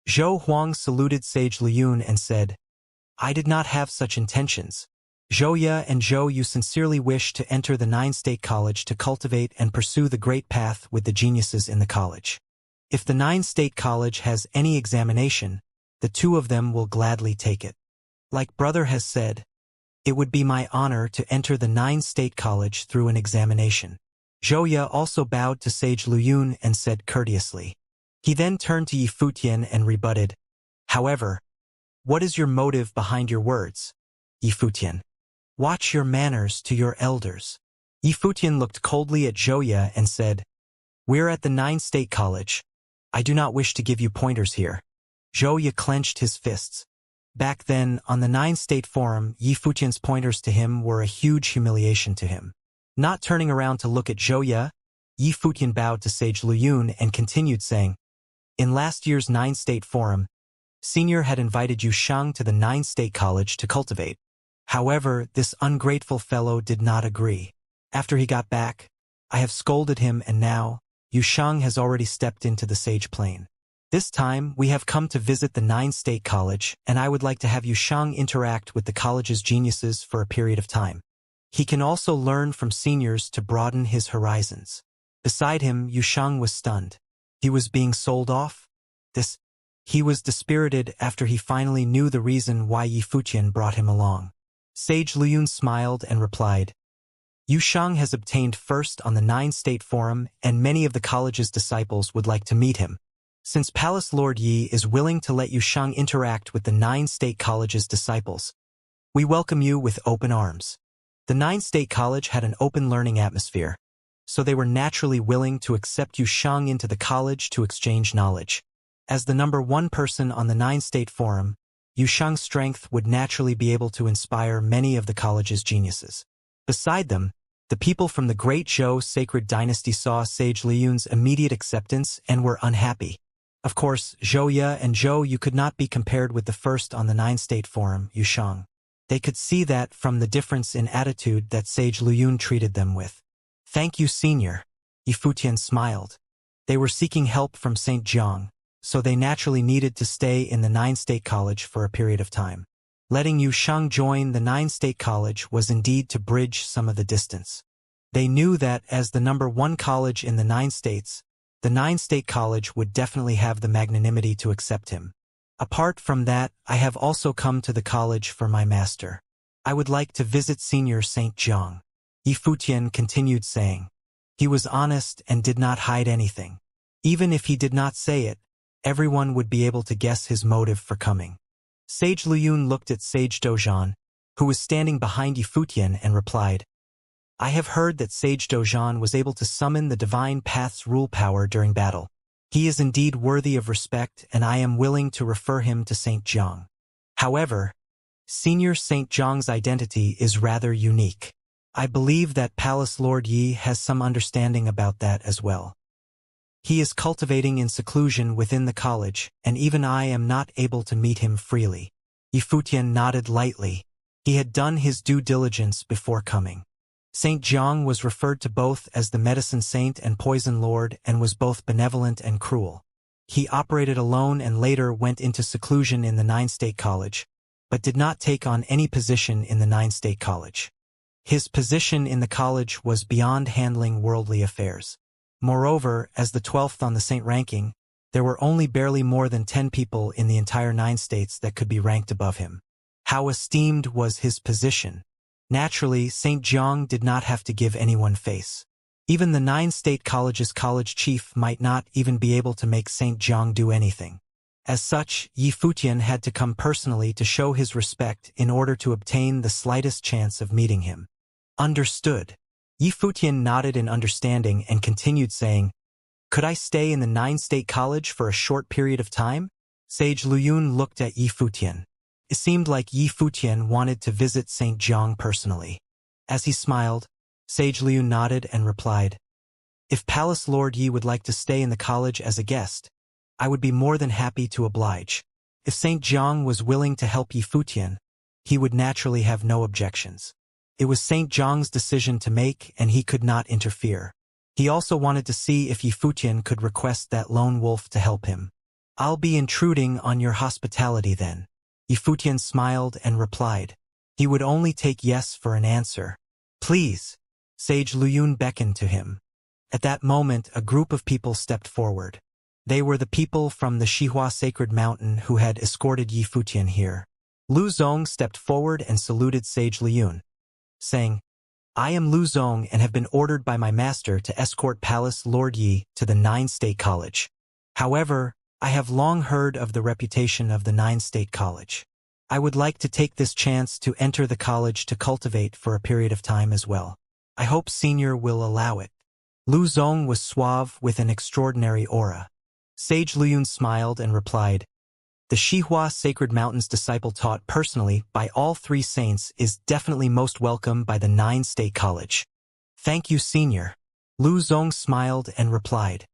Zhou Huang saluted Sage Liyun and said, I did not have such intentions. Zhou Ye and Zhou Yu sincerely wish to enter the 9-state college to cultivate and pursue the great path with the geniuses in the college. If the 9-state college has any examination, the two of them will gladly take it. Like brother has said, it would be my honor to enter the 9-state college through an examination. Zhou Ye also bowed to Sage Liyun and said courteously. He then turned to Yi Futian and rebutted, However, what is your motive behind your words, Yi Futian? Watch your manners to your elders. Yi Futian looked coldly at Zhou Ye and said, We're at the 9-state college. I do not wish to give you pointers here. Zhou Ye clenched his fists. Back then, on the 9-state forum, Yi Futian's pointers to him were a huge humiliation to him. Not turning around to look at Zhou Ye, Yi Futian bowed to Sage Liyun and continued saying, In last year's 9-state forum, Senior had invited Yu Shang to the 9-state college to cultivate. However, this ungrateful fellow did not agree. After he got back, I have scolded him and now, Yu Shang has already stepped into the sage plane. This time, we have come to visit the 9-state college, and I would like to have Yu Shang interact with the college's geniuses for a period of time. He can also learn from seniors to broaden his horizons. Beside him, Yu Shang was stunned. He was being sold off? He was dispirited after he finally knew the reason why Yi Futian brought him along. Sage Liyun smiled and replied, Yu Shang has obtained first on the 9-state forum and many of the college's disciples would like to meet him. Since Palace Lord Yi is willing to let Yu Shang interact with the 9-state college's disciples, we welcome you with open arms. The 9-state college had an open learning atmosphere, so they were naturally willing to accept Yu Shang into the college to exchange knowledge. As the number one person on the 9-state forum, Yu Shang's strength would naturally be able to inspire many of the college's geniuses. Beside them, the people from the Great Zhou Sacred Dynasty saw Sage Liyun's immediate acceptance and were unhappy. Of course, Zhou Ye and Zhou Yu could not be compared with the first on the 9-state forum, Yu Shang. They could see that from the difference in attitude that Sage Liyun treated them with. Thank you, Senior. Yi Futian smiled. They were seeking help from St. Jiang, so they naturally needed to stay in the 9-state college for a period of time. Letting Yu Shang join the 9-state college was indeed to bridge some of the distance. They knew that as the number one college in the 9 states, the 9-state college would definitely have the magnanimity to accept him. Apart from that, I have also come to the college for my master. I would like to visit Senior St. Jiang. Yi Futian continued saying. He was honest and did not hide anything. Even if he did not say it, everyone would be able to guess his motive for coming. Sage Liyun looked at Sage Dozhan, who was standing behind Yi Futian, and replied, I have heard that Sage Dozhan was able to summon the Divine Path's rule power during battle. He is indeed worthy of respect and I am willing to refer him to St. Jiang. However, Senior St. Jiang's identity is rather unique. I believe that Palace Lord Yi has some understanding about that as well. He is cultivating in seclusion within the college, and even I am not able to meet him freely. Yi Futian nodded lightly. He had done his due diligence before coming. St. Jiang was referred to both as the Medicine Saint and Poison Lord and was both benevolent and cruel. He operated alone and later went into seclusion in the 9-state college, but did not take on any position in the 9-state college. His position in the college was beyond handling worldly affairs. Moreover, as the 12th on the Saint ranking, there were only barely more than 10 people in the entire 9 states that could be ranked above him. How esteemed was his position! Naturally, St. Jiang did not have to give anyone face. Even the 9-state college's college chief might not even be able to make St. Jiang do anything. As such, Yi Futian had to come personally to show his respect in order to obtain the slightest chance of meeting him. Understood. Yi Futian nodded in understanding and continued saying, Could I stay in the 9-state college for a short period of time? Sage Liyun looked at Yi Futian. It seemed like Yi Futian wanted to visit St. Jiang personally. As he smiled, Sage Liyun nodded and replied, If Palace Lord Yi would like to stay in the college as a guest, I would be more than happy to oblige. If St. Jiang was willing to help Yi Futian, he would naturally have no objections. It was St. Jiang's decision to make and he could not interfere. He also wanted to see if Yi Futian could request that lone wolf to help him. I'll be intruding on your hospitality then. Yifutian smiled and replied. He would only take yes for an answer. Please. Sage Luyun beckoned to him. At that moment, a group of people stepped forward. They were the people from the Xihua Sacred Mountain who had escorted Yifutian here. Lu Zong stepped forward and saluted Sage Luyun, saying, I am Lu Zong and have been ordered by my master to escort Palace Lord Yi to the Nine-State College. However, I have long heard of the reputation of the Nine-State College. I would like to take this chance to enter the college to cultivate for a period of time as well. I hope Senior will allow it. Lu Zong was suave with an extraordinary aura. Sage Luyun smiled and replied, The Xihua Sacred Mountain's disciple taught personally by all three saints is definitely most welcome by the Nine-State College. Thank you, Senior. Lu Zong smiled and replied.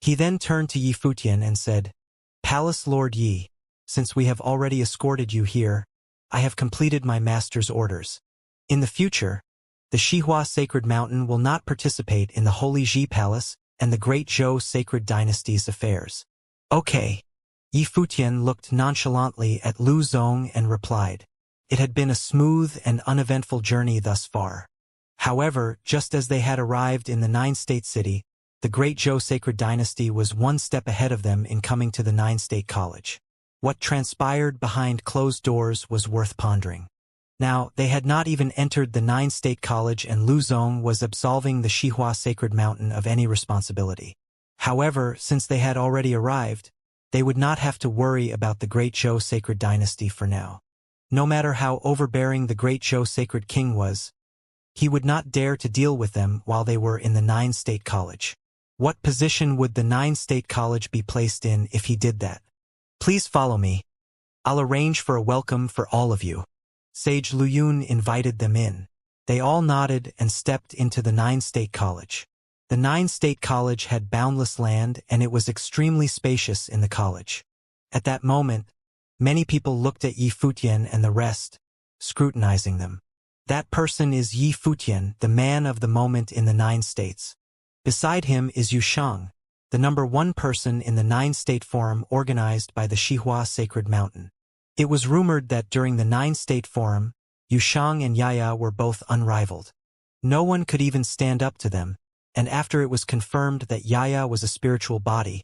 He then turned to Yifutian and said, Palace Lord Yi, since we have already escorted you here, I have completed my master's orders. In the future, the Xihua Sacred Mountain will not participate in the Holy Ji Palace and the Great Zhou Sacred Dynasty's affairs. Okay. Yifutian looked nonchalantly at Lu Zong and replied. It had been a smooth and uneventful journey thus far. However, just as they had arrived in the Nine-State City, the Great Zhou Sacred Dynasty was one step ahead of them in coming to the Nine-State College. What transpired behind closed doors was worth pondering. Now, they had not even entered the Nine-State College and Lu Zong was absolving the Xihua Sacred Mountain of any responsibility. However, since they had already arrived, they would not have to worry about the Great Zhou Sacred Dynasty for now. No matter how overbearing the Great Zhou Sacred King was, he would not dare to deal with them while they were in the Nine-State College. What position would the Nine-State College be placed in if he did that? Please follow me. I'll arrange for a welcome for all of you. Sage Luyun invited them in. They all nodded and stepped into the Nine-State College. The Nine-State College had boundless land and it was extremely spacious in the college. At that moment, many people looked at Yifutian and the rest, scrutinizing them. That person is Yifutian, the man of the moment in the Nine States. Beside him is Yushang, the #1 person in the Nine-State Forum organized by the Xihua Sacred Mountain. It was rumored that during the Nine-State Forum, Yushang and Yaya were both unrivaled. No one could even stand up to them, and after it was confirmed that Yaya was a spiritual body,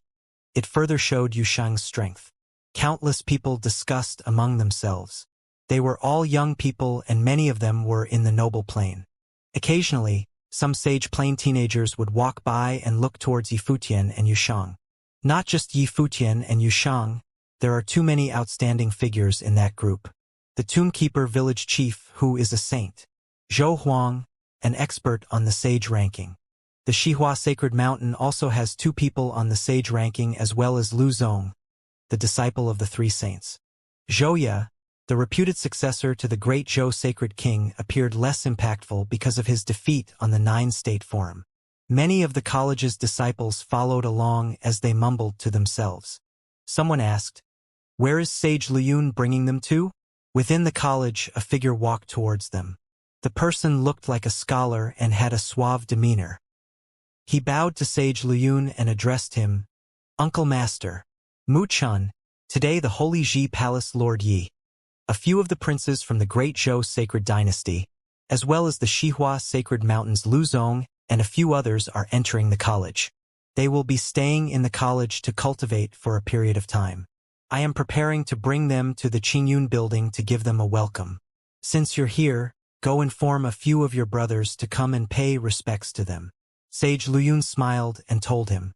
it further showed Yushang's strength. Countless people discussed among themselves. They were all young people and many of them were in the noble plane. Occasionally, some sage plane teenagers would walk by and look towards Yifutian and Yushang. Not just Yifutian and Yushang, there are too many outstanding figures in that group. The Tombkeeper village chief, who is a saint. Zhou Huang, an expert on the sage ranking. The Xihua Sacred Mountain also has 2 people on the sage ranking as well as Lu Zong, the disciple of the 3 saints. Zhouya, the reputed successor to the Great Zhou Sacred King, appeared less impactful because of his defeat on the Nine-State Forum. Many of the college's disciples followed along as they mumbled to themselves. Someone asked, Where is Sage Luyun bringing them to? Within the college, a figure walked towards them. The person looked like a scholar and had a suave demeanor. He bowed to Sage Luyun and addressed him, Uncle Master, Mu-chan, today the Holy Ji Palace Lord Yi. A few of the princes from the Great Zhou Sacred Dynasty, as well as the Xihua Sacred Mountain's Lu Zong and a few others are entering the college. They will be staying in the college to cultivate for a period of time. I am preparing to bring them to the Qingyun building to give them a welcome. Since you're here, go inform a few of your brothers to come and pay respects to them. Sage Luyun smiled and told him.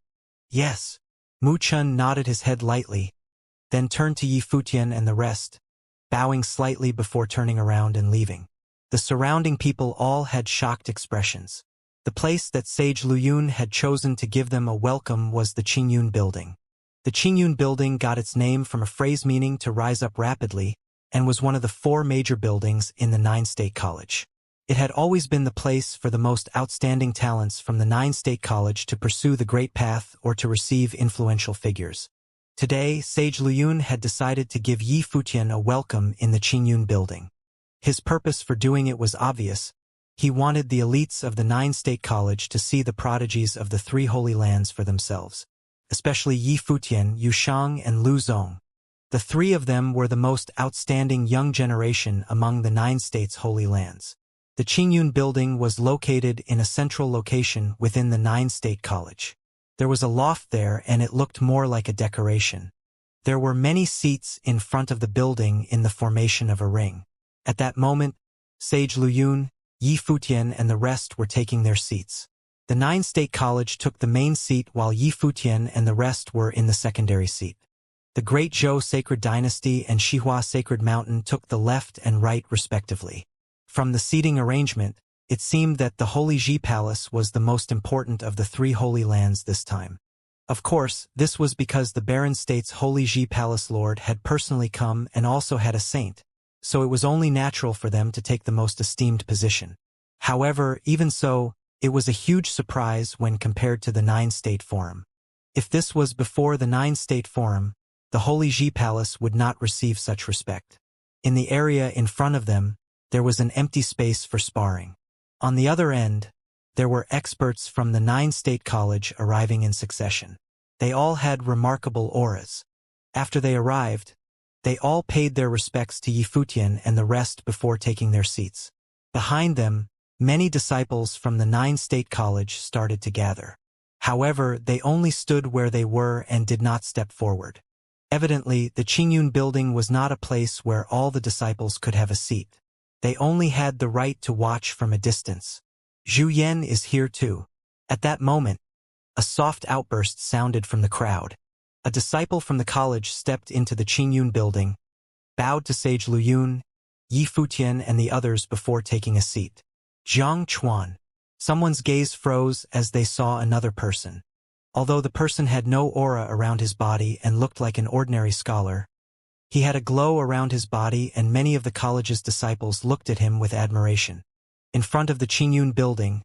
Yes. Mu-chun nodded his head lightly, then turned to Yifutian and the rest, bowing slightly before turning around and leaving. The surrounding people all had shocked expressions. The place that Sage Luyun had chosen to give them a welcome was the Qingyun building. The Qingyun building got its name from a phrase meaning to rise up rapidly and was one of the 4 major buildings in the Nine-State College. It had always been the place for the most outstanding talents from the Nine-State College to pursue the great path or to receive influential figures. Today, Sage Luyun had decided to give Yifutian a welcome in the Qingyun building. His purpose for doing it was obvious. He wanted the elites of the Nine-State College to see the prodigies of the 3 Holy Lands for themselves. especially Yi Futian, Yu Shang, and Lu Zong. The three of them were the most outstanding young generation among the 9 states' Holy Lands. The Qingyun building was located in a central location within the 9-state college. There was a loft there and it looked more like a decoration. There were many seats in front of the building in the formation of a ring. At that moment, Sage Luyun, Yi Futian and the rest were taking their seats. The 9-state college took the main seat while Yi Futian and the rest were in the secondary seat. The Great Zhou Sacred Dynasty and Xihua Sacred Mountain took the left and right respectively. From the seating arrangement, it seemed that the Holy Ji Palace was the most important of the 3 Holy Lands this time. Of course, this was because the Barren State's Holy Ji Palace Lord had personally come and also had a saint, so it was only natural for them to take the most esteemed position. However, even so, it was a huge surprise when compared to the 9-state forum. If this was before the 9-state forum, the Holy Ji Palace would not receive such respect. In the area in front of them, there was an empty space for sparring. On the other end, there were experts from the 9-state college arriving in succession. They all had remarkable auras. After they arrived, they all paid their respects to Yi Futian and the rest before taking their seats. Behind them, many disciples from the 9-state college started to gather. However, they only stood where they were and did not step forward. Evidently, the Qingyun building was not a place where all the disciples could have a seat. They only had the right to watch from a distance. Zhu Yan is here too. At that moment, a soft outburst sounded from the crowd. A disciple from the college stepped into the Qingyun building, bowed to Sage Luyun, Yi Futian and the others before taking a seat. Zhang Chuan. Someone's gaze froze as they saw another person. Although the person had no aura around his body and looked like an ordinary scholar, he had a glow around his body and many of the college's disciples looked at him with admiration. In front of the Qingyun building,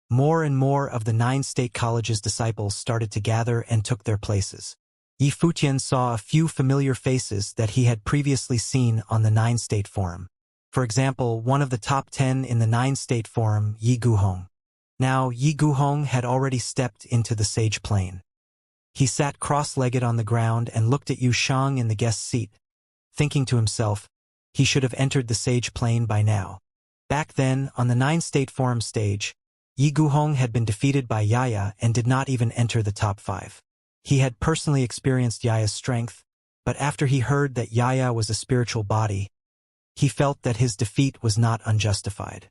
more and more of the 9-state college's disciples started to gather and took their places. Yi Futian saw a few familiar faces that he had previously seen on the 9-state forum. For example, one of the top 10 in the 9-state forum, Yi Guhong. Now, Yi Guhong had already stepped into the sage plane. He sat cross-legged on the ground and looked at Yu Shang in the guest seat, thinking to himself, he should have entered the sage plane by now. Back then, on the 9-state forum stage, Yi Guhong had been defeated by Yaya and did not even enter the top 5. He had personally experienced Yaya's strength, but after he heard that Yaya was a spiritual body, he felt that his defeat was not unjustified.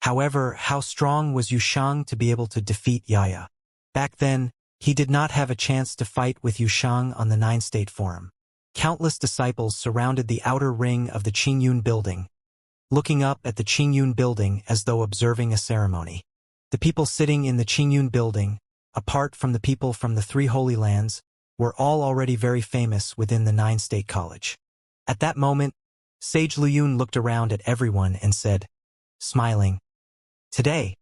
However, how strong was Yu Shang to be able to defeat Yaya? Back then, he did not have a chance to fight with Yu Shang on the 9-state forum. Countless disciples surrounded the outer ring of the Qingyun building, looking up at the Qingyun building as though observing a ceremony. The people sitting in the Qingyun building, apart from the people from the 3 Holy Lands, were all already very famous within the 9-state college. At that moment, Sage Luyun looked around at everyone and said, smiling, "Today,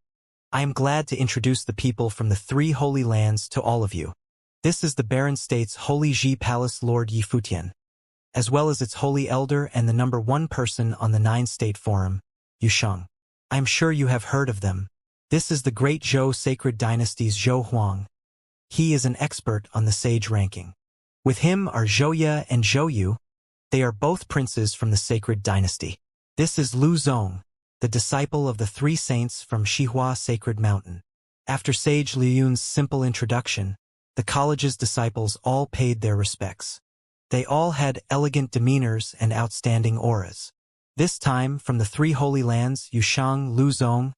I am glad to introduce the people from the 3 Holy Lands to all of you. This is the Barren State's Holy Ji Palace Lord Yi Futian, as well as its Holy Elder and the number 1 person on the 9-state forum, Yu Shang. I am sure you have heard of them. This is the Great Zhou Sacred Dynasty's Zhou Huang. He is an expert on the sage ranking. With him are Zhouya and Zhouyu. They are both princes from the Sacred Dynasty. This is Lu Zong, the disciple of the 3 saints from Xihua Sacred Mountain." After Sage Liyun's simple introduction, the college's disciples all paid their respects. They all had elegant demeanors and outstanding auras. This time, from the 3 Holy Lands, Yu Shang, Lu Zong,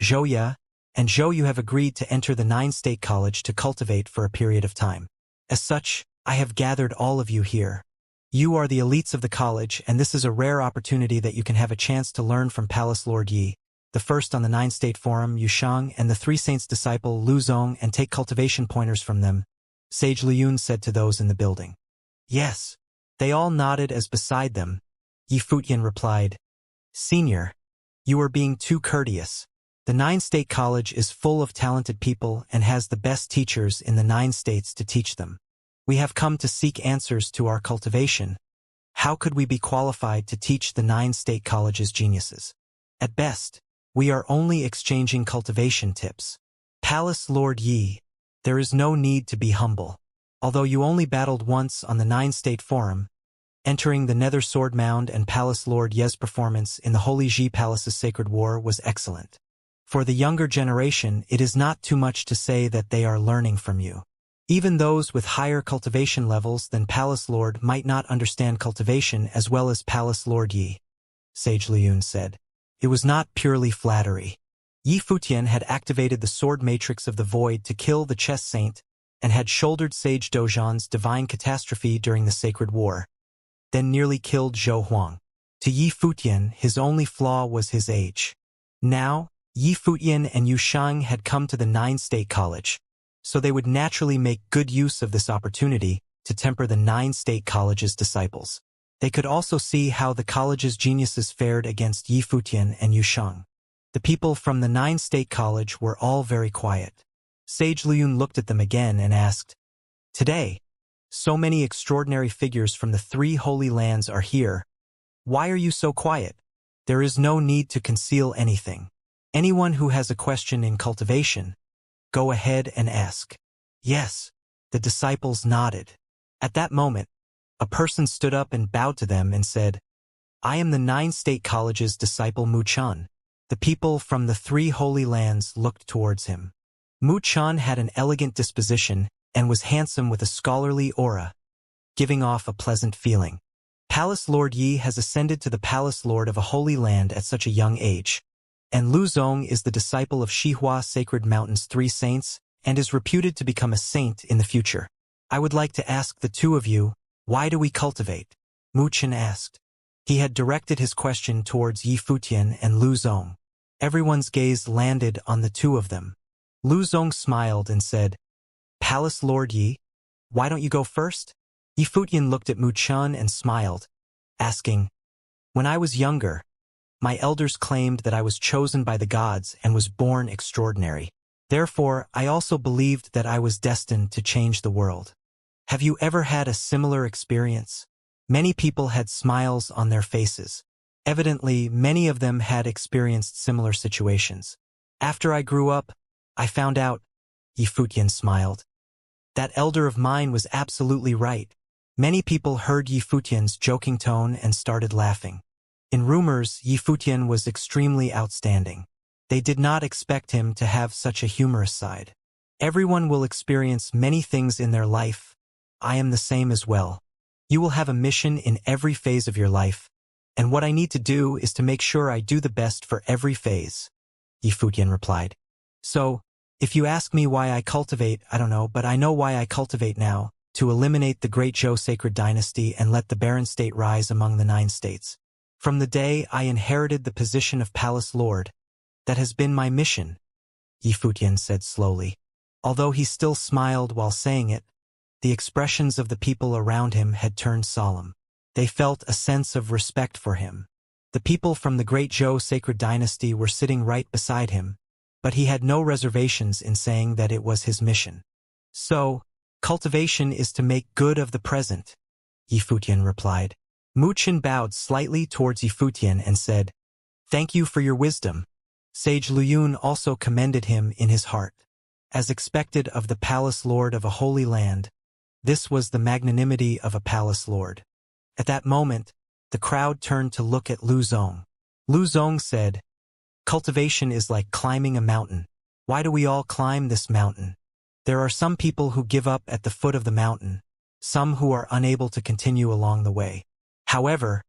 Zhouya, and Zhouyu have agreed to enter the 9-state college to cultivate for a period of time. As such, I have gathered all of you here. You are the elites of the college, and this is a rare opportunity that you can have a chance to learn from Palace Lord Yi, the first on the 9-state forum, Yu Shang, and the 3 saints' disciple, Lu Zong, and take cultivation pointers from them, Sage Liyun said to those in the building. Yes. They all nodded as beside them, Yi Futian replied, "Senior, you are being too courteous. The 9-state college is full of talented people and has the best teachers in the 9 states to teach them. We have come to seek answers to our cultivation. How could we be qualified to teach the 9-state college's geniuses? At best, we are only exchanging cultivation tips. Palace Lord Yi, there is no need to be humble. Although you only battled once on the Nine-State Forum, entering the Nether Sword Mound and Palace Lord Ye's performance in the Holy Ji Palace's Sacred War was excellent. For the younger generation, it is not too much to say that they are learning from you. Even those with higher cultivation levels than Palace Lord might not understand cultivation as well as Palace Lord Yi, Sage Liyun said. It was not purely flattery. Yi Futian had activated the sword matrix of the void to kill the chess saint and had shouldered Sage Dozhan's divine catastrophe during the Sacred War, then nearly killed Zhou Huang. To Yi Futian, his only flaw was his age. Now, Yi Futian and Yu Shang had come to the Nine-State College, so they would naturally make good use of this opportunity to temper the Nine-State College's disciples. They could also see how the college's geniuses fared against Yi Futian and Yu Shang. The people from the Nine-State College were all very quiet. Sage Liyun looked at them again and asked, "Today, so many extraordinary figures from the three holy lands are here. Why are you so quiet? There is no need to conceal anything. Anyone who has a question in cultivation, go ahead and ask." Yes, the disciples nodded. At that moment, a person stood up and bowed to them and said, "I am the Nine-State College's disciple Mu Chan." The people from the three holy lands looked towards him. Mu Chan had an elegant disposition and was handsome with a scholarly aura, giving off a pleasant feeling. Palace Lord Yi has ascended to the Palace Lord of a holy land at such a young age, and Lu Zong is the disciple of Xihua Sacred Mountain's three saints and is reputed to become a saint in the future. I would like to ask the two of you, why do we cultivate? Mu Chan asked. He had directed his question towards Yi Futian and Lu Zong. Everyone's gaze landed on the two of them. Lu Zong smiled and said, "Palace Lord Yi, why don't you go first?" Yi Futian looked at Mu Chan and smiled, asking, "When I was younger, my elders claimed that I was chosen by the gods and was born extraordinary. Therefore, I also believed that I was destined to change the world. Have you ever had a similar experience?" Many people had smiles on their faces. Evidently, many of them had experienced similar situations. "After I grew up, I found out," Yi Futian smiled. "That elder of mine was absolutely right." Many people heard Yi Futian's joking tone and started laughing. In rumors, Yi Futian was extremely outstanding. They did not expect him to have such a humorous side. Everyone will experience many things in their life. I am the same as well. You will have a mission in every phase of your life, and what I need to do is to make sure I do the best for every phase," Yi Futian replied. "So, if you ask me why I cultivate, I don't know, but I know why I cultivate now, to eliminate the Great Zhou Sacred Dynasty and let the Barren State rise among the 9 states. From the day I inherited the position of Palace Lord, that has been my mission," Yi Futian said slowly. Although he still smiled while saying it, the expressions of the people around him had turned solemn. They felt a sense of respect for him. The people from the Great Zhou Sacred Dynasty were sitting right beside him, but he had no reservations in saying that it was his mission. "So, cultivation is to make good of the present," Yi Futian replied. Mu Chan bowed slightly towards Yi Futian and said, "Thank you for your wisdom." Sage Liyun also commended him in his heart. As expected of the Palace Lord of a holy land, this was the magnanimity of a Palace Lord. At that moment, the crowd turned to look at Lu Zong. Lu Zong said, "Cultivation is like climbing a mountain. Why do we all climb this mountain? There are some people who give up at the foot of the mountain, some who are unable to continue along the way. However,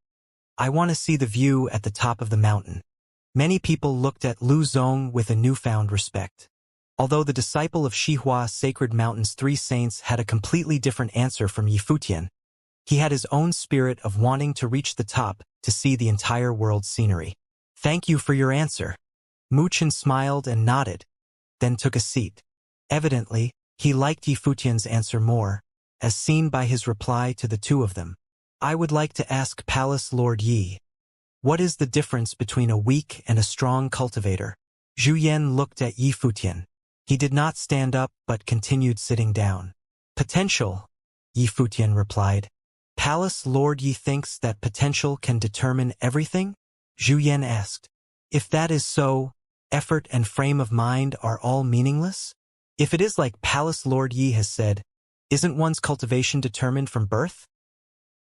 I want to see the view at the top of the mountain." Many people looked at Lu Zong with a newfound respect. Although the disciple of Xihua Sacred Mountain's 3 saints had a completely different answer from Yi Futian, he had his own spirit of wanting to reach the top to see the entire world's scenery. "Thank you for your answer." Mu Chan smiled and nodded, then took a seat. Evidently, he liked Yi Futian's answer more, as seen by his reply to the two of them. "I would like to ask Palace Lord Yi, what is the difference between a weak and a strong cultivator?" Zhu Yan looked at Yi Futian. He did not stand up but continued sitting down. "Potential," Yi Futian replied. "Palace Lord Yi thinks that potential can determine everything?" Zhu Yan asked. "If that is so, effort and frame of mind are all meaningless? If it is like Palace Lord Yi has said, Isn't one's cultivation determined from birth?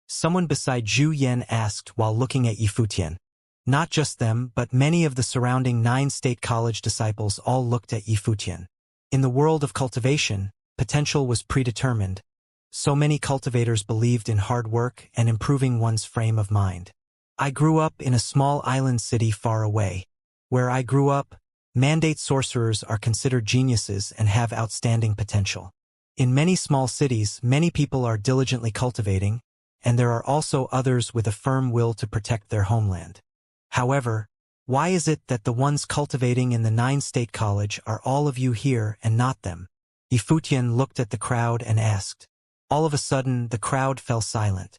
Someone beside Zhu Yan asked while looking at Yifutian. Not just them, but many of the surrounding 9-state college disciples all looked at Yifutian. In the world of cultivation, potential was predetermined. So many cultivators believed in hard work and improving one's frame of mind. I grew up in a small island city far away. Where I grew up, mandate sorcerers are considered geniuses and have outstanding potential. In many small cities, many people are diligently cultivating, and there are also others with a firm will to protect their homeland. However, why is it that the ones cultivating in the 9-state college are all of you here and not them? Yifutian looked at the crowd and asked. All of a sudden, the crowd fell silent.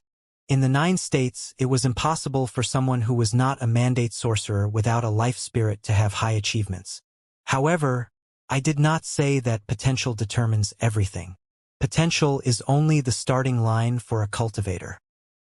In the 9 states, it was impossible for someone who was not a mandate sorcerer without a life spirit to have high achievements. However, I did not say that potential determines everything. Potential is only the starting line for a cultivator.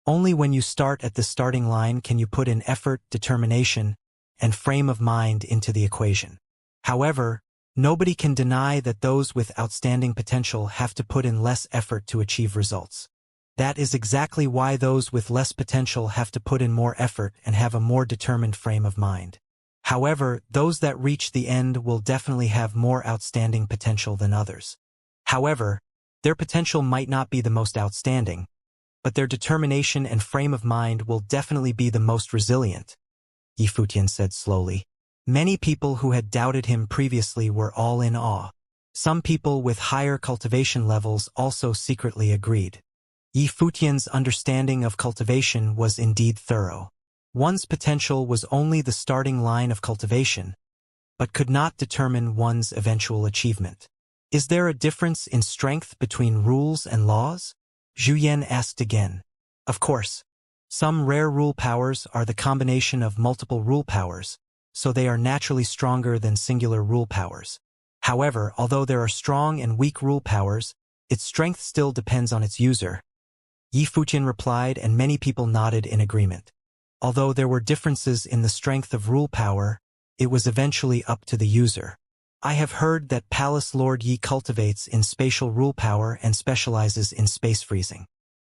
Only when you start at the starting line can you put in effort, determination, and frame of mind into the equation. However, nobody can deny that those with outstanding potential have to put in less effort to achieve results. That is exactly why those with less potential have to put in more effort and have a more determined frame of mind. However, those that reach the end will definitely have more outstanding potential than others. However, their potential might not be the most outstanding, but their determination and frame of mind will definitely be the most resilient, Yifutian said slowly. Many people who had doubted him previously were all in awe. Some people with higher cultivation levels also secretly agreed. Yifutian's understanding of cultivation was indeed thorough. One's potential was only the starting line of cultivation, but could not determine one's eventual achievement. Is there a difference in strength between rules and laws? Zhu Yan asked again. Of course. Some rare rule powers are the combination of multiple rule powers, so they are naturally stronger than singular rule powers. However, although there are strong and weak rule powers, its strength still depends on its user. Yifutian replied, and many people nodded in agreement. Although there were differences in the strength of rule power, it was eventually up to the user. I have heard that Palace Lord Yi cultivates in spatial rule power and specializes in space freezing.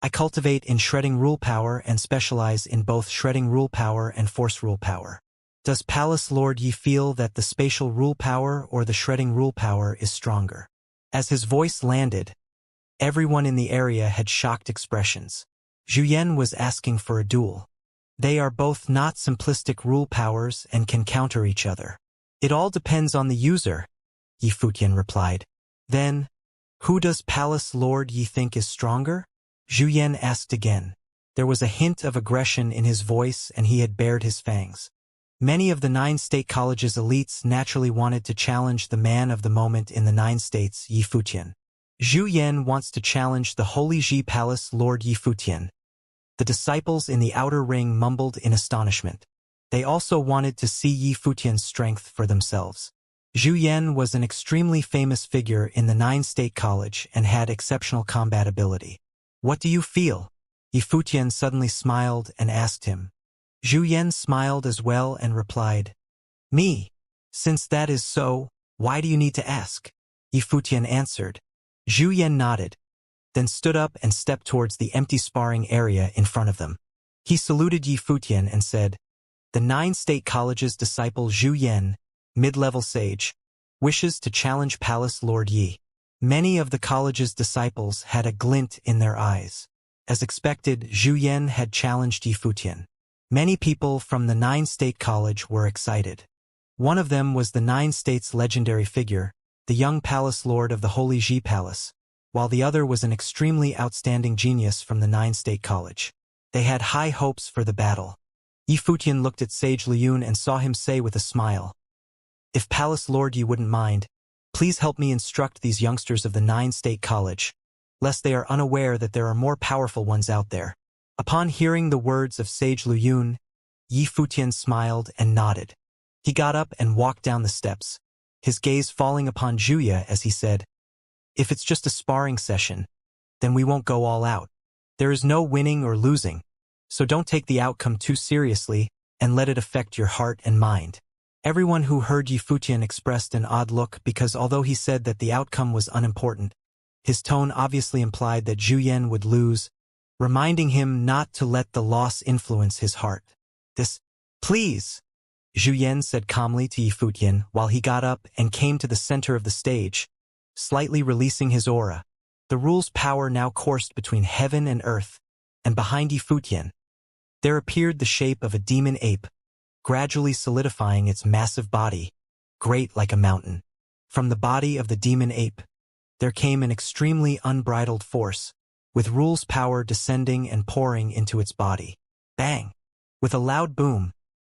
I cultivate in shredding rule power and specialize in both shredding rule power and force rule power. Does Palace Lord Yi feel that the spatial rule power or the shredding rule power is stronger? As his voice landed, everyone in the area had shocked expressions. Zhu Yan was asking for a duel. They are both not simplistic rule powers and can counter each other. It all depends on the user, Yifutian replied. Then, who does Palace Lord Yi think is stronger? Zhu Yan asked again. There was a hint of aggression in his voice and he had bared his fangs. Many of the 9-state college's elites naturally wanted to challenge the man of the moment in the 9 states, Yifutian. Zhu Yan wants to challenge the Holy Ji Palace Lord Yifutian. The disciples in the outer ring mumbled in astonishment. They also wanted to see Yifutian's strength for themselves. Zhu Yan was an extremely famous figure in the 9-state college and had exceptional combat ability. What do you feel? Yifutian suddenly smiled and asked him. Zhu Yan smiled as well and replied, Me. Since that is so, why do you need to ask? Yifutian answered. Zhu Yan nodded, then stood up and stepped towards the empty sparring area in front of them. He saluted Yifutian and said, The 9-state college's disciple Zhu Yan, mid-level sage, wishes to challenge Palace Lord Yi. Many of the college's disciples had a glint in their eyes. As expected, Zhu Yan had challenged Yifutian. Many people from the 9-state college were excited. One of them was the 9 states' legendary figure, the young Palace Lord of the Holy Ji Palace, while the other was an extremely outstanding genius from the 9-state college. They had high hopes for the battle. Yifutian looked at Sage Liyun and saw him say with a smile, If Palace Lord you wouldn't mind, please help me instruct these youngsters of the 9-state college, lest they are unaware that there are more powerful ones out there. Upon hearing the words of Sage Liyun, Yifutian smiled and nodded. He got up and walked down the steps, his gaze falling upon Juya as he said, If it's just a sparring session, then we won't go all out. There is no winning or losing, so don't take the outcome too seriously and let it affect your heart and mind. Everyone who heard Yifutian expressed an odd look because although he said that the outcome was unimportant, His tone obviously implied that Zhu Yan would lose, reminding him not to let the loss influence his heart. Please, Zhu Yan said calmly to Yi Futian while he got up and came to the center of the stage, slightly releasing his aura. The rule's power now coursed between heaven and earth, and behind Yi Futian, there appeared the shape of a demon ape, gradually solidifying its massive body, great like a mountain. From the body of the demon ape, there came an extremely unbridled force, with rule's power descending and pouring into its body. Bang! With a loud boom,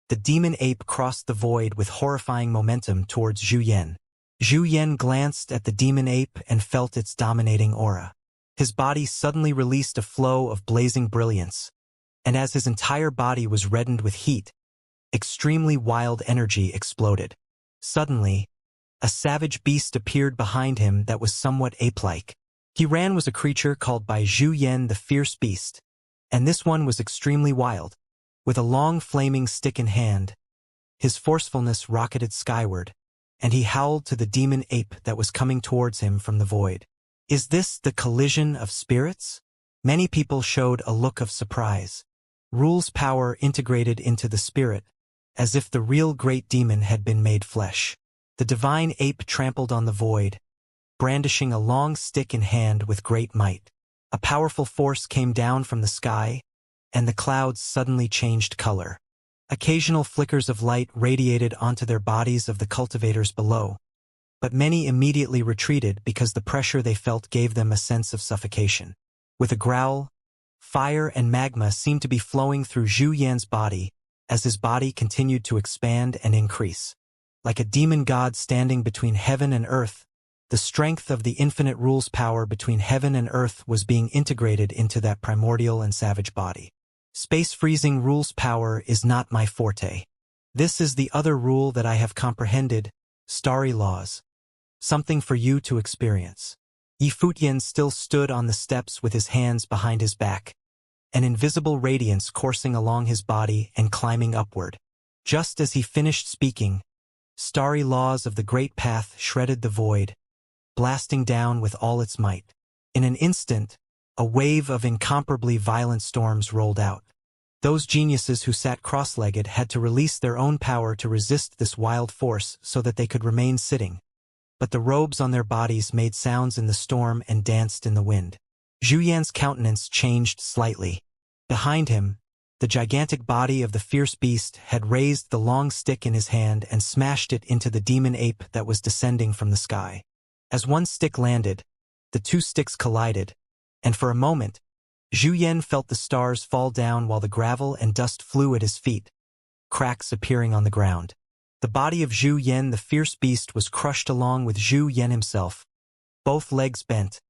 the demon ape crossed the void with horrifying momentum towards Zhu Yan. Zhu Yan glanced at the demon ape and felt its dominating aura. His body suddenly released a flow of blazing brilliance, and as his entire body was reddened with heat, extremely wild energy exploded. Suddenly, a savage beast appeared behind him that was somewhat ape-like. He ran was a creature called by Zhu Yan the Fierce Beast, and this one was extremely wild. With a long flaming stick in hand, his forcefulness rocketed skyward, and he howled to the demon ape that was coming towards him from the void. Is this the collision of spirits? Many people showed a look of surprise. Rule's power integrated into the spirit, as if the real great demon had been made flesh. The divine ape trampled on the void, brandishing a long stick in hand with great might. A powerful force came down from the sky, and the clouds suddenly changed color. Occasional flickers of light radiated onto their bodies of the cultivators below, but many immediately retreated because the pressure they felt gave them a sense of suffocation. With a growl, fire and magma seemed to be flowing through Zhu Yan's body as his body continued to expand and increase. Like a demon god standing between heaven and earth, the strength of the infinite rule's power between heaven and earth was being integrated into that primordial and savage body. Space freezing rule's power is not my forte. This is the other rule that I have comprehended, starry laws. Something for you to experience. Yi Futian still stood on the steps with his hands behind his back, an invisible radiance coursing along his body and climbing upward. Just as he finished speaking, starry laws of the great path shredded the void, blasting down with all its might. In an instant, a wave of incomparably violent storms rolled out. Those geniuses who sat cross-legged had to release their own power to resist this wild force so that they could remain sitting. But the robes on their bodies made sounds in the storm and danced in the wind. Zhu Yan's countenance changed slightly. Behind him, the gigantic body of the fierce beast had raised the long stick in his hand and smashed it into the demon ape that was descending from the sky. As one stick landed, the two sticks collided, and for a moment, Zhu Yan felt the stars fall down while the gravel and dust flew at his feet, cracks appearing on the ground. The body of Zhu Yan the fierce beast was crushed along with Zhu Yan himself, both legs bent,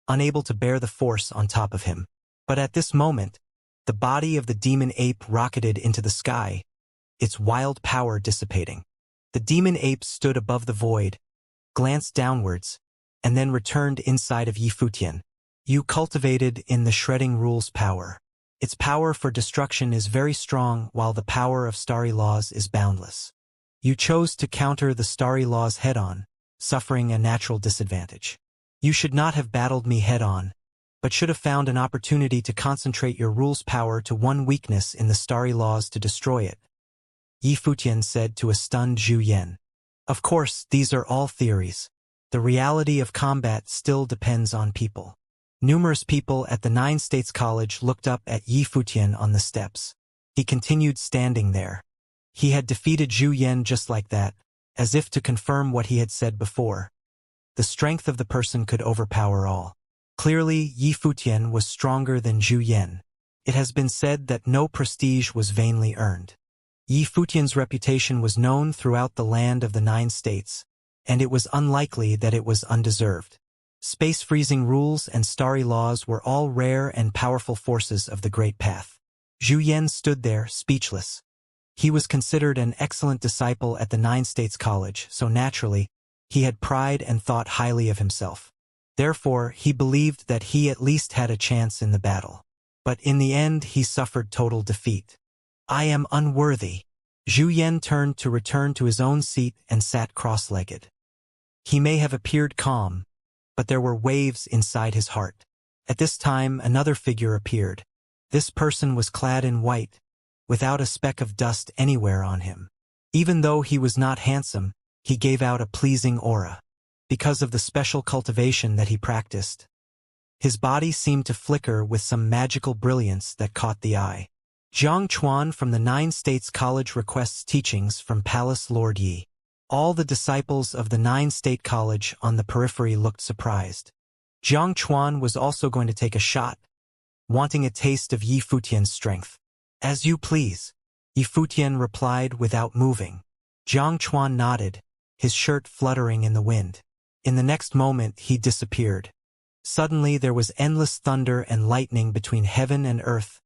unable to bear the force on top of him. But at this moment, the body of the demon ape rocketed into the sky, its wild power dissipating. The demon ape stood above the void, glanced downwards, and then returned inside of Yi Futian. You cultivated in the shredding rule's power. Its power for destruction is very strong while the power of starry laws is boundless. You chose to counter the starry laws head-on, suffering a natural disadvantage. You should not have battled me head-on, but should have found an opportunity to concentrate your rule's power to one weakness in the starry laws to destroy it, Yi Futian said to a stunned Zhu Yan. Of course, these are all theories. The reality of combat still depends on people. Numerous people at the Nine States College looked up at Yi Futian on the steps. He continued standing there. He had defeated Zhu Yan just like that, as if to confirm what he had said before. The strength of the person could overpower all. Clearly, Yi Futian was stronger than Zhu Yan. It has been said that no prestige was vainly earned. Yi Futian's reputation was known throughout the land of the Nine States, and it was unlikely that it was undeserved. Space freezing rules and starry laws were all rare and powerful forces of the Great Path. Zhu Yan stood there, speechless. He was considered an excellent disciple at the Nine States College, so naturally, he had pride and thought highly of himself. Therefore, he believed that he at least had a chance in the battle. But in the end, he suffered total defeat. I am unworthy. Zhu Yan turned to return to his own seat and sat cross-legged. He may have appeared calm, but there were waves inside his heart. At this time, another figure appeared. This person was clad in white, without a speck of dust anywhere on him. Even though he was not handsome, he gave out a pleasing aura. Because of the special cultivation that he practiced, his body seemed to flicker with some magical brilliance that caught the eye. Zhang Chuan from the Nine States College requests teachings from Palace Lord Yi. All the disciples of the Nine State College on the periphery looked surprised. Zhang Chuan was also going to take a shot, wanting a taste of Yi Futian's strength. As you please, Yi Futian replied without moving. Zhang Chuan nodded, his shirt fluttering in the wind. In the next moment he disappeared. Suddenly there was endless thunder and lightning between heaven and earth,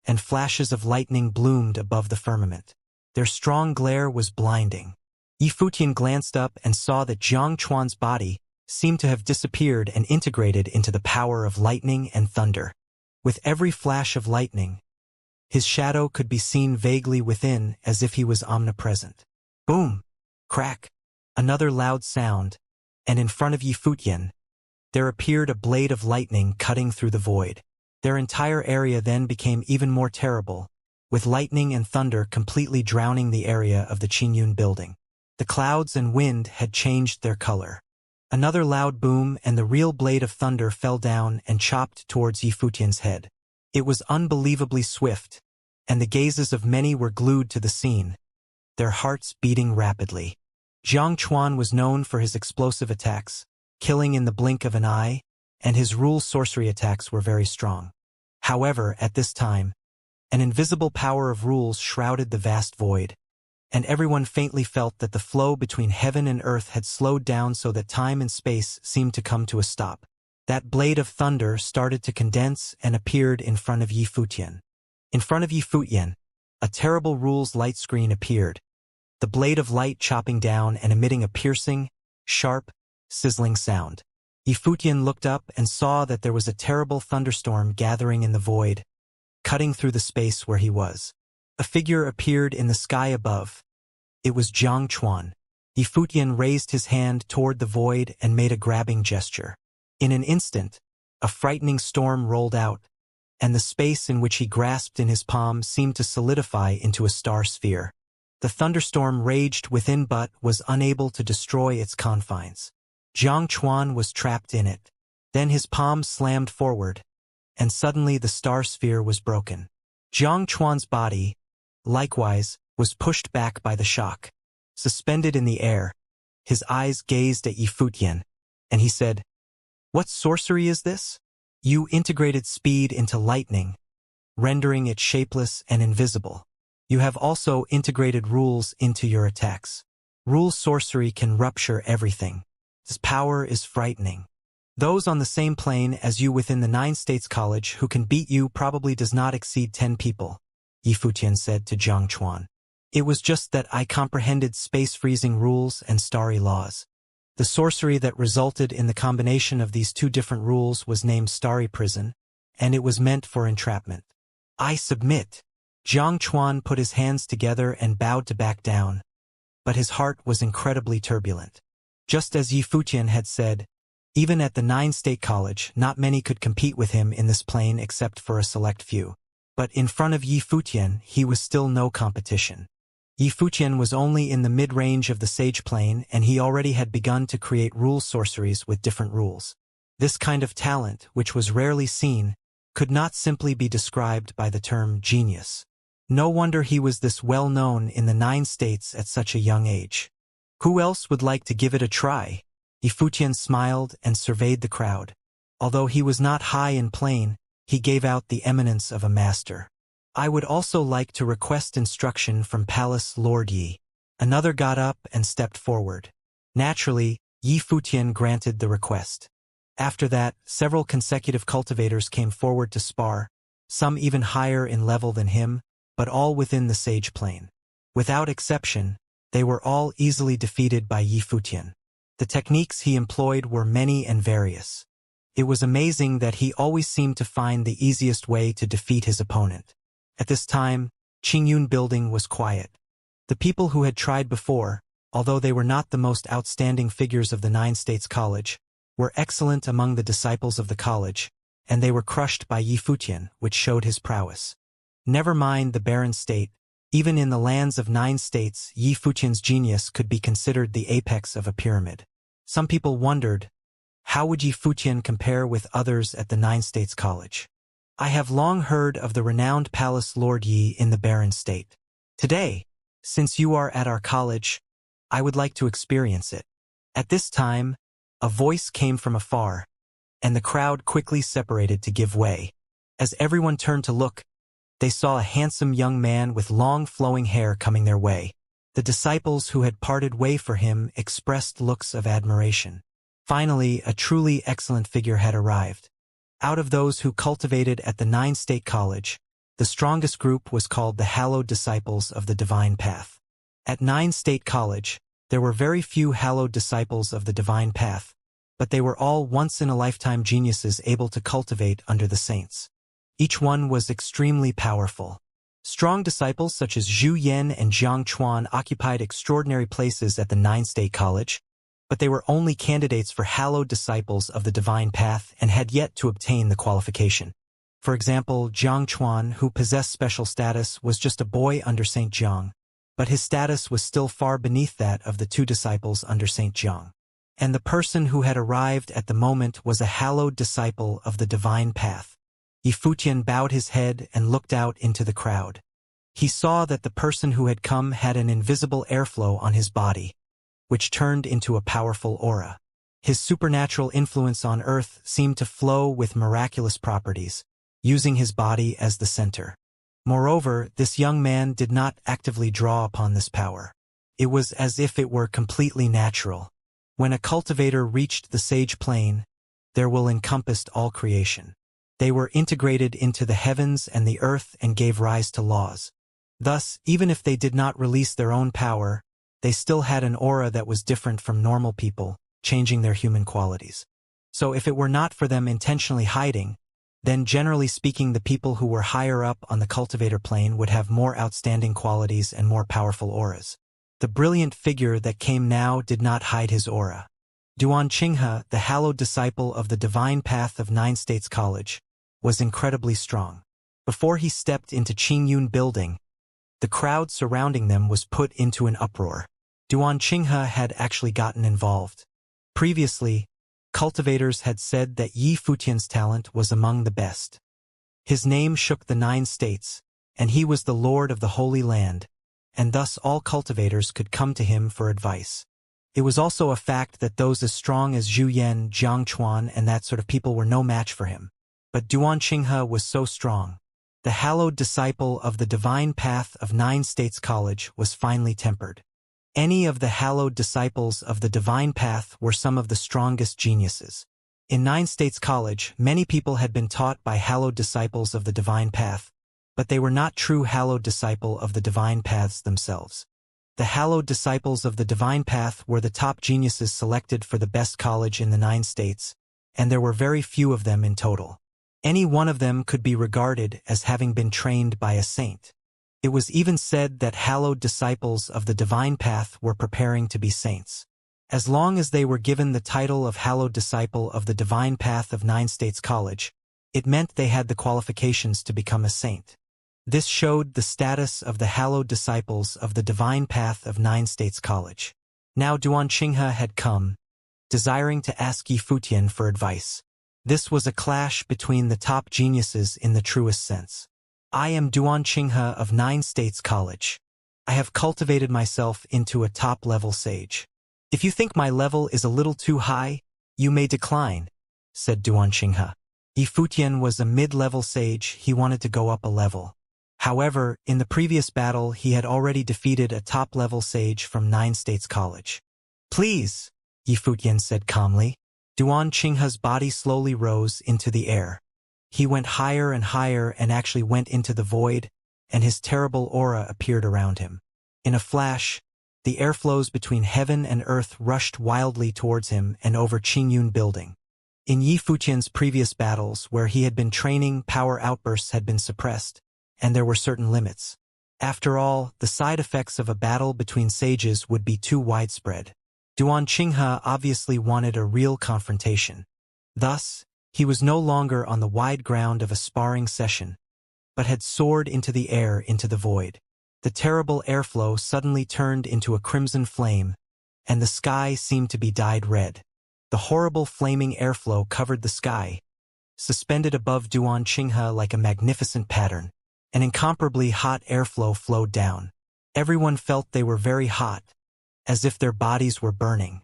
and flashes of lightning bloomed above the firmament. Their strong glare was blinding. Yi Futian glanced up and saw that Zhang Chuan's body seemed to have disappeared and integrated into the power of lightning and thunder. With every flash of lightning, his shadow could be seen vaguely within as if he was omnipresent. Boom! Crack! Another loud sound, and in front of Yi Futian, there appeared a blade of lightning cutting through the void. Their entire area then became even more terrible, with lightning and thunder completely drowning the area of the Qingyun building. The clouds and wind had changed their color. Another loud boom and the real blade of thunder fell down and chopped towards Yi Futian's head. It was unbelievably swift, and the gazes of many were glued to the scene, their hearts beating rapidly. Zhang Chuan was known for his explosive attacks, killing in the blink of an eye, and his rule sorcery attacks were very strong. However, at this time, an invisible power of rules shrouded the vast void, and everyone faintly felt that the flow between heaven and earth had slowed down so that time and space seemed to come to a stop. That blade of thunder started to condense and appeared in front of Yi Futian. In front of Yi Futian, a terrible rules light screen appeared, the blade of light chopping down and emitting a piercing, sharp, sizzling sound. Yi Futian looked up and saw that there was a terrible thunderstorm gathering in the void, cutting through the space where he was. A figure appeared in the sky above. It was Zhang Chuan. Yi Futian raised his hand toward the void and made a grabbing gesture. In an instant, a frightening storm rolled out, and the space in which he grasped in his palm seemed to solidify into a star sphere. The thunderstorm raged within but was unable to destroy its confines. Zhang Chuan was trapped in it. Then his palm slammed forward, and suddenly the star sphere was broken. Zhang Chuan's body, likewise, was pushed back by the shock. Suspended in the air, his eyes gazed at Yi Futian, and he said, "What sorcery is this? You integrated speed into lightning, rendering it shapeless and invisible. You have also integrated rules into your attacks. Rule sorcery can rupture everything. This power is frightening. Those on the same plane as you within the Nine States College who can beat you probably does not exceed 10 people, Yi Futian said to Zhang Chuan. It was just that I comprehended space-freezing rules and starry laws. The sorcery that resulted in the combination of these two different rules was named Starry Prison, and it was meant for entrapment. I submit. Zhang Chuan put his hands together and bowed to back down, but his heart was incredibly turbulent. Just as Yi Futian had said, even at the Nine State College, not many could compete with him in this plane except for a select few. But in front of Yi Futian, he was still no competition. Yi Futian was only in the mid-range of the Sage Plane, and he already had begun to create rule sorceries with different rules. This kind of talent, which was rarely seen, could not simply be described by the term genius. No wonder he was this well-known in the 9 states at such a young age. Who else would like to give it a try? Yi Futian smiled and surveyed the crowd. Although he was not high in plane, he gave out the eminence of a master. I would also like to request instruction from Palace Lord Yi. Another got up and stepped forward. Naturally, Yi Futian granted the request. After that, several consecutive cultivators came forward to spar, some even higher in level than him, but all within the Sage Plane. Without exception, they were all easily defeated by Yi Futian. The techniques he employed were many and various. It was amazing that he always seemed to find the easiest way to defeat his opponent. At this time, Qingyun building was quiet. The people who had tried before, although they were not the most outstanding figures of the 9 States College, were excellent among the disciples of the college, and they were crushed by Yi Futian, which showed his prowess. Never mind the barren state, even in the lands of 9 states, Yi Futian's genius could be considered the apex of a pyramid. Some people wondered, how would Yi Futian compare with others at the 9 states college? I have long heard of the renowned palace Lord Yi in the barren state. Today, since you are at our college, I would like to experience it. At this time, a voice came from afar, and the crowd quickly separated to give way. As everyone turned to look, they saw a handsome young man with long flowing hair coming their way. The disciples who had parted way for him expressed looks of admiration. Finally, a truly excellent figure had arrived. Out of those who cultivated at the 9 state college, the strongest group was called the hallowed disciples of the divine path. At 9 state college, there were very few hallowed disciples of the divine path, but they were all once-in-a-lifetime geniuses able to cultivate under the saints. Each one was extremely powerful. Strong disciples such as Zhu Yan and Jiang Chuan occupied extraordinary places at the 9 state college, but they were only candidates for hallowed disciples of the divine path and had yet to obtain the qualification. For example, Jiang Chuan, who possessed special status, was just a boy under Saint Jiang, but his status was still far beneath that of the 2 disciples under Saint Jiang. And the person who had arrived at the moment was a hallowed disciple of the divine path. Yi Futian bowed his head and looked out into the crowd. He saw that the person who had come had an invisible airflow on his body, which turned into a powerful aura. His supernatural influence on earth seemed to flow with miraculous properties, using his body as the center. Moreover, this young man did not actively draw upon this power. It was as if it were completely natural. When a cultivator reached the sage plane, there will encompass all creation. They were integrated into the heavens and the earth and gave rise to laws. Thus, even if they did not release their own power, they still had an aura that was different from normal people, changing their human qualities. So if it were not for them intentionally hiding, then generally speaking the people who were higher up on the cultivator plane would have more outstanding qualities and more powerful auras. The brilliant figure that came now did not hide his aura. Duan Qinghe, the hallowed disciple of the divine path of 9 states college, was incredibly strong. Before he stepped into Qingyun building, the crowd surrounding them was put into an uproar. Duan Qinghe had actually gotten involved. Previously, cultivators had said that Yi Futian's talent was among the best. His name shook the 9 states, and he was the lord of the Holy Land, and thus all cultivators could come to him for advice. It was also a fact that those as strong as Zhu Yan, Jiang Chuan, and that sort of people were no match for him. But Duan Qinghe was so strong. The hallowed disciple of the divine path of 9 states college was finely tempered. Any of the hallowed disciples of the divine path were some of the strongest geniuses. In 9 states college, many people had been taught by hallowed disciples of the divine path, but they were not true hallowed disciple of the divine paths themselves. The hallowed disciples of the divine path were the top geniuses selected for the best college in the 9 states, and there were very few of them in total. Any one of them could be regarded as having been trained by a saint. It was even said that hallowed disciples of the divine path were preparing to be saints. As long as they were given the title of hallowed disciple of the divine path of 9 states college, it meant they had the qualifications to become a saint. This showed the status of the hallowed disciples of the divine path of 9 states college. Now Duan Qinghe had come, desiring to ask Yi Futian for advice. This was a clash between the top geniuses in the truest sense. I am Duan Qinghe of 9 states college. I have cultivated myself into a top-level sage. If you think my level is a little too high, you may decline, said Duan Qinghe. Yi Futian was a mid-level sage. He wanted to go up a level. However, in the previous battle he had already defeated a top-level sage from 9 states college. Please, Yi Futian said calmly. Duan Qinghe's body slowly rose into the air. He went higher and higher and actually went into the void, and his terrible aura appeared around him. In a flash, the airflows between heaven and earth rushed wildly towards him and over Qingyun building. In Yi Futian's previous battles where he had been training, power outbursts had been suppressed, and there were certain limits. After all, the side effects of a battle between sages would be too widespread. Duan Qinghe obviously wanted a real confrontation. Thus, he was no longer on the wide ground of a sparring session, but had soared into the air into the void. The terrible airflow suddenly turned into a crimson flame, and the sky seemed to be dyed red. The horrible flaming airflow covered the sky, suspended above Duan Qinghe like a magnificent pattern. An incomparably hot airflow flowed down. Everyone felt they were very hot, as if their bodies were burning.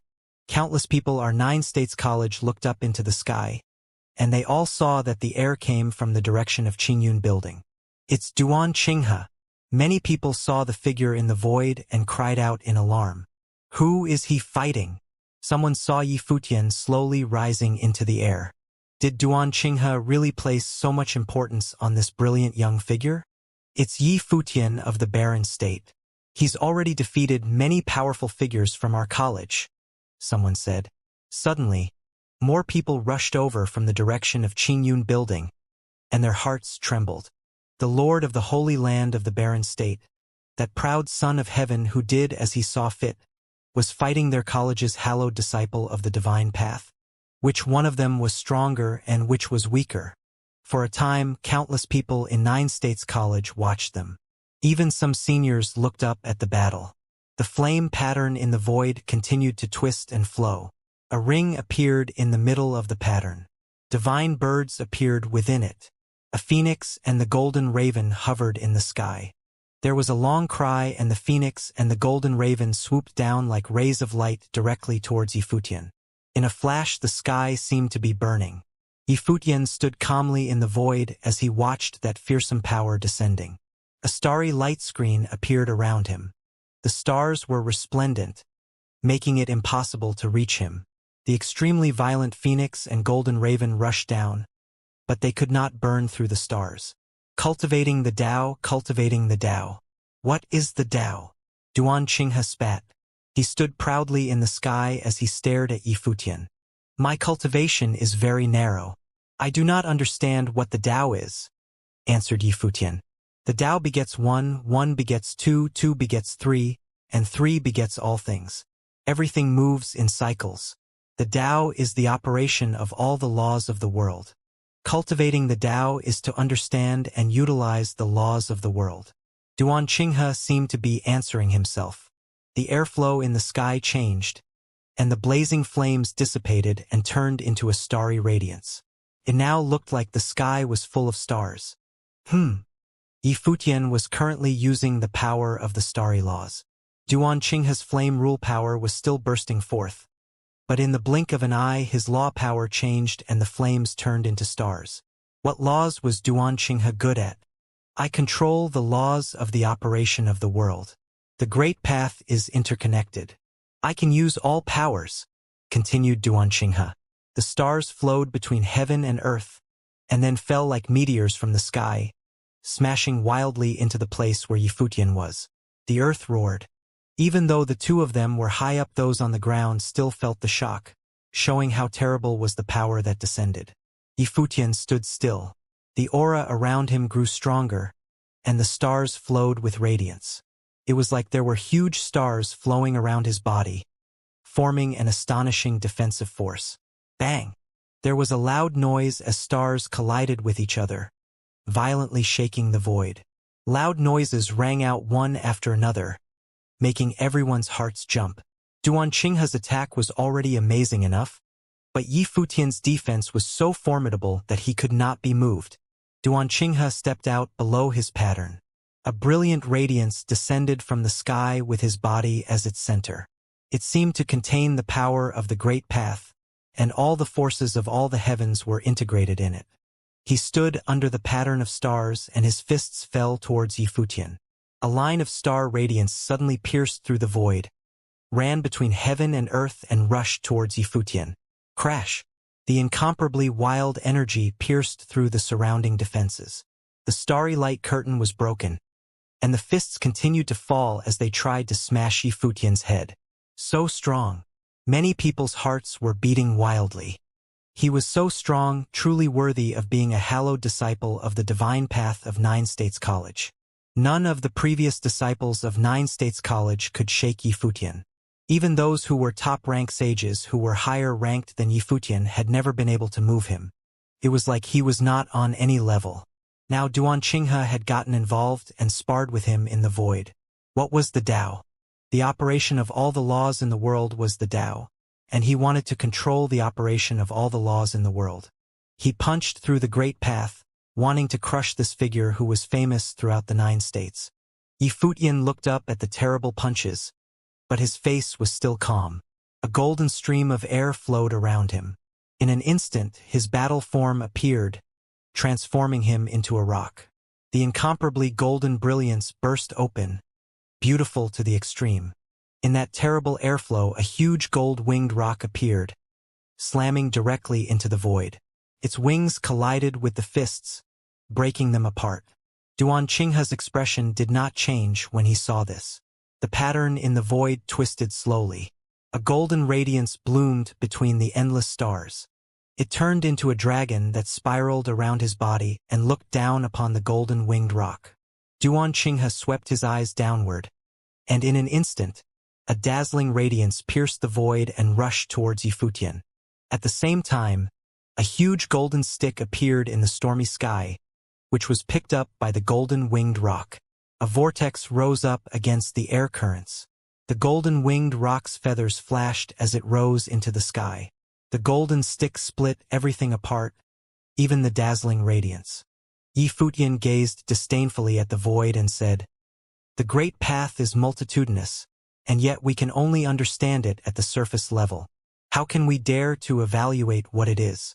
Countless people our 9 States College looked up into the sky, and they all saw that the air came from the direction of Qingyun building. It's Duan Qinghe. Many people saw the figure in the void and cried out in alarm. Who is he fighting? Someone saw Yi Futian slowly rising into the air. Did Duan Qinghe really place so much importance on this brilliant young figure? It's Yi Futian of the Barren State. He's already defeated many powerful figures from our college, someone said. Suddenly, more people rushed over from the direction of Qingyun building, and their hearts trembled. The Lord of the Holy Land of the Barren State, that proud son of heaven who did as he saw fit, was fighting their college's hallowed disciple of the divine path. Which one of them was stronger and which was weaker? For a time, countless people in 9 States College watched them. Even some seniors looked up at the battle. The flame pattern in the void continued to twist and flow. A ring appeared in the middle of the pattern. Divine birds appeared within it. A phoenix and the golden raven hovered in the sky. There was a long cry, and the phoenix and the golden raven swooped down like rays of light directly towards Yi Futian. In a flash, the sky seemed to be burning. Yi Futian stood calmly in the void as he watched that fearsome power descending. A starry light screen appeared around him. The stars were resplendent, making it impossible to reach him. The extremely violent phoenix and golden raven rushed down, but they could not burn through the stars. Cultivating the Tao, cultivating the Tao. What is the Tao? Duan Qinghe spat. He stood proudly in the sky as he stared at Yi Futian. My cultivation is very narrow. I do not understand what the Tao is, answered Yi Futian. The Tao begets 1, 1 begets 2, 2 begets 3, and 3 begets all things. Everything moves in cycles. The Tao is the operation of all the laws of the world. Cultivating the Tao is to understand and utilize the laws of the world. Duan Qinghe seemed to be answering himself. The airflow in the sky changed, and the blazing flames dissipated and turned into a starry radiance. It now looked like the sky was full of stars. Yi Futian was currently using the power of the starry laws. Duan Qinghe's flame rule power was still bursting forth, but in the blink of an eye his law power changed and the flames turned into stars. What laws was Duan Qinghe good at? I control the laws of the operation of the world. The great path is interconnected. I can use all powers, continued Duan Qinghe. The stars flowed between heaven and earth, and then fell like meteors from the sky, smashing wildly into the place where Yi Futian was. The earth roared. Even though the two of them were high up, those on the ground still felt the shock, showing how terrible was the power that descended. Yi Futian stood still. The aura around him grew stronger, and the stars flowed with radiance. It was like there were huge stars flowing around his body, forming an astonishing defensive force. Bang! There was a loud noise as stars collided with each other, violently shaking the void. Loud noises rang out one after another, making everyone's hearts jump. Duan Qinghe's attack was already amazing enough, but Yi Futian's defense was so formidable that he could not be moved. Duan Qinghe stepped out below his pattern. A brilliant radiance descended from the sky with his body as its center. It seemed to contain the power of the great path, and all the forces of all the heavens were integrated in it. He stood under the pattern of stars, and his fists fell towards Yi Futian. A line of star radiance suddenly pierced through the void, ran between heaven and earth, and rushed towards Yi Futian. Crash! The incomparably wild energy pierced through the surrounding defenses. The starry light curtain was broken, and the fists continued to fall as they tried to smash Yi Futian's head. So strong. Many people's hearts were beating wildly. He was so strong, truly worthy of being a hallowed disciple of the divine path of 9 States College. None of the previous disciples of 9 States College could shake Yi Futian. Even those who were top-rank sages who were higher ranked than Yifutian had never been able to move him. It was like he was not on any level. Now Duan Qinghe had gotten involved and sparred with him in the void. What was the Tao? The operation of all the laws in the world was the Tao, and he wanted to control the operation of all the laws in the world. He punched through the great path, wanting to crush this figure who was famous throughout the 9 states. Yifutian looked up at the terrible punches, but his face was still calm. A golden stream of air flowed around him. In an instant, his battle form appeared, transforming him into a rock. The incomparably golden brilliance burst open, beautiful to the extreme. In that terrible airflow, a huge gold-winged rock appeared, slamming directly into the void. Its wings collided with the fists, breaking them apart. Duan Qinghe's expression did not change when he saw this. The pattern in the void twisted slowly. A golden radiance bloomed between the endless stars. It turned into a dragon that spiraled around his body and looked down upon the golden-winged rock. Duan Qinghe swept his eyes downward, and in an instant, a dazzling radiance pierced the void and rushed towards Yifutian. At the same time, a huge golden stick appeared in the stormy sky, which was picked up by the golden-winged rock. A vortex rose up against the air currents. The golden-winged rock's feathers flashed as it rose into the sky. The golden stick split everything apart, even the dazzling radiance. Yifutian gazed disdainfully at the void and said, "The great path is multitudinous, and yet we can only understand it at the surface level. How can we dare to evaluate what it is?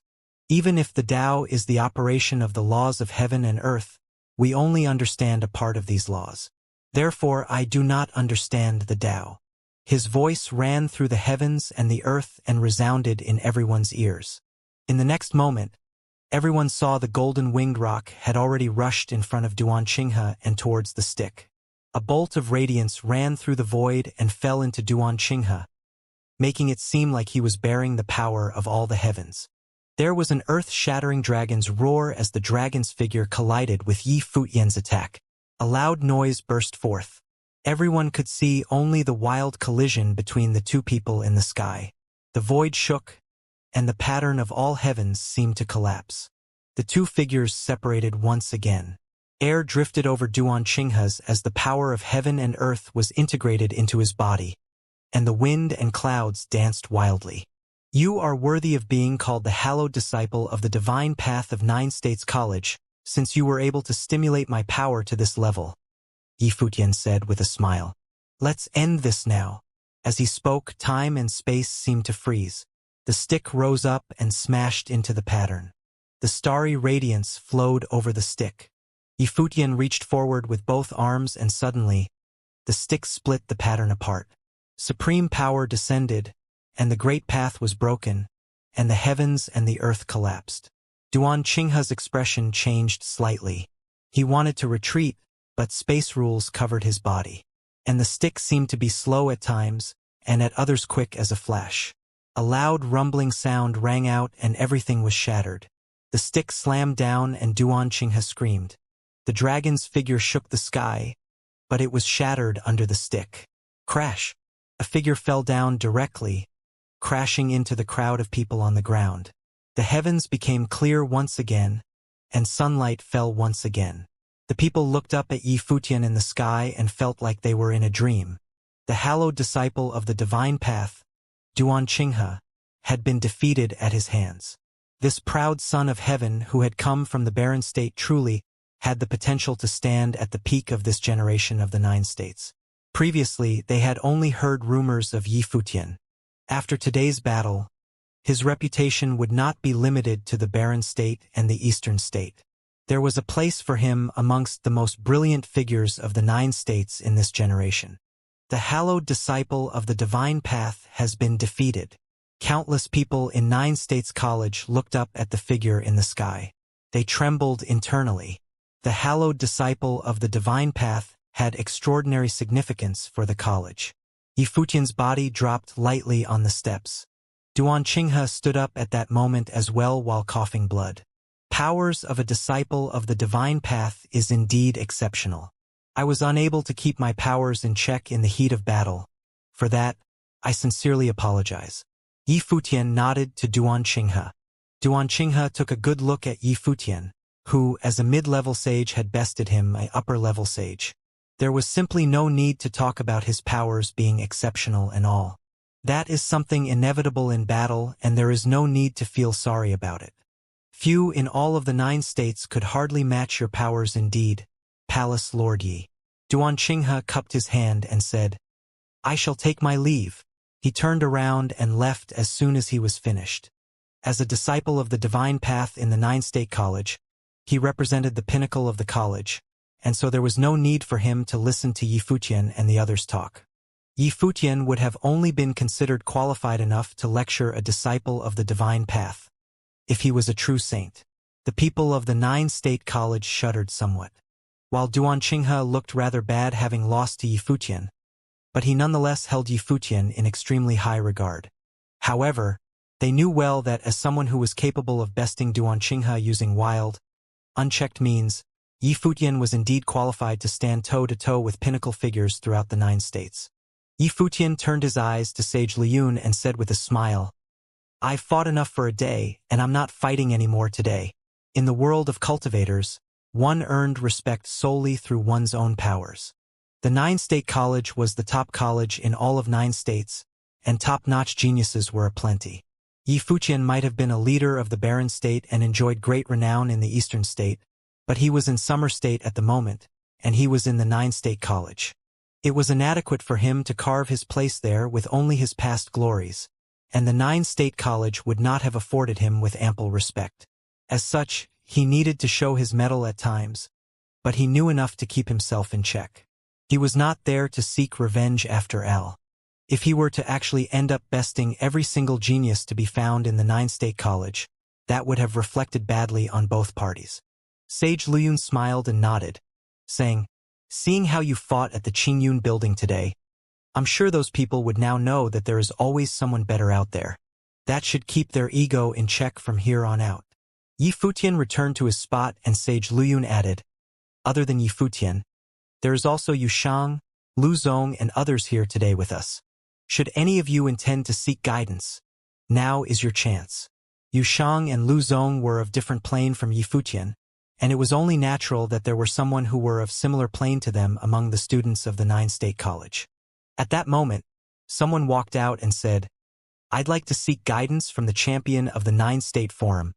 Even if the Tao is the operation of the laws of heaven and earth, we only understand a part of these laws. Therefore, I do not understand the Tao." His voice ran through the heavens and the earth and resounded in everyone's ears. In the next moment, everyone saw the golden-winged rock had already rushed in front of Duan Qinghe and towards the stick. A bolt of radiance ran through the void and fell into Duan Qinghe, making it seem like he was bearing the power of all the heavens. There was an earth-shattering dragon's roar as the dragon's figure collided with Yifutian's attack. A loud noise burst forth. Everyone could see only the wild collision between the two people in the sky. The void shook, and the pattern of all heavens seemed to collapse. The two figures separated once again. Air drifted over Duan Qinghe's as the power of heaven and earth was integrated into his body, and the wind and clouds danced wildly. "You are worthy of being called the hallowed disciple of the divine path of 9 States College, since you were able to stimulate my power to this level," Yifutian said with a smile. "Let's end this now." As he spoke, time and space seemed to freeze. The stick rose up and smashed into the pattern. The starry radiance flowed over the stick. Yifutian reached forward with both arms and suddenly, the stick split the pattern apart. Supreme power descended, and the great path was broken, and the heavens and the earth collapsed. Duan Qinghe's expression changed slightly. He wanted to retreat, but space rules covered his body. And the stick seemed to be slow at times, and at others quick as a flash. A loud rumbling sound rang out and everything was shattered. The stick slammed down and Duan Qinghe screamed. The dragon's figure shook the sky, but it was shattered under the stick. Crash! A figure fell down directly, crashing into the crowd of people on the ground. The heavens became clear once again, and sunlight fell once again. The people looked up at Yifutian in the sky and felt like they were in a dream. The hallowed disciple of the divine path, Duan Qinghe, had been defeated at his hands. This proud son of heaven who had come from the barren state truly had the potential to stand at the peak of this generation of the 9 states. Previously, they had only heard rumors of Yifutian. After today's battle, his reputation would not be limited to the barren state and the eastern state. There was a place for him amongst the most brilliant figures of the 9 states in this generation. The hallowed disciple of the divine path has been defeated. Countless people in 9 States College looked up at the figure in the sky. They trembled internally. The hallowed disciple of the divine path had extraordinary significance for the college. Yifutian's body dropped lightly on the steps. Duan Qinghe stood up at that moment as well while coughing blood. Powers of a disciple of the divine path is indeed exceptional. I was unable to keep my powers in check in the heat of battle. For that, I sincerely apologize. Yi Futian nodded to Duan Qinghe. Duan Qinghe took a good look at Yi Futian, who, as a mid-level sage, had bested him, an upper-level sage. There was simply no need to talk about his powers being exceptional and all. That is something inevitable in battle, and there is no need to feel sorry about it. Few in all of the 9 states could hardly match your powers indeed, Palace Lord Yi. Duan Qinghe cupped his hand and said, I shall take my leave. He turned around and left as soon as he was finished. As a disciple of the divine path in the 9-state college, he represented the pinnacle of the college, and so there was no need for him to listen to Yi Futian and the others talk. Yi Futian would have only been considered qualified enough to lecture a disciple of the divine path, if he was a true saint. The people of the 9-state college shuddered somewhat. While Duan Qinghe looked rather bad having lost to Yi Futian, but he nonetheless held Yi Futian in extremely high regard. However, they knew well that as someone who was capable of besting Duan Qinghe using wild, unchecked means, Yi Futian was indeed qualified to stand toe-to-toe with pinnacle figures throughout the 9 states. Yi Futian turned his eyes to Sage Liyun and said with a smile, I've fought enough for a day, and I'm not fighting anymore today. In the world of cultivators, one earned respect solely through one's own powers. The 9-state college was the top college in all of 9 states, and top-notch geniuses were aplenty. Yi Futian might have been a leader of the Barren State and enjoyed great renown in the Eastern State, but he was in Summer State at the moment, and he was in the 9-state college. It was inadequate for him to carve his place there with only his past glories, and the 9-state college would not have afforded him with ample respect. As such, he needed to show his mettle at times, but he knew enough to keep himself in check. He was not there to seek revenge after all. If he were to actually end up besting every single genius to be found in the 9-state college, that would have reflected badly on both parties. Sage Liyun smiled and nodded, saying, Seeing how you fought at the Qingyun building today, I'm sure those people would now know that there is always someone better out there. That should keep their ego in check from here on out. Yi Futian returned to his spot and Sage Liyun added, Other than Yi Futian, there is also Yu Shang, Lu Zong and others here today with us. Should any of you intend to seek guidance, now is your chance. Yu Shang and Lu Zong were of different plane from Yi Futian, and it was only natural that there were someone who were of similar plane to them among the students of the 9-state college. At that moment, someone walked out and said, I'd like to seek guidance from the champion of the 9-state forum.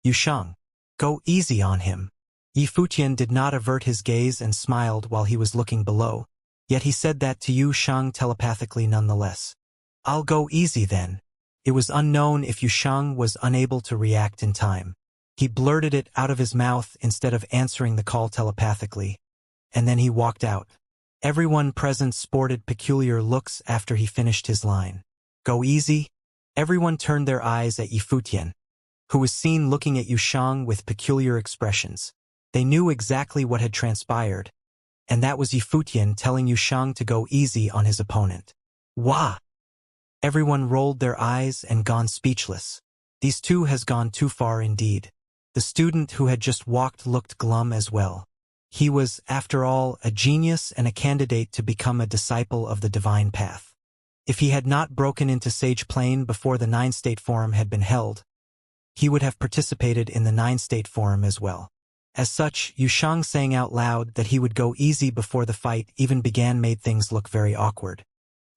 Yu Shang, go easy on him. Yi Futian did not avert his gaze and smiled while he was looking below, yet he said that to Yu Shang telepathically nonetheless. I'll go easy then. It was unknown if Yu Shang was unable to react in time. He blurted it out of his mouth instead of answering the call telepathically, and then he walked out. Everyone present sported peculiar looks after he finished his line. Go easy? Everyone turned their eyes at Yi Futian, who was seen looking at Yu Shang with peculiar expressions. They knew exactly what had transpired, and that was Yi Futian telling Yu Shang to go easy on his opponent. Wah! Everyone rolled their eyes and gone speechless. These two has gone too far indeed. The student who had just walked looked glum as well. He was, after all, a genius and a candidate to become a disciple of the divine path. If he had not broken into Sage Plane before the 9-state forum had been held, he would have participated in the 9-state forum as well. As such, Yu Shang saying out loud that he would go easy before the fight even began made things look very awkward.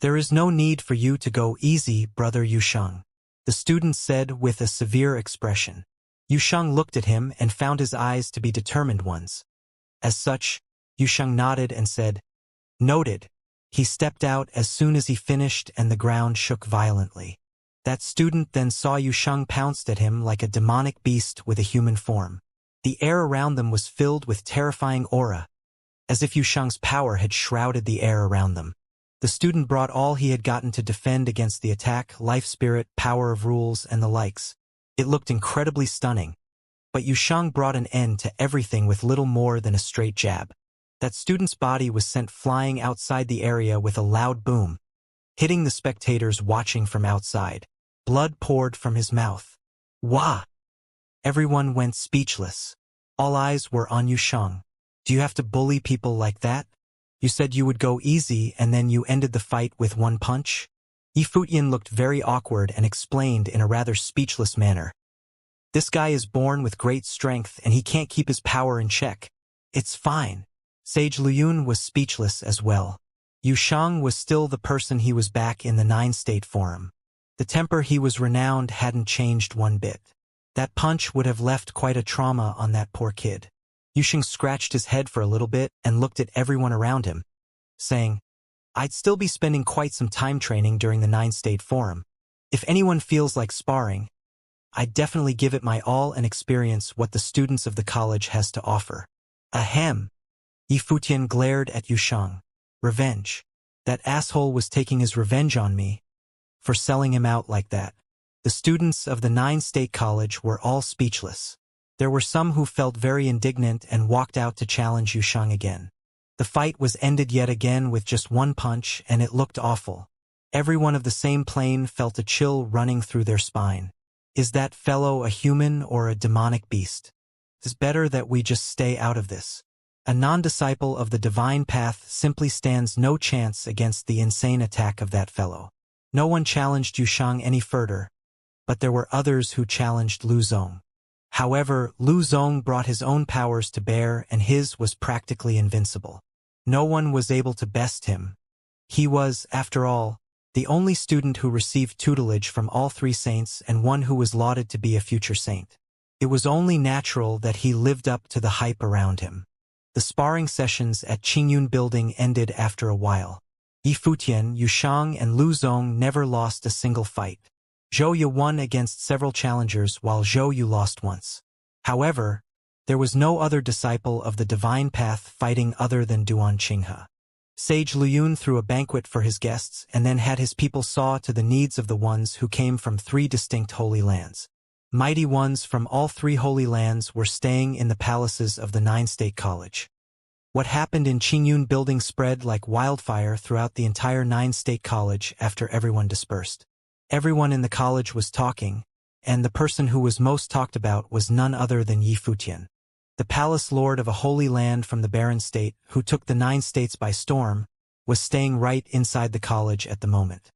There is no need for you to go easy, brother Yu Shang, the student said with a severe expression. Yu Shang looked at him and found his eyes to be determined ones. As such, Yu Shang nodded and said, Noted. He stepped out as soon as he finished and the ground shook violently. That student then saw Yu Shang pounced at him like a demonic beast with a human form. The air around them was filled with terrifying aura, as if Yu Shang's power had shrouded the air around them. The student brought all he had gotten to defend against the attack, life spirit, power of rules, and the likes. It looked incredibly stunning, but Yu Shang brought an end to everything with little more than a straight jab. That student's body was sent flying outside the area with a loud boom, hitting the spectators watching from outside. Blood poured from his mouth. Wah! Everyone went speechless. All eyes were on Yu Shang. Do you have to bully people like that? You said you would go easy and then you ended the fight with one punch? Yifutian looked very awkward and explained in a rather speechless manner. This guy is born with great strength and he can't keep his power in check. It's fine. Sage Luyun was speechless as well. Yushang was still the person he was back in the 9-state forum. The temper he was renowned hadn't changed one bit. That punch would have left quite a trauma on that poor kid. Yushang scratched his head for a little bit and looked at everyone around him, saying, I'd still be spending quite some time training during the 9-state forum. If anyone feels like sparring, I'd definitely give it my all and experience what the students of the college has to offer. Ahem. Yifutian glared at Yushang. Revenge. That asshole was taking his revenge on me for selling him out like that. The students of the 9-state college were all speechless. There were some who felt very indignant and walked out to challenge Yushang again. The fight was ended yet again with just one punch, and it looked awful. Everyone of the same plane felt a chill running through their spine. Is that fellow a human or a demonic beast? It's better that we just stay out of this. A non-disciple of the divine path simply stands no chance against the insane attack of that fellow. No one challenged Yushang any further, but there were others who challenged Lu Zong. However, Lu Zong brought his own powers to bear and his was practically invincible. No one was able to best him. He was, after all, the only student who received tutelage from all 3 saints and one who was lauded to be a future saint. It was only natural that he lived up to the hype around him. The sparring sessions at Qingyun Building ended after a while. Yifutian, Yushang, and Lu Zong never lost a single fight. Zhou Yu won against several challengers while Zhou Yu lost once. However, there was no other disciple of the divine path fighting other than Duan Qinghe. Sage Luyun threw a banquet for his guests and then had his people saw to the needs of the ones who came from 3 distinct holy lands. Mighty ones from all 3 holy lands were staying in the palaces of the 9-state college. What happened in Qingyun Building spread like wildfire throughout the entire 9-state college after everyone dispersed. Everyone in the college was talking, and the person who was most talked about was none other than Yifutian. The palace lord of a holy land from the barren state, who took the 9 states by storm, was staying right inside the college at the moment.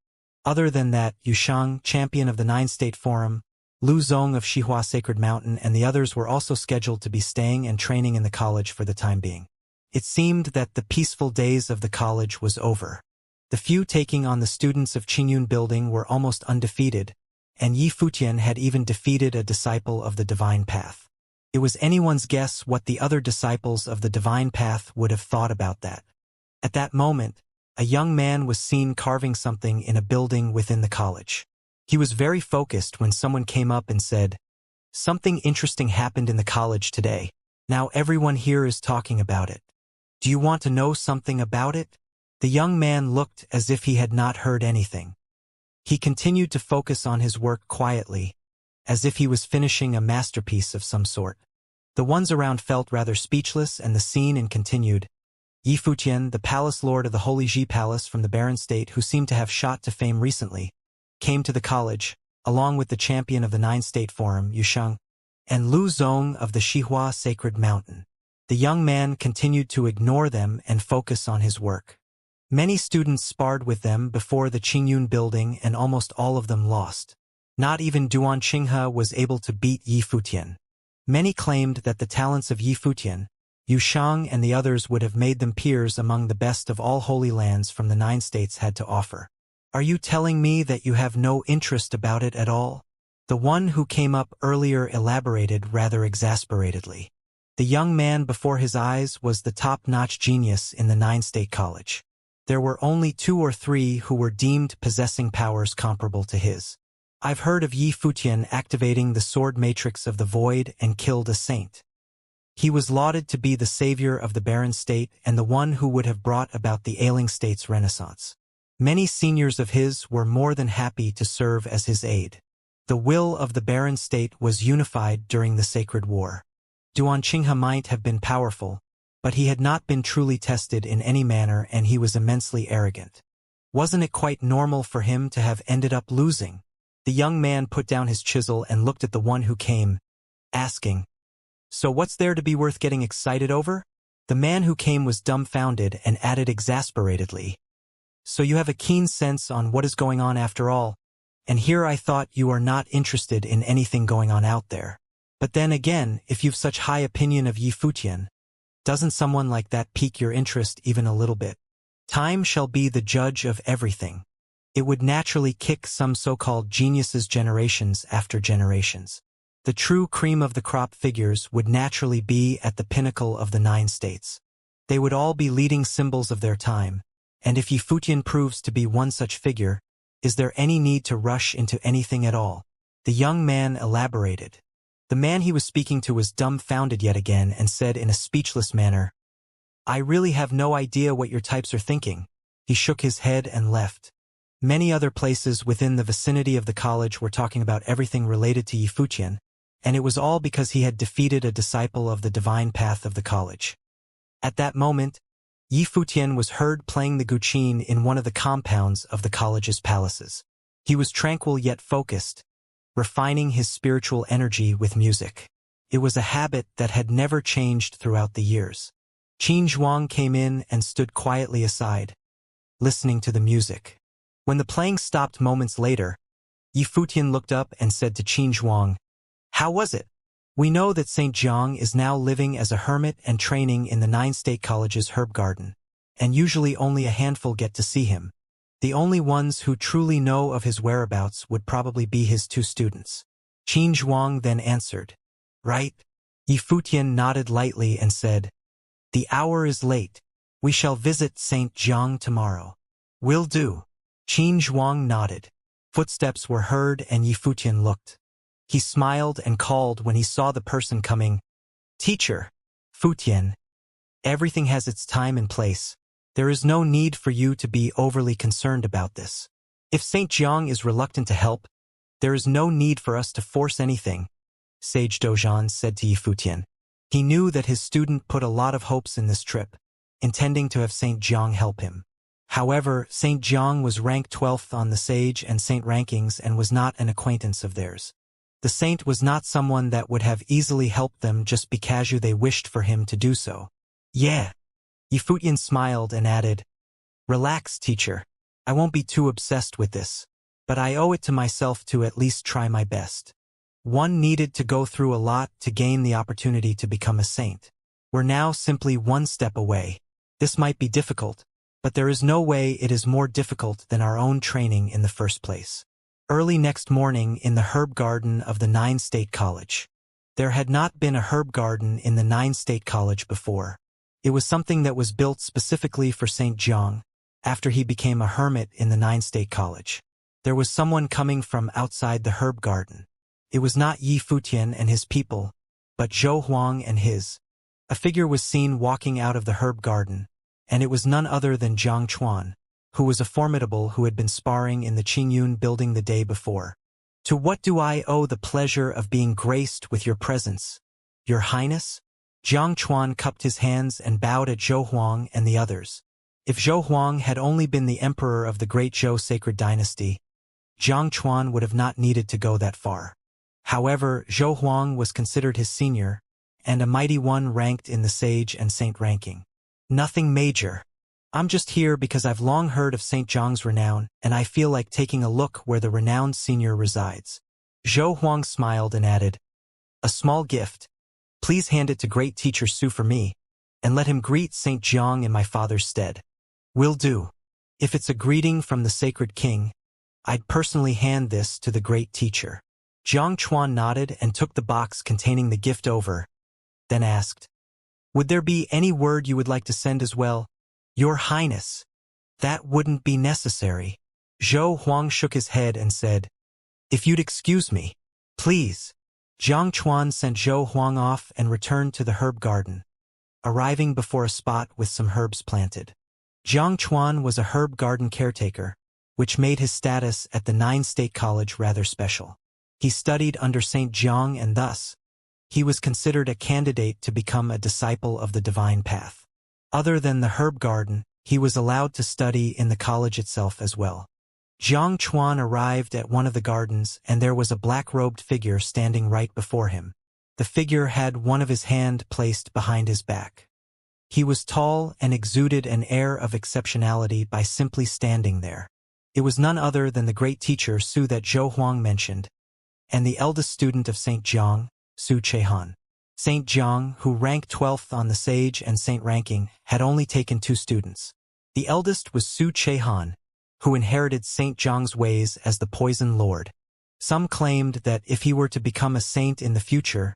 Other than that, Yushang, champion of the 9-state forum, Lu Zong of Shihua Sacred Mountain, and the others were also scheduled to be staying and training in the college for the time being. It seemed that the peaceful days of the college was over. The few taking on the students of Qingyun Building were almost undefeated, and Yifutian had even defeated a disciple of the divine path. It was anyone's guess what the other disciples of the divine path would have thought about that. At that moment, a young man was seen carving something in a building within the college. He was very focused when someone came up and said, "Something interesting happened in the college today. Now everyone here is talking about it. Do you want to know something about it?" The young man looked as if he had not heard anything. He continued to focus on his work quietly, as if he was finishing a masterpiece of some sort. The ones around felt rather speechless, and the scene continued. Yifutian, the palace lord of the Holy Ji Palace from the barren state who seemed to have shot to fame recently, came to the college, along with the champion of the 9-state forum, Yushang, and Lu Zong of the Shihua Sacred Mountain. The young man continued to ignore them and focus on his work. Many students sparred with them before the Qingyun Building and almost all of them lost. Not even Duan Qinghe was able to beat Yifutian. Many claimed that the talents of Yifutian, Yushang, and the others would have made them peers among the best of all holy lands from the 9 states had to offer. Are you telling me that you have no interest about it at all? The one who came up earlier elaborated rather exasperatedly. The young man before his eyes was the top-notch genius in the 9-state college. There were only 2 or 3 who were deemed possessing powers comparable to his. I've heard of Yifutian activating the sword matrix of the void and killed a saint. He was lauded to be the savior of the barren state and the one who would have brought about the ailing state's renaissance. Many seniors of his were more than happy to serve as his aide. The will of the barren state was unified during the sacred war. Duan Qinghe might have been powerful, but he had not been truly tested in any manner and he was immensely arrogant. Wasn't it quite normal for him to have ended up losing? The young man put down his chisel and looked at the one who came, asking, "So what's there to be worth getting excited over?" The man who came was dumbfounded and added exasperatedly, So you have a keen sense on what is going on after all, and here I thought you are not interested in anything going on out there. But then again, if you've such high opinion of Yi Futian, doesn't someone like that pique your interest even a little bit? Time shall be the judge of everything. It would naturally kick some so-called geniuses generations after generations. The true cream of the crop figures would naturally be at the pinnacle of the 9 states. They would all be leading symbols of their time, and if Yi Futian proves to be one such figure, is there any need to rush into anything at all? The young man elaborated. The man he was speaking to was dumbfounded yet again and said in a speechless manner, I really have no idea what your types are thinking. He shook his head and left. Many other places within the vicinity of the college were talking about everything related to Yi Futian, and it was all because he had defeated a disciple of the divine path of the college. At that moment, Yi Futian was heard playing the guqin in one of the compounds of the college's palaces. He was tranquil yet focused, refining his spiritual energy with music. It was a habit that had never changed throughout the years. Qin Zhuang came in and stood quietly aside, listening to the music. When the playing stopped moments later, Yi Futian looked up and said to Qin Zhuang, How was it? We know that Saint Jiang is now living as a hermit and training in the 9 state college's herb garden, and usually only a handful get to see him. The only ones who truly know of his whereabouts would probably be his 2 students. Qin Zhuang then answered, Right? Yi Futian nodded lightly and said, The hour is late. We shall visit Saint Jiang tomorrow. Will do. Qin Zhuang nodded. Footsteps were heard and Yi Futian looked. He smiled and called when he saw the person coming. Teacher, Futian, everything has its time and place. There is no need for you to be overly concerned about this. If Saint Jiang is reluctant to help, there is no need for us to force anything, Sage Dozhan said to Yi Futian. He knew that his student put a lot of hopes in this trip, intending to have Saint Jiang help him. However, Saint Jiang was ranked 12th on the Sage and Saint rankings and was not an acquaintance of theirs. The saint was not someone that would have easily helped them just because they wished for him to do so. Yeah. Yi Futian smiled and added, Relax, teacher. I won't be too obsessed with this, but I owe it to myself to at least try my best. One needed to go through a lot to gain the opportunity to become a saint. We're now simply one step away. This might be difficult, but there is no way it is more difficult than our own training in the first place. Early next morning in the herb garden of the 9 state college. There had not been a herb garden in the 9 state college before. It was something that was built specifically for Saint Jiang, after he became a hermit in the 9 state college. There was someone coming from outside the herb garden. It was not Yi Futian and his people, but Zhou Huang and his. A figure was seen walking out of the herb garden, and it was none other than Jiang Chuan, who was a formidable who had been sparring in the Qingyun building the day before. To what do I owe the pleasure of being graced with your presence, Your Highness? Jiang Chuan cupped his hands and bowed at Zhou Huang and the others. If Zhou Huang had only been the emperor of the great Zhou sacred dynasty, Jiang Chuan would have not needed to go that far. However, Zhou Huang was considered his senior, and a mighty one ranked in the sage and saint ranking. Nothing major. I'm just here because I've long heard of Saint Jiang's renown, and I feel like taking a look where the renowned senior resides. Zhou Huang smiled and added, A small gift. Please hand it to great teacher Su for me, and let him greet Saint Jiang in my father's stead. Will do. If it's a greeting from the sacred king, I'd personally hand this to the great teacher. Jiang Chuan nodded and took the box containing the gift over, then asked, Would there be any word you would like to send as well? Your Highness. That wouldn't be necessary. Zhou Huang shook his head and said, If you'd excuse me, please. Jiang Chuan sent Zhou Huang off and returned to the herb garden, arriving before a spot with some herbs planted. Jiang Chuan was a herb garden caretaker, which made his status at the 9 state college rather special. He studied under Saint Jiang and thus, he was considered a candidate to become a disciple of the divine path. Other than the herb garden, he was allowed to study in the college itself as well. Jiang Chuan arrived at one of the gardens and there was a black-robed figure standing right before him. The figure had one of his hand placed behind his back. He was tall and exuded an air of exceptionality by simply standing there. It was none other than the great teacher Su that Zhou Huang mentioned, and the eldest student of St. Jiang, Su Chehan. St. Jiang, who ranked 12th on the Sage and Saint ranking, had only taken 2 students. The eldest was Su Chehan, who inherited St. Jiang's ways as the Poison Lord. Some claimed that if he were to become a saint in the future,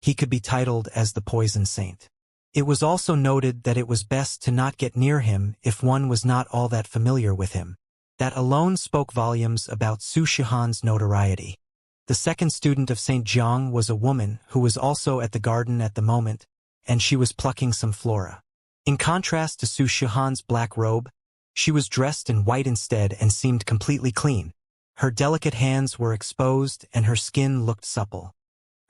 he could be titled as the Poison Saint. It was also noted that it was best to not get near him if one was not all that familiar with him. That alone spoke volumes about Su Chehan's notoriety. The second student of St. Jiang was a woman who was also at the garden at the moment, and she was plucking some flora. In contrast to Su Chehan's black robe, she was dressed in white instead and seemed completely clean. Her delicate hands were exposed and her skin looked supple.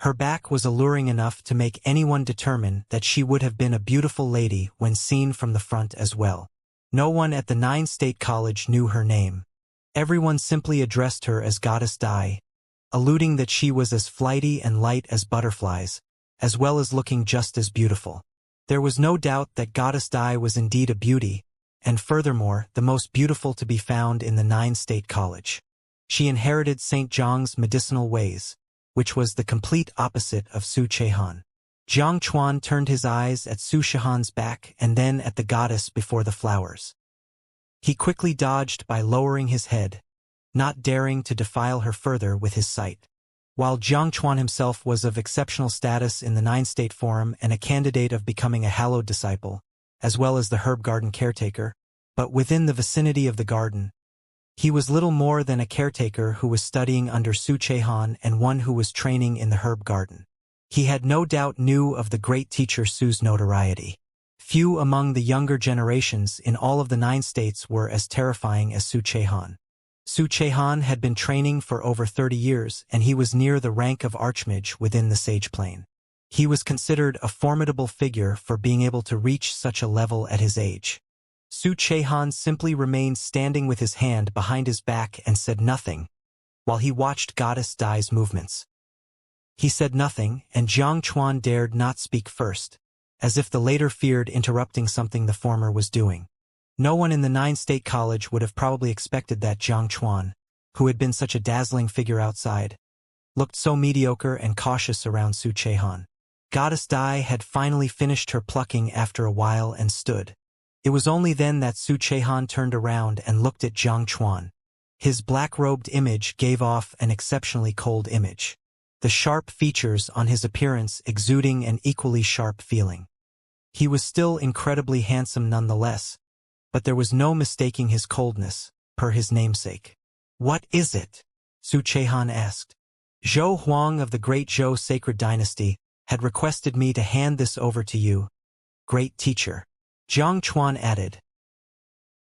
Her back was alluring enough to make anyone determine that she would have been a beautiful lady when seen from the front as well. No one at the 9 State College knew her name. Everyone simply addressed her as Goddess Dai, alluding that she was as flighty and light as butterflies, as well as looking just as beautiful. There was no doubt that Goddess Dai was indeed a beauty, and furthermore, the most beautiful to be found in the 9 State College. She inherited St. Jiang's medicinal ways, which was the complete opposite of Su Chehan. Jiang Chuan turned his eyes at Su Chehan's back and then at the goddess before the flowers. He quickly dodged by lowering his head, not daring to defile her further with his sight. While Jiang Chuan himself was of exceptional status in the 9 State Forum and a candidate of becoming a hallowed disciple, as well as the herb garden caretaker, but within the vicinity of the garden, he was little more than a caretaker who was studying under Su Chehan and one who was training in the herb garden. He had no doubt knew of the great teacher Su's notoriety. Few among the younger generations in all of the 9 states were as terrifying as Su Chehan. Su Chehan had been training for over 30 years and he was near the rank of Archmage within the Sage Plane. He was considered a formidable figure for being able to reach such a level at his age. Su Chehan simply remained standing with his hand behind his back and said nothing, while he watched Goddess Dai's movements. He said nothing, and Jiang Chuan dared not speak first, as if the latter feared interrupting something the former was doing. No one in the 9 State College would have probably expected that Jiang Chuan, who had been such a dazzling figure outside, looked so mediocre and cautious around Su Chehan. Goddess Dai had finally finished her plucking after a while and stood. It was only then that Su Chehan turned around and looked at Jiang Chuan. His black-robed image gave off an exceptionally cold image, the sharp features on his appearance exuding an equally sharp feeling. He was still incredibly handsome nonetheless, but there was no mistaking his coldness, per his namesake. "What is it?" Su Chehan asked. "Zhou Huang of the Great Zhou Sacred Dynasty had requested me to hand this over to you, great teacher," Jiang Chuan added.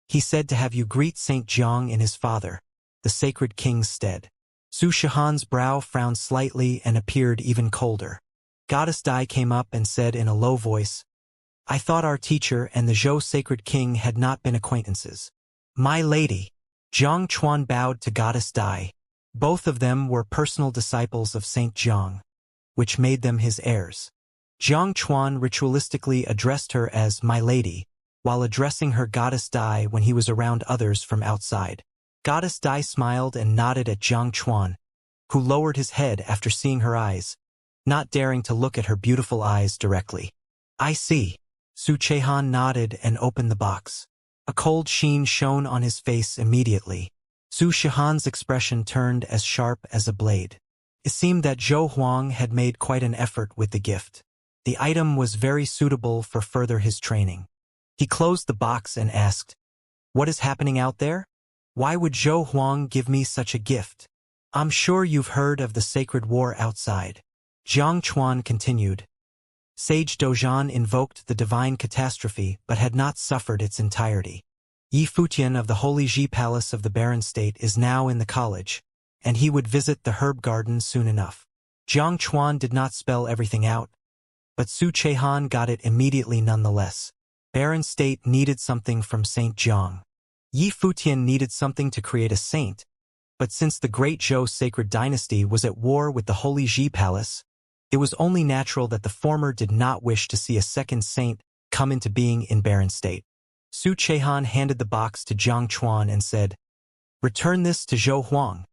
"He said to have you greet St. Jiang in his father, the sacred king's stead." Su Chehan's brow frowned slightly and appeared even colder. Goddess Dai came up and said in a low voice, "I thought our teacher and the Zhou sacred king had not been acquaintances." "My lady." Jiang Chuan bowed to Goddess Dai. Both of them were personal disciples of St. Jiang, which made them his heirs. Jiang Chuan ritualistically addressed her as "my lady," while addressing her Goddess Dai when he was around others from outside. Goddess Dai smiled and nodded at Jiang Chuan, who lowered his head after seeing her eyes, not daring to look at her beautiful eyes directly. "I see." Su Chehan nodded and opened the box. A cold sheen shone on his face immediately. Su Chehan's expression turned as sharp as a blade. It seemed that Zhou Huang had made quite an effort with the gift. The item was very suitable for further his training. He closed the box and asked, "What is happening out there? Why would Zhou Huang give me such a gift? I'm sure you've heard of the sacred war outside." Jiang Chuan continued. Sage Dozhan invoked the divine catastrophe but had not suffered its entirety. Yi Futian of the Holy Ji Palace of the Barren State is now in the college, and he would visit the herb garden soon enough. Jiang Chuan did not spell everything out, but Su Chehan got it immediately nonetheless. Barren State needed something from St. Jiang. Yi Futian needed something to create a saint, but since the Great Zhou Sacred Dynasty was at war with the Holy Ji Palace, it was only natural that the former did not wish to see a second saint come into being in barren state. Su Chehan handed the box to Jiang Chuan and said, "Return this to Zhou Huang."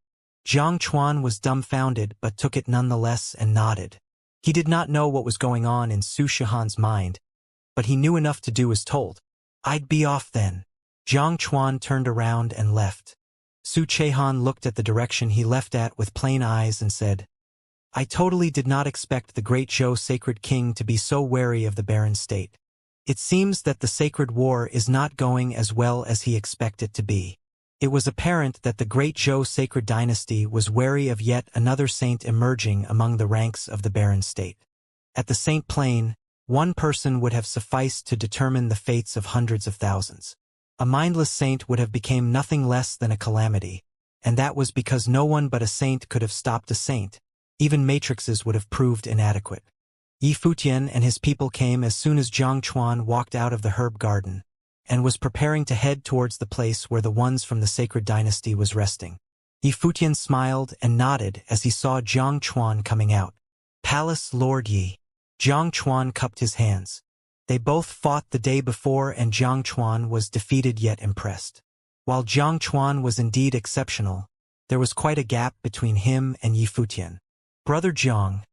Jiang Chuan was dumbfounded but took it nonetheless and nodded. He did not know what was going on in Su Chehan's mind, but he knew enough to do as told. "I'd be off then." Jiang Chuan turned around and left. Su Chehan looked at the direction he left at with plain eyes and said, "I totally did not expect the great Zhou sacred king to be so wary of the barren state. It seems that the sacred war is not going as well as he expected it to be." It was apparent that the great Zhou sacred dynasty was wary of yet another saint emerging among the ranks of the barren state. At the Saint Plain, one person would have sufficed to determine the fates of hundreds of thousands. A mindless saint would have become nothing less than a calamity, and that was because no one but a saint could have stopped a saint. Even matrices would have proved inadequate. Yi Futian and his people came as soon as Jiang Chuan walked out of the herb garden, and was preparing to head towards the place where the ones from the sacred dynasty was resting. Yi Futian smiled and nodded as he saw Jiang Chuan coming out. "Palace Lord Yi." Jiang Chuan cupped his hands. They both fought the day before and Jiang Chuan was defeated yet impressed. While Jiang Chuan was indeed exceptional, there was quite a gap between him and Yi Futian. "Brother Jiang,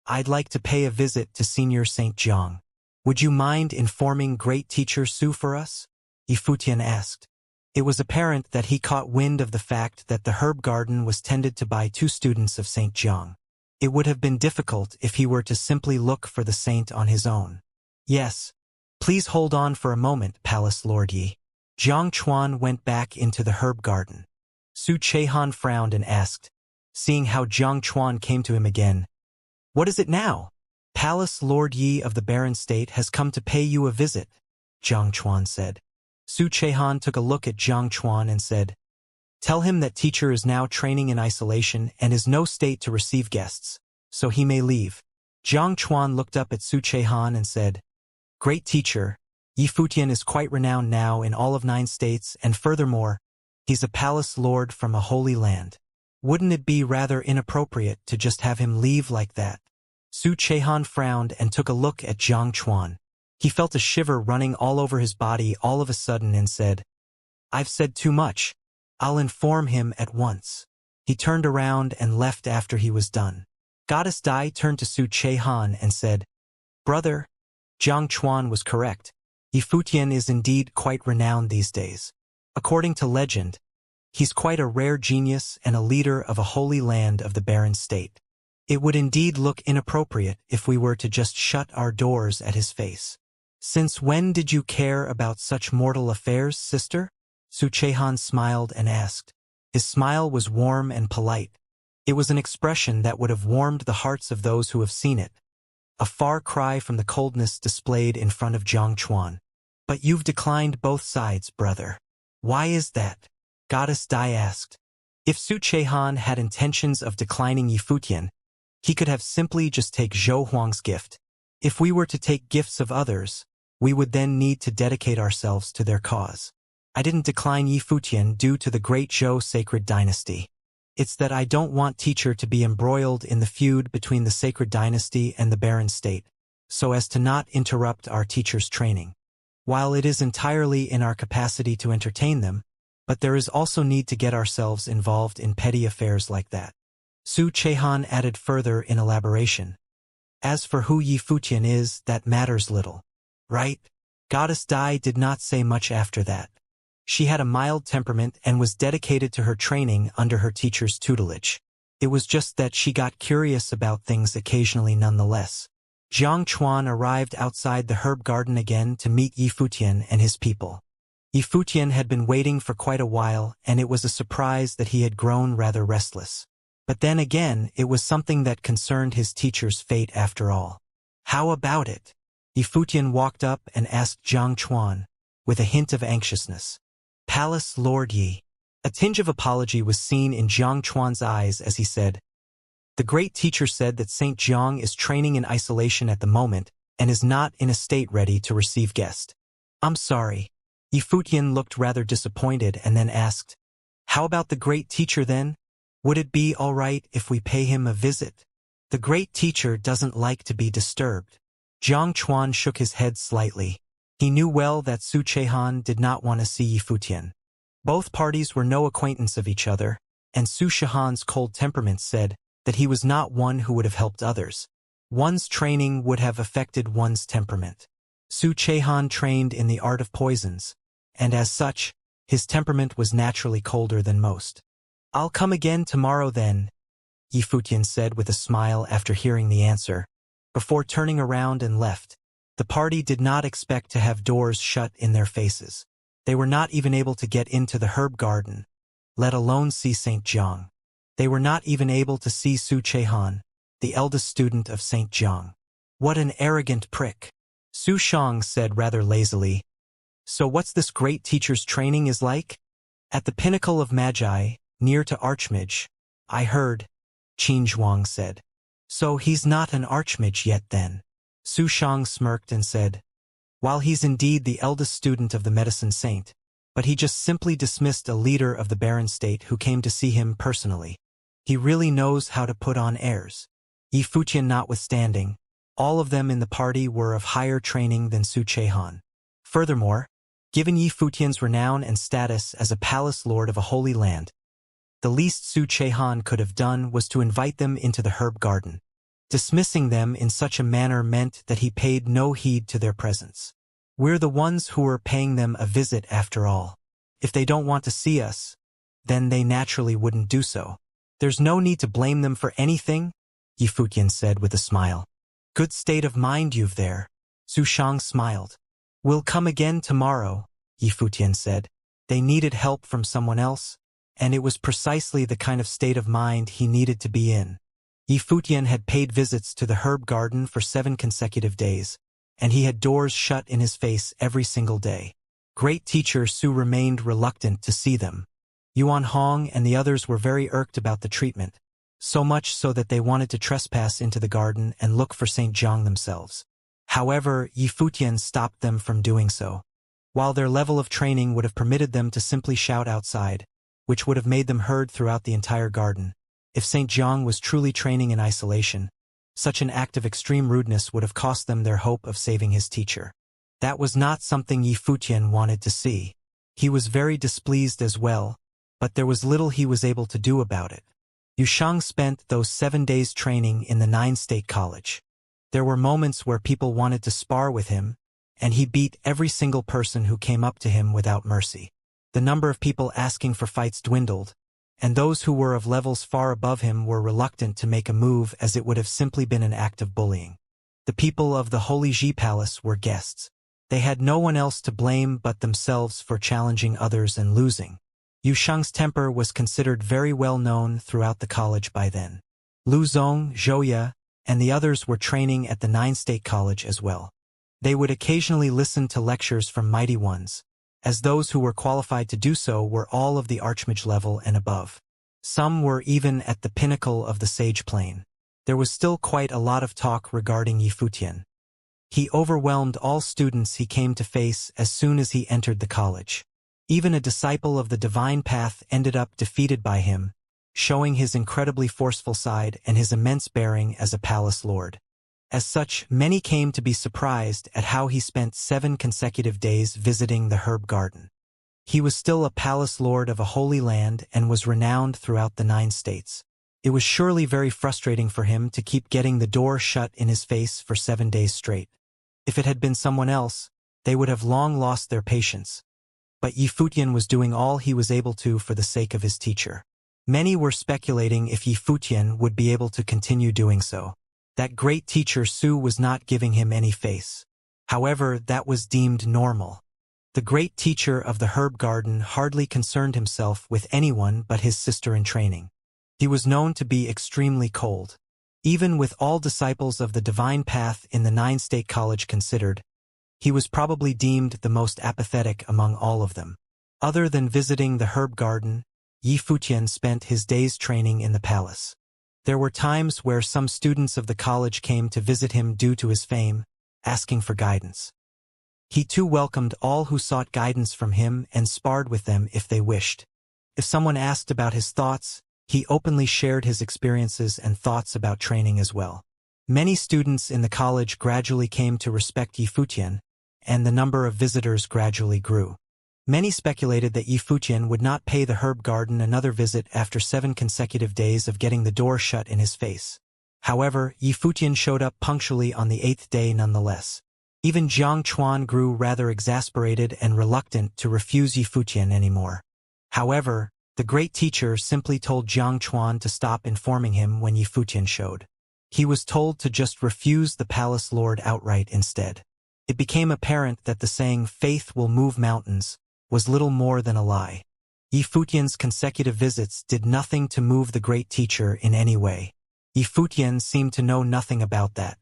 I'd like to pay a visit to Senior Saint Jiang. Would you mind informing great teacher Su for us?" Yi Futian asked. It was apparent that he caught wind of the fact that the herb garden was tended to by two students of Saint Jiang. It would have been difficult if he were to simply look for the saint on his own. "Yes. Please hold on for a moment, Palace Lord Yi." Jiang Chuan went back into the herb garden. Su Chehan frowned and asked, seeing how Jiang Chuan came to him again, "What is it now?" "Palace Lord Yi of the barren state has come to pay you a visit," Jiang Chuan said. Su Chehan took a look at Jiang Chuan and said, "Tell him that teacher is now training in isolation and is no state to receive guests, so he may leave." Jiang Chuan looked up at Su Chehan and said, "Great teacher, Yi Futian is quite renowned now in all of 9 states, and furthermore, he's a palace lord from a holy land. Wouldn't it be rather inappropriate to just have him leave like that?" Su Chehan frowned and took a look at Jiang Chuan. He felt a shiver running all over his body all of a sudden and said, "I've said too much. I'll inform him at once." He turned around and left after he was done. Goddess Dai turned to Su Chehan and said, "Brother, Jiang Chuan was correct. Yi Futian is indeed quite renowned these days. According to legend, he's quite a rare genius and a leader of a holy land of the barren state. It would indeed look inappropriate if we were to just shut our doors at his face." "Since when did you care about such mortal affairs, sister?" Su Chehan smiled and asked. His smile was warm and polite. It was an expression that would have warmed the hearts of those who have seen it. A far cry from the coldness displayed in front of Jiang Chuan. "But you've declined both sides, brother. Why is that?" Goddess Dai asked. If Su Chehan had intentions of declining Yi Futian, he could have simply just take Zhou Huang's gift. If we were to take gifts of others, we would then need to dedicate ourselves to their cause. "I didn't decline Yi Futian due to the great Zhou sacred dynasty. It's that I don't want teacher to be embroiled in the feud between the sacred dynasty and the barren state, so as to not interrupt our teacher's training. While it is entirely in our capacity to entertain them, but there is also need to get ourselves involved in petty affairs like that." Su Chehan added further in elaboration. "As for who Yi Futian is, that matters little. Right?" Goddess Dai did not say much after that. She had a mild temperament and was dedicated to her training under her teacher's tutelage. It was just that she got curious about things occasionally nonetheless. Jiang Chuan arrived outside the herb garden again to meet Yi Futian and his people. Yi Futian had been waiting for quite a while, and it was a surprise that he had grown rather restless. But then again, it was something that concerned his teacher's fate after all. "How about it?" Yi Futian walked up and asked Jiang Chuan, with a hint of anxiousness. "Palace Lord Yi." A tinge of apology was seen in Jiang Chuan's eyes as he said, "The great teacher said that Saint Jiang is training in isolation at the moment and is not in a state ready to receive guests." "I'm sorry." Yi Futian looked rather disappointed and then asked, "How about the great teacher then? Would it be all right if we pay him a visit?" "The great teacher doesn't like to be disturbed." Jiang Chuan shook his head slightly. He knew well that Su Chehan did not want to see Yi Futian. Both parties were no acquaintance of each other, and Su Chehan's cold temperament said that he was not one who would have helped others. One's training would have affected one's temperament. Su Chehan trained in the art of poisons, and as such, his temperament was naturally colder than most. "I'll come again tomorrow then," Yi Futian said with a smile after hearing the answer, before turning around and left. The party did not expect to have doors shut in their faces. They were not even able to get into the herb garden, let alone see St. Jiang. They were not even able to see Su Chehan, the eldest student of St. Jiang. "What an arrogant prick," Su Shang said rather lazily. "So what's this great teacher's training is like?" "At the pinnacle of Magi, near to Archmage, I heard," Qin Zhuang said. "So he's not an Archmage yet then?" Su Shang smirked and said, "While he's indeed the eldest student of the medicine saint, but he just simply dismissed a leader of the barren state who came to see him personally. He really knows how to put on airs." Yi Futian notwithstanding, all of them in the party were of higher training than Su Chehan. Furthermore, given Yi Futian's renown and status as a palace lord of a holy land, the least Su Chehan could have done was to invite them into the herb garden. Dismissing them in such a manner meant that he paid no heed to their presence. "We're the ones who are paying them a visit after all. If they don't want to see us, then they naturally wouldn't do so. There's no need to blame them for anything," Yi Futian said with a smile. "Good state of mind you've there." Su Shang smiled. "We'll come again tomorrow," Yi Futian said. They needed help from someone else, and it was precisely the kind of state of mind he needed to be in. Yi Futian had paid visits to the herb garden for 7 consecutive days, and he had doors shut in his face every single day. Great teacher Su remained reluctant to see them. Yuan Hong and the others were very irked about the treatment, so much so that they wanted to trespass into the garden and look for St. Jiang themselves. However, Yi Futian stopped them from doing so. While their level of training would have permitted them to simply shout outside, which would have made them heard throughout the entire garden, if St. Jiang was truly training in isolation, such an act of extreme rudeness would have cost them their hope of saving his teacher. That was not something Yi Futian wanted to see. He was very displeased as well, but there was little he was able to do about it. Yu Shang spent those 7 days training in the 9-state college. There were moments where people wanted to spar with him, and he beat every single person who came up to him without mercy. The number of people asking for fights dwindled, and those who were of levels far above him were reluctant to make a move as it would have simply been an act of bullying. The people of the Holy Ji Palace were guests. They had no one else to blame but themselves for challenging others and losing. Yu Shang's temper was considered very well known throughout the college by then. Lu Zong, Zhou and the others were training at the 9-state college as well. They would occasionally listen to lectures from mighty ones, as those who were qualified to do so were all of the Archmage level and above. Some were even at the pinnacle of the sage plane. There was still quite a lot of talk regarding Yi Futian. He overwhelmed all students he came to face as soon as he entered the college. Even a disciple of the divine path ended up defeated by him, showing his incredibly forceful side and his immense bearing as a palace lord. As such, many came to be surprised at how he spent 7 consecutive days visiting the herb garden. He was still a palace lord of a holy land and was renowned throughout the 9 states. It was surely very frustrating for him to keep getting the door shut in his face for 7 days straight. If it had been someone else, they would have long lost their patience. But Yi Futian was doing all he was able to for the sake of his teacher. Many were speculating if Yi Futian would be able to continue doing so. That great teacher Su was not giving him any face. However, that was deemed normal. The great teacher of the herb garden hardly concerned himself with anyone but his sister in training. He was known to be extremely cold. Even with all disciples of the divine path in the 9-state college considered, he was probably deemed the most apathetic among all of them. Other than visiting the herb garden, Yi Futian spent his days training in the palace. There were times where some students of the college came to visit him due to his fame, asking for guidance. He too welcomed all who sought guidance from him and sparred with them if they wished. If someone asked about his thoughts, he openly shared his experiences and thoughts about training as well. Many students in the college gradually came to respect Yi Futian, and the number of visitors gradually grew. Many speculated that Yi Futian would not pay the herb garden another visit after 7 consecutive days of getting the door shut in his face. However, Yi Futian showed up punctually on the 8th day nonetheless. Even Jiang Chuan grew rather exasperated and reluctant to refuse Yi Futian anymore. However, the great teacher simply told Jiang Chuan to stop informing him when Yi Futian showed. He was told to just refuse the palace lord outright instead. It became apparent that the saying, "faith will move mountains," was little more than a lie. Yi Futian's consecutive visits did nothing to move the great teacher in any way. Yi Futian seemed to know nothing about that.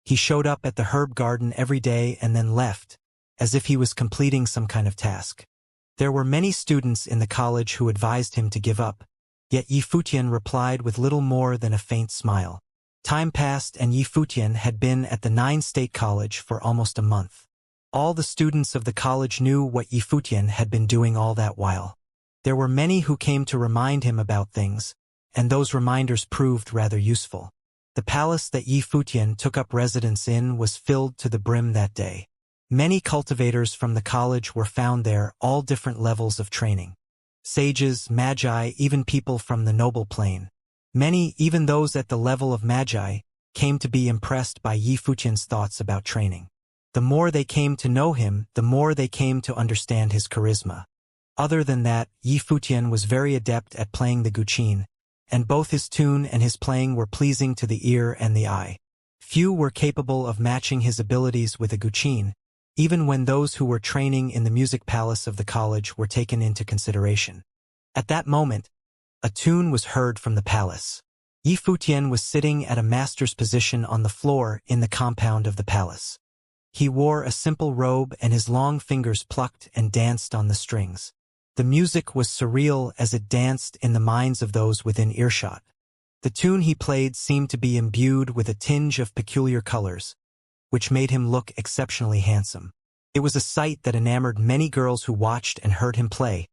He showed up at the herb garden every day and then left, as if he was completing some kind of task. There were many students in the college who advised him to give up, yet Yi Futian replied with little more than a faint smile. Time passed and Yi Futian had been at the 9-state college for almost a month. All the students of the college knew what Yi Futian had been doing all that while. There were many who came to remind him about things, and those reminders proved rather useful. The palace that Yi Futian took up residence in was filled to the brim that day. Many cultivators from the college were found there, all different levels of training. Sages, magi, even people from the noble plane. Many, even those at the level of magi, came to be impressed by Yi Futian's thoughts about training. The more they came to know him, the more they came to understand his charisma. Other than that, Yi Futian was very adept at playing the guqin, and both his tune and his playing were pleasing to the ear and the eye. Few were capable of matching his abilities with a guqin, even when those who were training in the music palace of the college were taken into consideration. At that moment, a tune was heard from the palace. Yi Futian was sitting at a master's position on the floor in the compound of the palace. He wore a simple robe and his long fingers plucked and danced on the strings. The music was surreal as it danced in the minds of those within earshot. The tune he played seemed to be imbued with a tinge of peculiar colors, which made him look exceptionally handsome. It was a sight that enamored many girls who watched and heard him play,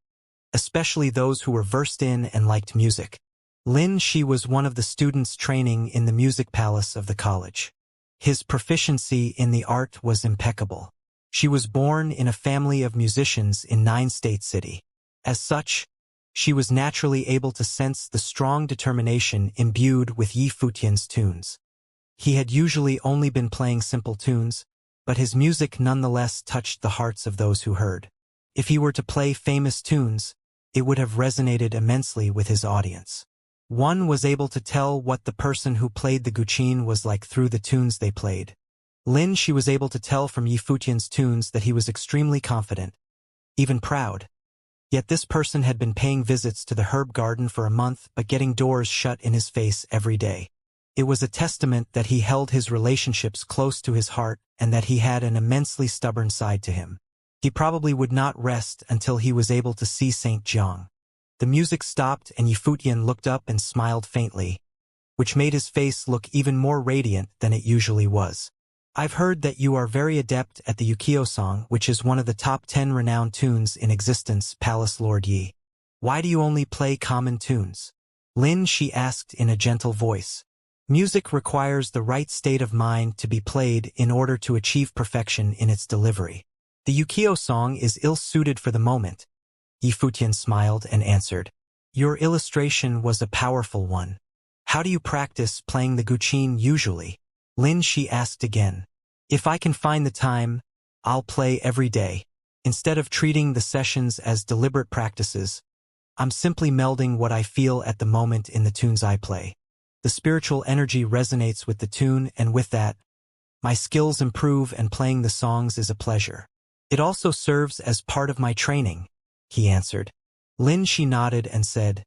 especially those who were versed in and liked music. Lin Shi was one of the students training in the music palace of the college. His proficiency in the art was impeccable. She was born in a family of musicians in 9-state city. As such, she was naturally able to sense the strong determination imbued with Yi Futian's tunes. He had usually only been playing simple tunes, but his music nonetheless touched the hearts of those who heard. If he were to play famous tunes, it would have resonated immensely with his audience. One was able to tell what the person who played the guqin was like through the tunes they played. Lin Shi was able to tell from Yi Futian's tunes that he was extremely confident, even proud. Yet this person had been paying visits to the herb garden for a month but getting doors shut in his face every day. It was a testament that he held his relationships close to his heart and that he had an immensely stubborn side to him. He probably would not rest until he was able to see St. Jiang. The music stopped and Yi Futian looked up and smiled faintly, which made his face look even more radiant than it usually was. "I've heard that you are very adept at the Ukiyo song, which is one of the top 10 renowned tunes in existence, Palace Lord Yi. Why do you only play common tunes?" Lin Shi asked in a gentle voice. Music requires the right state of mind to be played in order to achieve perfection in its delivery. The Ukiyo song is ill-suited for the moment. Yi Futian smiled and answered, "Your illustration was a powerful one. How do you practice playing the guqin usually?" Lin Shi asked again. "If I can find the time, I'll play every day. Instead of treating the sessions as deliberate practices, I'm simply melding what I feel at the moment in the tunes I play. The spiritual energy resonates with the tune, and with that, my skills improve and playing the songs is a pleasure. It also serves as part of my training," he answered. Lin Shi nodded and said,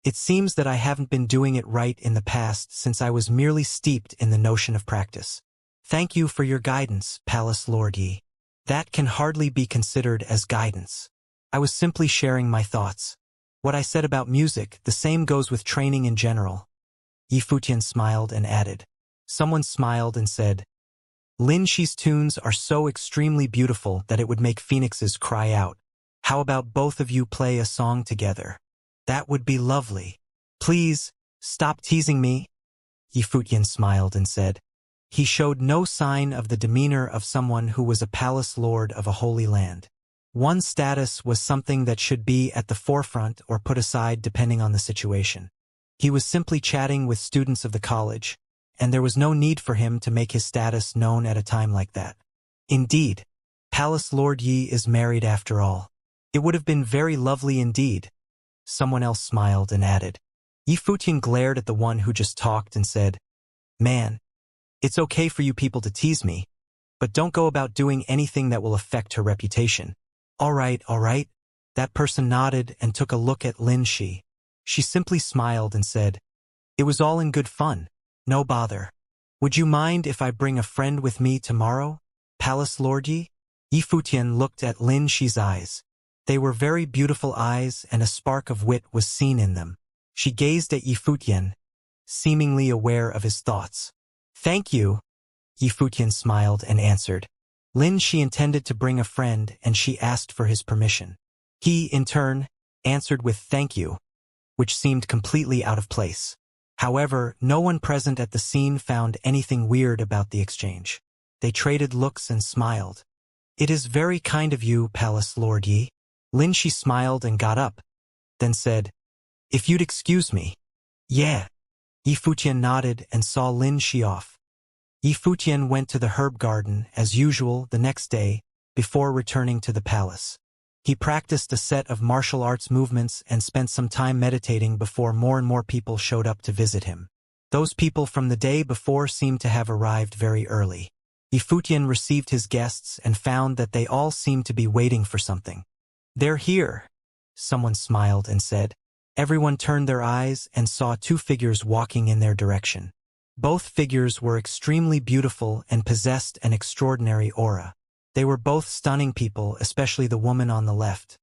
"It seems that I haven't been doing it right in the past since I was merely steeped in the notion of practice. Thank you for your guidance, Palace Lord Yi. That can hardly be considered as guidance. I was simply sharing my thoughts. What I said about music, the same goes with training in general." Yi Futian smiled and added. Someone smiled and said, "Lin Shi's tunes are so extremely beautiful that it would make phoenixes cry out. How about both of you play a song together? That would be lovely. Please, stop teasing me." Yi Futian smiled and said, He showed no sign of the demeanor of someone who was a palace lord of a holy land. One's status was something that should be at the forefront or put aside depending on the situation. He was simply chatting with students of the college, and there was no need for him to make his status known at a time like that. Indeed, Palace Lord Yi is married after all. It would have been very lovely indeed. Someone else smiled and added. Yi Futian glared at the one who just talked and said, "Man, it's okay for you people to tease me, but don't go about doing anything that will affect her reputation." All right. That person nodded and took a look at Lin Shi. She simply smiled and said, "It was all in good fun. No bother. Would you mind if I bring a friend with me tomorrow, Palace Lord Yi?" Yi Futian looked at Lin Shi's eyes. They were very beautiful eyes and a spark of wit was seen in them. She gazed at Yi Futian, seemingly aware of his thoughts. "Thank you," Yi Futian smiled and answered. Lin Shi intended to bring a friend and she asked for his permission. He, in turn, answered with "thank you," which seemed completely out of place. However, no one present at the scene found anything weird about the exchange. They traded looks and smiled. "It is very kind of you, Palace Lord Yi." Lin Shi smiled and got up, then said, "If you'd excuse me." "Yeah." Yi Futian nodded and saw Lin Shi off. Yi Futian went to the herb garden, as usual, the next day, before returning to the palace. He practiced a set of martial arts movements and spent some time meditating before more and more people showed up to visit him. Those people from the day before seemed to have arrived very early. Yi Futian received his guests and found that they all seemed to be waiting for something. "They're here," someone smiled and said. Everyone turned their eyes and saw two figures walking in their direction. Both figures were extremely beautiful and possessed an extraordinary aura. They were both stunning people, especially the woman on the left.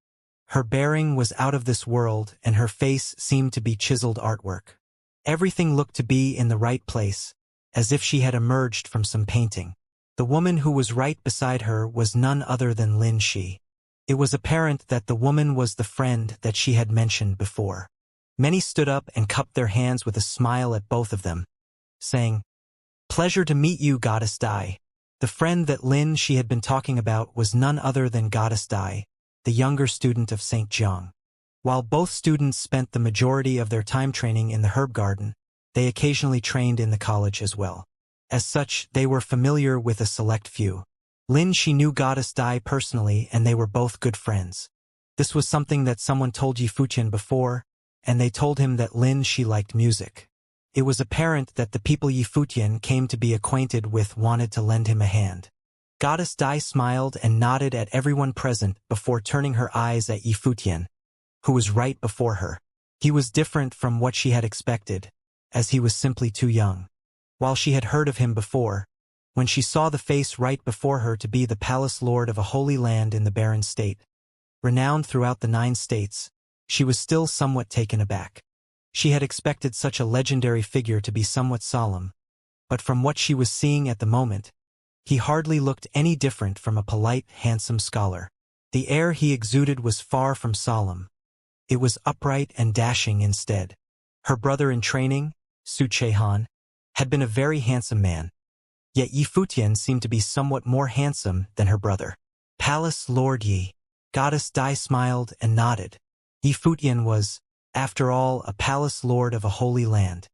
Her bearing was out of this world and her face seemed to be chiseled artwork. Everything looked to be in the right place, as if she had emerged from some painting. The woman who was right beside her was none other than Lin Shi. It was apparent that the woman was the friend that she had mentioned before. Many stood up and cupped their hands with a smile at both of them, saying, "Pleasure to meet you, Goddess Dai." The friend that Lin Shi had been talking about was none other than Goddess Dai, the younger student of St. Jiang. While both students spent the majority of their time training in the herb garden, they occasionally trained in the college as well. As such, they were familiar with a select few. Lin Shi knew Goddess Dai personally and they were both good friends. This was something that someone told Yi Futian before, and they told him that Lin Shi liked music. It was apparent that the people Yi Futian came to be acquainted with wanted to lend him a hand. Goddess Dai smiled and nodded at everyone present before turning her eyes at Yi Futian, who was right before her. He was different from what she had expected, as he was simply too young. While she had heard of him before, when she saw the face right before her to be the palace lord of a holy land in the barren state, renowned throughout the 9 states, she was still somewhat taken aback. She had expected such a legendary figure to be somewhat solemn, but from what she was seeing at the moment, he hardly looked any different from a polite, handsome scholar. The air he exuded was far from solemn. It was upright and dashing instead. Her brother in training, Su Chehan, had been a very handsome man, yet Yi Futian seemed to be somewhat more handsome than her brother. "Palace Lord Yi." Goddess Dai smiled and nodded. Yi Futian was, after all, a palace lord of a holy land.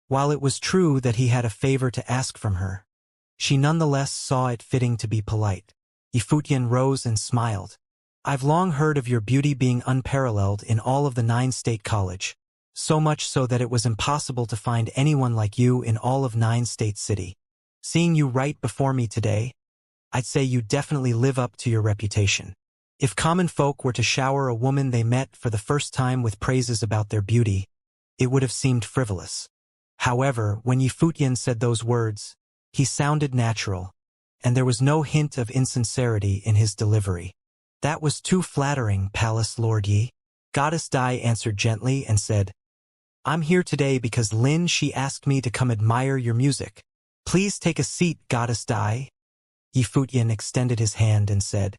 While it was true that he had a favor to ask from her, she nonetheless saw it fitting to be polite. Yi Futian rose and smiled. "I've long heard of your beauty being unparalleled in all of the 9-state college, so much so that it was impossible to find anyone like you in all of 9-state city. Seeing you right before me today, I'd say you definitely live up to your reputation." If common folk were to shower a woman they met for the first time with praises about their beauty, it would have seemed frivolous. However, when Yi Futian said those words, he sounded natural, and there was no hint of insincerity in his delivery. "That was too flattering, Palace Lord Yi." Goddess Dai answered gently and said, "I'm here today because Lin Shi asked me to come admire your music. Please take a seat, Goddess Dai." Yi Futian extended his hand and said.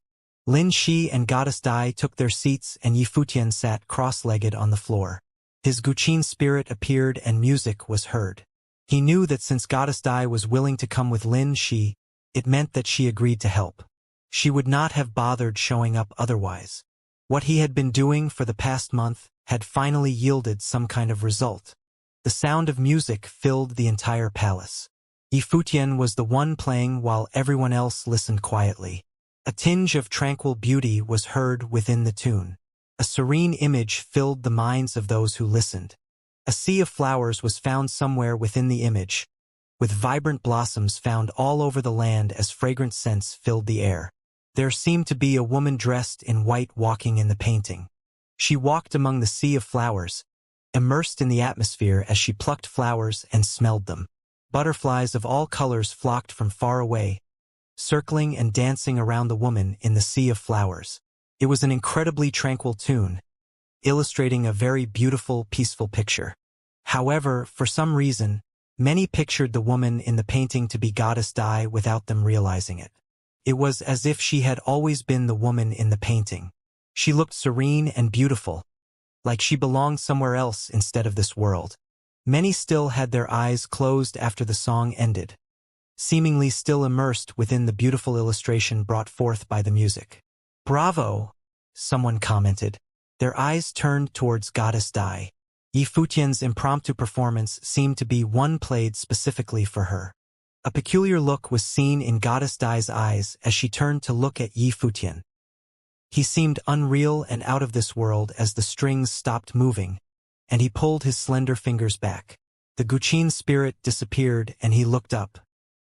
Lin Shi and Goddess Dai took their seats and Yi Futian sat cross-legged on the floor. His Guqin spirit appeared and music was heard. He knew that since Goddess Dai was willing to come with Lin Shi, it meant that she agreed to help. She would not have bothered showing up otherwise. What he had been doing for the past month had finally yielded some kind of result. The sound of music filled the entire palace. Yifutian was the one playing while everyone else listened quietly. A tinge of tranquil beauty was heard within the tune. A serene image filled the minds of those who listened. A sea of flowers was found somewhere within the image, with vibrant blossoms found all over the land as fragrant scents filled the air. There seemed to be a woman dressed in white walking in the painting. She walked among the sea of flowers, immersed in the atmosphere as she plucked flowers and smelled them. Butterflies of all colors flocked from far away, circling and dancing around the woman in the sea of flowers. It was an incredibly tranquil tune, illustrating a very beautiful, peaceful picture. However, for some reason, many pictured the woman in the painting to be Goddess Dai without them realizing it. It was as if she had always been the woman in the painting. She looked serene and beautiful, like she belonged somewhere else instead of this world. Many still had their eyes closed after the song ended, seemingly still immersed within the beautiful illustration brought forth by the music. "Bravo!" someone commented. Their eyes turned towards Goddess Dai. Yifutian's impromptu performance seemed to be one played specifically for her. A peculiar look was seen in Goddess Dai's eyes as she turned to look at Yifutian. He seemed unreal and out of this world as the strings stopped moving, and he pulled his slender fingers back. The Guqin spirit disappeared and he looked up.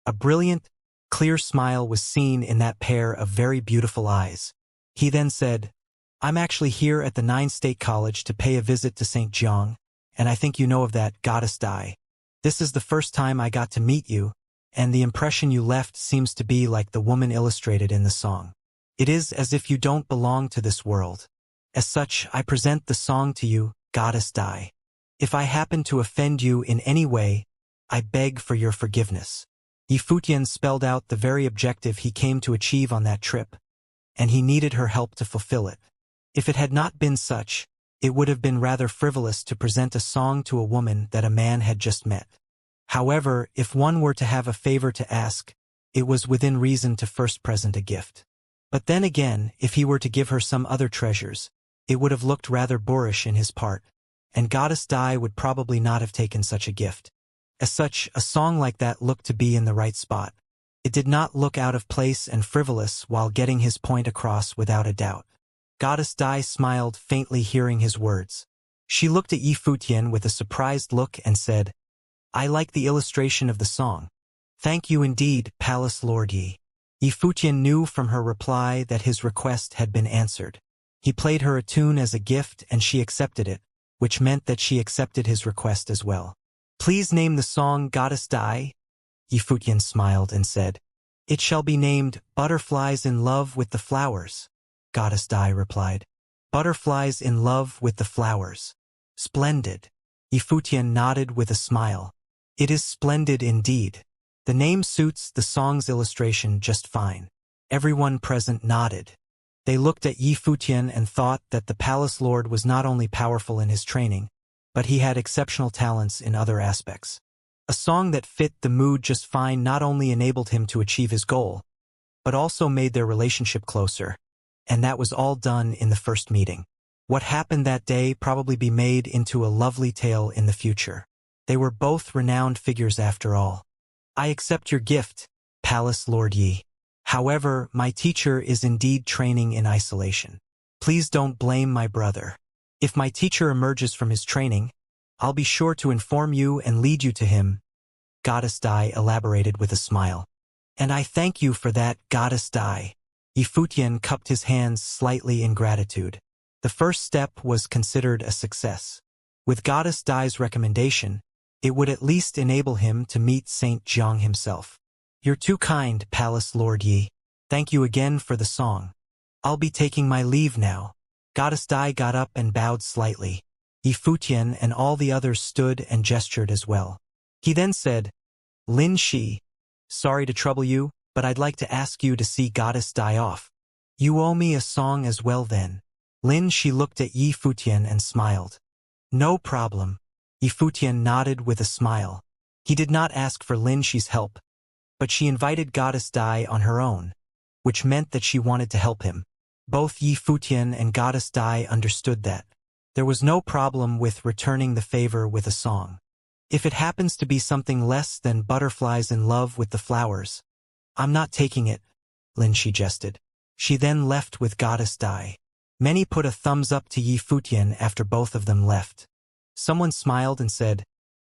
A brilliant, clear smile was seen in that pair of very beautiful eyes. He then said, "I'm actually here at the 9 State College to pay a visit to St. Jiang, and I think you know of that, Goddess Dai. This is the first time I got to meet you, and the impression you left seems to be like the woman illustrated in the song. It is as if you don't belong to this world. As such, I present the song to you, Goddess Dai. If I happen to offend you in any way, I beg for your forgiveness." Yifutian spelled out the very objective he came to achieve on that trip, and he needed her help to fulfill it. If it had not been such, it would have been rather frivolous to present a song to a woman that a man had just met. However, if one were to have a favor to ask, it was within reason to first present a gift. But then again, if he were to give her some other treasures, it would have looked rather boorish in his part, and Goddess Dai would probably not have taken such a gift. As such, a song like that looked to be in the right spot. It did not look out of place and frivolous while getting his point across without a doubt. Goddess Dai smiled faintly hearing his words. She looked at Yifutian with a surprised look and said, "I like the illustration of the song. Thank you indeed, Palace Lord Yi." Yifutian knew from her reply that his request had been answered. He played her a tune as a gift and she accepted it, which meant that she accepted his request as well. "Please name the song, Goddess Dai." Yifutian smiled and said, "It shall be named Butterflies in Love with the Flowers." Goddess Dai replied, "Butterflies in Love with the Flowers. Splendid." Yifutian nodded with a smile. "It is splendid indeed. The name suits the song's illustration just fine." Everyone present nodded. They looked at Yifutian and thought that the palace lord was not only powerful in his training, but he had exceptional talents in other aspects. A song that fit the mood just fine not only enabled him to achieve his goal, but also made their relationship closer, and that was all done in the first meeting. What happened that day probably be made into a lovely tale in the future. They were both renowned figures after all. "I accept your gift, Palace Lord Yi. However, my teacher is indeed training in isolation. Please don't blame my brother. If my teacher emerges from his training, I'll be sure to inform you and lead you to him," Goddess Dai elaborated with a smile. "And I thank you for that, Goddess Dai." Yifutian cupped his hands slightly in gratitude. The first step was considered a success. With Goddess Dai's recommendation, it would at least enable him to meet Saint Jiang himself. "You're too kind, Palace Lord Yi. Thank you again for the song. I'll be taking my leave now." Goddess Dai got up and bowed slightly. Yifutian and all the others stood and gestured as well. He then said, "Lin Shi, sorry to trouble you, but I'd like to ask you to see Goddess Dai off. You owe me a song as well then." Lin Shi looked at Yifutian and smiled. "No problem." Yifutian nodded with a smile. He did not ask for Lin Shi's help, but she invited Goddess Dai on her own, which meant that she wanted to help him. Both Yi Futian and Goddess Dai understood that. There was no problem with returning the favor with a song. If it happens to be something less than butterflies in love with the flowers, I'm not taking it, Lin Shi jested. She then left with Goddess Dai. Many put a thumbs up to Yi Futian after both of them left. Someone smiled and said,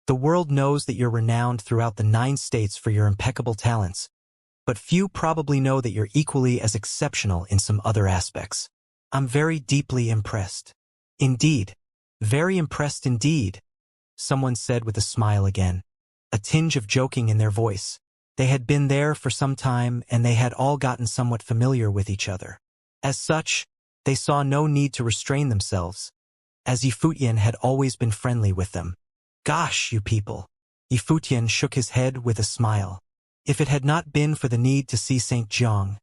"The world knows that you're renowned throughout the 9 states for your impeccable talents, but few probably know that you're equally as exceptional in some other aspects. I'm very deeply impressed." "Indeed. Very impressed indeed," someone said with a smile again, a tinge of joking in their voice. They had been there for some time and they had all gotten somewhat familiar with each other. As such, they saw no need to restrain themselves, as Yi Futian had always been friendly with them. "Gosh, you people." Yi Futian shook his head with a smile. If it had not been for the need to see St. Jiang,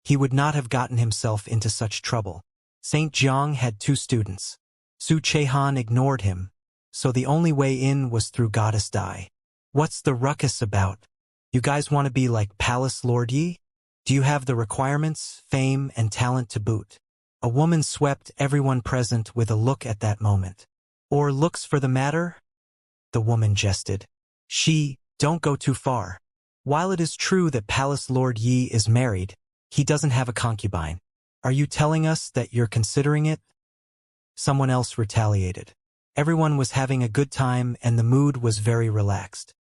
he would not have gotten himself into such trouble. St. Jiang had 2 students. Su Chehan ignored him, so the only way in was through Goddess Dai. "What's the ruckus about? You guys want to be like Palace Lord Yi? Do you have the requirements, fame, and talent to boot?" A woman swept everyone present with a look at that moment. "Or looks for the matter?" the woman jested. Don't go too far. While it is true that Palace Lord Yi is married, he doesn't have a concubine. Are you telling us that you're considering it?" Someone else retaliated. Everyone was having a good time and the mood was very relaxed.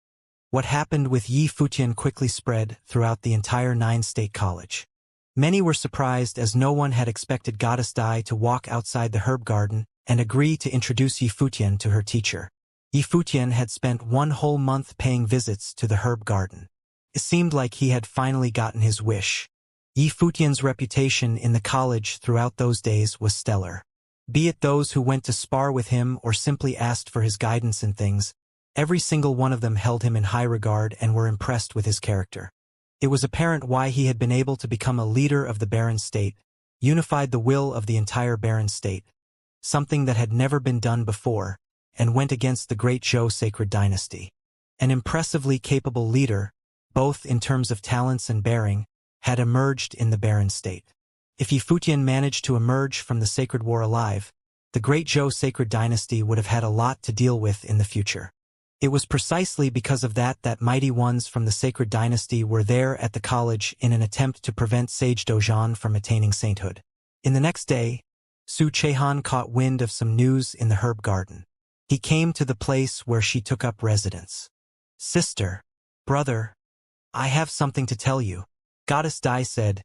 What happened with Yi Futian quickly spread throughout the entire 9-state college. Many were surprised as no one had expected Goddess Dai to walk outside the herb garden and agree to introduce Yi Futian to her teacher. Yi Futian had spent 1 whole month paying visits to the herb garden. It seemed like he had finally gotten his wish. Yi Futian's reputation in the college throughout those days was stellar. Be it those who went to spar with him or simply asked for his guidance in things, every single one of them held him in high regard and were impressed with his character. It was apparent why he had been able to become a leader of the Baron State, unified the will of the entire Baron State, something that had never been done before, and went against the great Zhou sacred dynasty. An impressively capable leader, both in terms of talents and bearing, had emerged in the Baron State. If Yi Futian managed to emerge from the Sacred War alive, the great Zhou sacred dynasty would have had a lot to deal with in the future. It was precisely because of that mighty ones from the sacred dynasty were there at the college in an attempt to prevent Sage Dozhan from attaining sainthood. In the next day, Su Chehan caught wind of some news in the herb garden. He came to the place where she took up residence. "Sister, brother, I have something to tell you," Goddess Dai said.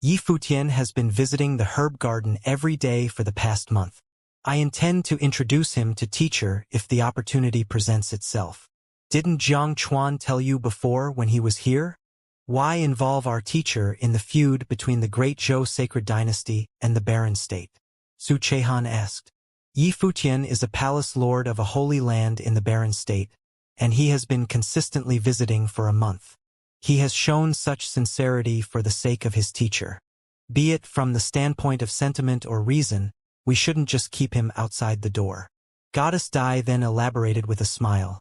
"Yi Futian has been visiting the herb garden every day for the past month. I intend to introduce him to teacher if the opportunity presents itself. Didn't Jiang Chuan tell you before when he was here? Why involve our teacher in the feud between the great Zhou sacred dynasty and the Baron State?" Su Chehan asked. "Yi Futian is a palace lord of a holy land in the Baron State, and he has been consistently visiting for a month. He has shown such sincerity for the sake of his teacher. Be it from the standpoint of sentiment or reason, we shouldn't just keep him outside the door." Goddess Dai then elaborated with a smile.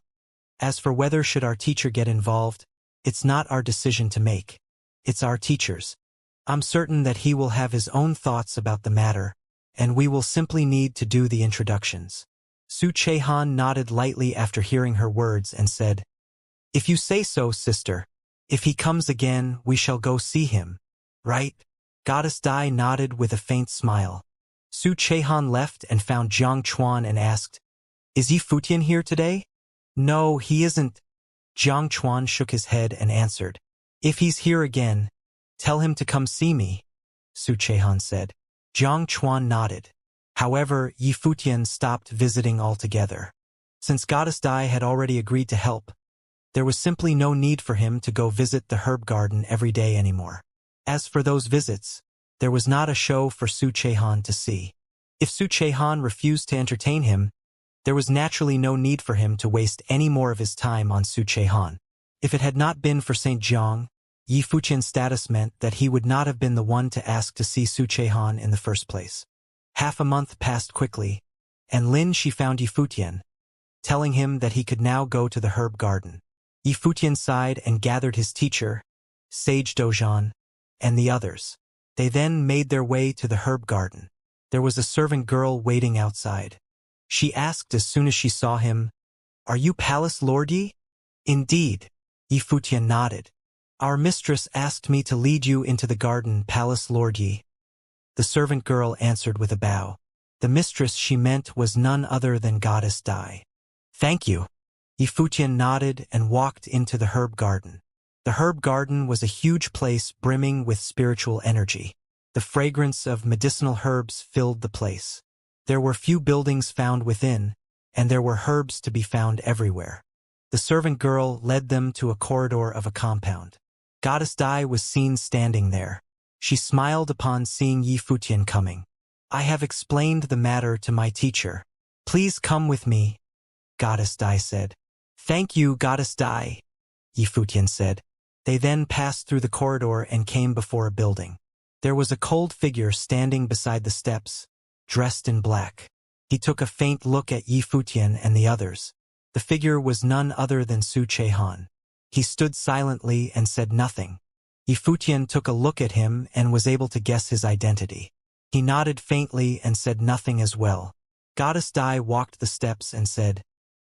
"As for whether should our teacher get involved, it's not our decision to make. It's our teacher's. I'm certain that he will have his own thoughts about the matter, and we will simply need to do the introductions." Su Chehan nodded lightly after hearing her words and said, "If you say so, sister. If he comes again, we shall go see him, right?" Goddess Dai nodded with a faint smile. Su Chehan left and found Jiang Chuan and asked, "Is Yi Futian here today?" "No, he isn't." Jiang Chuan shook his head and answered, "If he's here again, tell him to come see me," Su Chehan said. Jiang Chuan nodded. However, Yi Futian stopped visiting altogether. Since Goddess Dai had already agreed to help, there was simply no need for him to go visit the herb garden every day anymore. As for those visits, there was not a show for Su Chehan to see. If Su Chehan refused to entertain him, there was naturally no need for him to waste any more of his time on Su Chehan. If it had not been for St. Jiang, Yi Futian's status meant that he would not have been the one to ask to see Su Chehan in the first place. Half a month passed quickly, and Lin Shi found Yi Futian, telling him that he could now go to the herb garden. Yifutian sighed and gathered his teacher, Sage Dojan, and the others. They then made their way to the herb garden. There was a servant girl waiting outside. She asked as soon as she saw him, "Are you Palace Lord Yi?" "Indeed." Yifutian nodded. "Our mistress asked me to lead you into the garden, Palace Lord Yi." The servant girl answered with a bow. The mistress she meant was none other than Goddess Dai. "Thank you." Yifutian nodded and walked into the herb garden. The herb garden was a huge place brimming with spiritual energy. The fragrance of medicinal herbs filled the place. There were few buildings found within, and there were herbs to be found everywhere. The servant girl led them to a corridor of a compound. Goddess Dai was seen standing there. She smiled upon seeing Yifutian coming. "I have explained the matter to my teacher. Please come with me," Goddess Dai said. "Thank you, Goddess Dai," Yifutian said. They then passed through the corridor and came before a building. There was a cold figure standing beside the steps, dressed in black. He took a faint look at Yifutian and the others. The figure was none other than Su Chehan. He stood silently and said nothing. Yifutian took a look at him and was able to guess his identity. He nodded faintly and said nothing as well. Goddess Dai walked the steps and said,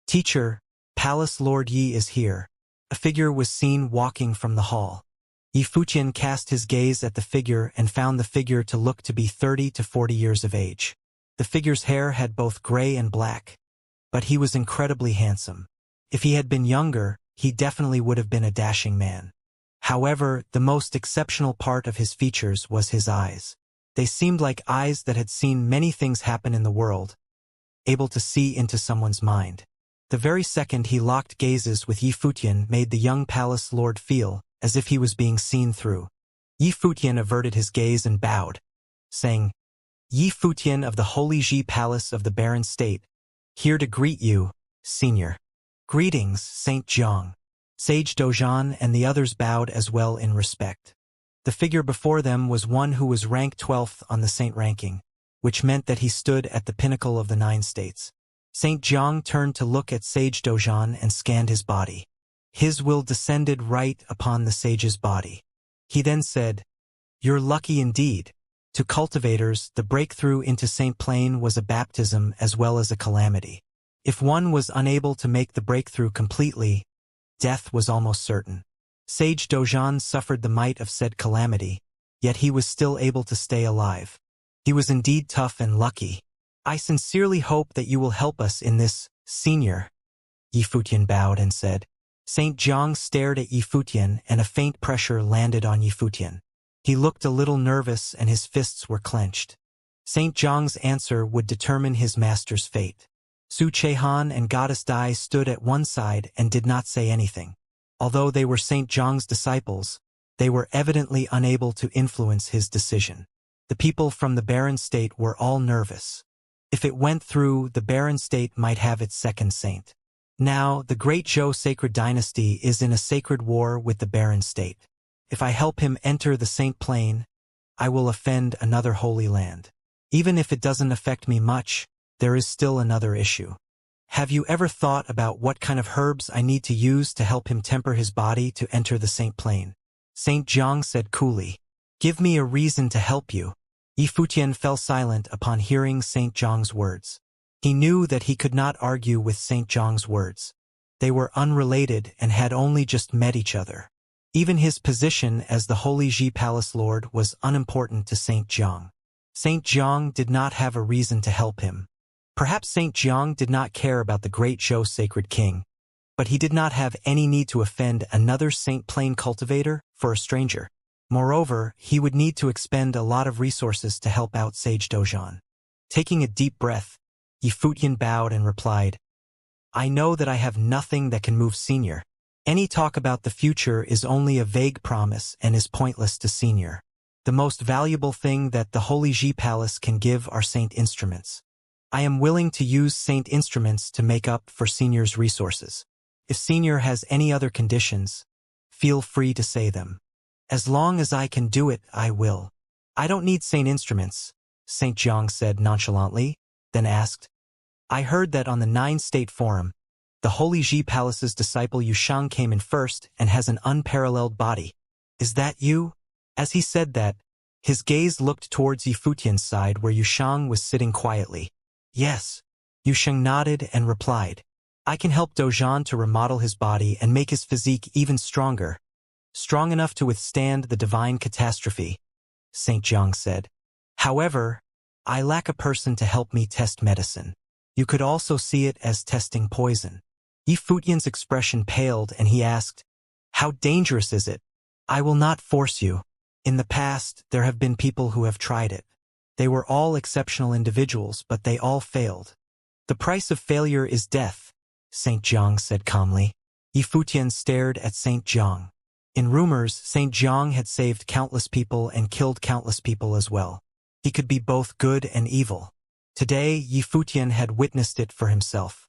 "Teacher, Palace Lord Yi is here." A figure was seen walking from the hall. Yifutian cast his gaze at the figure and found the figure to look to be 30 to 40 years of age. The figure's hair had both gray and black, but he was incredibly handsome. If he had been younger, he definitely would have been a dashing man. However, the most exceptional part of his features was his eyes. They seemed like eyes that had seen many things happen in the world, able to see into someone's mind. The very second he locked gazes with Yifutian made the young palace lord feel as if he was being seen through. Yifutian averted his gaze and bowed, saying, "Yifutian of the Holy Ji Palace of the Barren State, here to greet you, Senior." "Greetings, Saint Jiang." Sage Dojan and the others bowed as well in respect. The figure before them was one who was ranked 12th on the saint ranking, which meant that he stood at the pinnacle of the 9 states. Saint Jiang turned to look at Sage Dojan and scanned his body. His will descended right upon the sage's body. He then said, "You're lucky indeed." To cultivators, the breakthrough into Saint Plane was a baptism as well as a calamity. If one was unable to make the breakthrough completely, death was almost certain. Sage Dojan suffered the might of said calamity, yet he was still able to stay alive. He was indeed tough and lucky. "I sincerely hope that you will help us in this, Senior." Yifutian bowed and said. Saint Jiang stared at Yifutian and a faint pressure landed on Yifutian. He looked a little nervous and his fists were clenched. Saint Jiang's answer would determine his master's fate. Su Chehan and Goddess Dai stood at one side and did not say anything. Although they were Saint Jiang's disciples, they were evidently unable to influence his decision. The people from the Barren State were all nervous. If it went through, the Barren State might have its second saint. Now, the Great Zhou Sacred Dynasty is in a sacred war with the Barren State. If I help him enter the Saint Plane, I will offend another holy land. Even if it doesn't affect me much, there is still another issue. Have you ever thought about what kind of herbs I need to use to help him temper his body to enter the Saint Plane? Saint Jiang said coolly. "Give me a reason to help you." Yifutian fell silent upon hearing Saint Jiang's words. He knew that he could not argue with Saint Jiang's words. They were unrelated and had only just met each other. Even his position as the Holy Ji Palace Lord was unimportant to Saint Jiang. Saint Jiang did not have a reason to help him. Perhaps Saint Jiang did not care about the Great Zhou Sacred King, but he did not have any need to offend another Saint Plane cultivator for a stranger. Moreover, he would need to expend a lot of resources to help out Sage Dojan. Taking a deep breath, Yifutian bowed and replied, "I know that I have nothing that can move Senior. Any talk about the future is only a vague promise and is pointless to Senior. The most valuable thing that the Holy Ji Palace can give are saint instruments. I am willing to use saint instruments to make up for Senior's resources. If Senior has any other conditions, feel free to say them. As long as I can do it, I will." "I don't need saint instruments," Saint Jiang said nonchalantly, then asked, "I heard that on the 9 State Forum, The Holy Ji Palace's disciple Yushang came in first and has an unparalleled body. Is that you? As he said that, his gaze looked towards Yifutian's side where Yushang was sitting quietly. Yes. Yushang nodded and replied. I can help Dozhan to remodel his body and make his physique even stronger. Strong enough to withstand the divine catastrophe, Saint Jiang said. However, I lack a person to help me test medicine. You could also see it as testing poison. Yifutian's expression paled and he asked, How dangerous is it? I will not force you. In the past, there have been people who have tried it. They were all exceptional individuals, but they all failed. The price of failure is death, Saint Jiang said calmly. Yifutian stared at Saint Jiang. In rumors, Saint Jiang had saved countless people and killed countless people as well. He could be both good and evil. Today, Yifutian had witnessed it for himself.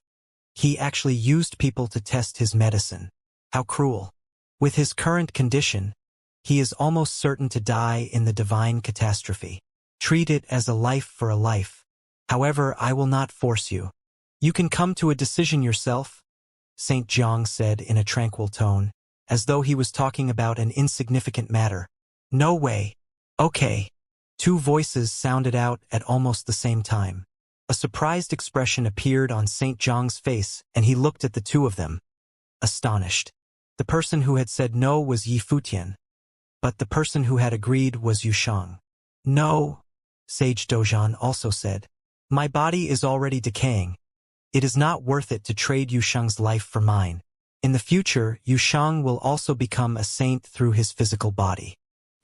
He actually used people to test his medicine. How cruel. With his current condition, he is almost certain to die in the divine catastrophe. Treat it as a life for a life. However, I will not force you. You can come to a decision yourself, Saint Jiang said in a tranquil tone, as though he was talking about an insignificant matter. No way. Okay. Two voices sounded out at almost the same time. A surprised expression appeared on Saint Jiang's face, and he looked at the two of them, astonished. The person who had said no was Yifutian, but the person who had agreed was Yushang. No, Sage Dozhan also said. My body is already decaying. It is not worth it to trade Yushang's life for mine. In the future, Yushang will also become a saint through his physical body.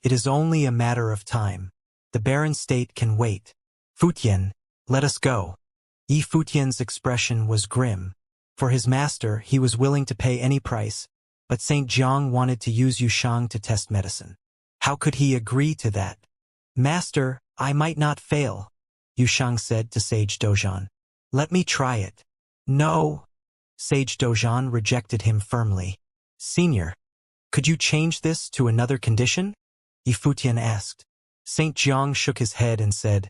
It is only a matter of time. The barren state can wait. Futian, let us go. Yifutian's expression was grim. For his master, he was willing to pay any price, but Saint Jiang wanted to use Yushang to test medicine. How could he agree to that? Master, I might not fail, Yushang said to Sage Dozhan. Let me try it. No. Sage Dozhan rejected him firmly. Senior, could you change this to another condition? Yifutian asked. Saint Jiang shook his head and said,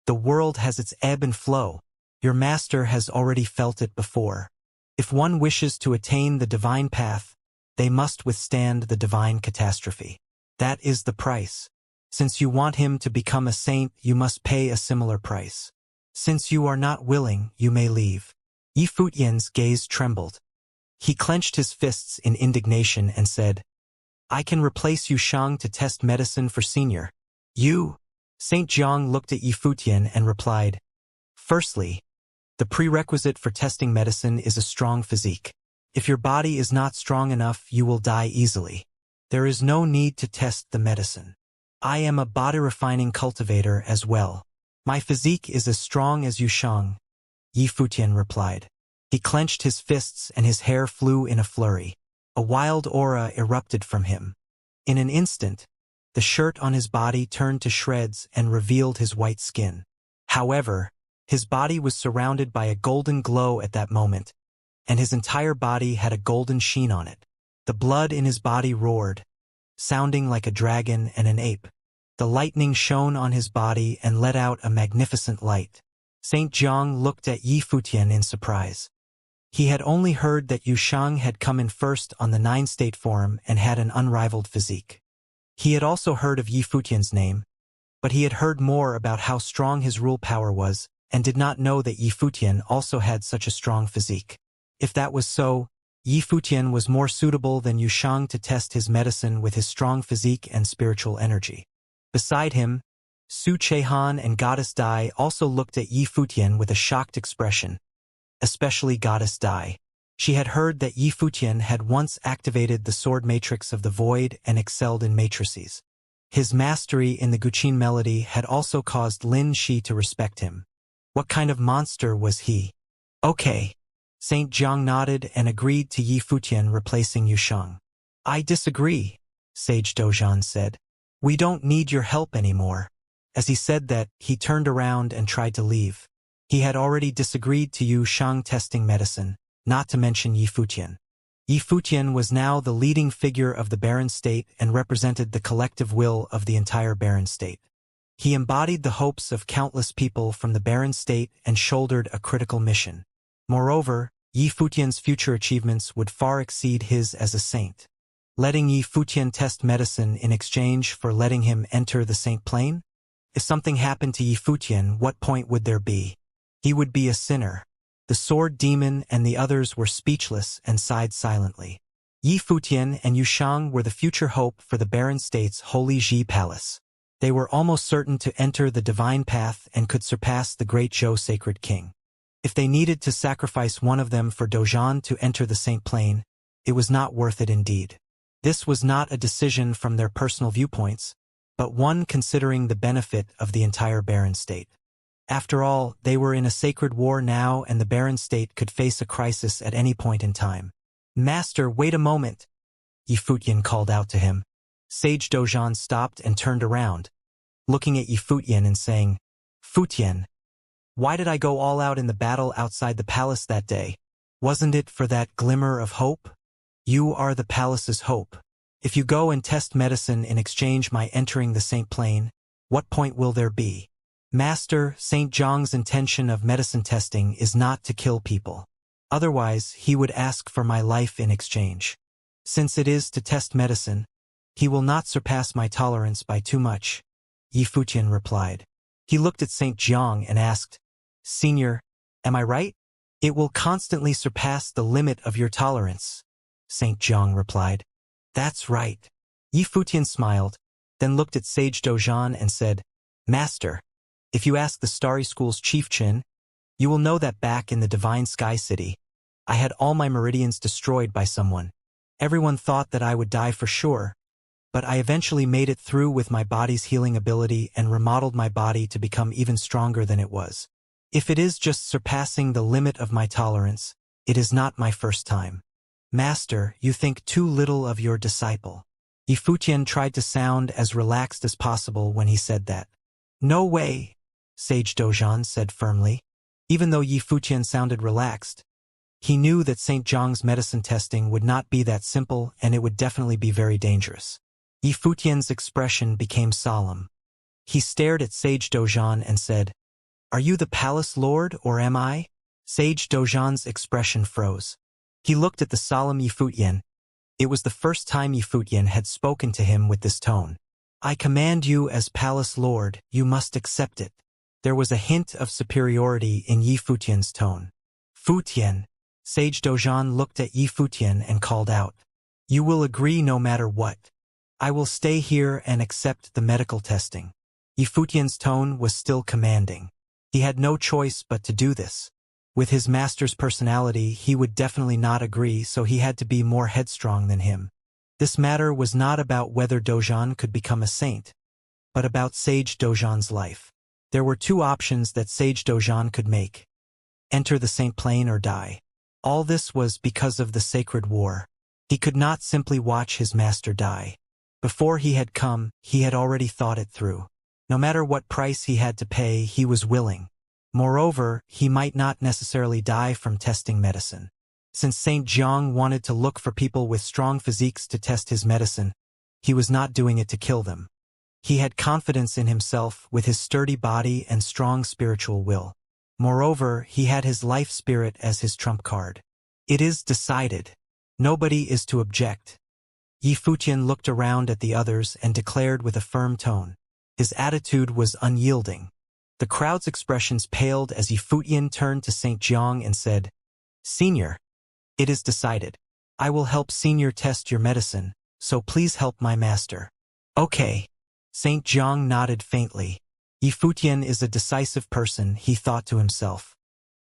The world has its ebb and flow. Your master has already felt it before. If one wishes to attain the divine path, they must withstand the divine catastrophe. That is the price. Since you want him to become a saint, you must pay a similar price. Since you are not willing, you may leave. Yifutian's gaze trembled. He clenched his fists in indignation and said, I can replace Yushang to test medicine for senior. You? Saint Jiang looked at Yifutian and replied, Firstly, the prerequisite for testing medicine is a strong physique. If your body is not strong enough, you will die easily. There is no need to test the medicine. I am a body-refining cultivator as well. My physique is as strong as Yushang, Yifutian replied. He clenched his fists and his hair flew in a flurry. A wild aura erupted from him. In an instant, the shirt on his body turned to shreds and revealed his white skin. However, his body was surrounded by a golden glow at that moment, and his entire body had a golden sheen on it. The blood in his body roared, sounding like a dragon and an ape. The lightning shone on his body and let out a magnificent light. Saint Jiang looked at Yifutian in surprise. He had only heard that Yushang had come in first on the 9-state form and had an unrivaled physique. He had also heard of Yifutian's name, but he had heard more about how strong his rule power was, and did not know that Yifutian also had such a strong physique. If that was so, Yifutian was more suitable than Yushang to test his medicine with his strong physique and spiritual energy. Beside him, Su Chehan and Goddess Dai also looked at Yifutian with a shocked expression, especially Goddess Dai. She had heard that Yifutian had once activated the sword matrix of the void and excelled in matrices. His mastery in the Guqin melody had also caused Lin Shi to respect him. What kind of monster was he? Okay. Saint Jiang nodded and agreed to Yifutian replacing Yushang. I disagree, Sage Dozhan said. We don't need your help anymore. As he said that, he turned around and tried to leave. He had already disagreed to Yushang testing medicine, not to mention Yifutian. Yifutian was now the leading figure of the barren state and represented the collective will of the entire barren state. He embodied the hopes of countless people from the barren state and shouldered a critical mission. Moreover, Yi Futian's future achievements would far exceed his as a saint. Letting Yi Futian test medicine in exchange for letting him enter the saint plane? If something happened to Yi Futian, what point would there be? He would be a sinner. The sword demon and the others were speechless and sighed silently. Yi Futian and Yu Shang were the future hope for the Barren State's Holy Ji Palace. They were almost certain to enter the divine path and could surpass the great Zhou Sacred King. If they needed to sacrifice one of them for Dozhan to enter the saint plane, it was not worth it indeed. This was not a decision from their personal viewpoints, but one considering the benefit of the entire Barren State. After all, they were in a sacred war now, and the Barren State could face a crisis at any point in time. "Master, wait a moment," Yi Futian called out to him. Sage Dozhan stopped and turned around, looking at Yi Futian and saying, "Futian, why did I go all out in the battle outside the palace that day? Wasn't it for that glimmer of hope? You are the palace's hope. If you go and test medicine in exchange my entering the saint plane, what point will there be? Master, Saint Zhang's intention of medicine testing is not to kill people. Otherwise, he would ask for my life in exchange. Since it is to test medicine, he will not surpass my tolerance by too much," Yi Futian replied. He looked at Saint Jiang and asked, "Senior, am I right?" "It will constantly surpass the limit of your tolerance," Saint Jiang replied. "That's right." Yi Futian smiled, then looked at Sage Dozhan and said, "Master, if you ask the Starry School's Chief Chin, you will know that back in the Divine Sky City, I had all my meridians destroyed by someone. Everyone thought that I would die for sure, but I eventually made it through with my body's healing ability and remodeled my body to become even stronger than it was. If it is just surpassing the limit of my tolerance, it is not my first time. Master, you think too little of your disciple." Yi Futian tried to sound as relaxed as possible when he said that. "No way," Sage Dozhan said firmly. Even though Yi Futian sounded relaxed, he knew that St. Zhang's medicine testing would not be that simple, and it would definitely be very dangerous. Yi Futian's expression became solemn. He stared at Sage Dozhan and said, "Are you the palace lord, or am I?" Sage Dozhan's expression froze. He looked at the solemn Yi Futian. It was the first time Yi Futian had spoken to him with this tone. "I command you as palace lord, you must accept it." There was a hint of superiority in Yi Futian's tone. "Futian," Sage Dozhan looked at Yi Futian and called out, "You will agree no matter what. I will stay here and accept the medical testing." Yi Futian's tone was still commanding. He had no choice but to do this. With his master's personality, he would definitely not agree, so he had to be more headstrong than him. This matter was not about whether Dozhan could become a saint, but about Sage Dozhan's life. There were two options that Sage Dozhan could make: enter the saint plane or die. All this was because of the sacred war. He could not simply watch his master die. Before he had come, he had already thought it through. No matter what price he had to pay, he was willing. Moreover, he might not necessarily die from testing medicine. Since Saint Jiang wanted to look for people with strong physiques to test his medicine, he was not doing it to kill them. He had confidence in himself with his sturdy body and strong spiritual will. Moreover, he had his life spirit as his trump card. "It is decided. Nobody is to object." Yi Futian looked around at the others and declared with a firm tone. His attitude was unyielding. The crowd's expressions paled as Yi Futian turned to Saint Jiang and said, "Senior, it is decided. I will help Senior test your medicine, so please help my master." "Okay." Saint Jiang nodded faintly. Yi Futian is a decisive person, he thought to himself.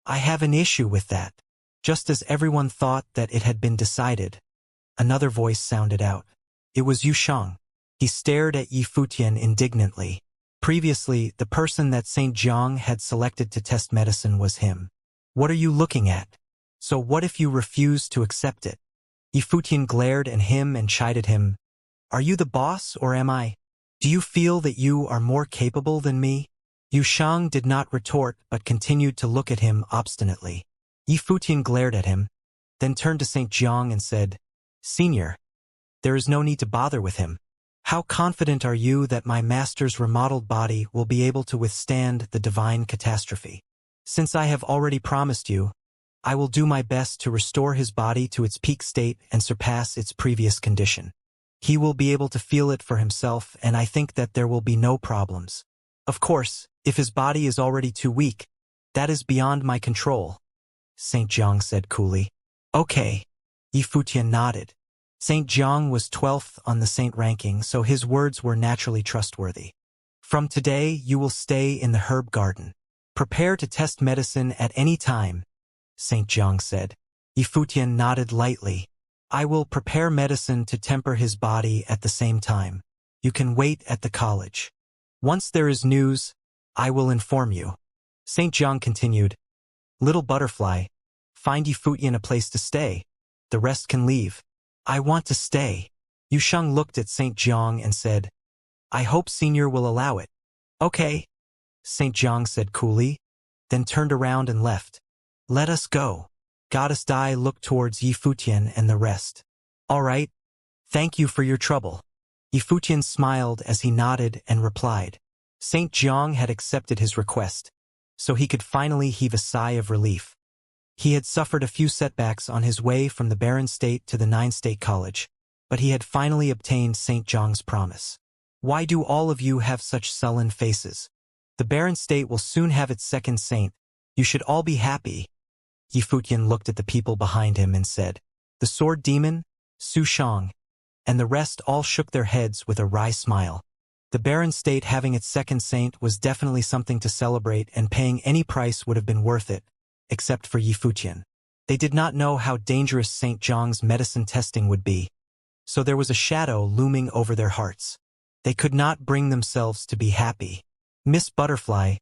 "I have an issue with that." Just as everyone thought that it had been decided, another voice sounded out. It was Yu Shang. He stared at Yi Futian indignantly. Previously, the person that Saint Jiang had selected to test medicine was him. "What are you looking at? So what if you refuse to accept it?" Yi Futian glared at him and chided him. "Are you the boss, or am I? Do you feel that you are more capable than me?" Yu Shang did not retort but continued to look at him obstinately. Yi Futian glared at him, then turned to Saint Jiang and said, "Senior, there is no need to bother with him. How confident are you that my master's remodeled body will be able to withstand the divine catastrophe? Since I have already promised you, I will do my best to restore his body to its peak state and surpass its previous condition. He will be able to feel it for himself, and I think that there will be no problems. Of course, if his body is already too weak, that is beyond my control, St. Jiang said coolly. Okay. Yifutian nodded. St. Jiang was 12th on the saint ranking, so his words were naturally trustworthy. From today, you will stay in the herb garden. Prepare to test medicine at any time, St. Jiang said. Yifutian nodded lightly. I will prepare medicine to temper his body at the same time. You can wait at the college. Once there is news, I will inform you. St. Jiang continued. Little butterfly, find Yifutian a place to stay. The rest can leave. I want to stay. Yusheng looked at St. Jiang and said, I hope Senior will allow it. Okay, St. Jiang said coolly, then turned around and left. Let us go. Goddess Dai looked towards Yifutian and the rest. All right. Thank you for your trouble. Yifutian smiled as he nodded and replied. St. Jiang had accepted his request, so he could finally heave a sigh of relief. He had suffered a few setbacks on his way from the barren state to the 9-state college, but he had finally obtained St. Jiang's promise. Why do all of you have such sullen faces? The barren state will soon have its second saint. You should all be happy. Yifutian looked at the people behind him and said, the sword demon, Su Shang, and the rest all shook their heads with a wry smile. The barren state having its second saint was definitely something to celebrate, and paying any price would have been worth it, except for Yifutian. They did not know how dangerous St. Jiang's medicine testing would be, so there was a shadow looming over their hearts. They could not bring themselves to be happy. Miss Butterfly,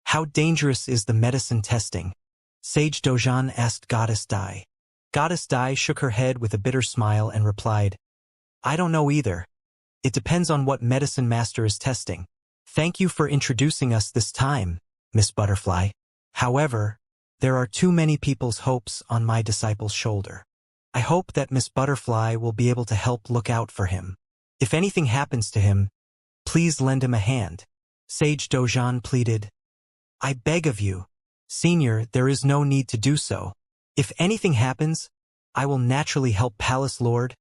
how dangerous is the medicine testing? Sage Dojan asked Goddess Dai. Goddess Dai shook her head with a bitter smile and replied, I don't know either. It depends on what medicine master is testing. Thank you for introducing us this time, Miss Butterfly. However, there are too many people's hopes on my disciple's shoulder. I hope that Miss Butterfly will be able to help look out for him. If anything happens to him, please lend him a hand. Sage Dojan pleaded. I beg of you, Senior, there is no need to do so. If anything happens, I will naturally help Palace Lord,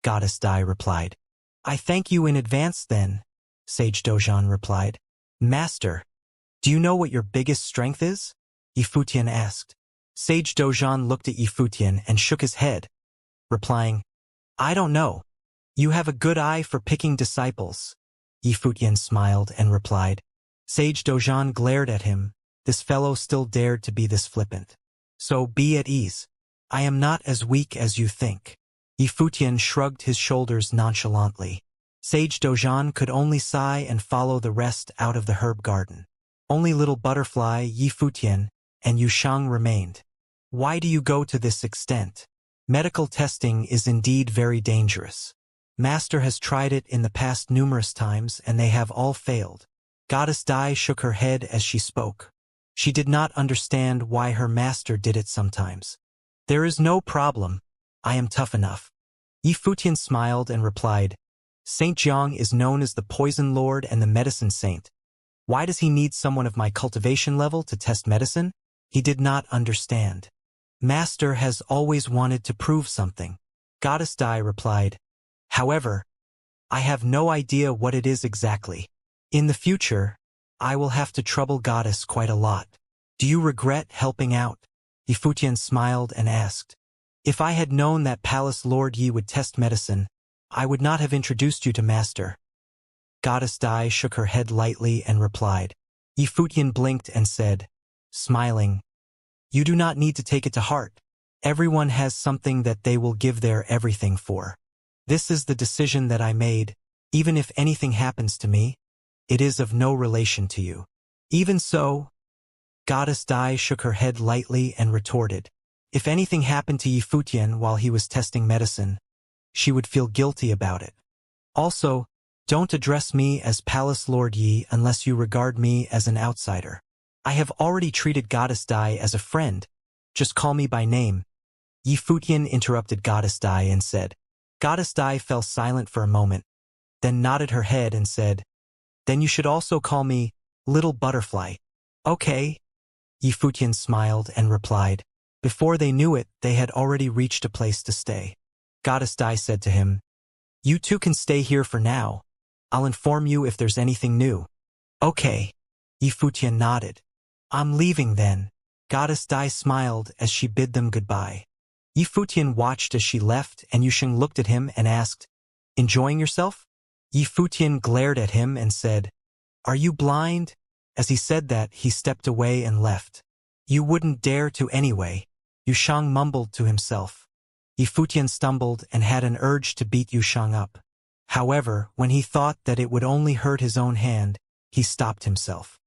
Goddess Dai replied. I thank you in advance then, Sage Dojan replied. Master, do you know what your biggest strength is? Yifutian asked. Sage Dojan looked at Yifutian and shook his head, replying, I don't know. You have a good eye for picking disciples. Yifutian smiled and replied. Sage Dojan glared at him. This fellow still dared to be this flippant. So be at ease. I am not as weak as you think. Yifutian shrugged his shoulders nonchalantly. Sage Dojan could only sigh and follow the rest out of the herb garden. Only Little Butterfly, Yifutian, and Yusheng remained. Why do you go to this extent? Medical testing is indeed very dangerous. Master has tried it in the past numerous times and they have all failed. Goddess Dai shook her head as she spoke. She did not understand why her master did it sometimes. There is no problem. I am tough enough. Yifutian smiled and replied, St. Jiang is known as the Poison Lord and the Medicine Saint. Why does he need someone of my cultivation level to test medicine? He did not understand. Master has always wanted to prove something. Goddess Dai replied, However, I have no idea what it is exactly. In the future, I will have to trouble Goddess quite a lot. Do you regret helping out? Yifutian smiled and asked. If I had known that Palace Lord Yi would test medicine, I would not have introduced you to Master. Goddess Dai shook her head lightly and replied. Yifutian blinked and said, smiling, You do not need to take it to heart. Everyone has something that they will give their everything for. This is the decision that I made. Even if anything happens to me, it is of no relation to you. Even so, Goddess Dai shook her head lightly and retorted. If anything happened to Yifutian while he was testing medicine, she would feel guilty about it. Also, don't address me as Palace Lord Yi unless you regard me as an outsider. I have already treated Goddess Dai as a friend. Just call me by name. Yifutian interrupted Goddess Dai and said. Goddess Dai fell silent for a moment, then nodded her head and said, Then you should also call me Little Butterfly. Okay. Yifutian smiled and replied. Before they knew it, they had already reached a place to stay. Goddess Dai said to him, "You two can stay here for now. I'll inform you if there's anything new." "Okay." Yifutian nodded. "I'm leaving then." Goddess Dai smiled as she bid them goodbye. Yifutian watched as she left, and Yusheng looked at him and asked, "Enjoying yourself?" Yifutian glared at him and said, "Are you blind?" As he said that, he stepped away and left. "You wouldn't dare to anyway," Yusheng mumbled to himself. Yifutian stumbled and had an urge to beat Yusheng up. However, when he thought that it would only hurt his own hand, he stopped himself.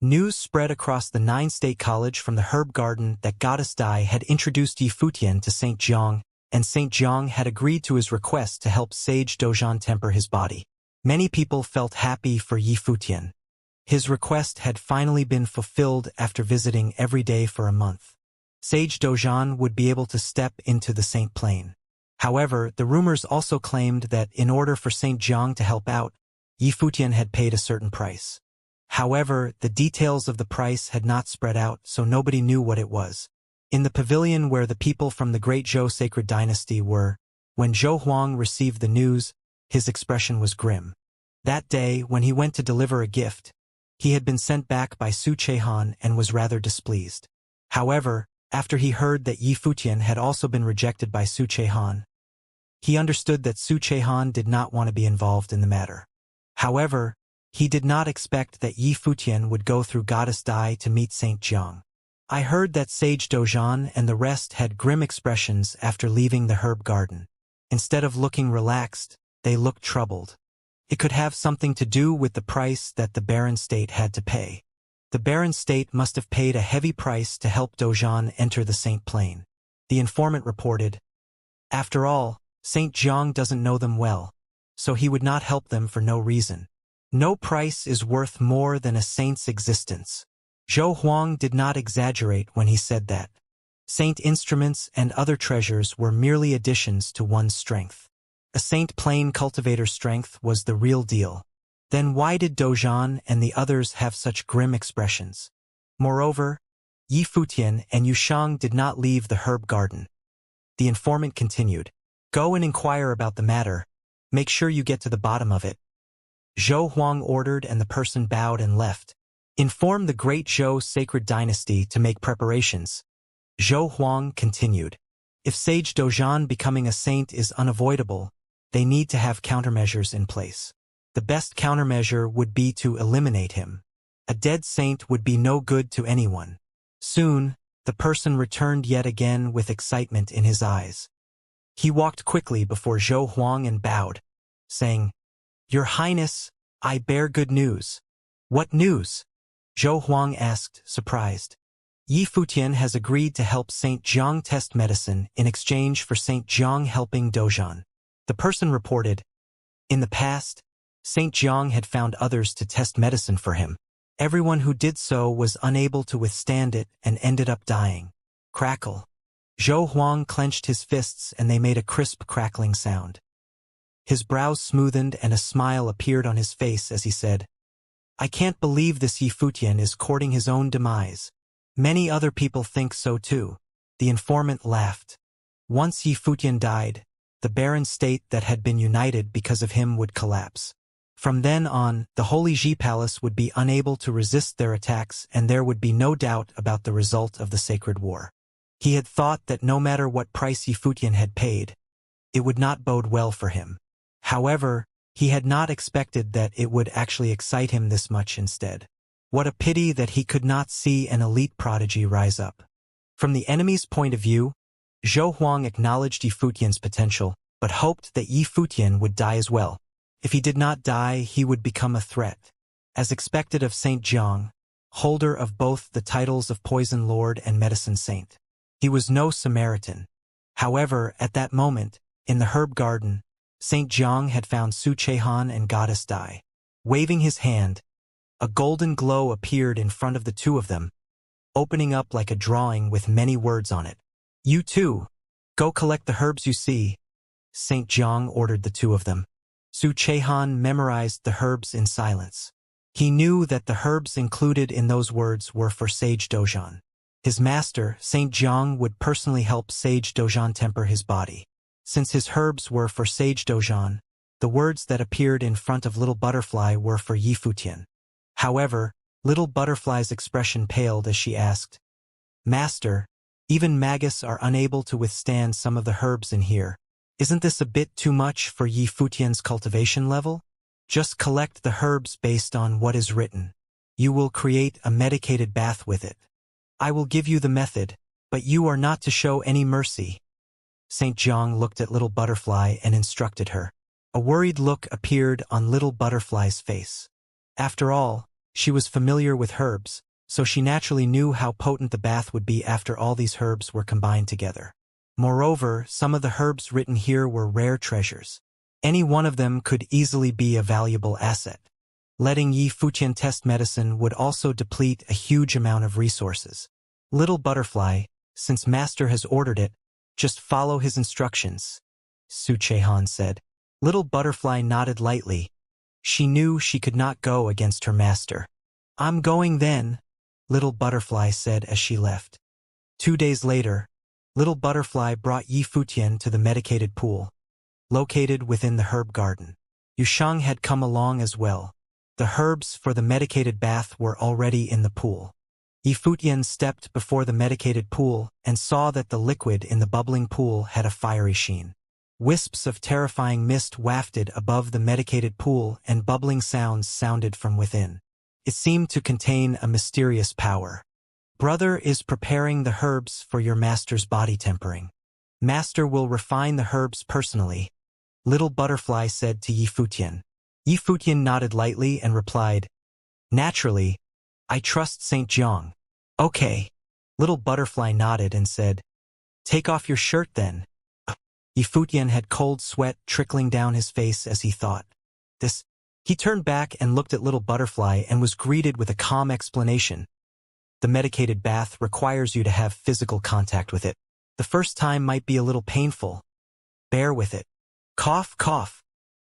News spread across the 9-state college from the herb garden that Goddess Dai had introduced Yifutian to St. Jiang, and St. Jiang had agreed to his request to help Sage Dojan temper his body. Many people felt happy for Yifutian. His request had finally been fulfilled after visiting every day for a month. Sage Dojan would be able to step into the Saint Plane. However, the rumors also claimed that in order for St. Jiang to help out, Yifutian had paid a certain price. However, the details of the price had not spread out, so nobody knew what it was. In the pavilion where the people from the Great Zhou sacred dynasty were, when Zhou Huang received the news, his expression was grim. That day, when he went to deliver a gift, he had been sent back by Su Chehan and was rather displeased. However, after he heard that Yifutian had also been rejected by Su Chehan, he understood that Su Chehan did not want to be involved in the matter. However, he did not expect that Yifutian would go through Goddess Dai to meet St. Jiang. "I heard that Sage Dojan and the rest had grim expressions after leaving the herb garden. Instead of looking relaxed, they looked troubled. It could have something to do with the price that the Baron State had to pay. The Baron State must have paid a heavy price to help Dojan enter the Saint Plane." The informant reported, "After all, St. Jiang doesn't know them well, so he would not help them for no reason. No price is worth more than a saint's existence." Zhou Huang did not exaggerate when he said that. Saint instruments and other treasures were merely additions to one's strength. A Saint Plane cultivator's strength was the real deal. Then why did Dojan and the others have such grim expressions? Moreover, Yifutian and Yusheng did not leave the herb garden. The informant continued, "Go and inquire about the matter. Make sure you get to the bottom of it." Zhou Huang ordered, and the person bowed and left. "Inform the Great Zhou sacred dynasty to make preparations." Zhou Huang continued, "If Sage Dojan becoming a saint is unavoidable, they need to have countermeasures in place. The best countermeasure would be to eliminate him. A dead saint would be no good to anyone." Soon, the person returned yet again with excitement in his eyes. He walked quickly before Zhou Huang and bowed, saying, "Your Highness, I bear good news." "What news?" Zhou Huang asked, surprised. "Yifutian has agreed to help St. Jiang test medicine in exchange for St. Jiang helping Dojan." The person reported, "In the past, St. Jiang had found others to test medicine for him. Everyone who did so was unable to withstand it and ended up dying." Crackle. Zhou Huang clenched his fists and they made a crisp crackling sound. His brows smoothened and a smile appeared on his face as he said, "I can't believe this Yifutian is courting his own demise. Many other people think so too." The informant laughed. Once Yifutian died, the barren state that had been united because of him would collapse. From then on, the Holy Ji Palace would be unable to resist their attacks, and there would be no doubt about the result of the sacred war. He had thought that no matter what price Yifutian had paid, it would not bode well for him. However, he had not expected that it would actually excite him this much instead. What a pity that he could not see an elite prodigy rise up. From the enemy's point of view, Zhou Huang acknowledged Yifutian's potential, but hoped that Yifutian would die as well. If he did not die, he would become a threat. As expected of St. Jiang, holder of both the titles of Poison Lord and Medicine Saint. He was no Samaritan. However, at that moment, in the herb garden, St. Jiang had found Su Chehan and Goddess Dai. Waving his hand, a golden glow appeared in front of the two of them, opening up like a drawing with many words on it. "You too, go collect the herbs you see," St. Jiang ordered the two of them. Su Chehan memorized the herbs in silence. He knew that the herbs included in those words were for Sage Dojan. His master, Saint Jiang, would personally help Sage Dojan temper his body. Since his herbs were for Sage Dojan, the words that appeared in front of Little Butterfly were for Yi Futian. However, Little Butterfly's expression paled as she asked, "Master, even Magus are unable to withstand some of the herbs in here. Isn't this a bit too much for Yi Futian's cultivation level? Just collect the herbs based on what is written. You will create a medicated bath with it. I will give you the method, but you are not to show any mercy." Saint Jiang looked at Little Butterfly and instructed her. A worried look appeared on Little Butterfly's face. After all, she was familiar with herbs, so she naturally knew how potent the bath would be after all these herbs were combined together. Moreover, some of the herbs written here were rare treasures. Any one of them could easily be a valuable asset. Letting Yi Futian test medicine would also deplete a huge amount of resources. Little Butterfly, since Master has ordered it, just follow his instructions, Su Chehan said. Little Butterfly nodded lightly. She knew she could not go against her master. "I'm going then," Little Butterfly said as she left. 2 days later, Little Butterfly brought Yi Futian to the medicated pool, located within the herb garden. Yusheng had come along as well. The herbs for the medicated bath were already in the pool. Yi Futian stepped before the medicated pool and saw that the liquid in the bubbling pool had a fiery sheen. Wisps of terrifying mist wafted above the medicated pool and bubbling sounds sounded from within. It seemed to contain a mysterious power. "Brother is preparing the herbs for your master's body tempering. Master will refine the herbs personally," Little Butterfly said to Yi Futian. Yi Futian nodded lightly and replied, "Naturally, I trust Saint Jiang." "Okay." Little Butterfly nodded and said, "Take off your shirt then." Yi Futian had cold sweat trickling down his face as he thought. This. He turned back and looked at Little Butterfly and was greeted with a calm explanation. "The medicated bath requires you to have physical contact with it. The first time might be a little painful. Bear with it." Cough, cough.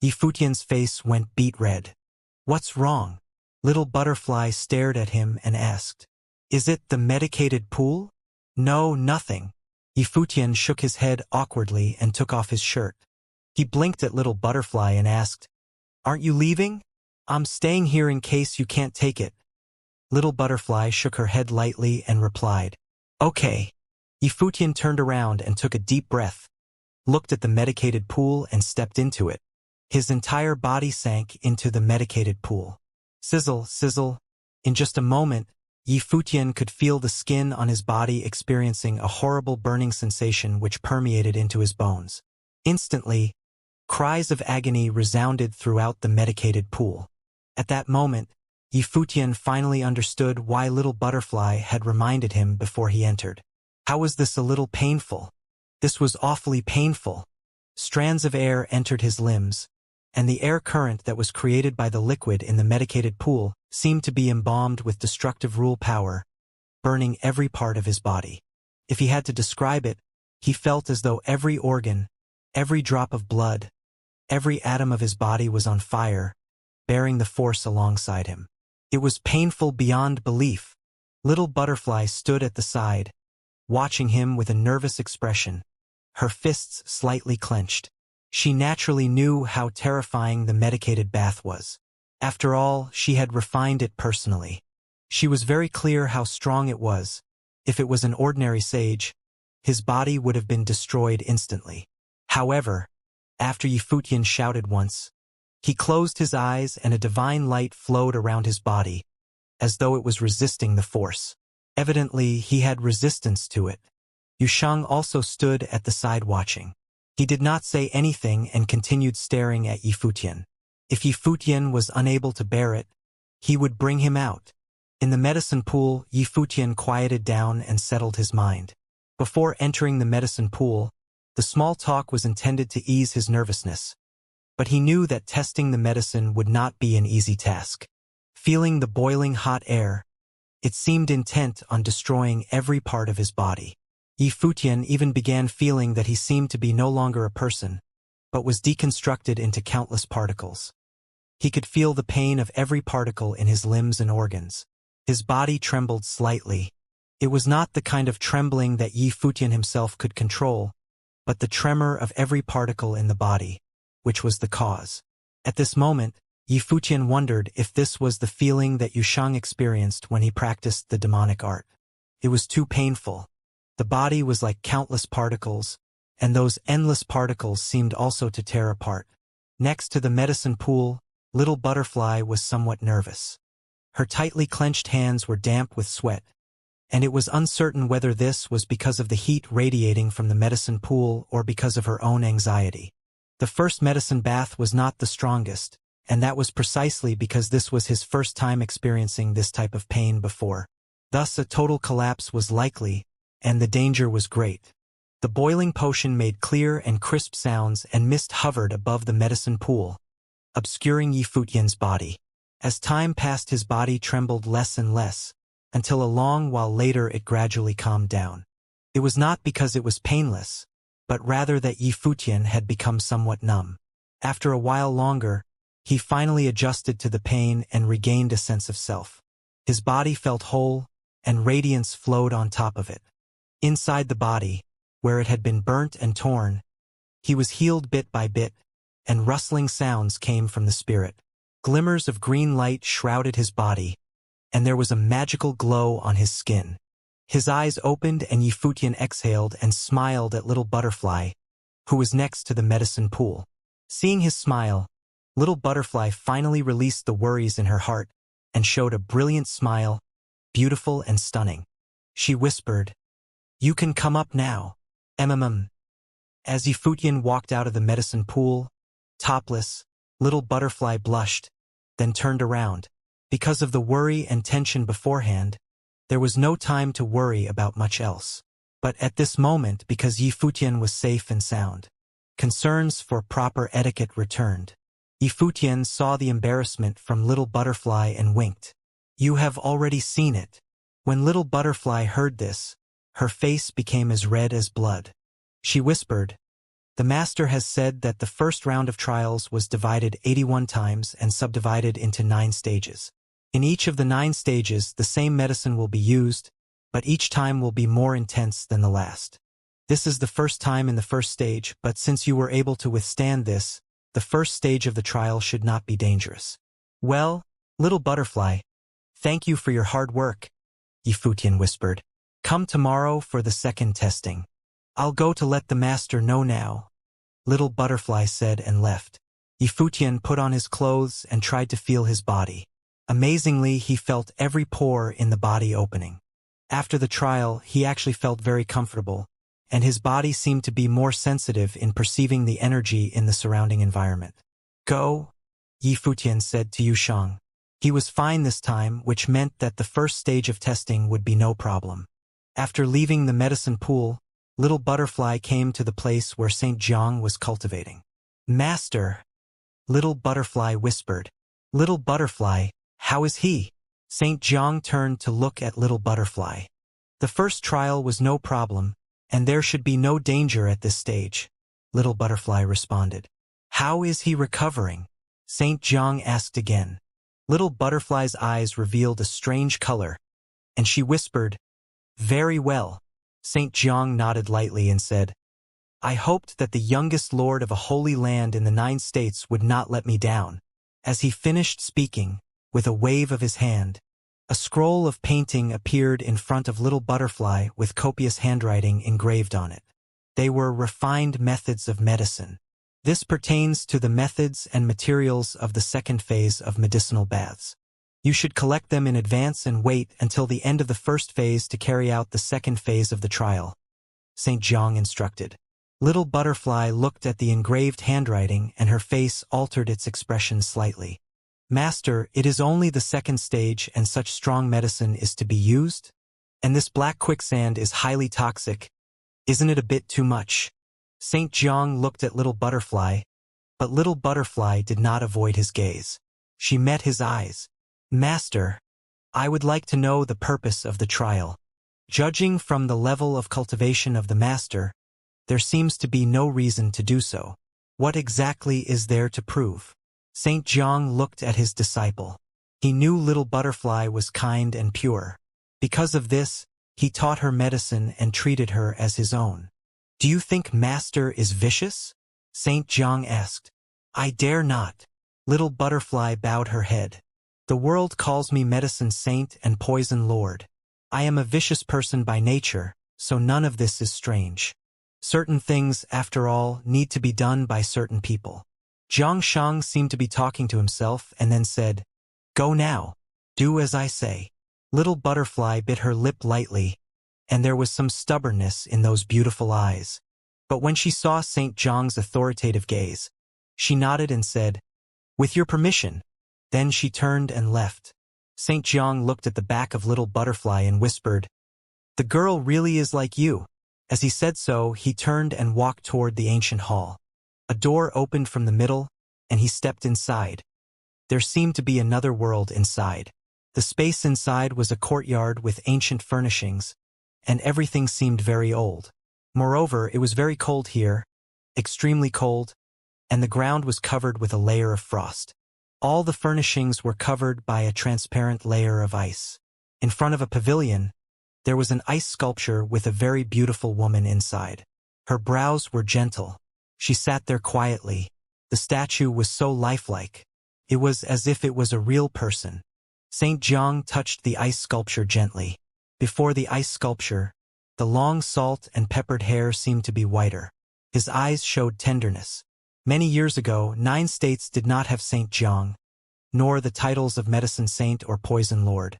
Yi Futian's face went beet red. "What's wrong?" Little Butterfly stared at him and asked, "Is it the medicated pool?" "No, nothing." Yi Futian shook his head awkwardly and took off his shirt. He blinked at Little Butterfly and asked, "Aren't you leaving?" "I'm staying here in case you can't take it." Little Butterfly shook her head lightly and replied, "Okay." Yi Futian turned around and took a deep breath, looked at the medicated pool and stepped into it. His entire body sank into the medicated pool. Sizzle, sizzle. In just a moment, Yi Futian could feel the skin on his body experiencing a horrible burning sensation which permeated into his bones. Instantly, cries of agony resounded throughout the medicated pool. At that moment, Yi Futian finally understood why Little Butterfly had reminded him before he entered. How was this a little painful? This was awfully painful. Strands of air entered his limbs, and the air current that was created by the liquid in the medicated pool seemed to be embalmed with destructive rule power, burning every part of his body. If he had to describe it, he felt as though every organ, every drop of blood, every atom of his body was on fire, bearing the force alongside him. It was painful beyond belief. Little Butterfly stood at the side, watching him with a nervous expression, her fists slightly clenched. She naturally knew how terrifying the medicated bath was. After all, she had refined it personally. She was very clear how strong it was. If it was an ordinary sage, his body would have been destroyed instantly. However, after Yi Futian shouted once, he closed his eyes and a divine light flowed around his body, as though it was resisting the force. Evidently, he had resistance to it. Yusheng also stood at the side watching. He did not say anything and continued staring at Yi Futian. If Yi Futian was unable to bear it, he would bring him out. In the medicine pool, Yi Futian quieted down and settled his mind. Before entering the medicine pool, the small talk was intended to ease his nervousness. But he knew that testing the medicine would not be an easy task. Feeling the boiling hot air, it seemed intent on destroying every part of his body. Yi Futian even began feeling that he seemed to be no longer a person, but was deconstructed into countless particles. He could feel the pain of every particle in his limbs and organs. His body trembled slightly. It was not the kind of trembling that Yi Futian himself could control, but the tremor of every particle in the body, which was the cause. At this moment, Yi Futian wondered if this was the feeling that Yushang experienced when he practiced the demonic art. It was too painful. The body was like countless particles, and those endless particles seemed also to tear apart. Next to the medicine pool, Little Butterfly was somewhat nervous. Her tightly clenched hands were damp with sweat, and it was uncertain whether this was because of the heat radiating from the medicine pool or because of her own anxiety. The first medicine bath was not the strongest, and that was precisely because this was his first time experiencing this type of pain before. Thus a total collapse was likely, and the danger was great. The boiling potion made clear and crisp sounds, and mist hovered above the medicine pool, obscuring Yi Futian's body. As time passed, his body trembled less and less, until a long while later it gradually calmed down. It was not because it was painless, but rather that Yi Futian had become somewhat numb. After a while longer, he finally adjusted to the pain and regained a sense of self. His body felt whole, and radiance flowed on top of it. Inside the body, where it had been burnt and torn, he was healed bit by bit, and rustling sounds came from the spirit. Glimmers of green light shrouded his body, and there was a magical glow on his skin. His eyes opened, and Yi Futian exhaled and smiled at Little Butterfly, who was next to the medicine pool. Seeing his smile, Little Butterfly finally released the worries in her heart and showed a brilliant smile, beautiful and stunning. She whispered, "You can come up now." As Yi Futian walked out of the medicine pool, topless, Little Butterfly blushed, then turned around. Because of the worry and tension beforehand, there was no time to worry about much else. But at this moment, because Yi Futian was safe and sound, concerns for proper etiquette returned. Yi Futian saw the embarrassment from Little Butterfly and winked. "You have already seen it." When Little Butterfly heard this, her face became as red as blood. She whispered, "The master has said that the first round of trials was divided 81 times and subdivided into 9 stages. In each of the 9 stages, the same medicine will be used, but each time will be more intense than the last. This is the first time in the first stage, but since you were able to withstand this, the first stage of the trial should not be dangerous." "Well, Little Butterfly, thank you for your hard work," Yi Futian whispered. "Come tomorrow for the second testing." "I'll go to let the master know now," Little Butterfly said and left. Yi Futian put on his clothes and tried to feel his body. Amazingly, he felt every pore in the body opening. After the trial, he actually felt very comfortable, and his body seemed to be more sensitive in perceiving the energy in the surrounding environment. "Go," Yi Futian said to Yushang. He was fine this time, which meant that the first stage of testing would be no problem. After leaving the medicine pool, Little Butterfly came to the place where St. Jiang was cultivating. "Master," Little Butterfly whispered. "Little Butterfly, how is he?" St. Jiang turned to look at Little Butterfly. "The first trial was no problem, and there should be no danger at this stage," Little Butterfly responded. "How is he recovering?" St. Jiang asked again. Little Butterfly's eyes revealed a strange color, and she whispered, "Very well." St. Jiang nodded lightly and said, "I hoped that the youngest lord of a holy land in the 9 states would not let me down." As he finished speaking, with a wave of his hand, a scroll of painting appeared in front of Little Butterfly with copious handwriting engraved on it. They were refined methods of medicine. This pertains to the methods and materials of the second phase of medicinal baths. You should collect them in advance and wait until the end of the first phase to carry out the second phase of the trial, St. Jiang instructed. Little Butterfly looked at the engraved handwriting and her face altered its expression slightly. "Master, it is only the second stage and such strong medicine is to be used? And this black quicksand is highly toxic. Isn't it a bit too much?" St. Jiang looked at Little Butterfly, but Little Butterfly did not avoid his gaze. She met his eyes. "Master, I would like to know the purpose of the trial. Judging from the level of cultivation of the master, there seems to be no reason to do so. What exactly is there to prove?" St. Jiang looked at his disciple. He knew Little Butterfly was kind and pure. Because of this, He taught her medicine and treated her as his own. Do you think Master is vicious? Saint Jiang asked. I dare not. Little Butterfly bowed her head. The world calls me Medicine Saint and Poison Lord. I am a vicious person by nature, so none of this is strange. Certain things, after all, need to be done by certain people. Jiang Shang seemed to be talking to himself and then said, Go now. Do as I say. Little Butterfly bit her lip lightly, and there was some stubbornness in those beautiful eyes. But when she saw Saint Jiang's authoritative gaze, she nodded and said, With your permission. Then she turned and left. Saint Jiang looked at the back of Little Butterfly and whispered, The girl really is like you. As he said so, he turned and walked toward the ancient hall. A door opened from the middle, and he stepped inside. There seemed to be another world inside. The space inside was a courtyard with ancient furnishings, and everything seemed very old. Moreover, it was very cold here, extremely cold, and the ground was covered with a layer of frost. All the furnishings were covered by a transparent layer of ice. In front of a pavilion, there was an ice sculpture with a very beautiful woman inside. Her brows were gentle. She sat there quietly. The statue was so lifelike. It was as if it was a real person. Saint Jiang touched the ice sculpture gently. Before the ice sculpture, the long salt and peppered hair seemed to be whiter. His eyes showed tenderness. Many years ago, 9 states did not have Saint Jiang, nor the titles of Medicine Saint or Poison Lord.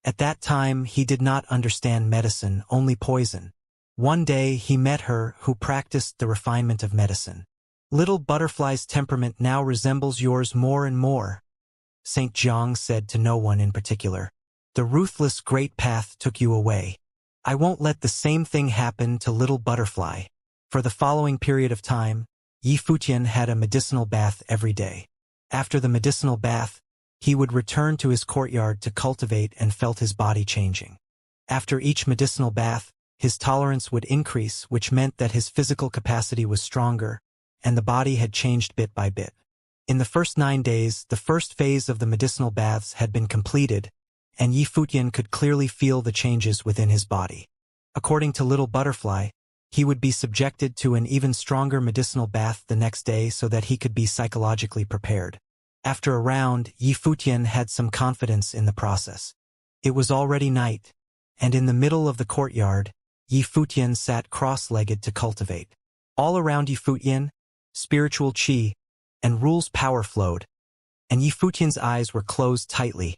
At that time, he did not understand medicine, only poison. One day, he met her who practiced the refinement of medicine. Little Butterfly's temperament now resembles yours more and more, Saint Jiang said to no one in particular. The ruthless great path took you away. I won't let the same thing happen to Little Butterfly. For the following period of time, Yi Futian had a medicinal bath every day. After the medicinal bath, he would return to his courtyard to cultivate and felt his body changing. After each medicinal bath, his tolerance would increase, which meant that his physical capacity was stronger, and the body had changed bit by bit. In the first 9 days, the first phase of the medicinal baths had been completed, and Yi Futian could clearly feel the changes within his body. According to Little Butterfly, he would be subjected to an even stronger medicinal bath the next day so that he could be psychologically prepared. After a round, Yi Futian had some confidence in the process. It was already night, and in the middle of the courtyard, Yi Futian sat cross-legged to cultivate. All around Yi Futian, spiritual qi and rules power flowed, and Yi Futian's eyes were closed tightly,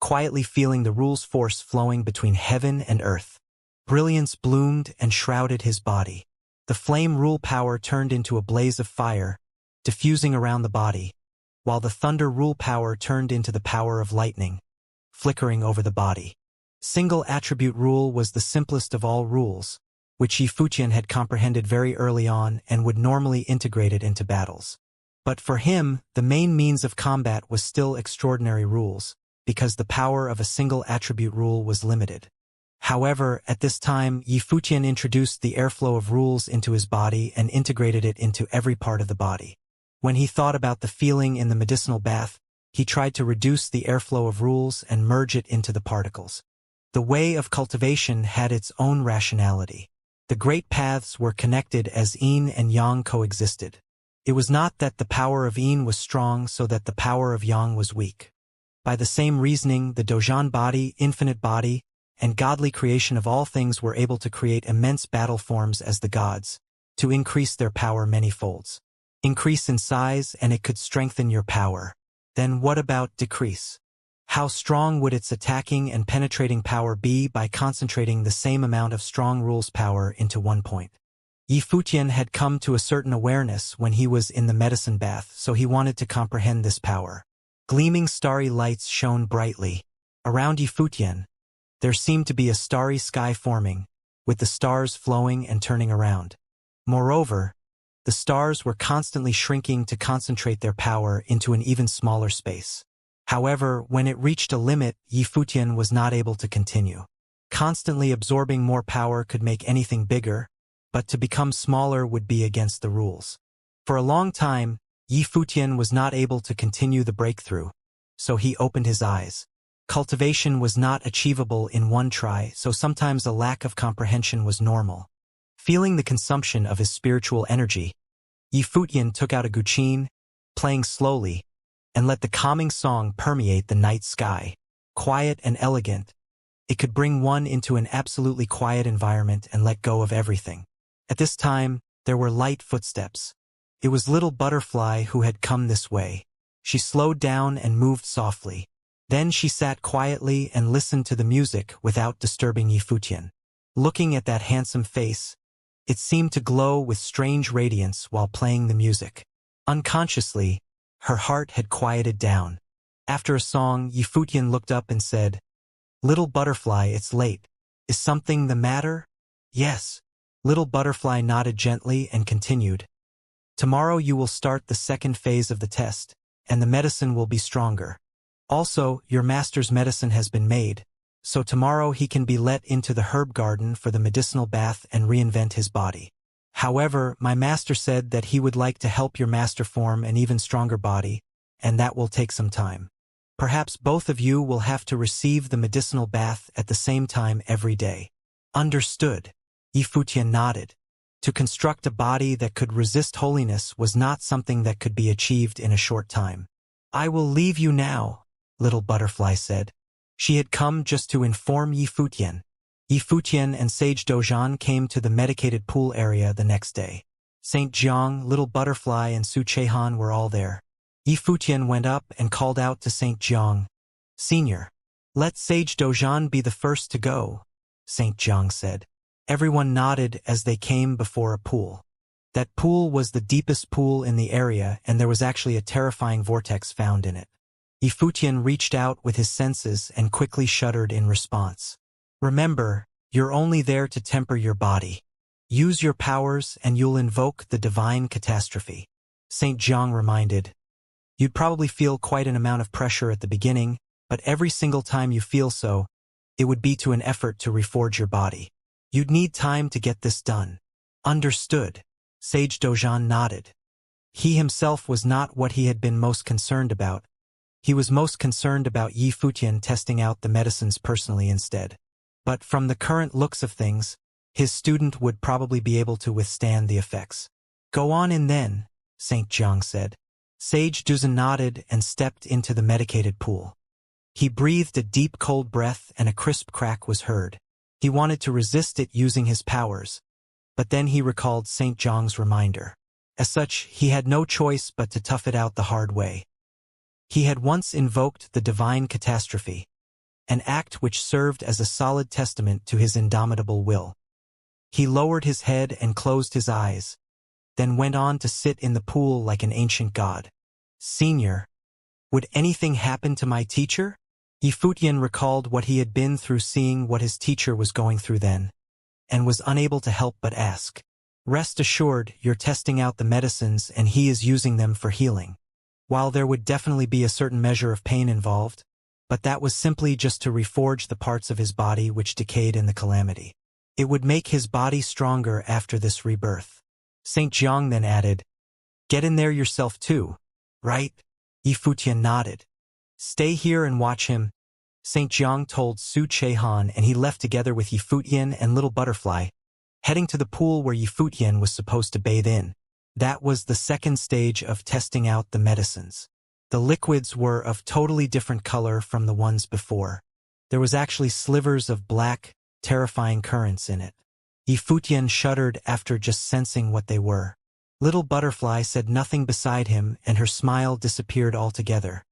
quietly feeling the rules force flowing between heaven and earth. Brilliance bloomed and shrouded his body. The flame rule power turned into a blaze of fire, diffusing around the body, while the thunder rule power turned into the power of lightning, flickering over the body. Single attribute rule was the simplest of all rules, which Yi Futian had comprehended very early on and would normally integrate it into battles. But for him, the main means of combat was still extraordinary rules, because the power of a single attribute rule was limited. However, at this time, Yi Futian introduced the airflow of rules into his body and integrated it into every part of the body. When he thought about the feeling in the medicinal bath, he tried to reduce the airflow of rules and merge it into the particles. The way of cultivation had its own rationality. The great paths were connected as yin and yang coexisted. It was not that the power of yin was strong so that the power of yang was weak. By the same reasoning, the Dozhan body, infinite body, and godly creation of all things were able to create immense battle forms as the gods, to increase their power many folds. Increase in size and it could strengthen your power. Then what about decrease? How strong would its attacking and penetrating power be by concentrating the same amount of strong rules power into one point? Yi Futian had come to a certain awareness when he was in the medicine bath, so he wanted to comprehend this power. Gleaming starry lights shone brightly. Around Yi Futian, there seemed to be a starry sky forming, with the stars flowing and turning around. Moreover, the stars were constantly shrinking to concentrate their power into an even smaller space. However, when it reached a limit, Yi Futian was not able to continue. Constantly absorbing more power could make anything bigger, but to become smaller would be against the rules. For a long time, Yi Futian was not able to continue the breakthrough, so he opened his eyes. Cultivation was not achievable in one try, so sometimes a lack of comprehension was normal. Feeling the consumption of his spiritual energy, Yifutian took out a guqin, playing slowly, and let the calming song permeate the night sky. Quiet and elegant, it could bring one into an absolutely quiet environment and let go of everything. At this time, there were light footsteps. It was Little Butterfly who had come this way. She slowed down and moved softly. Then she sat quietly and listened to the music without disturbing Yifutian. Looking at that handsome face, it seemed to glow with strange radiance while playing the music. Unconsciously, her heart had quieted down. After a song, Yifutian looked up and said, "Little Butterfly, it's late. Is something the matter?" "Yes." Little Butterfly nodded gently and continued. "Tomorrow you will start the second phase of the test, and the medicine will be stronger. Also, your master's medicine has been made, so tomorrow he can be let into the herb garden for the medicinal bath and reinvent his body. However, my master said that he would like to help your master form an even stronger body, and that will take some time. Perhaps both of you will have to receive the medicinal bath at the same time every day." "Understood." Yifutian nodded. To construct a body that could resist holiness was not something that could be achieved in a short time. "I will leave you now," Little Butterfly said. She had come just to inform Yifutian. Yifutian and Sage Dojan came to the medicated pool area the next day. Saint Jiang, Little Butterfly, and Su Chehan were all there. Yifutian went up and called out to Saint Jiang. "Senior, let Sage Dojan be the first to go," Saint Jiang said. Everyone nodded as they came before a pool. That pool was the deepest pool in the area, and there was actually a terrifying vortex found in it. Yifutian reached out with his senses and quickly shuddered in response. "Remember, you're only there to temper your body. Use your powers and you'll invoke the divine catastrophe," Saint Jiang reminded. "You'd probably feel quite an amount of pressure at the beginning, but every single time you feel so, it would be to an effort to reforge your body. You'd need time to get this done." "Understood." Sage Dojan nodded. He himself was not what he had been most concerned about. He was most concerned about Yifutian testing out the medicines personally instead. But from the current looks of things, his student would probably be able to withstand the effects. "Go on in then," Saint Jiang said. Sage Dojan nodded and stepped into the medicated pool. He breathed a deep cold breath and a crisp crack was heard. He wanted to resist it using his powers, but then he recalled Saint Jiang's reminder. As such, he had no choice but to tough it out the hard way. He had once invoked the divine catastrophe, an act which served as a solid testament to his indomitable will. He lowered his head and closed his eyes, then went on to sit in the pool like an ancient god. "Senior, would anything happen to my teacher?" Yifutian recalled what he had been through seeing what his teacher was going through then, and was unable to help but ask. "Rest assured, you're testing out the medicines and he is using them for healing. While there would definitely be a certain measure of pain involved, but that was simply just to reforge the parts of his body which decayed in the calamity. It would make his body stronger after this rebirth." Saint Jiang then added, "Get in there yourself too, right?" Yifutian nodded. "Stay here and watch him," Saint Jiang told Su Chehan, and he left together with Yifutian and Little Butterfly, heading to the pool where Yifutian was supposed to bathe in. That was the second stage of testing out the medicines. The liquids were of totally different color from the ones before. There was actually slivers of black, terrifying currents in it. Yifutian shuddered after just sensing what they were. Little Butterfly said nothing beside him, and her smile disappeared altogether.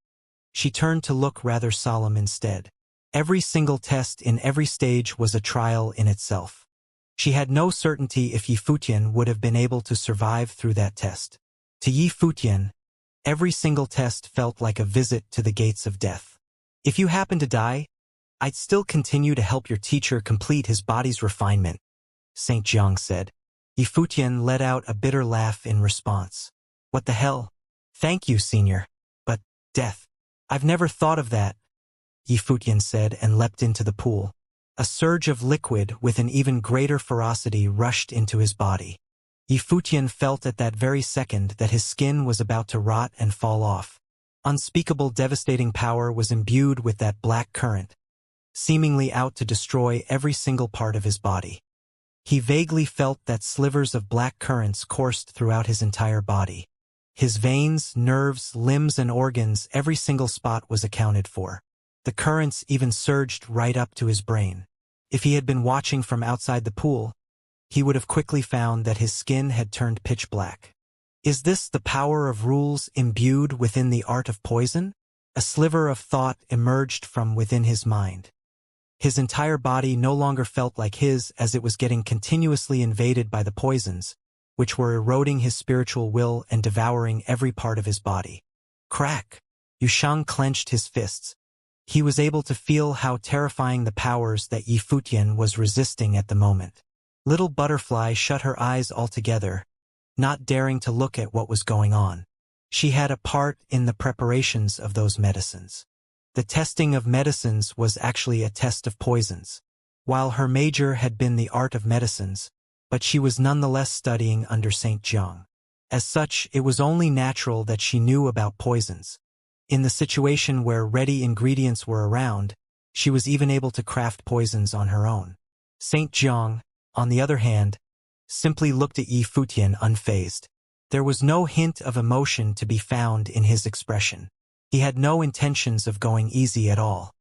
She turned to look rather solemn instead. Every single test in every stage was a trial in itself. She had no certainty if Yifutian would have been able to survive through that test. To Yifutian, every single test felt like a visit to the gates of death. "If you happen to die, I'd still continue to help your teacher complete his body's refinement," Saint Jiang said. Yifutian let out a bitter laugh in response. "What the hell? Thank you, senior. But, death. I've never thought of that," Yifutian said and leapt into the pool. A surge of liquid with an even greater ferocity rushed into his body. Yifutian felt at that very second that his skin was about to rot and fall off. Unspeakable devastating power was imbued with that black current, seemingly out to destroy every single part of his body. He vaguely felt that slivers of black currents coursed throughout his entire body. His veins, nerves, limbs, and organs, every single spot was accounted for. The currents even surged right up to his brain. If he had been watching from outside the pool, he would have quickly found that his skin had turned pitch black. Is this the power of rules imbued within the art of poison? A sliver of thought emerged from within his mind. His entire body no longer felt like his, as it was getting continuously invaded by the poisons, which were eroding his spiritual will and devouring every part of his body. Crack! Yushang clenched his fists. He was able to feel how terrifying the powers that Yi Futian was resisting at the moment. Little Butterfly shut her eyes altogether, not daring to look at what was going on. She had a part in the preparations of those medicines. The testing of medicines was actually a test of poisons. While her major had been the art of medicines, but she was nonetheless studying under St. Jiang. As such, it was only natural that she knew about poisons. In the situation where ready ingredients were around, she was even able to craft poisons on her own. St. Jiang, on the other hand, simply looked at Yi Futian unfazed. There was no hint of emotion to be found in his expression. He had no intentions of going easy at all.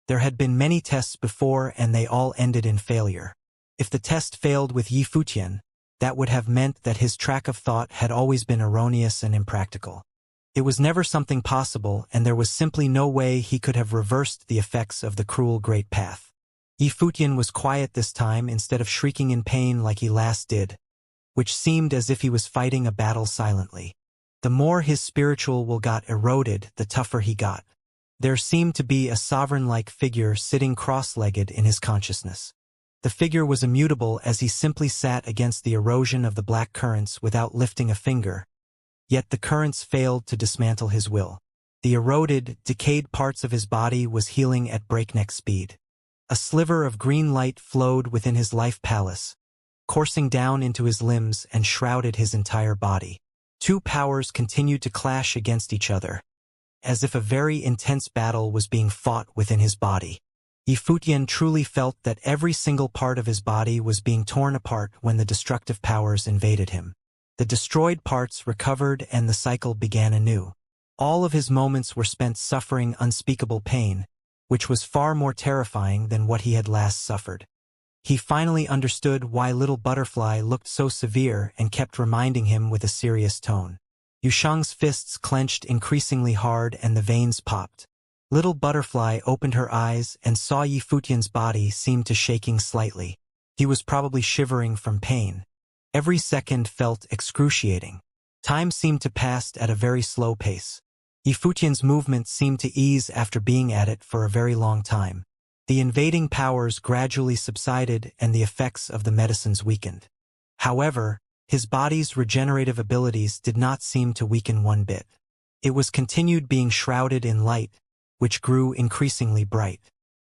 There had been many tests before and they all ended in failure. If the test failed with Yi Futian, that would have meant that his track of thought had always been erroneous and impractical. It was never something possible, and there was simply no way he could have reversed the effects of the cruel great path. Yi Futian was quiet this time instead of shrieking in pain like he last did, which seemed as if he was fighting a battle silently. The more his spiritual will got eroded, the tougher he got. There seemed to be a sovereign-like figure sitting cross-legged in his consciousness. The figure was immutable as he simply sat against the erosion of the black currents without lifting a finger. Yet the currents failed to dismantle his will. The eroded, decayed parts of his body was healing at breakneck speed. A sliver of green light flowed within his life palace, coursing down into his limbs and shrouded his entire body. Two powers continued to clash against each other, as if a very intense battle was being fought within his body. Yi Futian truly felt that every single part of his body was being torn apart when the destructive powers invaded him. The destroyed parts recovered and the cycle began anew. All of his moments were spent suffering unspeakable pain, which was far more terrifying than what he had last suffered. He finally understood why Little Butterfly looked so severe and kept reminding him with a serious tone. Yushang's fists clenched increasingly hard and the veins popped. Little Butterfly opened her eyes and saw Yi Futian's body seemed to shaking slightly. He was probably shivering from pain. Every second felt excruciating. Time seemed to pass at a very slow pace. Yi Futian's movement seemed to ease after being at it for a very long time. The invading powers gradually subsided and the effects of the medicines weakened. However, his body's regenerative abilities did not seem to weaken one bit. It was continued being shrouded in light, which grew increasingly bright.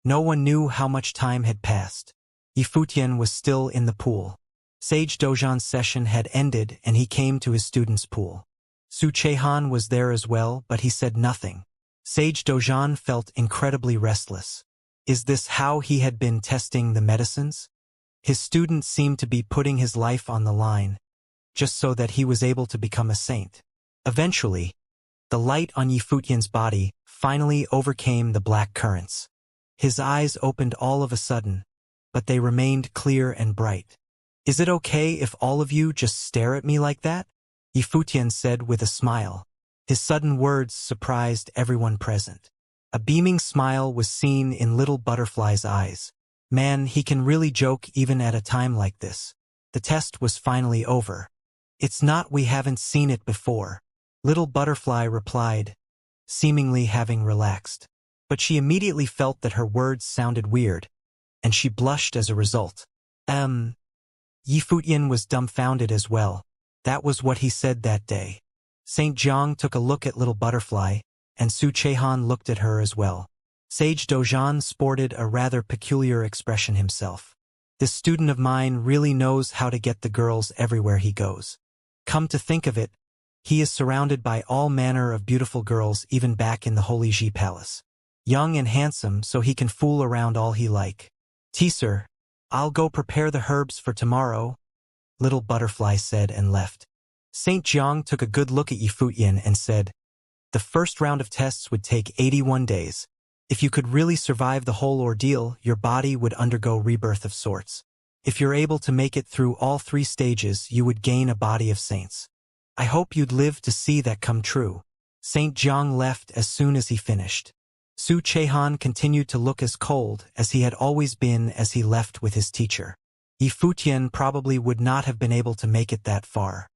No one knew how much time had passed. Yi Futian was still in the pool. Sage Dozhan's session had ended and he came to his student's pool. Su Chehan was there as well, but he said nothing. Sage Dozhan felt incredibly restless. Is this how he had been testing the medicines? His student seemed to be putting his life on the line, just so that he was able to become a saint. Eventually, the light on Yi Futian's body finally overcame the black currents. His eyes opened all of a sudden, but they remained clear and bright. Is it okay if all of you just stare at me like that? Yi Futian said with a smile. His sudden words surprised everyone present. A beaming smile was seen in Little Butterfly's eyes. Man, he can really joke even at a time like this. The test was finally over. It's not we haven't seen it before, Little Butterfly replied, seemingly having relaxed. But she immediately felt that her words sounded weird, and she blushed as a result. Yi Futian was dumbfounded as well. That was what he said that day. St. Jiang took a look at Little Butterfly, and Su Chehan looked at her as well. Sage Dozhan sported a rather peculiar expression himself. This student of mine really knows how to get the girls everywhere he goes. Come to think of it, He is surrounded by all manner of beautiful girls even back in the Holy Ji Palace. Young and handsome so he can fool around all he like. Teaser, I'll go prepare the herbs for tomorrow, Little Butterfly said and left. Saint Jiang took a good look at Yifutian and said, the first round of tests would take 81 days. If you could really survive the whole ordeal, your body would undergo rebirth of sorts. If you're able to make it through all 3 stages, you would gain a body of saints. I hope you'd live to see that come true. Saint Jiang left as soon as he finished. Su Chehan continued to look as cold as he had always been as he left with his teacher. Yifutian probably would not have been able to make it that far.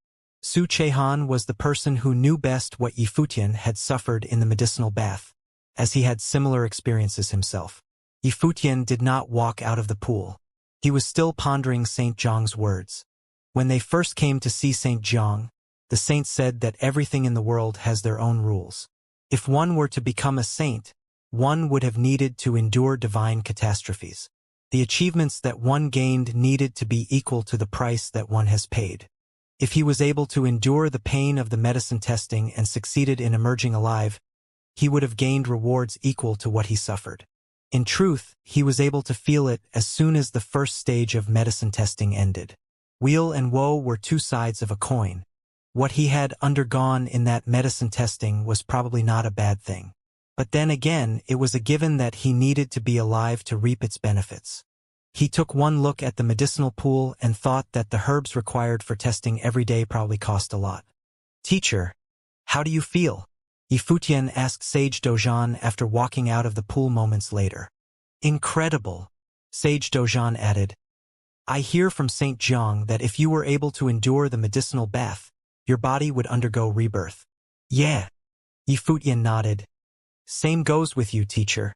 Su Chehan was the person who knew best what Yifutian had suffered in the medicinal bath, as he had similar experiences himself. Yifutian did not walk out of the pool. He was still pondering Saint Jiang's words. When they first came to see Saint Jiang, the saint said that everything in the world has their own rules. If one were to become a saint, one would have needed to endure divine catastrophes. The achievements that one gained needed to be equal to the price that one has paid. If he was able to endure the pain of the medicine testing and succeeded in emerging alive, he would have gained rewards equal to what he suffered. In truth, he was able to feel it as soon as the first stage of medicine testing ended. Weal and woe were 2 sides of a coin. What he had undergone in that medicine testing was probably not a bad thing. But then again, it was a given that he needed to be alive to reap its benefits. He took one look at the medicinal pool and thought that the herbs required for testing every day probably cost a lot. Teacher, how do you feel? Yifutian asked Sage Dojan after walking out of the pool moments later. Incredible, Sage Dojan added. I hear from Saint Jiang that if you were able to endure the medicinal bath, your body would undergo rebirth. Yeah. Yifutian nodded. Same goes with you, teacher.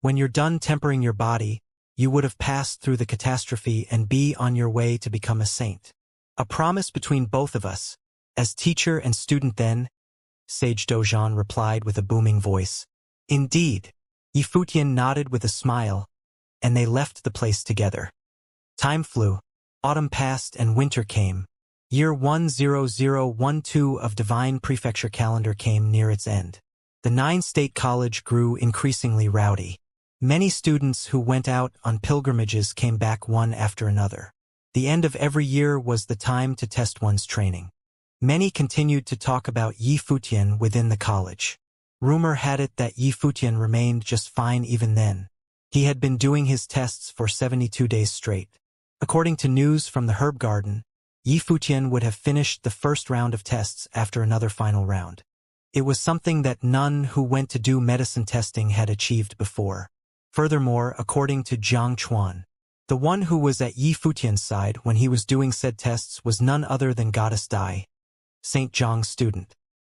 When you're done tempering your body, you would have passed through the catastrophe and be on your way to become a saint. A promise between both of us, as teacher and student then, Sage Dojan replied with a booming voice. Indeed. Yifutian nodded with a smile, and they left the place together. Time flew. Autumn passed and winter came. Year 10012 of Divine Prefecture calendar came near its end. The 9-state college grew increasingly rowdy. Many students who went out on pilgrimages came back one after another. The end of every year was the time to test one's training. Many continued to talk about Yifutian within the college. Rumor had it that Yifutian remained just fine even then. He had been doing his tests for 72 days straight. According to news from the herb garden, Yifutian would have finished the first round of tests after another final round. It was something that none who went to do medicine testing had achieved before. Furthermore, according to Jiang Chuan, the one who was at Yifutian's side when he was doing said tests was none other than Goddess Dai, Saint Jiang's student.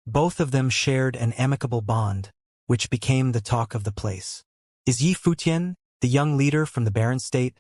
Both of them shared an amicable bond, which became the talk of the place. Is Yifutian, the young leader from the barren state,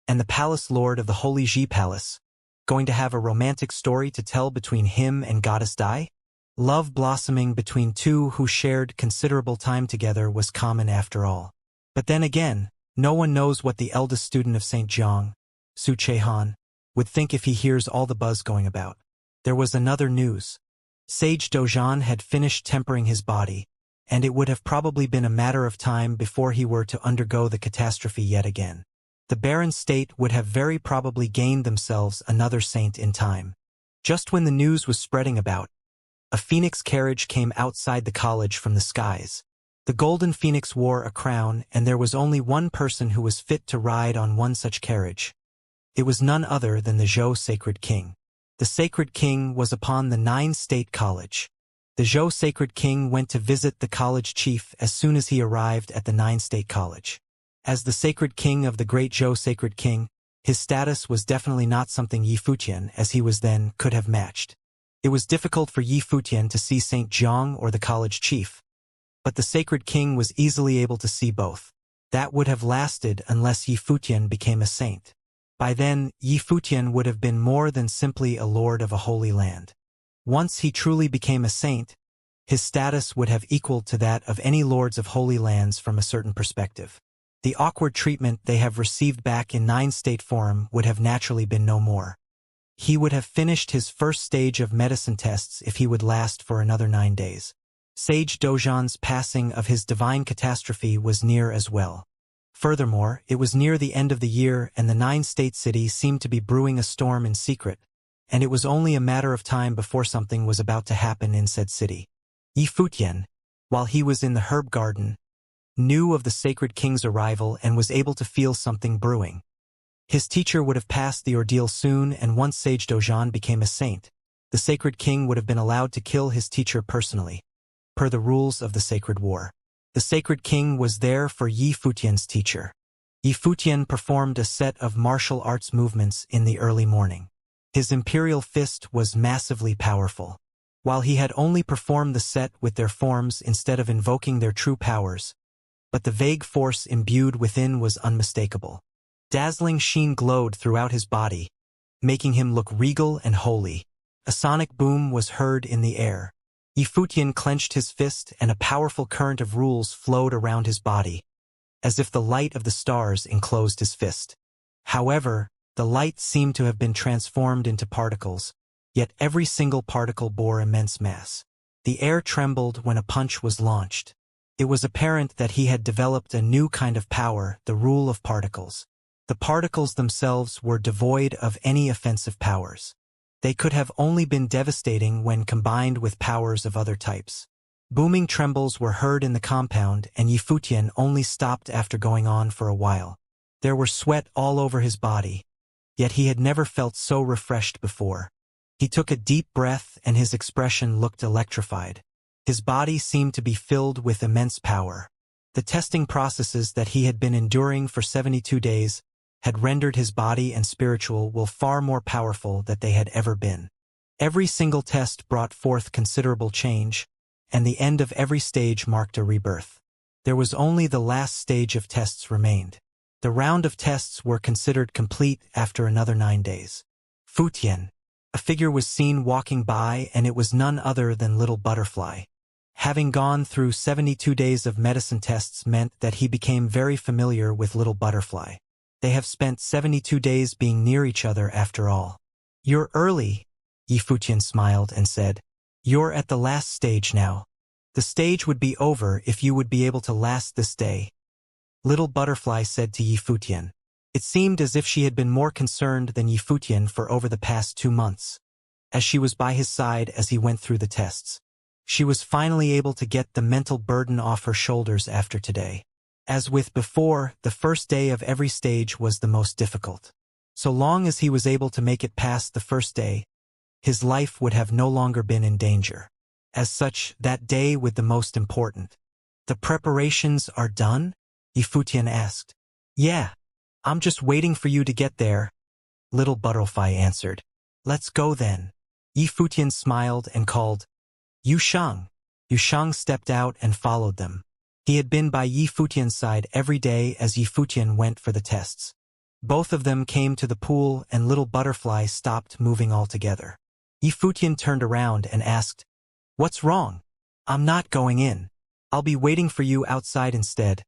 and the palace lord of the Holy Ji Palace, going to have a romantic story to tell between him and Goddess Dai? Love blossoming between two who shared considerable time together was common after all. But then again, no one knows what the eldest student of St. Jiang, Su Chehan, would think if he hears all the buzz going about. There was another news. Sage Dojan had finished tempering his body, and it would have probably been a matter of time before he were to undergo the catastrophe yet again. The barren state would have very probably gained themselves another saint in time. Just when the news was spreading about, a phoenix carriage came outside the college from the skies. The golden phoenix wore a crown, and there was only one person who was fit to ride on one such carriage. It was none other than the Zhou Sacred King. The Sacred King was upon the 9-state college. The Zhou Sacred King went to visit the college chief as soon as he arrived at the 9-state college. As the Sacred King of the Great Zhou Sacred King, his status was definitely not something Yifutian, as he was then, could have matched. It was difficult for Yifutian to see St. Jiang or the college chief, but the Sacred King was easily able to see both. That would have lasted unless Yifutian became a saint. By then, Yifutian would have been more than simply a lord of a holy land. Once he truly became a saint, his status would have equaled to that of any lords of holy lands from a certain perspective. The awkward treatment they have received back in 9-state forum would have naturally been no more. He would have finished his first stage of medicine tests if he would last for another 9 days. Sage Dozhan's passing of his divine catastrophe was near as well. Furthermore, it was near the end of the year and the nine-state city seemed to be brewing a storm in secret, and it was only a matter of time before something was about to happen in said city. Yifutian, while he was in the herb garden, knew of the sacred king's arrival and was able to feel something brewing. His teacher would have passed the ordeal soon, and once Sage Dozhan became a saint, the sacred king would have been allowed to kill his teacher personally, per the rules of the sacred war. The sacred king was there for Yifutian's teacher. Yifutian performed a set of martial arts movements in the early morning. His imperial fist was massively powerful. While he had only performed the set with their forms instead of invoking their true powers, but the vague force imbued within was unmistakable. Dazzling sheen glowed throughout his body, making him look regal and holy. A sonic boom was heard in the air. Yifutian clenched his fist and a powerful current of rules flowed around his body, as if the light of the stars enclosed his fist. However, the light seemed to have been transformed into particles, yet every single particle bore immense mass. The air trembled when a punch was launched. It was apparent that he had developed a new kind of power, the rule of particles. The particles themselves were devoid of any offensive powers. They could have only been devastating when combined with powers of other types. Booming trembles were heard in the compound, and Yifutian only stopped after going on for a while. There were sweat all over his body, yet he had never felt so refreshed before. He took a deep breath and his expression looked electrified. His body seemed to be filled with immense power. The testing processes that he had been enduring for 72 days had rendered his body and spiritual will far more powerful than they had ever been. Every single test brought forth considerable change, and the end of every stage marked a rebirth. There was only the last stage of tests remained. The round of tests were considered complete after another 9 days. Futian. A figure was seen walking by, and it was none other than Little Butterfly. Having gone through 72 days of medicine tests meant that he became very familiar with Little Butterfly. They have spent 72 days being near each other after all. You're early, Yifutian smiled and said. You're at the last stage now. The stage would be over if you would be able to last this day. Little Butterfly said to Yifutian. It seemed as if she had been more concerned than Yifutian for over the past 2 months. As she was by his side as he went through the tests, she was finally able to get the mental burden off her shoulders after today. As with before, the first day of every stage was the most difficult. So long as he was able to make it past the first day, his life would have no longer been in danger. As such, that day was the most important. The preparations are done? Yifutian asked. Yeah. I'm just waiting for you to get there, Little Butterfly answered. Let's go then. Yifutian smiled and called, Yushang. Yushang stepped out and followed them. He had been by Yifutian's side every day as Yifutian went for the tests. Both of them came to the pool and Little Butterfly stopped moving altogether. Yifutian turned around and asked, What's wrong? I'm not going in. I'll be waiting for you outside instead.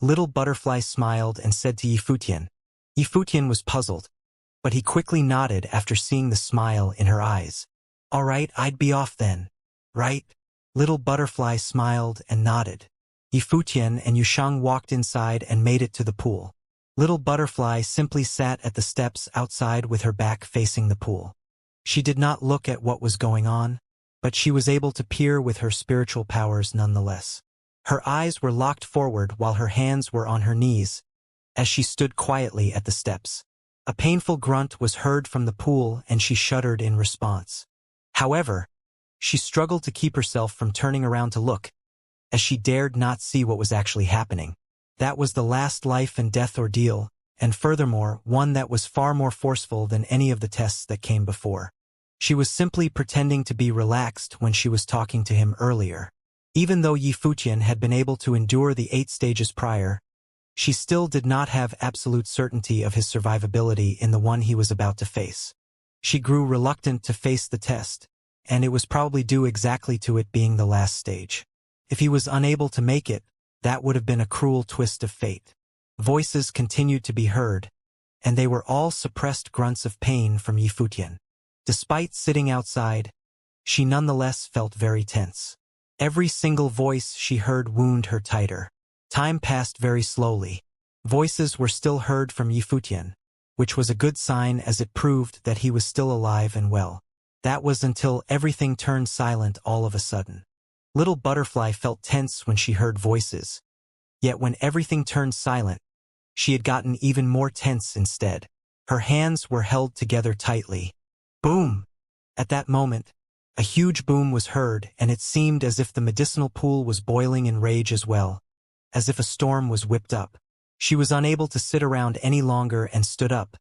Little Butterfly smiled and said to Yifutian. Yifutian was puzzled, but he quickly nodded after seeing the smile in her eyes. All right, I'd be off then. Right? Little Butterfly smiled and nodded. Yifutian and Yushang walked inside and made it to the pool. Little Butterfly simply sat at the steps outside with her back facing the pool. She did not look at what was going on, but she was able to peer with her spiritual powers nonetheless. Her eyes were locked forward while her hands were on her knees, as she stood quietly at the steps. A painful grunt was heard from the pool and she shuddered in response. However, she struggled to keep herself from turning around to look, as she dared not see what was actually happening. That was the last life and death ordeal, and furthermore, one that was far more forceful than any of the tests that came before. She was simply pretending to be relaxed when she was talking to him earlier. Even though Yifutian had been able to endure the 8 stages prior, she still did not have absolute certainty of his survivability in the one he was about to face. She grew reluctant to face the test, and it was probably due exactly to it being the last stage. If he was unable to make it, that would have been a cruel twist of fate. Voices continued to be heard, and they were all suppressed grunts of pain from Yifutian. Despite sitting outside, she nonetheless felt very tense. Every single voice she heard wound her tighter. Time passed very slowly. Voices were still heard from Yifutian, which was a good sign as it proved that he was still alive and well. That was until everything turned silent all of a sudden. Little Butterfly felt tense when she heard voices. Yet when everything turned silent, she had gotten even more tense instead. Her hands were held together tightly. Boom! At that moment, a huge boom was heard, and it seemed as if the medicinal pool was boiling in rage as well, as if a storm was whipped up. She was unable to sit around any longer and stood up,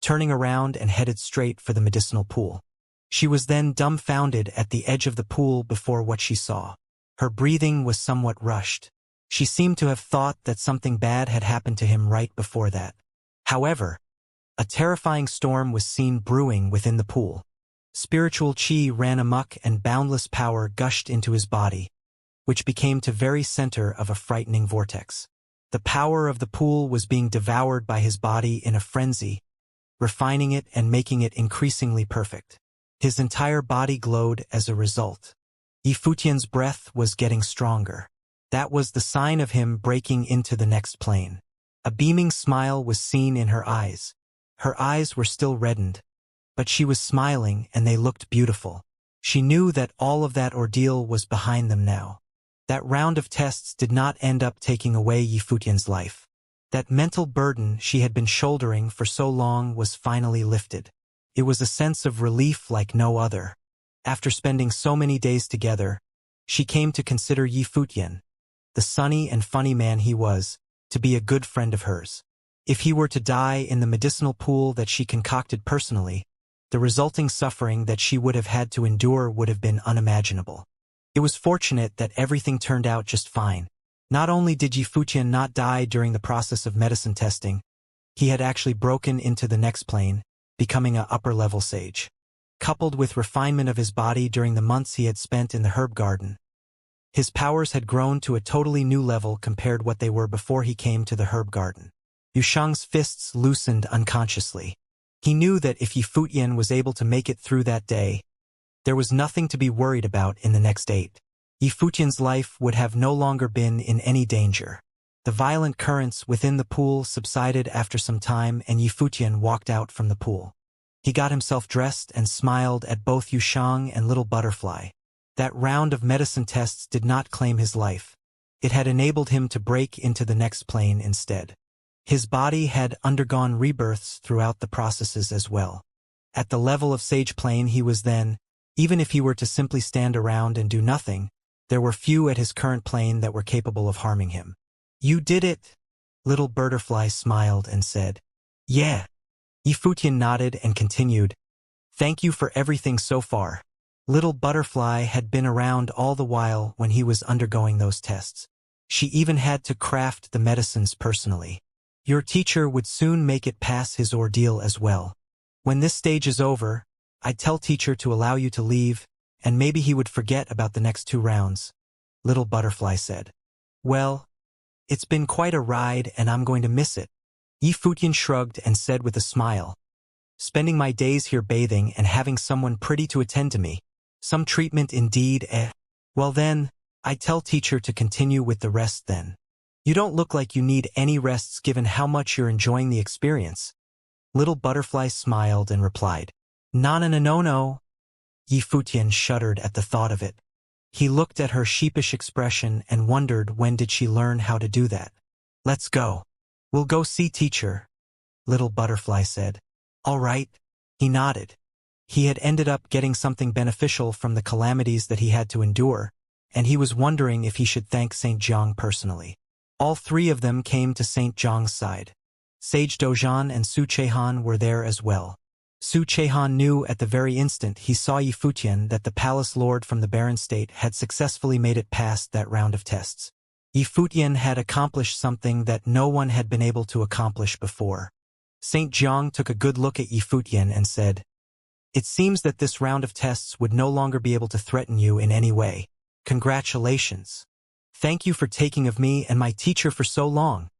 turning around and headed straight for the medicinal pool. She was then dumbfounded at the edge of the pool before what she saw. Her breathing was somewhat rushed. She seemed to have thought that something bad had happened to him right before that. However, a terrifying storm was seen brewing within the pool. Spiritual chi ran amok and boundless power gushed into his body, which became to very center of a frightening vortex. The power of the pool was being devoured by his body in a frenzy, refining it and making it increasingly perfect. His entire body glowed as a result. Yifutian's breath was getting stronger. That was the sign of him breaking into the next plane. A beaming smile was seen in her eyes. Her eyes were still reddened, but she was smiling and they looked beautiful. She knew that all of that ordeal was behind them now. That round of tests did not end up taking away Yifutian's life. That mental burden she had been shouldering for so long was finally lifted. It was a sense of relief like no other. After spending so many days together, she came to consider Yifutian, the sunny and funny man he was, to be a good friend of hers. If he were to die in the medicinal pool that she concocted personally, the resulting suffering that she would have had to endure would have been unimaginable. It was fortunate that everything turned out just fine. Not only did Yifutian not die during the process of medicine testing, he had actually broken into the next plane, becoming an upper-level sage. Coupled with refinement of his body during the months he had spent in the herb garden, his powers had grown to a totally new level compared what they were before he came to the herb garden. Yushang's fists loosened unconsciously. He knew that if Yifutian was able to make it through that day, there was nothing to be worried about in the next 8. Yifutian's life would have no longer been in any danger. The violent currents within the pool subsided after some time and Yifutian walked out from the pool. He got himself dressed and smiled at both Yushang and Little Butterfly. That round of medicine tests did not claim his life. It had enabled him to break into the next plane instead. His body had undergone rebirths throughout the processes as well. At the level of sage plane he was then, even if he were to simply stand around and do nothing, there were few at his current plane that were capable of harming him. "You did it!" Little Butterfly smiled and said. "Yeah." Yifutian nodded and continued, "Thank you for everything so far." Little Butterfly had been around all the while when he was undergoing those tests. She even had to craft the medicines personally. Your teacher would soon make it pass his ordeal as well. When this stage is over, I'd tell teacher to allow you to leave, and maybe he would forget about the next 2 rounds, Little Butterfly said. Well, it's been quite a ride and I'm going to miss it. Yifutian shrugged and said with a smile. Spending my days here bathing and having someone pretty to attend to me. Some treatment indeed, eh? Well then, I'd tell teacher to continue with the rest then. You don't look like you need any rests given how much you're enjoying the experience. Little Butterfly smiled and replied, No. Yifutian shuddered at the thought of it. He looked at her sheepish expression and wondered when did she learn how to do that. Let's go. We'll go see teacher, Little Butterfly said. All right. He nodded. He had ended up getting something beneficial from the calamities that he had to endure, and he was wondering if he should thank St. Jiang personally. All 3 of them came to St. Jiang's side. Sage Dojan and Su Chehan were there as well. Su Chehan knew at the very instant he saw Yifutian that the palace lord from the barren state had successfully made it past that round of tests. Yifutian had accomplished something that no one had been able to accomplish before. St. Jiang took a good look at Yifutian and said, It seems that this round of tests would no longer be able to threaten you in any way. Congratulations. Thank you for taking of me and my teacher for so long,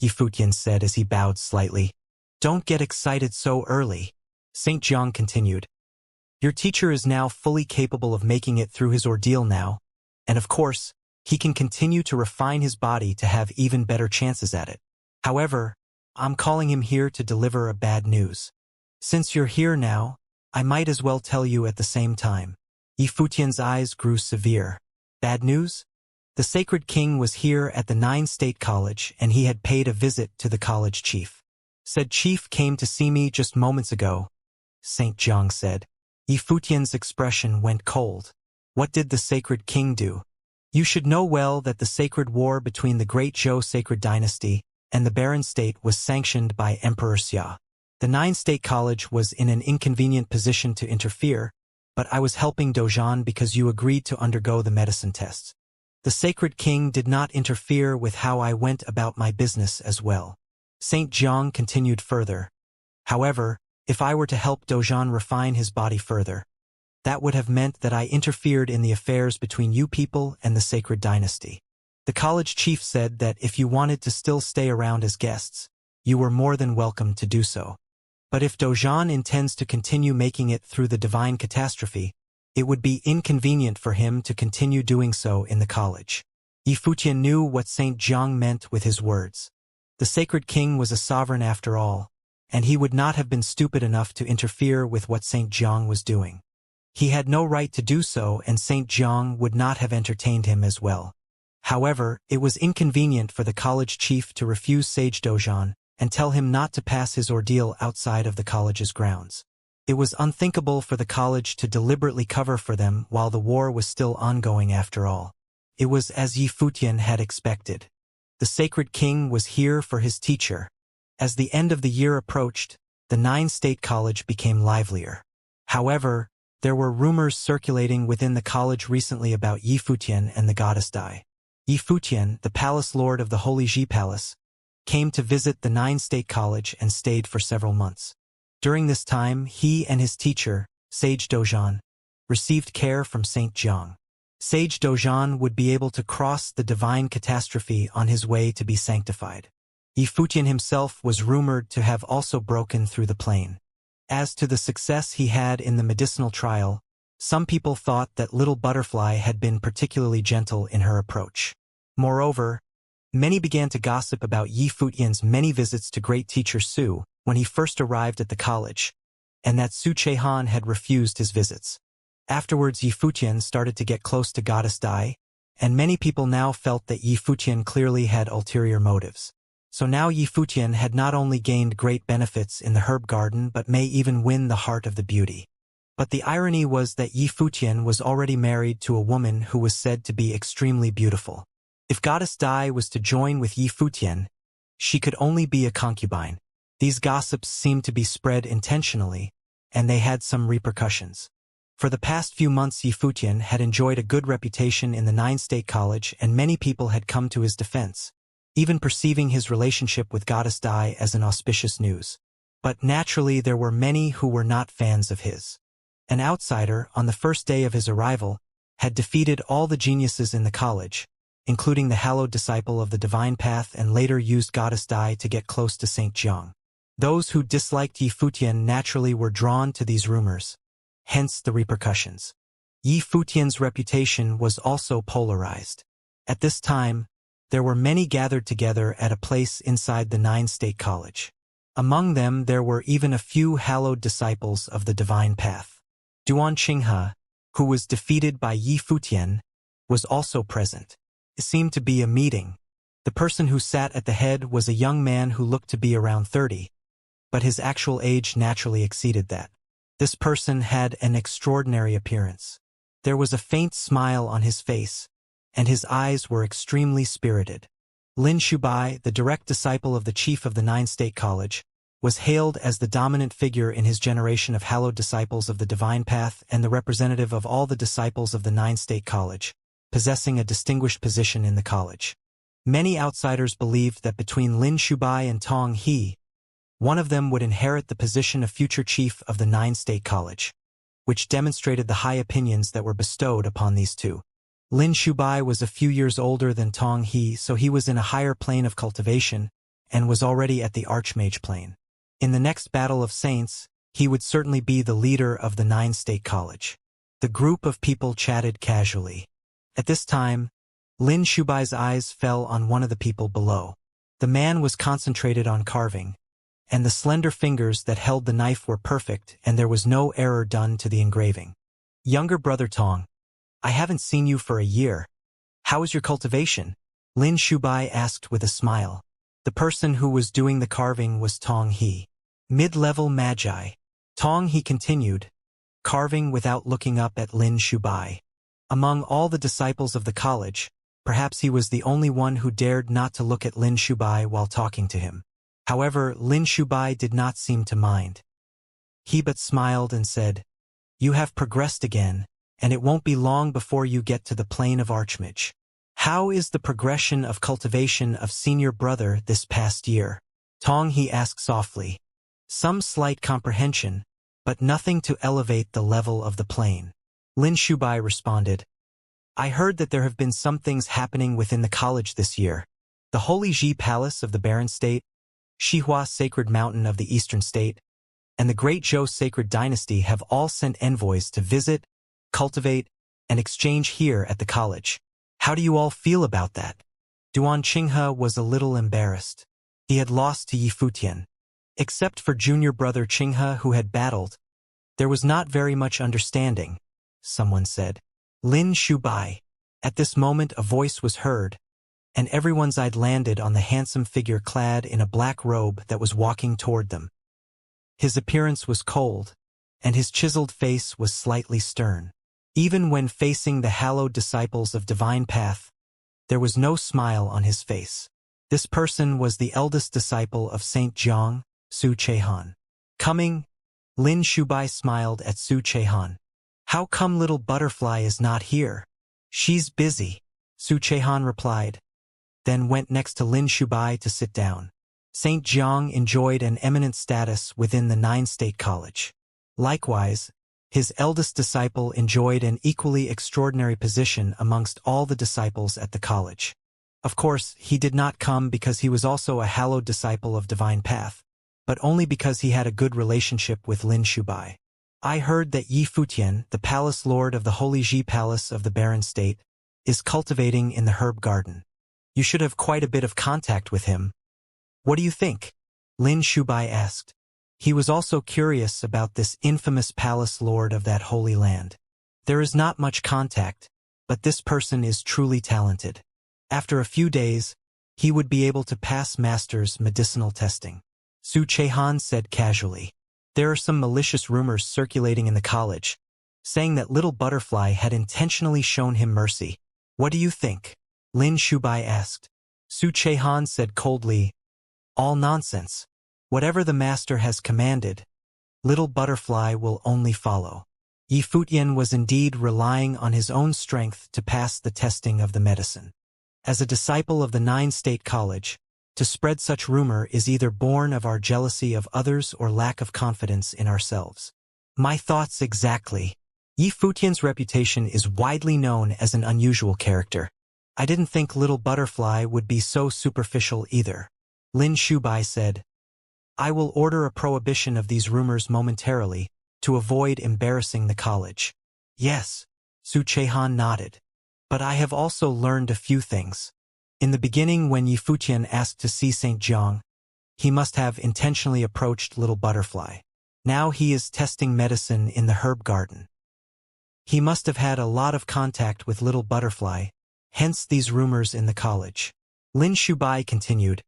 Yifutian said as he bowed slightly. Don't get excited so early, St. Jiang continued. Your teacher is now fully capable of making it through his ordeal now, and of course, he can continue to refine his body to have even better chances at it. However, I'm calling him here to deliver a bad news. Since you're here now, I might as well tell you at the same time. Yi Futian's eyes grew severe. Bad news? The Sacred King was here at the Nine State College and he had paid a visit to the college chief. Said chief came to see me just moments ago, St. Jiang said. Yi Futian's expression went cold. What did the Sacred King do? You should know well that the sacred war between the Great Zhou Sacred Dynasty and the Barren State was sanctioned by Emperor Xia. The Nine State College was in an inconvenient position to interfere, but I was helping Dozhan because you agreed to undergo the medicine tests. The Sacred King did not interfere with how I went about my business as well. St. Jiang continued further. However, if I were to help Dozhan refine his body further, that would have meant that I interfered in the affairs between you people and the Sacred Dynasty. The college chief said that if you wanted to still stay around as guests, you were more than welcome to do so. But if Dozhan intends to continue making it through the divine catastrophe, it would be inconvenient for him to continue doing so in the college. Yi Futian knew what St. Jiang meant with his words. The Sacred King was a sovereign after all, and he would not have been stupid enough to interfere with what St. Jiang was doing. He had no right to do so, and St. Jiang would not have entertained him as well. However, it was inconvenient for the college chief to refuse Sage Dozhan and tell him not to pass his ordeal outside of the college's grounds. It was unthinkable for the college to deliberately cover for them while the war was still ongoing after all. It was as Yi Futian had expected. The Sacred King was here for his teacher. As the end of the year approached, the Nine State College became livelier. However, there were rumors circulating within the college recently about Yi Futian and the goddess Dai. Yi Futian, the palace lord of the Holy Ji Palace, came to visit the Nine State College and stayed for several months. During this time, he and his teacher, Sage Dozhan, received care from St. Jiang. Sage Dozhan would be able to cross the divine catastrophe on his way to be sanctified. Yi Futian himself was rumored to have also broken through the plane. As to the success he had in the medicinal trial, some people thought that Little Butterfly had been particularly gentle in her approach. Moreover, many began to gossip about Yi Futian's many visits to great teacher Su when he first arrived at the college, and that Su Chehan had refused his visits. Afterwards, Yi Futian started to get close to Goddess Dai, and many people now felt that Yi Futian clearly had ulterior motives. So now Yi Futian had not only gained great benefits in the herb garden but may even win the heart of the beauty. But the irony was that Yi Futian was already married to a woman who was said to be extremely beautiful. If Goddess Dai was to join with Yi Futian, she could only be a concubine. These gossips seemed to be spread intentionally, and they had some repercussions. For the past few months, Yi Futian had enjoyed a good reputation in the Nine State College, and many people had come to his defense, even perceiving his relationship with Goddess Dai as an auspicious news. But naturally, there were many who were not fans of his. An outsider, on the first day of his arrival, had defeated all the geniuses in the college, including the hallowed disciple of the divine path, and later used Goddess Dai to get close to St. Jiang. Those who disliked Yi Futian naturally were drawn to these rumors, hence the repercussions. Yi Futian's reputation was also polarized. At this time, there were many gathered together at a place inside the Nine State College. Among them there were even a few hallowed disciples of the divine path. Duan Qinghe, who was defeated by Yi Futian, was also present. It seemed to be a meeting. The person who sat at the head was a young man who looked to be around 30, but his actual age naturally exceeded that. This person had an extraordinary appearance. There was a faint smile on his face, and his eyes were extremely spirited. Lin Shubai, the direct disciple of the chief of the Nine State College, was hailed as the dominant figure in his generation of hallowed disciples of the divine path and the representative of all the disciples of the Nine State College, possessing a distinguished position in the college. Many outsiders believed that between Lin Shubai and Tong He, one of them would inherit the position of future chief of the Nine State College, which demonstrated the high opinions that were bestowed upon these two. Lin Shubai was a few years older than Tong He, so he was in a higher plane of cultivation and was already at the Archmage plane. In the next battle of saints, he would certainly be the leader of the 9-state college. The group of people chatted casually. At this time, Lin Shubai's eyes fell on one of the people below. The man was concentrated on carving, and the slender fingers that held the knife were perfect, and there was no error done to the engraving. Younger brother Tong, I haven't seen you for a year. How is your cultivation? Lin Shubai asked with a smile. The person who was doing the carving was Tong He. Mid-level magi. Tong He continued, carving without looking up at Lin Shubai. Among all the disciples of the college, perhaps he was the only one who dared not to look at Lin Shubai while talking to him. However, Lin Shubai did not seem to mind. He but smiled and said, You have progressed again, and it won't be long before you get to the plane of Archmage. How is the progression of cultivation of senior brother this past year? Tong He asked softly. Some slight comprehension, but nothing to elevate the level of the plane. Lin Shubai responded, I heard that there have been some things happening within the college this year. The Holy Ji Palace of the Barren State, Shihua Sacred Mountain of the Eastern State, and the Great Zhou Sacred Dynasty have all sent envoys to visit, cultivate, and exchange here at the college. How do you all feel about that? Duan Qinghe was a little embarrassed. He had lost to Yi Futian. Except for junior brother Qinghe who had battled, there was not very much understanding, someone said. Lin Shubai. At this moment a voice was heard, and everyone's eye landed on the handsome figure clad in a black robe that was walking toward them. His appearance was cold, and his chiseled face was slightly stern. Even when facing the hallowed disciples of Divine Path, there was no smile on his face. This person was the eldest disciple of Saint Jiang, Su Chehan. Coming, Lin Shubai smiled at Su Chehan. How come little butterfly is not here? She's busy, Su Chehan replied, then went next to Lin Shubai to sit down. Saint Jiang enjoyed an eminent status within the 9-state college. Likewise, his eldest disciple enjoyed an equally extraordinary position amongst all the disciples at the college. Of course, he did not come because he was also a hallowed disciple of Divine Path, but only because he had a good relationship with Lin Shubai. I heard that Yi Futian, the palace lord of the Holy Ji Palace of the Barren State, is cultivating in the herb garden. You should have quite a bit of contact with him. What do you think? Lin Shubai asked. He was also curious about this infamous palace lord of that holy land. There is not much contact, but this person is truly talented. After a few days, he would be able to pass master's medicinal testing. Su Chehan said casually. There are some malicious rumors circulating in the college, saying that little butterfly had intentionally shown him mercy. What do you think? Lin Shubai asked. Su Chehan said coldly, All nonsense. Whatever the master has commanded, little butterfly will only follow. Yi Futian was indeed relying on his own strength to pass the testing of the medicine. As a disciple of the 9-state college, to spread such rumor is either born of our jealousy of others or lack of confidence in ourselves. My thoughts exactly. Yi Futian's reputation is widely known as an unusual character. I didn't think little butterfly would be so superficial either. Lin Shubai said, I will order a prohibition of these rumors momentarily to avoid embarrassing the college. Yes, Su Chehan nodded. But I have also learned a few things. In the beginning when Yi Futian asked to see Saint Jiang, he must have intentionally approached little butterfly. Now he is testing medicine in the herb garden. He must have had a lot of contact with little butterfly, hence these rumors in the college. Lin Shubai continued,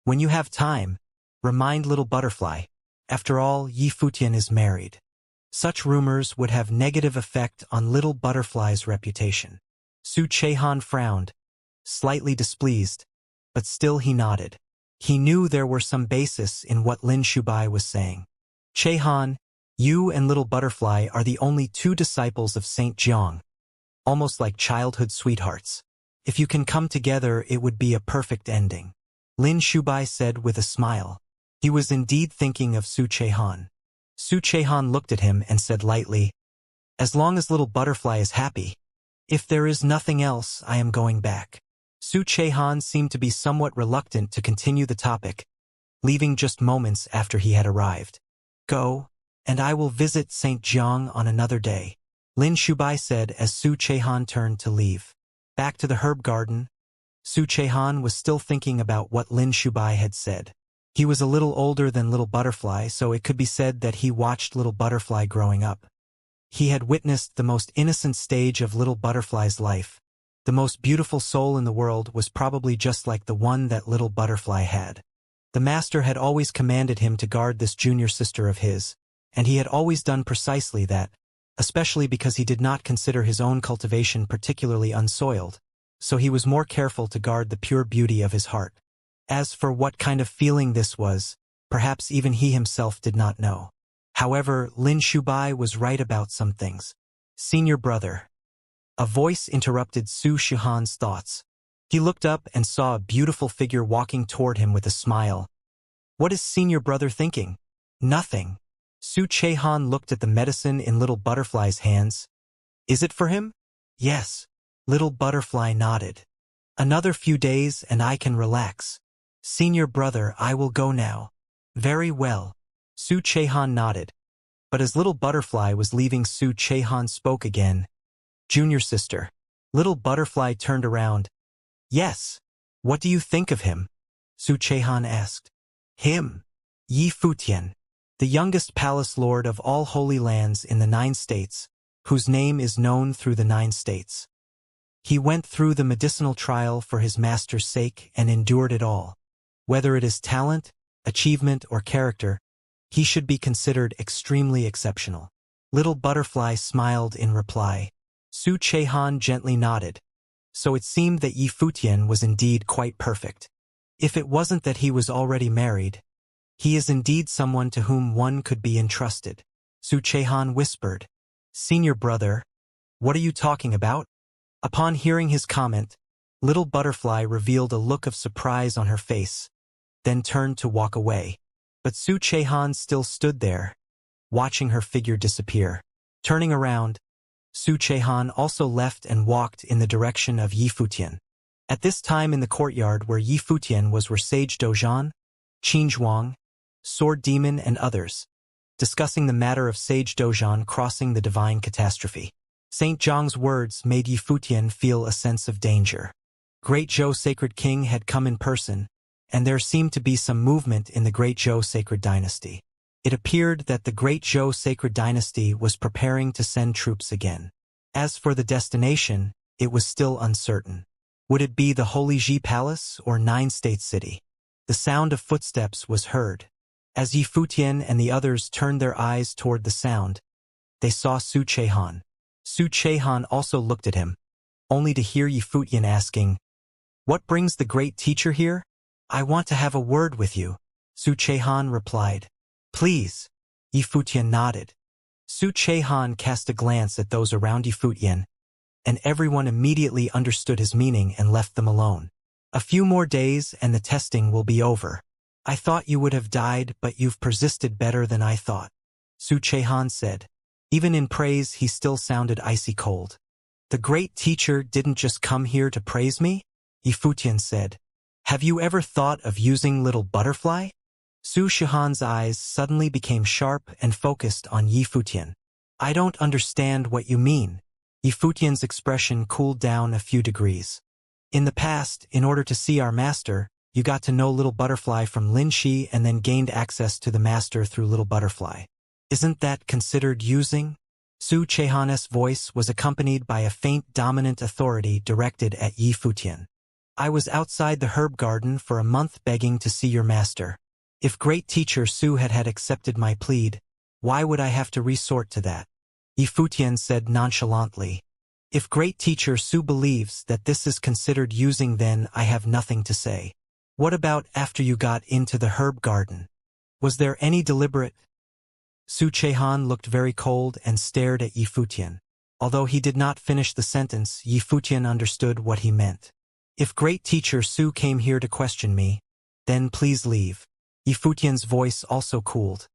When you have time, remind little butterfly. After all, Yi Futian is married. Such rumors would have negative effect on little butterfly's reputation. Su Chehan frowned, slightly displeased, but still he nodded. He knew there were some basis in what Lin Shubai was saying. Chehan, you and little butterfly are the only two disciples of Saint Jiang, almost like childhood sweethearts. If you can come together, it would be a perfect ending. Lin Shubai said with a smile. He was indeed thinking of Su Chehan. Su Chehan looked at him and said lightly, As long as little butterfly is happy. If there is nothing else, I am going back. Su Chehan seemed to be somewhat reluctant to continue the topic, leaving just moments after he had arrived. Go, and I will visit St. Jiang on another day, Lin Shubai said as Su Chehan turned to leave. Back to the herb garden, Su Chehan was still thinking about what Lin Shubai had said. He was a little older than Little Butterfly, so it could be said that he watched Little Butterfly growing up. He had witnessed the most innocent stage of Little Butterfly's life. The most beautiful soul in the world was probably just like the one that Little Butterfly had. The master had always commanded him to guard this junior sister of his, and he had always done precisely that, especially because he did not consider his own cultivation particularly unsoiled, so he was more careful to guard the pure beauty of his heart. As for what kind of feeling this was, perhaps even he himself did not know. However, Lin Shubai was right about some things. Senior brother. A voice interrupted Su Shihan's thoughts. He looked up and saw a beautiful figure walking toward him with a smile. What is senior brother thinking? Nothing. Su Chehan looked at the medicine in Little Butterfly's hands. Is it for him? Yes. Little Butterfly nodded. Another few days and I can relax. Senior brother, I will go now. Very well. Su Chehan nodded. But as Little Butterfly was leaving, Su Chehan spoke again. Junior sister. Little Butterfly turned around. Yes. What do you think of him? Su Chehan asked. Him. Yi Futian, the youngest palace lord of all holy lands in the 9 states, whose name is known through the 9 states. He went through the medicinal trial for his master's sake and endured it all. Whether it is talent, achievement, or character, he should be considered extremely exceptional. Little Butterfly smiled in reply. Su Chehan gently nodded. So it seemed that Yi Futian was indeed quite perfect. If it wasn't that he was already married, he is indeed someone to whom one could be entrusted. Su Chehan whispered. Senior brother, what are you talking about? Upon hearing his comment, Little Butterfly revealed a look of surprise on her face, then turned to walk away. But Su Chehan still stood there, watching her figure disappear. Turning around, Su Chehan also left and walked in the direction of Yi Futian. At this time in the courtyard where Yi Futian was were Sage Dozhan, Qin Zhuang, Sword Demon and others, discussing the matter of Sage Dozhan crossing the divine catastrophe. Saint Zhang's words made Yi Futian feel a sense of danger. Great Zhou Sacred King had come in person, and there seemed to be some movement in the Great Zhou Sacred Dynasty. It appeared that the Great Zhou Sacred Dynasty was preparing to send troops again. As for the destination, it was still uncertain. Would it be the Holy Ji Palace or 9-State City? The sound of footsteps was heard. As Yi Futian and the others turned their eyes toward the sound, they saw Su Chehan. Su Chehan also looked at him, only to hear Yi Futian asking, What brings the great teacher here? I want to have a word with you. Su Chehan replied. Please. Yi Futian nodded. Su Chehan cast a glance at those around Yi Futian, and everyone immediately understood his meaning and left them alone. A few more days and the testing will be over. I thought you would have died, but you've persisted better than I thought, Su Chehan said. Even in praise, he still sounded icy cold. The great teacher didn't just come here to praise me? Yi Futian said. Have you ever thought of using Little Butterfly? Su Shihan's eyes suddenly became sharp and focused on Yi Futian. I don't understand what you mean. Yi Futian's expression cooled down a few degrees. In the past, in order to see our master, you got to know Little Butterfly from Lin Shi and then gained access to the master through Little Butterfly. Isn't that considered using? Su Chehan's voice was accompanied by a faint dominant authority directed at Yi Futian. I was outside the herb garden for a month begging to see your master. If great teacher Su had accepted my plead, why would I have to resort to that? Yi Futian said nonchalantly. If great teacher Su believes that this is considered using, then I have nothing to say. What about after you got into the herb garden? Was there any deliberate? Su Chehan looked very cold and stared at Yi Futian. Although he did not finish the sentence, Yi Futian understood what he meant. If great teacher Su came here to question me, then please leave. Yi Futian's voice also cooled.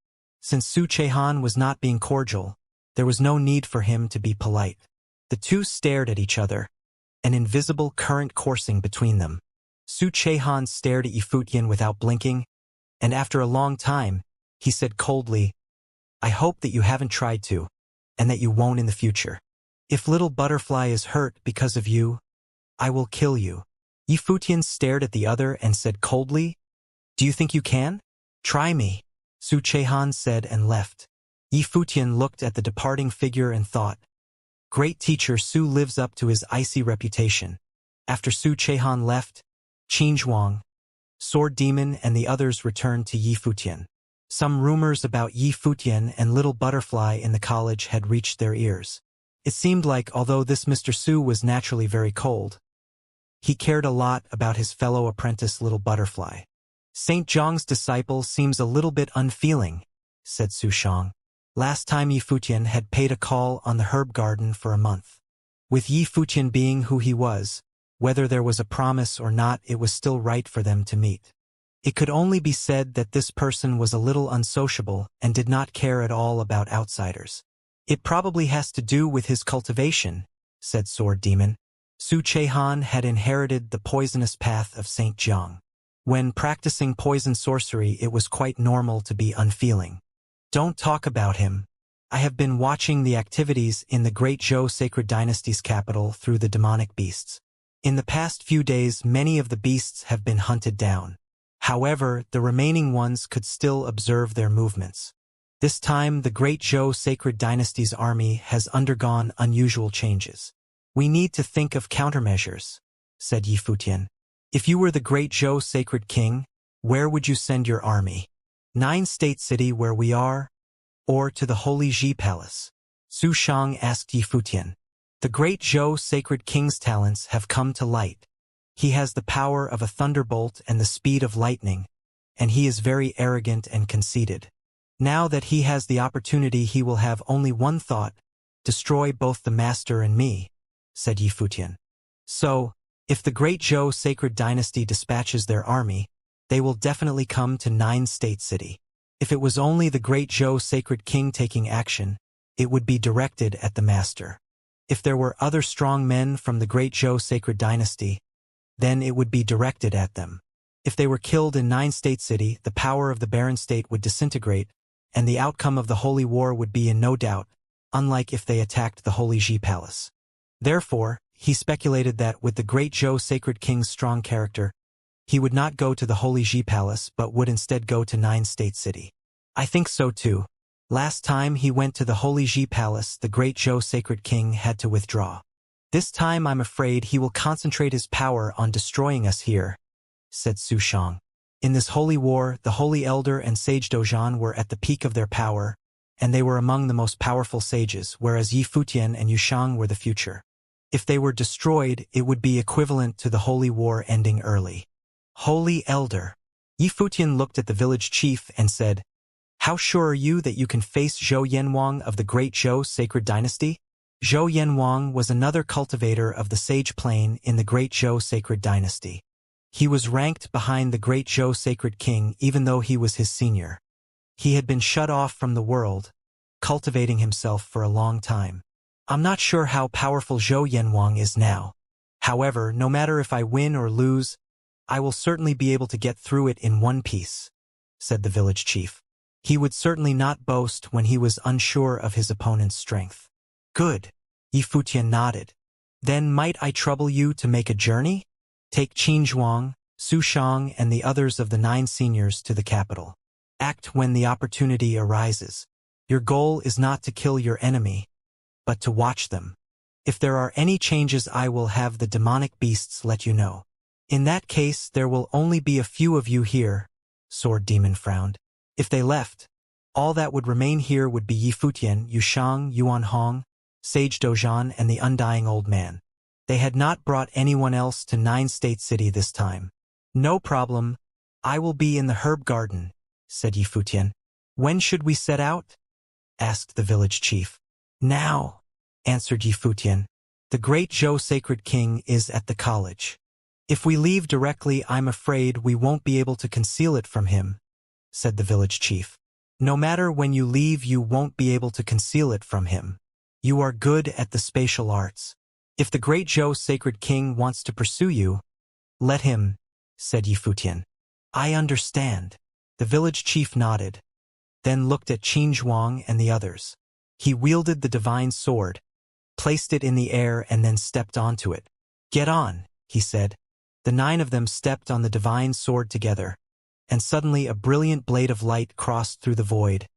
Since Su Chehan was not being cordial, there was no need for him to be polite. The two stared at each other, an invisible current coursing between them. Su Chehan stared at Yi Futian without blinking, and after a long time, he said coldly, I hope that you haven't tried to, and that you won't in the future. If little butterfly is hurt because of you, I will kill you. Yifutian stared at the other and said coldly, Do you think you can? Try me, Su Chehan said and left. Yifutian looked at the departing figure and thought, Great teacher Su lives up to his icy reputation. After Su Chehan left, Qin Zhuang, Sword Demon and the others returned to Yifutian. Some rumors about Yifutian and Little Butterfly in the college had reached their ears. It seemed like although this Mr. Su was naturally very cold, he cared a lot about his fellow apprentice Little Butterfly. Saint Zhang's disciple seems a little bit unfeeling, said Su Shang. Last time Yifutian had paid a call on the herb garden for a month. With Yifutian being who he was, whether there was a promise or not, it was still right for them to meet. It could only be said that this person was a little unsociable and did not care at all about outsiders. It probably has to do with his cultivation, said Sword Demon. Su Chehan had inherited the poisonous path of Saint Zhang. When practicing poison sorcery, it was quite normal to be unfeeling. Don't talk about him. I have been watching the activities in the Great Zhou Sacred Dynasty's capital through the demonic beasts. In the past few days, many of the beasts have been hunted down. However, the remaining ones could still observe their movements. This time, the Great Zhou Sacred Dynasty's army has undergone unusual changes. We need to think of countermeasures, said Yifutian. If you were the Great Zhou Sacred King, where would you send your army? 9-state city where we are, or to the Holy Ji Palace? Su Shang asked Yifutian. The Great Zhou Sacred King's talents have come to light. He has the power of a thunderbolt and the speed of lightning, and he is very arrogant and conceited. Now that he has the opportunity, he will have only one thought, destroy both the master and me, said Yifutian. So, if the Great Zhou Sacred Dynasty dispatches their army, they will definitely come to 9-state city. If it was only the Great Zhou Sacred King taking action, it would be directed at the master. If there were other strong men from the Great Zhou Sacred Dynasty, then it would be directed at them. If they were killed in 9-state city, the power of the Barren State would disintegrate, and the outcome of the Holy War would be in no doubt, unlike if they attacked the Holy Ji Palace. Therefore, he speculated that with the Great Zhou Sacred King's strong character, he would not go to the Holy Ji Palace but would instead go to 9-state city. I think so too. Last time he went to the Holy Ji Palace, the Great Zhou Sacred King had to withdraw. This time I'm afraid he will concentrate his power on destroying us here, said Su Shang. In this holy war, the Holy Elder and Sage Dozhan were at the peak of their power, and they were among the most powerful sages, whereas Yifutian and Yushang were the future. If they were destroyed, it would be equivalent to the holy war ending early. Holy Elder. Yifutian looked at the village chief and said, How sure are you that you can face Zhou Yanwang of the Great Zhou Sacred Dynasty? Zhou Yanwang was another cultivator of the Sage Plane in the Great Zhou Sacred Dynasty. He was ranked behind the Great Zhou Sacred King even though he was his senior. He had been shut off from the world, cultivating himself for a long time. I'm not sure how powerful Zhou Yanwang is now. However, no matter if I win or lose, I will certainly be able to get through it in one piece, said the village chief. He would certainly not boast when he was unsure of his opponent's strength. Good. Yifutian nodded. Then might I trouble you to make a journey? Take Qin Zhuang, Su Shang and the others of the 9 seniors to the capital. Act when the opportunity arises. Your goal is not to kill your enemy, but to watch them. If there are any changes, I will have the demonic beasts let you know. In that case, there will only be a few of you here, Sword Demon frowned. If they left, all that would remain here would be Yifutian, Yushang, Yuanhong, Sage Dozhan and the undying old man. They had not brought anyone else to 9-state city this time. No problem. I will be in the herb garden, said Yifutian. When should we set out? Asked the village chief. Now, answered Yifutian. The Great Zhou Sacred King is at the college. If we leave directly, I'm afraid we won't be able to conceal it from him, said the village chief. No matter when you leave, you won't be able to conceal it from him. You are good at the spatial arts. If the Great Zhou Sacred King wants to pursue you, let him, said Yifutian. I understand. The village chief nodded, then looked at Qin Zhuang and the others. He wielded the divine sword, placed it in the air and then stepped onto it. "Get on," he said. The 9 of them stepped on the divine sword together, and suddenly a brilliant blade of light crossed through the void,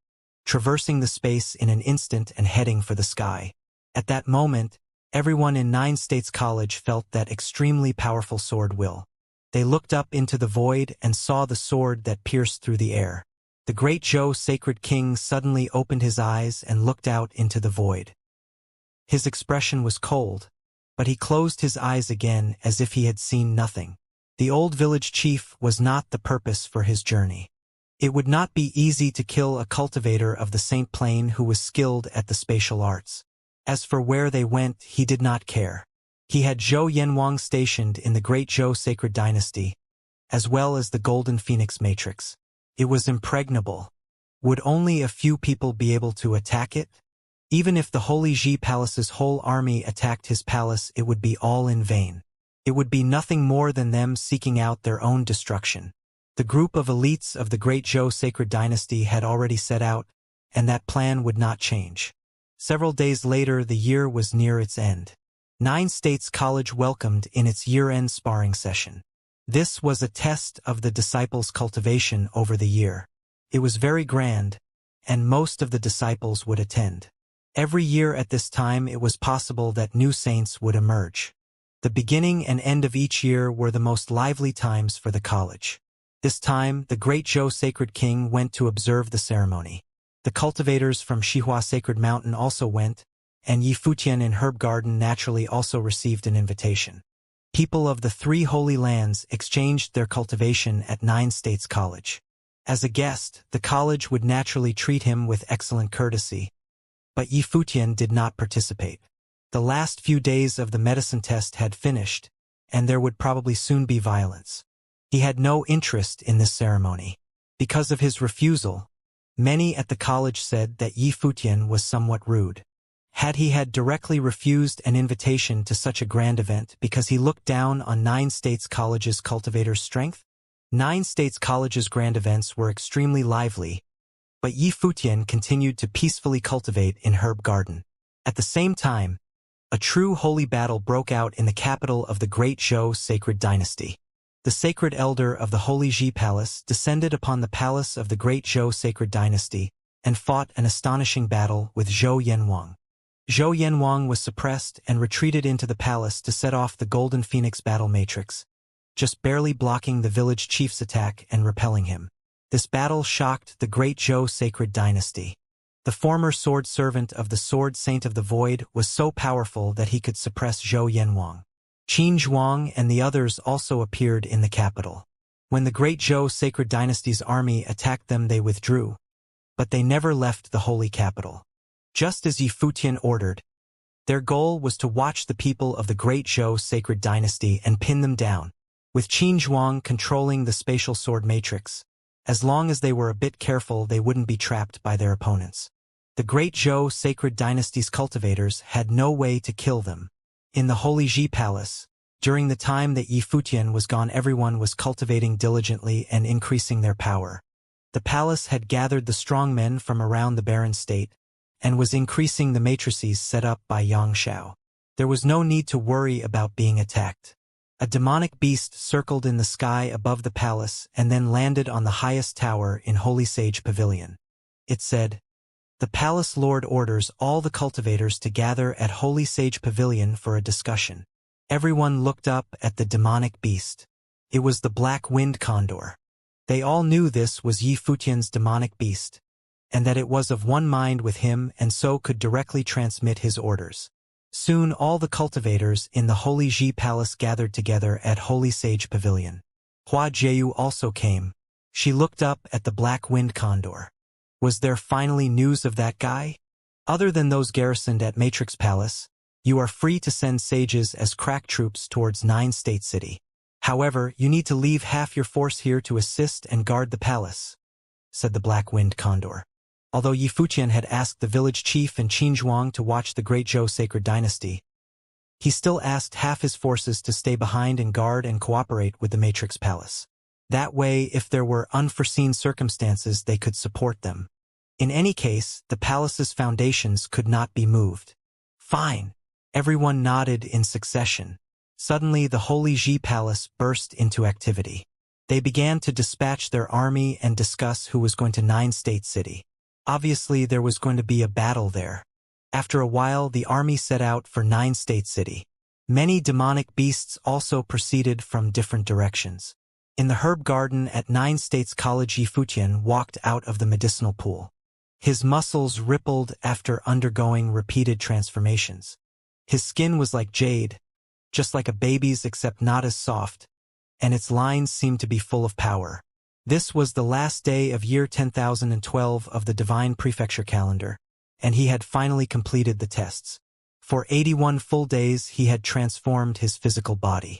traversing the space in an instant and heading for the sky. At that moment, everyone in 9 States College felt that extremely powerful sword will. They looked up into the void and saw the sword that pierced through the air. The great Zhou sacred king suddenly opened his eyes and looked out into the void. His expression was cold, but he closed his eyes again as if he had seen nothing. The old village chief was not the purpose for his journey. It would not be easy to kill a cultivator of the Saint Plane who was skilled at the spatial arts. As for where they went, he did not care. He had Zhou Yanwang stationed in the Great Zhou Sacred Dynasty, as well as the Golden Phoenix Matrix. It was impregnable. Would only a few people be able to attack it? Even if the Holy Ji Palace's whole army attacked his palace, it would be all in vain. It would be nothing more than them seeking out their own destruction. The group of elites of the Great Zhou Sacred Dynasty had already set out, and that plan would not change. Several days later, the year was near its end. 9 States College welcomed in its year-end sparring session. This was a test of the disciples' cultivation over the year. It was very grand, and most of the disciples would attend. Every year at this time it was possible that new saints would emerge. The beginning and end of each year were the most lively times for the college. This time, the Great Zhou Sacred King went to observe the ceremony. The cultivators from Xihua Sacred Mountain also went, and Yi Futian in Herb Garden naturally also received an invitation. People of the 3 holy lands exchanged their cultivation at 9 States College. As a guest, the college would naturally treat him with excellent courtesy, but Yi Futian did not participate. The last few days of the medicine test had finished, and there would probably soon be violence. He had no interest in this ceremony. Because of his refusal, many at the college said that Yi Futian was somewhat rude. Had he had directly refused an invitation to such a grand event because he looked down on 9 States College's cultivators' strength? 9 States College's grand events were extremely lively, but Yi Futian continued to peacefully cultivate in Herb Garden. At the same time, a true holy battle broke out in the capital of the Great Zhou Sacred Dynasty. The sacred elder of the Holy Ji Palace descended upon the palace of the Great Zhou Sacred Dynasty and fought an astonishing battle with Zhou Yanwang. Zhou Yanwang was suppressed and retreated into the palace to set off the Golden Phoenix battle matrix, just barely blocking the village chief's attack and repelling him. This battle shocked the Great Zhou Sacred Dynasty. The former sword servant of the Sword Saint of the Void was so powerful that he could suppress Zhou Yanwang. Qin Zhuang and the others also appeared in the capital. When the Great Zhou Sacred Dynasty's army attacked them, they withdrew, but they never left the holy capital. Just as Yi Futian ordered, their goal was to watch the people of the Great Zhou Sacred Dynasty and pin them down, with Qin Zhuang controlling the spatial sword matrix. As long as they were a bit careful, they wouldn't be trapped by their opponents. The Great Zhou Sacred Dynasty's cultivators had no way to kill them. In the Holy Ji Palace, during the time that Yi Futian was gone, everyone was cultivating diligently and increasing their power. The palace had gathered the strong men from around the barren state, and was increasing the matrices set up by Xianxia. There was no need to worry about being attacked. A demonic beast circled in the sky above the palace and then landed on the highest tower in Holy Sage Pavilion. It said, "The Palace Lord orders all the cultivators to gather at Holy Sage Pavilion for a discussion." Everyone looked up at the demonic beast. It was the Black Wind Condor. They all knew this was Yi Futian's demonic beast, and that it was of one mind with him and so could directly transmit his orders. Soon all the cultivators in the Holy Ji Palace gathered together at Holy Sage Pavilion. Hua Jieyu also came. She looked up at the Black Wind Condor. Was there finally news of that guy? Other than those garrisoned at Matrix Palace, you are free to send sages as crack troops towards 9 State City. However, you need to leave half your force here to assist and guard the palace, said the Black Wind Condor. Although Yi Futian had asked the village chief and Qin Zhuang to watch the Great Zhou Sacred Dynasty, he still asked half his forces to stay behind and guard and cooperate with the Matrix Palace. That way, if there were unforeseen circumstances, they could support them. In any case, the palace's foundations could not be moved. Fine. Everyone nodded in succession. Suddenly, the Holy Ji Palace burst into activity. They began to dispatch their army and discuss who was going to Nine-State City. Obviously, there was going to be a battle there. After a while, the army set out for Nine-State City. Many demonic beasts also proceeded from different directions. In the herb garden at Nine States College, Yifutian walked out of the medicinal pool. His muscles rippled after undergoing repeated transformations. His skin was like jade, just like a baby's except not as soft, and its lines seemed to be full of power. This was the last day of year 10,012 of the Divine Prefecture calendar, and he had finally completed the tests. For 81 full days he had transformed his physical body.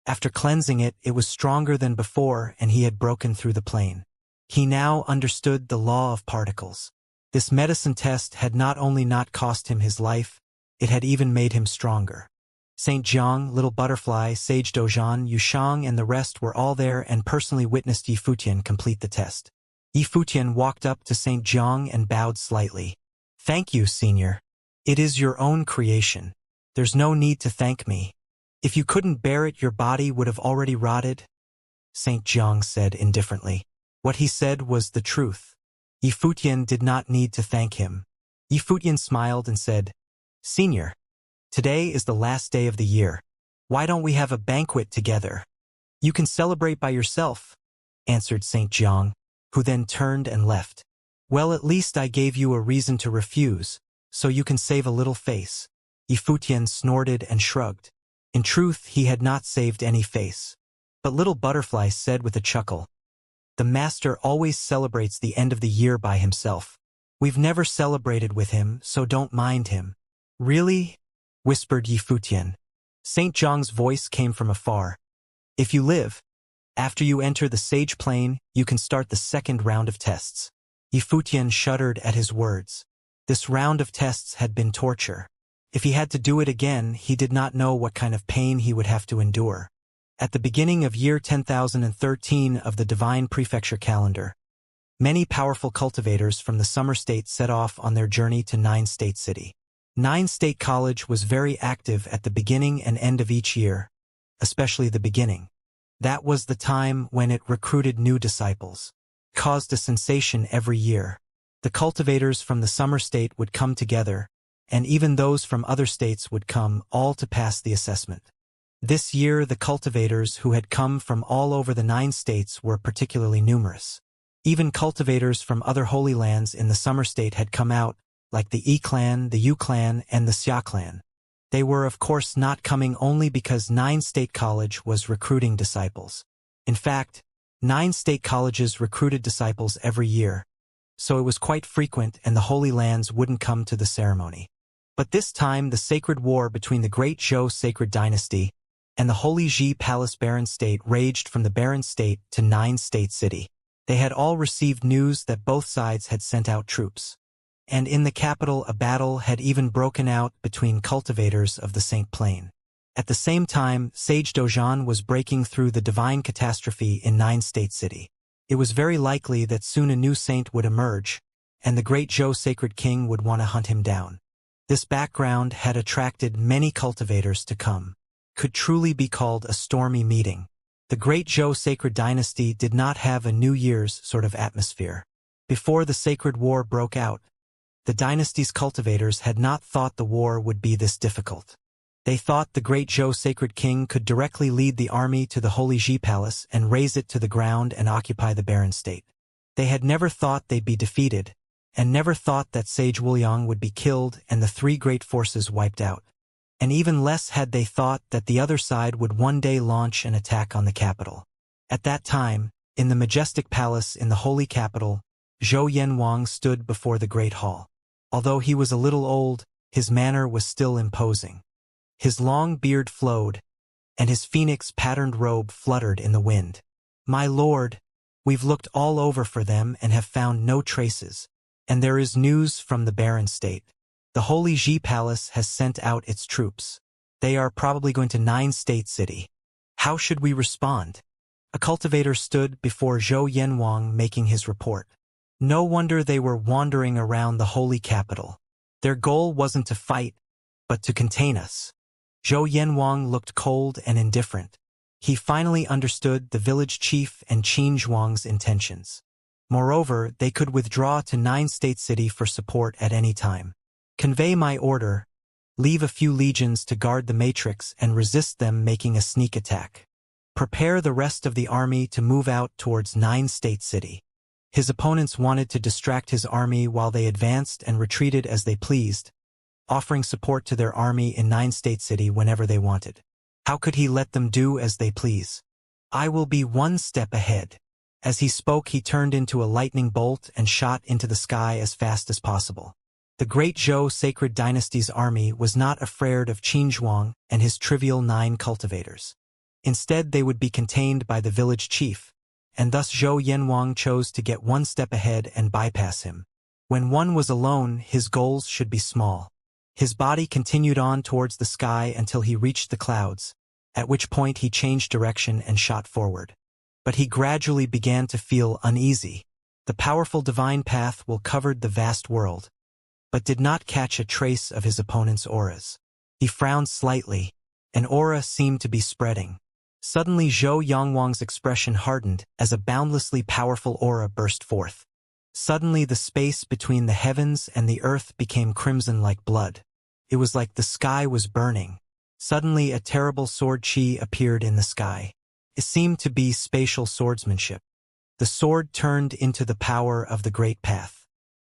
After cleansing it, it was stronger than before, and he had broken through the plane. He now understood the law of particles. This medicine test had not only not cost him his life, it had even made him stronger. Saint Jiang, Little Butterfly, Sage Dozhan, Yushang, and the rest were all there and personally witnessed Yifutian complete the test. Yifutian walked up to Saint Jiang and bowed slightly. "Thank you, Senior. It is your own creation. There's no need to thank me. If you couldn't bear it, your body would have already rotted," Saint Jiang said indifferently. What he said was the truth. Yifutian did not need to thank him. Yifutian smiled and said, "Senior, today is the last day of the year. Why don't we have a banquet together? You can celebrate by yourself," answered Saint Jiang, who then turned and left. "Well, at least I gave you a reason to refuse, so you can save a little face." Yifutian snorted and shrugged. In truth, he had not saved any face. But Little Butterfly said with a chuckle, "The master always celebrates the end of the year by himself. We've never celebrated with him, so don't mind him." "Really?" whispered Yifutian. Saint Jiang's voice came from afar. "If you live, after you enter the sage plane, you can start the second round of tests." Yifutian shuddered at his words. This round of tests had been torture. If he had to do it again, he did not know what kind of pain he would have to endure. At the beginning of year 10,013 of the Divine Prefecture calendar, many powerful cultivators from the Summer State set off on their journey to Nine-State City. Nine-State College was very active at the beginning and end of each year, especially the beginning. That was the time when it recruited new disciples. Caused a sensation every year. The cultivators from the Summer State would come together, and even those from other states would come, all to pass the assessment. This year, the cultivators who had come from all over the 9 states were particularly numerous. Even cultivators from other holy lands in the Summer State had come out, like the E clan, the U clan, and the Xia clan. They were of course not coming only because 9 State College was recruiting disciples. In fact, 9 state colleges recruited disciples every year, so it was quite frequent and the holy lands wouldn't come to the ceremony. But this time the sacred war between the Great Zhou sacred dynasty and the Holy Ji Palace Baron State raged from the Baron State to 9 State City. They had all received news that both sides had sent out troops. And in the capital a battle had even broken out between cultivators of the Saint Plain. At the same time, Sage Dozhan was breaking through the divine catastrophe in 9 State City. It was very likely that soon a new saint would emerge, and the Great Zhou Sacred King would want to hunt him down. This background had attracted many cultivators to come. Could truly be called a stormy meeting. The Great Zhou Sacred Dynasty did not have a New Year's sort of atmosphere. Before the sacred war broke out, the dynasty's cultivators had not thought the war would be this difficult. They thought the Great Zhou Sacred King could directly lead the army to the Holy Ji Palace and raze it to the ground and occupy the Baron State. They had never thought they'd be defeated, and never thought that Sage Wuliang would be killed and the 3 great forces wiped out. And even less had they thought that the other side would one day launch an attack on the capital. At that time, in the majestic palace in the holy capital, Zhou Yanwang stood before the great hall. Although he was a little old, his manner was still imposing. His long beard flowed, and his phoenix-patterned robe fluttered in the wind. "My lord, we've looked all over for them and have found no traces. And there is news from the Baron State. The Holy Ji Palace has sent out its troops. They are probably going to 9 State City. How should we respond?" A cultivator stood before Zhou Yanwang making his report. No wonder they were wandering around the holy capital. Their goal wasn't to fight, but to contain us. Zhou Yanwang looked cold and indifferent. He finally understood the village chief and Qin Zhuang's intentions. Moreover, they could withdraw to Nine-State City for support at any time. Convey my order. Leave a few legions to guard the matrix and resist them making a sneak attack. Prepare the rest of the army to move out towards Nine-State City. His opponents wanted to distract his army while they advanced and retreated as they pleased, offering support to their army in Nine-State City whenever they wanted. How could he let them do as they please? I will be one step ahead. As he spoke, he turned into a lightning bolt and shot into the sky as fast as possible. The great Zhou Sacred Dynasty's army was not afraid of Qin Zhuang and his trivial 9 cultivators. Instead, they would be contained by the village chief, and thus Zhou Yanwang chose to get one step ahead and bypass him. When one was alone, his goals should be small. His body continued on towards the sky until he reached the clouds, at which point he changed direction and shot forward. But he gradually began to feel uneasy. The powerful divine path will covered the vast world, but did not catch a trace of his opponent's auras. He frowned slightly. An aura seemed to be spreading. Suddenly Zhou Yanwang's expression hardened as a boundlessly powerful aura burst forth. Suddenly the space between the heavens and the earth became crimson like blood. It was like the sky was burning. Suddenly a terrible sword chi appeared in the sky. It seemed to be spatial swordsmanship. The sword turned into the power of the great path.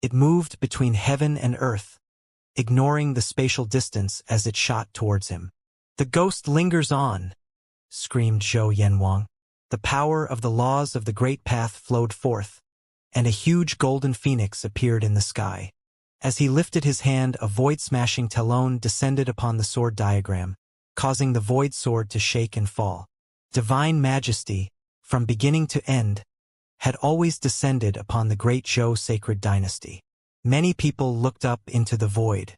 It moved between heaven and earth, ignoring the spatial distance as it shot towards him. The ghost lingers on, screamed Zhou Yanwang. The power of the laws of the great path flowed forth, and a huge golden phoenix appeared in the sky. As he lifted his hand, a void-smashing talon descended upon the sword diagram, causing the void sword to shake and fall. Divine majesty, from beginning to end, had always descended upon the great Zhou sacred dynasty. Many people looked up into the void.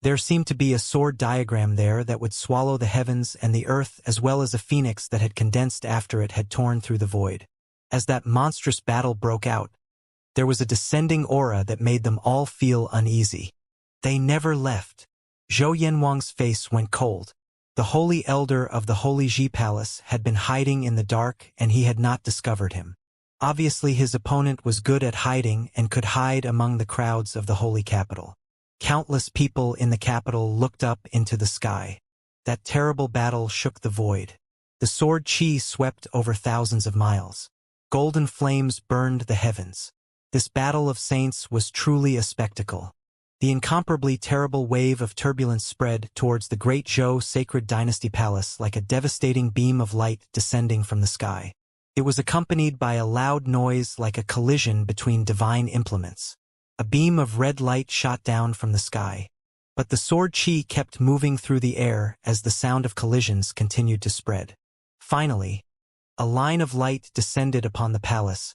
There seemed to be a sword diagram there that would swallow the heavens and the earth, as well as a phoenix that had condensed after it had torn through the void. As that monstrous battle broke out, there was a descending aura that made them all feel uneasy. They never left. Zhou Yanwang's face went cold. The holy elder of the Holy Ji Palace had been hiding in the dark, and he had not discovered him. Obviously his opponent was good at hiding and could hide among the crowds of the holy capital. Countless people in the capital looked up into the sky. That terrible battle shook the void. The sword chi swept over thousands of miles. Golden flames burned the heavens. This battle of saints was truly a spectacle. The incomparably terrible wave of turbulence spread towards the great Zhou sacred dynasty palace like a devastating beam of light descending from the sky. It was accompanied by a loud noise like a collision between divine implements. A beam of red light shot down from the sky. But the sword chi kept moving through the air as the sound of collisions continued to spread. Finally, a line of light descended upon the palace,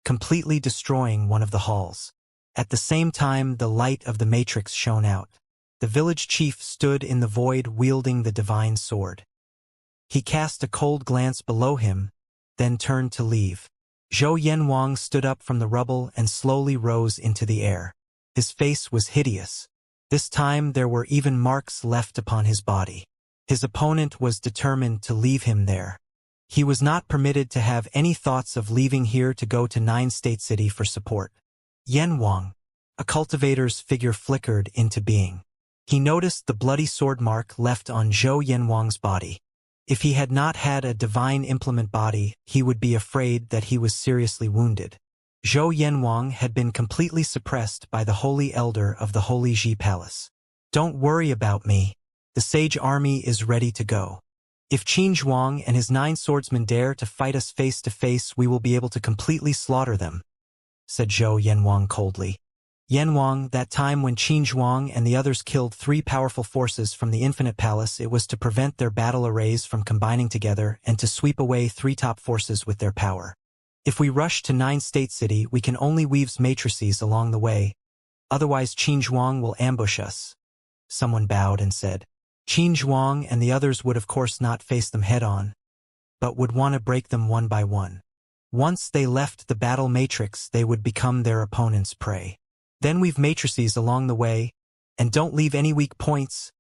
completely destroying one of the halls. At the same time, the light of the matrix shone out. The village chief stood in the void wielding the divine sword. He cast a cold glance below him, then turned to leave. Zhou Yanwang stood up from the rubble and slowly rose into the air. His face was hideous. This time there were even marks left upon his body. His opponent was determined to leave him there. He was not permitted to have any thoughts of leaving here to go to Nine-State City for support. Yanwang, a cultivator's figure flickered into being. He noticed the bloody sword mark left on Zhou Yanwang's body. If he had not had a divine implement body, he would be afraid that he was seriously wounded. Zhou Yanwang had been completely suppressed by the holy elder of the Holy Ji Palace. Don't worry about me. The sage army is ready to go. If Qin Zhuang and his 9 swordsmen dare to fight us face to face, we will be able to completely slaughter them, said Zhou Yanwang coldly. Yanwang, that time when Qin Zhuang and the others killed 3 powerful forces from the Infinite Palace, it was to prevent their battle arrays from combining together and to sweep away 3 top forces with their power. If we rush to Nine-State City, we can only weave matrices along the way. Otherwise Qin Zhuang will ambush us. Someone bowed and said. Qin Zhuang and the others would of course not face them head-on. but would want to break them one by one. Once they left the battle matrix, they would become their opponent's prey. Then we've matrices along the way, and don't leave any weak points,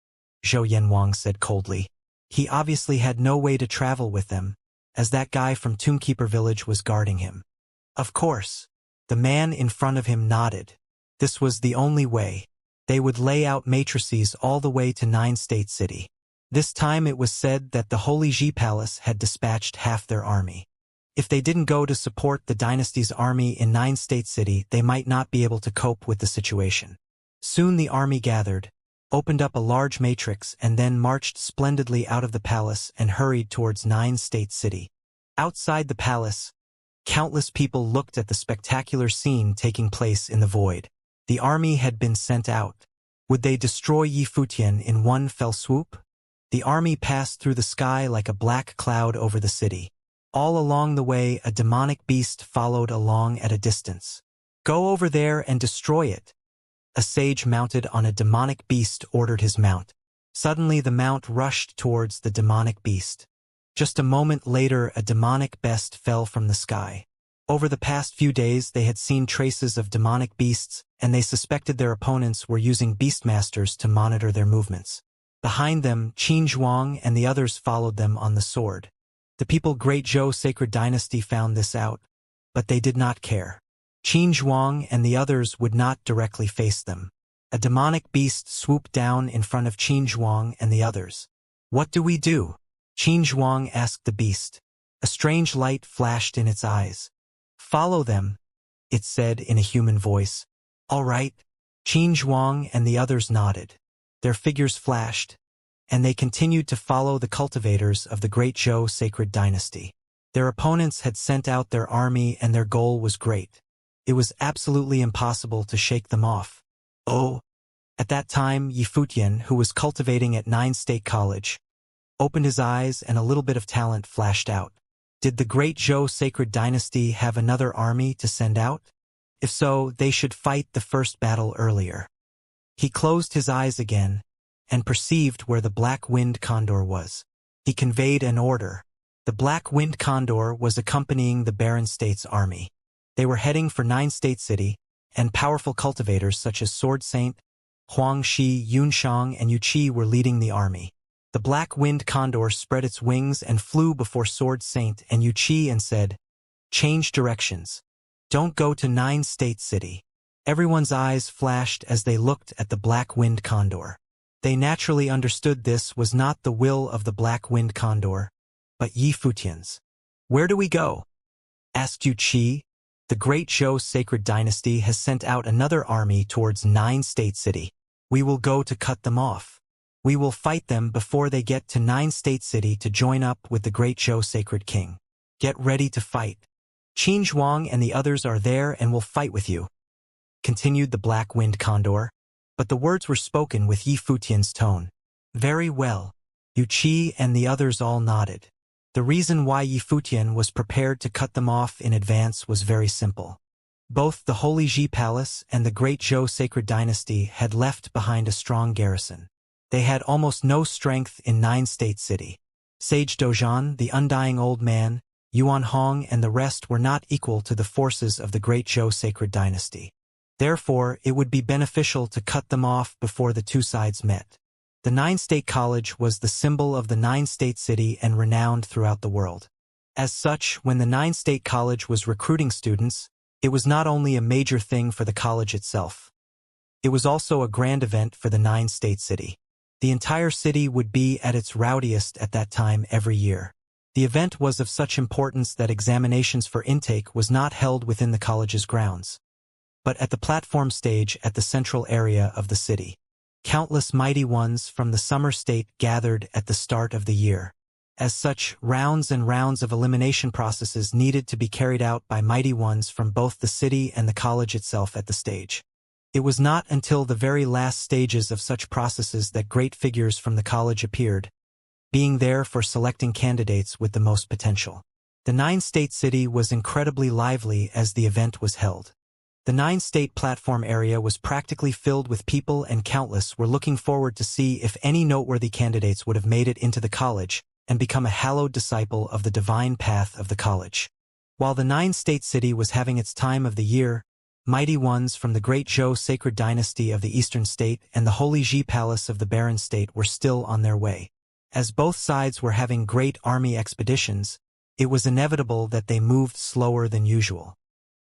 Zhou Yanwang said coldly. He obviously had no way to travel with them, as that guy from Tombkeeper Village was guarding him. Of course. The man in front of him nodded. This was the only way. They would lay out matrices all the way to Nine State City. This time it was said that the Holy Ji Palace had dispatched half their army. If they didn't go to support the dynasty's army in Nine State City, they might not be able to cope with the situation. Soon the army gathered, opened up a large matrix, and then marched splendidly out of the palace and hurried towards Nine State City. Outside the palace, countless people looked at the spectacular scene taking place in the void. The army had been sent out. Would they destroy Yi Futian in one fell swoop? The army passed through the sky like a black cloud over the city. All along the way, a demonic beast followed along at a distance. Go over there and destroy it. A sage mounted on a demonic beast ordered his mount. Suddenly the mount rushed towards the demonic beast. Just a moment later, a demonic beast fell from the sky. Over the past few days, they had seen traces of demonic beasts, and they suspected their opponents were using beastmasters to monitor their movements. Behind them, Qin Zhuang and the others followed them on the sword. The people Great Zhou Sacred Dynasty found this out, but they did not care. Qin Zhuang and the others would not directly face them. A demonic beast swooped down in front of Qin Zhuang and the others. What do we do? Qin Zhuang asked the beast. A strange light flashed in its eyes. Follow them, it said in a human voice. All right. Qin Zhuang and the others nodded. Their figures flashed, and they continued to follow the cultivators of the Great Zhou Sacred Dynasty. Their opponents had sent out their army and their goal was great. It was absolutely impossible to shake them off. Oh! At that time, Yi Futian, who was cultivating at Nine State College, opened his eyes and a little bit of talent flashed out. Did the Great Zhou Sacred Dynasty have another army to send out? If so, they should fight the first battle earlier. He closed his eyes again and perceived where the Black Wind Condor was. He conveyed an order. The Black Wind Condor was accompanying the Barren State's army. They were heading for Nine State City, and powerful cultivators such as Sword Saint, Huang Shi, Yunshang, and Yu Qi were leading the army. The Black Wind Condor spread its wings and flew before Sword Saint and Yu Qi and said, "Change directions. Don't go to Nine State City." Everyone's eyes flashed as they looked at the Black Wind Condor. They naturally understood this was not the will of the Black Wind Condor, but Yi Futian's. "Where do we go?" asked Yu Qi. "The Great Zhou Sacred Dynasty has sent out another army towards Nine State City. We will go to cut them off. We will fight them before they get to Nine State City to join up with the Great Zhou Sacred King. Get ready to fight. Qin Zhuang and the others are there and will fight with you," continued the Black Wind Condor. But the words were spoken with Yi Futian's tone. "Very well." Yu Qi and the others all nodded. The reason why Yi Futian was prepared to cut them off in advance was very simple. Both the Holy Ji Palace and the Great Zhou Sacred Dynasty had left behind a strong garrison. They had almost no strength in Nine State City. Sage Dozhan, the undying old man, Yuan Hong and the rest were not equal to the forces of the Great Zhou Sacred Dynasty. Therefore, it would be beneficial to cut them off before the two sides met. The Nine State College was the symbol of the Nine State City and renowned throughout the world. As such, when the Nine State College was recruiting students, it was not only a major thing for the college itself. It was also a grand event for the Nine State City. The entire city would be at its rowdiest at that time every year. The event was of such importance that examinations for intake was not held within the college's grounds, but at the platform stage at the central area of the city. Countless mighty ones from the summer state gathered at the start of the year. As such, rounds and rounds of elimination processes needed to be carried out by mighty ones from both the city and the college itself at the stage. It was not until the very last stages of such processes that great figures from the college appeared, being there for selecting candidates with the most potential. The Nine-State City was incredibly lively as the event was held. The Nine-State platform area was practically filled with people and countless were looking forward to see if any noteworthy candidates would have made it into the college, and become a hallowed disciple of the divine path of the college. While the nine-state city was having its time of the year, mighty ones from the great Zhou sacred dynasty of the eastern state and the holy Ji palace of the barren state were still on their way. As both sides were having great army expeditions, it was inevitable that they moved slower than usual.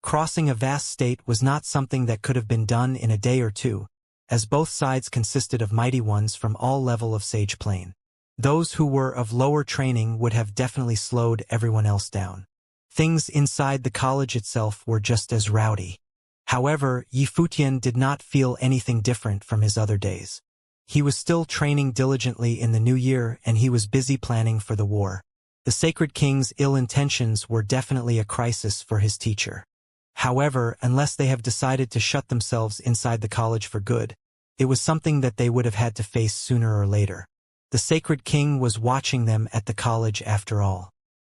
Crossing a vast state was not something that could have been done in a day or two, as both sides consisted of mighty ones from all level of sage plane. Those who were of lower training would have definitely slowed everyone else down. Things inside the college itself were just as rowdy. However, Yifutian did not feel anything different from his other days. He was still training diligently in the new year, and he was busy planning for the war. The Sacred King's ill intentions were definitely a crisis for his teacher. However, unless they have decided to shut themselves inside the college for good, it was something that they would have had to face sooner or later. The Sacred King was watching them at the college after all.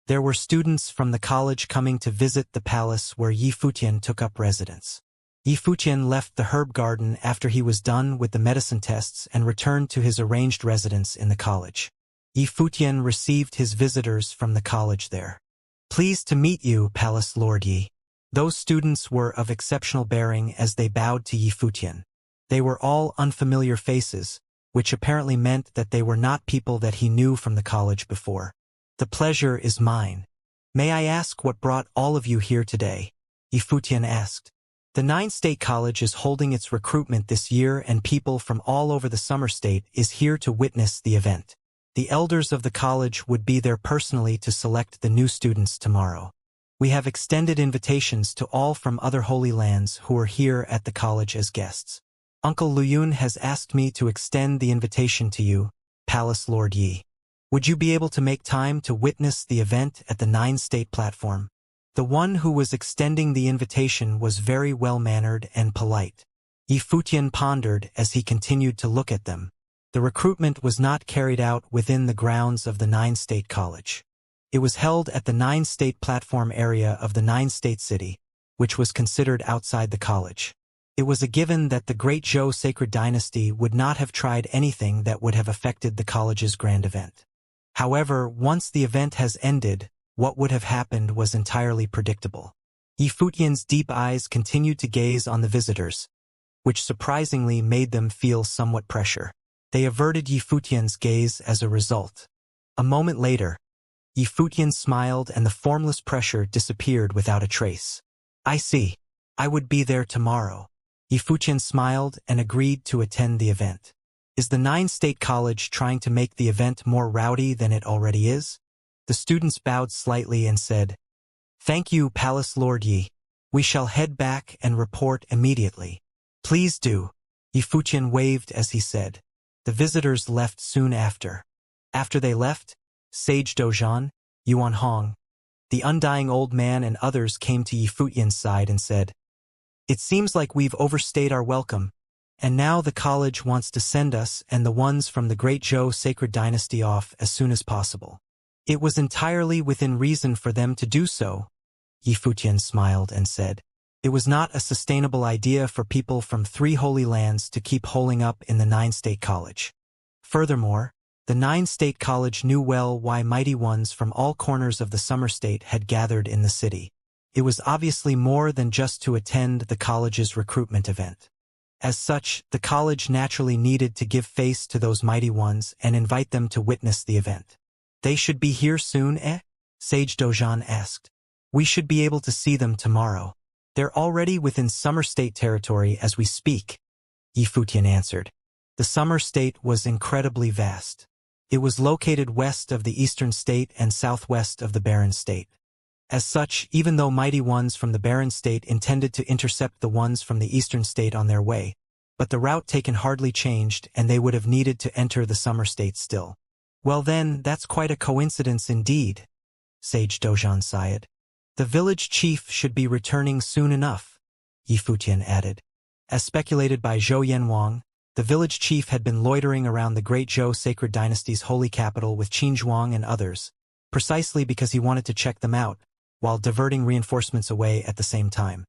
There were students from the college coming to visit the palace where Yifutian took up residence. Yifutian left the herb garden after he was done with the medicine tests and returned to his arranged residence in the college. Yifutian received his visitors from the college there. "Pleased to meet you, Palace Lord Yi." Those students were of exceptional bearing as they bowed to Yifutian. They were all unfamiliar faces, which apparently meant that they were not people that he knew from the college before. "The pleasure is mine. May I ask what brought all of you here today?" Yifutian asked. "The nine-state college is holding its recruitment this year, and people from all over the summer state is here to witness the event. The elders of the college would be there personally to select the new students tomorrow. We have extended invitations to all from other holy lands who are here at the college as guests. Uncle Luyun has asked me to extend the invitation to you, Palace Lord Yi. Would you be able to make time to witness the event at the nine-state platform?" The one who was extending the invitation was very well-mannered and polite. Yifutian pondered as he continued to look at them. The recruitment was not carried out within the grounds of the nine-state college. It was held at the nine-state platform area of the nine-state city, which was considered outside the college. It was a given that the great Zhou sacred dynasty would not have tried anything that would have affected the college's grand event. However, once the event has ended, what would have happened was entirely predictable. Yifutian's deep eyes continued to gaze on the visitors, which surprisingly made them feel somewhat pressure. They averted Yifutian's gaze as a result. A moment later, Yifutian smiled and the formless pressure disappeared without a trace. "I see. I would be there tomorrow." Yifutian smiled and agreed to attend the event. "Is the nine-state college trying to make the event more rowdy than it already is?" The students bowed slightly and said, "Thank you, Palace Lord Yi. We shall head back and report immediately." "Please do." Yifutian waved as he said. The visitors left soon after. After they left, Sage Dozhan, Yuan Hong, the undying old man and others came to Yifutian's side and said, "It seems like we've overstayed our welcome, and now the college wants to send us and the ones from the great Zhou sacred dynasty off as soon as possible." "It was entirely within reason for them to do so," Yifutian smiled and said. "It was not a sustainable idea for people from 3 holy lands to keep holing up in the nine-state college. Furthermore, the nine-state college knew well why mighty ones from all corners of the summer state had gathered in the city. It was obviously more than just to attend the college's recruitment event. As such, the college naturally needed to give face to those mighty ones and invite them to witness the event. "They should be here soon, eh?" Sage Dozhan asked. "We should be able to see them tomorrow. They're already within Summer State territory as we speak," Yifutian answered. The Summer State was incredibly vast. It was located west of the Eastern State and southwest of the Barren State. As such, even though mighty ones from the Barren State intended to intercept the ones from the Eastern State on their way, but the route taken hardly changed and they would have needed to enter the Summer State still. "Well then, that's quite a coincidence indeed," Sage Dozhan sighed. "The village chief should be returning soon enough," Yifutian added. As speculated by Zhou Yanwang, the village chief had been loitering around the great Zhou sacred dynasty's holy capital with Qin Zhuang and others, precisely because he wanted to check them out, while diverting reinforcements away at the same time.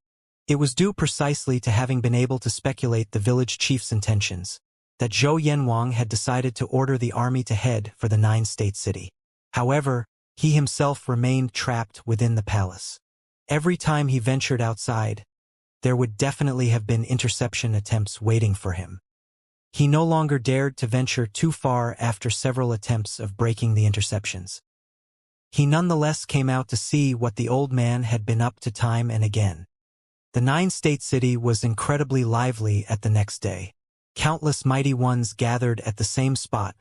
It was due precisely to having been able to speculate the village chief's intentions that Zhou Yanwang had decided to order the army to head for the nine-state city. However, he himself remained trapped within the palace. Every time he ventured outside, there would definitely have been interception attempts waiting for him. He no longer dared to venture too far after several attempts of breaking the interceptions. He nonetheless came out to see what the old man had been up to time and again. The nine-state city was incredibly lively at the next day. Countless mighty ones gathered at the same spot,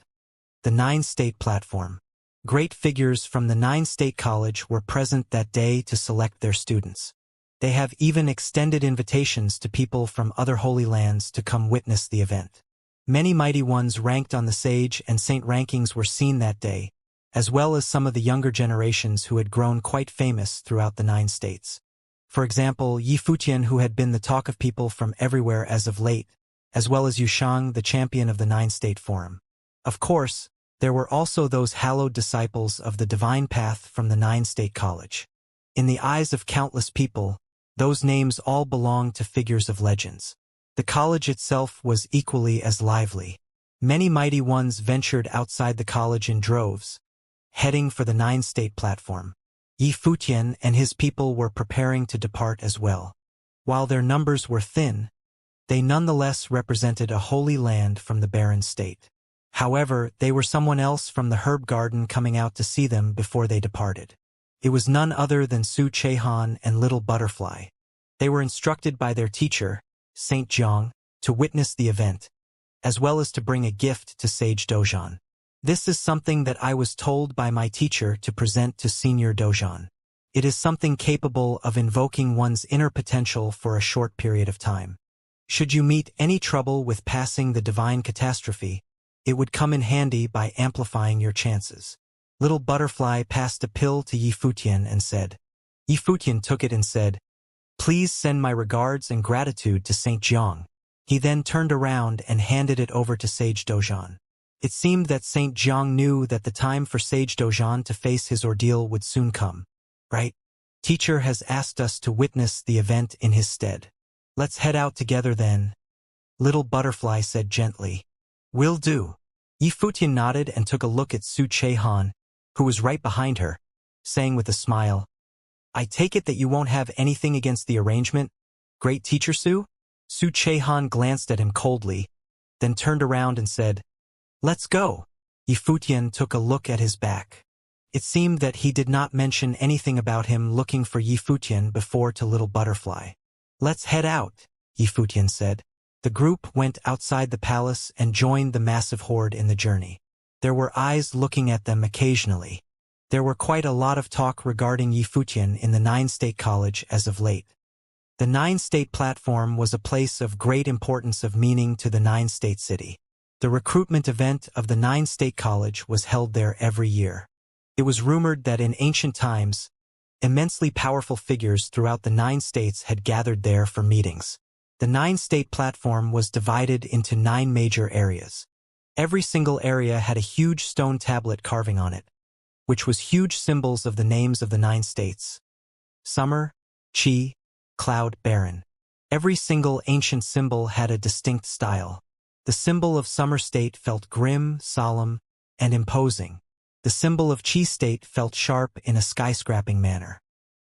the nine-state platform. Great figures from the nine-state college were present that day to select their students. They have even extended invitations to people from other holy lands to come witness the event. Many mighty ones ranked on the sage and saint rankings were seen that day, as well as some of the younger generations who had grown quite famous throughout the nine states. For example, Yi Futian, who had been the talk of people from everywhere as of late, as well as Yu Shang, the champion of the nine-state forum. Of course, there were also those hallowed disciples of the divine path from the nine-state college. In the eyes of countless people, those names all belonged to figures of legends. The college itself was equally as lively. Many mighty ones ventured outside the college in droves, heading for the nine-state platform. Yi Futian and his people were preparing to depart as well. While their numbers were thin, they nonetheless represented a holy land from the barren state. However, they were someone else from the herb garden coming out to see them before they departed. It was none other than Su Chehan and Little Butterfly. They were instructed by their teacher, Saint Jiang, to witness the event, as well as to bring a gift to Sage Dozhan. This is something that I was told by my teacher to present to Senior Dozhan. It is something capable of invoking one's inner potential for a short period of time. Should you meet any trouble with passing the divine catastrophe, it would come in handy by amplifying your chances. Little Butterfly passed a pill to Yi Futian and said. Yi Futian took it and said, "Please send my regards and gratitude to Saint Jiang." He then turned around and handed it over to Sage Dozhan. It seemed that Saint Jiang knew that the time for Sage Dozhan to face his ordeal would soon come. Right? Teacher has asked us to witness the event in his stead. Let's head out together then. Little Butterfly said gently. Will do. Yi Futian nodded and took a look at Su Chehan, who was right behind her, saying with a smile, I take it that you won't have anything against the arrangement, great teacher Su? Su Chehan glanced at him coldly, then turned around and said, Let's go. Yi Futian took a look at his back. It seemed that he did not mention anything about him looking for Yi Futian before to Little Butterfly. Let's head out, Yi Futian said. The group went outside the palace and joined the massive horde in the journey. There were eyes looking at them occasionally. There were quite a lot of talk regarding Yi Futian in the nine-state college as of late. The nine-state platform was a place of great importance of meaning to the nine-state city. The recruitment event of the nine-state college was held there every year. It was rumored that in ancient times, immensely powerful figures throughout the nine states had gathered there for meetings. The nine-state platform was divided into 9 major areas. Every single area had a huge stone tablet carving on it, which was huge symbols of the names of the 9 states. Summer, Qi, Cloud, Barren. Every single ancient symbol had a distinct style. The symbol of Summer State felt grim, solemn, and imposing. The symbol of Qi State felt sharp in a skyscraping manner.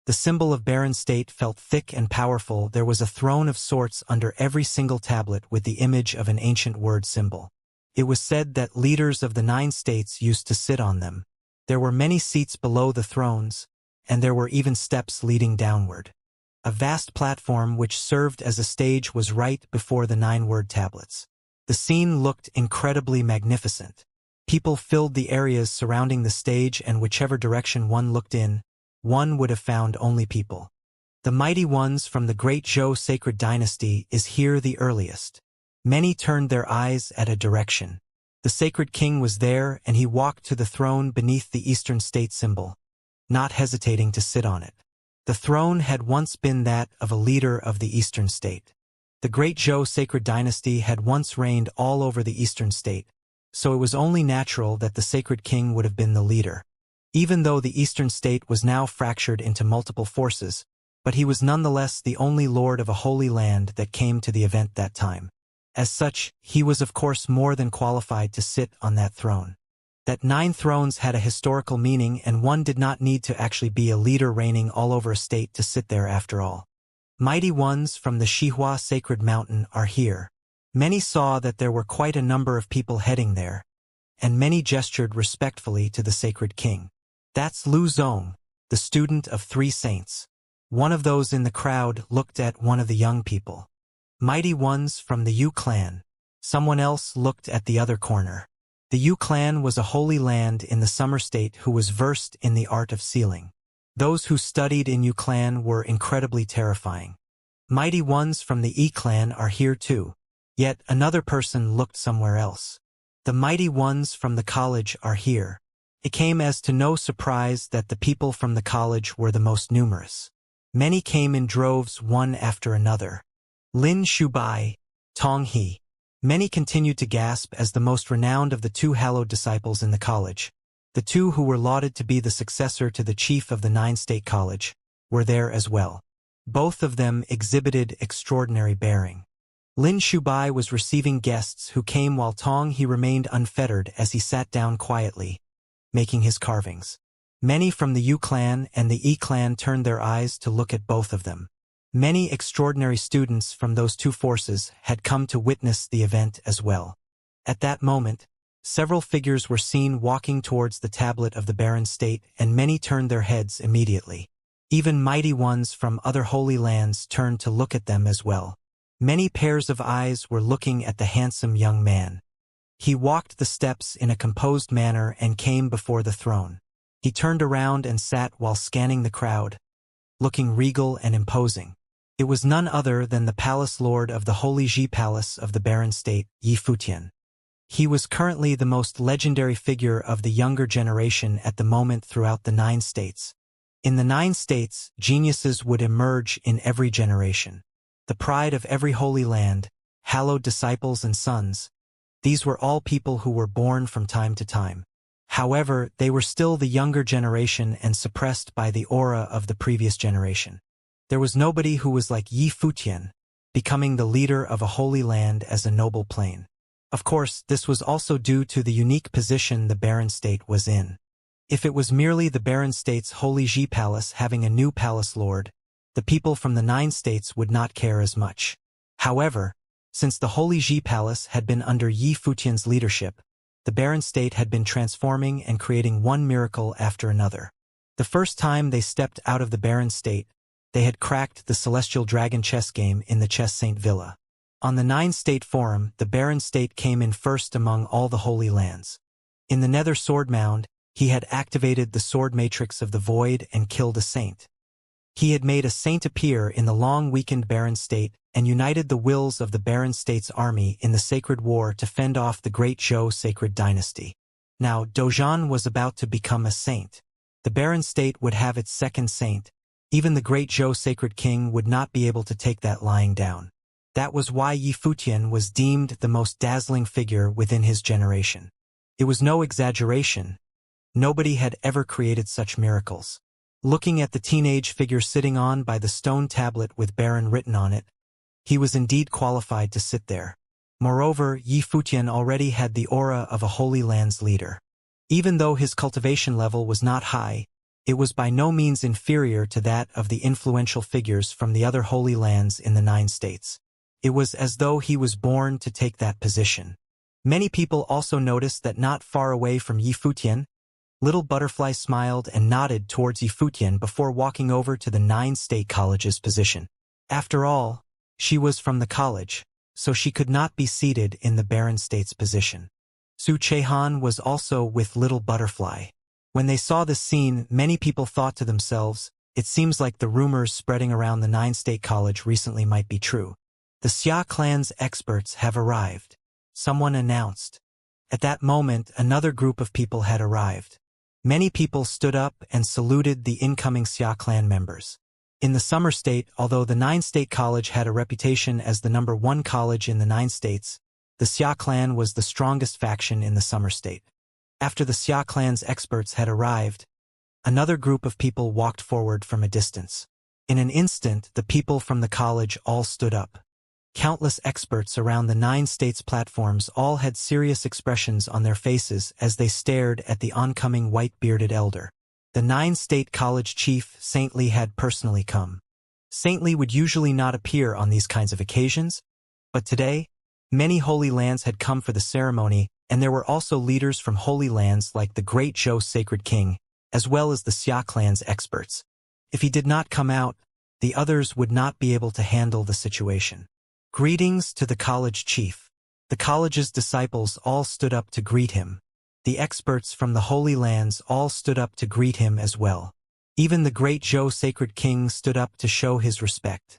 The symbol of Barren State felt thick and powerful. There was a throne of sorts under every single tablet with the image of an ancient word symbol. It was said that leaders of the 9 states used to sit on them. There were many seats below the thrones, and there were even steps leading downward. A vast platform which served as a stage was right before the 9 word tablets. The scene looked incredibly magnificent. People filled the areas surrounding the stage, and whichever direction one looked in, one would have found only people. The mighty ones from the great Zhou sacred dynasty is here the earliest. Many turned their eyes at a direction. The sacred king was there, and he walked to the throne beneath the eastern state symbol, not hesitating to sit on it. The throne had once been that of a leader of the eastern state. The great Zhou sacred dynasty had once reigned all over the eastern state, so it was only natural that the sacred king would have been the leader. Even though the eastern state was now fractured into multiple forces, but he was nonetheless the only lord of a holy land that came to the event that time. As such, he was of course more than qualified to sit on that throne. That 9 thrones had a historical meaning and one did not need to actually be a leader reigning all over a state to sit there after all. Mighty ones from the Xihua sacred mountain are here. Many saw that there were quite a number of people heading there, and many gestured respectfully to the sacred king. That's Lu Zong, the student of 3 saints. One of those in the crowd looked at one of the young people. Mighty ones from the Yu clan. Someone else looked at the other corner. The Yu clan was a holy land in the Summer State who was versed in the art of sealing. Those who studied in Yu clan were incredibly terrifying. Mighty ones from the E clan are here too. Yet another person looked somewhere else. The mighty ones from the college are here. It came as to no surprise that the people from the college were the most numerous. Many came in droves one after another. Lin Shubai, Tong He. Many continued to gasp as the most renowned of the 2 hallowed disciples in the college, the 2 who were lauded to be the successor to the chief of the 9 state college, were there as well. Both of them exhibited extraordinary bearing. Lin Shubai was receiving guests who came while Tong He remained unfettered as he sat down quietly, making his carvings. Many from the Yu clan and the E clan turned their eyes to look at both of them. Many extraordinary students from those 2 forces had come to witness the event as well. At that moment, several figures were seen walking towards the tablet of the barren state, and many turned their heads immediately. Even mighty ones from other holy lands turned to look at them as well. Many pairs of eyes were looking at the handsome young man. He walked the steps in a composed manner and came before the throne. He turned around and sat while scanning the crowd, looking regal and imposing. It was none other than the palace lord of the Holy Ji Palace of the Barren State, Yi Futian. He was currently the most legendary figure of the younger generation at the moment throughout the 9 states. In the 9 states, geniuses would emerge in every generation. The pride of every holy land, hallowed disciples and sons. These were all people who were born from time to time. However, they were still the younger generation and suppressed by the aura of the previous generation. There was nobody who was like Yi Futian, becoming the leader of a holy land as a noble plane. Of course, this was also due to the unique position the barren state was in. If it was merely the barren state's Holy Ji Palace having a new palace lord, the people from the 9 states would not care as much. However, since the Holy Ji Palace had been under Yi Futian's leadership, the barren state had been transforming and creating one miracle after another. The first time they stepped out of the barren state, they had cracked the Celestial Dragon chess game in the Chess Saint Villa. On the 9-state forum, the barren state came in first among all the holy lands. In the Nether Sword Mound, he had activated the Sword Matrix of the Void and killed a saint. He had made a saint appear in the long-weakened barren state and united the wills of the barren state's army in the sacred war to fend off the great Zhou sacred dynasty. Now, Dozhan was about to become a saint. The barren state would have its second saint. Even the great Zhou sacred king would not be able to take that lying down. That was why Yi Futian was deemed the most dazzling figure within his generation. It was no exaggeration. Nobody had ever created such miracles. Looking at the teenage figure sitting on by the stone tablet with Baron written on it, he was indeed qualified to sit there. Moreover, Yi Futian already had the aura of a Holy Land's leader. Even though his cultivation level was not high, it was by no means inferior to that of the influential figures from the other Holy Lands in the 9 states. It was as though he was born to take that position. Many people also noticed that not far away from Yi Futian, Little Butterfly smiled and nodded towards Yi Futian before walking over to the 9 state college's position. After all, she was from the college, so she could not be seated in the barren state's position. Su Chehan was also with Little Butterfly. When they saw this scene, many people thought to themselves, it seems like the rumors spreading around the 9-state college recently might be true. The Xia clan's experts have arrived, someone announced. At that moment, another group of people had arrived. Many people stood up and saluted the incoming Xia clan members. In the Summer State, although the 9-state college had a reputation as the #1 college in the 9 states, the Xia clan was the strongest faction in the Summer State. After the Xia clan's experts had arrived, another group of people walked forward from a distance. In an instant, the people from the college all stood up. Countless experts around the 9 states platforms all had serious expressions on their faces as they stared at the oncoming white-bearded elder. The 9-state college chief, Saintly, had personally come. Saintly would usually not appear on these kinds of occasions, but today, many Holy Lands had come for the ceremony, and there were also leaders from Holy Lands like the Great Zhou Sacred King, as well as the Xia clan's experts. If he did not come out, the others would not be able to handle the situation. Greetings to the college chief. The college's disciples all stood up to greet him. The experts from the Holy Lands all stood up to greet him as well. Even the Great Zhou Sacred King stood up to show his respect.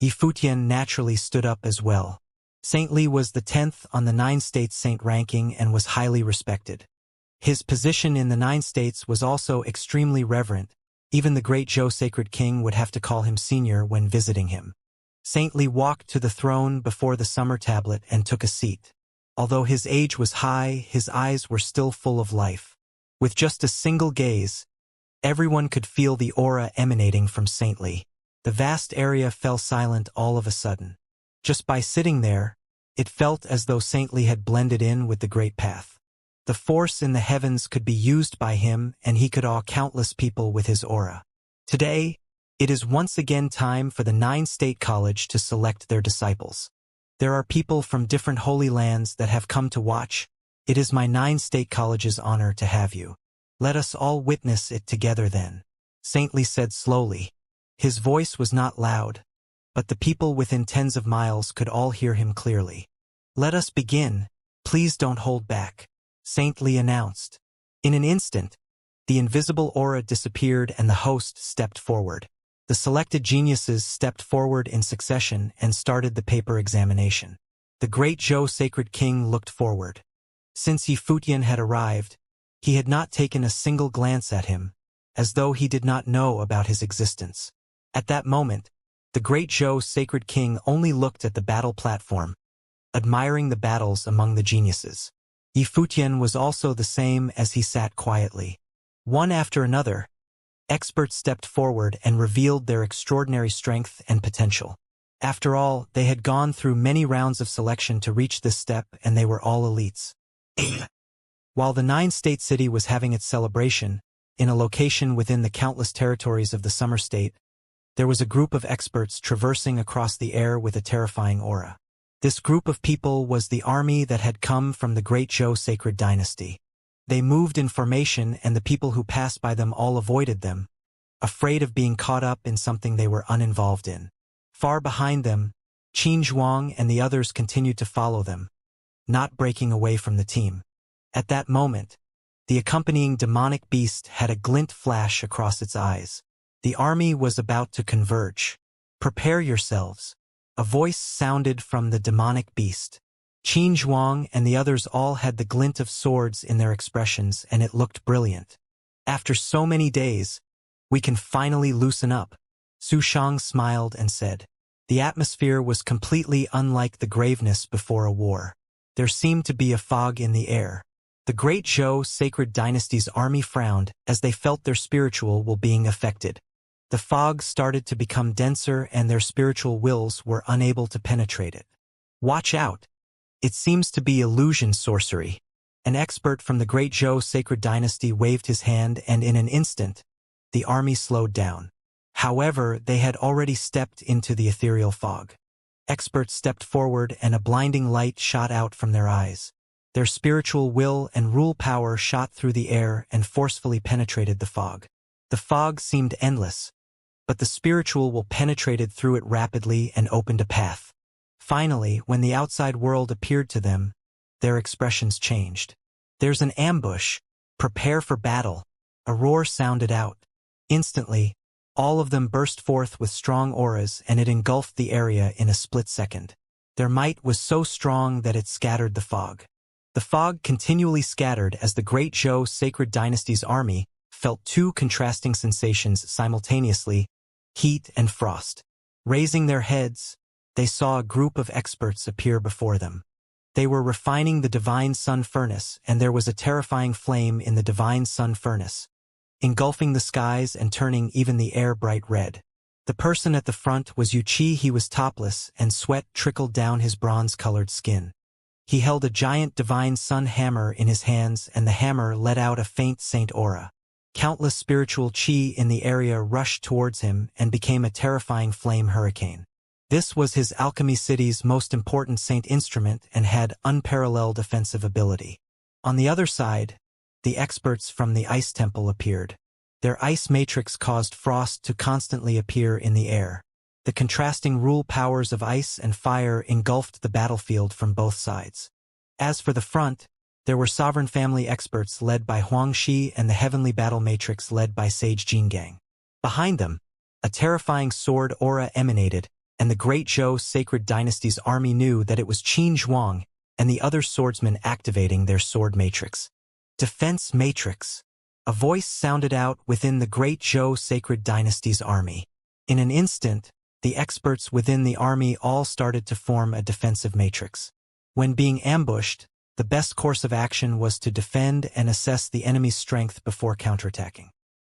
Yifutian naturally stood up as well. Saintly was the 10th on the 9-state saint ranking and was highly respected. His position in the 9 states was also extremely reverent. Even the Great Zhou Sacred King would have to call him senior when visiting him. Saintly walked to the throne before the summer tablet and took a seat. Although his age was high, his eyes were still full of life. With just a single gaze, everyone could feel the aura emanating from Saintly. The vast area fell silent all of a sudden. Just by sitting there, it felt as though Saintly had blended in with the great path. The force in the heavens could be used by him, and he could awe countless people with his aura. Today, it is once again time for the 9-state college to select their disciples. There are people from different holy lands that have come to watch. It is my 9-state college's honor to have you. Let us all witness it together then, Saintly said slowly. His voice was not loud, but the people within tens of miles could all hear him clearly. Let us begin. Please don't hold back, Saintly announced. In an instant, the invisible aura disappeared and the host stepped forward. The selected geniuses stepped forward in succession and started the paper examination. The Great Zhou Sacred King looked forward. Since Yifutian had arrived, he had not taken a single glance at him, as though he did not know about his existence. At that moment, the Great Zhou Sacred King only looked at the battle platform, admiring the battles among the geniuses. Yifutian was also the same as he sat quietly. One after another, experts stepped forward and revealed their extraordinary strength and potential. After all, they had gone through many rounds of selection to reach this step, and they were all elites. While the 9-state city was having its celebration, in a location within the countless territories of the Summer State, there was a group of experts traversing across the air with a terrifying aura. This group of people was the army that had come from the Great Zhou Sacred Dynasty. They moved in formation, and the people who passed by them all avoided them, afraid of being caught up in something they were uninvolved in. Far behind them, Qin Zhuang and the others continued to follow them, not breaking away from the team. At that moment, the accompanying demonic beast had a glint flash across its eyes. The army was about to converge. Prepare yourselves. A voice sounded from the demonic beast. Qin Zhuang and the others all had the glint of swords in their expressions, and it looked brilliant. After so many days, we can finally loosen up, Su Shang smiled and said. The atmosphere was completely unlike the graveness before a war. There seemed to be a fog in the air. The Great Zhou Sacred Dynasty's army frowned as they felt their spiritual will being affected. The fog started to become denser, and their spiritual wills were unable to penetrate it. Watch out! It seems to be illusion sorcery. An expert from the Great Zhou Sacred Dynasty waved his hand, and in an instant, the army slowed down. However, they had already stepped into the ethereal fog. Experts stepped forward, and a blinding light shot out from their eyes. Their spiritual will and rule power shot through the air and forcefully penetrated the fog. The fog seemed endless, but the spiritual will penetrated through it rapidly and opened a path. Finally, when the outside world appeared to them, their expressions changed. There's an ambush. Prepare for battle. A roar sounded out. Instantly, all of them burst forth with strong auras, and it engulfed the area in a split second. Their might was so strong that it scattered the fog. The fog continually scattered as the Great Zhou Sacred Dynasty's army felt two contrasting sensations simultaneously, heat and frost. Raising their heads, they saw a group of experts appear before them. They were refining the divine sun furnace, and there was a terrifying flame in the divine sun furnace, engulfing the skies and turning even the air bright red. The person at the front was Wuxia. He was topless, and sweat trickled down his bronze-colored skin. He held a giant divine sun hammer in his hands, and the hammer let out a faint saint aura. Countless spiritual chi in the area rushed towards him and became a terrifying flame hurricane. This was his alchemy city's most important saint instrument and had unparalleled offensive ability. On the other side, the experts from the ice temple appeared. Their ice matrix caused frost to constantly appear in the air. The contrasting rule powers of ice and fire engulfed the battlefield from both sides. As for the front, there were sovereign family experts led by Xianxia and the heavenly battle matrix led by Sage Jingang. Behind them, a terrifying sword aura emanated, and the Great Zhou Sacred Dynasty's army knew that it was Qin Zhuang and the other swordsmen activating their sword matrix. Defense matrix. A voice sounded out within the Great Zhou Sacred Dynasty's army. In an instant, the experts within the army all started to form a defensive matrix. When being ambushed, the best course of action was to defend and assess the enemy's strength before counterattacking.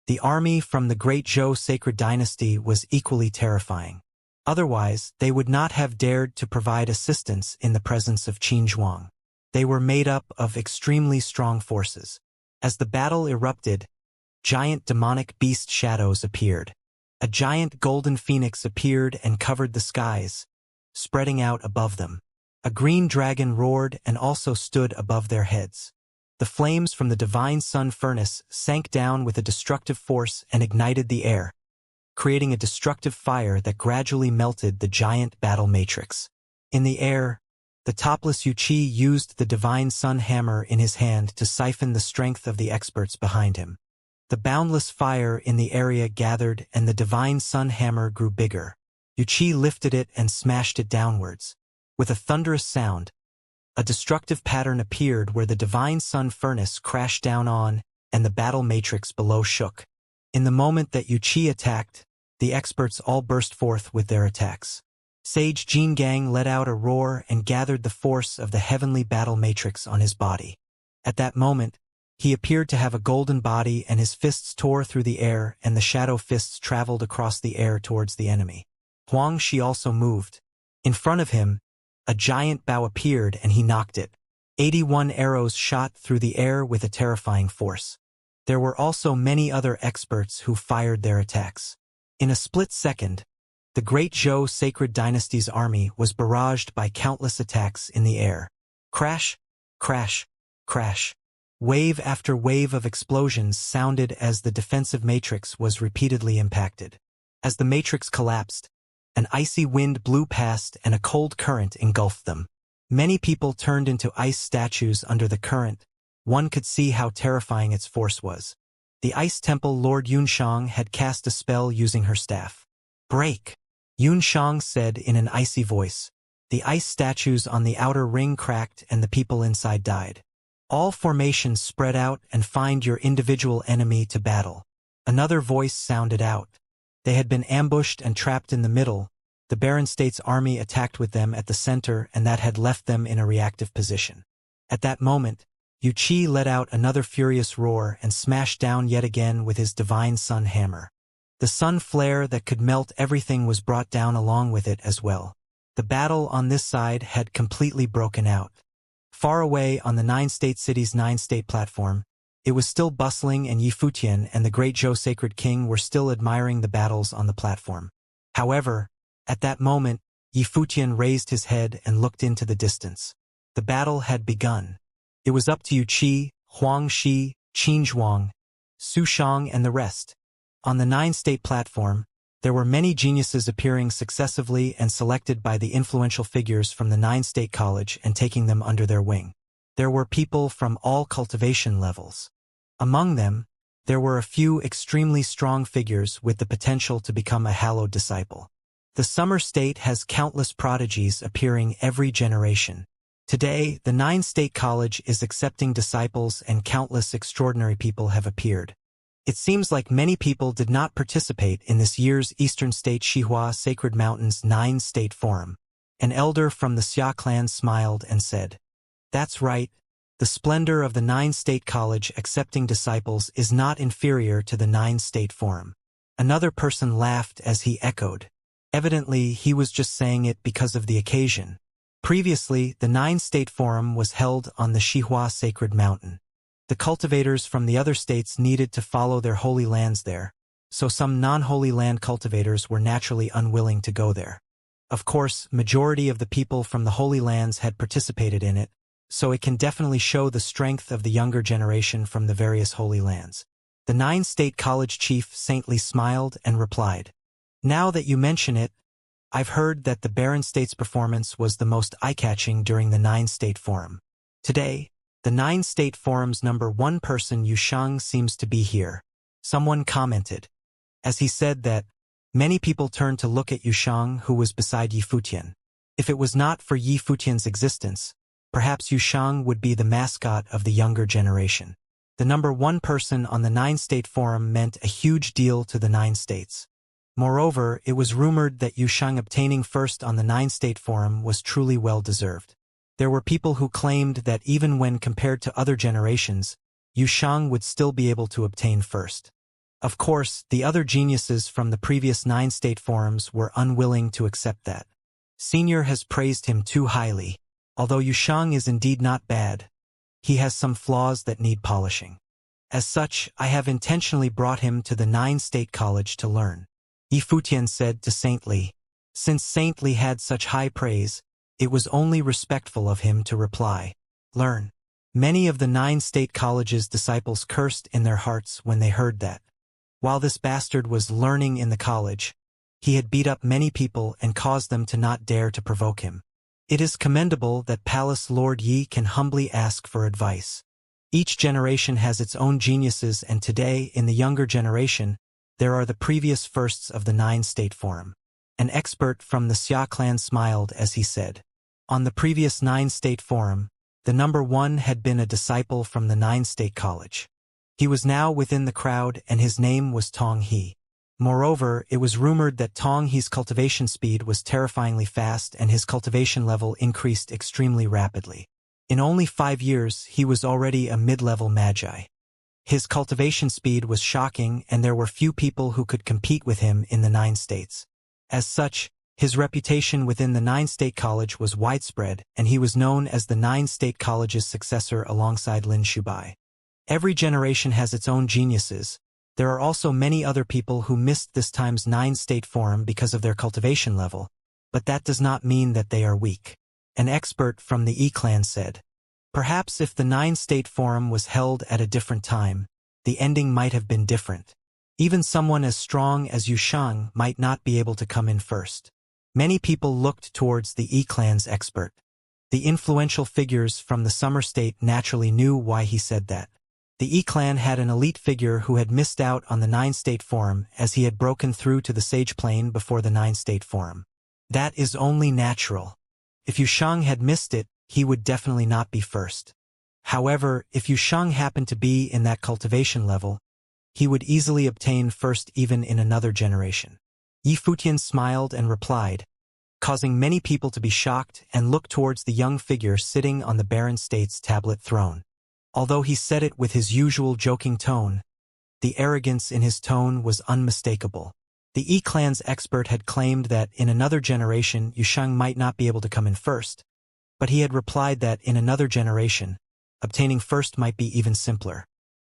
The army from the Great Zhou Sacred Dynasty was equally terrifying. Otherwise, they would not have dared to provide assistance in the presence of Qin Zhuang. They were made up of extremely strong forces. As the battle erupted, giant demonic beast shadows appeared. A giant golden phoenix appeared and covered the skies, spreading out above them. A green dragon roared and also stood above their heads. The flames from the divine sun furnace sank down with a destructive force and ignited the air, creating a destructive fire that gradually melted the giant battle matrix. In the air, the topless Wuxia used the divine sun hammer in his hand to siphon the strength of the experts behind him. The boundless fire in the area gathered and the divine sun hammer grew bigger. Wuxia lifted it and smashed it downwards. With a thunderous sound, a destructive pattern appeared where the divine sun furnace crashed down on, and the battle matrix below shook. In the moment that Wuxia attacked, the experts all burst forth with their attacks. Sage Jingang let out a roar and gathered the force of the heavenly battle matrix on his body. At that moment, he appeared to have a golden body and his fists tore through the air and the shadow fists traveled across the air towards the enemy. Huangshi also moved. In front of him, a giant bow appeared and he knocked it. 81 arrows shot through the air with a terrifying force. There were also many other experts who fired their attacks. In a split second, the Great Zhou Sacred Dynasty's army was barraged by countless attacks in the air. Crash, crash, crash. Wave after wave of explosions sounded as the defensive matrix was repeatedly impacted. As the matrix collapsed, an icy wind blew past and a cold current engulfed them. Many people turned into ice statues under the current. One could see how terrifying its force was. The Ice Temple Lord Yunshang had cast a spell using her staff. Break! Yunshang said in an icy voice. The ice statues on the outer ring cracked and the people inside died. All formations spread out and find your individual enemy to battle. Another voice sounded out. They had been ambushed and trapped in the middle. The Barren State's army attacked with them at the center and that had left them in a reactive position. At that moment, Wuxia let out another furious roar and smashed down yet again with his divine sun hammer. The sun flare that could melt everything was brought down along with it as well. The battle on this side had completely broken out. Far away on the Nine-State City's Nine-State platform, it was still bustling and Yifutian and the Great Zhou Sacred King were still admiring the battles on the platform. However, at that moment, Yifutian raised his head and looked into the distance. The battle had begun. It was up to Wuxia, Huangshi, Qin Zhuang, Su Shang and the rest. On the Nine-State platform, there were many geniuses appearing successively and selected by the influential figures from the Nine-State College and taking them under their wing. There were people from all cultivation levels. Among them, there were a few extremely strong figures with the potential to become a hallowed disciple. The Summer State has countless prodigies appearing every generation. Today, the Nine-State College is accepting disciples and countless extraordinary people have appeared. It seems like many people did not participate in this year's Eastern State Xihua Sacred Mountains Nine-State Forum. An elder from the Xia clan smiled and said, "That's right. The splendor of the Nine-State College accepting disciples is not inferior to the Nine-State Forum. Another person laughed as he echoed. Evidently, he was just saying it because of the occasion. Previously, the Nine-State Forum was held on the Xihua Sacred Mountain. The cultivators from the other states needed to follow their holy lands there, so some non-holy land cultivators were naturally unwilling to go there. Of course, majority of the people from the holy lands had participated in it, so it can definitely show the strength of the younger generation from the various holy lands. The Nine-State College chief saintly smiled and replied, "Now that you mention it, I've heard that the Barren State's performance was the most eye-catching during the Nine-State Forum. Today, the Nine-State Forum's #1 person Yushang seems to be here," someone commented. As he said that, many people turned to look at Yushang, who was beside Yi Futian. If it was not for Yi Futian's existence, perhaps Yushang would be the mascot of the younger generation. The #1 person on the Nine-State Forum meant a huge deal to the Nine States. Moreover, it was rumored that Yushang obtaining first on the Nine-State Forum was truly well-deserved. There were people who claimed that even when compared to other generations, Yushang would still be able to obtain first. Of course, the other geniuses from the previous Nine-State Forums were unwilling to accept that. Senior has praised him too highly. Although Yushang is indeed not bad, he has some flaws that need polishing. As such, I have intentionally brought him to the Nine-State College to learn," Yi Futian said to Saintly. Since Saintly had such high praise, it was only respectful of him to reply, "Learn." Many of the Nine-State College's disciples cursed in their hearts when they heard that. While this bastard was learning in the college, he had beat up many people and caused them to not dare to provoke him. It is commendable that Palace Lord Yi can humbly ask for advice. Each generation has its own geniuses, and today, in the younger generation, there are the previous firsts of the Nine-State Forum. An expert from the Xia clan smiled as he said, "On the previous Nine-State Forum, the #1 had been a disciple from the Nine-State College. He was now within the crowd, and his name was Tong He. Moreover, it was rumored that Tong He's cultivation speed was terrifyingly fast and his cultivation level increased extremely rapidly. In only 5 years, he was already a mid-level magi. His cultivation speed was shocking, and there were few people who could compete with him in the Nine States. As such, his reputation within the Nine-State College was widespread, and he was known as the Nine-State College's successor alongside Lin Shubai. Every generation has its own geniuses. There are also many other people who missed this time's Nine-State Forum because of their cultivation level, but that does not mean that they are weak." An expert from the Yi clan said, "Perhaps if the Nine-State Forum was held at a different time, the ending might have been different. Even someone as strong as Yushang might not be able to come in first." Many people looked towards the Yi clan's expert. The influential figures from the Summer State naturally knew why he said that. The Yi clan had an elite figure who had missed out on the Nine-State Forum as he had broken through to the Sage Plane before the Nine-State Forum. That is only natural. If Yushang had missed it, he would definitely not be first. However, if Yushang happened to be in that cultivation level, he would easily obtain first even in another generation. Yi Futian smiled and replied, causing many people to be shocked and look towards the young figure sitting on the Barren State's tablet throne. Although he said it with his usual joking tone, the arrogance in his tone was unmistakable. The Yi clan's expert had claimed that in another generation Yushang might not be able to come in first, but he had replied that in another generation, obtaining first might be even simpler.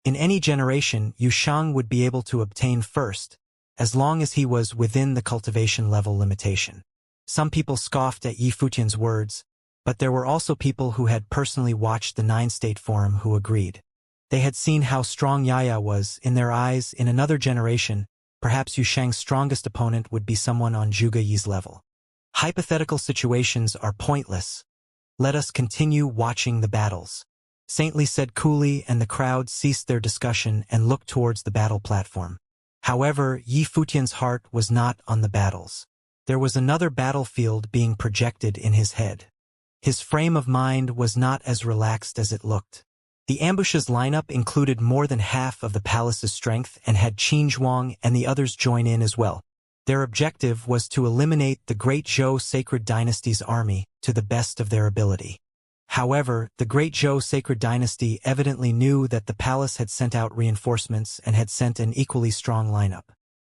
In any generation, Yushang would be able to obtain first, as long as he was within the cultivation level limitation. Some people scoffed at Yi Futian's words, but there were also people who had personally watched the Nine-State Forum who agreed. They had seen how strong Yaya was. In their eyes, in another generation, perhaps Yushang's strongest opponent would be someone on Zhuge Yi's level. Hypothetical situations are pointless. Let us continue watching the battles, Saintly said coolly, and the crowd ceased their discussion and looked towards the battle platform. However, Yi Futian's heart was not on the battles. There was another battlefield being projected in his head. His frame of mind was not as relaxed as it looked. The ambush's lineup included more than half of the palace's strength and had Qin Zhuang and the others join in as well. Their objective was to eliminate the Great Zhou Sacred Dynasty's army to the best of their ability. However, the Great Zhou Sacred Dynasty evidently knew that the palace had sent out reinforcements and had sent an equally strong lineup.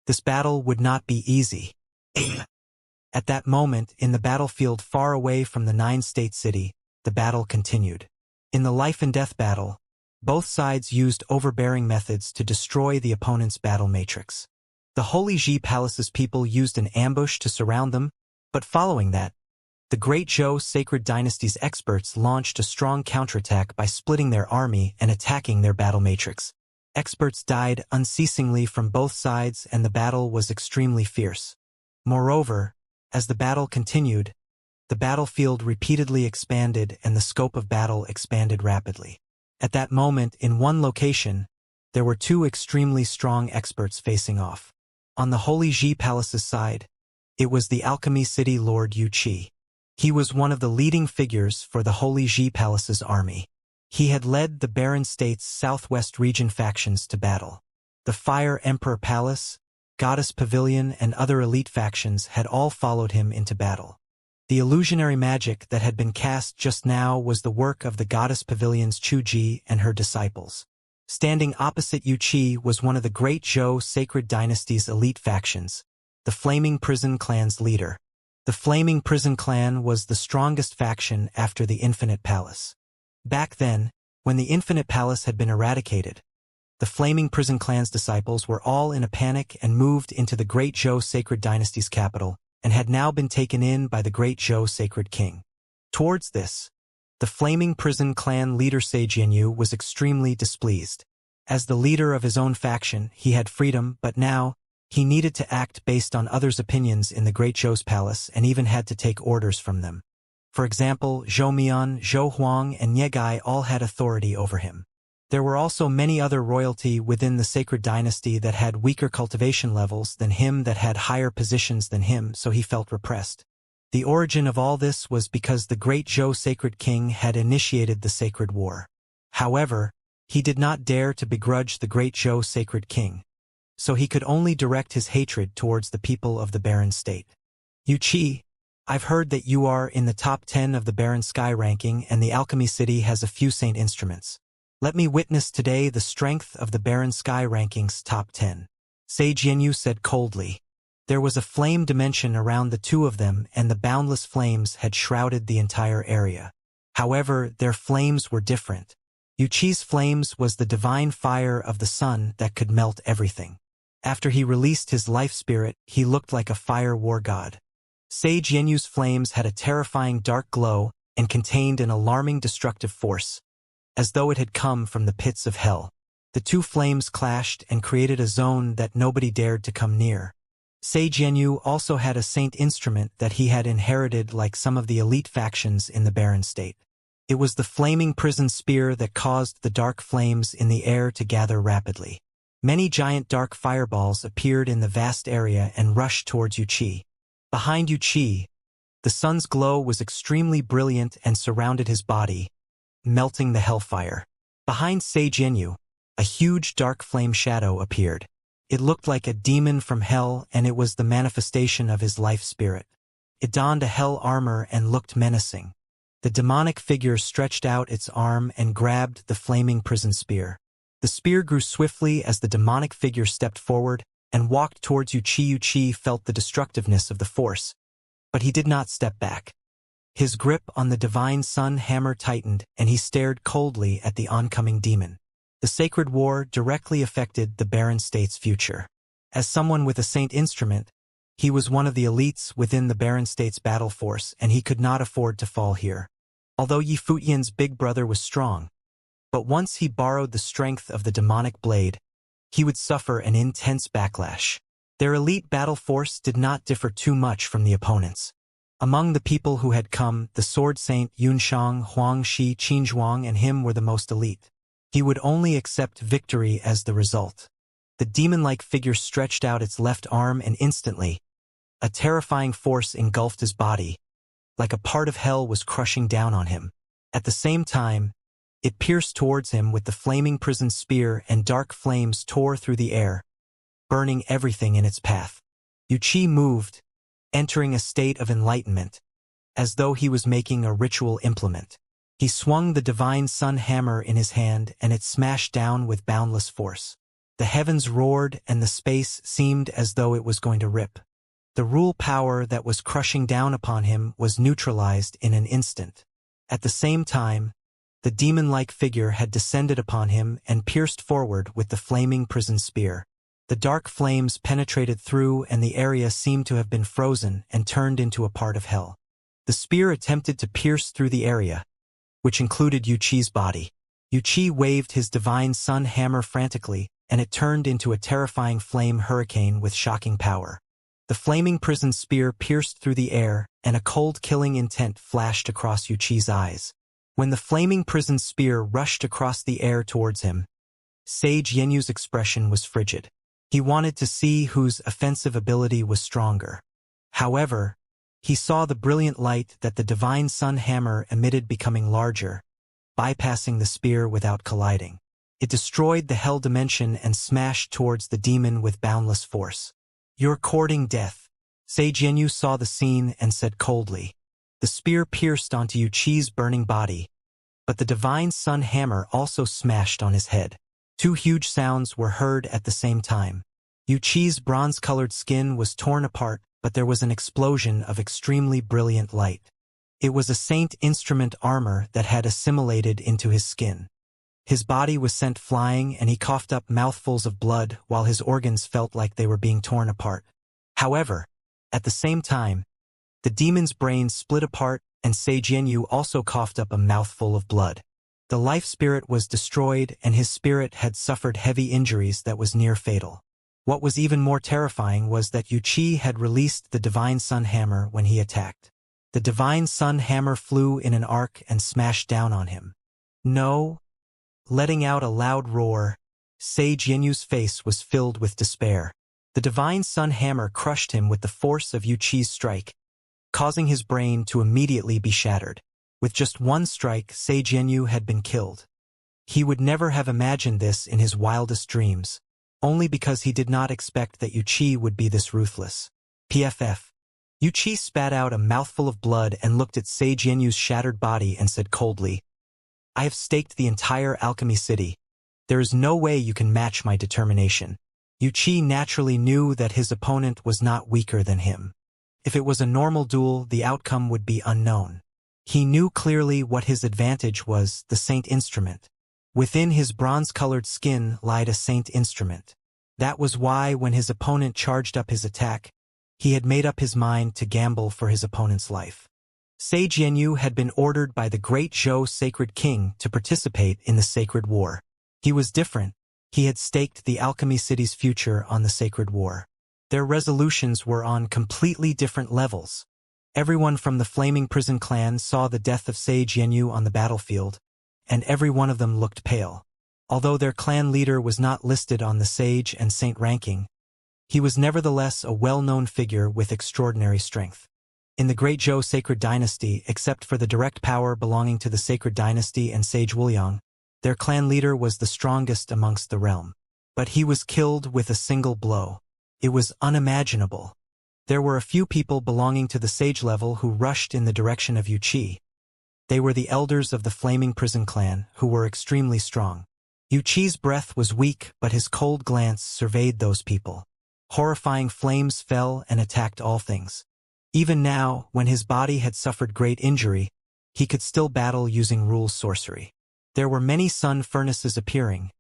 This battle would not be easy. At that moment, in the battlefield far away from the nine-state city, the battle continued. In the life-and-death battle, both sides used overbearing methods to destroy the opponent's battle matrix. The Holy Ji Palace's people used an ambush to surround them, but following that, the Great Zhou Sacred Dynasty's experts launched a strong counterattack by splitting their army and attacking their battle matrix. Experts died unceasingly from both sides and the battle was extremely fierce. Moreover, as the battle continued, the battlefield repeatedly expanded and the scope of battle expanded rapidly. At that moment, in one location, there were two extremely strong experts facing off. On the Holy Ji Palace's side, it was the Alchemy City Lord Yu Qi. He was one of the leading figures for the Holy Ji Palace's army. He had led the Barren States' southwest region factions to battle. The Fire Emperor Palace, Goddess Pavilion, and other elite factions had all followed him into battle. The illusionary magic that had been cast just now was the work of the Goddess Pavilion's Chu Ji and her disciples. Standing opposite Yu Qi was one of the Great Zhou Sacred Dynasty's elite factions, the Flaming Prison Clan's leader. The Flaming Prison Clan was the strongest faction after the Infinite Palace. Back then, when the Infinite Palace had been eradicated, the Flaming Prison Clan's disciples were all in a panic and moved into the Great Zhou Sacred Dynasty's capital, and had now been taken in by the Great Zhou Sacred King. Towards this, the Flaming Prison Clan leader Xianxia was extremely displeased. As the leader of his own faction, he had freedom, but now, he needed to act based on others' opinions in the Great Zhou's palace and even had to take orders from them. For example, Zhou Mian, Zhou Huang, and Yegai all had authority over him. There were also many other royalty within the Sacred Dynasty that had weaker cultivation levels than him that had higher positions than him, so he felt repressed. The origin of all this was because the Great Zhou Sacred King had initiated the Sacred War. However, he did not dare to begrudge the Great Zhou Sacred King, so he could only direct his hatred towards the people of the Barren State. Yu Qi, I've heard that you are in the top 10 of the Barren Sky ranking and the Alchemy City has a few saint instruments. Let me witness today the strength of the Barren Sky ranking's top 10. Xianxia said coldly. There was a flame dimension around the two of them and the boundless flames had shrouded the entire area. However, their flames were different. Yu Qi's flames was the divine fire of the sun that could melt everything. After he released his life spirit, he looked like a fire war god. Xianxia's flames had a terrifying dark glow and contained an alarming destructive force, as though it had come from the pits of hell. The two flames clashed and created a zone that nobody dared to come near. Xianxia also had a saint instrument that he had inherited like some of the elite factions in the Barren State. It was the flaming prison spear that caused the dark flames in the air to gather rapidly. Many giant dark fireballs appeared in the vast area and rushed towards Yu Qi. Behind Yu Qi, the sun's glow was extremely brilliant and surrounded his body, melting the hellfire. Behind Xianxia, a huge dark flame shadow appeared. It looked like a demon from hell and it was the manifestation of his life spirit. It donned a hell armor and looked menacing. The demonic figure stretched out its arm and grabbed the flaming prison spear. The spear grew swiftly as the demonic figure stepped forward and walked towards Yu Qi. Yu Qi felt the destructiveness of the force, but he did not step back. His grip on the divine sun hammer tightened and he stared coldly at the oncoming demon. The sacred war directly affected the Barren State's future. As someone with a saint instrument, he was one of the elites within the Barren State's battle force and he could not afford to fall here. Although Yi Futian's big brother was strong, but once he borrowed the strength of the demonic blade, he would suffer an intense backlash. Their elite battle force did not differ too much from the opponents. Among the people who had come, the sword saint Yunshang, Huang Shi, Qinzhuang and him were the most elite. He would only accept victory as the result. The demon-like figure stretched out its left arm and instantly, a terrifying force engulfed his body, like a part of hell was crushing down on him. At the same time, it pierced towards him with the flaming prison spear and dark flames tore through the air, burning everything in its path. Yu Qi moved, entering a state of enlightenment, as though he was making a ritual implement. He swung the divine sun hammer in his hand and it smashed down with boundless force. The heavens roared and the space seemed as though it was going to rip. The rule power that was crushing down upon him was neutralized in an instant. At the same time, the demon-like figure had descended upon him and pierced forward with the flaming prison spear. The dark flames penetrated through and the area seemed to have been frozen and turned into a part of hell. The spear attempted to pierce through the area, which included Wuxia's body. Wuxia waved his divine sun hammer frantically, and it turned into a terrifying flame hurricane with shocking power. The flaming prison spear pierced through the air, and a cold killing intent flashed across Wuxia's eyes. When the flaming prison spear rushed across the air towards him, Sage Yenyu's expression was frigid. He wanted to see whose offensive ability was stronger. However, he saw the brilliant light that the divine sun hammer emitted becoming larger, bypassing the spear without colliding. It destroyed the hell dimension and smashed towards the demon with boundless force. "You're courting death." Sage Yenyu saw the scene and said coldly. The spear pierced onto Wuxia's burning body, but the divine sun hammer also smashed on his head. Two huge sounds were heard at the same time. Wuxia's bronze-colored skin was torn apart, but there was an explosion of extremely brilliant light. It was a saint instrument armor that had assimilated into his skin. His body was sent flying and he coughed up mouthfuls of blood while his organs felt like they were being torn apart. However, at the same time, the demon's brain split apart and Sage Yenyu also coughed up a mouthful of blood. The life spirit was destroyed and his spirit had suffered heavy injuries that was near fatal. What was even more terrifying was that Wuxia had released the divine sun hammer when he attacked. The divine sun hammer flew in an arc and smashed down on him. No! Letting out a loud roar, Sage Yenyu's face was filled with despair. The divine sun hammer crushed him with the force of Wuxia's strike, causing his brain to immediately be shattered. With just one strike, Sage Yenyu had been killed. He would never have imagined this in his wildest dreams, only because he did not expect that Wuxia would be this ruthless. PFF. Wuxia spat out a mouthful of blood and looked at Sage Yenyu's shattered body and said coldly, "I have staked the entire alchemy city. There is no way you can match my determination." Wuxia naturally knew that his opponent was not weaker than him. If it was a normal duel, the outcome would be unknown. He knew clearly what his advantage was, the saint instrument. Within his bronze-colored skin lied a saint instrument. That was why when his opponent charged up his attack, he had made up his mind to gamble for his opponent's life. Sage Yenyu had been ordered by the great Zhou Sacred King to participate in the Sacred War. He was different. He had staked the Alchemy City's future on the Sacred War. Their resolutions were on completely different levels. Everyone from the Flaming Prison clan saw the death of Sage Yenyu on the battlefield, and every one of them looked pale. Although their clan leader was not listed on the Sage and Saint ranking, he was nevertheless a well-known figure with extraordinary strength. In the Great Zhou Sacred Dynasty, except for the direct power belonging to the Sacred Dynasty and Sage Wuliang, their clan leader was the strongest amongst the realm. But he was killed with a single blow. It was unimaginable. There were a few people belonging to the Sage level who rushed in the direction of Wuxia. They were the elders of the Flaming Prison clan, who were extremely strong. Wuxia's breath was weak, but his cold glance surveyed those people. Horrifying flames fell and attacked all things. Even now, when his body had suffered great injury, he could still battle using rule sorcery. There were many sun furnaces appearing,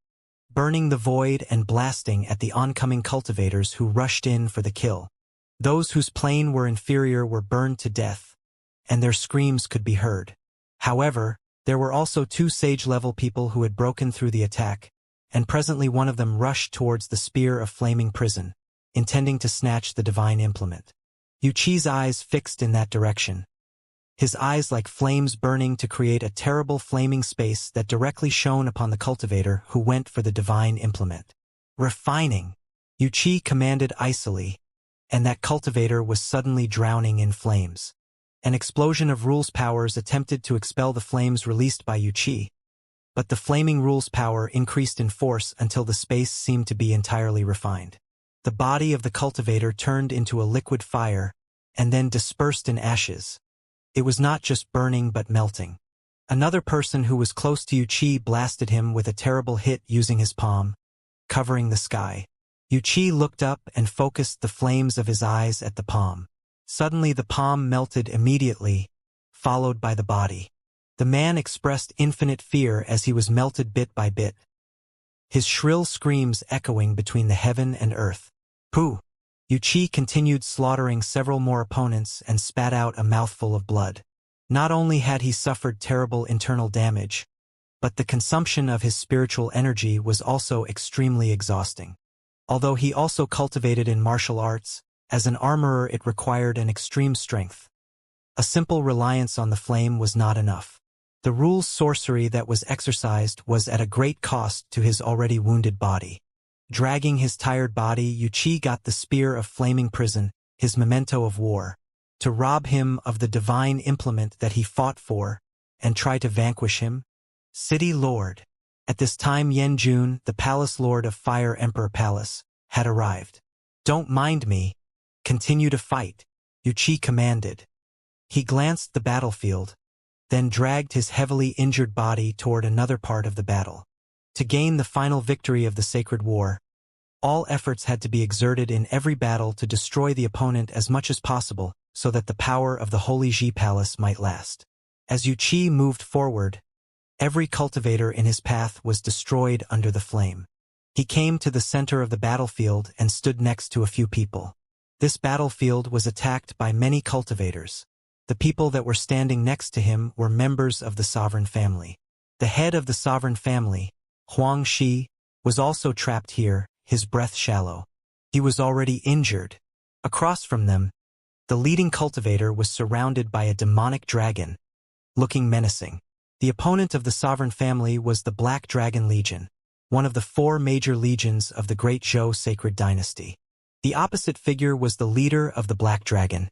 burning the void and blasting at the oncoming cultivators who rushed in for the kill. Those whose plane were inferior were burned to death, and their screams could be heard. However, there were also two sage-level people who had broken through the attack, and presently one of them rushed towards the spear of Flaming Prison, intending to snatch the divine implement. Wuxia's eyes fixed in that direction, his eyes like flames burning to create a terrible flaming space that directly shone upon the cultivator who went for the divine implement. Refining! Wuxia commanded icily, and that cultivator was suddenly drowning in flames. An explosion of rules powers attempted to expel the flames released by Wuxia, but the flaming rules power increased in force until the space seemed to be entirely refined. The body of the cultivator turned into a liquid fire, and then dispersed in ashes. It was not just burning but melting. Another person who was close to Wuxia blasted him with a terrible hit using his palm, covering the sky. Wuxia looked up and focused the flames of his eyes at the palm. Suddenly the palm melted immediately, followed by the body. The man expressed infinite fear as he was melted bit by bit, his shrill screams echoing between the heaven and earth. Pooh! Wuxia continued slaughtering several more opponents and spat out a mouthful of blood. Not only had he suffered terrible internal damage, but the consumption of his spiritual energy was also extremely exhausting. Although he also cultivated in martial arts, as an armorer it required an extreme strength. A simple reliance on the flame was not enough. The rule's sorcery that was exercised was at a great cost to his already wounded body. Dragging his tired body, Wuxia got the spear of flaming prison, his memento of war, to rob him of the divine implement that he fought for, and try to vanquish him. City Lord. At this time Yanjun, the Palace Lord of Fire Emperor Palace, had arrived. Don't mind me. Continue to fight, Wuxia commanded. He glanced the battlefield, then dragged his heavily injured body toward another part of the battle. To gain the final victory of the sacred war, all efforts had to be exerted in every battle to destroy the opponent as much as possible so that the power of the Holy Ji Palace might last. As Wuxia moved forward, every cultivator in his path was destroyed under the flame. He came to the center of the battlefield and stood next to a few people. This battlefield was attacked by many cultivators. The people that were standing next to him were members of the sovereign family. The head of the sovereign family, Xianxia, was also trapped here, his breath shallow. He was already injured. Across from them, the leading cultivator was surrounded by a demonic dragon, looking menacing. The opponent of the sovereign family was the Black Dragon Legion, one of the 4 major legions of the Great Zhou Sacred Dynasty. The opposite figure was the leader of the Black Dragon,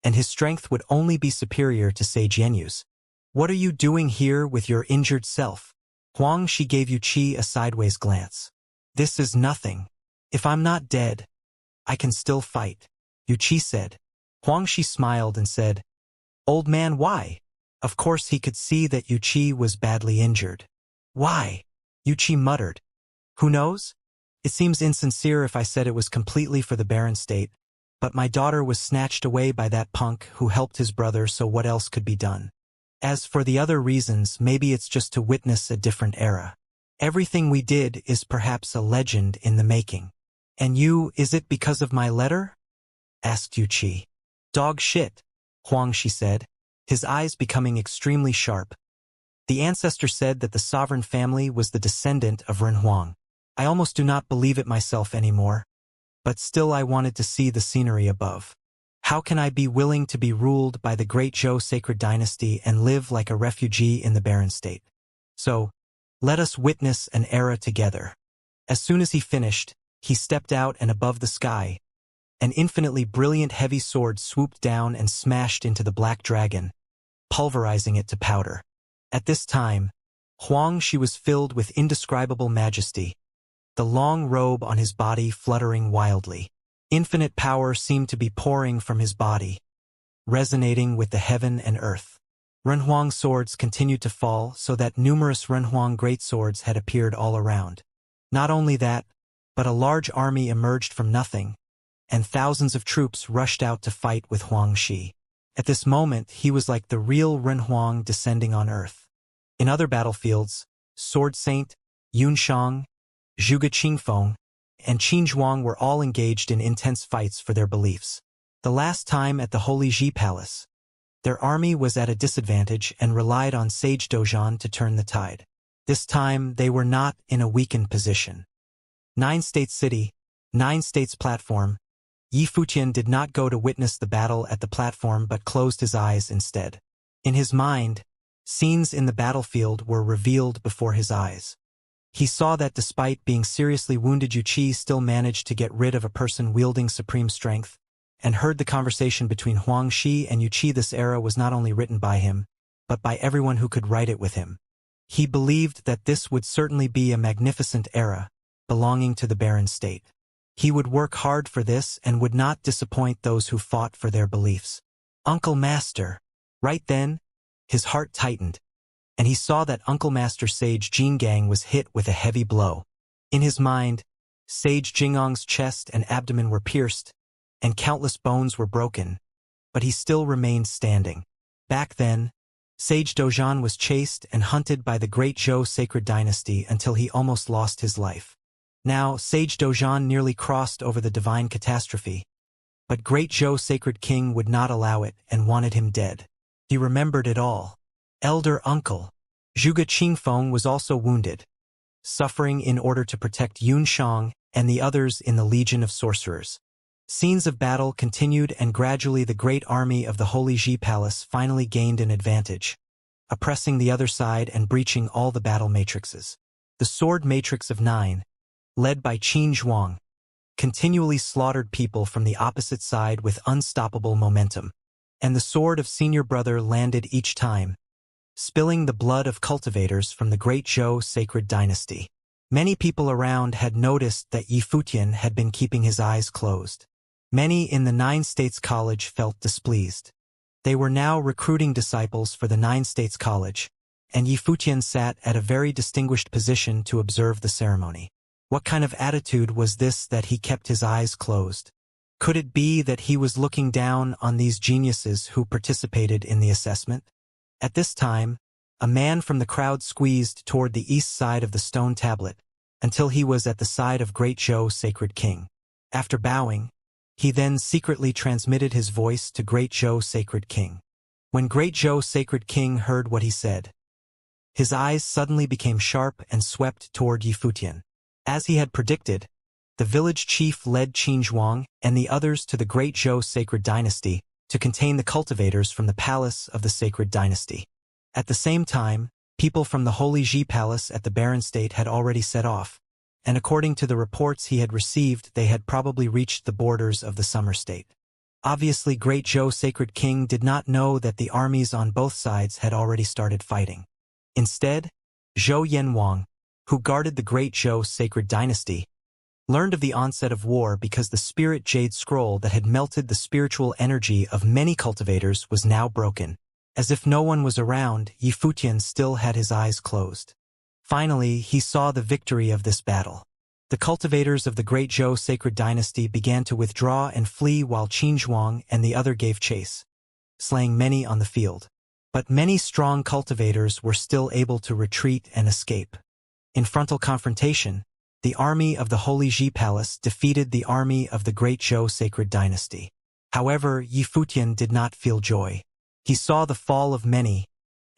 and his strength would only be superior to Sage Yenyu's. What are you doing here with your injured self? Xianxia gave Wuxia a sideways glance. This is nothing. If I'm not dead, I can still fight, Wuxia said. Xianxia smiled and said, Old man, why? Of course he could see that Wuxia was badly injured. Why? Wuxia muttered. Who knows? It seems insincere if I said it was completely for the barren state, but my daughter was snatched away by that punk who helped his brother, so what else could be done? As for the other reasons, maybe it's just to witness a different era. Everything we did is perhaps a legend in the making. And you, is it because of my letter? Asked Wuxia. Dog shit, Xianxia said, his eyes becoming extremely sharp. The ancestor said that the sovereign family was the descendant of Renhuang. I almost do not believe it myself anymore, but still I wanted to see the scenery above. How can I be willing to be ruled by the Great Zhou Sacred Dynasty and live like a refugee in the barren state? So, let us witness an era together. As soon as he finished, he stepped out, and above the sky, an infinitely brilliant heavy sword swooped down and smashed into the black dragon, pulverizing it to powder. At this time, Xianxia was filled with indescribable majesty, the long robe on his body fluttering wildly. Infinite power seemed to be pouring from his body, resonating with the heaven and earth. Renhuang swords continued to fall, so that numerous Renhuang greatswords had appeared all around. Not only that, but a large army emerged from nothing, and thousands of troops rushed out to fight with Xianxia. At this moment, he was like the real Renhuang descending on earth. In other battlefields, Sword Saint, Yunshang, Zhuge Qingfeng, and Qinzhuang were all engaged in intense fights for their beliefs. The last time at the Holy Ji Palace, their army was at a disadvantage and relied on Sage Dozhan to turn the tide. This time, they were not in a weakened position. 9 States City, 9 States Platform. Yi Futian did not go to witness the battle at the platform but closed his eyes instead. In his mind, scenes in the battlefield were revealed before his eyes. He saw that despite being seriously wounded, Wuxia still managed to get rid of a person wielding supreme strength, and heard the conversation between Xianxia and Wuxia. This era was not only written by him, but by everyone who could write it with him. He believed that this would certainly be a magnificent era, belonging to the barren state. He would work hard for this and would not disappoint those who fought for their beliefs. Uncle Master. Right then, his heart tightened, and he saw that Uncle Master Sage Jingang was hit with a heavy blow. In his mind, Sage Jingong's chest and abdomen were pierced, and countless bones were broken, but he still remained standing. Back then, Sage Dojan was chased and hunted by the Great Zhou sacred dynasty until he almost lost his life. Now, Sage Dojan nearly crossed over the divine catastrophe, but Great Zhou sacred king would not allow it and wanted him dead. He remembered it all. Elder uncle. Zhuge Qingfeng was also wounded, suffering in order to protect Yun Shang and the others in the Legion of Sorcerers. Scenes of battle continued, and gradually the great army of the Holy Ji Palace finally gained an advantage, oppressing the other side and breaching all the battle matrices. The Sword Matrix of 9, led by Qin Zhuang, continually slaughtered people from the opposite side with unstoppable momentum, and the sword of Senior Brother landed each time, spilling the blood of cultivators from the Great Zhou sacred dynasty. Many people around had noticed that Yi Futian had been keeping his eyes closed. Many in the Nine States College felt displeased. They were now recruiting disciples for the Nine States College, and Yi Futian sat at a very distinguished position to observe the ceremony. What kind of attitude was this that he kept his eyes closed? Could it be that he was looking down on these geniuses who participated in the assessment? At this time, a man from the crowd squeezed toward the east side of the stone tablet until he was at the side of Great Zhou Sacred King. After bowing, he then secretly transmitted his voice to Great Zhou Sacred King. When Great Zhou Sacred King heard what he said, his eyes suddenly became sharp and swept toward Yi Futian. As he had predicted, the village chief led Qin Zhuang and the others to the Great Zhou Sacred Dynasty to contain the cultivators from the palace of the Sacred Dynasty. At the same time, people from the Holy Ji Palace at the Barren State had already set off, and according to the reports he had received, they had probably reached the borders of the Summer State. Obviously, Great Zhou Sacred King did not know that the armies on both sides had already started fighting. Instead, Zhou Yanwang, who guarded the Great Zhou Sacred Dynasty, learned of the onset of war because the Spirit Jade Scroll that had melted the spiritual energy of many cultivators was now broken. As if no one was around, Yi Futian still had his eyes closed. Finally, he saw the victory of this battle. The cultivators of the Great Zhou Sacred Dynasty began to withdraw and flee while Qin Zhuang and the other gave chase, slaying many on the field. But many strong cultivators were still able to retreat and escape. In frontal confrontation, the army of the Holy Ji Palace defeated the army of the Great Zhou Sacred Dynasty. However, Yi Futian did not feel joy. He saw the fall of many,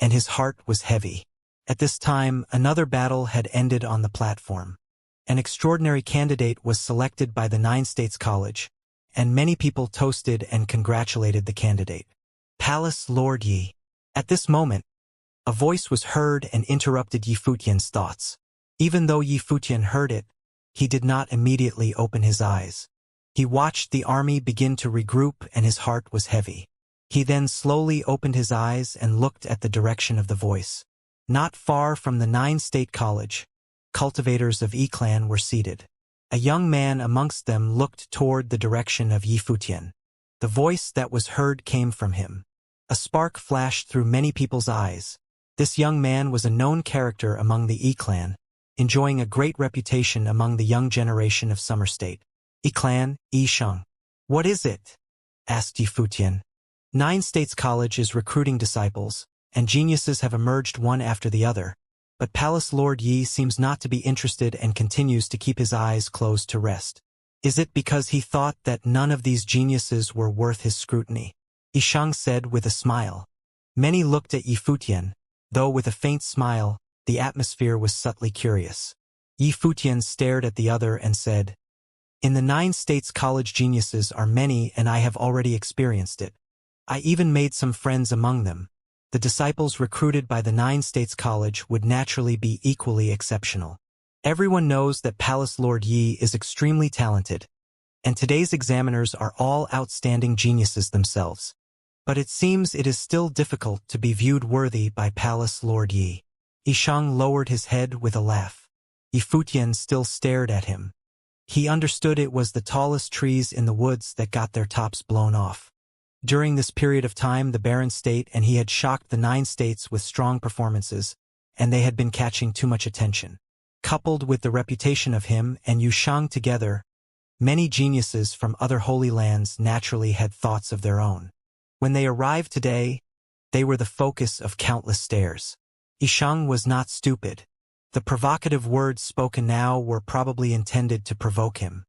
and his heart was heavy. At this time, another battle had ended on the platform. An extraordinary candidate was selected by the Nine States College, and many people toasted and congratulated the candidate. Palace Lord Yi. At this moment, a voice was heard and interrupted Yi Futian's thoughts. Even though Yi Futian heard it, he did not immediately open his eyes. He watched the army begin to regroup and his heart was heavy. He then slowly opened his eyes and looked at the direction of the voice. Not far from the Nine State College, cultivators of Yi Clan were seated. A young man amongst them looked toward the direction of Yi Futian. The voice that was heard came from him. A spark flashed through many people's eyes. This young man was a known character among the Yi Clan, enjoying a great reputation among the young generation of Summer State. Yi Clan, Yi Sheng. What is it? Asked Yi Futian. Nine States College is recruiting disciples, and geniuses have emerged one after the other, but Palace Lord Yi seems not to be interested and continues to keep his eyes closed to rest. Is it because he thought that none of these geniuses were worth his scrutiny? Yi Sheng said with a smile. Many looked at Yi Futian, though with a faint smile, the atmosphere was subtly curious. Yi Futian stared at the other and said, "In the Nine States College geniuses are many and I have already experienced it. I even made some friends among them. The disciples recruited by the Nine States College would naturally be equally exceptional. Everyone knows that Palace Lord Yi is extremely talented, and today's examiners are all outstanding geniuses themselves. But it seems it is still difficult to be viewed worthy by Palace Lord Yi." Yi Sheng lowered his head with a laugh. Yi Futian still stared at him. He understood it was the tallest trees in the woods that got their tops blown off. During this period of time, the Barren State and he had shocked the Nine States with strong performances, and they had been catching too much attention. Coupled with the reputation of him and Yushang together, many geniuses from other holy lands naturally had thoughts of their own. When they arrived today, they were the focus of countless stares. Yishang was not stupid. The provocative words spoken now were probably intended to provoke him.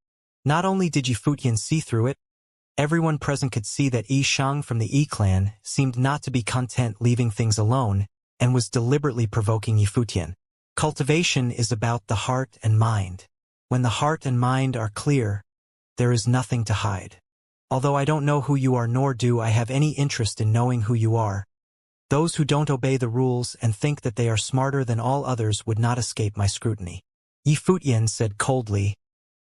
Not only did Yifutian see through it, everyone present could see that Yishang from the Yi clan seemed not to be content leaving things alone and was deliberately provoking Yifutian. Cultivation is about the heart and mind. When the heart and mind are clear, there is nothing to hide. Although I don't know who you are nor do I have any interest in knowing who you are, those who don't obey the rules and think that they are smarter than all others would not escape my scrutiny. Yifutian said coldly,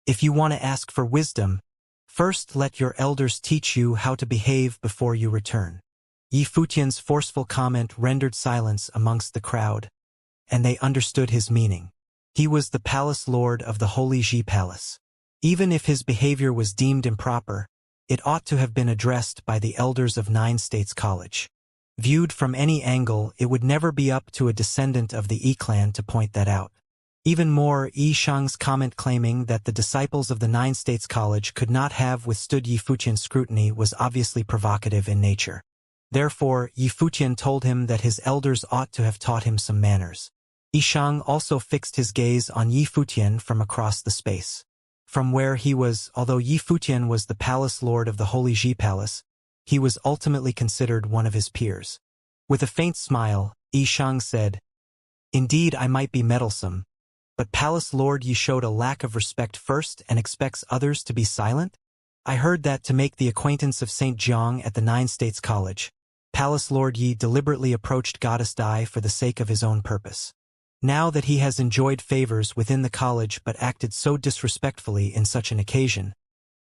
"If you want to ask for wisdom, first let your elders teach you how to behave before you return." Yifutian's forceful comment rendered silence amongst the crowd, and they understood his meaning. He was the palace lord of the Holy Ji Palace. Even if his behavior was deemed improper, it ought to have been addressed by the elders of Nine States College. Viewed from any angle, it would never be up to a descendant of the Yi clan to point that out. Even more, Yishang's comment claiming that the disciples of the Nine States College could not have withstood Yifutian's scrutiny was obviously provocative in nature. Therefore, Yifutian told him that his elders ought to have taught him some manners. Yishang also fixed his gaze on Yifutian from across the space. From where he was, although Yifutian was the palace lord of the Holy Ji Palace, he was ultimately considered one of his peers. With a faint smile, Yishang said, "Indeed I might be meddlesome, but Palace Lord Yi showed a lack of respect first and expects others to be silent? I heard that to make the acquaintance of St. Jiang at the Nine States College, Palace Lord Yi deliberately approached Goddess Dai for the sake of his own purpose. Now that he has enjoyed favors within the college but acted so disrespectfully in such an occasion,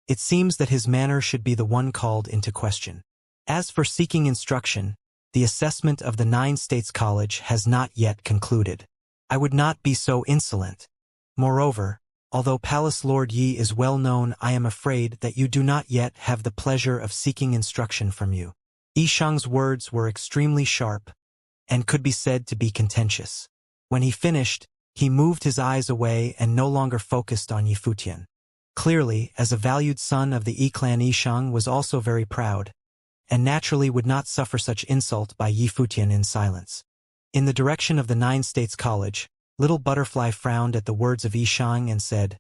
it seems that his manner should be the one called into question. As for seeking instruction, the assessment of the Nine States College has not yet concluded. I would not be so insolent. Moreover, although Palace Lord Yi is well known, I am afraid that you do not yet have the pleasure of seeking instruction from you." Yishang's words were extremely sharp, and could be said to be contentious. When he finished, he moved his eyes away and no longer focused on Yifutian. Clearly, as a valued son of the Yi clan, Yishang was also very proud, and naturally would not suffer such insult by Yifutian in silence. In the direction of the Nine States College, Little Butterfly frowned at the words of Yishang and said,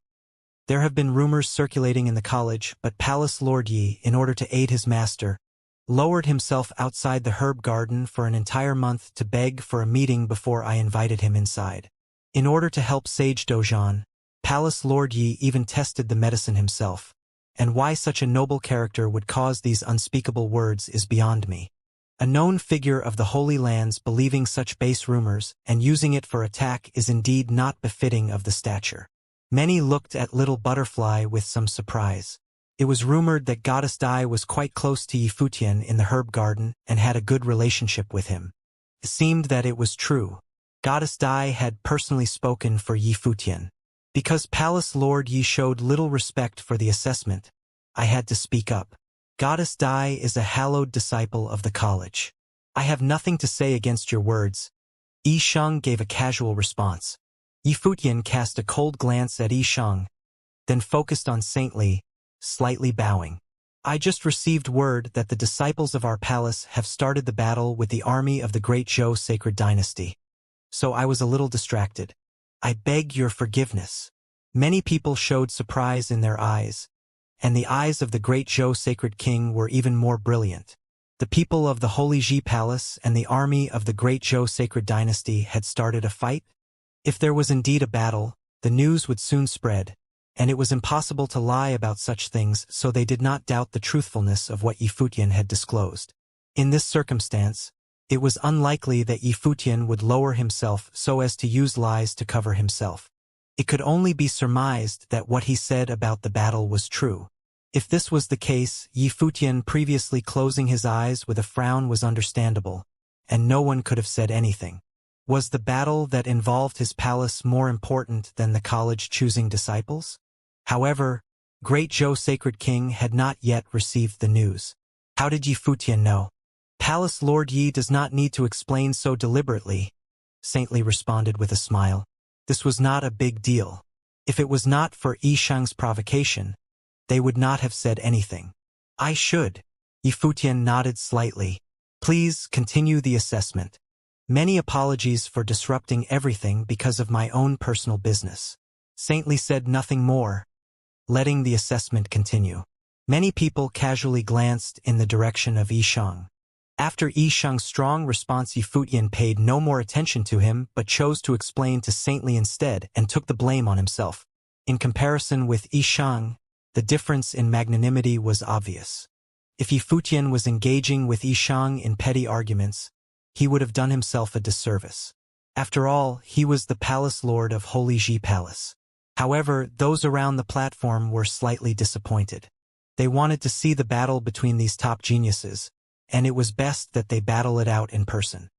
"There have been rumors circulating in the college, but Palace Lord Yi, in order to aid his master, lowered himself outside the herb garden for an entire month to beg for a meeting before I invited him inside. In order to help Sage Dojan, Palace Lord Yi even tested the medicine himself, and why such a noble character would cause these unspeakable words is beyond me. A known figure of the Holy Lands believing such base rumors and using it for attack is indeed not befitting of the stature." Many looked at Little Butterfly with some surprise. It was rumored that Goddess Dai was quite close to Yifutian in the herb garden and had a good relationship with him. It seemed that it was true. Goddess Dai had personally spoken for Yifutian. Because Palace Lord Yi showed little respect for the assessment, I had to speak up. Goddess Dai is a hallowed disciple of the college. I have nothing to say against your words. Yishang gave a casual response. Yifutian cast a cold glance at Yishang, then focused on Saintly, slightly bowing. I just received word that the disciples of our palace have started the battle with the army of the Great Zhou Sacred Dynasty. So I was a little distracted. I beg your forgiveness. Many people showed surprise in their eyes, and the eyes of the Great Zhou Sacred King were even more brilliant. The people of the Holy Ji Palace and the army of the Great Zhou Sacred Dynasty had started a fight? If there was indeed a battle, the news would soon spread, and it was impossible to lie about such things, so they did not doubt the truthfulness of what Yifutian had disclosed. In this circumstance, it was unlikely that Yifutian would lower himself so as to use lies to cover himself. It could only be surmised that what he said about the battle was true. If this was the case, Yifutian previously closing his eyes with a frown was understandable, and no one could have said anything. Was the battle that involved his palace more important than the college choosing disciples? However, Great Zhou Sacred King had not yet received the news. How did Yifutian know? Palace Lord Yi does not need to explain so deliberately, Saintly responded with a smile. This was not a big deal. If it was not for Yishang's provocation, they would not have said anything. I should. Yifutian nodded slightly. Please continue the assessment. Many apologies for disrupting everything because of my own personal business. Saintly said nothing more, letting the assessment continue. Many people casually glanced in the direction of Yishang. After Yishang's strong response, Yifutian paid no more attention to him but chose to explain to Saintly instead and took the blame on himself. In comparison with Yishang, the difference in magnanimity was obvious. If Yifutian was engaging with Yishang in petty arguments, he would have done himself a disservice. After all, he was the palace lord of Holy Ji Palace. However, those around the platform were slightly disappointed. They wanted to see the battle between these top geniuses, and it was best that they battle it out in person.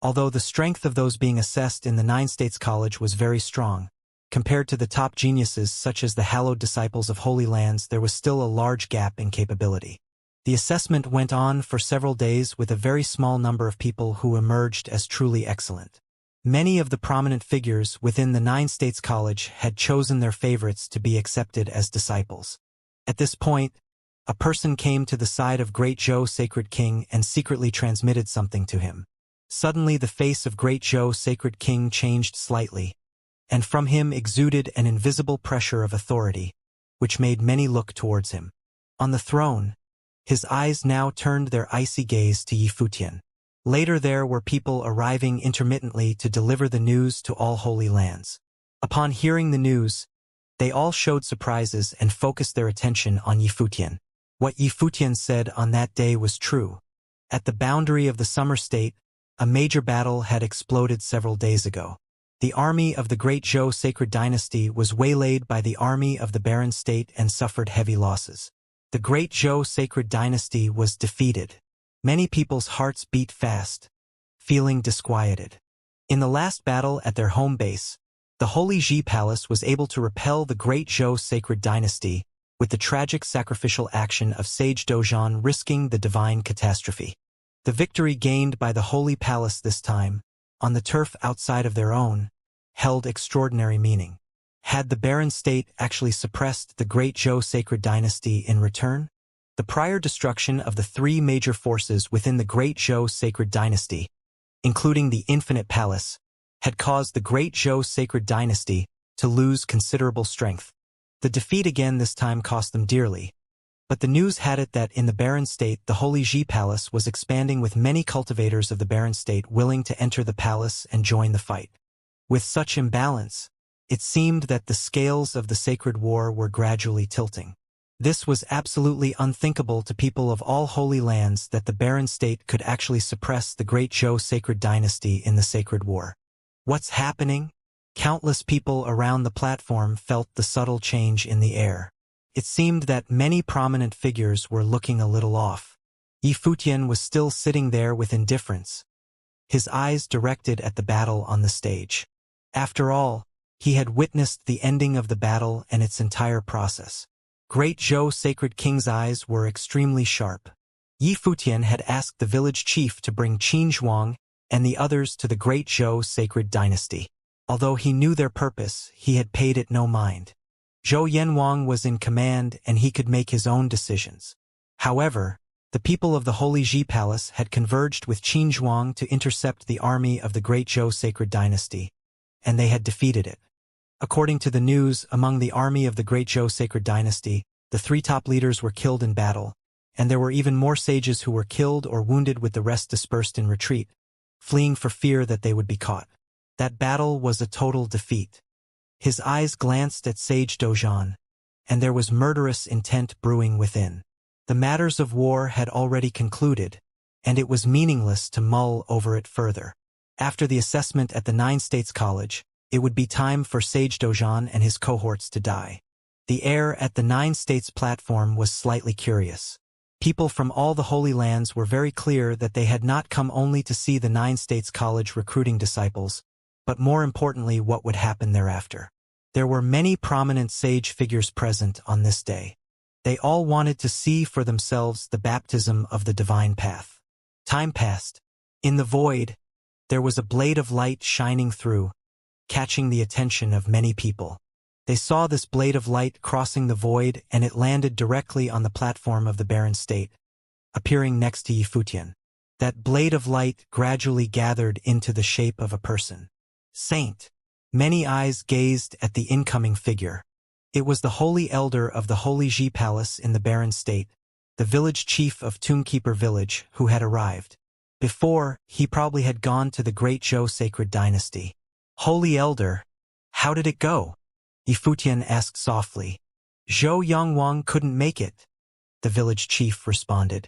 Although the strength of those being assessed in the Nine States College was very strong, compared to the top geniuses such as the hallowed disciples of Holy Lands, there was still a large gap in capability. The assessment went on for several days with a very small number of people who emerged as truly excellent. Many of the prominent figures within the Nine States College had chosen their favorites to be accepted as disciples. At this point, a person came to the side of Great Zhou Sacred King and secretly transmitted something to him. Suddenly the face of Great Zhou Sacred King changed slightly, and from him exuded an invisible pressure of authority, which made many look towards him. On the throne, his eyes now turned their icy gaze to Yifutian. Later there were people arriving intermittently to deliver the news to all Holy Lands. Upon hearing the news, they all showed surprises and focused their attention on Yifutian. What Yifutian said on that day was true. At the boundary of the Summer State, a major battle had exploded several days ago. The army of the Great Zhou Sacred Dynasty was waylaid by the army of the Barren State and suffered heavy losses. The Great Zhou Sacred Dynasty was defeated. Many people's hearts beat fast, feeling disquieted. In the last battle at their home base, the Holy Ji Palace was able to repel the Great Zhou Sacred Dynasty with the tragic sacrificial action of Sage Dozhan risking the divine catastrophe. The victory gained by the Holy Palace this time, on the turf outside of their own, held extraordinary meaning. Had the Barren State actually suppressed the Great Zhou Sacred Dynasty in return? The prior destruction of the three major forces within the Great Zhou Sacred Dynasty, including the Infinite Palace, had caused the Great Zhou Sacred Dynasty to lose considerable strength. The defeat again this time cost them dearly, but the news had it that in the Barren State the Holy Ji Palace was expanding with many cultivators of the Barren State willing to enter the palace and join the fight. With such imbalance, it seemed that the scales of the sacred war were gradually tilting. This was absolutely unthinkable to people of all Holy Lands that the Barren State could actually suppress the Great Zhou Sacred Dynasty in the sacred war. What's happening? Countless people around the platform felt the subtle change in the air. It seemed that many prominent figures were looking a little off. Yifutian was still sitting there with indifference, his eyes directed at the battle on the stage. After all, he had witnessed the ending of the battle and its entire process. Great Zhou Sacred King's eyes were extremely sharp. Yifutian had asked the village chief to bring Qin Zhuang and the others to the Great Zhou Sacred Dynasty. Although he knew their purpose, he had paid it no mind. Zhou Yanwang was in command and he could make his own decisions. However, the people of the Holy Ji Palace had converged with Qin Zhuang to intercept the army of the Great Zhou Sacred Dynasty, and they had defeated it. According to the news, among the army of the Great Zhou Sacred Dynasty, the three top leaders were killed in battle, and there were even more sages who were killed or wounded with the rest dispersed in retreat, fleeing for fear that they would be caught. That battle was a total defeat. His eyes glanced at Sage Dozhan, and there was murderous intent brewing within. The matters of war had already concluded, and it was meaningless to mull over it further. After the assessment at the Nine States College, it would be time for Sage Dozhan and his cohorts to die. The air at the Nine States platform was slightly curious. People from all the Holy Lands were very clear that they had not come only to see the Nine States College recruiting disciples, but more importantly what would happen thereafter. There were many prominent sage figures present on this day. They all wanted to see for themselves the baptism of the divine path. Time passed. In the void, there was a blade of light shining through, catching the attention of many people. They saw this blade of light crossing the void, and it landed directly on the platform of the barren state, appearing next to Yifutian. That blade of light gradually gathered into the shape of a person. Saint. Many eyes gazed at the incoming figure. It was the holy elder of the Holy Ji Palace in the barren state, the village chief of Tombkeeper village, who had arrived. Before, he probably had gone to the Great Zhou sacred dynasty. Holy elder, how did it go? Yifutian asked softly. Zhou Yangwang couldn't make it, the village chief responded.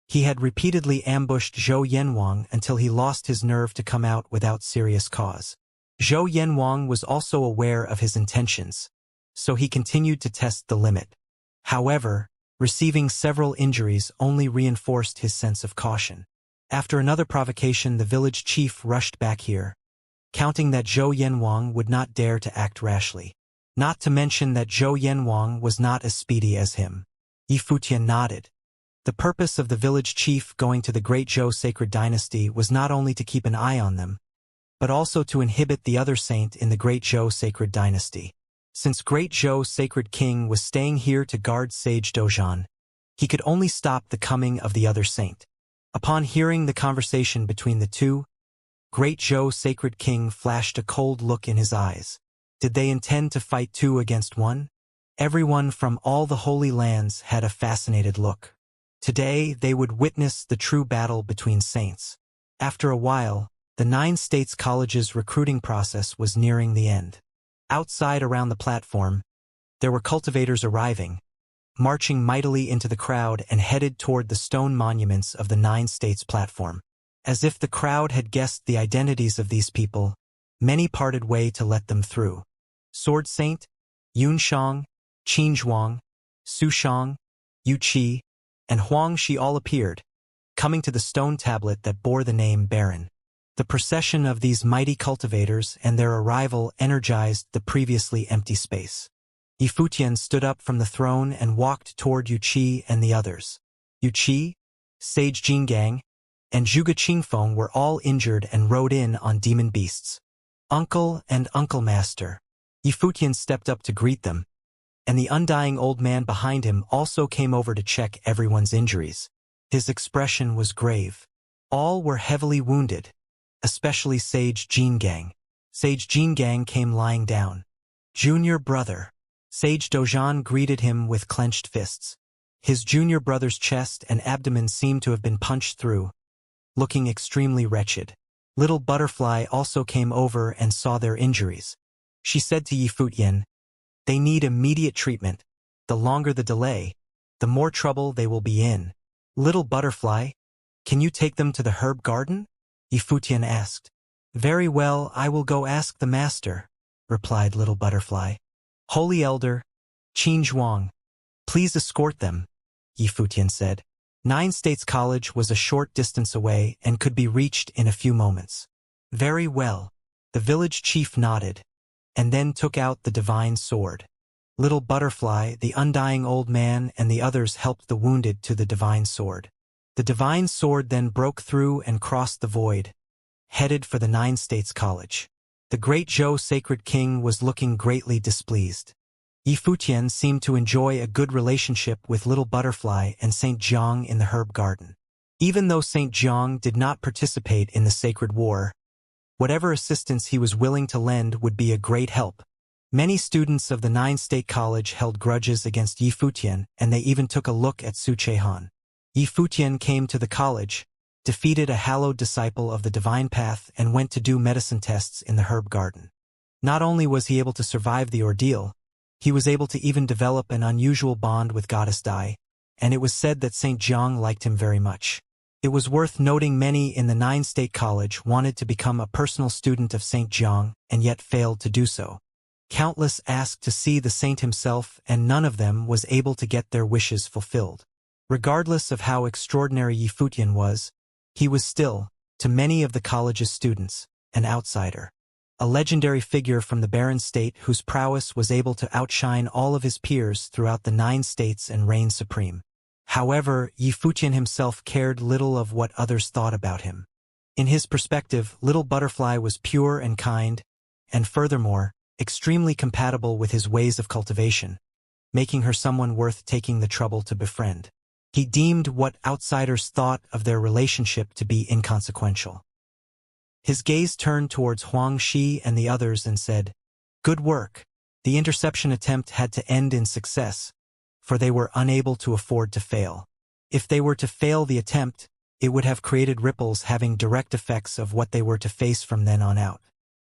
He had repeatedly ambushed Zhou Yanwang until he lost his nerve to come out without serious cause. Zhou Yanwang was also aware of his intentions, so he continued to test the limit. However, receiving several injuries only reinforced his sense of caution. After another provocation, the village chief rushed back here, counting that Zhou Yanwang would not dare to act rashly. Not to mention that Zhou Yanwang was not as speedy as him. Yifutian nodded. The purpose of the village chief going to the Great Zhou sacred dynasty was not only to keep an eye on them, but also to inhibit the other saint in the Great Zhou sacred dynasty. Since Great Zhou sacred king was staying here to guard Sage Dozhan, he could only stop the coming of the other saint. Upon hearing the conversation between the two, Great Zhou sacred king flashed a cold look in his eyes. Did they intend to fight 2 against 1? Everyone from all the holy lands had a fascinated look. Today they would witness the true battle between saints. After a while, the 9 States College's recruiting process was nearing the end. Outside around the platform, there were cultivators arriving, marching mightily into the crowd and headed toward the stone monuments of the 9 States platform. As if the crowd had guessed the identities of these people, many parted way to let them through. Sword Saint, Yunshang, Qinzhuang, Sushang, Yuqi, and Huang Shi all appeared, coming to the stone tablet that bore the name Baron. The procession of these mighty cultivators and their arrival energized the previously empty space. Yifutian stood up from the throne and walked toward Yuqi and the others. Yuqi, Sage Jingang, and Zhuge Qingfeng were all injured and rode in on demon beasts. Uncle and Uncle Master. Yifutian stepped up to greet them, and the undying old man behind him also came over to check everyone's injuries. His expression was grave. All were heavily wounded, especially Sage Jingang. Sage Jingang came lying down. Junior brother. Sage Dozhan greeted him with clenched fists. His junior brother's chest and abdomen seemed to have been punched through, looking extremely wretched. Little Butterfly also came over and saw their injuries. She said to Yifutian, "They need immediate treatment. The longer the delay, the more trouble they will be in." Little Butterfly, can you take them to the herb garden? Yifutian asked. Very well, I will go ask the master, replied Little Butterfly. Holy Elder, Qinzhuang, please escort them, Yifutian said. 9 States College was a short distance away and could be reached in a few moments. Very well, the village chief nodded, and then took out the divine sword. Little Butterfly, the undying old man, and the others helped the wounded to the divine sword. The divine sword then broke through and crossed the void, headed for the 9 States College. The great Zhou sacred king was looking greatly displeased. Yifutian seemed to enjoy a good relationship with Little Butterfly and Saint Jiang in the herb garden. Even though Saint Jiang did not participate in the sacred war, whatever assistance he was willing to lend would be a great help. Many students of the 9 State College held grudges against Yifutian, and they even took a look at Su Chehan. Yifutian came to the college, defeated a hallowed disciple of the divine path, and went to do medicine tests in the herb garden. Not only was he able to survive the ordeal, he was able to even develop an unusual bond with Goddess Dai, and it was said that Saint Jiang liked him very much. It was worth noting many in the 9 State College wanted to become a personal student of Saint Jiang and yet failed to do so. Countless asked to see the saint himself, and none of them was able to get their wishes fulfilled. Regardless of how extraordinary Yifutian was, he was still, to many of the college's students, an outsider. A legendary figure from the barren state whose prowess was able to outshine all of his peers throughout the 9 states and reign supreme. However, Yifutian himself cared little of what others thought about him. In his perspective, Little Butterfly was pure and kind, and furthermore, extremely compatible with his ways of cultivation, making her someone worth taking the trouble to befriend. He deemed what outsiders thought of their relationship to be inconsequential. His gaze turned towards Huang Shi and the others and said, "Good work." The interception attempt had to end in success, for they were unable to afford to fail. If they were to fail the attempt, it would have created ripples having direct effects of what they were to face from then on out.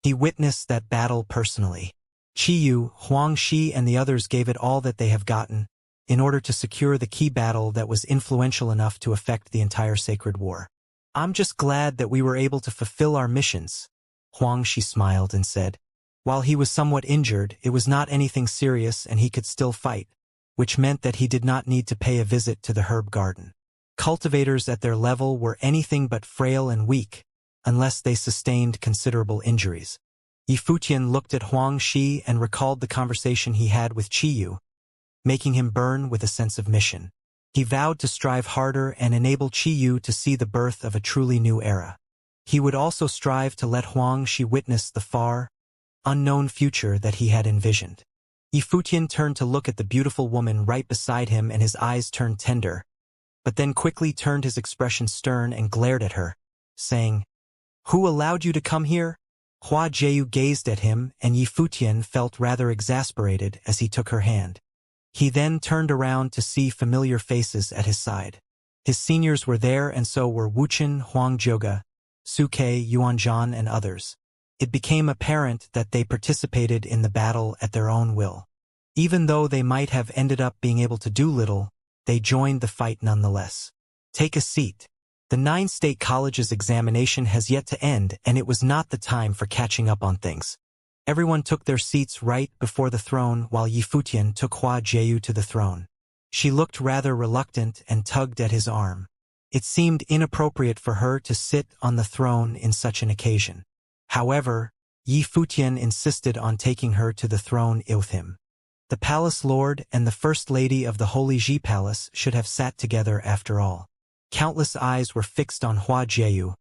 He witnessed that battle personally. Qiyu, Huang Shi and the others gave it all that they have gotten, in order to secure the key battle that was influential enough to affect the entire sacred war. "I'm just glad that we were able to fulfill our missions," Huang Shi smiled and said. While he was somewhat injured, it was not anything serious and he could still fight, which meant that he did not need to pay a visit to the herb garden. Cultivators at their level were anything but frail and weak, unless they sustained considerable injuries. Yifutian looked at Huang Shi and recalled the conversation he had with Qiyu, making him burn with a sense of mission. He vowed to strive harder and enable Qiyu to see the birth of a truly new era. He would also strive to let Huang Shi witness the far, unknown future that he had envisioned. Yifutian turned to look at the beautiful woman right beside him and his eyes turned tender, but then quickly turned his expression stern and glared at her, saying, "Who allowed you to come here?" Hua Jieyu gazed at him and Yifutian felt rather exasperated as he took her hand. He then turned around to see familiar faces at his side. His seniors were there and so were Wuchen, Huang Zhouge, Su Ke, Yuanzhan and others. It became apparent that they participated in the battle at their own will. Even though they might have ended up being able to do little, they joined the fight nonetheless. "Take a seat. The 9 state colleges examination has yet to end and it was not the time for catching up on things." Everyone took their seats right before the throne while Yifutian took Hua Jieyu to the throne. She looked rather reluctant and tugged at his arm. It seemed inappropriate for her to sit on the throne in such an occasion. However, Yifutian insisted on taking her to the throne with him. The palace lord and the first lady of the Holy Ji Palace should have sat together after all. Countless eyes were fixed on Hua Jieyu,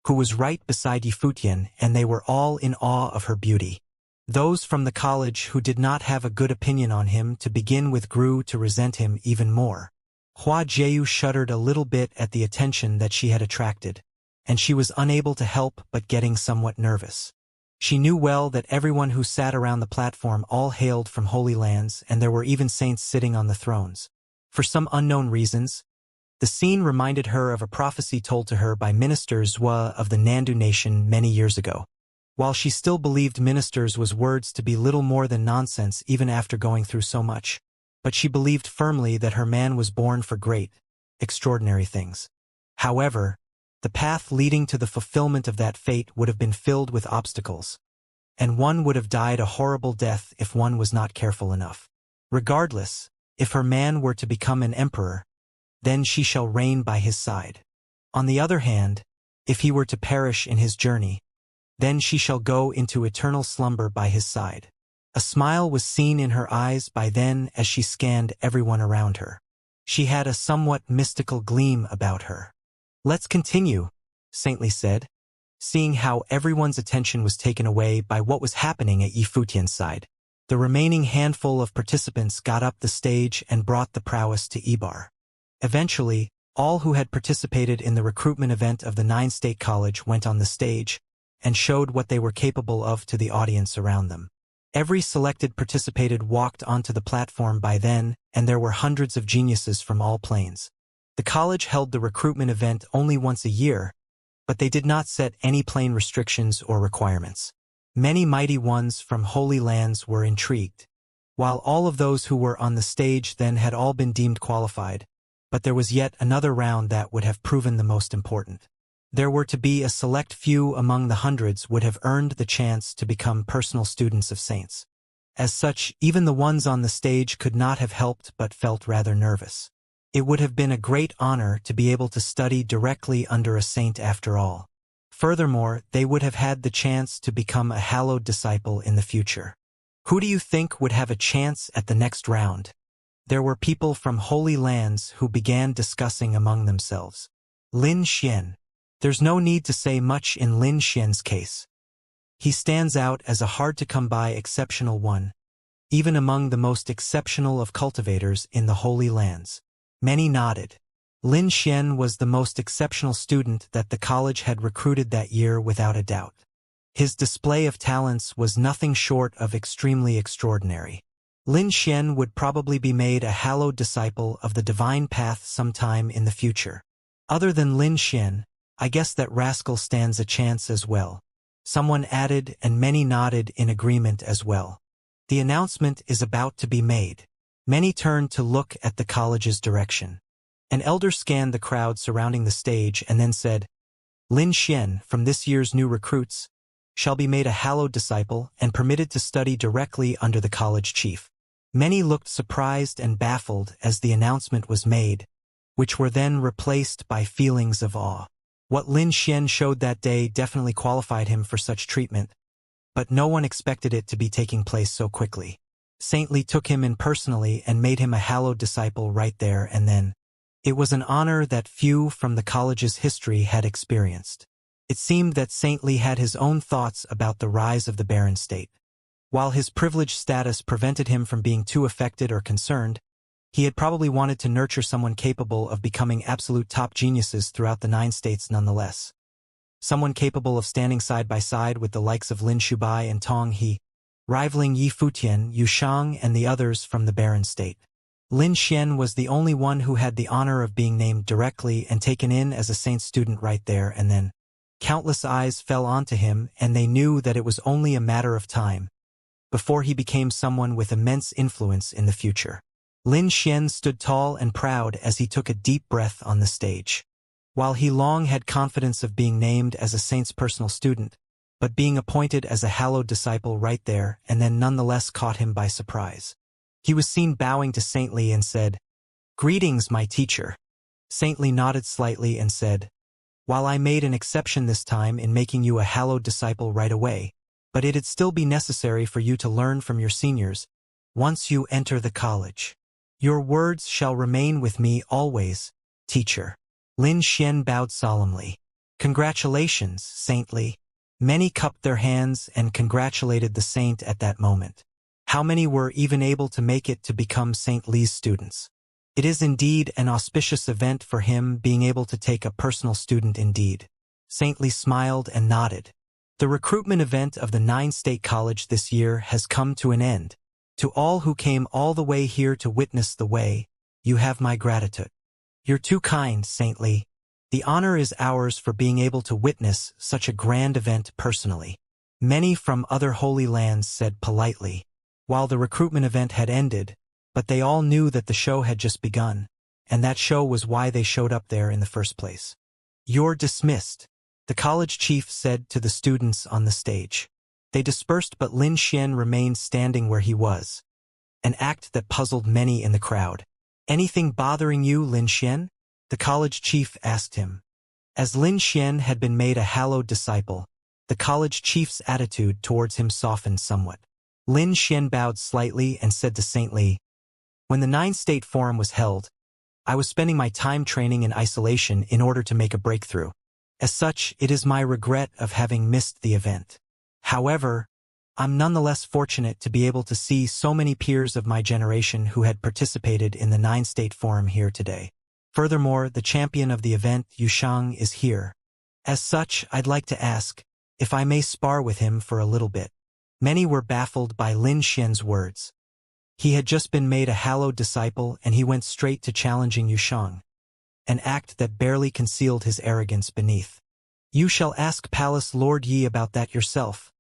who was right beside Yifutian, and they were all in awe of her beauty. Those from the college who did not have a good opinion on him to begin with grew to resent him even more. Hua Jieyu shuddered a little bit at the attention that she had attracted, and she was unable to help but getting somewhat nervous. She knew well that everyone who sat around the platform all hailed from Holy Lands and there were even saints sitting on the thrones. For some unknown reasons, the scene reminded her of a prophecy told to her by Minister Zhua of the Nandu nation many years ago. While she still believed ministers was words to be little more than nonsense even after going through so much, but she believed firmly that her man was born for great, extraordinary things. However, the path leading to the fulfillment of that fate would have been filled with obstacles, and one would have died a horrible death if one was not careful enough. Regardless, if her man were to become an emperor, then she shall reign by his side. On the other hand, if he were to perish in his journey, then she shall go into eternal slumber by his side. A smile was seen in her eyes by then as she scanned everyone around her. She had a somewhat mystical gleam about her. "Let's continue," Saintly said, seeing how everyone's attention was taken away by what was happening at Yifutian's side. The remaining handful of participants got up the stage and brought the prowess to Ibar. Eventually, all who had participated in the recruitment event of the 9-state college went on the stage and showed what they were capable of to the audience around them. Every selected participated walked onto the platform by then, and there were hundreds of geniuses from all planes. The college held the recruitment event only once a year, but they did not set any plane restrictions or requirements. Many mighty ones from Holy Lands were intrigued. While all of those who were on the stage then had all been deemed qualified, but there was yet another round that would have proven the most important. There were to be a select few among the hundreds would have earned the chance to become personal students of saints. As such, even the ones on the stage could not have helped but felt rather nervous. It would have been a great honor to be able to study directly under a saint after all. Furthermore, they would have had the chance to become a hallowed disciple in the future. Who do you think would have a chance at the next round? There were people from Holy Lands who began discussing among themselves. Lin Xian. There's no need to say much in Lin Xian's case. He stands out as a hard-to-come-by exceptional one, even among the most exceptional of cultivators in the Holy Lands. Many nodded. Lin Xian was the most exceptional student that the college had recruited that year without a doubt. His display of talents was nothing short of extremely extraordinary. Lin Xian would probably be made a hallowed disciple of the divine path sometime in the future. Other than Lin Xian, I guess that rascal stands a chance as well. Someone added, and many nodded in agreement as well. The announcement is about to be made. Many turned to look at the college's direction. An elder scanned the crowd surrounding the stage and then said, Lin Xian, from this year's new recruits, shall be made a hallowed disciple and permitted to study directly under the college chief. Many looked surprised and baffled as the announcement was made, which were then replaced by feelings of awe. What Lin Xian showed that day definitely qualified him for such treatment, but no one expected it to be taking place so quickly. Saintly took him in personally and made him a hallowed disciple right there and then. It was an honor that few from the college's history had experienced. It seemed that Saintly had his own thoughts about the rise of the barren state. While his privileged status prevented him from being too affected or concerned, he had probably wanted to nurture someone capable of becoming absolute top geniuses throughout the 9 states nonetheless. Someone capable of standing side by side with the likes of Lin Shubai and Tong He, rivaling Yi Futian, Yu Shang, and the others from the barren state. Lin Xian was the only one who had the honor of being named directly and taken in as a saint student right there and then. Countless eyes fell onto him, and they knew that it was only a matter of time before he became someone with immense influence in the future. Lin Xian stood tall and proud as he took a deep breath on the stage. While he long had confidence of being named as a saint's personal student, but being appointed as a hallowed disciple right there and then nonetheless caught him by surprise. He was seen bowing to Saintly and said, "Greetings, my teacher." Saintly nodded slightly and said, "While I made an exception this time in making you a hallowed disciple right away, but it'd still be necessary for you to learn from your seniors once you enter the college. Your words shall remain with me always, teacher." Lin Xian bowed solemnly. "Congratulations, Saintly." Many cupped their hands and congratulated the saint at that moment. How many were even able to make it to become Saint Li's students? It is indeed an auspicious event for him being able to take a personal student indeed. Saintly smiled and nodded. The recruitment event of the 9-state college this year has come to an end. To all who came all the way here to witness the way, you have my gratitude. You're too kind, Saintly. The honor is ours for being able to witness such a grand event personally. Many from other holy lands said politely, while the recruitment event had ended, but they all knew that the show had just begun, and that show was why they showed up there in the first place. "You're dismissed," the college chief said to the students on the stage. They dispersed, but Lin Xian remained standing where he was, an act that puzzled many in the crowd. "Anything bothering you, Lin Xian?" the college chief asked him. As Lin Xian had been made a hallowed disciple, the college chief's attitude towards him softened somewhat. Lin Xian bowed slightly and said to Saintly, "When the 9-state forum was held, I was spending my time training in isolation in order to make a breakthrough. As such, it is my regret of having missed the event. However, I'm nonetheless fortunate to be able to see so many peers of my generation who had participated in the 9-state forum here today. Furthermore, the champion of the event, Yu Shang, is here. As such, I'd like to ask if I may spar with him for a little bit." Many were baffled by Lin Xian's words. He had just been made a hallowed disciple and he went straight to challenging Yu Shang, an act that barely concealed his arrogance beneath. "You shall ask Palace Lord Yi about that yourself,"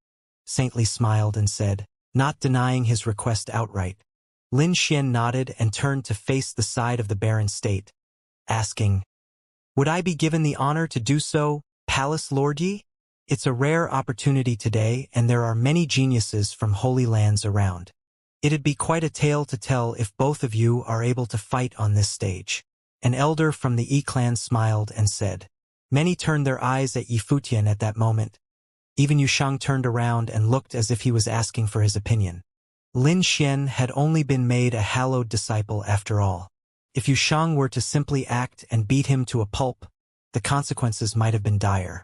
Saintly smiled and said, not denying his request outright. Lin Xian nodded and turned to face the side of the barren state, asking, "Would I be given the honor to do so, Palace Lord Yi? It's a rare opportunity today, and there are many geniuses from holy lands around. It'd be quite a tale to tell if both of you are able to fight on this stage." An elder from the Yi clan smiled and said. Many turned their eyes at Yi Futian at that moment. Even Yu Shang turned around and looked as if he was asking for his opinion. Lin Xian had only been made a hallowed disciple after all. If Yu Shang were to simply act and beat him to a pulp, the consequences might have been dire.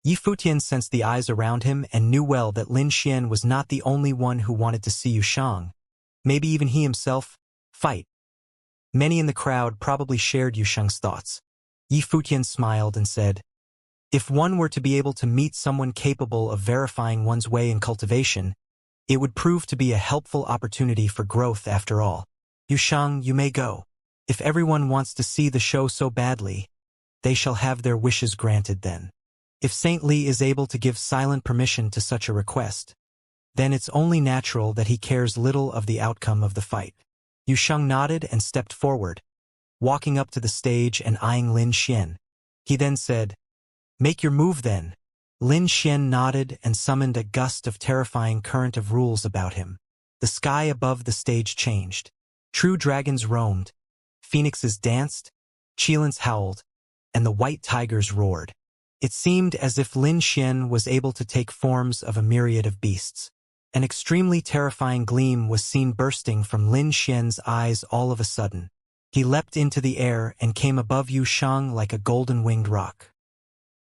Yi Futian sensed the eyes around him and knew well that Lin Xian was not the only one who wanted to see Yu Shang. Maybe even he himself. Fight. Many in the crowd probably shared Yu Shang's thoughts. Yi Futian smiled and said, "If one were to be able to meet someone capable of verifying one's way in cultivation, it would prove to be a helpful opportunity for growth after all. Yu Shang, you may go. If everyone wants to see the show so badly, they shall have their wishes granted then. If Saint Li is able to give silent permission to such a request, then it's only natural that he cares little of the outcome of the fight." Yu Shang nodded and stepped forward, walking up to the stage and eyeing Lin Xian. He then said, "Make your move then." Lin Xian nodded and summoned a gust of terrifying current of rules about him. The sky above the stage changed. True dragons roamed, phoenixes danced, cheelins howled, and the white tigers roared. It seemed as if Lin Xian was able to take forms of a myriad of beasts. An extremely terrifying gleam was seen bursting from Lin Xian's eyes all of a sudden. He leapt into the air and came above Yu Shang like a golden-winged rock.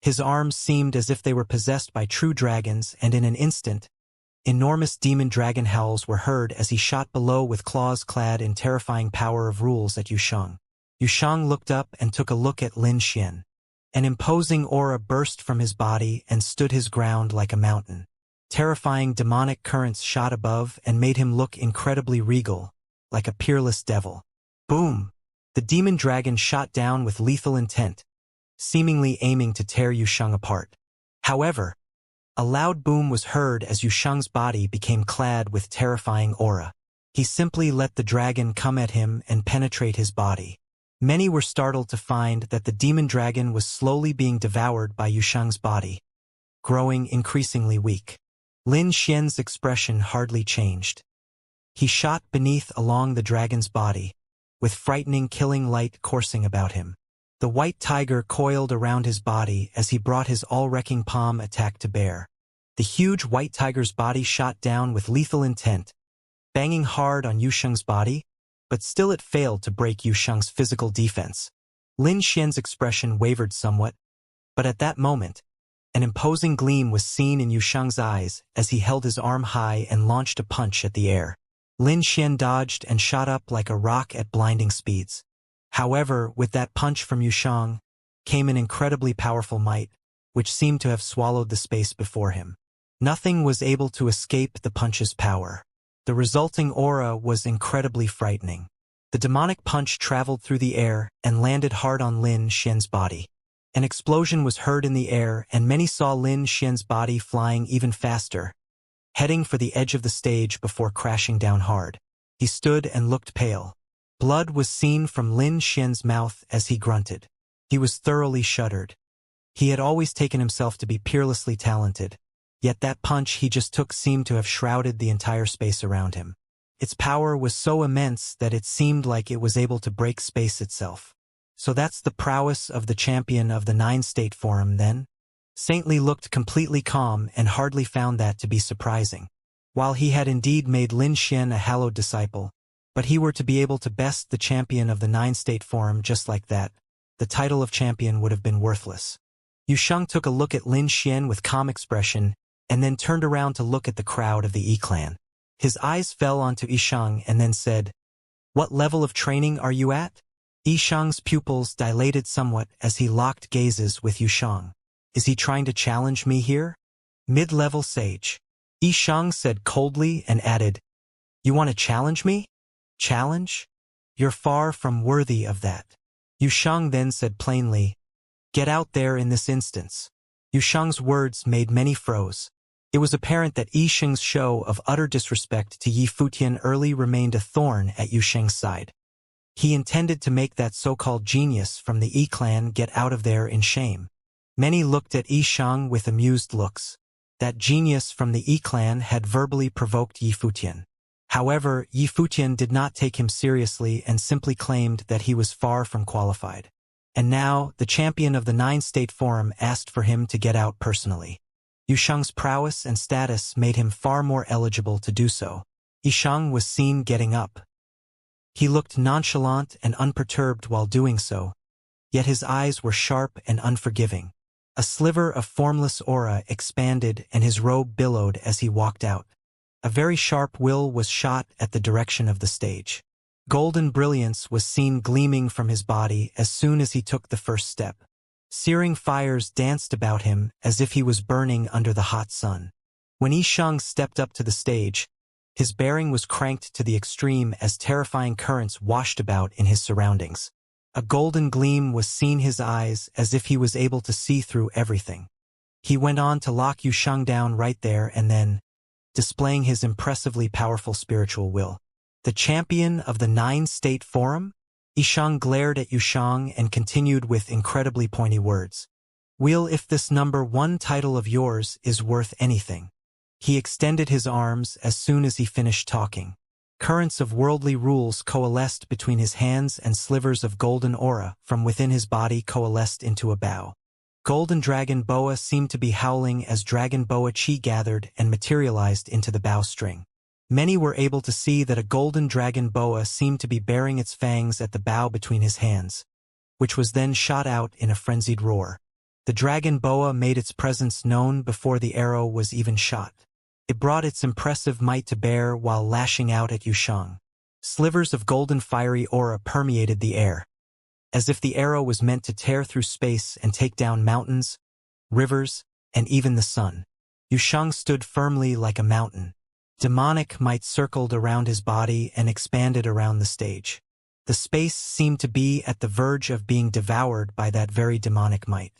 His arms seemed as if they were possessed by true dragons, and in an instant, enormous demon dragon howls were heard as he shot below with claws clad in terrifying power of rules at Yu Shang. Yu Shang looked up and took a look at Lin Xian. An imposing aura burst from his body and stood his ground like a mountain. Terrifying demonic currents shot above and made him look incredibly regal, like a peerless devil. Boom! The demon dragon shot down with lethal intent, seemingly aiming to tear Yu Shang apart. However, a loud boom was heard as Yu Shang's body became clad with terrifying aura. He simply let the dragon come at him and penetrate his body. Many were startled to find that the demon dragon was slowly being devoured by Yu Shang's body, growing increasingly weak. Lin Xian's expression hardly changed. He shot beneath along the dragon's body, with frightening killing light coursing about him. The white tiger coiled around his body as he brought his all-wrecking palm attack to bear. The huge white tiger's body shot down with lethal intent, banging hard on Yu Shang's body, but still it failed to break Yu Shang's physical defense. Lin Xian's expression wavered somewhat, but at that moment, an imposing gleam was seen in Yu Shang's eyes as he held his arm high and launched a punch at the air. Lin Xian dodged and shot up like a rock at blinding speeds. However, with that punch from Yu Shang came an incredibly powerful might, which seemed to have swallowed the space before him. Nothing was able to escape the punch's power. The resulting aura was incredibly frightening. The demonic punch traveled through the air and landed hard on Lin Xian's body. An explosion was heard in the air and many saw Lin Xian's body flying even faster, heading for the edge of the stage before crashing down hard. He stood and looked pale. Blood was seen from Lin Xian's mouth as he grunted. He was thoroughly shuddered. He had always taken himself to be peerlessly talented, yet that punch he just took seemed to have shrouded the entire space around him. Its power was so immense that it seemed like it was able to break space itself. So that's the prowess of the champion of the Nine-State Forum, then? Saint Li looked completely calm and hardly found that to be surprising. While he had indeed made Lin Xian a hallowed disciple, but he were to be able to best the champion of the Nine-State Forum just like that, the title of champion would have been worthless. Yu Shang took a look at Lin Xian with calm expression and then turned around to look at the crowd of the Yi clan. His eyes fell onto Yi Shang and then said, "What level of training are you at?" Yi Shang's pupils dilated somewhat as he locked gazes with Yu Shang. "Is he trying to challenge me here?" "Mid-level sage," Yi Shang said coldly and added, "You want to challenge me?" "Challenge? You're far from worthy of that." Yu Shang then said plainly, "Get out there in this instance." Yu Shang's words made many froze. It was apparent that Yi Shang's show of utter disrespect to Yi Futian early remained a thorn at Yu Shang's side. He intended to make that so-called genius from the Yi clan get out of there in shame. Many looked at Yi Shang with amused looks. That genius from the Yi clan had verbally provoked Yi Futian. However, Yi Futian did not take him seriously and simply claimed that he was far from qualified. And now, the champion of the Nine-State Forum asked for him to get out personally. Yu Shang's prowess and status made him far more eligible to do so. Yi Shang was seen getting up. He looked nonchalant and unperturbed while doing so, yet his eyes were sharp and unforgiving. A sliver of formless aura expanded and his robe billowed as he walked out. A very sharp will was shot at the direction of the stage. Golden brilliance was seen gleaming from his body as soon as he took the first step. Searing fires danced about him as if he was burning under the hot sun. When Yisheng stepped up to the stage, his bearing was cranked to the extreme as terrifying currents washed about in his surroundings. A golden gleam was seen his eyes as if he was able to see through everything. He went on to lock Yisheng down right there and then, displaying his impressively powerful spiritual will. The champion of the nine-state forum? Yisheng glared at Yisheng and continued with incredibly pointy words. Will if this number 1 title of yours is worth anything. He extended his arms as soon as he finished talking. Currents of worldly rules coalesced between his hands and slivers of golden aura from within his body coalesced into a bow. Golden dragon boa seemed to be howling as dragon boa chi gathered and materialized into the bowstring. Many were able to see that a golden dragon boa seemed to be baring its fangs at the bow between his hands, which was then shot out in a frenzied roar. The dragon boa made its presence known before the arrow was even shot. It brought its impressive might to bear while lashing out at Yisheng. Slivers of golden fiery aura permeated the air, as if the arrow was meant to tear through space and take down mountains, rivers, and even the sun. Yisheng stood firmly like a mountain. Demonic might circled around his body and expanded around the stage. The space seemed to be at the verge of being devoured by that very demonic might.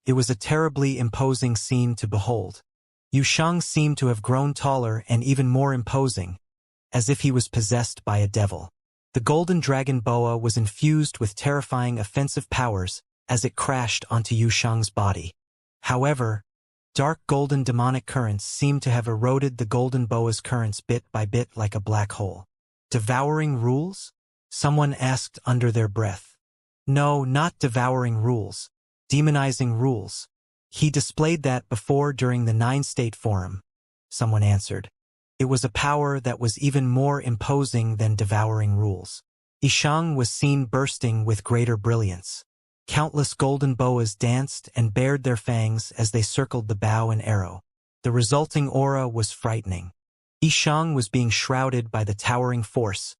It was a terribly imposing scene to behold. Yisheng seemed to have grown taller and even more imposing, as if he was possessed by a devil. The golden dragon boa was infused with terrifying offensive powers as it crashed onto Yisheng's body. However, dark golden demonic currents seemed to have eroded the golden boa's currents bit by bit like a black hole. Devouring rules? Someone asked under their breath. No, not devouring rules. Demonizing rules. He displayed that before during the 9-state forum, someone answered. It was a power that was even more imposing than devouring rules. Yisheng was seen bursting with greater brilliance. Countless golden boas danced and bared their fangs as they circled the bow and arrow. The resulting aura was frightening. Yisheng was being shrouded by the towering force,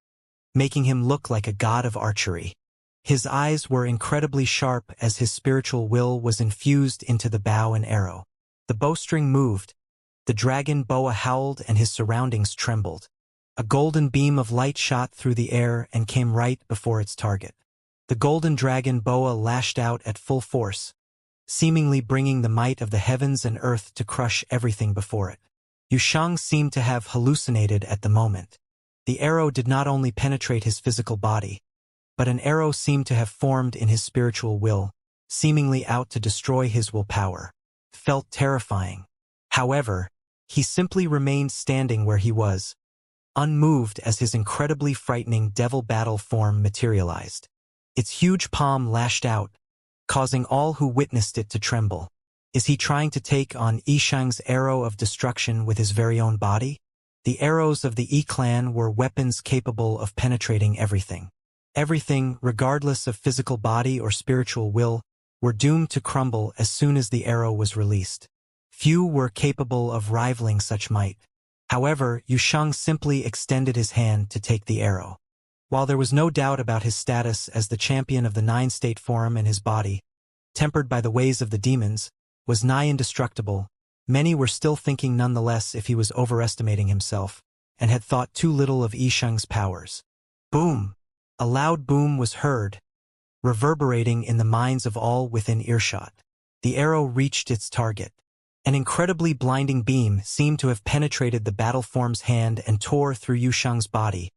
making him look like a god of archery. His eyes were incredibly sharp as his spiritual will was infused into the bow and arrow. The bowstring moved. The dragon boa howled and his surroundings trembled. A golden beam of light shot through the air and came right before its target. The golden dragon boa lashed out at full force, seemingly bringing the might of the heavens and earth to crush everything before it. Yisheng seemed to have hallucinated at the moment. The arrow did not only penetrate his physical body, but an arrow seemed to have formed in his spiritual will, seemingly out to destroy his willpower. Felt terrifying. However, he simply remained standing where he was, unmoved as his incredibly frightening devil battle form materialized. Its huge palm lashed out, causing all who witnessed it to tremble. Is he trying to take on Yisheng's arrow of destruction with his very own body? The arrows of the Yi-clan were weapons capable of penetrating everything. Everything, regardless of physical body or spiritual will, were doomed to crumble as soon as the arrow was released. Few were capable of rivaling such might. However, Yisheng simply extended his hand to take the arrow. While there was no doubt about his status as the champion of the 9-state forum and his body, tempered by the ways of the demons, was nigh indestructible, many were still thinking nonetheless if he was overestimating himself, and had thought too little of Yisheng's powers. Boom! A loud boom was heard, reverberating in the minds of all within earshot. The arrow reached its target. An incredibly blinding beam seemed to have penetrated the battle form's hand and tore through Yisheng's body,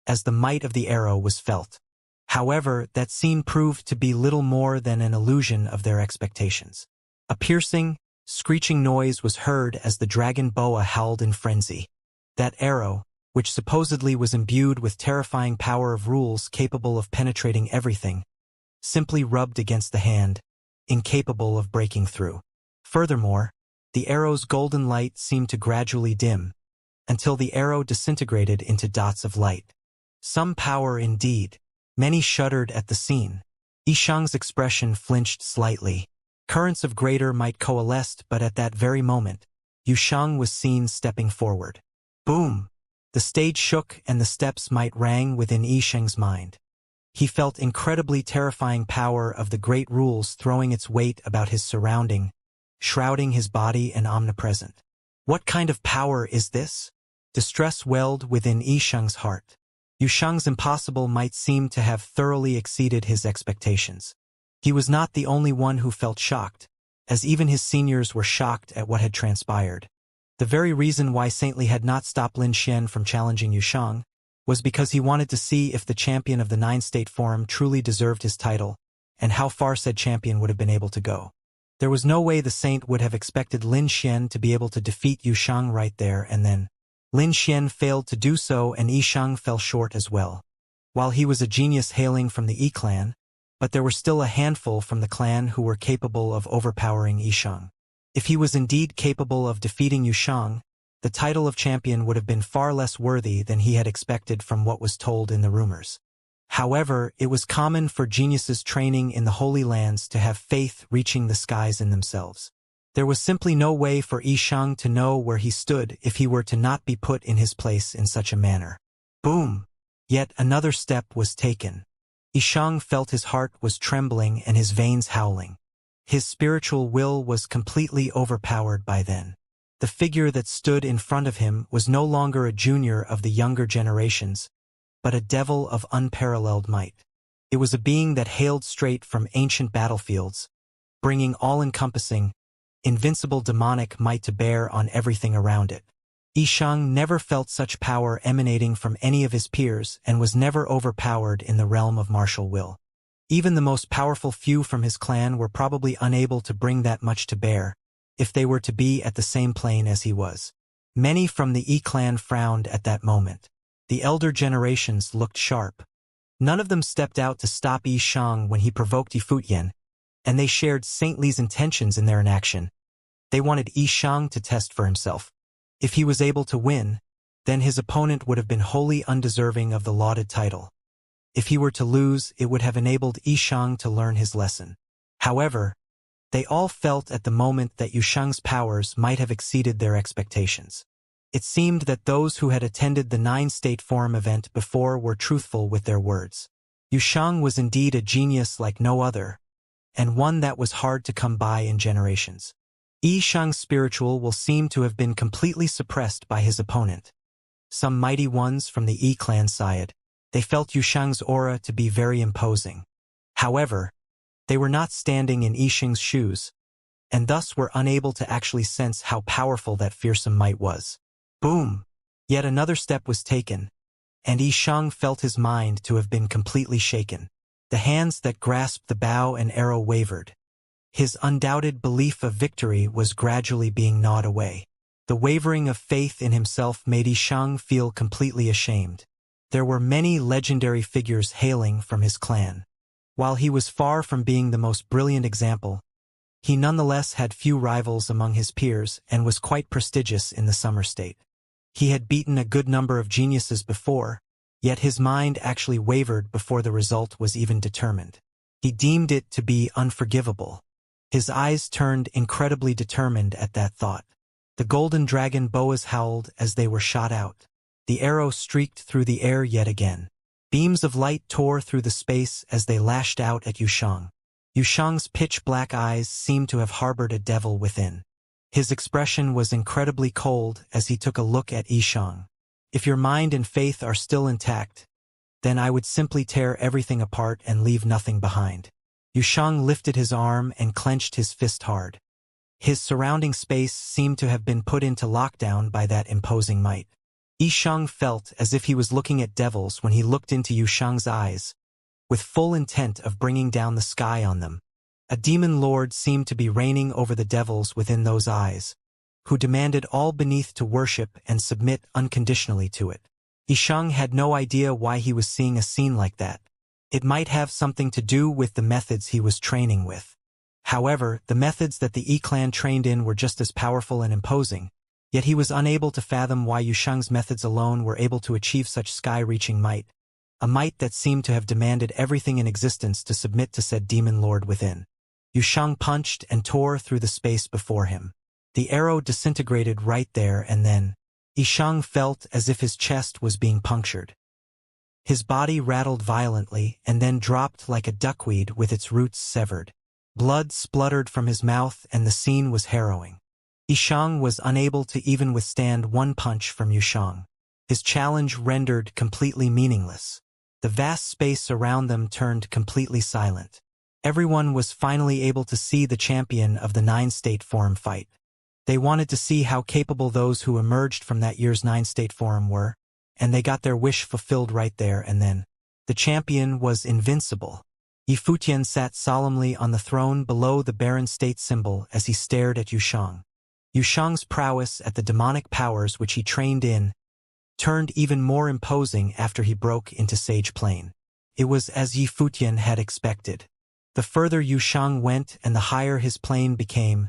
as the might of the arrow was felt. However, that scene proved to be little more than an illusion of their expectations. A piercing, screeching noise was heard as the dragon boa howled in frenzy. That arrow, which supposedly was imbued with terrifying power of rules capable of penetrating everything, simply rubbed against the hand, incapable of breaking through. Furthermore, the arrow's golden light seemed to gradually dim, until the arrow disintegrated into dots of light. Some power indeed. Many shuddered at the scene. Yisheng's expression flinched slightly. Currents of greater might coalesced, but at that very moment, Yusheng was seen stepping forward. Boom! The stage shook and the steps might rang within Yisheng's mind. He felt incredibly terrifying power of the great rules throwing its weight about his surrounding, shrouding his body and omnipresent. What kind of power is this? Distress welled within Yisheng's heart. Yusheng's impossible might seem to have thoroughly exceeded his expectations. He was not the only one who felt shocked, as even his seniors were shocked at what had transpired. The very reason why Saintly had not stopped Lin Xian from challenging Yusheng was because he wanted to see if the champion of the Nine-State Forum truly deserved his title, and how far said champion would have been able to go. There was no way the Saint would have expected Lin Xian to be able to defeat Yusheng right there and then. Lin Xian failed to do so and Yisheng fell short as well. While he was a genius hailing from the Yi clan, but there were still a handful from the clan who were capable of overpowering Yisheng. If he was indeed capable of defeating Yusheng, the title of champion would have been far less worthy than he had expected from what was told in the rumors. However, it was common for geniuses training in the Holy Lands to have faith reaching the skies in themselves. There was simply no way for Yisheng to know where he stood if he were to not be put in his place in such a manner. Boom! Yet another step was taken. Yisheng felt his heart was trembling and his veins howling. His spiritual will was completely overpowered by then. The figure that stood in front of him was no longer a junior of the younger generations, but a devil of unparalleled might. It was a being that hailed straight from ancient battlefields, bringing all-encompassing, invincible demonic might to bear on everything around it. Yisheng never felt such power emanating from any of his peers and was never overpowered in the realm of martial will. Even the most powerful few from his clan were probably unable to bring that much to bear, if they were to be at the same plane as he was. Many from the Yi clan frowned at that moment. The elder generations looked sharp. None of them stepped out to stop Yisheng when he provoked Yifutien, and they shared Saintly's intentions in their inaction. They wanted Yisheng to test for himself. If he was able to win, then his opponent would have been wholly undeserving of the lauded title. If he were to lose, it would have enabled Yisheng to learn his lesson. However, they all felt at the moment that Yusheng's powers might have exceeded their expectations. It seemed that those who had attended the Nine-State Forum event before were truthful with their words. Yusheng was indeed a genius like no other, and one that was hard to come by in generations. Yisheng's spiritual will seemed to have been completely suppressed by his opponent. Some mighty ones from the Yi clan sighed. They felt Yusheng's aura to be very imposing. However, they were not standing in Yisheng's shoes, and thus were unable to actually sense how powerful that fearsome might was. Boom! Yet another step was taken, and Yisheng felt his mind to have been completely shaken. The hands that grasped the bow and arrow wavered. His undoubted belief of victory was gradually being gnawed away. The wavering of faith in himself made Yisheng feel completely ashamed. There were many legendary figures hailing from his clan. While he was far from being the most brilliant example, he nonetheless had few rivals among his peers and was quite prestigious in the Summer State. He had beaten a good number of geniuses before, yet his mind actually wavered before the result was even determined. He deemed it to be unforgivable. His eyes turned incredibly determined at that thought. The golden dragon boas howled as they were shot out. The arrow streaked through the air yet again. Beams of light tore through the space as they lashed out at Yusheng. Yusheng's pitch-black eyes seemed to have harbored a devil within. His expression was incredibly cold as he took a look at Yisheng. If your mind and faith are still intact, then I would simply tear everything apart and leave nothing behind. Yusheng lifted his arm and clenched his fist hard. His surrounding space seemed to have been put into lockdown by that imposing might. Yisheng felt as if he was looking at devils when he looked into Yusheng's eyes, with full intent of bringing down the sky on them. A demon lord seemed to be reigning over the devils within those eyes, who demanded all beneath to worship and submit unconditionally to it. Yisheng had no idea why he was seeing a scene like that. It might have something to do with the methods he was training with. However, the methods that the Yi clan trained in were just as powerful and imposing, yet he was unable to fathom why Yusheng's methods alone were able to achieve such sky-reaching might, a might that seemed to have demanded everything in existence to submit to said demon lord within. Yushang punched and tore through the space before him. The arrow disintegrated right there and then. Yishang felt as if his chest was being punctured. His body rattled violently and then dropped like a duckweed with its roots severed. Blood spluttered from his mouth and the scene was harrowing. Yishang was unable to even withstand one punch from Yushang. His challenge rendered completely meaningless. The vast space around them turned completely silent. Everyone was finally able to see the champion of the 9-state forum fight. They wanted to see how capable those who emerged from that year's 9-state forum were, and they got their wish fulfilled right there and then. The champion was invincible. Yifutian sat solemnly on the throne below the barren state symbol as he stared at Yushang. Yushang's prowess at the demonic powers which he trained in turned even more imposing after he broke into Sage Plane. It was as Yifutian had expected. The further Yushang went and the higher his plane became,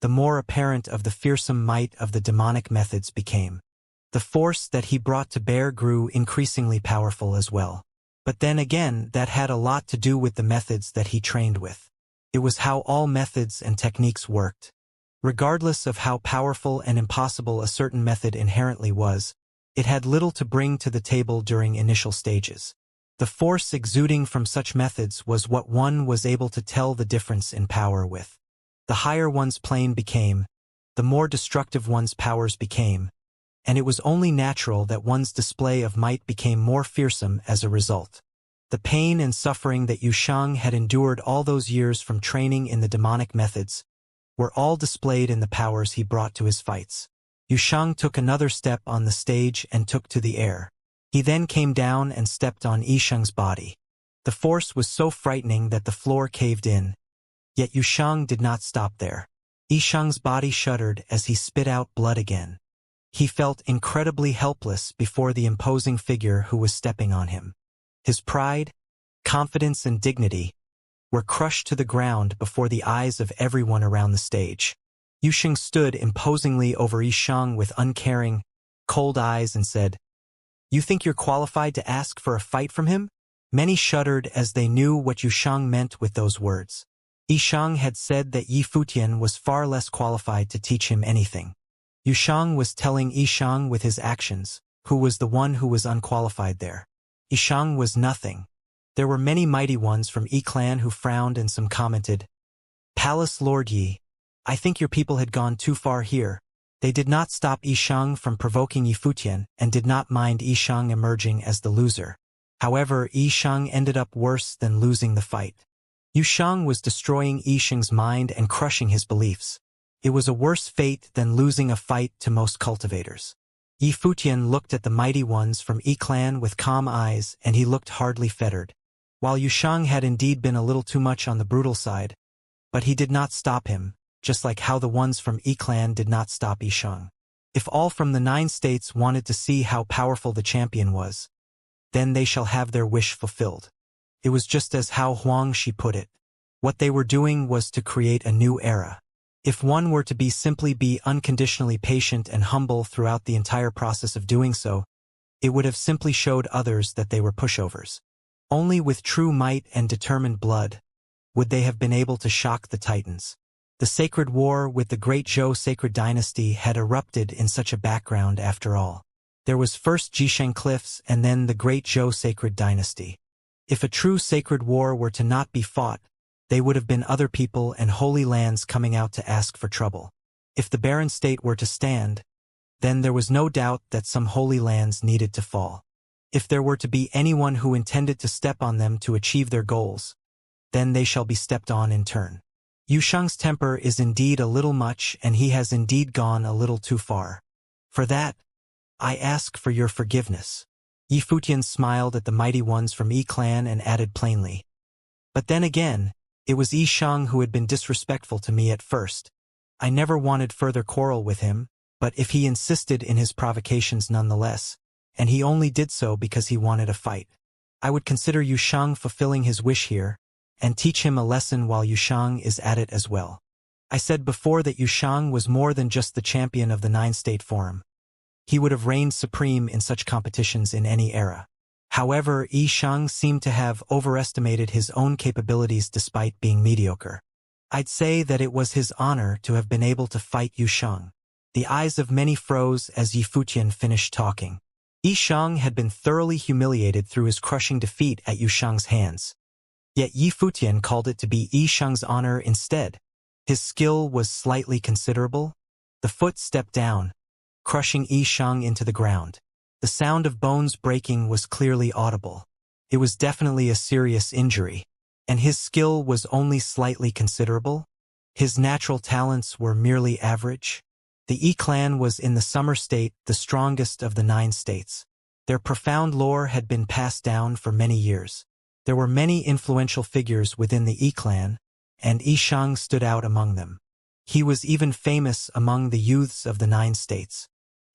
the more apparent of the fearsome might of the demonic methods became. The force that he brought to bear grew increasingly powerful as well. But then again, that had a lot to do with the methods that he trained with. It was how all methods and techniques worked. Regardless of how powerful and impossible a certain method inherently was, it had little to bring to the table during initial stages. The force exuding from such methods was what one was able to tell the difference in power with. The higher one's plane became, the more destructive one's powers became, and it was only natural that one's display of might became more fearsome as a result. The pain and suffering that Yushang had endured all those years from training in the demonic methods were all displayed in the powers he brought to his fights. Yushang took another step on the stage and took to the air. He then came down and stepped on Yishang's body. The force was so frightening that the floor caved in. Yet Yushang did not stop there. Yishang's body shuddered as he spit out blood again. He felt incredibly helpless before the imposing figure who was stepping on him. His pride, confidence and dignity were crushed to the ground before the eyes of everyone around the stage. Yushang stood imposingly over Yishang with uncaring, cold eyes and said, "You think you're qualified to ask for a fight from him?" Many shuddered as they knew what Yushang meant with those words. Yishang had said that Yifutian was far less qualified to teach him anything. Yushang was telling Yishang with his actions, who was the one who was unqualified there. Yishang was nothing. There were many mighty ones from Yi clan who frowned and some commented, "Palace Lord Yi, I think your people had gone too far here." They did not stop Yishang from provoking Yifutian and did not mind Yishang emerging as the loser. However, Yishang ended up worse than losing the fight. Yushang was destroying Yishang's mind and crushing his beliefs. It was a worse fate than losing a fight to most cultivators. Yifutian looked at the mighty ones from Yi clan with calm eyes and he looked hardly fettered. While Yushang had indeed been a little too much on the brutal side, but he did not stop him, just like how the ones from Yi clan did not stop Yishang. If all from the 9 states wanted to see how powerful the champion was, then they shall have their wish fulfilled. It was just as how Huangshi put it. What they were doing was to create a new era. If one were to simply be unconditionally patient and humble throughout the entire process of doing so, it would have simply showed others that they were pushovers. Only with true might and determined blood would they have been able to shock the Titans. The sacred war with the great Zhou sacred dynasty had erupted in such a background after all. There was first Jisheng Cliffs and then the great Zhou sacred dynasty. If a true sacred war were to not be fought, they would have been other people and holy lands coming out to ask for trouble. If the barren state were to stand, then there was no doubt that some holy lands needed to fall. If there were to be anyone who intended to step on them to achieve their goals, then they shall be stepped on in turn. Yushang's temper is indeed a little much and he has indeed gone a little too far. For that, I ask for your forgiveness. Yifutian smiled at the mighty ones from Yi clan and added plainly. But then again, it was Yishang who had been disrespectful to me at first. I never wanted further quarrel with him, but if he insisted in his provocations nonetheless, and he only did so because he wanted a fight, I would consider Yushang fulfilling his wish here, and teach him a lesson while Yushang is at it as well. I said before that Yushang was more than just the champion of the 9-state forum. He would have reigned supreme in such competitions in any era. However, Yishang seemed to have overestimated his own capabilities despite being mediocre. I'd say that it was his honor to have been able to fight Yu Sheng. The eyes of many froze as Yi Futian finished talking. Yi Sheng had been thoroughly humiliated through his crushing defeat at Yu Sheng's hands. Yet Yi Futian called it to be Yi Sheng's honor instead. His skill was slightly considerable. The foot stepped down, crushing Yi Sheng into the ground. The sound of bones breaking was clearly audible. It was definitely a serious injury. And his skill was only slightly considerable? His natural talents were merely average? The Yi clan was in the summer state, the strongest of the 9 states. Their profound lore had been passed down for many years. There were many influential figures within the Yi clan, and Yi Sheng stood out among them. He was even famous among the youths of the 9 states.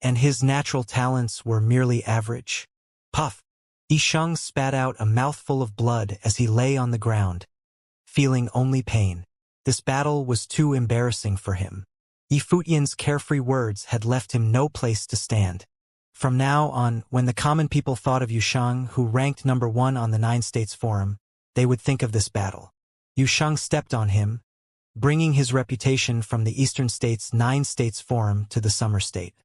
And his natural talents were merely average? Puff! Yi Sheng spat out a mouthful of blood as he lay on the ground, feeling only pain. This battle was too embarrassing for him. Yi Futian's carefree words had left him no place to stand. From now on, when the common people thought of Yu Sheng, who ranked number 1 on the 9 States Forum, they would think of this battle. Yu Sheng stepped on him, bringing his reputation from the Eastern States' 9 States Forum to the Summer State.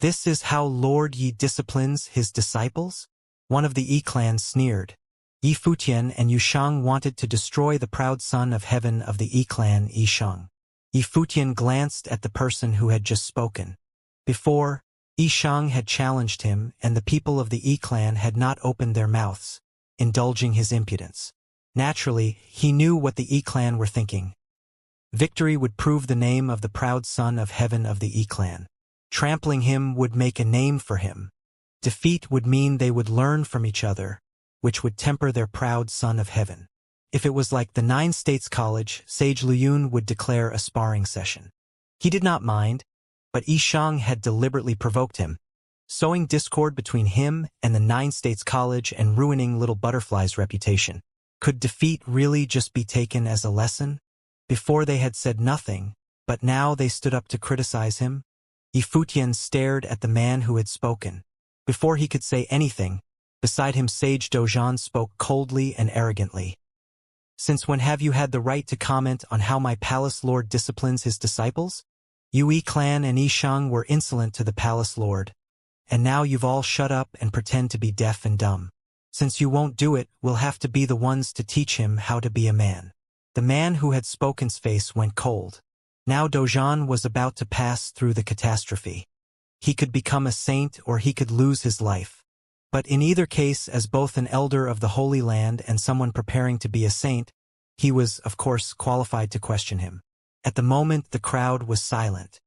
This is how Lord Yi disciplines his disciples? One of the Yi clan sneered. Yi Futian and Yu Sheng wanted to destroy the proud son of heaven of the Yi clan, Yi Sheng. Yi Futian glanced at the person who had just spoken. Before, Yi Sheng had challenged him, and the people of the Yi clan had not opened their mouths, indulging his impudence. Naturally, he knew what the Yi clan were thinking. Victory would prove the name of the proud son of heaven of the Yi clan. Trampling him would make a name for him. Defeat would mean they would learn from each other, which would temper their proud son of heaven. If it was like the 9 States College, Sage Liyun would declare a sparring session. He did not mind, but Yi Sheng had deliberately provoked him, sowing discord between him and the 9 States College and ruining Little Butterfly's reputation. Could defeat really just be taken as a lesson? Before they had said nothing, but now they stood up to criticize him? Yi Futian stared at the man who had spoken. Before he could say anything, beside him Sage Dozhan spoke coldly and arrogantly. Since when have you had the right to comment on how my palace lord disciplines his disciples? You Yi clan and Yi Sheng were insolent to the palace lord. And now you've all shut up and pretend to be deaf and dumb. Since you won't do it, we'll have to be the ones to teach him how to be a man. The man who had spoken's face went cold. Now Dozhan was about to pass through the catastrophe. He could become a saint or he could lose his life. But in either case, as both an elder of the Holy Land and someone preparing to be a saint, he was, of course, qualified to question him. At the moment, the crowd was silent.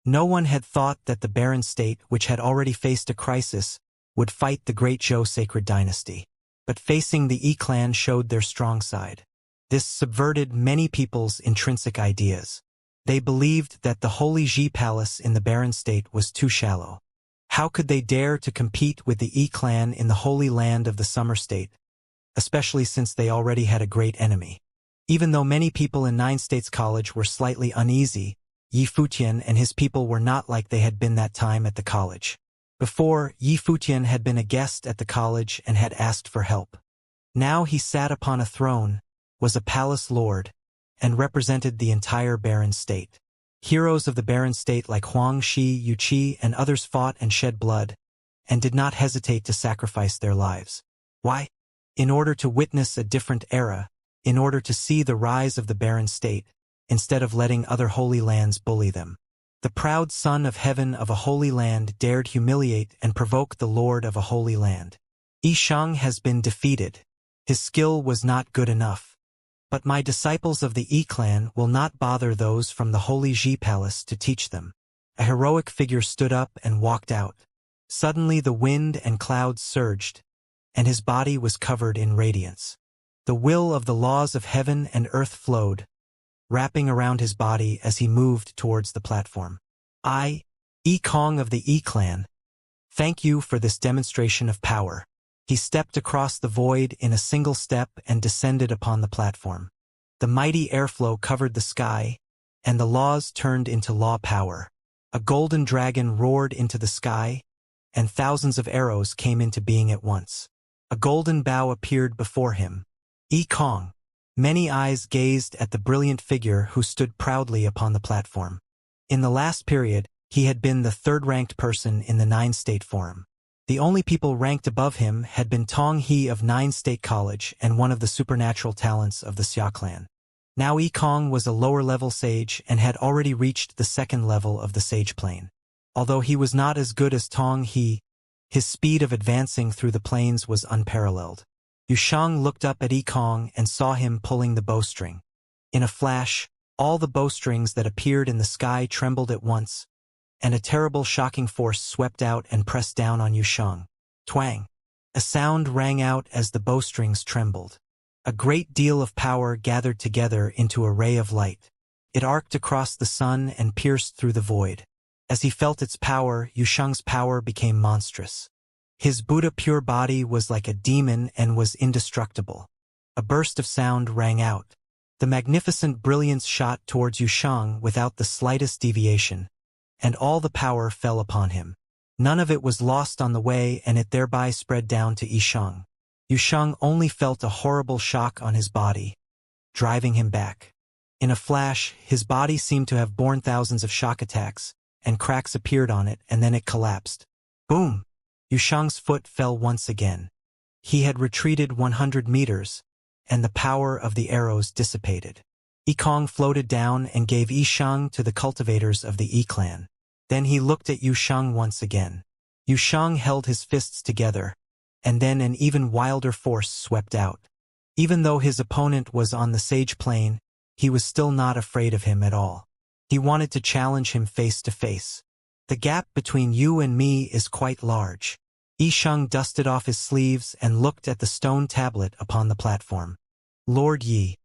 No one had thought that the barren state, which had already faced a crisis, would fight the great Zhou sacred dynasty. But facing the Yi clan showed their strong side. This subverted many people's intrinsic ideas. They believed that the Holy Ji Palace in the barren state was too shallow. How could they dare to compete with the Yi clan in the Holy Land of the Summer State, especially since they already had a great enemy? Even though many people in 9 States College were slightly uneasy, Yi Futian and his people were not like they had been that time at the college. Before, Yi Futian had been a guest at the college and had asked for help. Now he sat upon a throne, was a palace lord, and represented the entire barren state. Heroes of the barren state like Huang Shi, Yu Qi, and others fought and shed blood, and did not hesitate to sacrifice their lives. Why? In order to witness a different era, in order to see the rise of the barren state, instead of letting other holy lands bully them. The proud son of heaven of a holy land dared humiliate and provoke the lord of a holy land. Yi Sheng has been defeated. His skill was not good enough. But my disciples of the Yi clan will not bother those from the Holy Ji Palace to teach them. A heroic figure stood up and walked out. Suddenly the wind and clouds surged, and his body was covered in radiance. The will of the laws of heaven and earth flowed, wrapping around his body as he moved towards the platform. I, Yi Kong of the Yi clan, thank you for this demonstration of power. He stepped across the void in a single step and descended upon the platform. The mighty airflow covered the sky, and the laws turned into law power. A golden dragon roared into the sky, and thousands of arrows came into being at once. A golden bow appeared before him. Yi Kong, Many eyes gazed at the brilliant figure who stood proudly upon the platform. In the last period, he had been the third-ranked person in the Nine-State Forum. The only people ranked above him had been Tong He of Nine-State College and one of the supernatural talents of the Xia clan. Now Kong was a lower-level sage and had already reached the second level of the sage plane. Although he was not as good as Tong He, his speed of advancing through the planes was unparalleled. Yusheng looked up at Kong and saw him pulling the bowstring. In a flash, all the bowstrings that appeared in the sky trembled at once, and a terrible shocking force swept out and pressed down on Yusheng. Twang! A sound rang out as the bowstrings trembled. A great deal of power gathered together into a ray of light. It arced across the sun and pierced through the void. As he felt its power, Yusheng's power became monstrous. His Buddha-pure body was like a demon and was indestructible. A burst of sound rang out. The magnificent brilliance shot towards Yusheng without the slightest deviation, and all the power fell upon him. None of it was lost on the way, and it thereby spread down to Yusheng. Yusheng only felt a horrible shock on his body, driving him back. In a flash, his body seemed to have borne thousands of shock attacks, and cracks appeared on it, and then it collapsed. Boom! Yusheng's foot fell once again. He had retreated 100 meters, and the power of the arrows dissipated. Kong floated down and gave Yusheng to the cultivators of the clan. Then he looked at Yusheng once again. Yusheng held his fists together, and then an even wilder force swept out. Even though his opponent was on the sage plane, he was still not afraid of him at all. He wanted to challenge him face to face. The gap between you and me is quite large. Yusheng dusted off his sleeves and looked at the stone tablet upon the platform. Lord Yi,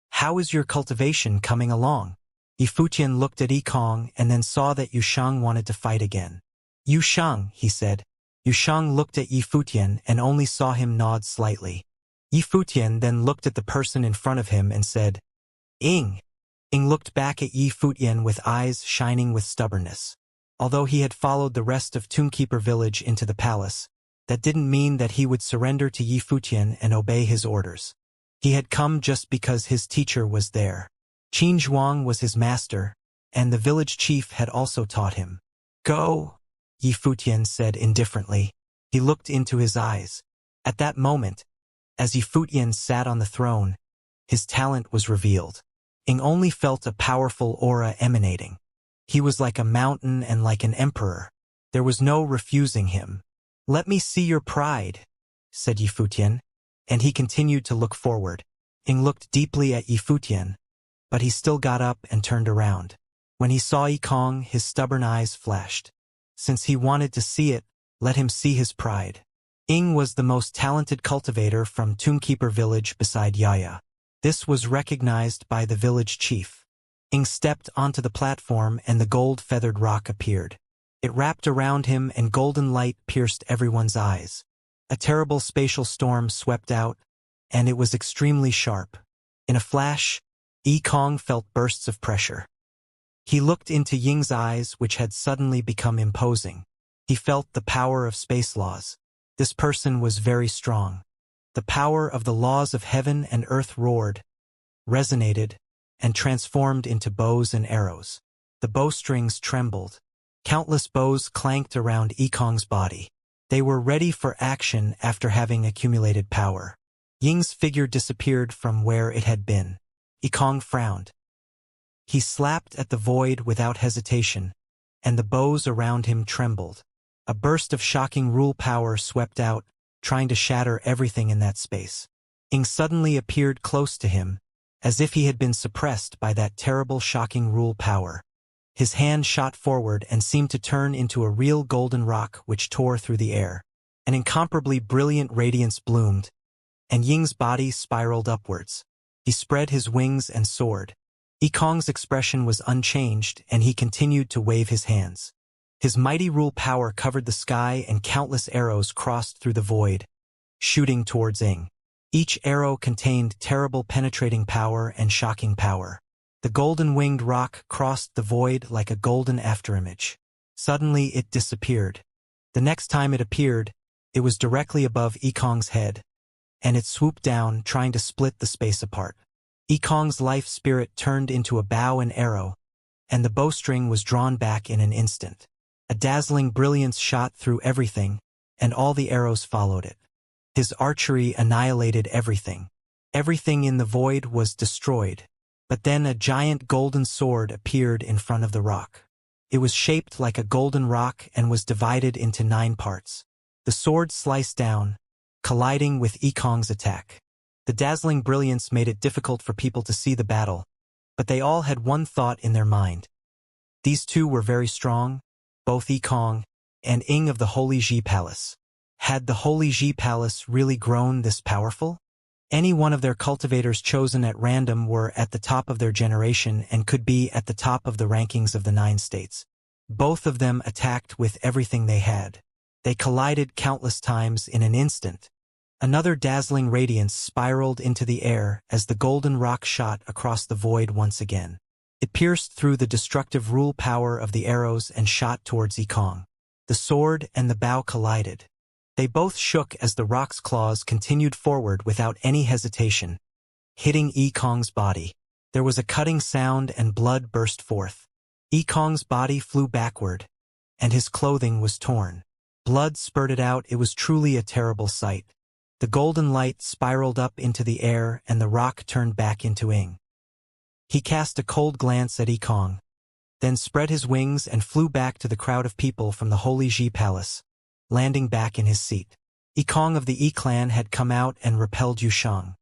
how is your cultivation coming along? Yifutian looked at Kong and then saw that Yusheng wanted to fight again. Yusheng, he said. Yusheng looked at Yifutian and only saw him nod slightly. Yifutian then looked at the person in front of him and said, Ing. Ing looked back at Yifutian with eyes shining with stubbornness. Although he had followed the rest of Tombkeeper village into the palace, that didn't mean that he would surrender to Yifutian and obey his orders. He had come just because his teacher was there. Qin Zhuang was his master, and the village chief had also taught him. Go, Yifutian said indifferently. He looked into his eyes. At that moment, as Yifutian sat on the throne, his talent was revealed. Ing only felt a powerful aura emanating. He was like a mountain and like an emperor. There was no refusing him. Let me see your pride, said Yifutian, and he continued to look forward. Ing looked deeply at Yifutian, but he still got up and turned around. When he saw Kong, his stubborn eyes flashed. Since he wanted to see it, let him see his pride. Ing was the most talented cultivator from Tombkeeper village beside Yaya. This was recognized by the village chief. Ing stepped onto the platform and the gold-feathered rock appeared. It wrapped around him and golden light pierced everyone's eyes. A terrible spatial storm swept out, and it was extremely sharp. In a flash, Kong felt bursts of pressure. He looked into Ying's eyes, which had suddenly become imposing. He felt the power of space laws. This person was very strong. The power of the laws of heaven and earth roared, resonated, and transformed into bows and arrows. The bowstrings trembled. Countless bows clanked around Kong's body. They were ready for action after having accumulated power. Ying's figure disappeared from where it had been. Kong frowned. He slapped at the void without hesitation, and the bows around him trembled. A burst of shocking rule power swept out, trying to shatter everything in that space. Ing suddenly appeared close to him, as if he had been suppressed by that terrible shocking rule power. His hand shot forward and seemed to turn into a real golden rock which tore through the air. An incomparably brilliant radiance bloomed, and Ying's body spiraled upwards. He spread his wings and soared. Kong's expression was unchanged, and he continued to wave his hands. His mighty rule power covered the sky, and countless arrows crossed through the void, shooting towards Ing. Each arrow contained terrible penetrating power and shocking power. The golden-winged rock crossed the void like a golden afterimage. Suddenly it disappeared. The next time it appeared, it was directly above Kong's head, and it swooped down, trying to split the space apart. Yikong's life spirit turned into a bow and arrow, and the bowstring was drawn back in an instant. A dazzling brilliance shot through everything, and all the arrows followed it. His archery annihilated everything. Everything in the void was destroyed. But then a giant golden sword appeared in front of the rock. It was shaped like a golden rock and was divided into 9 parts. The sword sliced down, colliding with Yikong's attack. The dazzling brilliance made it difficult for people to see the battle, but they all had one thought in their mind. These two were very strong, both Yikong and Ing of the Holy Ji Palace. Had the Holy Ji Palace really grown this powerful? Any one of their cultivators chosen at random were at the top of their generation and could be at the top of the rankings of the 9 states. Both of them attacked with everything they had. They collided countless times in an instant. Another dazzling radiance spiraled into the air as the golden rock shot across the void once again. It pierced through the destructive rule power of the arrows and shot towards Yikong. The sword and the bow collided. They both shook as the rock's claws continued forward without any hesitation, hitting Yikong's body. There was a cutting sound and blood burst forth. Yikong's body flew backward, and his clothing was torn. Blood spurted out. It was truly a terrible sight. The golden light spiraled up into the air and the rock turned back into Ing. He cast a cold glance at Yikong, then spread his wings and flew back to the crowd of people from the Holy Ji Palace, landing back in his seat. Yikong of the Yi clan had come out and repelled Yushang.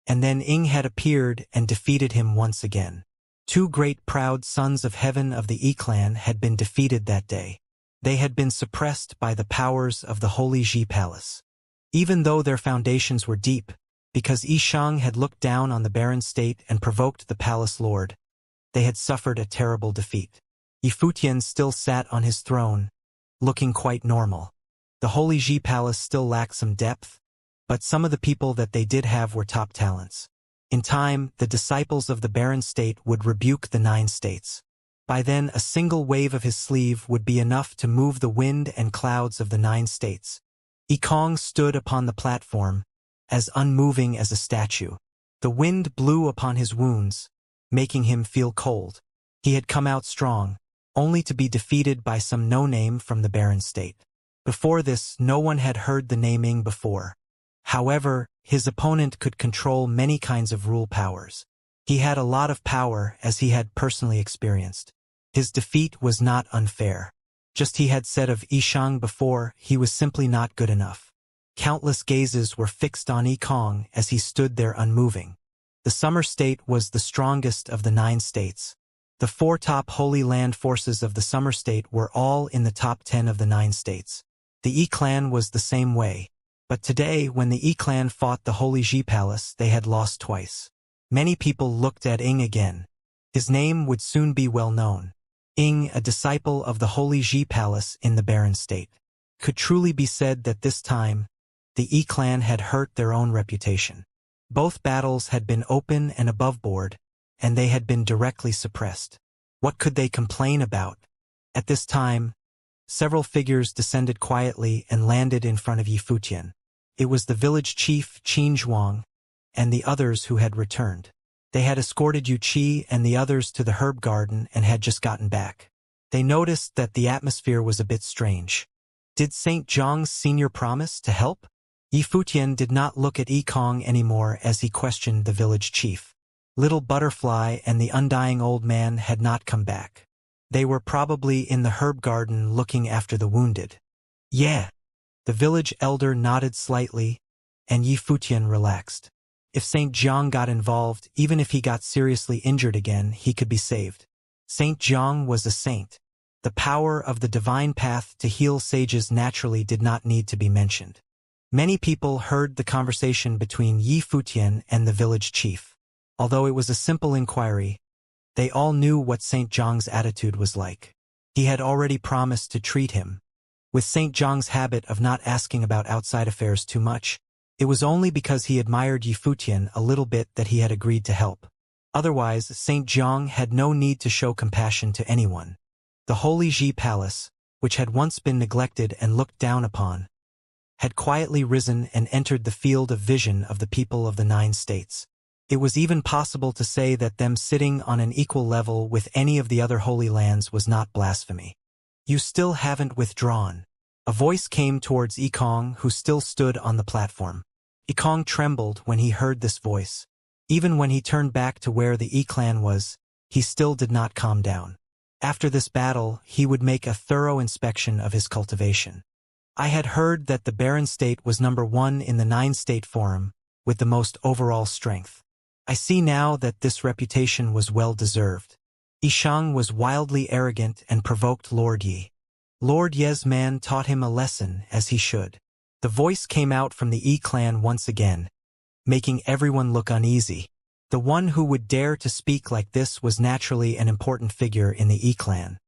And then Ing had appeared and defeated him once again. 2 great proud sons of heaven of the Yi clan had been defeated that day. They had been suppressed by the powers of the Holy Ji Palace. Even though their foundations were deep, because Yishang had looked down on the barren state and provoked the palace lord, they had suffered a terrible defeat. Yifutian still sat on his throne, looking quite normal. The Holy Ji Palace still lacked some depth, but some of the people that they did have were top talents. In time, the disciples of the barren state would rebuke the 9 states. By then, a single wave of his sleeve would be enough to move the wind and clouds of the 9 states. Yikong stood upon the platform, as unmoving as a statue. The wind blew upon his wounds, making him feel cold. He had come out strong, only to be defeated by some no-name from the barren state. Before this, no one had heard the name Ing before. However, his opponent could control many kinds of rule powers. He had a lot of power, as he had personally experienced. His defeat was not unfair. Just he had said of Yishang before, he was simply not good enough. Countless gazes were fixed on Yikong as he stood there unmoving. The Summer State was the strongest of the 9 states. The 4 top Holy Land forces of the Summer State were all in the top 10 of the 9 states. The Yi clan was the same way. But today, when the Yi clan fought the Holy Ji Palace, they had lost twice. Many people looked at Ing again. His name would soon be well known. Ing, a disciple of the Holy Ji Palace in the barren state. Could truly be said that this time, the Yi clan had hurt their own reputation. Both battles had been open and above board, and they had been directly suppressed. What could they complain about? At this time, several figures descended quietly and landed in front of Yifutian. It was the village chief Qin Zhuang and the others who had returned. They had escorted Yu Qi and the others to the herb garden and had just gotten back. They noticed that the atmosphere was a bit strange. Did St. Zhang's senior promise to help? Yifutian did not look at Yikong anymore as he questioned the village chief. Little Butterfly and the undying old man had not come back. They were probably in the herb garden looking after the wounded. Yeah. The village elder nodded slightly, and Yifutian relaxed. If St. Zhang got involved, even if he got seriously injured again, he could be saved. St. Zhang was a saint. The power of the divine path to heal sages naturally did not need to be mentioned. Many people heard the conversation between Yifutian and the village chief. Although it was a simple inquiry, they all knew what St. Zhang's attitude was like. He had already promised to treat him. With St. Zhang's habit of not asking about outside affairs too much, it was only because he admired Yifutian a little bit that he had agreed to help. Otherwise, St. Zhang had no need to show compassion to anyone. The Holy Ji Palace, which had once been neglected and looked down upon, had quietly risen and entered the field of vision of the people of the 9 states. It was even possible to say that them sitting on an equal level with any of the other holy lands was not blasphemy. You still haven't withdrawn. A voice came towards Yikong, who still stood on the platform. Yikong trembled when he heard this voice. Even when he turned back to where the Yi-clan was, he still did not calm down. After this battle, he would make a thorough inspection of his cultivation. I had heard that the Barren State was number 1 in the 9-state forum, with the most overall strength. I see now that this reputation was well-deserved. Yishang was wildly arrogant and provoked Lord Yi. Lord Ye's man taught him a lesson, as he should. The voice came out from the Yi clan once again, making everyone look uneasy. The one who would dare to speak like this was naturally an important figure in the Yi clan.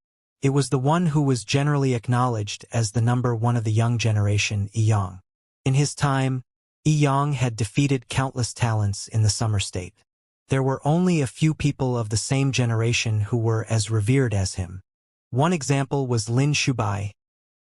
It was the one who was generally acknowledged as the number 1 of the young generation, Yiyang. In his time, Yiyang had defeated countless talents in the Summer State. There were only a few people of the same generation who were as revered as him. One example was Lin Shubai,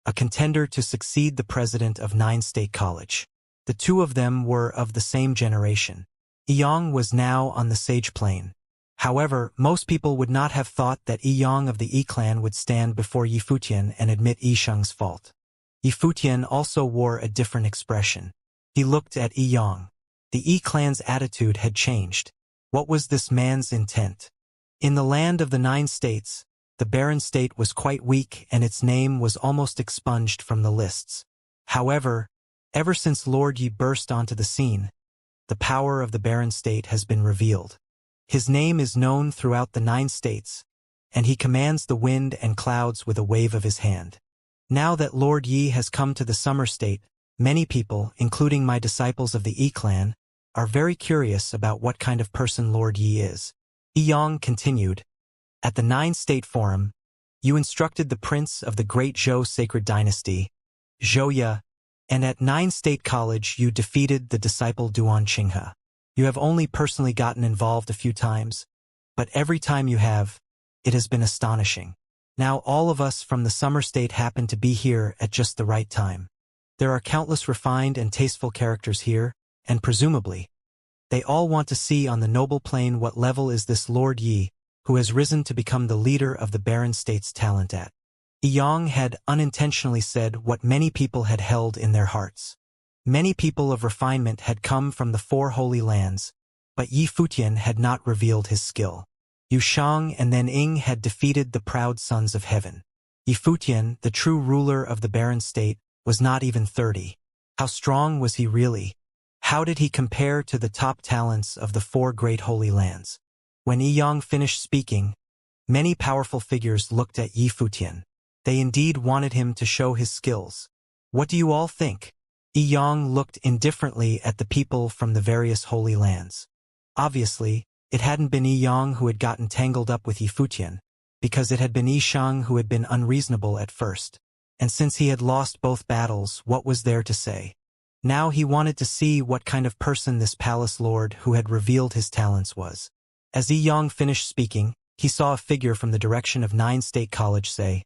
a contender to succeed the president of 9-state college. The two of them were of the same generation. Yiyang was now on the sage plane. However, most people would not have thought that Yiyang of the Yi clan would stand before Yi Futian and admit Yishang's fault. Yi Futian also wore a different expression. He looked at Yiyang. The Yi clan's attitude had changed. What was this man's intent? In the land of the 9 states, the Barren State was quite weak and its name was almost expunged from the lists. However, ever since Lord Yi burst onto the scene, the power of the Barren State has been revealed. His name is known throughout the 9 states, and he commands the wind and clouds with a wave of his hand. Now that Lord Yi has come to the Summer State, many people, including my disciples of the Yi clan, are very curious about what kind of person Lord Yi is. Yiyang continued, "At the 9-state forum, you instructed the prince of the great Zhou sacred dynasty, Zhouya, and at 9-state college you defeated the disciple Duan Qinghe. You have only personally gotten involved a few times, but every time you have, it has been astonishing. Now all of us from the Summer State happen to be here at just the right time. There are countless refined and tasteful characters here, and presumably, they all want to see on the noble plane what level is this Lord Yi, who has risen to become the leader of the Barren State's talent at." Yiyang had unintentionally said what many people had held in their hearts. Many people of refinement had come from the 4 holy lands, but Yi Futian had not revealed his skill. Yu Shang and then Ying had defeated the proud sons of heaven. Yi Futian, the true ruler of the Barren State, was not even 30. How strong was he really? How did he compare to the top talents of the 4 great holy lands? When Yiyang finished speaking, many powerful figures looked at Yi Futian. They indeed wanted him to show his skills. What do you all think? Yiyang looked indifferently at the people from the various holy lands. Obviously, it hadn't been Yiyang who had gotten tangled up with Yi Futian, because it had been Yishang who had been unreasonable at first. And since he had lost both battles, what was there to say? Now he wanted to see what kind of person this palace lord who had revealed his talents was. As Yiyang finished speaking, he saw a figure from the direction of 9-state college say,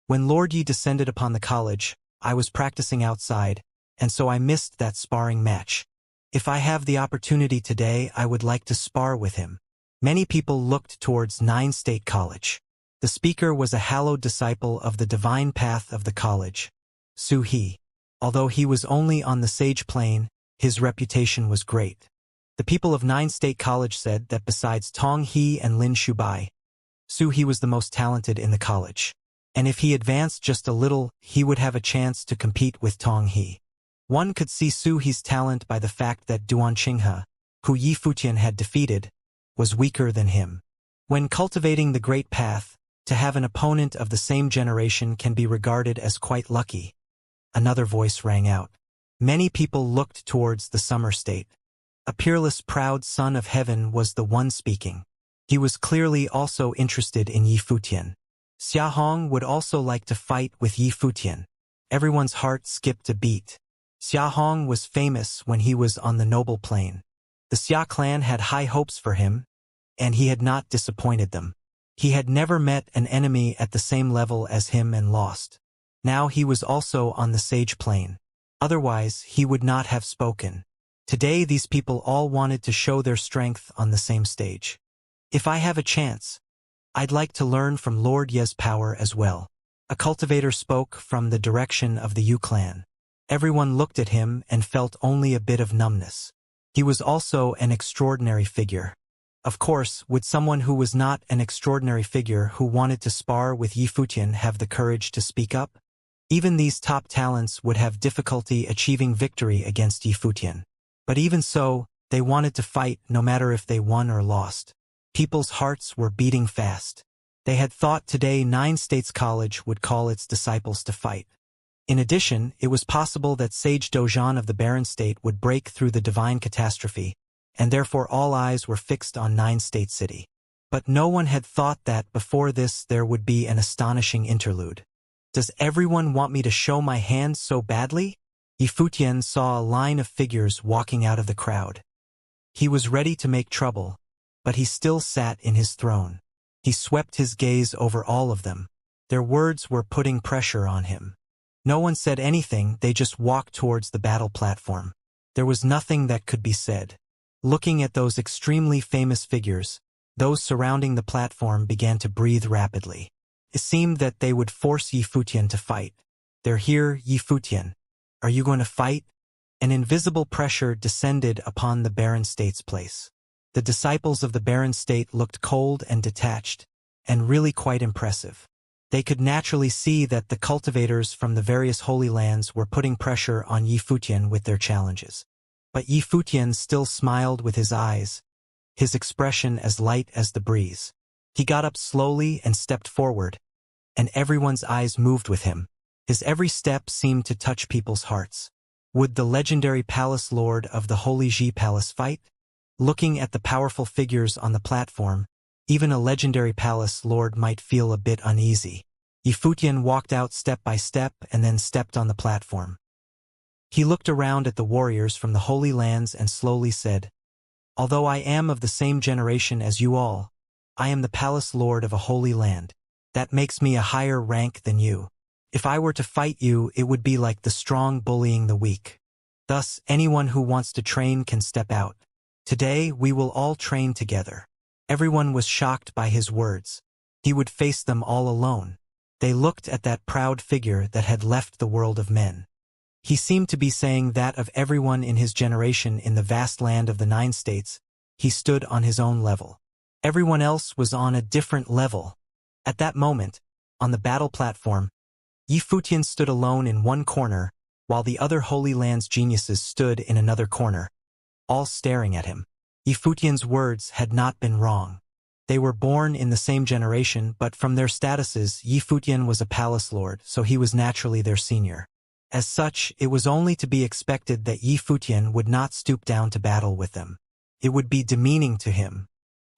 "When Lord Yi descended upon the college, I was practicing outside, and so I missed that sparring match. If I have the opportunity today, I would like to spar with him." Many people looked towards 9-state college. The speaker was a hallowed disciple of the divine path of the college, Su He. Although he was only on the sage plane, his reputation was great. The people of 9-state college said that besides Tong He and Lin Shubai, Su He was the most talented in the college. And if he advanced just a little, he would have a chance to compete with Tong He. One could see Su He's talent by the fact that Duan Qinghe, who Yi Futian had defeated, was weaker than him. When cultivating the great path, to have an opponent of the same generation can be regarded as quite lucky. Another voice rang out. Many people looked towards the Summer State. A peerless proud son of heaven was the one speaking. He was clearly also interested in Yi Futian. Xia Hong would also like to fight with Yi Futian. Everyone's heart skipped a beat. Xia Hong was famous when he was on the noble plane. The Xia clan had high hopes for him, and he had not disappointed them. He had never met an enemy at the same level as him and lost. Now he was also on the sage plane. Otherwise, he would not have spoken. Today these people all wanted to show their strength on the same stage. If I have a chance, I'd like to learn from Lord Ye's power as well. A cultivator spoke from the direction of the Yu clan. Everyone looked at him and felt only a bit of numbness. He was also an extraordinary figure. Of course, would someone who was not an extraordinary figure who wanted to spar with Yi Futian have the courage to speak up? Even these top talents would have difficulty achieving victory against Yi Futian. But even so, they wanted to fight no matter if they won or lost. People's hearts were beating fast. They had thought today 9 States College would call its disciples to fight. In addition, it was possible that Sage Dojan of the Barren State would break through the divine catastrophe, and therefore all eyes were fixed on 9 State City. But no one had thought that before this there would be an astonishing interlude. Does everyone want me to show my hand so badly? Yi Futian saw a line of figures walking out of the crowd. He was ready to make trouble, but he still sat in his throne. He swept his gaze over all of them. Their words were putting pressure on him. No one said anything, they just walked towards the battle platform. There was nothing that could be said. Looking at those extremely famous figures, those surrounding the platform began to breathe rapidly. It seemed that they would force Yi Futian to fight. "They're here, Yi Futian. Are you going to fight?" An invisible pressure descended upon the Barren State's place. The disciples of the Barren State looked cold and detached, and really quite impressive. They could naturally see that the cultivators from the various holy lands were putting pressure on Yi Futian with their challenges. But Yi Futian still smiled with his eyes, his expression as light as the breeze. He got up slowly and stepped forward, and everyone's eyes moved with him. His every step seemed to touch people's hearts. Would the legendary palace lord of the Holy Ji Palace fight? Looking at the powerful figures on the platform, even a legendary palace lord might feel a bit uneasy. Yi Futian walked out step by step and then stepped on the platform. He looked around at the warriors from the Holy Lands and slowly said, "Although I am of the same generation as you all, I am the palace lord of a holy land. That makes me a higher rank than you. If I were to fight you, it would be like the strong bullying the weak. Thus, anyone who wants to train can step out. Today, we will all train together." Everyone was shocked by his words. He would face them all alone. They looked at that proud figure that had left the world of men. He seemed to be saying that of everyone in his generation in the vast land of the 9 states, he stood on his own level. Everyone else was on a different level. At that moment, on the battle platform, Yi Futian stood alone in one corner, while the other Holy Lands geniuses stood in another corner, all staring at him. Yi Futian's words had not been wrong. They were born in the same generation, but from their statuses, Yi Futian was a palace lord, so he was naturally their senior. As such, it was only to be expected that Yi Futian would not stoop down to battle with them. It would be demeaning to him.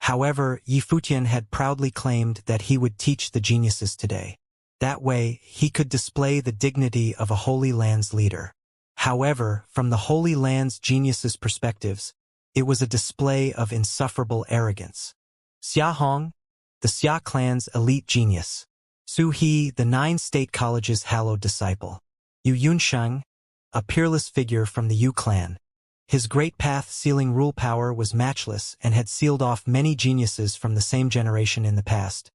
However, Yi Futian had proudly claimed that he would teach the geniuses today. That way, he could display the dignity of a Holy Lands leader. However, from the Holy Lands geniuses' perspectives, it was a display of insufferable arrogance. Xia Hong, the Xia clan's elite genius. Su He, the 9 State College's hallowed disciple. Yu Yunsheng, a peerless figure from the Yu clan. His great path-sealing rule power was matchless and had sealed off many geniuses from the same generation in the past,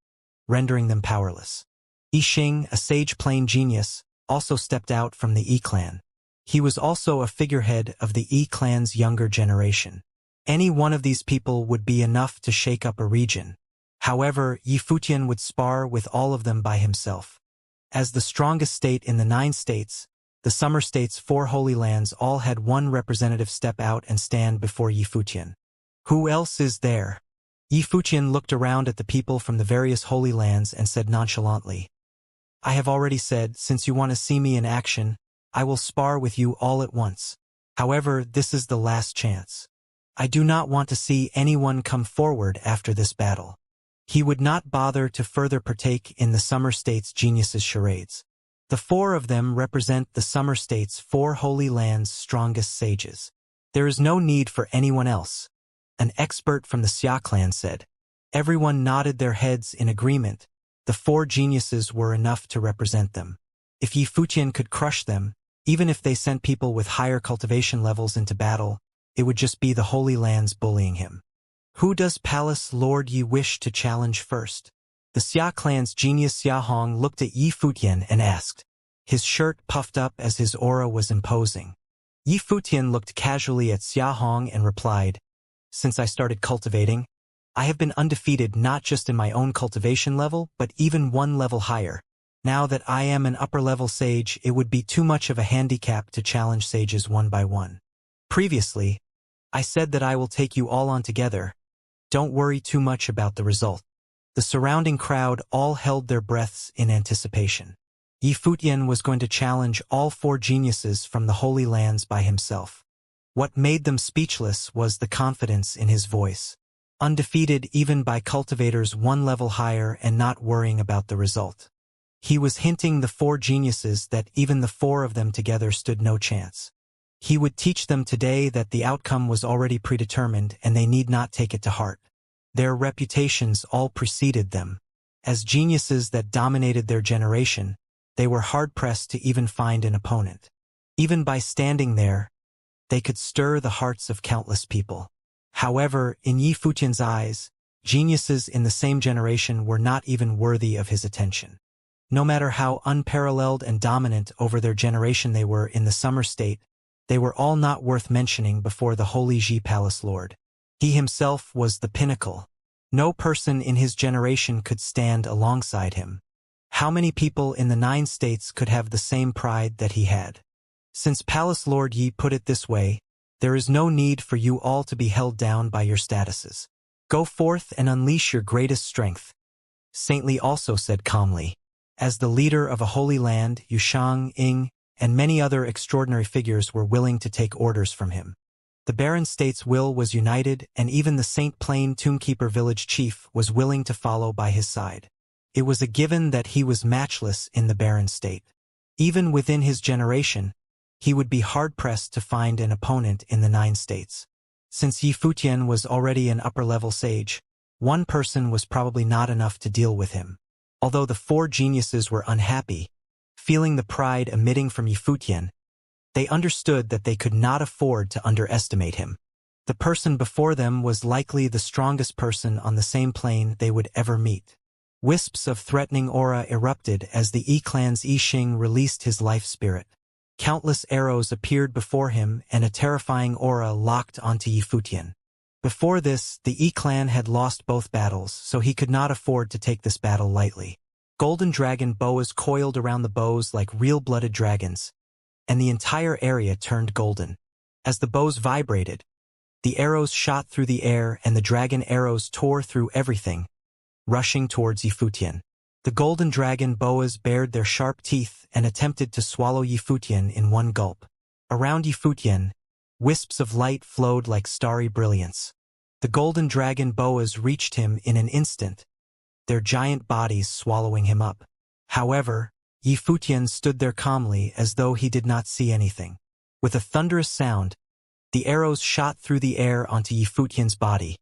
rendering them powerless. Yi Xing, a sage plane genius, also stepped out from the Yi clan. He was also a figurehead of the Yi clan's younger generation. Any one of these people would be enough to shake up a region. However, Yi Futian would spar with all of them by himself. As the strongest state in the 9 states, the Summer State's 4 Holy Lands all had one representative step out and stand before Yi Futian. Who else is there? Yi Futian looked around at the people from the various Holy Lands and said nonchalantly, "I have already said, since you want to see me in action, I will spar with you all at once. However, this is the last chance. I do not want to see anyone come forward after this battle." He would not bother to further partake in the Summer State's geniuses' charades. The 4 of them represent the Summer State's 4 Holy Lands' strongest sages. There is no need for anyone else, an expert from the Xia clan said. Everyone nodded their heads in agreement. The 4 geniuses were enough to represent them. If Yi Futian could crush them, even if they sent people with higher cultivation levels into battle, it would just be the Holy Lands bullying him. Who does Palace Lord Yi wish to challenge first? The Xia clan's genius Xia Hong looked at Yi Futian and asked. His shirt puffed up as his aura was imposing. Yi Futian looked casually at Xia Hong and replied, Since I started cultivating, I have been undefeated not just in my own cultivation level, but even one level higher. Now that I am an upper-level sage, it would be too much of a handicap to challenge sages one by one. Previously, I said that I will take you all on together. Don't worry too much about the result. The surrounding crowd all held their breaths in anticipation. Yi Futian was going to challenge all 4 geniuses from the Holy Lands by himself. What made them speechless was the confidence in his voice. Undefeated even by cultivators 1 level higher and not worrying about the result. He was hinting the 4 geniuses that even the 4 of them together stood no chance. He would teach them today that the outcome was already predetermined and they need not take it to heart. Their reputations all preceded them. As geniuses that dominated their generation, they were hard-pressed to even find an opponent. Even by standing there, they could stir the hearts of countless people. However, in Yi Futian's eyes, geniuses in the same generation were not even worthy of his attention. No matter how unparalleled and dominant over their generation they were in the summer state, they were all not worth mentioning before the Holy Ji Palace Lord. He himself was the pinnacle. No person in his generation could stand alongside him. How many people in the 9 states could have the same pride that he had? Since Palace Lord Yi put it this way, there is no need for you all to be held down by your statuses. Go forth and unleash your greatest strength. Saintly also said calmly. As the leader of a holy land, Yu Shang, Ying, and many other extraordinary figures were willing to take orders from him. The Barren State's will was united, and even the St. Plain Tombkeeper village chief was willing to follow by his side. It was a given that he was matchless in the Barren State. Even within his generation, he would be hard-pressed to find an opponent in the 9 states. Since Yi Futian was already an upper-level sage, one person was probably not enough to deal with him. Although the 4 geniuses were unhappy, feeling the pride emitting from Yi Futian, they understood that they could not afford to underestimate him. The person before them was likely the strongest person on the same plane they would ever meet. Wisps of threatening aura erupted as the Yi clan's Yi Xing released his life spirit. Countless arrows appeared before him and a terrifying aura locked onto Yi Futian. Before this, the Yi clan had lost both battles, so he could not afford to take this battle lightly. Golden dragon boas coiled around the bows like real-blooded dragons, and the entire area turned golden. As the bows vibrated, the arrows shot through the air and the dragon arrows tore through everything, rushing towards Yi Futian. The golden dragon boas bared their sharp teeth and attempted to swallow Yi Futian in one gulp. Around Yi Futian, wisps of light flowed like starry brilliance. The golden dragon boas reached him in an instant, their giant bodies swallowing him up. However, Yi Futian stood there calmly as though he did not see anything. With a thunderous sound, the arrows shot through the air onto Yi Futian's body,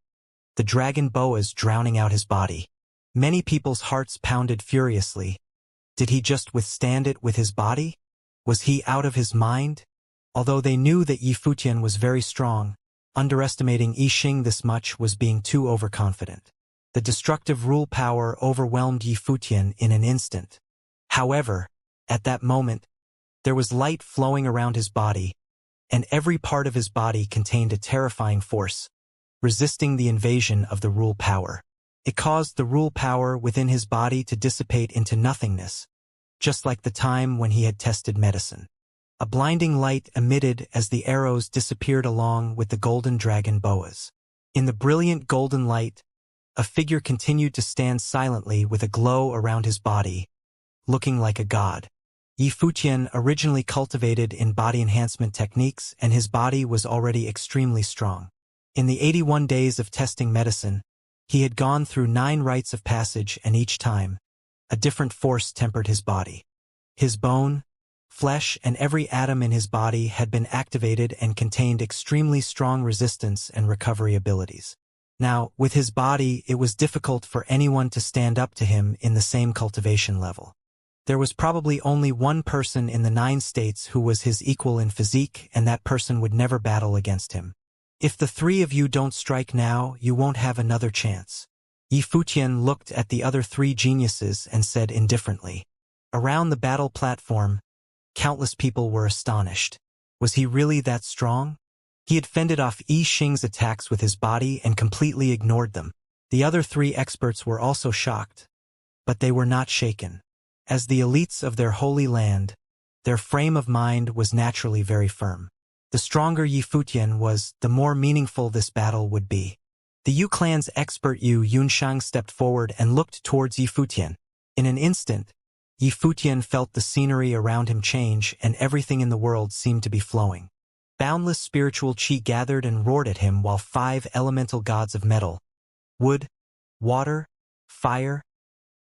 the dragon boas drowning out his body. Many people's hearts pounded furiously. Did he just withstand it with his body? Was he out of his mind? Although they knew that Yi Futian was very strong, underestimating Yi Xing this much was being too overconfident. The destructive rule power overwhelmed Yi Futian in an instant. However, at that moment, there was light flowing around his body, and every part of his body contained a terrifying force, resisting the invasion of the rule power. It caused the rule power within his body to dissipate into nothingness, just like the time when he had tested medicine. A blinding light emitted as the arrows disappeared along with the golden dragon boas. In the brilliant golden light, a figure continued to stand silently with a glow around his body, looking like a god. Yi Futian originally cultivated in body enhancement techniques, and his body was already extremely strong. In the 81 days of testing medicine, he had gone through 9 rites of passage, and each time, a different force tempered his body. His bone, flesh, and every atom in his body had been activated and contained extremely strong resistance and recovery abilities. Now, with his body, it was difficult for anyone to stand up to him in the same cultivation level. There was probably only one person in the 9 states who was his equal in physique, and that person would never battle against him. If the three of you don't strike now, you won't have another chance. Yi Futian looked at the other three geniuses and said indifferently. Around the battle platform, countless people were astonished. Was he really that strong? He had fended off Yi Xing's attacks with his body and completely ignored them. The other three experts were also shocked, but they were not shaken. As the elites of their holy land, their frame of mind was naturally very firm. The stronger Yi Futian was, the more meaningful this battle would be. The Yu clan's expert Yu Yunshang stepped forward and looked towards Yi Futian. In an instant, Yi Futian felt the scenery around him change and everything in the world seemed to be flowing. Boundless spiritual qi gathered and roared at him while 5 elemental gods of metal, wood, water, fire,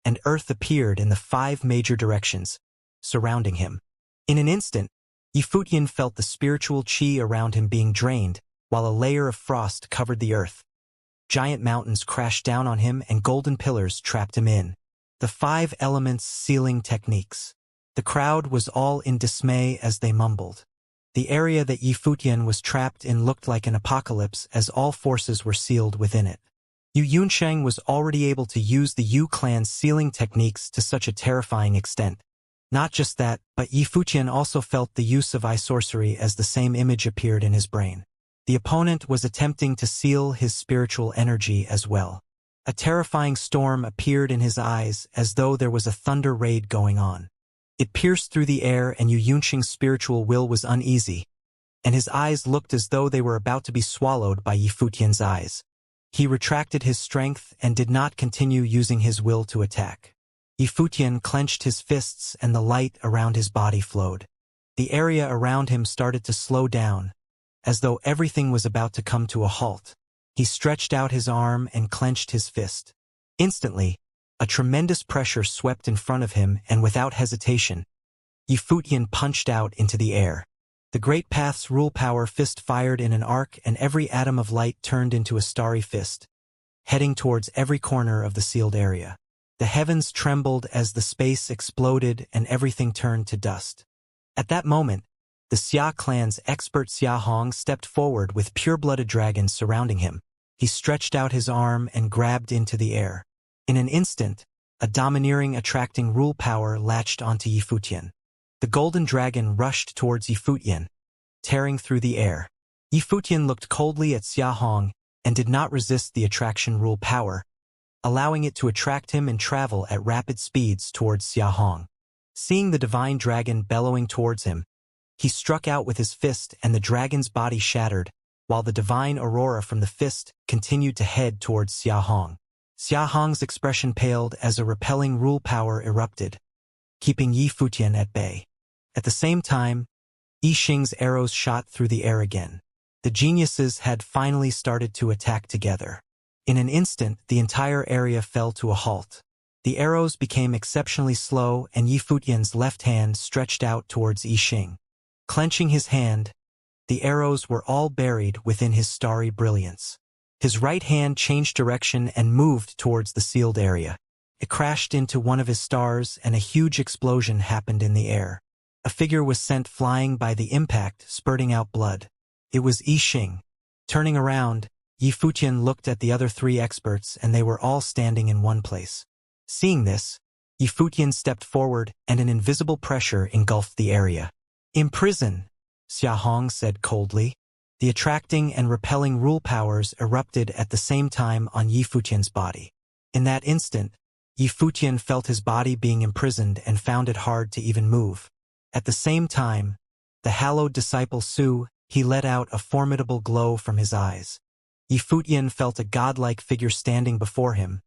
and earth appeared in the 5 major directions, surrounding him. In an instant, Yi Futian felt the spiritual qi around him being drained, while a layer of frost covered the earth. Giant mountains crashed down on him and golden pillars trapped him in. The 5 elements sealing techniques. The crowd was all in dismay as they mumbled. The area that Yi Futian was trapped in looked like an apocalypse as all forces were sealed within it. Yu Yunsheng was already able to use the Yu clan's sealing techniques to such a terrifying extent. Not just that, but Yi Futian also felt the use of eye sorcery as the same image appeared in his brain. The opponent was attempting to seal his spiritual energy as well. A terrifying storm appeared in his eyes as though there was a thunder raid going on. It pierced through the air and Yu Yunsheng's spiritual will was uneasy, and his eyes looked as though they were about to be swallowed by Yi Futian's eyes. He retracted his strength and did not continue using his will to attack. Yi Futian clenched his fists and the light around his body flowed. The area around him started to slow down, as though everything was about to come to a halt. He stretched out his arm and clenched his fist. Instantly, a tremendous pressure swept in front of him and without hesitation, Yi Futian punched out into the air. The Great Path's rule power fist fired in an arc and every atom of light turned into a starry fist, heading towards every corner of the sealed area. The heavens trembled as the space exploded and everything turned to dust. At that moment, the Xia clan's expert Xia Hong stepped forward with pure-blooded dragons surrounding him. He stretched out his arm and grabbed into the air. In an instant, a domineering, attracting rule power latched onto Yi Futian. The golden dragon rushed towards Yi Futian, tearing through the air. Yi Futian looked coldly at Xia Hong and did not resist the attraction rule power, allowing it to attract him and travel at rapid speeds towards Xia Hong. Seeing the divine dragon bellowing towards him, he struck out with his fist and the dragon's body shattered, while the divine aurora from the fist continued to head towards Xia Hong. Xia Hong's expression paled as a repelling rule power erupted, keeping Yi Futian at bay. At the same time, Yi Xing's arrows shot through the air again. The geniuses had finally started to attack together. In an instant, the entire area fell to a halt. The arrows became exceptionally slow and Yi Futian's left hand stretched out towards Yi Xing. Clenching his hand, the arrows were all buried within his starry brilliance. His right hand changed direction and moved towards the sealed area. It crashed into one of his stars and a huge explosion happened in the air. A figure was sent flying by the impact, spurting out blood. It was Yi Xing. Turning around, Yi Futian looked at the other 3 experts and they were all standing in one place. Seeing this, Yi Futian stepped forward and an invisible pressure engulfed the area. "Imprison," Xia Hong said coldly. The attracting and repelling rule powers erupted at the same time on Yi Futian's body. In that instant, Yi Futian felt his body being imprisoned and found it hard to even move. At the same time, the hallowed disciple Su, he let out a formidable glow from his eyes. Yi Futian felt a godlike figure standing before him,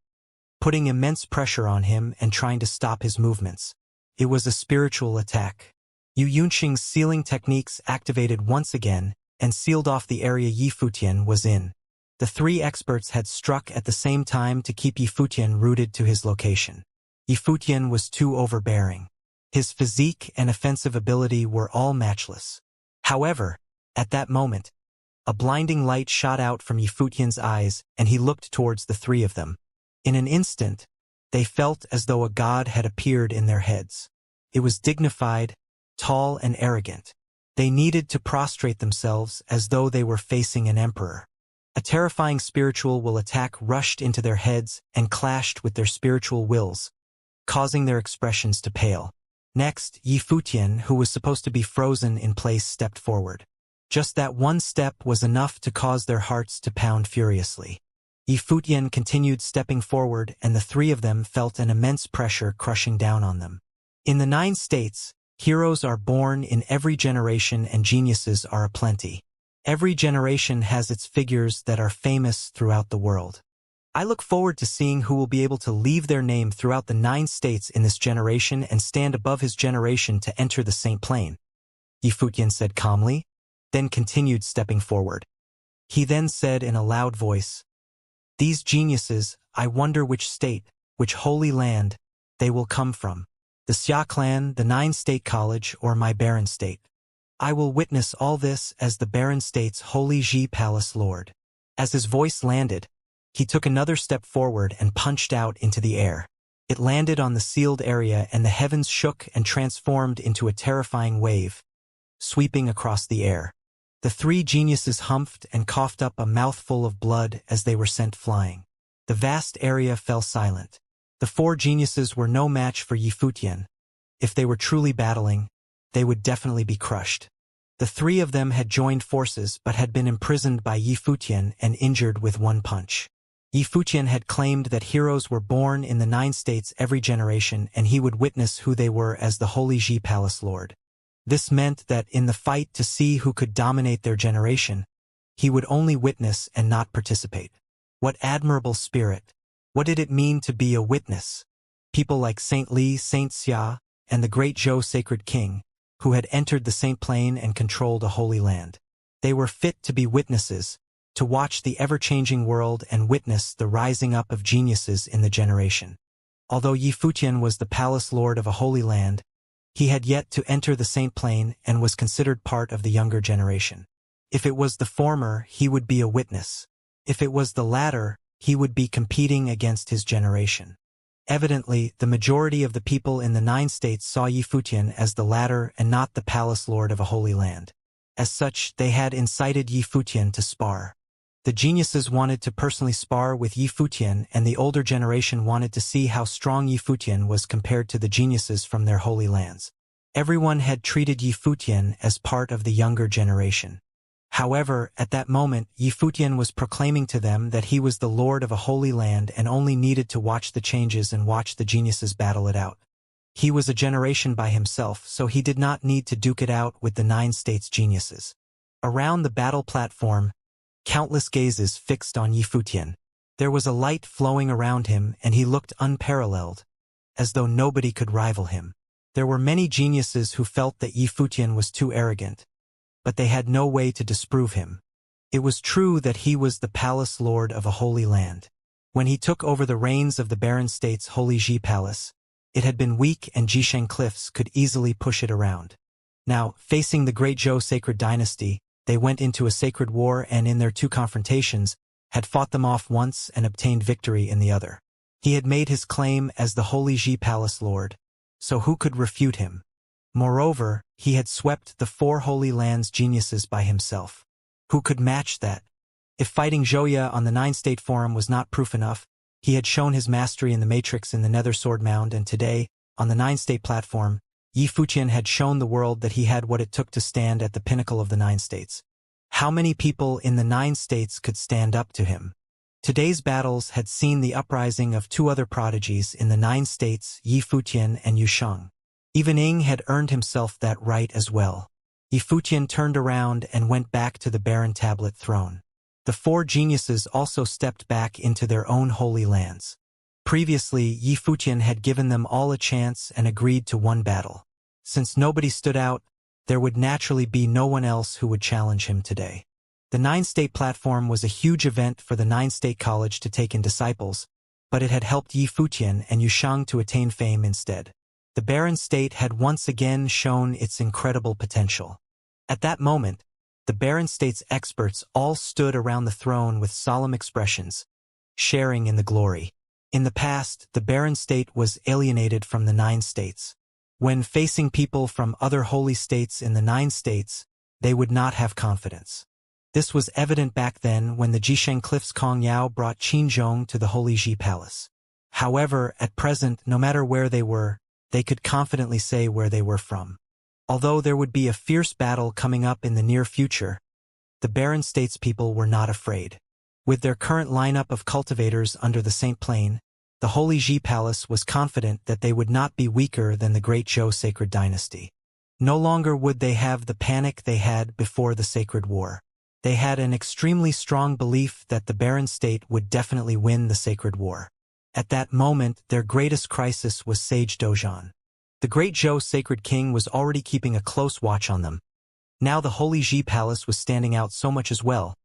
putting immense pressure on him and trying to stop his movements. It was a spiritual attack. Yu Yunxing's sealing techniques activated once again and sealed off the area Yi Futian was in. The 3 experts had struck at the same time to keep Yi Futian rooted to his location. Yi Futian was too overbearing. His physique and offensive ability were all matchless. However, at that moment, a blinding light shot out from Yi Futian's eyes and he looked towards the 3 of them. In an instant, they felt as though a god had appeared in their heads. It was dignified, tall and arrogant. They needed to prostrate themselves as though they were facing an emperor. A terrifying spiritual will attack rushed into their heads and clashed with their spiritual wills, causing their expressions to pale. Next, Yi Futian, who was supposed to be frozen in place, stepped forward. Just that one step was enough to cause their hearts to pound furiously. Yi Futian continued stepping forward, and the three of them felt an immense pressure crushing down on them. In the 9 states, heroes are born in every generation and geniuses are aplenty. Every generation has its figures that are famous throughout the world. I look forward to seeing who will be able to leave their name throughout the 9 states in this generation and stand above his generation to enter the Saint Plane. Yi Futian said calmly, then continued stepping forward. He then said in a loud voice, "These geniuses, I wonder which state, which holy land, they will come from. The Xia clan, the 9-state college, or my barren state. I will witness all this as the barren state's holy Xi palace lord." As his voice landed, he took another step forward and punched out into the air. It landed on the sealed area and the heavens shook and transformed into a terrifying wave, sweeping across the air. The 3 geniuses humphed and coughed up a mouthful of blood as they were sent flying. The vast area fell silent. The 4 geniuses were no match for Yi Futian. If they were truly battling, they would definitely be crushed. The 3 of them had joined forces but had been imprisoned by Yi Futian and injured with one punch. Yi Futian had claimed that heroes were born in the 9 states every generation and he would witness who they were as the holy Xi palace lord. This meant that in the fight to see who could dominate their generation, he would only witness and not participate. What admirable spirit! What did it mean to be a witness? People like Saint Li, Xianxia, and the great Zhou sacred king, who had entered the Saint Plane and controlled a holy land. They were fit to be witnesses, to watch the ever-changing world and witness the rising up of geniuses in the generation. Although Yi Futian was the palace lord of a holy land, he had yet to enter the Saint Plane and was considered part of the younger generation. If it was the former, he would be a witness. If it was the latter, he would be competing against his generation. Evidently, the majority of the people in the 9 states saw Yi Futian as the latter and not the palace lord of a holy land. As such, they had incited Yi Futian to spar. The geniuses wanted to personally spar with Yi Futian, and the older generation wanted to see how strong Yi Futian was compared to the geniuses from their holy lands. Everyone had treated Yi Futian as part of the younger generation. However, at that moment, Yi Futian was proclaiming to them that he was the lord of a holy land and only needed to watch the changes and watch the geniuses battle it out. He was a generation by himself, so he did not need to duke it out with the 9 states geniuses. Around the battle platform, countless gazes fixed on Yi Futian. There was a light flowing around him and he looked unparalleled, as though nobody could rival him. There were many geniuses who felt that Yi Futian was too arrogant, but they had no way to disprove him. It was true that he was the palace lord of a holy land. When he took over the reins of the barren state's holy Xi palace, it had been weak and Jisheng cliffs could easily push it around. Now, facing the great Zhou sacred dynasty, they went into a sacred war and in their 2 confrontations, had fought them off once and obtained victory in the other. He had made his claim as the holy Xi palace lord, so who could refute him? Moreover, he had swept the 4 holy lands geniuses by himself. Who could match that? If fighting Xianxia on the 9-state forum was not proof enough, he had shown his mastery in the Matrix in the Nether Sword Mound, and today, on the 9-state platform, Yi Futian had shown the world that he had what it took to stand at the pinnacle of the 9 states. How many people in the 9 states could stand up to him? Today's battles had seen the uprising of 2 other prodigies in the 9 states, Yi Futian and Yusheng. Even Ying had earned himself that right as well. Yi Futian turned around and went back to the barren tablet throne. The 4 geniuses also stepped back into their own holy lands. Previously, Yi Futian had given them all a chance and agreed to one battle. Since nobody stood out, there would naturally be no one else who would challenge him today. The 9-state platform was a huge event for the 9-state college to take in disciples, but it had helped Yi Futian and Yusheng to attain fame instead. The barren state had once again shown its incredible potential. At that moment, the barren state's experts all stood around the throne with solemn expressions, sharing in the glory. In the past, the barren state was alienated from the 9 states. When facing people from other holy states in the 9 states, they would not have confidence. This was evident back then when the Jisheng Cliff's Kong Yao brought Qinzhong to the Holy Ji Palace. However, at present, no matter where they were, they could confidently say where they were from. Although there would be a fierce battle coming up in the near future, the Barren States people were not afraid. With their current lineup of cultivators under the Saint Plain, the Holy Ji Palace was confident that they would not be weaker than the Great Zhou Sacred Dynasty. No longer would they have the panic they had before the Sacred War. They had an extremely strong belief that the Barren State would definitely win the Sacred War. At that moment, their greatest crisis was Sage Dozhan. The Great Zhou Sacred King was already keeping a close watch on them. Now the Holy Ji Palace was standing out so much as well.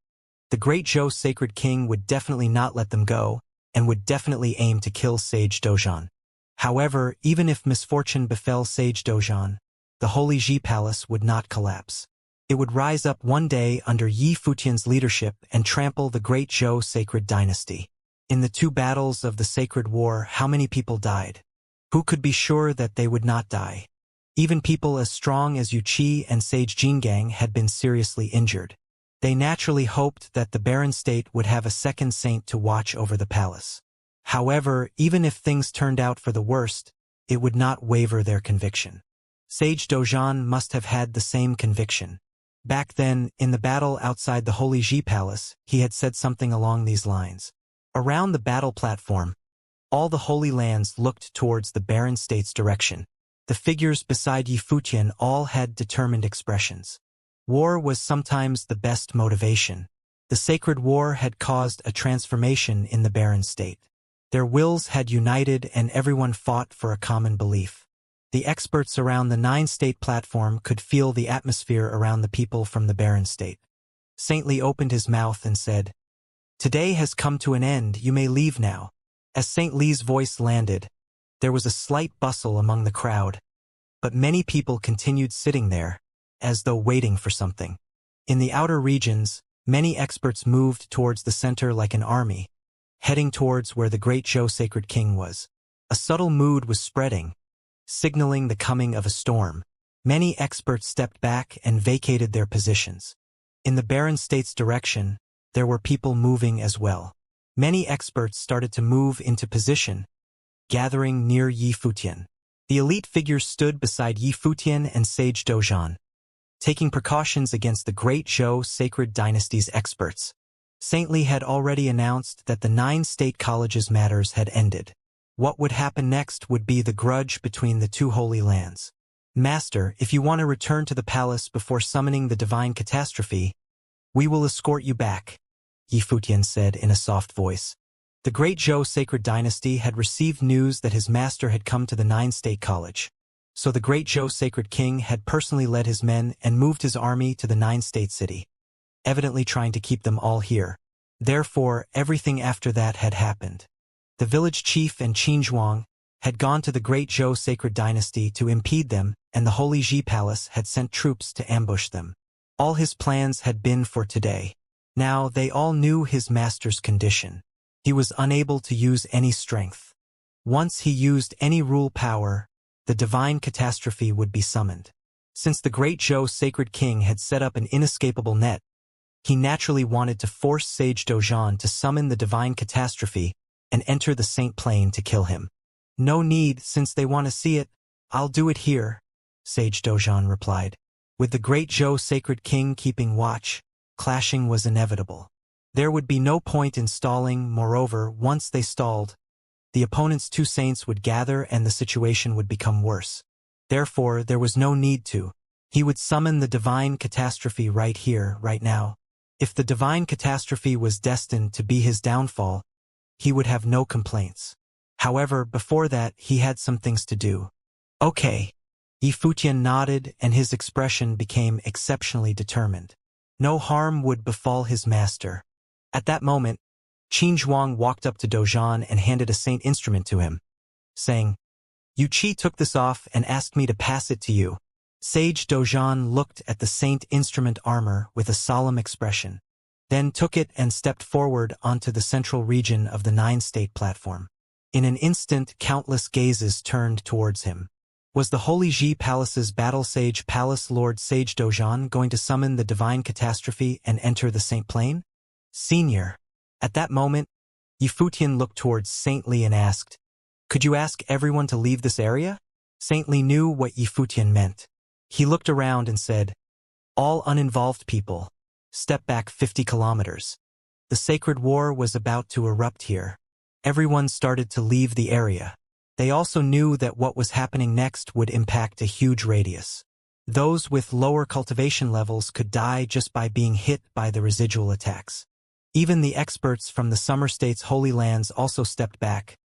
The Great Zhou Sacred King would definitely not let them go, and would definitely aim to kill Sage Dozhan. However, even if misfortune befell Sage Dozhan, the Holy Ji Palace would not collapse. It would rise up one day under Yi Futian's leadership and trample the Great Zhou Sacred Dynasty. In the 2 battles of the Sacred War, how many people died? Who could be sure that they would not die? Even people as strong as Yu Qi and Sage Jingang had been seriously injured. They naturally hoped that the Barren State would have a second saint to watch over the palace. However, even if things turned out for the worst, it would not waver their conviction. Sage Dozhan must have had the same conviction. Back then, in the battle outside the Holy Ji Palace, he had said something along these lines. Around the battle platform, all the Holy Lands looked towards the Barren State's direction. The figures beside Yi Futian all had determined expressions. War was sometimes the best motivation. The Sacred War had caused a transformation in the Barren State. Their wills had united and everyone fought for a common belief. The experts around the 9-state platform could feel the atmosphere around the people from the Barren State. Saint Li opened his mouth and said, "Today has come to an end, you may leave now." As Saint Li's voice landed, there was a slight bustle among the crowd, but many people continued sitting there, as though waiting for something. In the outer regions, many experts moved towards the center like an army, heading towards where the Great Zhou Sacred King was. A subtle mood was spreading, signaling the coming of a storm. Many experts stepped back and vacated their positions. In the Barren State's direction, there were people moving as well. Many experts started to move into position, gathering near Yi Futian. The elite figures stood beside Yi Futian and Sage Dozhan, taking precautions against the Great Zhou Sacred Dynasty's experts. Saint Li had already announced that the 9-state college's matters had ended. What would happen next would be the grudge between the 2 holy lands. "Master, if you want to return to the palace before summoning the divine catastrophe, we will escort you back," Yi Futian said in a soft voice. The Great Zhou Sacred Dynasty had received news that his master had come to the 9-state college. So the Great Zhou Sacred King had personally led his men and moved his army to the 9-state city, evidently trying to keep them all here. Therefore, everything after that had happened. The village chief and Qinzhuang had gone to the Great Zhou Sacred Dynasty to impede them, and the Holy Ji Palace had sent troops to ambush them. All his plans had been for today. Now they all knew his master's condition. He was unable to use any strength. Once he used any rule power, the divine catastrophe would be summoned. Since the Great Zhou Sacred King had set up an inescapable net, he naturally wanted to force Sage Dozhan to summon the divine catastrophe and enter the Saint Plain to kill him. "No need, since they want to see it, I'll do it here," Sage Dozhan replied. With the Great Zhou Sacred King keeping watch, clashing was inevitable. There would be no point in stalling. Moreover, once they stalled, the opponent's 2 saints would gather and the situation would become worse. Therefore, there was no need to. He would summon the divine catastrophe right here, right now. If the divine catastrophe was destined to be his downfall, he would have no complaints. However, before that, he had some things to do. "Okay." Yi Futian nodded and his expression became exceptionally determined. No harm would befall his master. At that moment, Qinzhuang walked up to Dozhan and handed a saint instrument to him, saying, "Yu Qi took this off and asked me to pass it to you." Sage Dozhan looked at the saint instrument armor with a solemn expression, then took it and stepped forward onto the central region of the 9-state platform. In an instant, countless gazes turned towards him. Was the Holy Ji Palace's battle sage Palace Lord Sage Dozhan going to summon the divine catastrophe and enter the Saint Plane? Senior. At that moment, Yifutian looked towards Saintly and asked, "Could you ask everyone to leave this area?" Saintly knew what Yifutian meant. He looked around and said, "All uninvolved people, step back 50 kilometers. The sacred war was about to erupt here." Everyone started to leave the area. They also knew that what was happening next would impact a huge radius. Those with lower cultivation levels could die just by being hit by the residual attacks. Even the experts from the Summer State's Holy Lands also stepped back,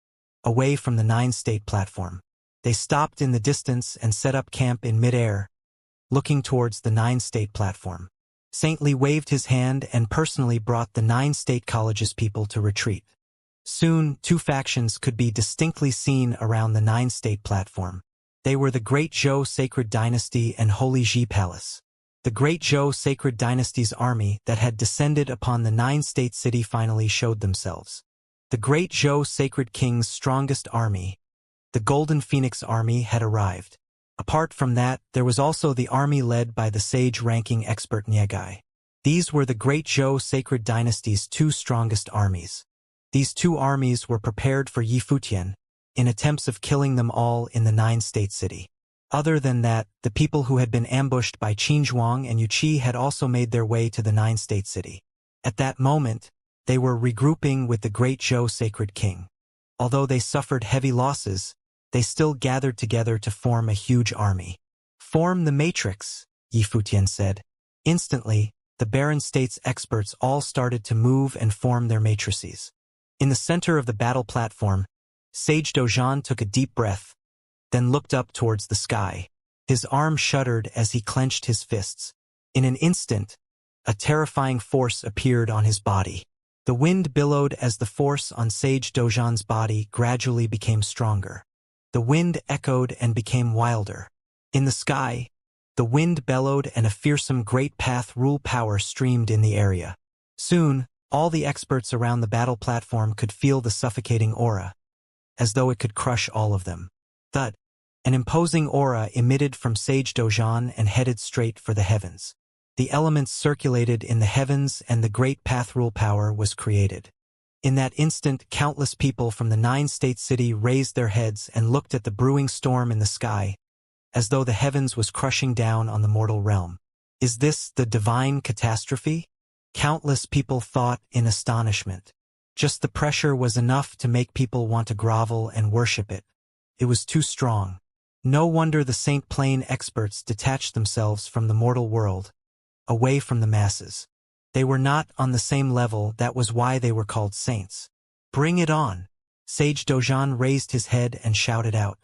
away from the 9-state platform. They stopped in the distance and set up camp in midair, looking towards the 9-state platform. Saintly waved his hand and personally brought the 9-state college's people to retreat. Soon, two factions could be distinctly seen around the 9-state platform. They were the Great Zhou Sacred Dynasty and Holy Ji Palace. The Great Zhou Sacred Dynasty's army that had descended upon the 9-state city finally showed themselves. The Great Zhou Sacred King's strongest army, the Golden Phoenix Army, had arrived. Apart from that, there was also the army led by the sage-ranking expert Niegai. These were the Great Zhou Sacred Dynasty's two strongest armies. These two armies were prepared for Yifutian, in attempts of killing them all in the 9-state city. Other than that, the people who had been ambushed by Qinzhuang and Yuqi had also made their way to the 9-state city. At that moment, they were regrouping with the Great Zhou Sacred King. Although they suffered heavy losses, they still gathered together to form a huge army. "Form the matrix," Yifutian said. Instantly, the Barren State's experts all started to move and form their matrices. In the center of the battle platform, Sage Dozhan took a deep breath, then looked up towards the sky. His arm shuddered as he clenched his fists. In an instant, a terrifying force appeared on his body. The wind billowed as the force on Sage Dozhan's body gradually became stronger. The wind echoed and became wilder. In the sky, the wind bellowed and a fearsome great path rule power streamed in the area. Soon, all the experts around the battle platform could feel the suffocating aura, as though it could crush all of them. Thud! An imposing aura emitted from Sage Dozhan and headed straight for the heavens. The elements circulated in the heavens and the great path rule power was created. In that instant, countless people from the 9-state city raised their heads and looked at the brewing storm in the sky, as though the heavens was crushing down on the mortal realm. Is this the divine catastrophe? Countless people thought in astonishment. Just the pressure was enough to make people want to grovel and worship it. It was too strong. No wonder the Saint Plane experts detached themselves from the mortal world, away from the masses. They were not on the same level, that was why they were called saints. "Bring it on!" Sage Dozhan raised his head and shouted out.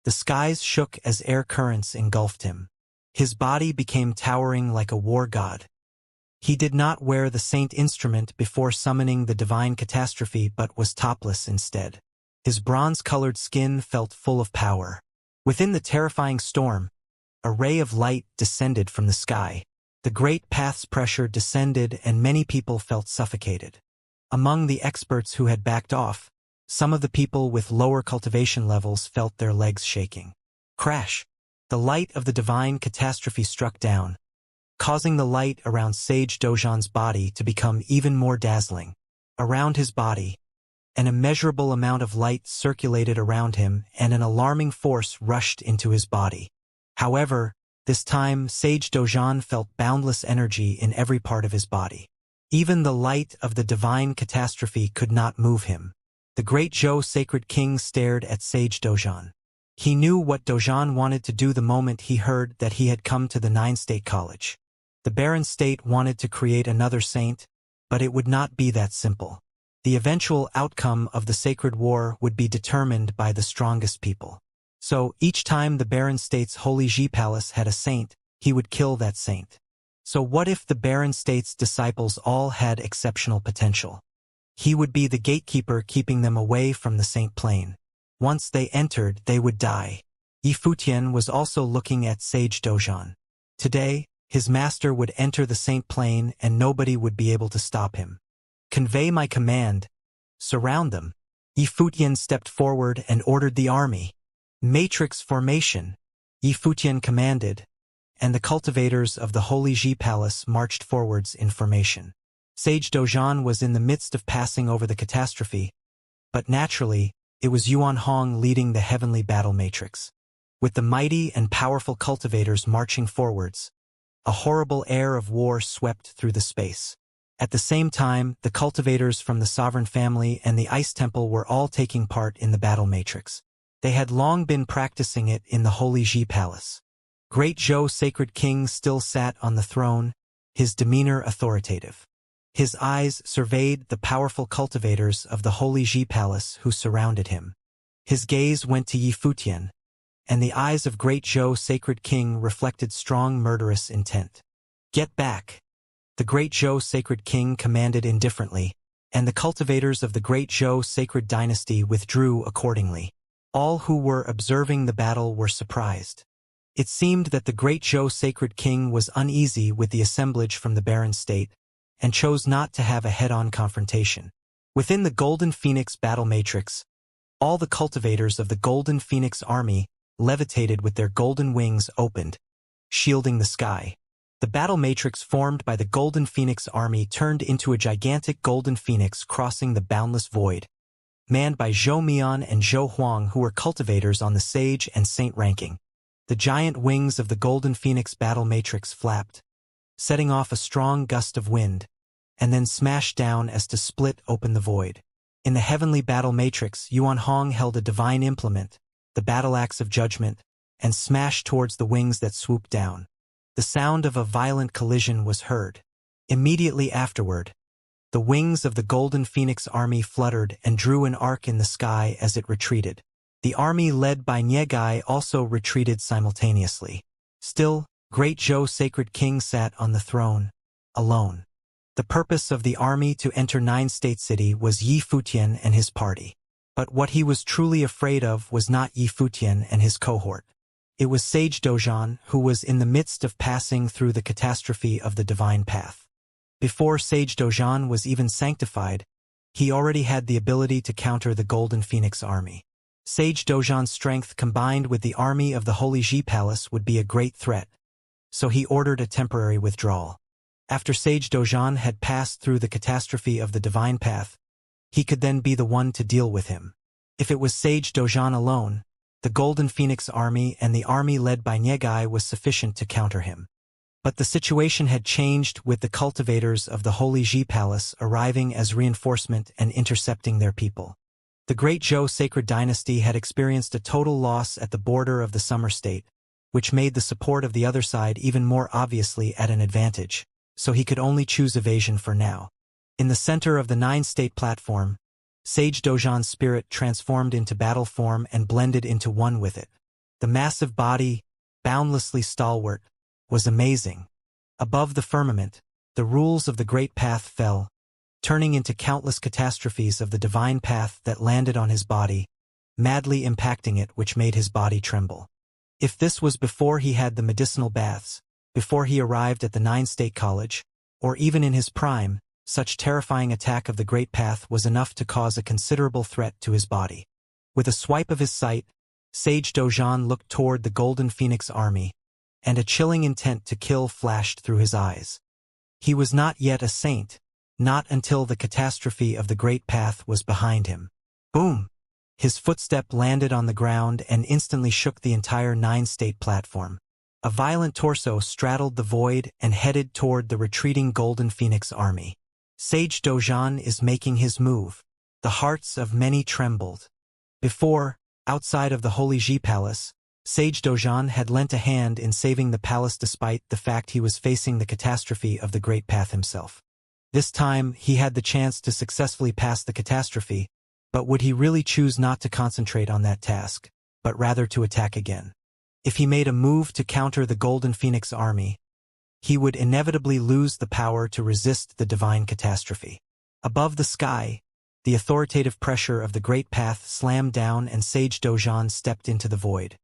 The skies shook as air currents engulfed him. His body became towering like a war god. He did not wear the saint instrument before summoning the divine catastrophe but was topless instead. His bronze-colored skin felt full of power. Within the terrifying storm, a ray of light descended from the sky. The great path's pressure descended and many people felt suffocated. Among the experts who had backed off, some of the people with lower cultivation levels felt their legs shaking. Crash! The light of the divine catastrophe struck down, causing the light around Sage Dozhan's body to become even more dazzling. Around his body, an immeasurable amount of light circulated around him and an alarming force rushed into his body. However, this time Sage Dozhan felt boundless energy in every part of his body. Even the light of the divine catastrophe could not move him. The Great Zhou Sacred King stared at Sage Dozhan. He knew what Dozhan wanted to do the moment he heard that he had come to the 9-state college. The Barren State wanted to create another saint, but it would not be that simple. The eventual outcome of the sacred war would be determined by the strongest people. So, each time the Barren State's Holy Ji Palace had a saint, he would kill that saint. So what if the Barren State's disciples all had exceptional potential? He would be the gatekeeper keeping them away from the Saint Plane. Once they entered, they would die. Yifutian was also looking at Sage Dozhan. Today, his master would enter the Saint Plane and nobody would be able to stop him. "Convey my command. Surround them." Yifutian stepped forward and ordered the army. Matrix formation. Yifutian commanded, and the cultivators of the Holy Ji Palace marched forwards in formation. Sage Dojan was in the midst of passing over the catastrophe, but naturally, it was Yuan Hong leading the heavenly battle matrix. With the mighty and powerful cultivators marching forwards, a horrible air of war swept through the space. At the same time, the cultivators from the sovereign family and the Ice Temple were all taking part in the battle matrix. They had long been practicing it in the Holy Ji Palace. Great Zhou Sacred King still sat on the throne, his demeanor authoritative. His eyes surveyed the powerful cultivators of the Holy Ji Palace who surrounded him. His gaze went to Yifutian, and the eyes of Great Zhou Sacred King reflected strong murderous intent. "Get back!" The Great Zhou Sacred King commanded indifferently, and the cultivators of the Great Zhou Sacred Dynasty withdrew accordingly. All who were observing the battle were surprised. It seemed that the Great Zhou Sacred King was uneasy with the assemblage from the barren state, and chose not to have a head-on confrontation. Within the Golden Phoenix battle matrix, all the cultivators of the Golden Phoenix army levitated with their golden wings opened, shielding the sky. The battle matrix formed by the Golden Phoenix army turned into a gigantic Golden Phoenix crossing the boundless void, manned by Zhou Mian and Zhou Huang, who were cultivators on the Sage and Saint ranking. The giant wings of the Golden Phoenix battle matrix flapped, setting off a strong gust of wind, and then smashed down as to split open the void. In the heavenly battle matrix, Yuan Hong held a divine implement, the battle axe of judgment, and smashed towards the wings that swooped down. The sound of a violent collision was heard. Immediately afterward, the wings of the Golden Phoenix army fluttered and drew an arc in the sky as it retreated. The army led by Niegai also retreated simultaneously. Still, Great Zhou Sacred King sat on the throne, alone. The purpose of the army to enter Nine-State City was Yifutian and his party. But what he was truly afraid of was not Yifutian and his cohort. It was Sage Dojan, who was in the midst of passing through the catastrophe of the divine path. Before Sage Dojan was even sanctified, he already had the ability to counter the Golden Phoenix army. Sage Dojan's strength combined with the army of the Holy Ji Palace would be a great threat, so he ordered a temporary withdrawal. After Sage Dojan had passed through the catastrophe of the divine path, he could then be the one to deal with him. If it was Sage Dojan alone, the Golden Phoenix army and the army led by Niegai was sufficient to counter him. But the situation had changed with the cultivators of the Holy Ji Palace arriving as reinforcement and intercepting their people. The Great Zhou Sacred Dynasty had experienced a total loss at the border of the Summer State, which made the support of the other side even more obviously at an advantage, so he could only choose evasion for now. In the center of the Nine-State platform, Sage Dojan's spirit transformed into battle form and blended into one with it. The massive body, boundlessly stalwart, was amazing. Above the firmament, the rules of the great path fell, turning into countless catastrophes of the divine path that landed on his body, madly impacting it, which made his body tremble. If this was before he had the medicinal baths, before he arrived at the Nine-State College, or even in his prime, such terrifying attack of the great path was enough to cause a considerable threat to his body. With a swipe of his sight, Sage Dojan looked toward the Golden Phoenix army, and a chilling intent to kill flashed through his eyes. He was not yet a saint, not until the catastrophe of the great path was behind him. Boom! His footstep landed on the ground and instantly shook the entire Nine-State platform. A violent torso straddled the void and headed toward the retreating Golden Phoenix army. Sage Dojan is making his move. The hearts of many trembled. Before, outside of the Holy Ji Palace, Sage Dojan had lent a hand in saving the palace despite the fact he was facing the catastrophe of the Great Path himself. This time, he had the chance to successfully pass the catastrophe, but would he really choose not to concentrate on that task, but rather to attack again? If he made a move to counter the Golden Phoenix army, he would inevitably lose the power to resist the divine catastrophe. Above the sky, the authoritative pressure of the Great Path slammed down and Sage Dojan stepped into the void.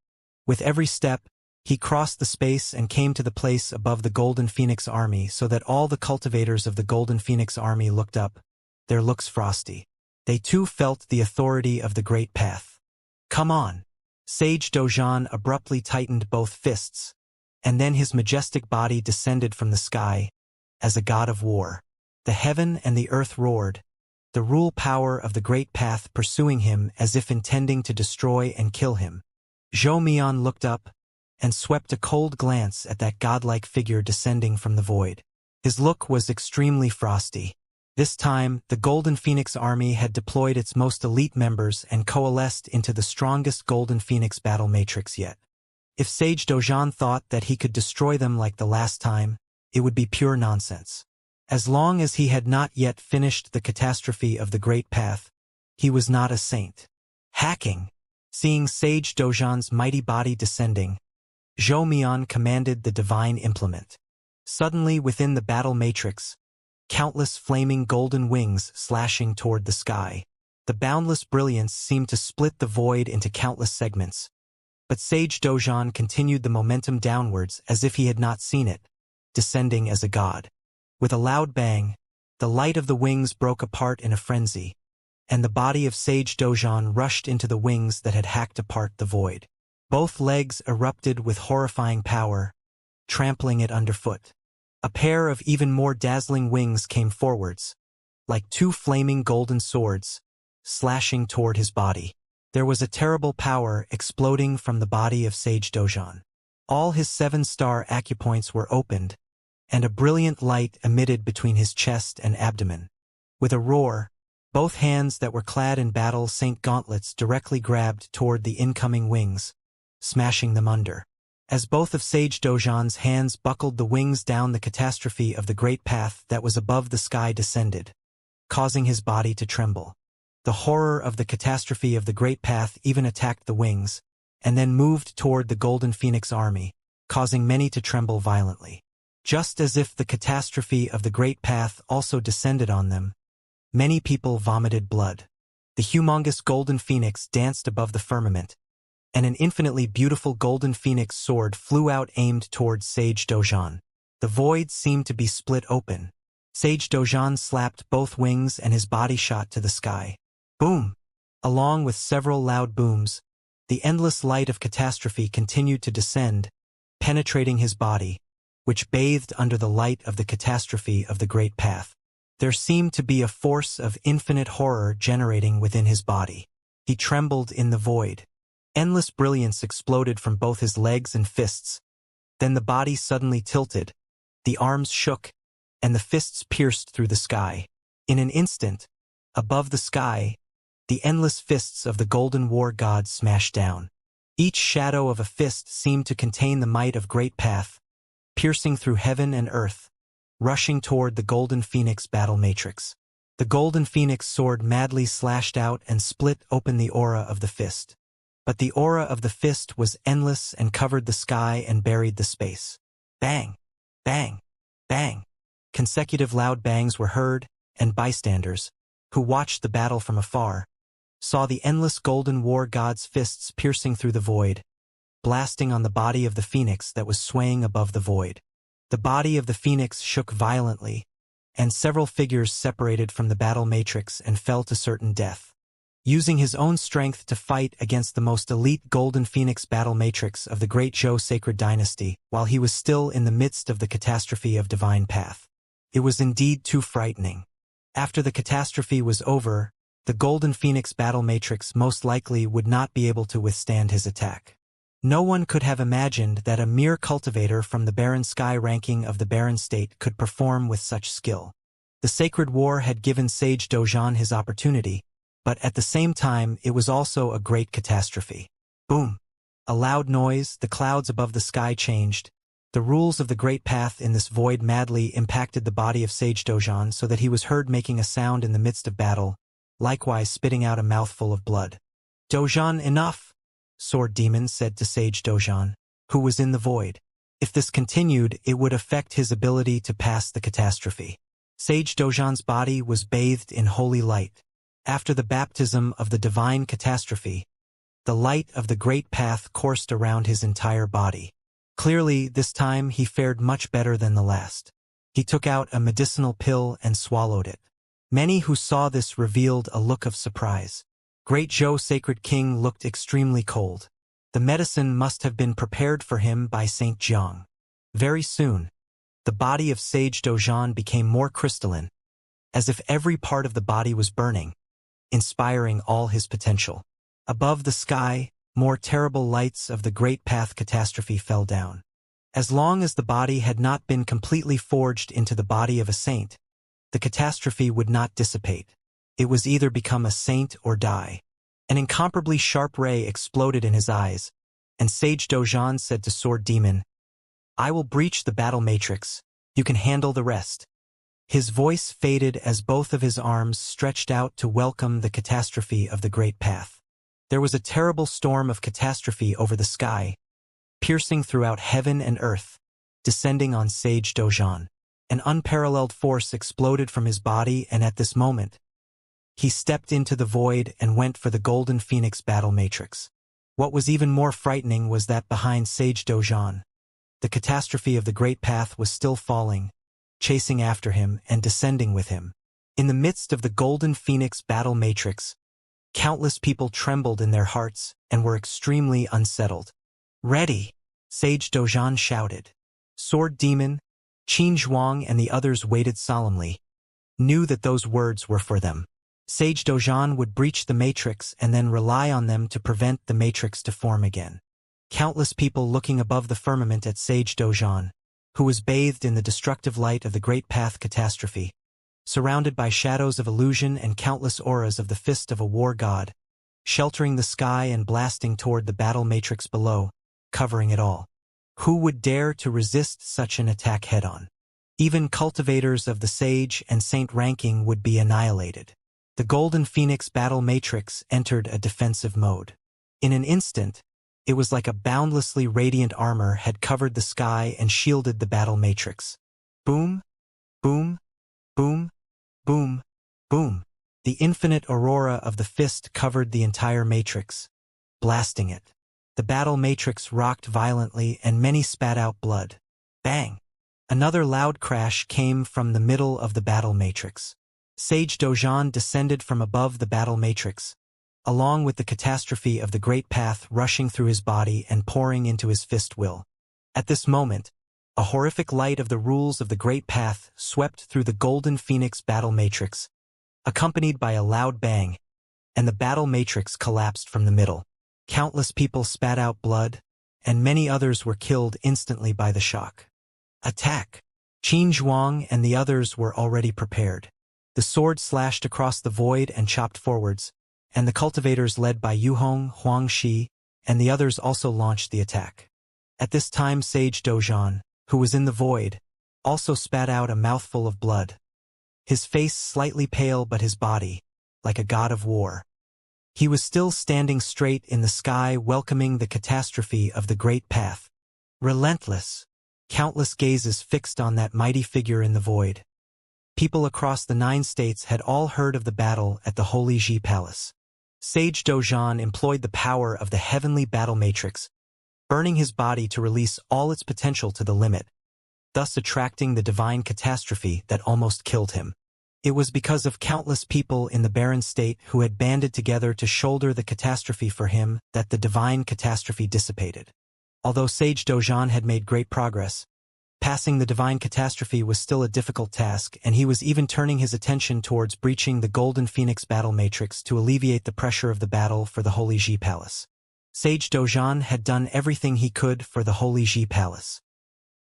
With every step, he crossed the space and came to the place above the Golden Phoenix army so that all the cultivators of the Golden Phoenix army looked up, their looks frosty. They too felt the authority of the Great Path. "Come on!" Sage Dojan abruptly tightened both fists, and then his majestic body descended from the sky as a god of war. The heaven and the earth roared, the rule power of the great path pursuing him as if intending to destroy and kill him. Zhou Mian looked up and swept a cold glance at that godlike figure descending from the void. His look was extremely frosty. This time, the Golden Phoenix army had deployed its most elite members and coalesced into the strongest Golden Phoenix battle matrix yet. If Sage Dojan thought that he could destroy them like the last time, it would be pure nonsense. As long as he had not yet finished the catastrophe of the Great Path, he was not a saint. Hacking. Seeing Sage Dojan's mighty body descending, Zhou Mian commanded the divine implement. Suddenly within the battle matrix, countless flaming golden wings slashing toward the sky. The boundless brilliance seemed to split the void into countless segments. But Sage Dojan continued the momentum downwards as if he had not seen it, descending as a god. With a loud bang, the light of the wings broke apart in a frenzy, and the body of Sage Dojan rushed into the wings that had hacked apart the void. Both legs erupted with horrifying power, trampling it underfoot. A pair of even more dazzling wings came forwards, like two flaming golden swords, slashing toward his body. There was a terrible power exploding from the body of Sage Dojan. All his 7-star acupoints were opened, and a brilliant light emitted between his chest and abdomen. With a roar, both hands that were clad in battle saint gauntlets directly grabbed toward the incoming wings, smashing them under. As both of Sage Dojan's hands buckled the wings down, the catastrophe of the great path that was above the sky descended, causing his body to tremble. The horror of the catastrophe of the great path even attacked the wings, and then moved toward the Golden Phoenix army, causing many to tremble violently. Just as if the catastrophe of the great path also descended on them, many people vomited blood. The humongous Golden Phoenix danced above the firmament, and an infinitely beautiful Golden Phoenix sword flew out aimed towards Sage Dojan. The void seemed to be split open. Sage Dojan slapped both wings and his body shot to the sky. Boom! Along with several loud booms, the endless light of catastrophe continued to descend, penetrating his body, which bathed under the light of the catastrophe of the great path. There seemed to be a force of infinite horror generating within his body. He trembled in the void. Endless brilliance exploded from both his legs and fists. Then the body suddenly tilted, the arms shook, and the fists pierced through the sky. In an instant, above the sky, the endless fists of the golden war god smashed down. Each shadow of a fist seemed to contain the might of great path, piercing through heaven and earth, rushing toward the Golden Phoenix battle matrix. The Golden Phoenix sword madly slashed out and split open the aura of the fist. But the aura of the fist was endless and covered the sky and buried the space. Bang! Bang! Bang! Consecutive loud bangs were heard, and bystanders, who watched the battle from afar, saw the endless golden war god's fists piercing through the void, blasting on the body of the phoenix that was swaying above the void. The body of the phoenix shook violently, and several figures separated from the battle matrix and fell to certain death. Using his own strength to fight against the most elite Golden Phoenix battle matrix of the Great Zhou Sacred Dynasty, while he was still in the midst of the catastrophe of Divine Path. It was indeed too frightening. After the catastrophe was over, the Golden Phoenix battle matrix most likely would not be able to withstand his attack. No one could have imagined that a mere cultivator from the Barren Sky ranking of the Barren State could perform with such skill. The Sacred War had given Sage Dojan his opportunity, but at the same time it was also a great catastrophe. Boom! A loud noise, the clouds above the sky changed. The rules of the Great Path in this void madly impacted the body of Sage Dojan so that he was heard making a sound in the midst of battle, likewise spitting out a mouthful of blood. Dojan, enough! Sword Demon said to Sage Dojan, who was in the void. If this continued, it would affect his ability to pass the catastrophe. Sage Dojan's body was bathed in holy light. After the baptism of the divine catastrophe, the light of the great path coursed around his entire body. Clearly, this time he fared much better than the last. He took out a medicinal pill and swallowed it. Many who saw this revealed a look of surprise. Great Zhou Sacred King looked extremely cold. The medicine must have been prepared for him by Saint Jiang. Very soon, the body of Sage Dozhan became more crystalline, as if every part of the body was burning, inspiring all his potential. Above the sky, more terrible lights of the Great Path catastrophe fell down. As long as the body had not been completely forged into the body of a saint, the catastrophe would not dissipate. It was either become a saint or die. An incomparably sharp ray exploded in his eyes, and Sage Dozhan said to Sword Demon, "I will breach the battle matrix. You can handle the rest." His voice faded as both of his arms stretched out to welcome the catastrophe of the Great Path. There was a terrible storm of catastrophe over the sky, piercing throughout heaven and earth, descending on Sage Dozhan. An unparalleled force exploded from his body, and at this moment, he stepped into the void and went for the Golden Phoenix battle matrix. What was even more frightening was that behind Sage Dozhan, the catastrophe of the Great Path was still falling, chasing after him and descending with him. In the midst of the Golden Phoenix battle matrix, countless people trembled in their hearts and were extremely unsettled. "Ready!" Sage Dozhan shouted. Sword Demon, Qin Zhuang and the others waited solemnly, knew that those words were for them. Sage Dozhan would breach the matrix and then rely on them to prevent the matrix to form again. Countless people looking above the firmament at Sage Dozhan, who was bathed in the destructive light of the Great Path catastrophe, surrounded by shadows of illusion and countless auras of the fist of a war god, sheltering the sky and blasting toward the battle matrix below, covering it all. Who would dare to resist such an attack head-on? Even cultivators of the Sage and Saint ranking would be annihilated. The Golden Phoenix battle matrix entered a defensive mode. In an instant, it was like a boundlessly radiant armor had covered the sky and shielded the battle matrix. Boom, boom, boom, boom, boom. The infinite aurora of the fist covered the entire matrix, blasting it. The battle matrix rocked violently and many spat out blood. Bang! Another loud crash came from the middle of the battle matrix. Sage Dozhan descended from above the battle matrix, along with the catastrophe of the Great Path rushing through his body and pouring into his fist will. At this moment, a horrific light of the rules of the Great Path swept through the Golden Phoenix battle matrix, accompanied by a loud bang, and the battle matrix collapsed from the middle. Countless people spat out blood, and many others were killed instantly by the shock. Attack! Qin Zhuang and the others were already prepared. The sword slashed across the void and chopped forwards, and the cultivators led by Yuhong, Huangxi, and the others also launched the attack. At this time Sage Dozhan, who was in the void, also spat out a mouthful of blood. His face slightly pale but his body, like a god of war. He was still standing straight in the sky welcoming the catastrophe of the Great Path. Relentless, countless gazes fixed on that mighty figure in the void. People across the 9 states had all heard of the battle at the Holy Ji Palace. Sage Dozhan employed the power of the heavenly battle matrix, burning his body to release all its potential to the limit, thus attracting the divine catastrophe that almost killed him. It was because of countless people in the barren state who had banded together to shoulder the catastrophe for him that the divine catastrophe dissipated. Although Sage Dozhan had made great progress, passing the divine catastrophe was still a difficult task, and he was even turning his attention towards breaching the Golden Phoenix battle matrix to alleviate the pressure of the battle for the Holy Ji Palace. Sage Dozhan had done everything he could for the Holy Ji Palace.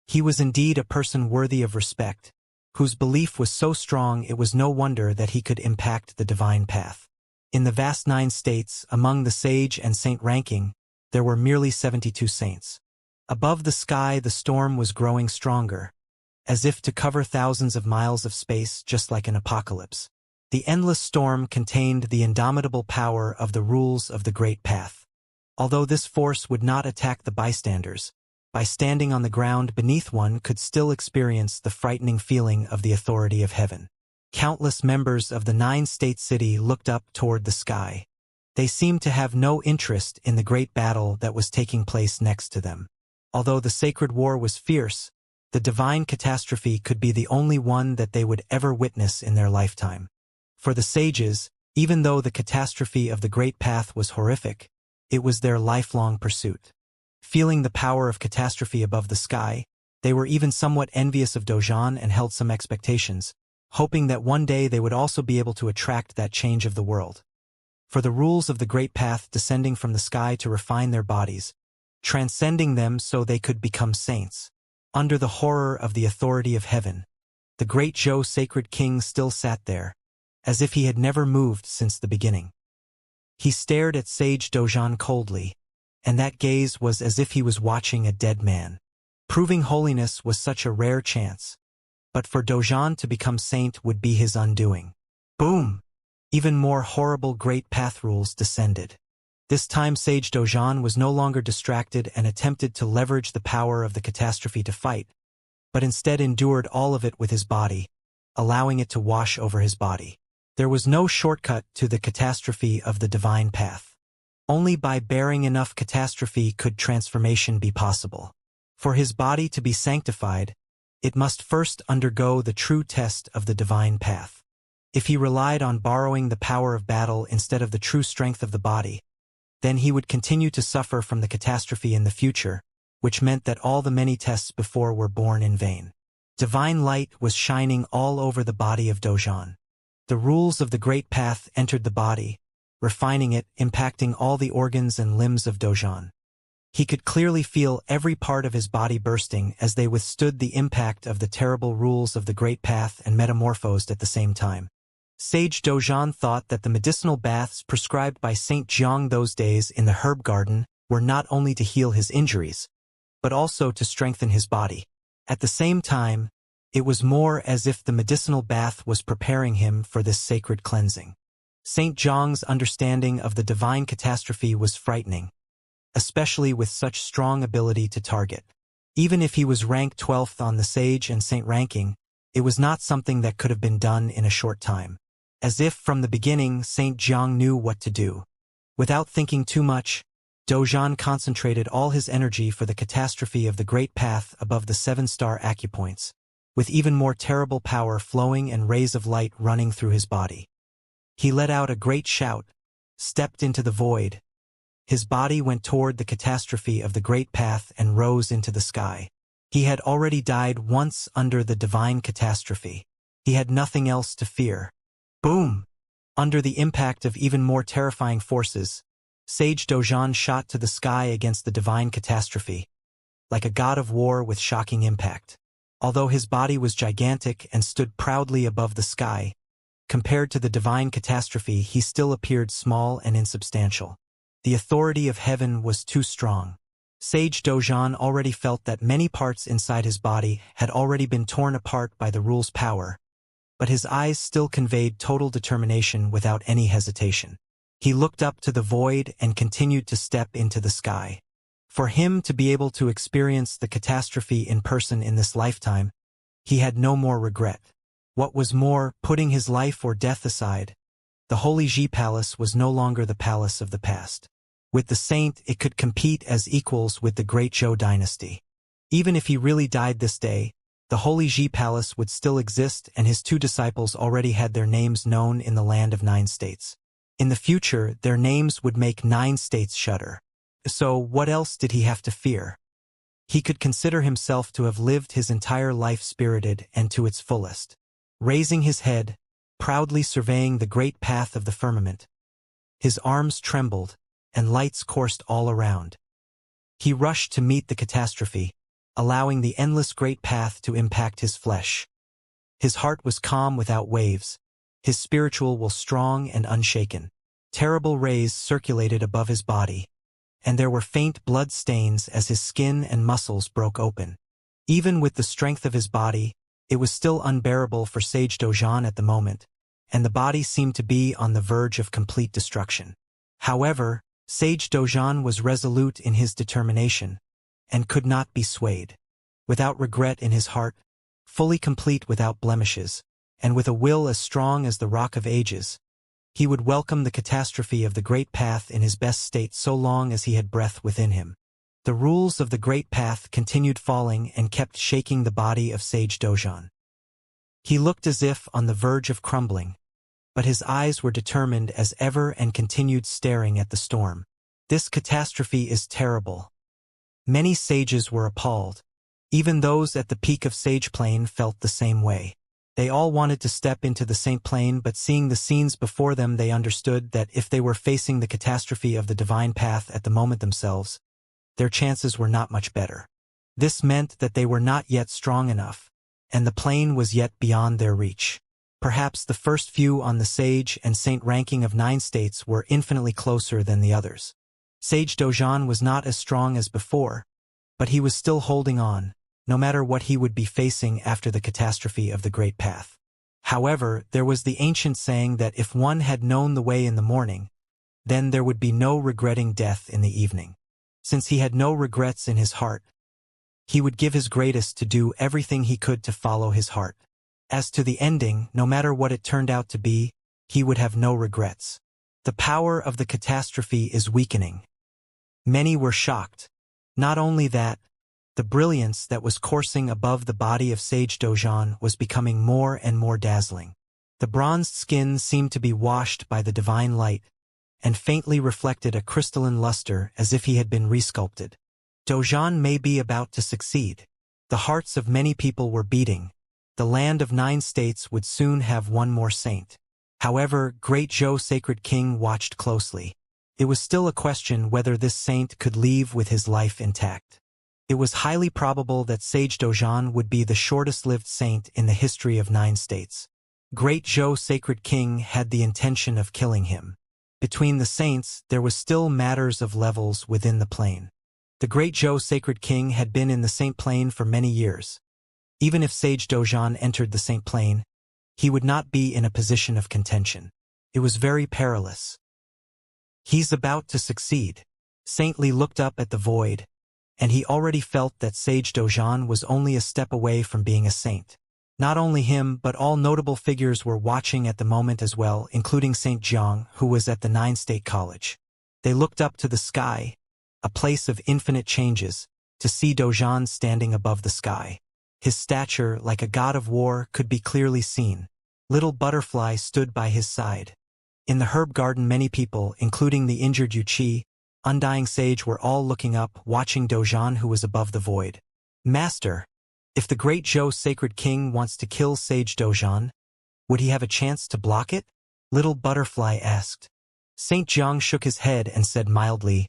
He was indeed a person worthy of respect, whose belief was so strong it was no wonder that he could impact the divine path. In the vast 9 states, among the Sage and Saint ranking, there were merely 72 saints. Above the sky the storm was growing stronger, as if to cover thousands of miles of space just like an apocalypse. The endless storm contained the indomitable power of the rules of the Great Path. Although this force would not attack the bystanders, by standing on the ground beneath one could still experience the frightening feeling of the authority of heaven. Countless members of the 9-state city looked up toward the sky. They seemed to have no interest in the great battle that was taking place next to them. Although the sacred war was fierce, the divine catastrophe could be the only one that they would ever witness in their lifetime. For the sages, even though the catastrophe of the Great Path was horrific, It was their lifelong pursuit. Feeling the power of catastrophe above the sky, they were even somewhat envious of Dojan and held some expectations, hoping that one day they would also be able to attract that change of the world. For the rules of the great path descending from the sky to refine their bodies, transcending them so they could become saints. Under the horror of the authority of heaven, the great Zhou sacred king still sat there, as if he had never moved since the beginning. He stared at Sage Dojan coldly, and that gaze was as if he was watching a dead man. Proving holiness was such a rare chance, but for Dojan to become saint would be his undoing. Boom! Even more horrible great path rules descended. This time Sage Dojan was no longer distracted and attempted to leverage the power of the catastrophe to fight, but instead endured all of it with his body, allowing it to wash over his body. There was no shortcut to the catastrophe of the divine path. Only by bearing enough catastrophe could transformation be possible. For his body to be sanctified, it must first undergo the true test of the divine path. If he relied on borrowing the power of battle instead of the true strength of the body, then he would continue to suffer from the catastrophe in the future, which meant that all the many tests before were born in vain. Divine light was shining all over the body of Dojan. The rules of the great path entered the body, refining it, impacting all the organs and limbs of Dojan. He could clearly feel every part of his body bursting as they withstood the impact of the terrible rules of the great path and metamorphosed at the same time. Sage Dojan thought that the medicinal baths prescribed by Saint Jiang those days in the herb garden were not only to heal his injuries, but also to strengthen his body. At the same time, it was more as if the medicinal bath was preparing him for this sacred cleansing. Saint Jiang's understanding of the divine catastrophe was frightening, especially with such strong ability to target. Even if he was ranked 12th on the Sage and Saint ranking, it was not something that could have been done in a short time. As if from the beginning Saint Jiang knew what to do. Without thinking too much, Dojan concentrated all his energy for the catastrophe of the great path above the 7-star acupoints, with even more terrible power flowing and rays of light running through his body. He let out a great shout, stepped into the void. His body went toward the catastrophe of the great path and rose into the sky. He had already died once under the divine catastrophe. He had nothing else to fear. Boom! Under the impact of even more terrifying forces, Sage Dojan shot to the sky against the divine catastrophe, like a god of war with shocking impact. Although his body was gigantic and stood proudly above the sky, compared to the divine catastrophe he still appeared small and insubstantial. The authority of heaven was too strong. Sage Dojan already felt that many parts inside his body had already been torn apart by the rule's power, but his eyes still conveyed total determination without any hesitation. He looked up to the void and continued to step into the sky. For him to be able to experience the catastrophe in person in this lifetime, he had no more regret. What was more, putting his life or death aside, the Holy Ji Palace was no longer the palace of the past. With the saint, it could compete as equals with the great Zhou dynasty. Even if he really died this day, the Holy Ji Palace would still exist and his 2 disciples already had their names known in the land of 9 states. In the future, their names would make 9 states shudder. So what else did he have to fear? He could consider himself to have lived his entire life spirited and to its fullest. Raising his head, proudly surveying the great path of the firmament, his arms trembled, and lights coursed all around. He rushed to meet the catastrophe, allowing the endless great path to impact his flesh. His heart was calm without waves, his spiritual will strong and unshaken. Terrible rays circulated above his body, and there were faint blood stains as his skin and muscles broke open. Even with the strength of his body, it was still unbearable for Sage Dojan at the moment, and the body seemed to be on the verge of complete destruction. However, Sage Dojan was resolute in his determination, and could not be swayed. Without regret in his heart, fully complete without blemishes, and with a will as strong as the rock of ages, he would welcome the catastrophe of the great path in his best state so long as he had breath within him. The rules of the great path continued falling and kept shaking the body of Sage Dojan. He looked as if on the verge of crumbling, but his eyes were determined as ever and continued staring at the storm. This catastrophe is terrible. Many sages were appalled. Even those at the peak of sage plane felt the same way. They all wanted to step into the saint plane, but seeing the scenes before them, they understood that if they were facing the catastrophe of the divine path at the moment themselves, their chances were not much better. This meant that they were not yet strong enough, and the plane was yet beyond their reach. Perhaps the first few on the sage and saint ranking of 9 states were infinitely closer than the others. Sage Dojan was not as strong as before, but he was still holding on, no matter what he would be facing after the catastrophe of the Great Path. However, there was the ancient saying that if one had known the way in the morning, then there would be no regretting death in the evening. Since he had no regrets in his heart, he would give his greatest to do everything he could to follow his heart. As to the ending, no matter what it turned out to be, he would have no regrets. The power of the catastrophe is weakening. Many were shocked. Not only that, the brilliance that was coursing above the body of Sage Dojan was becoming more and more dazzling. The bronzed skin seemed to be washed by the divine light, and faintly reflected a crystalline luster as if he had been resculpted. Dojan may be about to succeed. The hearts of many people were beating. The land of 9 states would soon have one more saint. However, Great Zhou Sacred King watched closely. It was still a question whether this saint could leave with his life intact. It was highly probable that Sage Dojan would be the shortest-lived saint in the history of 9 states. Great Zhou Sacred King had the intention of killing him. Between the saints, there was still matters of levels within the plane. The Great Zhou Sacred King had been in the saint plane for many years. Even if Sage Dojan entered the saint plane, he would not be in a position of contention. It was very perilous. He's about to succeed. Saintly looked up at the void, and he already felt that Sage Dojan was only a step away from being a saint. Not only him, but all notable figures were watching at the moment as well, including Saint Jiang, who was at the 9-state college. They looked up to the sky, a place of infinite changes, to see Dojan standing above the sky. His stature, like a god of war, could be clearly seen. Little Butterfly stood by his side. In the herb garden, many people, including the injured Yuqi, Undying Sage, were all looking up, watching Dojan, who was above the void. Master, if the Great Zhou Sacred King wants to kill Sage Dojan, would he have a chance to block it? Little Butterfly asked. Saint Jiang shook his head and said mildly,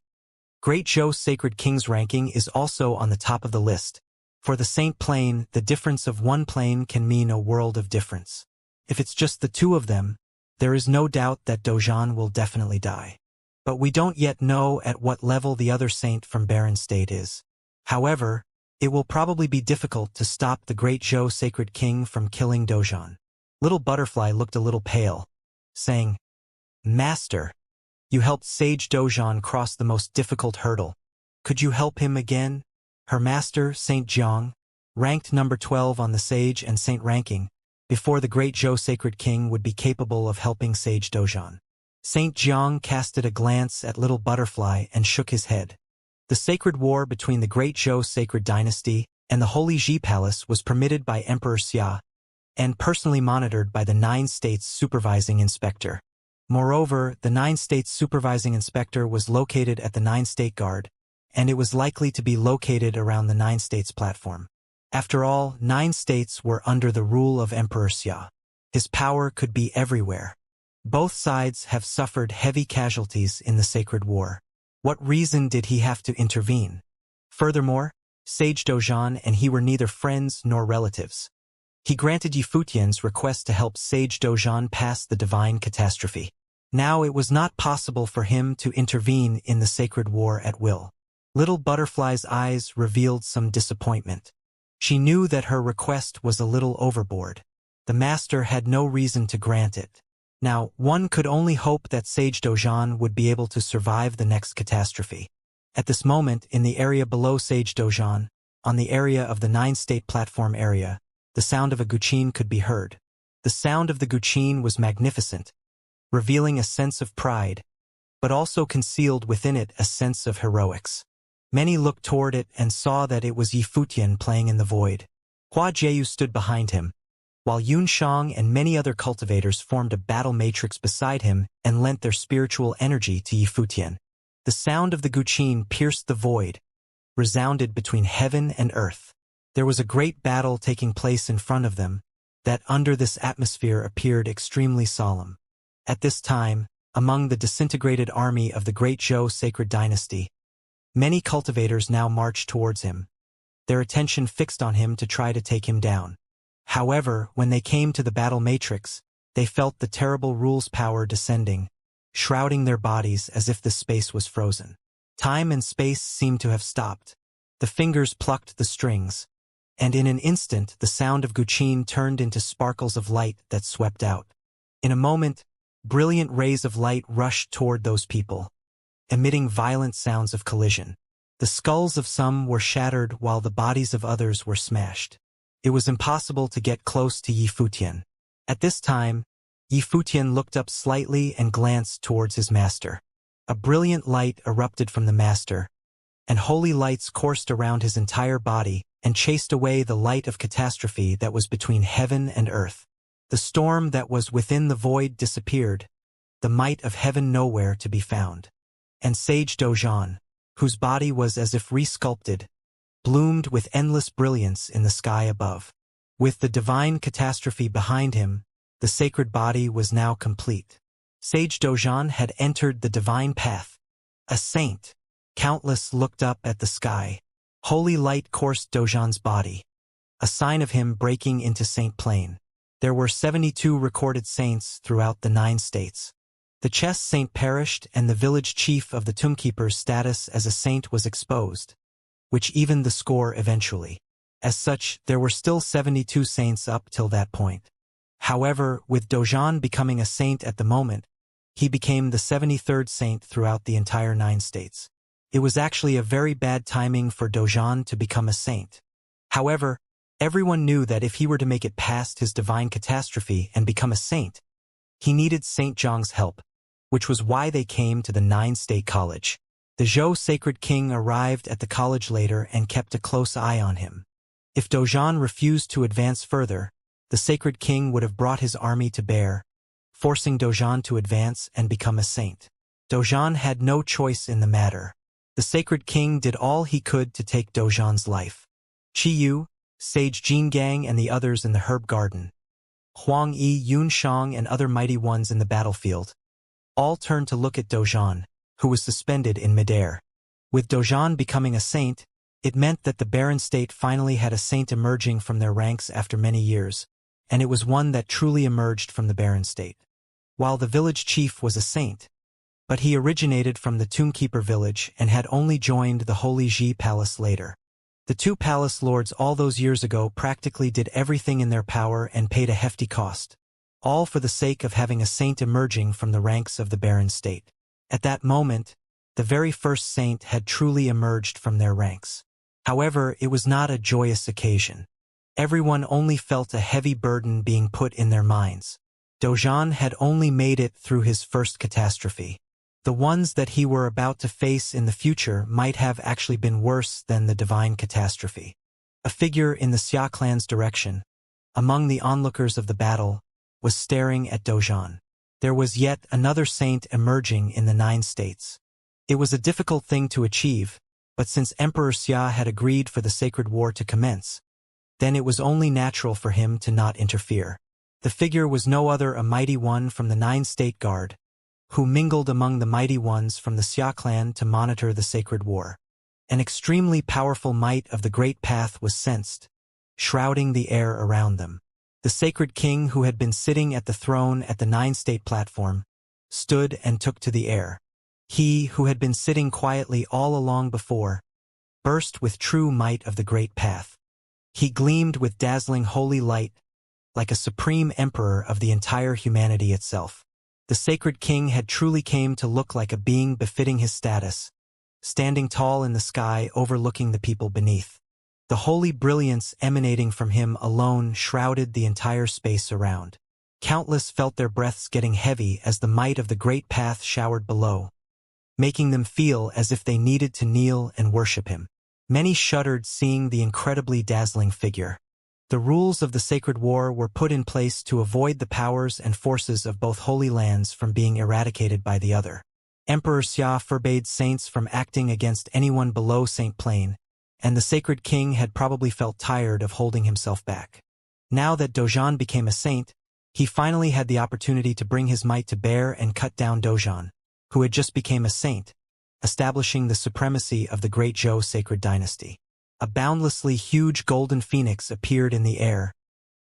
Great Zhou Sacred King's ranking is also on the top of the list. For the saint plane, the difference of one plane can mean a world of difference. If it's just the two of them, there is no doubt that Dojan will definitely die. But we don't yet know at what level the other saint from Barren State is. However, it will probably be difficult to stop the Great Zhou Sacred King from killing Dojan. Little Butterfly looked a little pale, saying, Master, you helped Sage Dojan cross the most difficult hurdle. Could you help him again? Her master, Saint Jiang, ranked number 12 on the Sage and Saint ranking, before the Great Zhou Sacred King would be capable of helping Sage Dojan. Saint Jiang casted a glance at Little Butterfly and shook his head. The sacred war between the Great Zhou Sacred Dynasty and the Holy Ji Palace was permitted by Emperor Xia, and personally monitored by the 9 states supervising inspector. Moreover, the 9 states supervising inspector was located at the 9 State Guard, and it was likely to be located around the 9 states platform. After all, 9 states were under the rule of Emperor Xia. His power could be everywhere. Both sides have suffered heavy casualties in the sacred war. What reason did he have to intervene? Furthermore, Sage Dojan and he were neither friends nor relatives. He granted Yifutian's request to help Sage Dojan pass the divine catastrophe. Now it was not possible for him to intervene in the sacred war at will. Little Butterfly's eyes revealed some disappointment. She knew that her request was a little overboard. The master had no reason to grant it. Now, one could only hope that Sage Dojan would be able to survive the next catastrophe. At this moment, in the area below Sage Dojan, on the area of the 9-state platform area, the sound of a guqin could be heard. The sound of the guqin was magnificent, revealing a sense of pride, but also concealed within it a sense of heroics. Many looked toward it and saw that it was Yifutian playing in the void. Hua Jieyu stood behind him, while Yun Shang and many other cultivators formed a battle matrix beside him and lent their spiritual energy to Yifutian. The sound of the guqin pierced the void, resounded between heaven and earth. There was a great battle taking place in front of them, that under this atmosphere appeared extremely solemn. At this time, among the disintegrated army of the great Zhou sacred dynasty, many cultivators now marched towards him, their attention fixed on him to try to take him down. However, when they came to the battle matrix, they felt the terrible rule's power descending, shrouding their bodies as if the space was frozen. Time and space seemed to have stopped. The fingers plucked the strings, and in an instant the sound of guqin turned into sparkles of light that swept out. In a moment, brilliant rays of light rushed toward those people, emitting violent sounds of collision. The skulls of some were shattered while the bodies of others were smashed. It was impossible to get close to Yi Futian. At this time, Yi Futian looked up slightly and glanced towards his master. A brilliant light erupted from the master, and holy lights coursed around his entire body and chased away the light of catastrophe that was between heaven and earth. The storm that was within the void disappeared, the might of heaven nowhere to be found. And Sage Dozhan, whose body was as if resculpted, bloomed with endless brilliance in the sky above. With the divine catastrophe behind him, the sacred body was now complete. Sage Dozhan had entered the divine path. A saint. Countless looked up at the sky. Holy light coursed Dozhan's body, a sign of him breaking into saint plane. There were 72 recorded saints throughout the 9 states. The chess saint perished and the village chief of the tombkeeper's status as a saint was exposed, which evened the score eventually. As such, there were still 72 saints up till that point. However, with Dozhan becoming a saint at the moment, he became the 73rd saint throughout the entire 9 states. It was actually a very bad timing for Dozhan to become a saint. However, everyone knew that if he were to make it past his divine catastrophe and become a saint, he needed Saint Zhang's help, which was why they came to the 9-state college. The Zhou sacred king arrived at the college later and kept a close eye on him. If Dozhan refused to advance further, the sacred king would have brought his army to bear, forcing Dozhan to advance and become a saint. Dozhan had no choice in the matter. The sacred king did all he could to take Dozhan's life. Qiyu, Sage Jingang and the others in the herb garden, Huang Yi, Yunshang and other mighty ones in the battlefield, all turned to look at Dozhan, who was suspended in midair. With Dozhan becoming a saint, it meant that the barren state finally had a saint emerging from their ranks after many years, and it was one that truly emerged from the barren state. While the village chief was a saint, but he originated from the Tombkeeper village and had only joined the Holy Ji Palace later. The 2 palace lords all those years ago practically did everything in their power and paid a hefty cost, all for the sake of having a saint emerging from the ranks of the barren state. At that moment, the very first saint had truly emerged from their ranks. However, it was not a joyous occasion. Everyone only felt a heavy burden being put in their minds. Dozhan had only made it through his first catastrophe. The ones that he were about to face in the future might have actually been worse than the divine catastrophe. A figure in the Xia clan's direction, among the onlookers of the battle, was staring at Dozhan. There was yet another saint emerging in the 9 states. It was a difficult thing to achieve, but since Emperor Xia had agreed for the sacred war to commence, then it was only natural for him to not interfere. The figure was no other a mighty one from the 9-state guard, who mingled among the mighty ones from the Xia clan to monitor the sacred war. An extremely powerful might of the great path was sensed, shrouding the air around them. The sacred king who had been sitting at the throne at the 9-state platform, stood and took to the air. He who had been sitting quietly all along before, burst with true might of the great path. He gleamed with dazzling holy light, like a supreme emperor of the entire humanity itself. The sacred king had truly came to look like a being befitting his status, standing tall in the sky overlooking the people beneath. The holy brilliance emanating from him alone shrouded the entire space around. Countless felt their breaths getting heavy as the might of the great path showered below, making them feel as if they needed to kneel and worship him. Many shuddered seeing the incredibly dazzling figure. The rules of the sacred war were put in place to avoid the powers and forces of both holy lands from being eradicated by the other. Emperor Xia forbade saints from acting against anyone below Saint Plane, and the sacred king had probably felt tired of holding himself back. Now that Dozhan became a saint, he finally had the opportunity to bring his might to bear and cut down Dozhan, who had just become a saint, establishing the supremacy of the Great Zhou sacred dynasty. A boundlessly huge golden phoenix appeared in the air,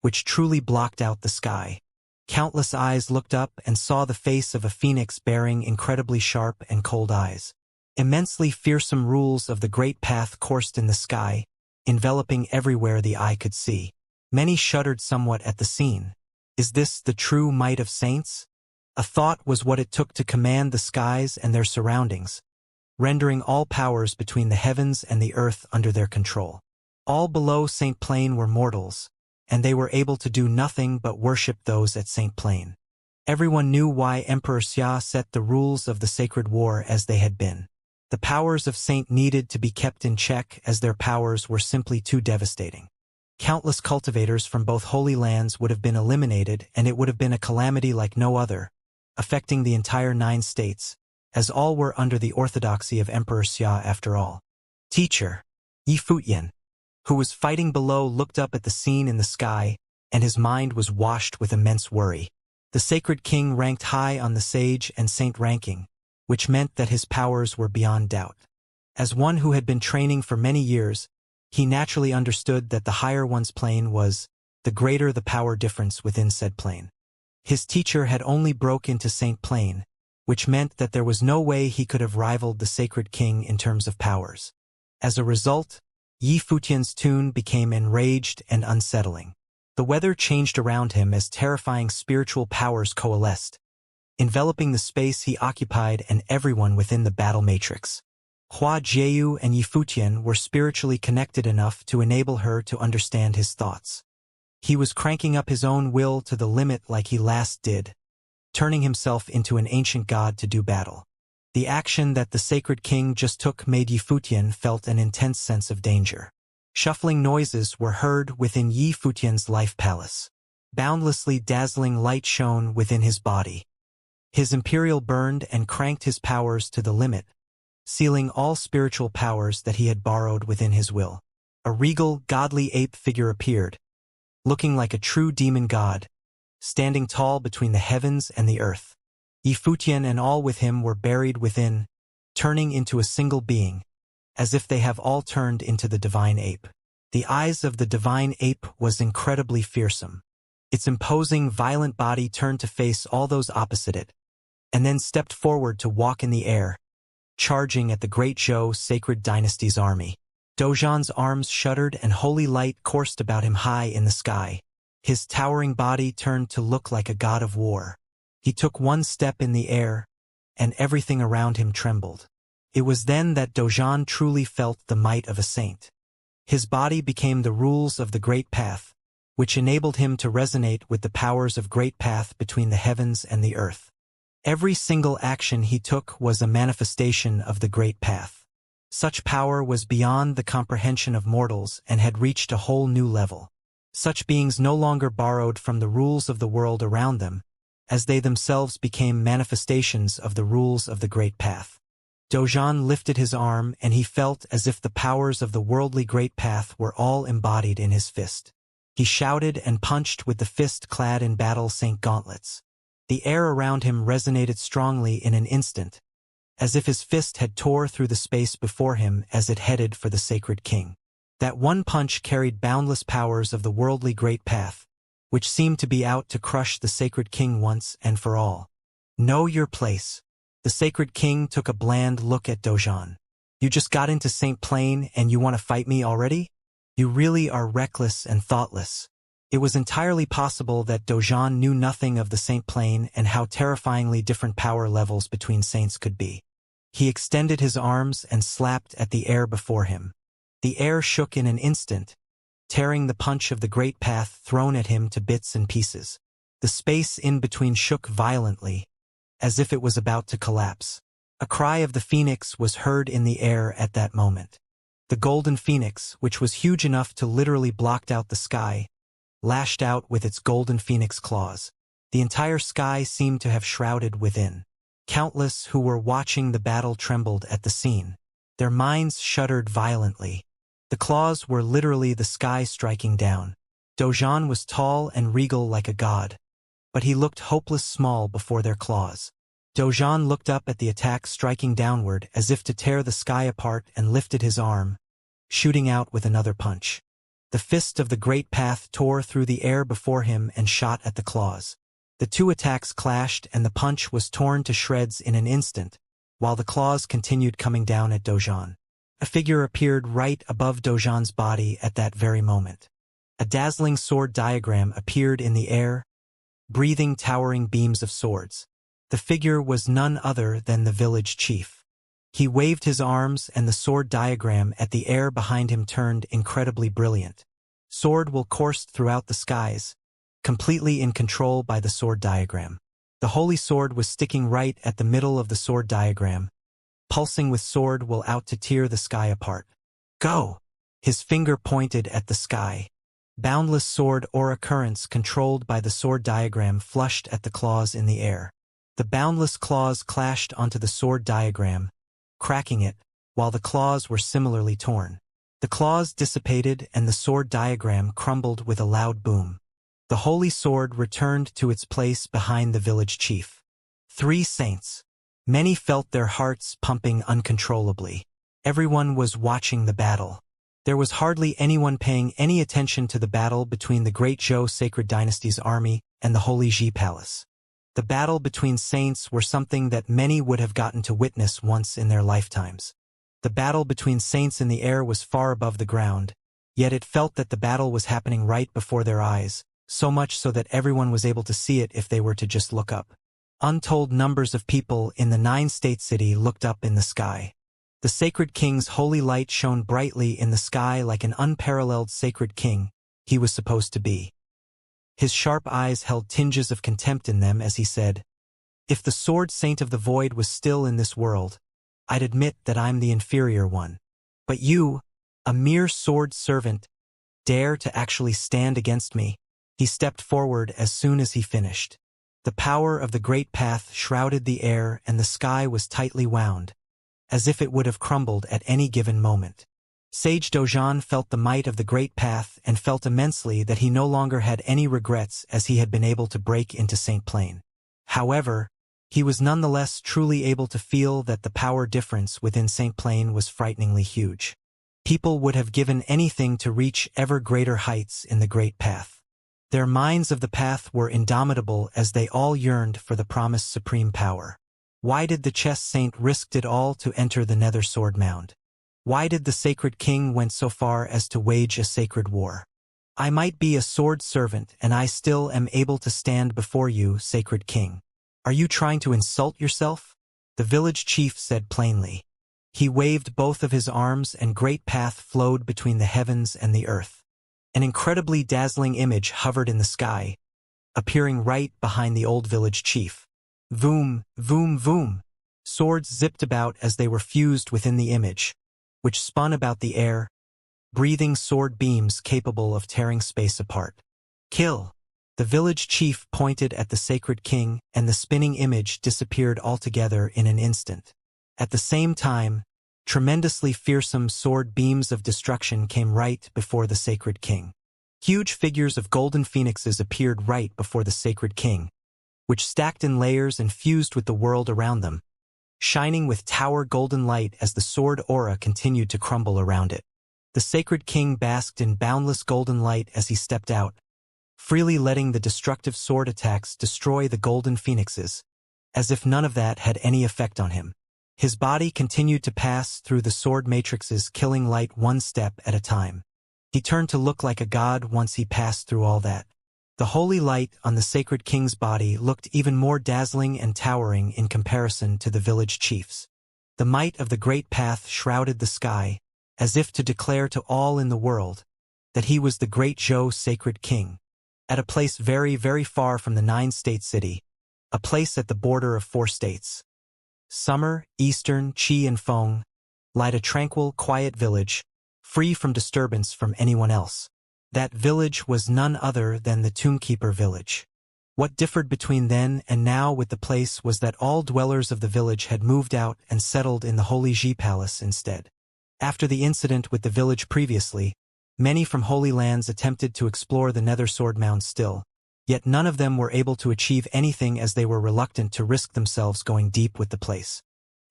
which truly blocked out the sky. Countless eyes looked up and saw the face of a phoenix bearing incredibly sharp and cold eyes. Immensely fearsome rules of the great path coursed in the sky, enveloping everywhere the eye could see. Many shuddered somewhat at the scene. Is this the true might of saints? A thought was what it took to command the skies and their surroundings, rendering all powers between the heavens and the earth under their control. All below Saint Plane were mortals, and they were able to do nothing but worship those at Saint Plane. Everyone knew why Emperor Xia set the rules of the sacred war as they had been. The powers of Saint needed to be kept in check as their powers were simply too devastating. Countless cultivators from both holy lands would have been eliminated, and it would have been a calamity like no other, affecting the entire 9 states, as all were under the orthodoxy of Emperor Xia after all. Teacher, Yi Futian, who was fighting below, looked up at the scene in the sky, and his mind was washed with immense worry. The sacred king ranked high on the sage and saint ranking, which meant that his powers were beyond doubt. As one who had been training for many years, he naturally understood that the higher one's plane was, the greater the power difference within said plane. His teacher had only broke into Saint Plane, which meant that there was no way he could have rivaled the sacred king in terms of powers. As a result, Yi Futian's tune became enraged and unsettling. The weather changed around him as terrifying spiritual powers coalesced, enveloping the space he occupied and everyone within the battle matrix. Hua Jieyu and Yi Futian were spiritually connected enough to enable her to understand his thoughts. He was cranking up his own will to the limit like he last did, turning himself into an ancient god to do battle. The action that the sacred king just took made Yi Futian felt an intense sense of danger. Shuffling noises were heard within Yi Futian's life palace. Boundlessly dazzling light shone within his body. His imperial burned and cranked his powers to the limit, sealing all spiritual powers that he had borrowed within his will. A regal, godly ape figure appeared, looking like a true demon god, standing tall between the heavens and the earth. Yi Futian and all with him were buried within, turning into a single being, as if they have all turned into the divine ape. The eyes of the divine ape was incredibly fearsome. Its imposing, violent body turned to face all those opposite it, and then stepped forward to walk in the air, charging at the Great Zhou sacred dynasty's army. Dozhan's arms shuddered and holy light coursed about him high in the sky. His towering body turned to look like a god of war. He took one step in the air, and everything around him trembled. It was then that Dozhan truly felt the might of a saint. His body became the rules of the Great Path, which enabled him to resonate with the powers of Great Path between the heavens and the earth. Every single action he took was a manifestation of the Great Path. Such power was beyond the comprehension of mortals and had reached a whole new level. Such beings no longer borrowed from the rules of the world around them, as they themselves became manifestations of the rules of the Great Path. Dozhan lifted his arm and he felt as if the powers of the worldly Great Path were all embodied in his fist. He shouted and punched with the fist clad in battle Saint gauntlets. The air around him resonated strongly in an instant, as if his fist had tore through the space before him as it headed for the sacred king. That one punch carried boundless powers of the worldly Great Path, which seemed to be out to crush the sacred king once and for all. Know your place. The sacred king took a bland look at Dozhan. You just got into Saint Plane and you want to fight me already? You really are reckless and thoughtless. It was entirely possible that Dozhan knew nothing of the Saint Plane and how terrifyingly different power levels between saints could be. He extended his arms and slapped at the air before him. The air shook in an instant, tearing the punch of the Great Path thrown at him to bits and pieces. The space in between shook violently, as if it was about to collapse. A cry of the phoenix was heard in the air at that moment. The golden phoenix, which was huge enough to literally block out the sky, lashed out with its golden phoenix claws. The entire sky seemed to have shrouded within. Countless who were watching the battle trembled at the scene. Their minds shuddered violently. The claws were literally the sky striking down. Dojan was tall and regal like a god, but he looked hopeless small before their claws. Dojan looked up at the attack striking downward as if to tear the sky apart and lifted his arm, shooting out with another punch. The fist of the great path tore through the air before him and shot at the claws. The two attacks clashed and the punch was torn to shreds in an instant, while the claws continued coming down at Dojan. A figure appeared right above Dojan's body at that very moment. A dazzling sword diagram appeared in the air, breathing towering beams of swords. The figure was none other than the village chief. He waved his arms and the sword diagram at the air behind him turned incredibly brilliant. Sword will coursed throughout the skies, completely in control by the sword diagram. The holy sword was sticking right at the middle of the sword diagram, pulsing with sword will out to tear the sky apart. Go! His finger pointed at the sky. Boundless sword aura currents controlled by the sword diagram flushed at the claws in the air. The boundless claws clashed onto the sword diagram, cracking it, while the claws were similarly torn. The claws dissipated and the sword diagram crumbled with a loud boom. The holy sword returned to its place behind the village chief. 3 saints. Many felt their hearts pumping uncontrollably. Everyone was watching the battle. There was hardly anyone paying any attention to the battle between the Great Zhou Sacred Dynasty's army and the Holy Ji Palace. The battle between saints were something that many would have gotten to witness once in their lifetimes. The battle between saints in the air was far above the ground, yet it felt that the battle was happening right before their eyes, so much so that everyone was able to see it if they were to just look up. Untold numbers of people in the 9-state city looked up in the sky. The Sacred King's holy light shone brightly in the sky like an unparalleled sacred king he was supposed to be. His sharp eyes held tinges of contempt in them as he said, "If the sword saint of the void was still in this world, I'd admit that I'm the inferior one. But you, a mere sword servant, dare to actually stand against me?" He stepped forward as soon as he finished. The power of the great path shrouded the air and the sky was tightly wound, as if it would have crumbled at any given moment. Sage Dojan felt the might of the great path and felt immensely that he no longer had any regrets as he had been able to break into St. Plain. However, he was nonetheless truly able to feel that the power difference within St. Plain was frighteningly huge. People would have given anything to reach ever greater heights in the great path. Their minds of the path were indomitable as they all yearned for the promised supreme power. Why did the chess saint risk it all to enter the nether sword mound? Why did the sacred king went so far as to wage a sacred war? I might be a sword servant and I still am able to stand before you, sacred king. Are you trying to insult yourself? The village chief said plainly. He waved both of his arms and great path flowed between the heavens and the earth. An incredibly dazzling image hovered in the sky, appearing right behind the old village chief. Voom, voom, voom. Swords zipped about as they were fused within the image, which spun about the air, breathing sword beams capable of tearing space apart. Kill! The village chief pointed at the sacred king, and the spinning image disappeared altogether in an instant. At the same time, tremendously fearsome sword beams of destruction came right before the sacred king. Huge figures of golden phoenixes appeared right before the sacred king, which stacked in layers and fused with the world around them, shining with tower golden light as the sword aura continued to crumble around it. The sacred king basked in boundless golden light as he stepped out, freely letting the destructive sword attacks destroy the golden phoenixes, as if none of that had any effect on him. His body continued to pass through the sword matrices, killing light one step at a time. He turned to look like a god once he passed through all that. The holy light on the sacred king's body looked even more dazzling and towering in comparison to the village chief's. The might of the great path shrouded the sky, as if to declare to all in the world that he was the great Zhou sacred king, at a place very, very far from the 9-state city, a place at the border of 4 states. Summer, Eastern, Qi and Feng, lied a tranquil, quiet village, free from disturbance from anyone else. That village was none other than the Tombkeeper village. What differed between then and now with the place was that all dwellers of the village had moved out and settled in the Holy Ji Palace instead. After the incident with the village previously, many from Holy Lands attempted to explore the Nether Sword Mound still, yet none of them were able to achieve anything as they were reluctant to risk themselves going deep with the place.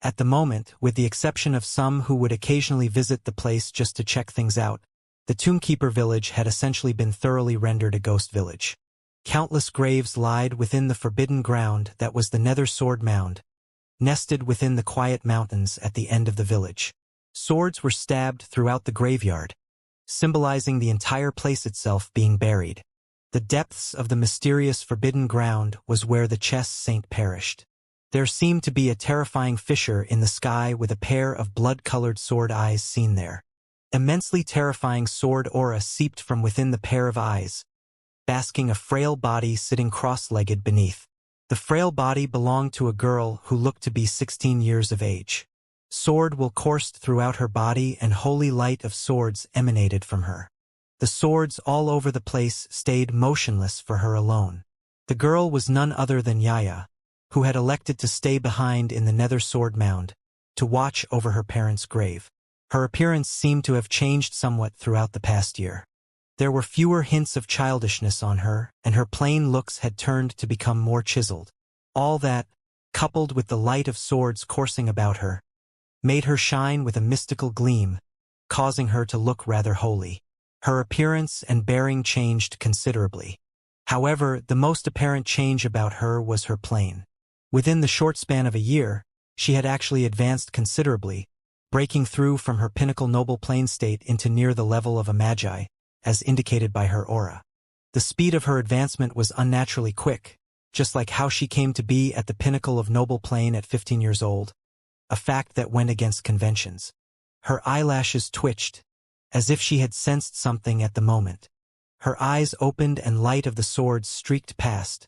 At the moment, with the exception of some who would occasionally visit the place just to check things out, the Tombkeeper village had essentially been thoroughly rendered a ghost village. Countless graves lied within the forbidden ground that was the Nether Sword Mound, nested within the quiet mountains at the end of the village. Swords were stabbed throughout the graveyard, symbolizing the entire place itself being buried. The depths of the mysterious forbidden ground was where the chess saint perished. There seemed to be a terrifying fissure in the sky with a pair of blood-colored sword eyes seen there. Immensely terrifying sword aura seeped from within the pair of eyes, basking a frail body sitting cross-legged beneath. The frail body belonged to a girl who looked to be 16 years of age. Sword will coursed throughout her body and holy light of swords emanated from her. The swords all over the place stayed motionless for her alone. The girl was none other than Xianxia, who had elected to stay behind in the Nether Sword Mound, to watch over her parents' grave. Her appearance seemed to have changed somewhat throughout the past year. There were fewer hints of childishness on her, and her plain looks had turned to become more chiseled. All that, coupled with the light of swords coursing about her, made her shine with a mystical gleam, causing her to look rather holy. Her appearance and bearing changed considerably. However, the most apparent change about her was her plane. Within the short span of a year, she had actually advanced considerably, breaking through from her pinnacle noble plane state into near the level of a magi, as indicated by her aura. The speed of her advancement was unnaturally quick, just like how she came to be at the pinnacle of noble plane at 15 years old, a fact that went against conventions. Her eyelashes twitched, as if she had sensed something at the moment. Her eyes opened and light of the swords streaked past,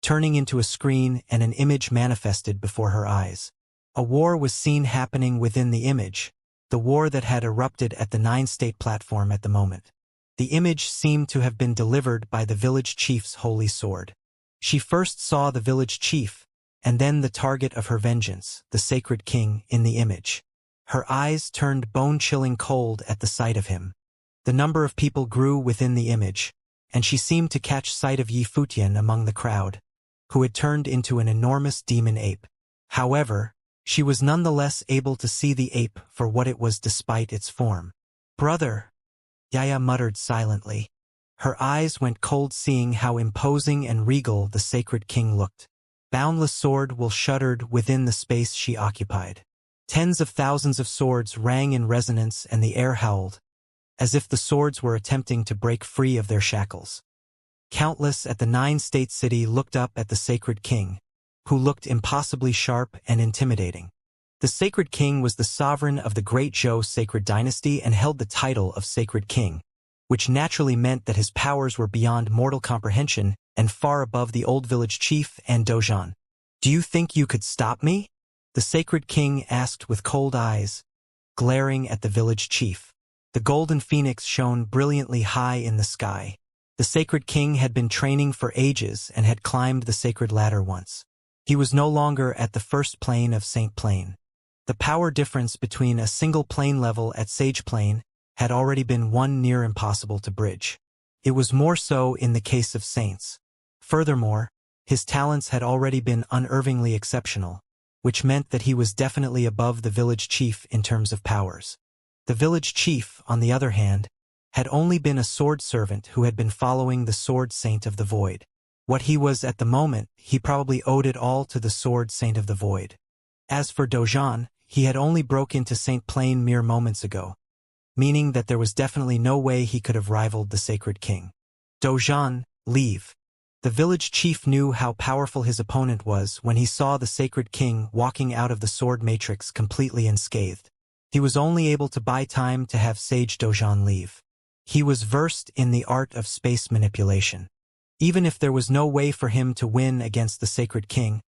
turning into a screen and an image manifested before her eyes. A war was seen happening within the image, the war that had erupted at the 9-state platform at the moment. The image seemed to have been delivered by the village chief's holy sword. She first saw the village chief, and then the target of her vengeance, the sacred king, in the image. Her eyes turned bone-chilling cold at the sight of him. The number of people grew within the image, and she seemed to catch sight of Yi Futian among the crowd, who had turned into an enormous demon ape. However, she was nonetheless able to see the ape for what it was despite its form. "Brother," Xianxia muttered silently. Her eyes went cold seeing how imposing and regal the sacred king looked. Boundless sword will shuddered within the space she occupied. Tens of thousands of swords rang in resonance and the air howled, as if the swords were attempting to break free of their shackles. Countless at the 9-state city looked up at the sacred king, who looked impossibly sharp and intimidating. The sacred king was the sovereign of the Great Zhou sacred dynasty and held the title of sacred king, which naturally meant that his powers were beyond mortal comprehension and far above the old village chief and Dojan. "Do you think you could stop me?" the sacred king asked with cold eyes, glaring at the village chief. The golden phoenix shone brilliantly high in the sky. The sacred king had been training for ages and had climbed the sacred ladder once. He was no longer at the first plane of Saint Plane. The power difference between a single plane level at Sage Plane had already been one near impossible to bridge. It was more so in the case of saints. Furthermore, his talents had already been unervingly exceptional, which meant that he was definitely above the village chief in terms of powers. The village chief, on the other hand, had only been a sword servant who had been following the sword saint of the void. What he was at the moment, he probably owed it all to the sword saint of the void. As for Dojan, he had only broke into Saint Plane mere moments ago, meaning that there was definitely no way he could have rivaled the sacred king. "Dojan, leave." The village chief knew how powerful his opponent was when he saw the sacred king walking out of the sword matrix completely unscathed. He was only able to buy time to have Sage Dojan leave. He was versed in the art of space manipulation. Even if there was no way for him to win against the sacred king,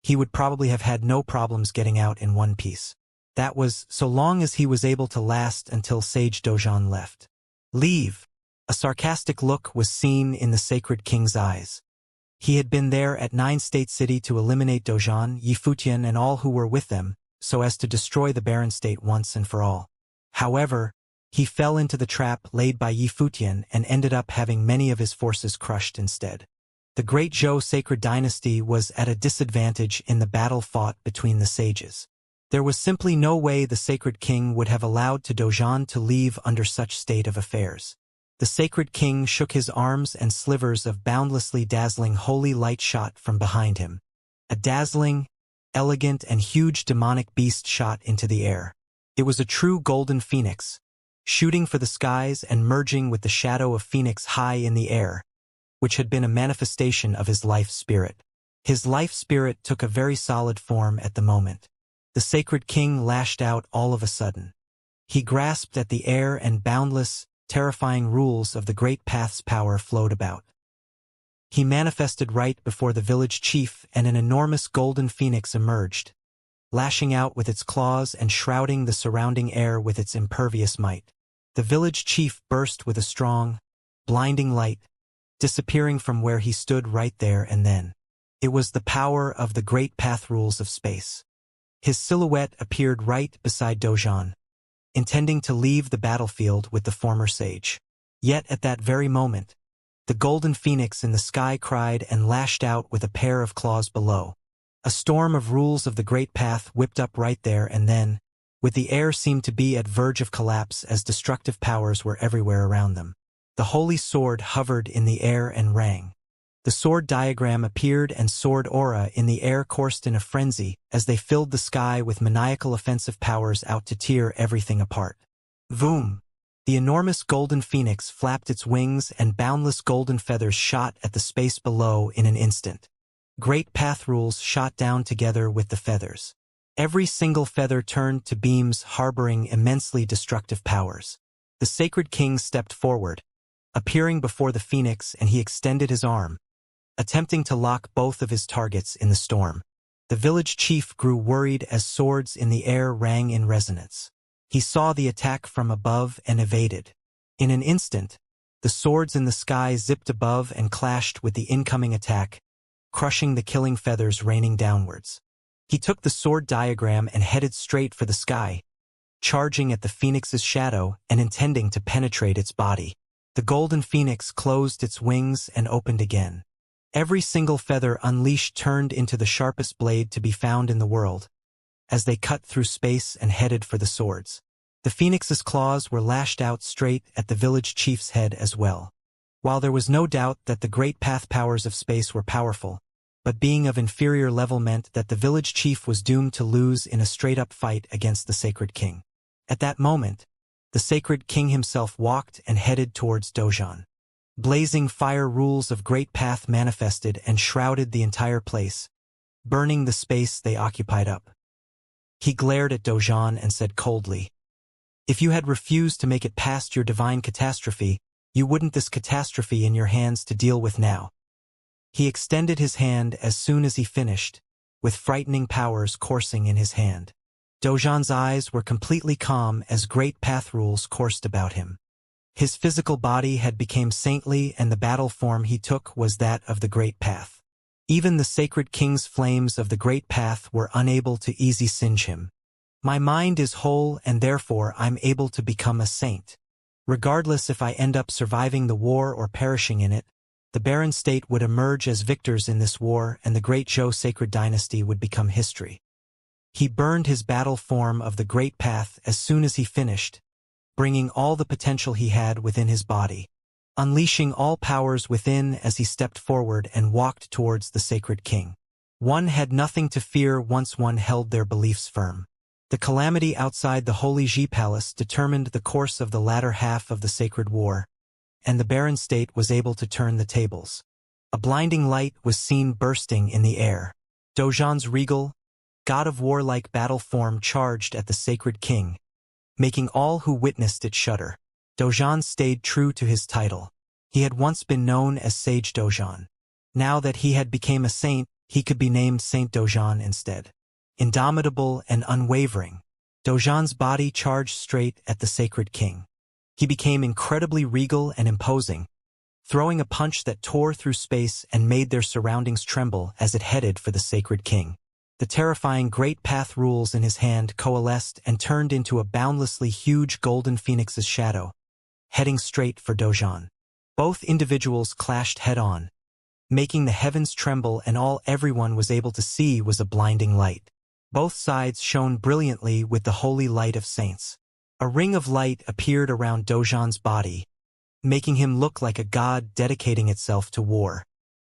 he would probably have had no problems getting out in one piece. That was, so long as he was able to last until Sage Dojan left. "Leave." A sarcastic look was seen in the sacred king's eyes. He had been there at Nine State City to eliminate Dozhan, Yifutian and all who were with them, so as to destroy the barren state once and for all. However, he fell into the trap laid by Yifutian and ended up having many of his forces crushed instead. The great Zhou sacred dynasty was at a disadvantage in the battle fought between the sages. There was simply no way the sacred king would have allowed Dozhan to leave under such state of affairs. The sacred king shook his arms and slivers of boundlessly dazzling holy light shot from behind him. A dazzling, elegant and huge demonic beast shot into the air. It was a true golden phoenix, shooting for the skies and merging with the shadow of Phoenix high in the air, which had been a manifestation of his life spirit. His life spirit took a very solid form at the moment. The sacred king lashed out all of a sudden. He grasped at the air and boundless, terrifying rules of the great path's power flowed about. He manifested right before the village chief and an enormous golden phoenix emerged, lashing out with its claws and shrouding the surrounding air with its impervious might. The village chief burst with a strong, blinding light, disappearing from where he stood right there and then. It was the power of the great path rules of space. His silhouette appeared right beside Dozhan, intending to leave the battlefield with the former sage. Yet at that very moment, the golden phoenix in the sky cried and lashed out with a pair of claws below. A storm of rules of the great path whipped up right there and then, with the air seemed to be at verge of collapse as destructive powers were everywhere around them. The holy sword hovered in the air and rang. The sword diagram appeared and sword aura in the air coursed in a frenzy as they filled the sky with maniacal offensive powers out to tear everything apart. Voom! The enormous golden phoenix flapped its wings and boundless golden feathers shot at the space below in an instant. Great path rules shot down together with the feathers. Every single feather turned to beams harboring immensely destructive powers. The sacred king stepped forward, appearing before the phoenix, and he extended his arm, attempting to lock both of his targets in the storm. The village chief grew worried as swords in the air rang in resonance. He saw the attack from above and evaded. In an instant, the swords in the sky zipped above and clashed with the incoming attack, crushing the killing feathers raining downwards. He took the sword diagram and headed straight for the sky, charging at the phoenix's shadow and intending to penetrate its body. The golden phoenix closed its wings and opened again. Every single feather unleashed turned into the sharpest blade to be found in the world, as they cut through space and headed for the swords. The phoenix's claws were lashed out straight at the village chief's head as well. While there was no doubt that the great path powers of space were powerful, but being of inferior level meant that the village chief was doomed to lose in a straight-up fight against the sacred king. At that moment, the sacred king himself walked and headed towards Dozhan. Blazing fire rules of great path manifested and shrouded the entire place, burning the space they occupied up. He glared at Dozhan and said coldly, "If you had refused to make it past your divine catastrophe, you wouldn't this catastrophe in your hands to deal with now." He extended his hand as soon as he finished, with frightening powers coursing in his hand. Dozhan's eyes were completely calm as great path rules coursed about him. His physical body had become saintly and the battle form he took was that of the great path. Even the sacred king's flames of the great path were unable to easily singe him. "My mind is whole and therefore I'm able to become a saint. Regardless if I end up surviving the war or perishing in it, the barren state would emerge as victors in this war and the great Zhou sacred dynasty would become history." He burned his battle form of the great path as soon as he finished, bringing all the potential he had within his body, unleashing all powers within as he stepped forward and walked towards the sacred king. One had nothing to fear once one held their beliefs firm. The calamity outside the holy Ji palace determined the course of the latter half of the sacred war, and the barren state was able to turn the tables. A blinding light was seen bursting in the air. Dozhan's regal, god-of-war-like battle form charged at the sacred king, making all who witnessed it shudder. Dozhan stayed true to his title. He had once been known as Sage Dozhan. Now that he had become a saint, he could be named Saint Dozhan instead. Indomitable and unwavering, Dozhan's body charged straight at the sacred king. He became incredibly regal and imposing, throwing a punch that tore through space and made their surroundings tremble as it headed for the sacred king. The terrifying great path rules in his hand coalesced and turned into a boundlessly huge golden phoenix's shadow, heading straight for Dojan. Both individuals clashed head-on, making the heavens tremble, and all everyone was able to see was a blinding light. Both sides shone brilliantly with the holy light of saints. A ring of light appeared around Dojan's body, making him look like a god dedicating itself to war.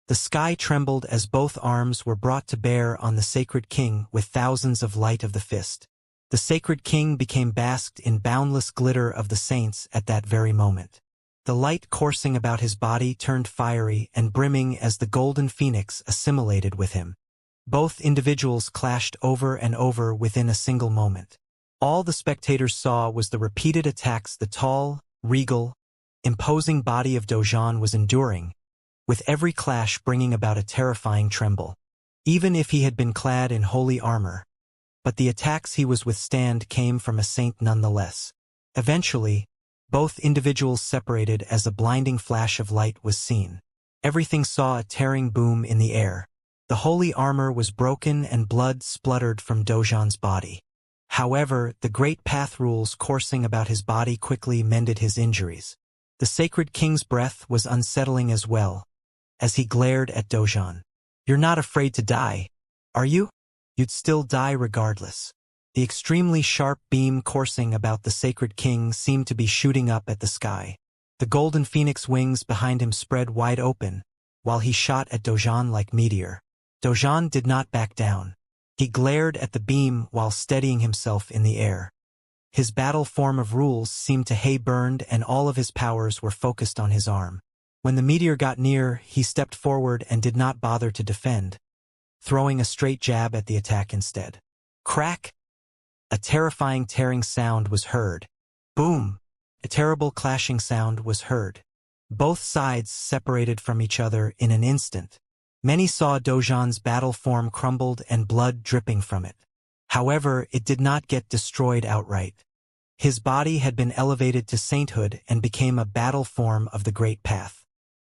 The sky trembled as both arms were brought to bear on the sacred king with thousands of light of the fist. The sacred king became basked in boundless glitter of the saints at that very moment. The light coursing about his body turned fiery and brimming as the golden phoenix assimilated with him. Both individuals clashed over and over within a single moment. All the spectators saw was the repeated attacks the tall, regal, imposing body of Dojan was enduring, with every clash bringing about a terrifying tremble. Even if he had been clad in holy armor, but the attacks he was withstand came from a saint nonetheless. Eventually, both individuals separated as a blinding flash of light was seen. Everything saw a tearing boom in the air. The holy armor was broken and blood spluttered from Dojan's body. However, the great path rules coursing about his body quickly mended his injuries. The sacred king's breath was unsettling as well, as he glared at Dojan. "You're not afraid to die, are you? You'd still die regardless." The extremely sharp beam coursing about the sacred king seemed to be shooting up at the sky. The golden phoenix wings behind him spread wide open, while he shot at Dojan like meteor. Dojan did not back down. He glared at the beam while steadying himself in the air. His battle form of rules seemed to burned, and all of his powers were focused on his arm. When the meteor got near, he stepped forward and did not bother to defend, throwing a straight jab at the attack instead. Crack! A terrifying tearing sound was heard. Boom! A terrible clashing sound was heard. Both sides separated from each other in an instant. Many saw Dojan's battle form crumbled and blood dripping from it. However, it did not get destroyed outright. His body had been elevated to sainthood and became a battle form of the great path.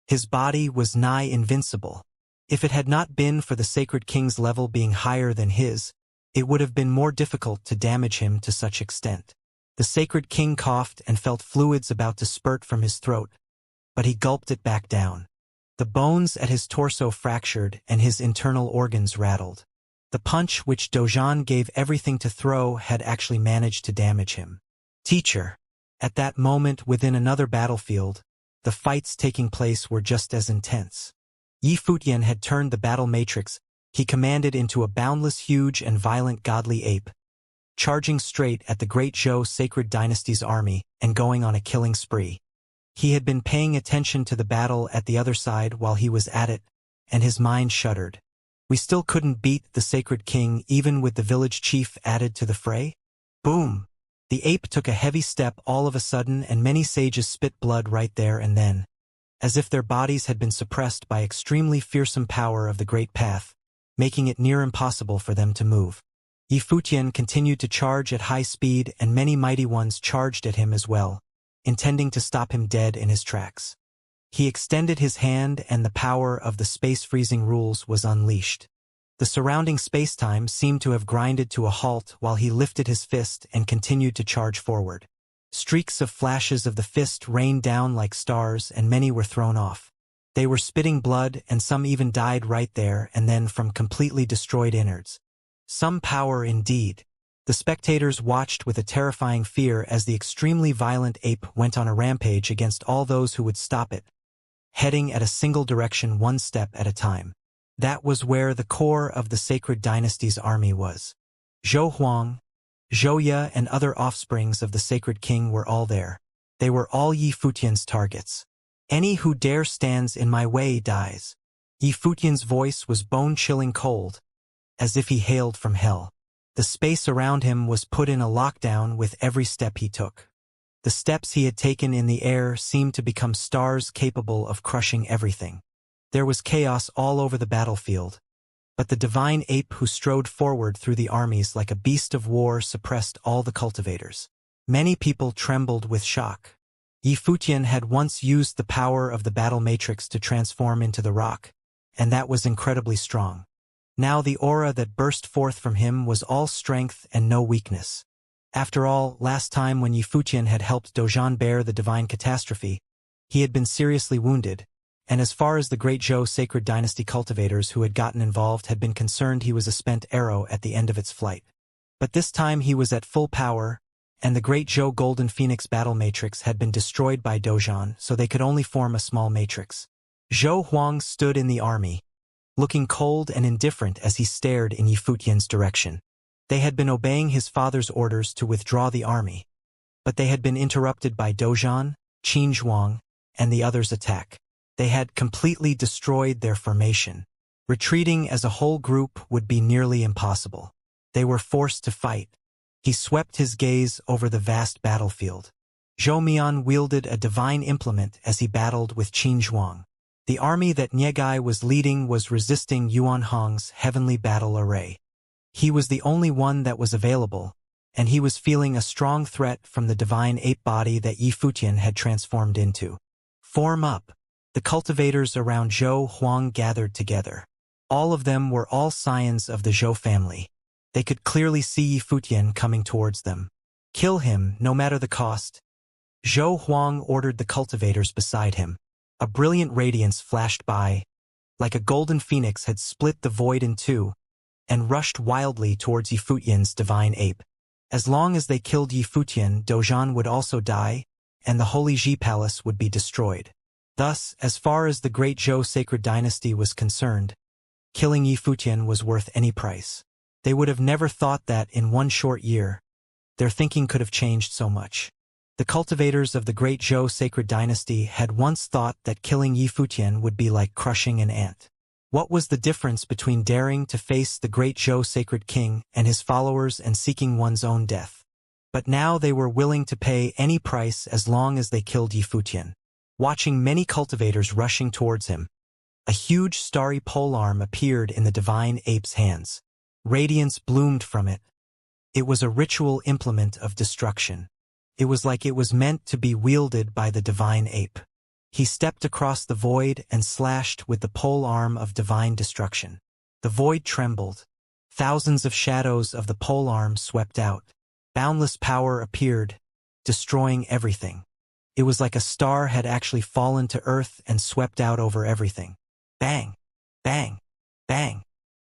His body was nigh invincible. If it had not been for the sacred king's level being higher than his, it would have been more difficult to damage him to such extent. The sacred king coughed and felt fluids about to spurt from his throat, but he gulped it back down. The bones at his torso fractured and his internal organs rattled. The punch which Dojan gave everything to throw had actually managed to damage him. Teacher. At that moment within another battlefield, the fights taking place were just as intense. Yifutian had turned the battle matrix he commanded into a boundless huge and violent godly ape, charging straight at the great Zhou sacred dynasty's army and going on a killing spree. He had been paying attention to the battle at the other side while he was at it, and his mind shuddered. We still couldn't beat the sacred king even with the village chief added to the fray? Boom! The ape took a heavy step all of a sudden, and many sages spit blood right there and then, as if their bodies had been suppressed by extremely fearsome power of the great path, making it near impossible for them to move. Yifutian continued to charge at high speed, and many mighty ones charged at him as well, intending to stop him dead in his tracks. He extended his hand and the power of the space-freezing rules was unleashed. The surrounding space-time seemed to have grinded to a halt while he lifted his fist and continued to charge forward. Streaks of flashes of the fist rained down like stars, and many were thrown off. They were spitting blood, and some even died right there and then from completely destroyed innards. Some power indeed. The spectators watched with a terrifying fear as the extremely violent ape went on a rampage against all those who would stop it, heading at a single direction one step at a time. That was where the core of the sacred dynasty's army was. Zhou Huang, Zhou Ye and other offsprings of the sacred king were all there. They were all Yifutian's targets. Any who dare stands in my way dies. Yifutian's voice was bone-chilling cold, as if he hailed from hell. The space around him was put in a lockdown with every step he took. The steps he had taken in the air seemed to become stars capable of crushing everything. There was chaos all over the battlefield, but the divine ape who strode forward through the armies like a beast of war suppressed all the cultivators. Many people trembled with shock. Yi Futian had once used the power of the battle matrix to transform into the rock, and that was incredibly strong. Now the aura that burst forth from him was all strength and no weakness. After all, last time when Yi Futian had helped Dozhan bear the divine catastrophe, he had been seriously wounded, and as far as the great Zhou sacred dynasty cultivators who had gotten involved had been concerned, he was a spent arrow at the end of its flight. But this time he was at full power, and the great Zhou Golden Phoenix battle matrix had been destroyed by Dozhan, so they could only form a small matrix. Zhou Huang stood in the army, looking cold and indifferent as he stared in Yi Futian's direction. They had been obeying his father's orders to withdraw the army, but they had been interrupted by Dozhan, Qin Zhuang, and the others' attack. They had completely destroyed their formation. Retreating as a whole group would be nearly impossible. They were forced to fight. He swept his gaze over the vast battlefield. Zhou Mian wielded a divine implement as he battled with Qin Zhuang. The army that Niegai was leading was resisting Yuan Hong's heavenly battle array. He was the only one that was available, and he was feeling a strong threat from the divine ape body that Yi Futian had transformed into. Form up. The cultivators around Zhou Huang gathered together. All of them were all scions of the Zhou family. They could clearly see Yi Futian coming towards them. Kill him, no matter the cost. Zhou Huang ordered the cultivators beside him. A brilliant radiance flashed by, like a golden phoenix had split the void in two, and rushed wildly towards Yi Futian's divine ape. As long as they killed Yi Futian, Dozhan would also die, and the Holy Ji Palace would be destroyed. Thus, as far as the great Zhou sacred dynasty was concerned, killing Yi Futian was worth any price. They would have never thought that in one short year, their thinking could have changed so much. The cultivators of the great Zhou sacred dynasty had once thought that killing Yi Futian would be like crushing an ant. What was the difference between daring to face the great Zhou sacred king and his followers and seeking one's own death? But now they were willing to pay any price as long as they killed Yi Futian. Watching many cultivators rushing towards him, a huge starry polearm appeared in the divine ape's hands. Radiance bloomed from it. It was a ritual implement of destruction. It was like it was meant to be wielded by the divine ape. He stepped across the void and slashed with the polearm of divine destruction. The void trembled. Thousands of shadows of the polearm swept out. Boundless power appeared, destroying everything. It was like a star had actually fallen to earth and swept out over everything. Bang! Bang! Bang!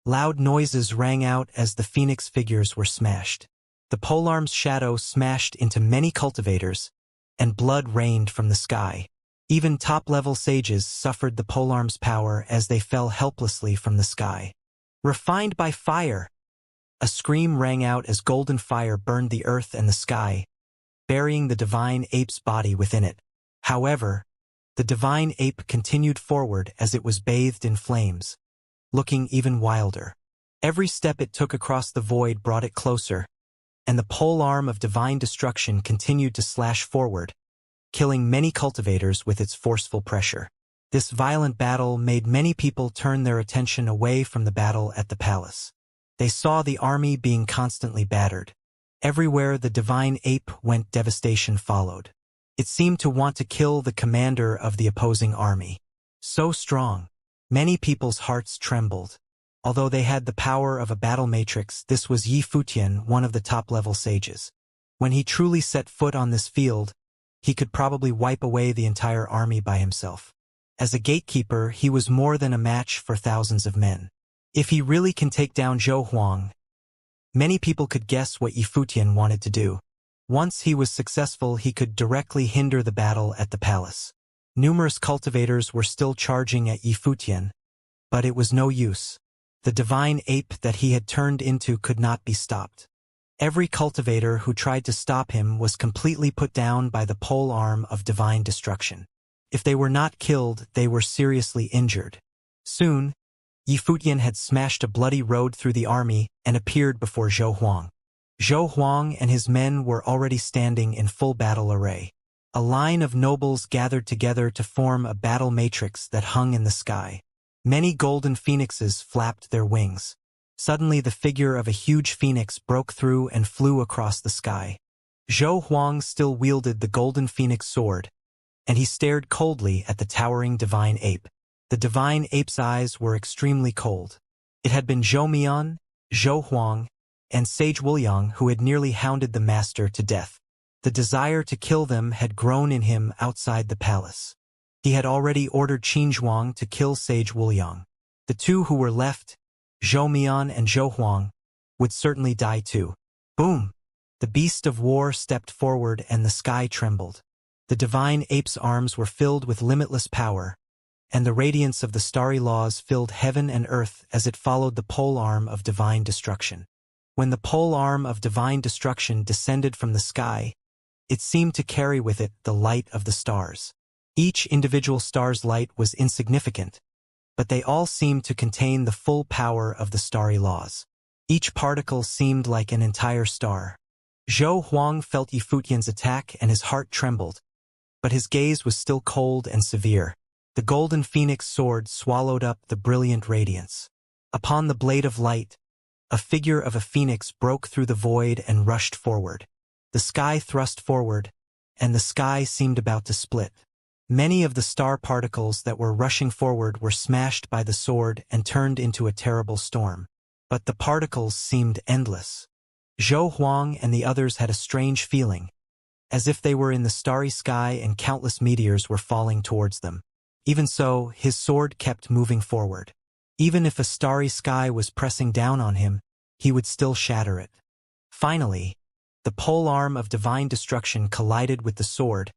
Loud noises rang out as the phoenix figures were smashed. The polearm's shadow smashed into many cultivators, and blood rained from the sky. Even top-level sages suffered the polearm's power as they fell helplessly from the sky. Refined by fire! A scream rang out as golden fire burned the earth and the sky, burying the divine ape's body within it. However, the divine ape continued forward as it was bathed in flames, looking even wilder. Every step it took across the void brought it closer, and the polearm of divine destruction continued to slash forward, killing many cultivators with its forceful pressure. This violent battle made many people turn their attention away from the battle at the palace. They saw the army being constantly battered. Everywhere the divine ape went, devastation followed. It seemed to want to kill the commander of the opposing army. So strong. Many people's hearts trembled. Although they had the power of a battle matrix, this was Yi Futian, one of the top-level sages. When he truly set foot on this field, he could probably wipe away the entire army by himself. As a gatekeeper, he was more than a match for thousands of men. If he really can take down Zhou Huang, many people could guess what Yi Futian wanted to do. Once he was successful, he could directly hinder the battle at the palace. Numerous cultivators were still charging at Yi Futian, but it was no use. The divine ape that he had turned into could not be stopped. Every cultivator who tried to stop him was completely put down by the polearm of divine destruction. If they were not killed, they were seriously injured. Soon, Yi Futian had smashed a bloody road through the army and appeared before Zhou Huang. Zhou Huang and his men were already standing in full battle array. A line of nobles gathered together to form a battle matrix that hung in the sky. Many golden phoenixes flapped their wings. Suddenly the figure of a huge phoenix broke through and flew across the sky. Zhou Huang still wielded the golden phoenix sword, and he stared coldly at the towering divine ape. The divine ape's eyes were extremely cold. It had been Zhou Mian, Zhou Huang, and Sage Wuliang who had nearly hounded the master to death. The desire to kill them had grown in him outside the palace. He had already ordered Qin Zhuang to kill Sage Wuliang. The two who were left, Zhou Mian and Zhou Huang, would certainly die too. Boom! The beast of war stepped forward and the sky trembled. The divine ape's arms were filled with limitless power, and the radiance of the starry laws filled heaven and earth as it followed the pole arm of divine destruction. When the pole arm of divine destruction descended from the sky, it seemed to carry with it the light of the stars. Each individual star's light was insignificant, but they all seemed to contain the full power of the starry laws. Each particle seemed like an entire star. Zhou Huang felt Yifutian's attack and his heart trembled, but his gaze was still cold and severe. The golden phoenix sword swallowed up the brilliant radiance. Upon the blade of light, a figure of a phoenix broke through the void and rushed forward. The sky thrust forward, and the sky seemed about to split. Many of the star particles that were rushing forward were smashed by the sword and turned into a terrible storm. But the particles seemed endless. Zhou Huang and the others had a strange feeling, as if they were in the starry sky and countless meteors were falling towards them. Even so, his sword kept moving forward. Even if a starry sky was pressing down on him, he would still shatter it. Finally, the pole arm of divine destruction collided with the sword,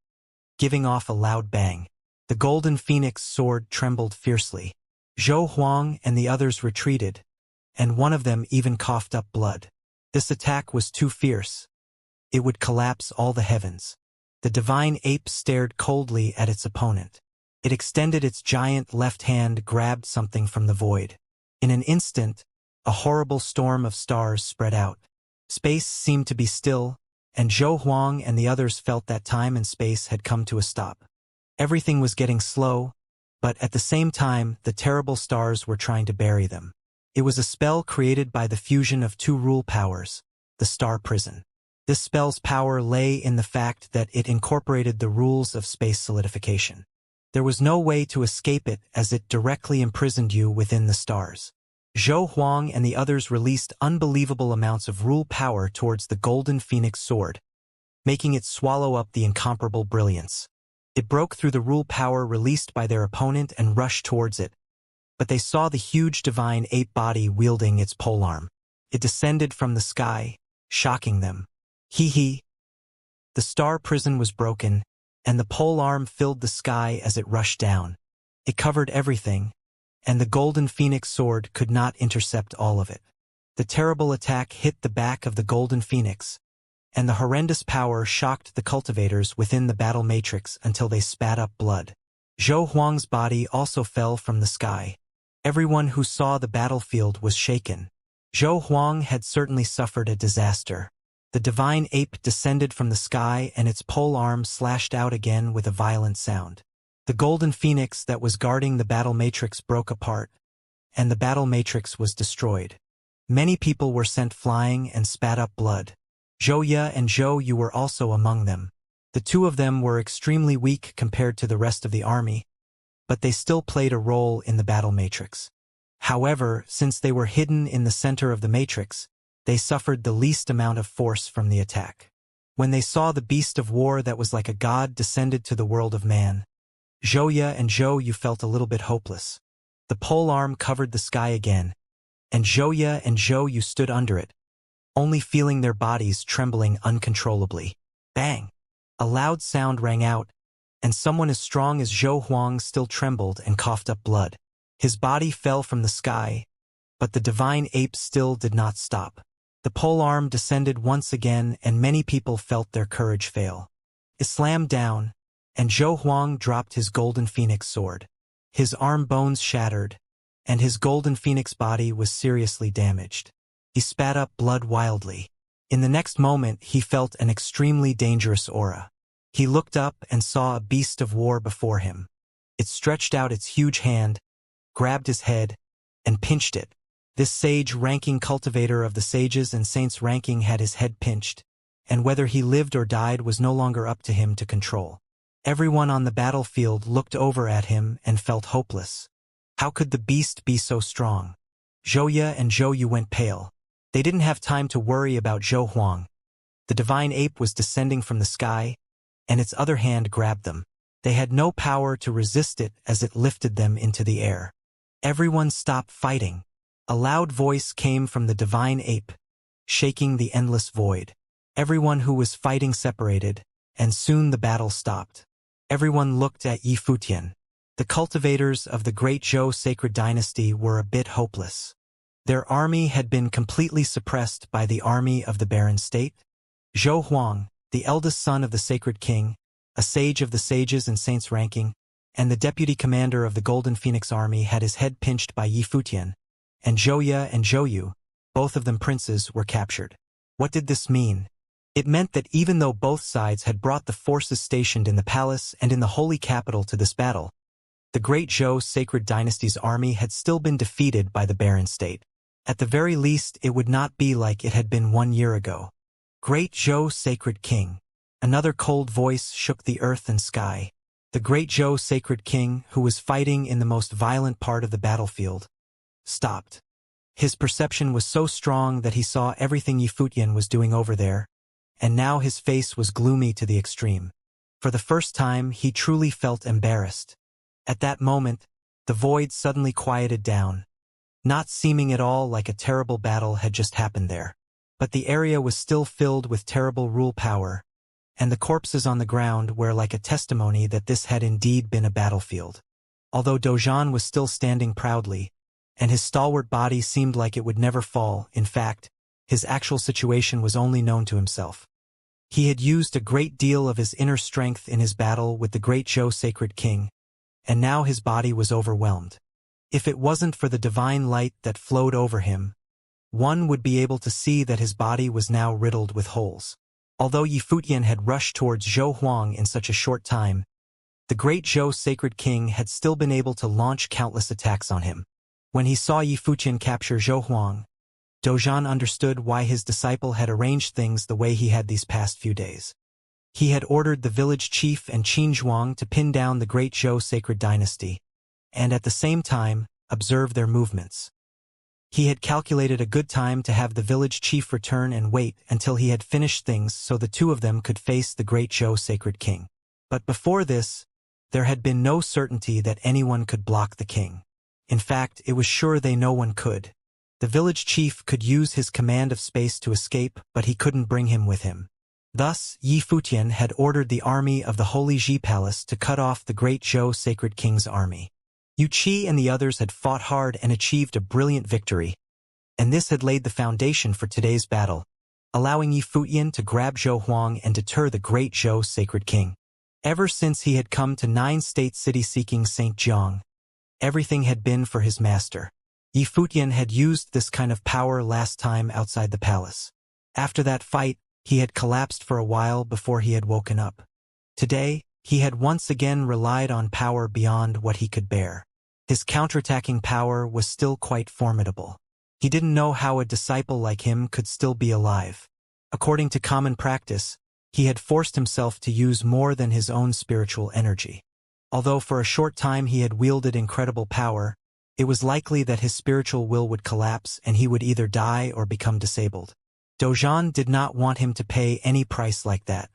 giving off a loud bang. The golden phoenix sword trembled fiercely. Zhou Huang and the others retreated, and one of them even coughed up blood. This attack was too fierce. It would collapse all the heavens. The divine ape stared coldly at its opponent. It extended its giant left hand, grabbed something from the void. In an instant, a horrible storm of stars spread out. Space seemed to be still, and Zhou Huang and the others felt that time and space had come to a stop. Everything was getting slow, but at the same time, the terrible stars were trying to bury them. It was a spell created by the fusion of two rule powers, the star prison. This spell's power lay in the fact that it incorporated the rules of space solidification. There was no way to escape it as it directly imprisoned you within the stars. Zhou Huang and the others released unbelievable amounts of rule power towards the golden phoenix sword, making it swallow up the incomparable brilliance. It broke through the rule power released by their opponent and rushed towards it, but they saw the huge divine ape body wielding its polearm. It descended from the sky, shocking them. Hee. The star prison was broken, and the polearm filled the sky as it rushed down. It covered everything, and the golden phoenix sword could not intercept all of it. The terrible attack hit the back of the golden phoenix, and the horrendous power shocked the cultivators within the battle matrix until they spat up blood. Zhou Huang's body also fell from the sky. Everyone who saw the battlefield was shaken. Zhou Huang had certainly suffered a disaster. The divine ape descended from the sky and its polearm slashed out again with a violent sound. The golden phoenix that was guarding the battle matrix broke apart, and the battle matrix was destroyed. Many people were sent flying and spat up blood. Zhouya and Zhou Yu were also among them. The two of them were extremely weak compared to the rest of the army, but they still played a role in the battle matrix. However, since they were hidden in the center of the matrix, they suffered the least amount of force from the attack. When they saw the beast of war that was like a god descended to the world of man, Zhouya and Zhou Yu felt a little bit hopeless. The polearm covered the sky again, and Zhouya and Zhou Yu stood under it, only feeling their bodies trembling uncontrollably. Bang! A loud sound rang out, and someone as strong as Zhou Huang still trembled and coughed up blood. His body fell from the sky, but the divine ape still did not stop. The polearm descended once again and many people felt their courage fail. It slammed down, and Zhou Huang dropped his golden phoenix sword. His arm bones shattered, and his golden phoenix body was seriously damaged. He spat up blood wildly. In the next moment he felt an extremely dangerous aura. He looked up and saw a beast of war before him. It stretched out its huge hand, grabbed his head, and pinched it. This sage-ranking cultivator of the sages and saints ranking had his head pinched, and whether he lived or died was no longer up to him to control. Everyone on the battlefield looked over at him and felt hopeless. How could the beast be so strong? Zhouya and Zhou Yu went pale. They didn't have time to worry about Zhou Huang. The divine ape was descending from the sky, and its other hand grabbed them. They had no power to resist it as it lifted them into the air. Everyone stopped fighting. A loud voice came from the divine ape, shaking the endless void. Everyone who was fighting separated, and soon the battle stopped. Everyone looked at Yi Futian. The cultivators of the great Zhou sacred dynasty were a bit hopeless. Their army had been completely suppressed by the army of the barren state. Zhou Huang, the eldest son of the sacred king, a sage of the sages and saints ranking, and the deputy commander of the Golden Phoenix army had his head pinched by Yi Futian, and Zhouya and Zhou Yu, both of them princes, were captured. What did this mean? It meant that even though both sides had brought the forces stationed in the palace and in the holy capital to this battle, the great Zhou sacred dynasty's army had still been defeated by the barren state. At the very least, it would not be like it had been 1 year ago. Great Zhou sacred king. Another cold voice shook the earth and sky. The great Zhou sacred king, who was fighting in the most violent part of the battlefield, stopped. His perception was so strong that he saw everything Yi Futian was doing over there, and now his face was gloomy to the extreme. For the first time, he truly felt embarrassed. At that moment, the void suddenly quieted down, not seeming at all like a terrible battle had just happened there. But the area was still filled with terrible rule power, and the corpses on the ground were like a testimony that this had indeed been a battlefield. Although Dozhan was still standing proudly, and his stalwart body seemed like it would never fall, in fact, his actual situation was only known to himself. He had used a great deal of his inner strength in his battle with the great Zhou sacred king, and now his body was overwhelmed. If it wasn't for the divine light that flowed over him, one would be able to see that his body was now riddled with holes. Although Yi Futian had rushed towards Zhou Huang in such a short time, the great Zhou sacred king had still been able to launch countless attacks on him. When he saw Yi Futian capture Zhou Huang, Dozhan understood why his disciple had arranged things the way he had these past few days. He had ordered the village chief and Qin Zhuang to pin down the great Zhou sacred dynasty, and at the same time, observe their movements. He had calculated a good time to have the village chief return and wait until he had finished things so the two of them could face the great Zhou sacred king. But before this, there had been no certainty that anyone could block the king. In fact, it was sure no one could. The village chief could use his command of space to escape, but he couldn't bring him with him. Thus, Yi Futian had ordered the army of the Holy Ji Palace to cut off the great Zhou sacred king's army. Yu Qi and the others had fought hard and achieved a brilliant victory, and this had laid the foundation for today's battle, allowing Yi Futian to grab Zhou Huang and deter the great Zhou sacred king. Ever since he had come to 9 State City seeking St. Jiang, everything had been for his master. Yi Futian had used this kind of power last time outside the palace. After that fight, he had collapsed for a while before he had woken up. Today, he had once again relied on power beyond what he could bear. His counterattacking power was still quite formidable. He didn't know how a disciple like him could still be alive. According to common practice, he had forced himself to use more than his own spiritual energy. Although for a short time he had wielded incredible power, it was likely that his spiritual will would collapse and he would either die or become disabled. Dozhan did not want him to pay any price like that.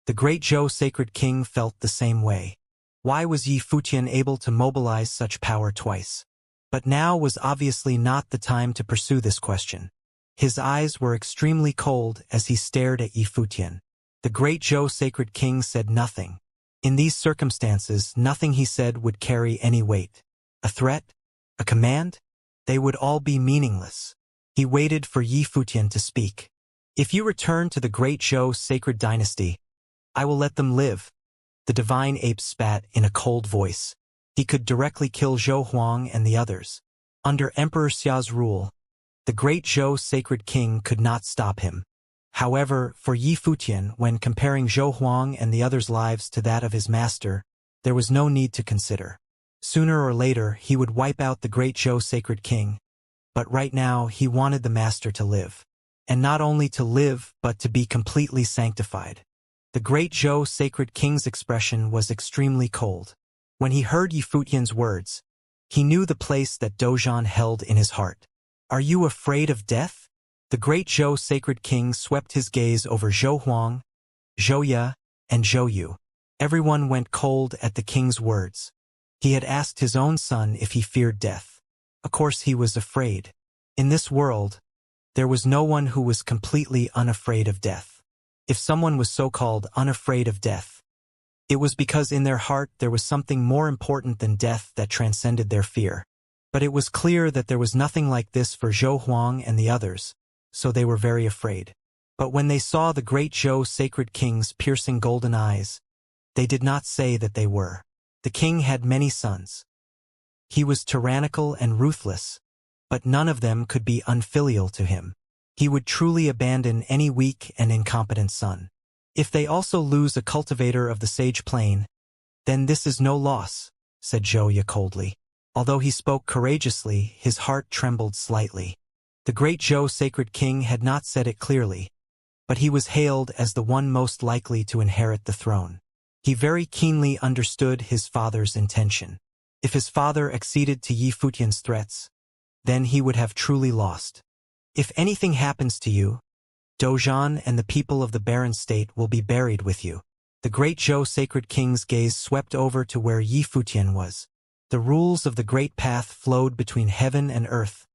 The great Zhou sacred king felt the same way. Why was Yi Futian able to mobilize such power twice? But now was obviously not the time to pursue this question. His eyes were extremely cold as he stared at Yi Futian. The great Zhou sacred king said nothing. In these circumstances, nothing he said would carry any weight. A threat? A command? They would all be meaningless. He waited for Yi Futian to speak. If you return to the great Zhou sacred dynasty, I will let them live. The divine ape spat in a cold voice. He could directly kill Zhou Huang and the others. Under Emperor Xia's rule, the great Zhou sacred king could not stop him. However, for Yi Futian, when comparing Zhou Huang and the others' lives to that of his master, there was no need to consider. Sooner or later, he would wipe out the great Zhou sacred king. But right now, he wanted the master to live. And not only to live, but to be completely sanctified. The great Zhou sacred king's expression was extremely cold. When he heard Yifutian's words, he knew the place that Dozhan held in his heart. Are you afraid of death? The great Zhou sacred king swept his gaze over Zhou Huang, Zhou Ye, and Zhou Yu. Everyone went cold at the king's words. He had asked his own son if he feared death. Of course he was afraid. In this world, there was no one who was completely unafraid of death. If someone was so-called unafraid of death, it was because in their heart there was something more important than death that transcended their fear. But it was clear that there was nothing like this for Zhou Huang and the others, so they were very afraid. But when they saw the great Zhou sacred king's piercing golden eyes, they did not say that they were. The king had many sons. He was tyrannical and ruthless, but none of them could be unfilial to him. He would truly abandon any weak and incompetent son. If they also lose a cultivator of the sage plane, then this is no loss, said Zhou Ye coldly. Although he spoke courageously, his heart trembled slightly. The great Zhou sacred king had not said it clearly, but he was hailed as the one most likely to inherit the throne. He very keenly understood his father's intention. If his father acceded to Yifutian's threats, then he would have truly lost. If anything happens to you, Dozhan and the people of the barren state will be buried with you. The great Zhou sacred king's gaze swept over to where Yifutian was. The rules of the great path flowed between heaven and earth,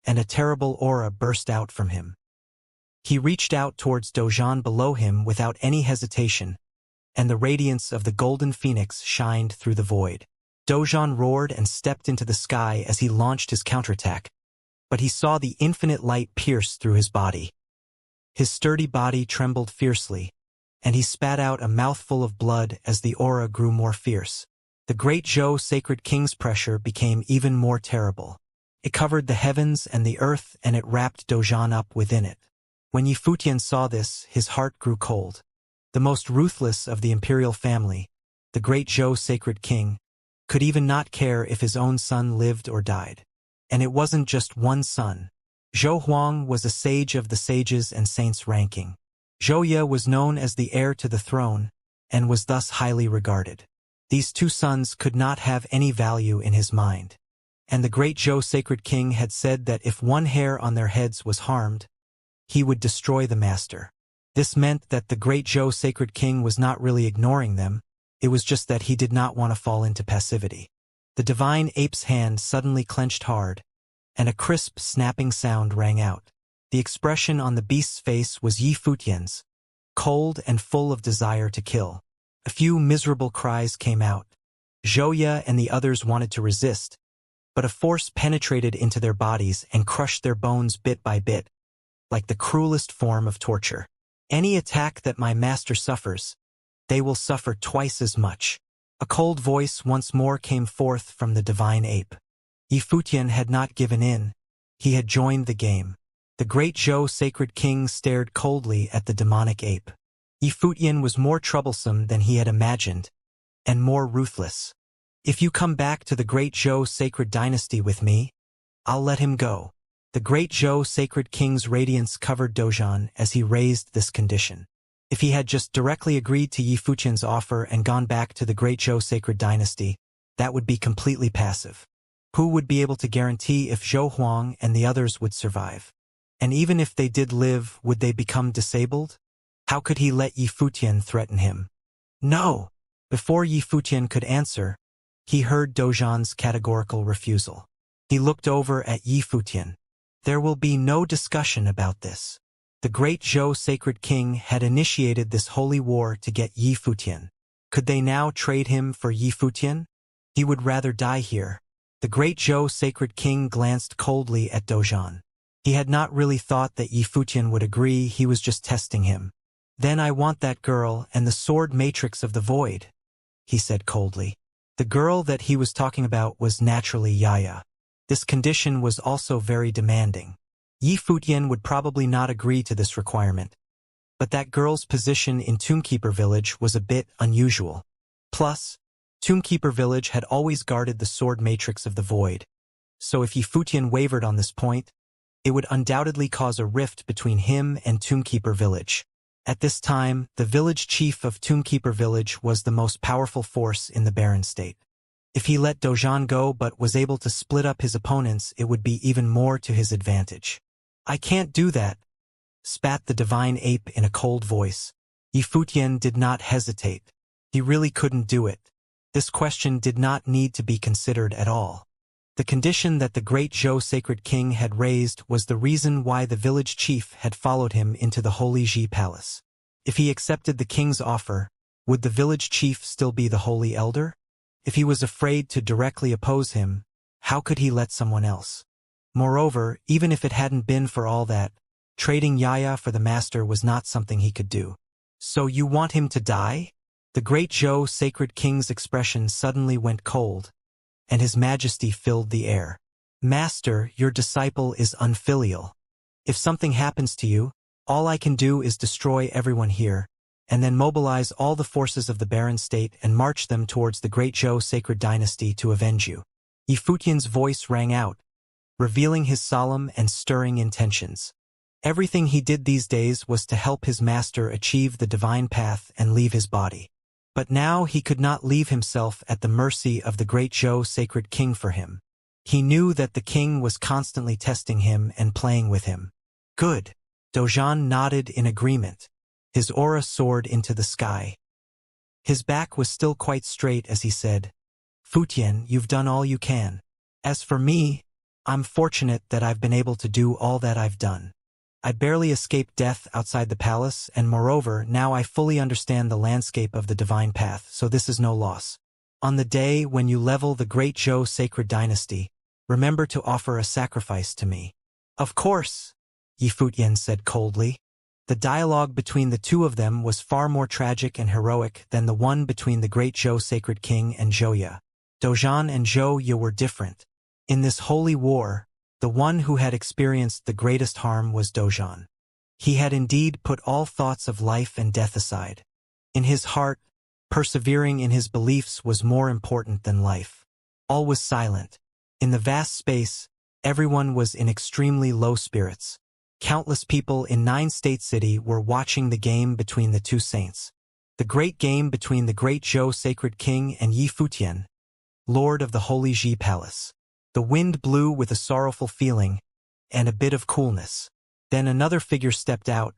and a terrible aura burst out from him. He reached out towards Dozhan below him without any hesitation, and the radiance of the golden phoenix shined through the void. Dozhan roared and stepped into the sky as he launched his counterattack, but he saw the infinite light pierce through his body. His sturdy body trembled fiercely, and he spat out a mouthful of blood as the aura grew more fierce. The great Zhou sacred king's pressure became even more terrible. It covered the heavens and the earth, and it wrapped Dozhan up within it. When Yifutian saw this, his heart grew cold. The most ruthless of the imperial family, the great Zhou sacred king, could even not care if his own son lived or died. And it wasn't just one son. Zhou Huang was a sage of the sages and saints ranking. Zhou Ye was known as the heir to the throne, and was thus highly regarded. These two sons could not have any value in his mind. And the great Zhou sacred king had said that if one hair on their heads was harmed, he would destroy the master. This meant that the great Zhou sacred king was not really ignoring them, it was just that he did not want to fall into passivity. The divine ape's hand suddenly clenched hard, and a crisp, snapping sound rang out. The expression on the beast's face was Yifutian's, cold and full of desire to kill. A few miserable cries came out. Zhou Ye and the others wanted to resist, but a force penetrated into their bodies and crushed their bones bit by bit, like the cruelest form of torture. Any attack that my master suffers, they will suffer twice as much. A cold voice once more came forth from the divine ape. Yifutian had not given in. He had joined the game. The great Zhou sacred king stared coldly at the demonic ape. Yifutian was more troublesome than he had imagined, and more ruthless. If you come back to the great Zhou sacred dynasty with me, I'll let him go. The great Zhou sacred king's radiance covered Dozhan as he raised this condition. If he had just directly agreed to Yifutian's offer and gone back to the great Zhou sacred dynasty, that would be completely passive. Who would be able to guarantee if Zhou Huang and the others would survive? And even if they did live, would they become disabled? How could he let Yifutian threaten him? No! Before Yifutian could answer, he heard Dozhan's categorical refusal. He looked over at Yifutian. There will be no discussion about this. The great Zhou sacred king had initiated this holy war to get Yifutian. Could they now trade him for Yifutian? He would rather die here. The great Zhou sacred king glanced coldly at Dozhan. He had not really thought that Yifutian would agree, he was just testing him. Then I want that girl and the sword matrix of the void, he said coldly. The girl that he was talking about was naturally Yaya. This condition was also very demanding. Yifutian would probably not agree to this requirement, but that girl's position in Tombkeeper Village was a bit unusual. Plus, Tombkeeper Village had always guarded the sword matrix of the void, so if Yifutian wavered on this point, it would undoubtedly cause a rift between him and Tombkeeper Village. At this time, the village chief of Tombkeeper village was the most powerful force in the barren state. If he let Dojan go but was able to split up his opponents, it would be even more to his advantage. "I can't do that," spat the divine ape in a cold voice. Yifutian did not hesitate. He really couldn't do it. This question did not need to be considered at all. The condition that the great Zhou sacred king had raised was the reason why the village chief had followed him into the Holy Ji palace. If he accepted the king's offer, would the village chief still be the holy elder? If he was afraid to directly oppose him, how could he let someone else? Moreover, even if it hadn't been for all that, trading Yaya for the master was not something he could do. "So you want him to die?" The great Zhou sacred king's expression suddenly went cold, and his majesty filled the air. "Master, your disciple is unfilial. If something happens to you, all I can do is destroy everyone here, and then mobilize all the forces of the barren state and march them towards the great Zhou sacred dynasty to avenge you." Yifutian's voice rang out, revealing his solemn and stirring intentions. Everything he did these days was to help his master achieve the divine path and leave his body. But now he could not leave himself at the mercy of the great Zhou sacred king for him. He knew that the king was constantly testing him and playing with him. "Good." Dojan nodded in agreement. His aura soared into the sky. His back was still quite straight as he said, "Futian, you've done all you can. As for me, I'm fortunate that I've been able to do all that I've done. I barely escaped death outside the palace, and moreover, now I fully understand the landscape of the divine path, so this is no loss. On the day when you level the great Zhou sacred dynasty, remember to offer a sacrifice to me." "Of course," Yifutian said coldly. The dialogue between the two of them was far more tragic and heroic than the one between the great Zhou sacred king and Zhouya. Dojan and Zhouya were different. In this holy war, the one who had experienced the greatest harm was Dojan. He had indeed put all thoughts of life and death aside. In his heart, persevering in his beliefs was more important than life. All was silent. In the vast space, everyone was in extremely low spirits. Countless people in Nine-State City were watching the game between the two saints. The great game between the great Zhou sacred king and Yifutian, lord of the Holy Ji Palace. The wind blew with a sorrowful feeling, and a bit of coolness. Then another figure stepped out,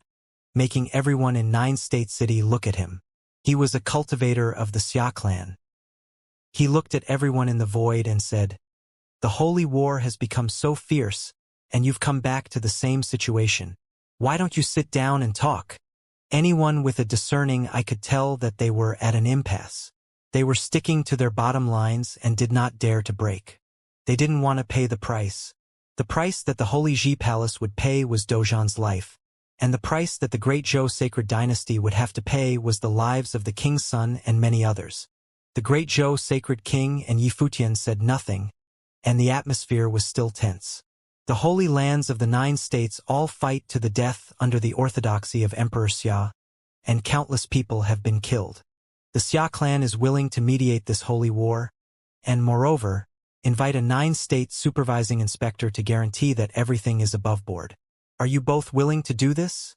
making everyone in Nine-State City look at him. He was a cultivator of the Xia clan. He looked at everyone in the void and said, "The holy war has become so fierce, and you've come back to the same situation. Why don't you sit down and talk?" Anyone with a discerning eye could tell that they were at an impasse. They were sticking to their bottom lines and did not dare to break. They didn't want to pay the price. The price that the Holy Ji Palace would pay was Dojan's life, and the price that the great Zhou sacred dynasty would have to pay was the lives of the king's son and many others. The great Zhou sacred king and Yifutian said nothing, and the atmosphere was still tense. The holy lands of the 9 states all fight to the death under the orthodoxy of Emperor Xia, and countless people have been killed. The Xia clan is willing to mediate this holy war, and moreover, invite a 9-state supervising inspector to guarantee that everything is above board. Are you both willing to do this?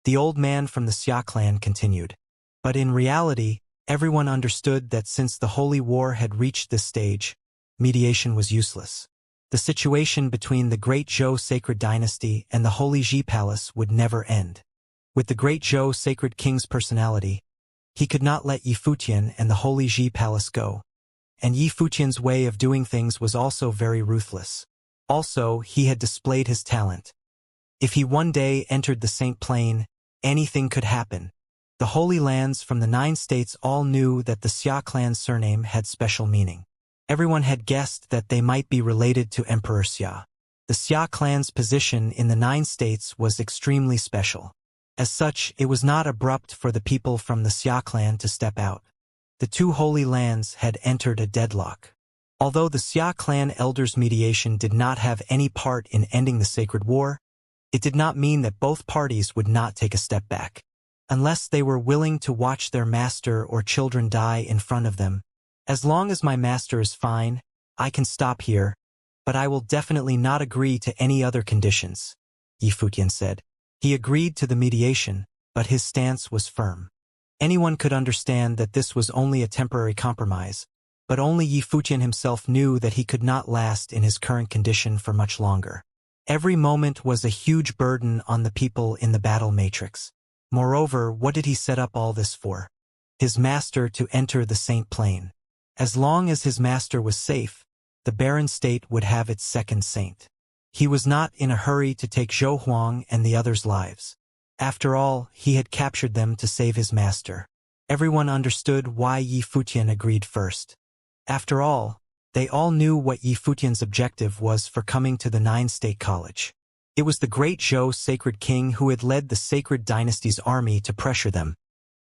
The old man from the Xia clan continued. But in reality, everyone understood that since the holy war had reached this stage, mediation was useless. The situation between the great Zhou sacred dynasty and the Holy Ji Palace would never end. With the great Zhou sacred king's personality, he could not let Yifutian and the Holy Ji Palace go. And Yifutian's way of doing things was also very ruthless. Also, he had displayed his talent. If he one day entered the Saint Plain, anything could happen. The Holy Lands from the 9 states all knew that the Xia clan's surname had special meaning. Everyone had guessed that they might be related to Emperor Xia. The Xia clan's position in the 9 states was extremely special. As such, it was not abrupt for the people from the Xia clan to step out. The two Holy Lands had entered a deadlock. Although the Xia clan elders' mediation did not have any part in ending the sacred war, it did not mean that both parties would not take a step back. Unless they were willing to watch their master or children die in front of them. As long as my master is fine, I can stop here, but I will definitely not agree to any other conditions, Yifutian said. He agreed to the mediation, but his stance was firm. Anyone could understand that this was only a temporary compromise, but only Yi Futian himself knew that he could not last in his current condition for much longer. Every moment was a huge burden on the people in the battle matrix. Moreover, what did he set up all this for? His master to enter the Saint Plane. As long as his master was safe, the barren state would have its second saint. He was not in a hurry to take Zhou Huang and the others' lives. After all, he had captured them to save his master. Everyone understood why Yi Futian agreed first. After all, they all knew what Yi Futian's objective was for coming to the Nine-State College. It was the great Zhou Sacred King who had led the Sacred Dynasty's army to pressure them,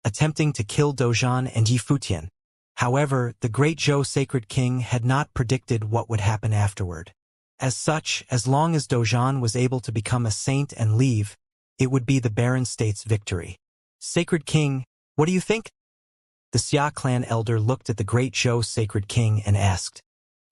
attempting to kill Dozhan and Yi Futian. However, the great Zhou Sacred King had not predicted what would happen afterward. As such, as long as Dozhan was able to become a saint and leave, it would be the barren state's victory. Sacred King, what do you think? The Xia clan elder looked at the great Zhou Sacred King and asked.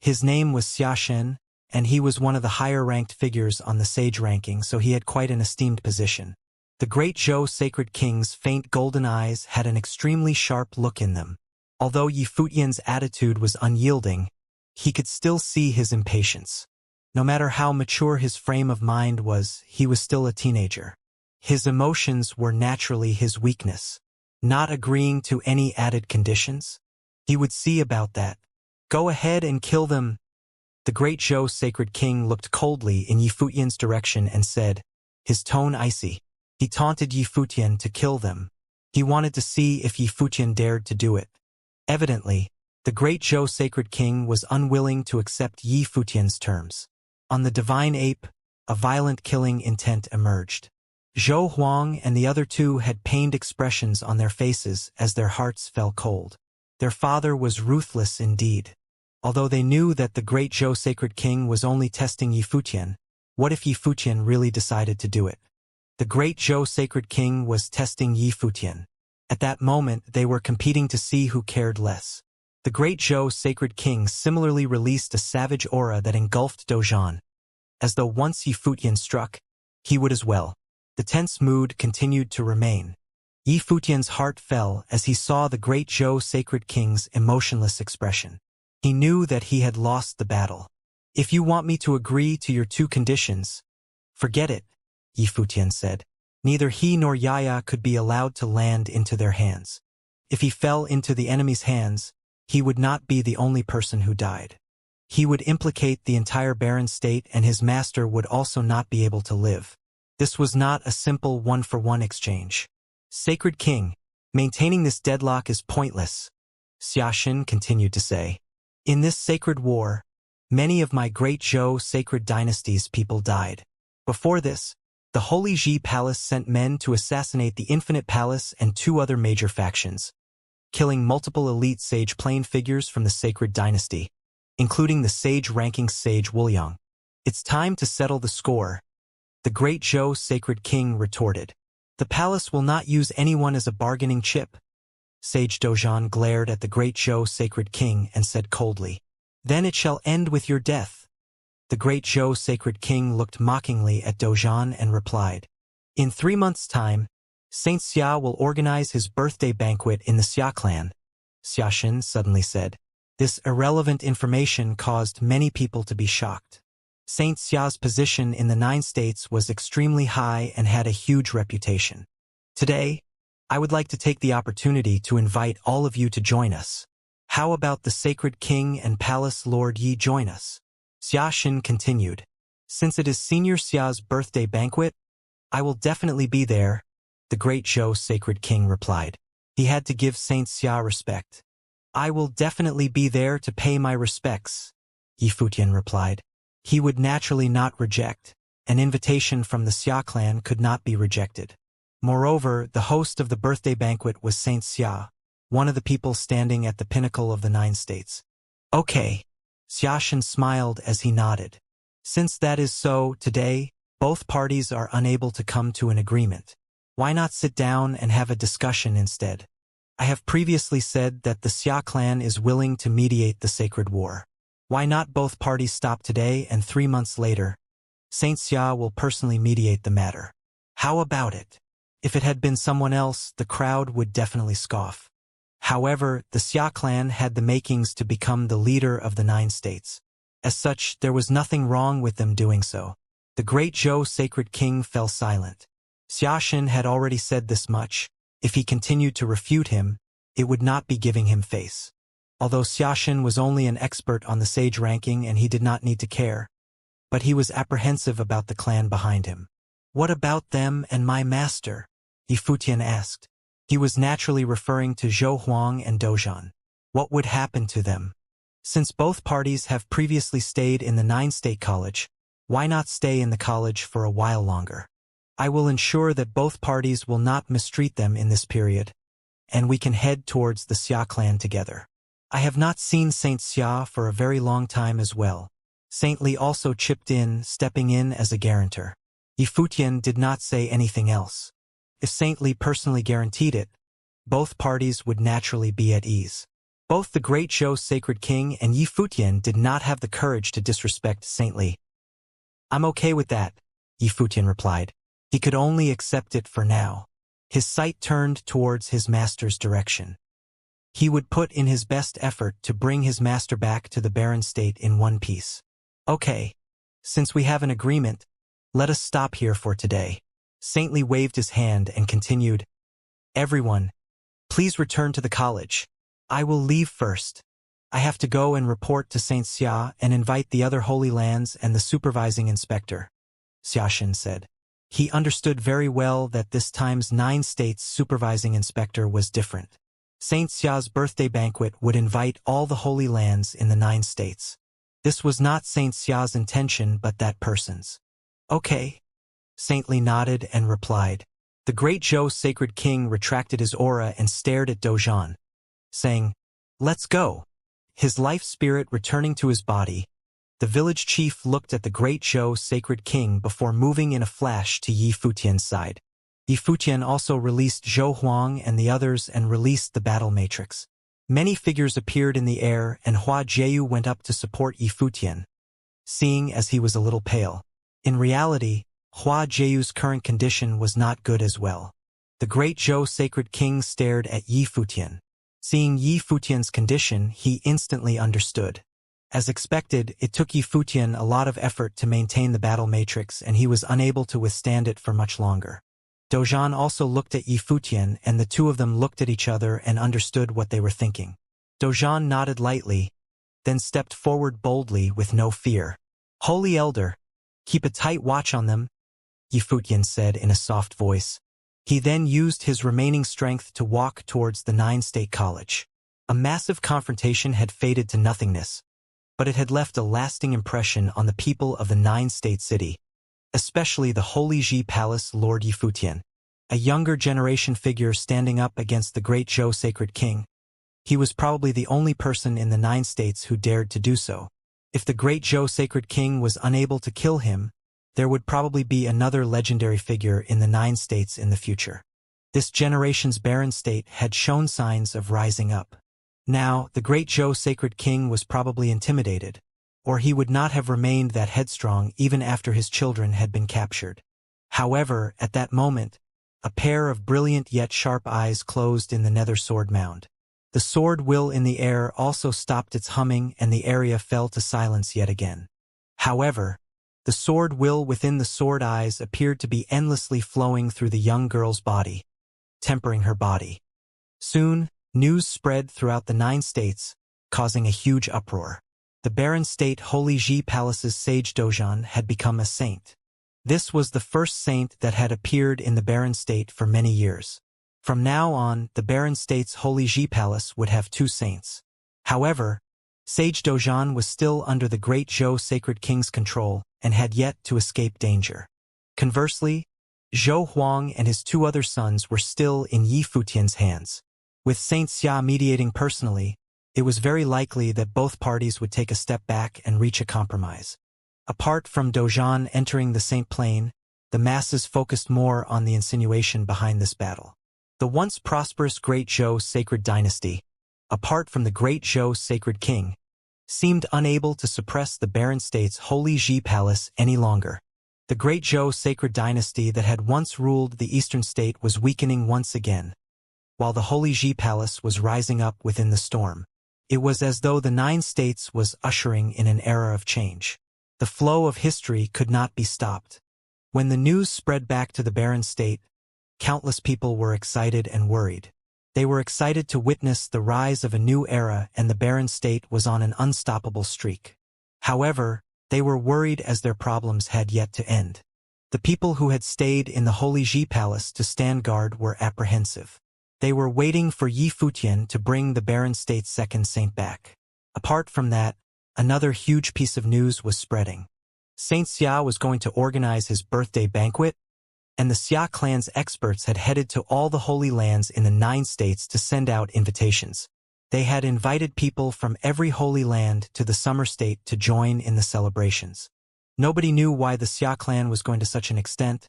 His name was Xianxia, and he was one of the higher-ranked figures on the sage ranking, so he had quite an esteemed position. The great Zhou Sacred King's faint golden eyes had an extremely sharp look in them. Although Yi Futian's attitude was unyielding, he could still see his impatience. No matter how mature his frame of mind was, he was still a teenager. His emotions were naturally his weakness. Not agreeing to any added conditions? He would see about that. Go ahead and kill them. The great Zhou Sacred King looked coldly in Yi Futian's direction and said, his tone icy. He taunted Yi Futian to kill them. He wanted to see if Yi Futian dared to do it. Evidently, the great Zhou Sacred King was unwilling to accept Yi Futian's terms. On the divine ape, a violent killing intent emerged. Zhou Huang and the other two had pained expressions on their faces as their hearts fell cold. Their father was ruthless indeed. Although they knew that the great Zhou Sacred King was only testing Yi Futian, what if Yi Futian really decided to do it? The great Zhou Sacred King was testing Yi Futian. At that moment, they were competing to see who cared less. The great Zhou Sacred King similarly released a savage aura that engulfed Dozhan. As though once Yi Futian struck, he would as well. The tense mood continued to remain. Yi Futian's heart fell as he saw the great Zhou Sacred King's emotionless expression. He knew that he had lost the battle. If you want me to agree to your two conditions, forget it, Yi Futian said. Neither he nor Yaya could be allowed to land into their hands. If he fell into the enemy's hands, he would not be the only person who died. He would implicate the entire barren state, and his master would also not be able to live. This was not a simple one-for-one exchange. Sacred King, maintaining this deadlock is pointless, Xianxia continued to say. In this sacred war, many of my great Zhou Sacred Dynasty's people died. Before this, the Holy Ji Palace sent men to assassinate the Infinite Palace and two other major factions, killing multiple elite sage plane figures from the Sacred Dynasty, including the sage-ranking sage Wuliang. It's time to settle the score, the great Zhou Sacred King retorted. The palace will not use anyone as a bargaining chip. Sage Dozhan glared at the great Zhou Sacred King and said coldly, then it shall end with your death. The great Zhou Sacred King looked mockingly at Dozhan and replied, in 3 months' time, Saint Xia will organize his birthday banquet in the Xia clan. Xianxia suddenly said. This irrelevant information caused many people to be shocked. Saint Xia's position in the 9 states was extremely high and had a huge reputation. Today, I would like to take the opportunity to invite all of you to join us. How about the Sacred King and Palace Lord Yi join us? Xianxia continued. Since it is Senior Xia's birthday banquet, I will definitely be there, the great Zhou Sacred King replied. He had to give Saint Xia respect. I will definitely be there to pay my respects, Yi Futian replied. He would naturally not reject. An invitation from the Xia clan could not be rejected. Moreover, the host of the birthday banquet was Saint Xia, one of the people standing at the pinnacle of the 9 states. Okay. Xianxia smiled as he nodded. Since that is so, today, both parties are unable to come to an agreement. Why not sit down and have a discussion instead? I have previously said that the Xia clan is willing to mediate the sacred war. Why not both parties stop today and 3 months later? Saint Xia will personally mediate the matter. How about it? If it had been someone else, the crowd would definitely scoff. However, the Xia clan had the makings to become the leader of the 9 states. As such, there was nothing wrong with them doing so. The great Zhou sacred king fell silent. Xiaxin had already said this much. If he continued to refute him, it would not be giving him face. Although Xiaxin was only an expert on the sage ranking and he did not need to care, but he was apprehensive about the clan behind him. What about them and my master? Yifutian asked. He was naturally referring to Zhou Huang and Dozhan. What would happen to them? Since both parties have previously stayed in the 9-state college, why not stay in the college for a while longer? I will ensure that both parties will not mistreat them in this period, and we can head towards the Xia clan together. I have not seen Saint Xia for a very long time as well. Saint Li also chipped in, stepping in as a guarantor. Yifutian did not say anything else. If Saint Li personally guaranteed it, both parties would naturally be at ease. Both the great Zhou sacred king and Yifutian did not have the courage to disrespect Saint Li. I'm okay with that, Yifutian replied. He could only accept it for now. His sight turned towards his master's direction. He would put in his best effort to bring his master back to the barren state in one piece. Okay. Since we have an agreement, let us stop here for today. Saint Li waved his hand and continued, Everyone, please return to the college. I will leave first. I have to go and report to Saint Xia and invite the other Holy Lands and the supervising inspector, Xiaxin said. He understood very well that this time's 9 states supervising inspector was different. Saint Xia's birthday banquet would invite all the Holy Lands in the 9 states. This was not Saint Xia's intention but that person's. Okay. Saint Li nodded and replied. The great Zhou sacred king retracted his aura and stared at Dozhan, saying, Let's go. His life spirit returning to his body, the village chief looked at the great Zhou sacred king before moving in a flash to Yifutian's side. Yifutian also released Zhou Huang and the others and released the battle matrix. Many figures appeared in the air and Hua Jieyu went up to support Yifutian, seeing as he was a little pale. In reality, Hua Jieyu's current condition was not good as well. The great Zhou sacred king stared at Yifutian. Seeing Yifutian's condition, he instantly understood. As expected, it took Yifutian a lot of effort to maintain the battle matrix and he was unable to withstand it for much longer. Dozhan also looked at Yifutian and the two of them looked at each other and understood what they were thinking. Dozhan nodded lightly, then stepped forward boldly with no fear. Holy Elder, keep a tight watch on them, Yifutian said in a soft voice. He then used his remaining strength to walk towards the 9-state college. A massive confrontation had faded to nothingness, but it had left a lasting impression on the people of the 9-state city, especially the Holy Ji Palace Lord Yifutian, a younger generation figure standing up against the great Zhou sacred king. He was probably the only person in the 9 states who dared to do so. If the great Zhou sacred king was unable to kill him, there would probably be another legendary figure in the 9 states in the future. This generation's barren state had shown signs of rising up. Now, the great Zhou sacred king was probably intimidated, or he would not have remained that headstrong even after his children had been captured. However, at that moment, a pair of brilliant yet sharp eyes closed in the nether sword mound. The sword will in the air also stopped its humming and the area fell to silence yet again. However, the sword will within the sword eyes appeared to be endlessly flowing through the young girl's body, tempering her body. Soon, news spread throughout the 9 states, causing a huge uproar. The barren state Holy Ji Palace's sage Dozhan had become a saint. This was the first saint that had appeared in the barren state for many years. From now on, the barren state's Holy Ji Palace would have 2 saints. However, Sage Dozhan was still under the great Zhou sacred king's control and had yet to escape danger. Conversely, Zhou Huang and his 2 other sons were still in Yifutian's hands. With Saint Xia mediating personally, it was very likely that both parties would take a step back and reach a compromise. Apart from Dozhan entering the Saint Plain, the masses focused more on the insinuation behind this battle. The once prosperous great Zhou sacred dynasty, apart from the great Zhou sacred king, seemed unable to suppress the barren state's Holy Ji Palace any longer. The great Zhou sacred dynasty that had once ruled the eastern state was weakening once again, while the Holy Ji Palace was rising up within the storm. It was as though the Nine States was ushering in an era of change. The flow of history could not be stopped. When the news spread back to the barren state, countless people were excited and worried. They were excited to witness the rise of a new era, and the barren state was on an unstoppable streak. However, they were worried as their problems had yet to end. The people who had stayed in the Holy Ji Palace to stand guard were apprehensive. They were waiting for Yi Futian to bring the barren state's second saint back. Apart from that, another huge piece of news was spreading. Xianxia was going to organize his birthday banquet, and the Xia clan's experts had headed to all the holy lands in the 9 states to send out invitations. They had invited people from every holy land to the summer state to join in the celebrations. Nobody knew why the Xia clan was going to such an extent,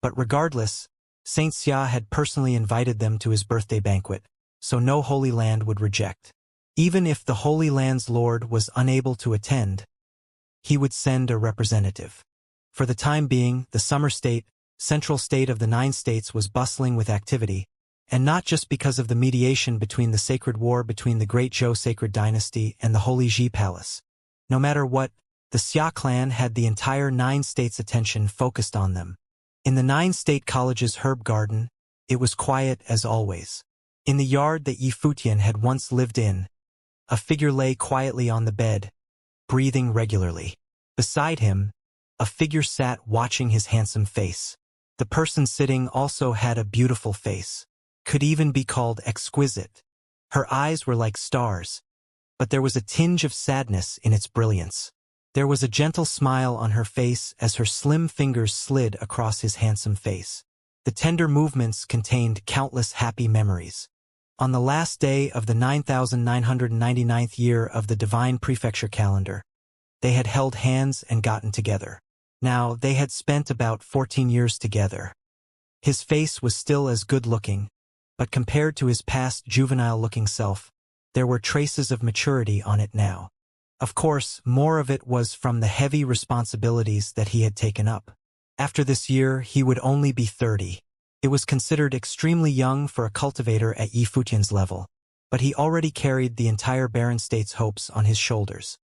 but regardless, Saint Xia had personally invited them to his birthday banquet, so no holy land would reject. Even if the Holy Land's lord was unable to attend, he would send a representative. For the time being, the summer state, central state of the 9 states, was bustling with activity, and not just because of the mediation between the sacred war between the great Zhou sacred dynasty and the Holy Ji Palace. No matter what, the Xia clan had the entire 9 states' attention focused on them. In the 9 state college's herb garden, it was quiet as always. In the yard that Yi Futian had once lived in, a figure lay quietly on the bed, breathing regularly. Beside him, a figure sat watching his handsome face. The person sitting also had a beautiful face, could even be called exquisite. Her eyes were like stars, but there was a tinge of sadness in its brilliance. There was a gentle smile on her face as her slim fingers slid across his handsome face. The tender movements contained countless happy memories. On the last day of the 9,999th year of the divine prefecture calendar, they had held hands and gotten together. Now, they had spent about 14 years together. His face was still as good-looking, but compared to his past juvenile-looking self, there were traces of maturity on it now. Of course, more of it was from the heavy responsibilities that he had taken up. After this year, he would only be 30. It was considered extremely young for a cultivator at Yi Futian's level, but he already carried the entire barren state's hopes on his shoulders.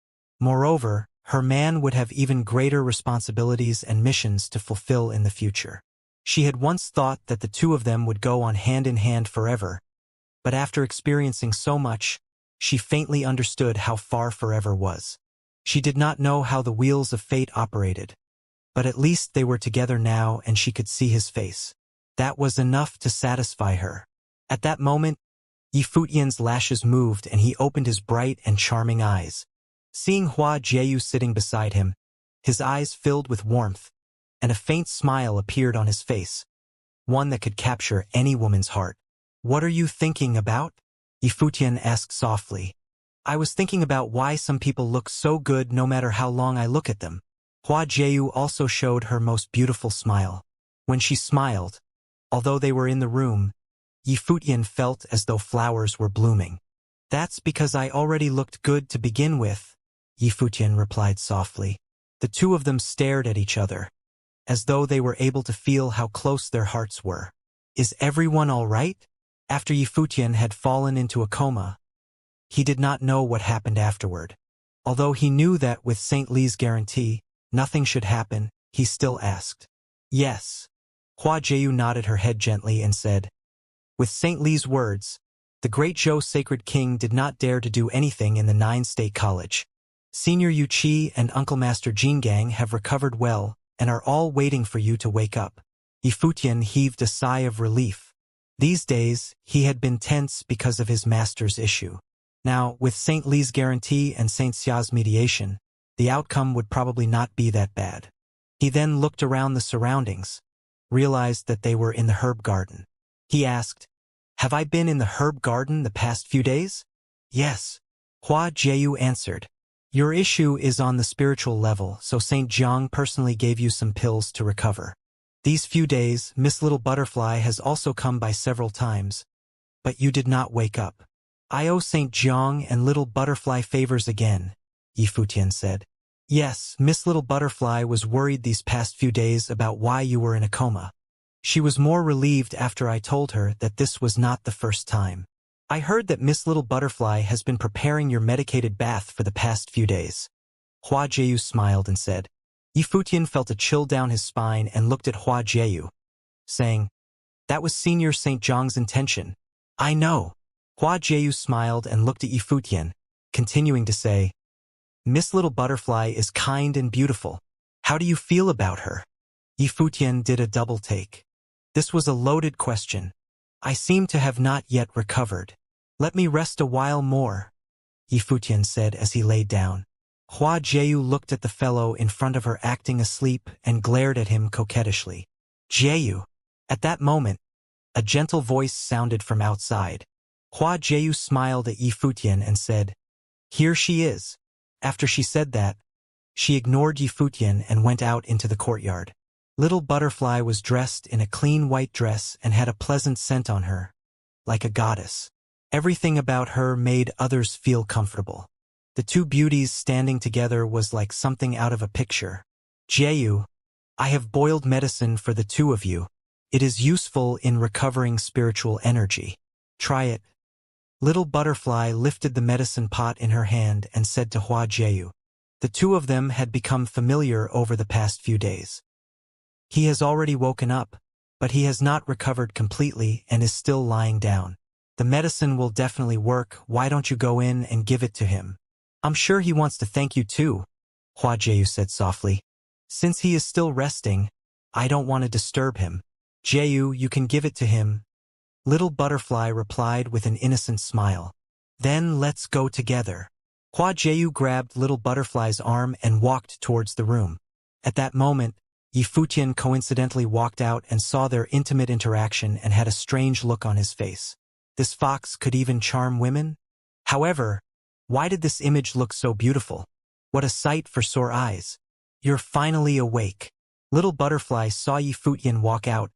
Moreover, her man would have even greater responsibilities and missions to fulfill in the future. She had once thought that the two of them would go on hand in hand forever, but after experiencing so much, she faintly understood how far forever was. She did not know how the wheels of fate operated, but at least they were together now and she could see his face. That was enough to satisfy her. At that moment, Yi Futian's lashes moved and he opened his bright and charming eyes. Seeing Hua Jieyu sitting beside him, his eyes filled with warmth, and a faint smile appeared on his face, one that could capture any woman's heart. "What are you thinking about?" Yi Futian asked softly. "I was thinking about why some people look so good no matter how long I look at them." Hua Jieyu also showed her most beautiful smile. When she smiled, although they were in the room, Yi Futian felt as though flowers were blooming. "That's because I already looked good to begin with," Yi Futian replied softly. The two of them stared at each other, as though they were able to feel how close their hearts were. "Is everyone all right?" After Yi Futian had fallen into a coma, he did not know what happened afterward. Although he knew that with St. Li's guarantee, nothing should happen, he still asked. "Yes." Hua Jieyu nodded her head gently and said, "With St. Li's words, the great Zhou sacred king did not dare to do anything in the 9 state college. Senior Yu Qi and Uncle Master Jingang have recovered well and are all waiting for you to wake up." Yi Futian heaved a sigh of relief. These days, he had been tense because of his master's issue. Now, with St. Li's guarantee and St. Xia's mediation, the outcome would probably not be that bad. He then looked around the surroundings, realized that they were in the herb garden. He asked, "Have I been in the herb garden the past few days?" "Yes," Hua Jieyu answered. "Your issue is on the spiritual level, so St. Jiang personally gave you some pills to recover. These few days, Miss Little Butterfly has also come by several times, but you did not wake up. I owe St. Jiang and Little Butterfly favors again," Yi Futian said. Yes, Miss Little Butterfly was worried these past few days about why you were in a coma. She was more relieved after I told her that this was not the first time. I heard that Miss Little Butterfly has been preparing your medicated bath for the past few days. Hua Jieyu smiled and said. Yifutian felt a chill down his spine and looked at Hua Jieyu, saying, that was Senior St. Zhang's intention. I know. Hua Jieyu smiled and looked at Yifutian, continuing to say, Miss Little Butterfly is kind and beautiful. How do you feel about her? Yifutian did a double take. This was a loaded question. I seem to have not yet recovered. Let me rest a while more, Yifutian said as he laid down. Hua Jieyu looked at the fellow in front of her acting asleep and glared at him coquettishly. Jieyu. At that moment, a gentle voice sounded from outside. Hua Jieyu smiled at Yifutian and said, here she is. After she said that, she ignored Yifutian and went out into the courtyard. Little Butterfly was dressed in a clean white dress and had a pleasant scent on her, like a goddess. Everything about her made others feel comfortable. The two beauties standing together was like something out of a picture. Jieyu, I have boiled medicine for the two of you. It is useful in recovering spiritual energy. Try it. Little Butterfly lifted the medicine pot in her hand and said to Hua Jieyu. The two of them had become familiar over the past few days. He has already woken up, but he has not recovered completely and is still lying down. The medicine will definitely work. Why don't you go in and give it to him? I'm sure he wants to thank you too, Hua Jieyu said softly. Since he is still resting, I don't want to disturb him. Jieyu, you can give it to him. Little Butterfly replied with an innocent smile. Then let's go together. Hua Jieyu grabbed Little Butterfly's arm and walked towards the room. At that moment, Yifutian coincidentally walked out and saw their intimate interaction and had a strange look on his face. This fox could even charm women? However, why did this image look so beautiful? What a sight for sore eyes. You're finally awake. Little Butterfly saw Yifutian walk out,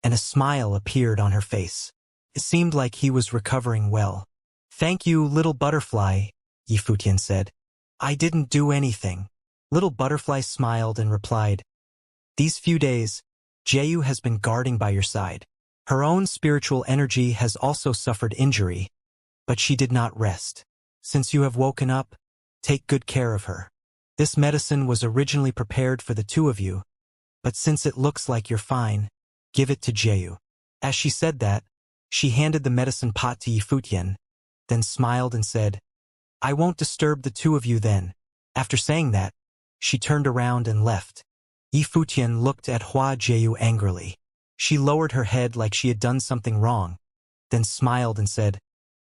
and a smile appeared on her face. It seemed like he was recovering well. Thank you, Little Butterfly, Yifutian said. I didn't do anything. Little Butterfly smiled and replied, these few days, Jieyu has been guarding by your side. Her own spiritual energy has also suffered injury, but she did not rest. Since you have woken up, take good care of her. This medicine was originally prepared for the two of you, but since it looks like you're fine, give it to Jieyu. As she said that, she handed the medicine pot to Yifutian, then smiled and said, I won't disturb the two of you then. After saying that, she turned around and left. Yifutian looked at Hua Jieyu angrily. She lowered her head like she had done something wrong, then smiled and said,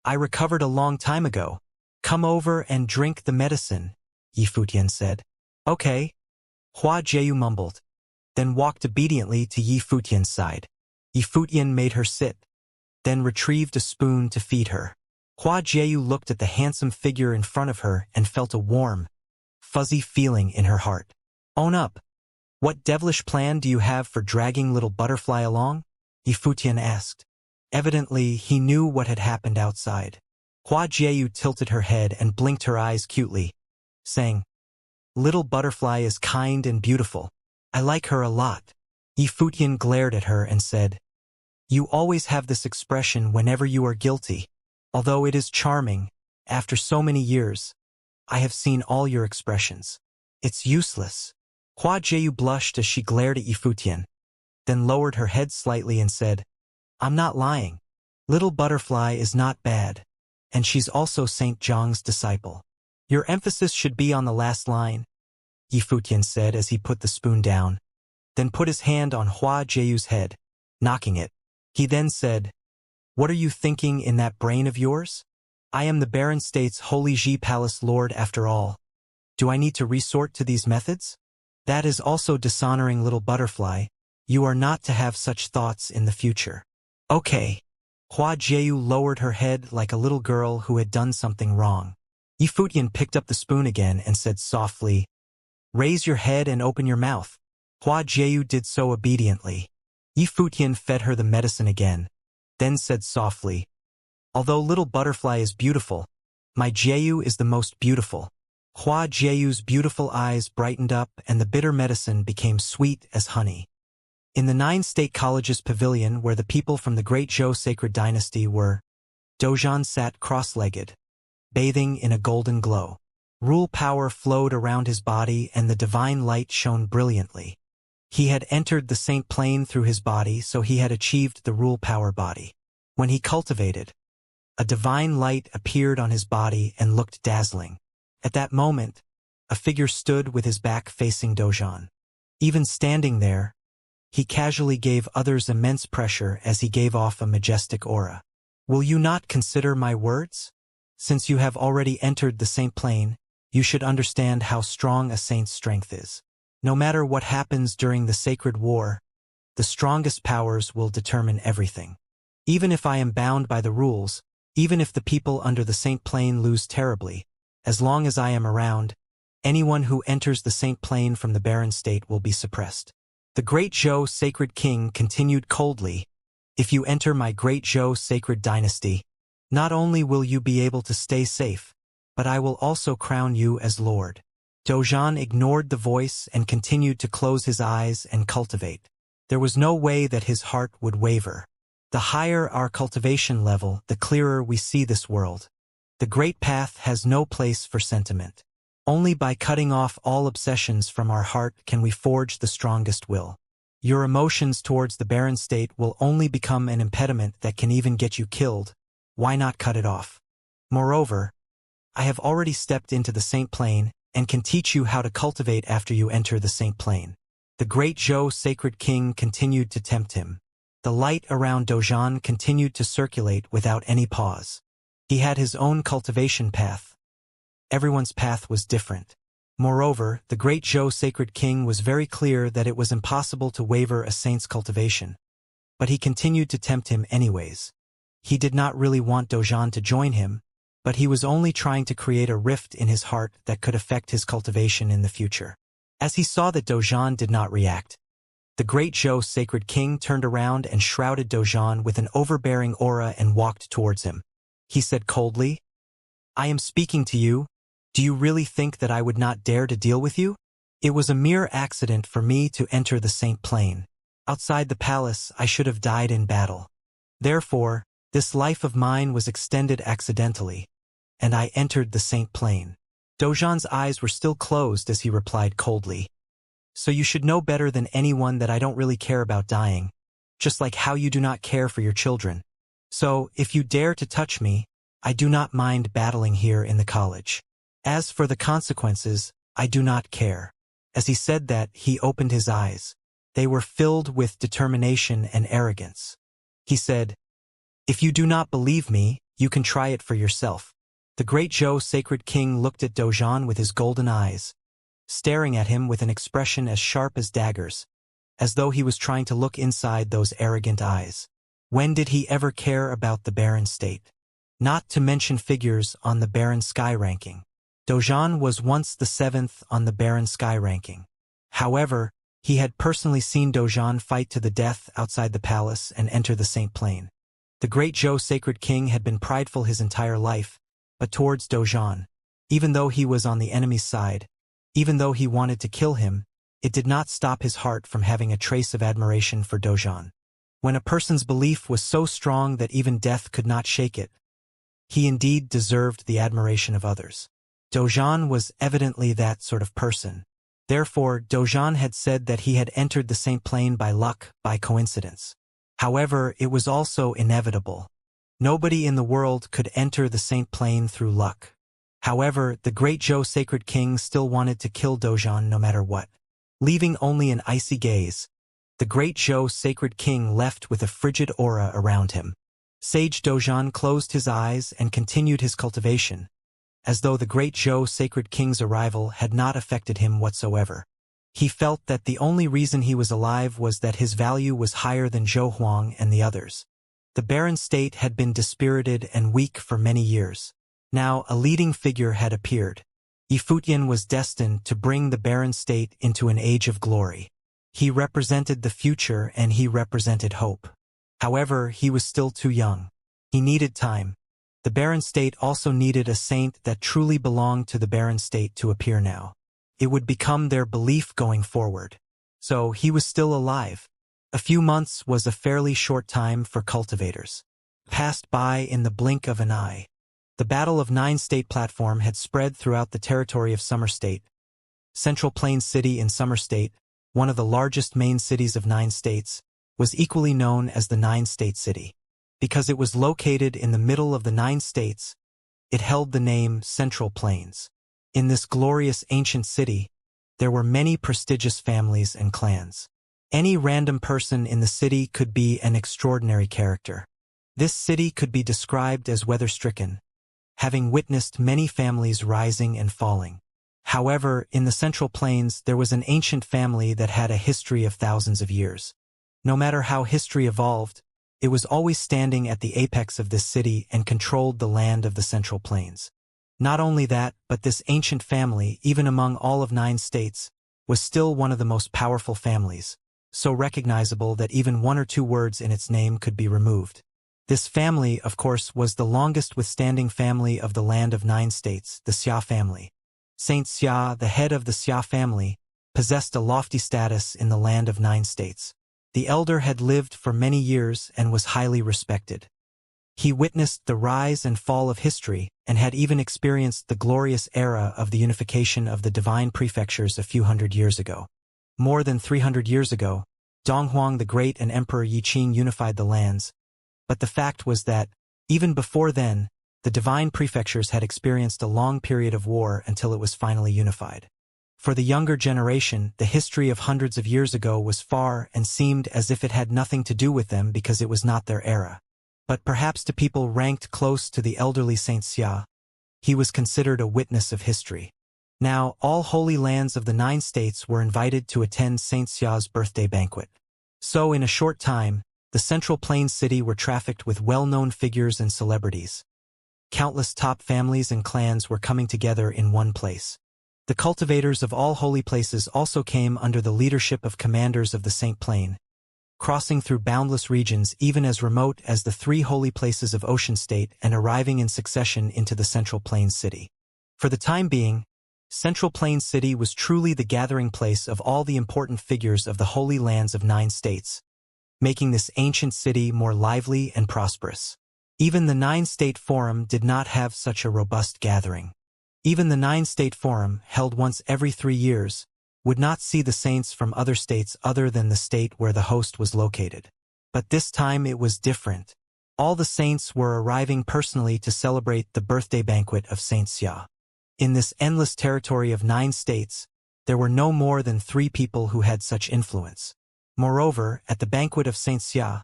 I recovered a long time ago. Come over and drink the medicine, Yifutian said. Okay. Hua Jieyu mumbled, then walked obediently to Yifutian's side. Yifutian made her sit, then retrieved a spoon to feed her. Hua Jieyu looked at the handsome figure in front of her and felt a warm, fuzzy feeling in her heart. Own up. What devilish plan do you have for dragging Little Butterfly along? Yifutian asked. Evidently, he knew what had happened outside. Hua Jieyu tilted her head and blinked her eyes cutely, saying, Little Butterfly is kind and beautiful. I like her a lot. Yifutian glared at her and said, You always have this expression whenever you are guilty. Although it is charming, after so many years, I have seen all your expressions. It's useless. Hua Jieyu blushed as she glared at Yifutian, then lowered her head slightly and said, I'm not lying. Little Butterfly is not bad, and she's also St. Zhang's disciple. Your emphasis should be on the last line, Yifutian said as he put the spoon down, then put his hand on Hua Jieyu's head, knocking it. He then said, What are you thinking in that brain of yours? I am the Baron State's Holy Ji Palace Lord after all. Do I need to resort to these methods? That is also dishonoring Little Butterfly. You are not to have such thoughts in the future. Okay. Hua Jieyu lowered her head like a little girl who had done something wrong. Yifutian picked up the spoon again and said softly, Raise your head and open your mouth. Hua Jieyu did so obediently. Yifutian fed her the medicine again, then said softly, Although Little Butterfly is beautiful, my Jieyu is the most beautiful. Hua Jieyu's beautiful eyes brightened up and the bitter medicine became sweet as honey. In the 9 State College's pavilion where the people from the great Zhou sacred dynasty were, Dozhan sat cross-legged, bathing in a golden glow. Rule power flowed around his body and the divine light shone brilliantly. He had entered the saint plane through his body, so he had achieved the rule power body. When he cultivated, a divine light appeared on his body and looked dazzling. At that moment, a figure stood with his back facing Dozhan. Even standing there, he casually gave others immense pressure as he gave off a majestic aura. Will you not consider my words? Since you have already entered the saint plane, you should understand how strong a saint's strength is. No matter what happens during the sacred war, the strongest powers will determine everything. Even if I am bound by the rules, even if the people under the saint plane lose terribly, as long as I am around, anyone who enters the saint plane from the barren state will be suppressed. The great Zhou sacred king continued coldly, if you enter my great Zhou sacred dynasty, not only will you be able to stay safe, but I will also crown you as Lord. Dozhan ignored the voice and continued to close his eyes and cultivate. There was no way that his heart would waver. The higher our cultivation level, the clearer we see this world. The great path has no place for sentiment. Only by cutting off all obsessions from our heart can we forge the strongest will. Your emotions towards the barren state will only become an impediment that can even get you killed. Why not cut it off? Moreover, I have already stepped into the saint plane and can teach you how to cultivate after you enter the saint plane. The great Zhou sacred king continued to tempt him. The light around Dozhan continued to circulate without any pause. He had his own cultivation path. Everyone's path was different. Moreover, the great Zhou sacred king was very clear that it was impossible to waver a saint's cultivation. But he continued to tempt him anyways. He did not really want Dozhan to join him, but he was only trying to create a rift in his heart that could affect his cultivation in the future. As he saw that Dozhan did not react, the great Zhou sacred king turned around and shrouded Dozhan with an overbearing aura and walked towards him. He said coldly, I am speaking to you. Do you really think that I would not dare to deal with you? It was a mere accident for me to enter the saint plane. Outside the palace, I should have died in battle. Therefore, this life of mine was extended accidentally, and I entered the saint plane. Dozhan's eyes were still closed as he replied coldly. So you should know better than anyone that I don't really care about dying, just like how you do not care for your children. So, if you dare to touch me, I do not mind battling here in the college. As for the consequences, I do not care. As he said that, he opened his eyes. They were filled with determination and arrogance. He said, If you do not believe me, you can try it for yourself. The great Zhou sacred king looked at Dozhan with his golden eyes, staring at him with an expression as sharp as daggers, as though he was trying to look inside those arrogant eyes. When did he ever care about the barren state? Not to mention figures on the barren sky ranking. Dozhan was once the 7th on the barren sky ranking. However, he had personally seen Dozhan fight to the death outside the palace and enter the saint plane. The great Zhou sacred king had been prideful his entire life, but towards Dozhan, even though he was on the enemy's side, even though he wanted to kill him, it did not stop his heart from having a trace of admiration for Dozhan. When a person's belief was so strong that even death could not shake it, he indeed deserved the admiration of others. Dozhan was evidently that sort of person. Therefore, Dozhan had said that he had entered the saint plane by luck, by coincidence. However, it was also inevitable. Nobody in the world could enter the saint plane through luck. However, the great Zhou sacred king still wanted to kill Dozhan no matter what. Leaving only an icy gaze, the great Zhou sacred king left with a frigid aura around him. Sage Dozhan closed his eyes and continued his cultivation, as though the great Zhou sacred king's arrival had not affected him whatsoever. He felt that the only reason he was alive was that his value was higher than Zhou Huang and the others. The barren state had been dispirited and weak for many years. Now a leading figure had appeared. Yifutian was destined to bring the barren state into an age of glory. He represented the future and he represented hope. However, he was still too young. He needed time. The barren state also needed a saint that truly belonged to the barren state to appear now. It would become their belief going forward. So he was still alive. A few months was a fairly short time for cultivators. Passed by in the blink of an eye. The Battle of Nine State platform had spread throughout the territory of Summer State. Central Plains City in Summer State, one of the largest main cities of 9 states, was equally known as the Nine-State City. Because it was located in the middle of the 9 states, it held the name Central Plains. In this glorious ancient city, there were many prestigious families and clans. Any random person in the city could be an extraordinary character. This city could be described as weather-stricken, having witnessed many families rising and falling. However, in the Central Plains there was an ancient family that had a history of thousands of years. No matter how history evolved, it was always standing at the apex of this city and controlled the land of the Central Plains. Not only that, but this ancient family, even among all of 9 states, was still one of the most powerful families, so recognizable that even 1 or 2 words in its name could be removed. This family, of course, was the longest withstanding family of the land of 9 states, the Xia family. Saint Xia, the head of the Xia family, possessed a lofty status in the land of 9 states. The elder had lived for many years and was highly respected. He witnessed the rise and fall of history and had even experienced the glorious era of the unification of the divine prefectures a few hundred years ago. More than 300 years ago, Donghuang the Great and Emperor Yi Qing unified the lands, but the fact was that, even before then, the divine prefectures had experienced a long period of war until it was finally unified. For the younger generation, the history of hundreds of years ago was far and seemed as if it had nothing to do with them because it was not their era. But perhaps to people ranked close to the elderly Saint Xia, he was considered a witness of history. Now, all holy lands of the 9 states were invited to attend Saint Xia's birthday banquet. So in a short time, the Central Plains city were trafficked with well-known figures and celebrities. Countless top families and clans were coming together in one place. The cultivators of all holy places also came under the leadership of commanders of the Saint Plain, crossing through boundless regions even as remote as the 3 holy places of Ocean State and arriving in succession into the Central Plains city. For the time being, Central Plains city was truly the gathering place of all the important figures of the holy lands of 9 states, making this ancient city more lively and prosperous. Even the 9-state forum did not have such a robust gathering. Even the 9-state forum, held once every 3 years, would not see the saints from other states other than the state where the host was located. But this time it was different. All the saints were arriving personally to celebrate the birthday banquet of Saint Xia. In this endless territory of 9 states, there were no more than 3 people who had such influence. Moreover, at the banquet of Saint Xia,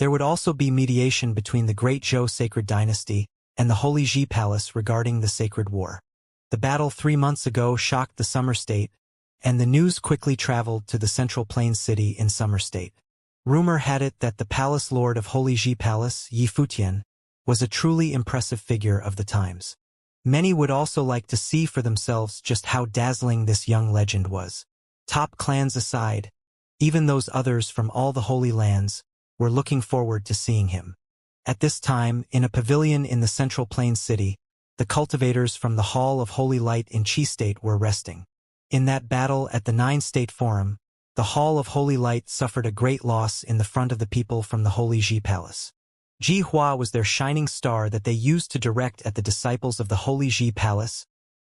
there would also be mediation between the Great Zhou sacred dynasty and the Holy Ji Palace regarding the sacred war. The battle 3 months ago shocked the Summer State, and the news quickly traveled to the Central Plains city in Summer State. Rumor had it that the palace lord of Holy Ji Palace, Yi Futian, was a truly impressive figure of the times. Many would also like to see for themselves just how dazzling this young legend was. Top clans aside, even those others from all the holy lands were looking forward to seeing him. At this time, in a pavilion in the Central Plains city, the cultivators from the Hall of Holy Light in Qi State were resting. In that battle at the 9-state forum, the Hall of Holy Light suffered a great loss in the front of the people from the Holy Ji Palace. Ji Hua was their shining star that they used to direct at the disciples of the Holy Ji Palace,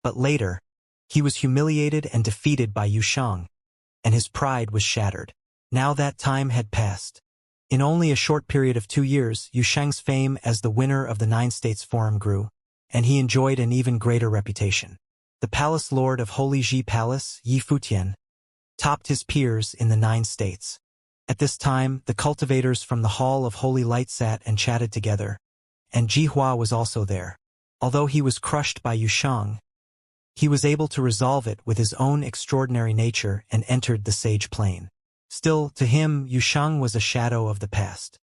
but later, he was humiliated and defeated by Yu Shang, and his pride was shattered. Now that time had passed. In only a short period of 2 years, Yu Shang's fame as the winner of the 9 States Forum grew, and he enjoyed an even greater reputation. The palace lord of Holy Ji Palace, Yi Futian, topped his peers in the 9 states. At this time, the cultivators from the Hall of Holy Light sat and chatted together, and Ji Hua was also there. Although he was crushed by Yu Shang, he was able to resolve it with his own extraordinary nature and entered the sage plane. Still, to him, Yu Shang was a shadow of the past.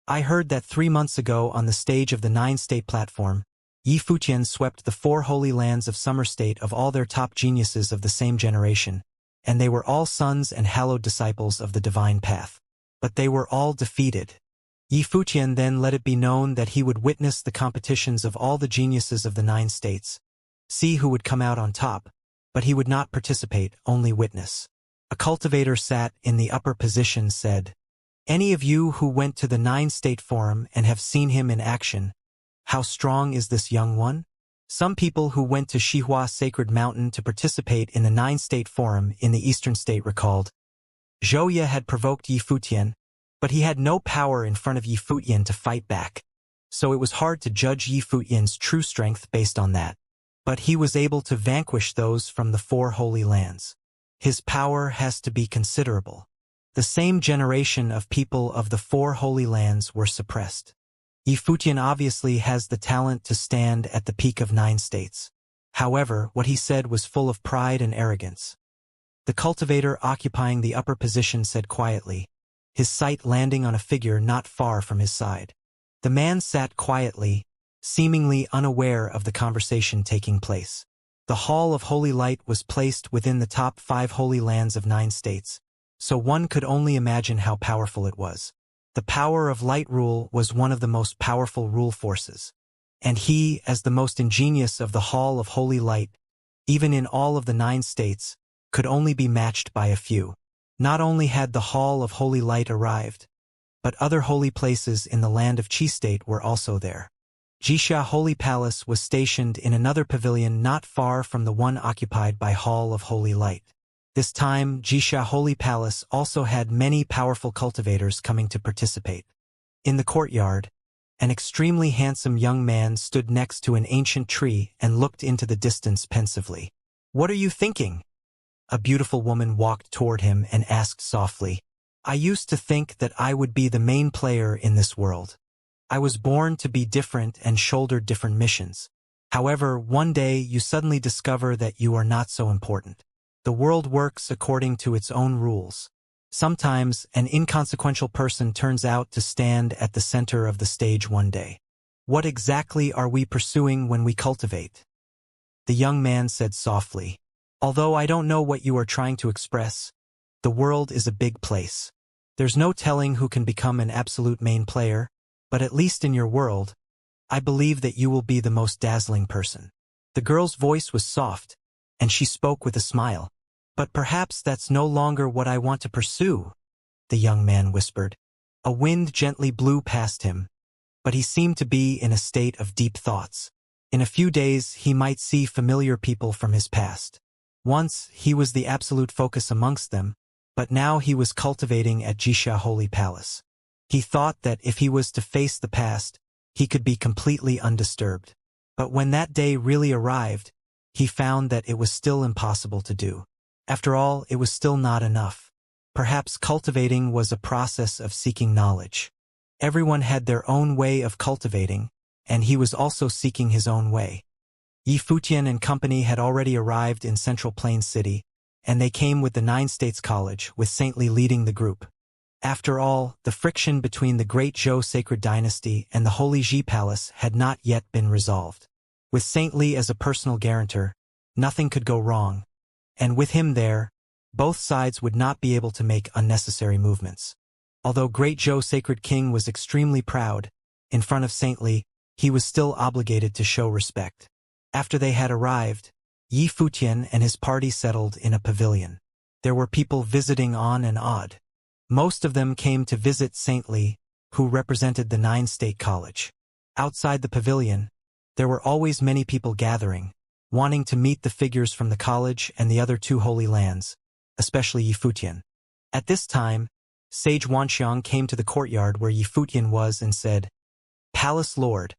I heard that 3 months ago on the stage of the 9-state platform, Yi Futian swept the 4 holy lands of Summer State of all their top geniuses of the same generation, and they were all sons and hallowed disciples of the divine path. But they were all defeated. Yi Futian then let it be known that he would witness the competitions of all the geniuses of the 9 states, see who would come out on top, but he would not participate, only witness. A cultivator sat in the upper position said, "Any of you who went to the 9-state forum and have seen him in action, how strong is this young one?" Some people who went to Xihua Sacred Mountain to participate in the 9-state forum in the eastern state recalled, Zhouye had provoked Yi Futian, but he had no power in front of Yi Futian to fight back, so it was hard to judge Yi Futian's true strength based on that. But he was able to vanquish those from the 4 holy lands. His power has to be considerable. The same generation of people of the 4 holy lands were suppressed. Yi Futian obviously has the talent to stand at the peak of 9 states. However, what he said was full of pride and arrogance. The cultivator occupying the upper position said quietly, his sight landing on a figure not far from his side. The man sat quietly, seemingly unaware of the conversation taking place. The Hall of Holy Light was placed within the top 5 holy lands of 9 states, so one could only imagine how powerful it was. The power of light rule was one of the most powerful rule forces. And he, as the most ingenious of the Hall of Holy Light, even in all of the 9 states, could only be matched by a few. Not only had the Hall of Holy Light arrived, but other holy places in the land of Qi State were also there. Jixia Holy Palace was stationed in another pavilion not far from the one occupied by Hall of Holy Light. This time, Jixia Holy Palace also had many powerful cultivators coming to participate. In the courtyard, an extremely handsome young man stood next to an ancient tree and looked into the distance pensively. "What are you thinking?" A beautiful woman walked toward him and asked softly, "I used to think that I would be the main player in this world. I was born to be different and shouldered different missions. However, one day you suddenly discover that you are not so important. The world works according to its own rules. Sometimes an inconsequential person turns out to stand at the center of the stage one day. What exactly are we pursuing when we cultivate?" The young man said softly, "Although I don't know what you are trying to express, the world is a big place. There's no telling who can become an absolute main player, but at least in your world, I believe that you will be the most dazzling person." The girl's voice was soft, and she spoke with a smile. "But perhaps that's no longer what I want to pursue," the young man whispered. A wind gently blew past him, but he seemed to be in a state of deep thoughts. In a few days he might see familiar people from his past. Once he was the absolute focus amongst them, but now he was cultivating at Jixia Holy Palace. He thought that if he was to face the past, he could be completely undisturbed. But when that day really arrived, he found that it was still impossible to do. After all, it was still not enough. Perhaps cultivating was a process of seeking knowledge. Everyone had their own way of cultivating, and he was also seeking his own way. Yi Futian and company had already arrived in Central Plains City, and they came with the 9 States College, with Saintly leading the group. After all, the friction between the Great Zhou Sacred Dynasty and the Holy Ji Palace had not yet been resolved. With Saintly as a personal guarantor, nothing could go wrong, and with him there, both sides would not be able to make unnecessary movements. Although Great Zhou Sacred King was extremely proud, in front of Saintly, he was still obligated to show respect. After they had arrived, Yi Futian and his party settled in a pavilion. There were people visiting on and odd. Most of them came to visit Saintly, who represented the 9 State College. Outside the pavilion, there were always many people gathering, wanting to meet the figures from the college and the other 2 holy lands, especially Yi Futian. At this time, Sage Wanxiang came to the courtyard where Yi Futian was and said, "Palace Lord,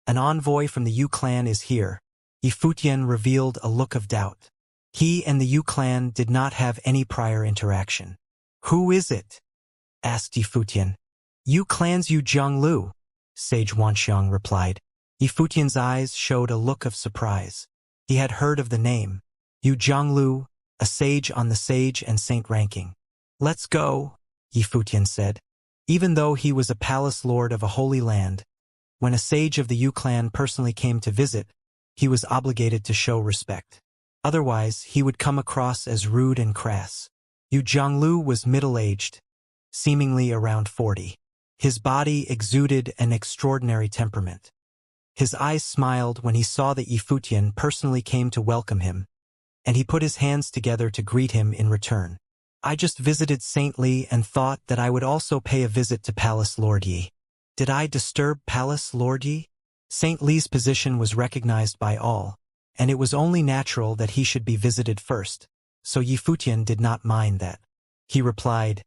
an envoy from the Yu clan is here." Yi Futian revealed a look of doubt. He and the Yu clan did not have any prior interaction. "Who is it?" asked Yi Futian. "Yu clan's Yu Zhonglu," Sage Wanxiang replied. Yi Futian's eyes showed a look of surprise. He had heard of the name, Yu Zhonglu, a sage on the sage and saint ranking. "Let's go," Yi Futian said. Even though he was a palace lord of a holy land, when a sage of the Yu clan personally came to visit, he was obligated to show respect. Otherwise, he would come across as rude and crass. Yu Zhonglu was middle-aged, seemingly around 40. His body exuded an extraordinary temperament. His eyes smiled when he saw that Yifutian personally came to welcome him, and he put his hands together to greet him in return. I just visited Saint Li and thought that I would also pay a visit to Palace Lord Yi. Did I disturb Palace Lord Yi? Saint Li's position was recognized by all, and it was only natural that he should be visited first, so Yifutian did not mind that. He replied,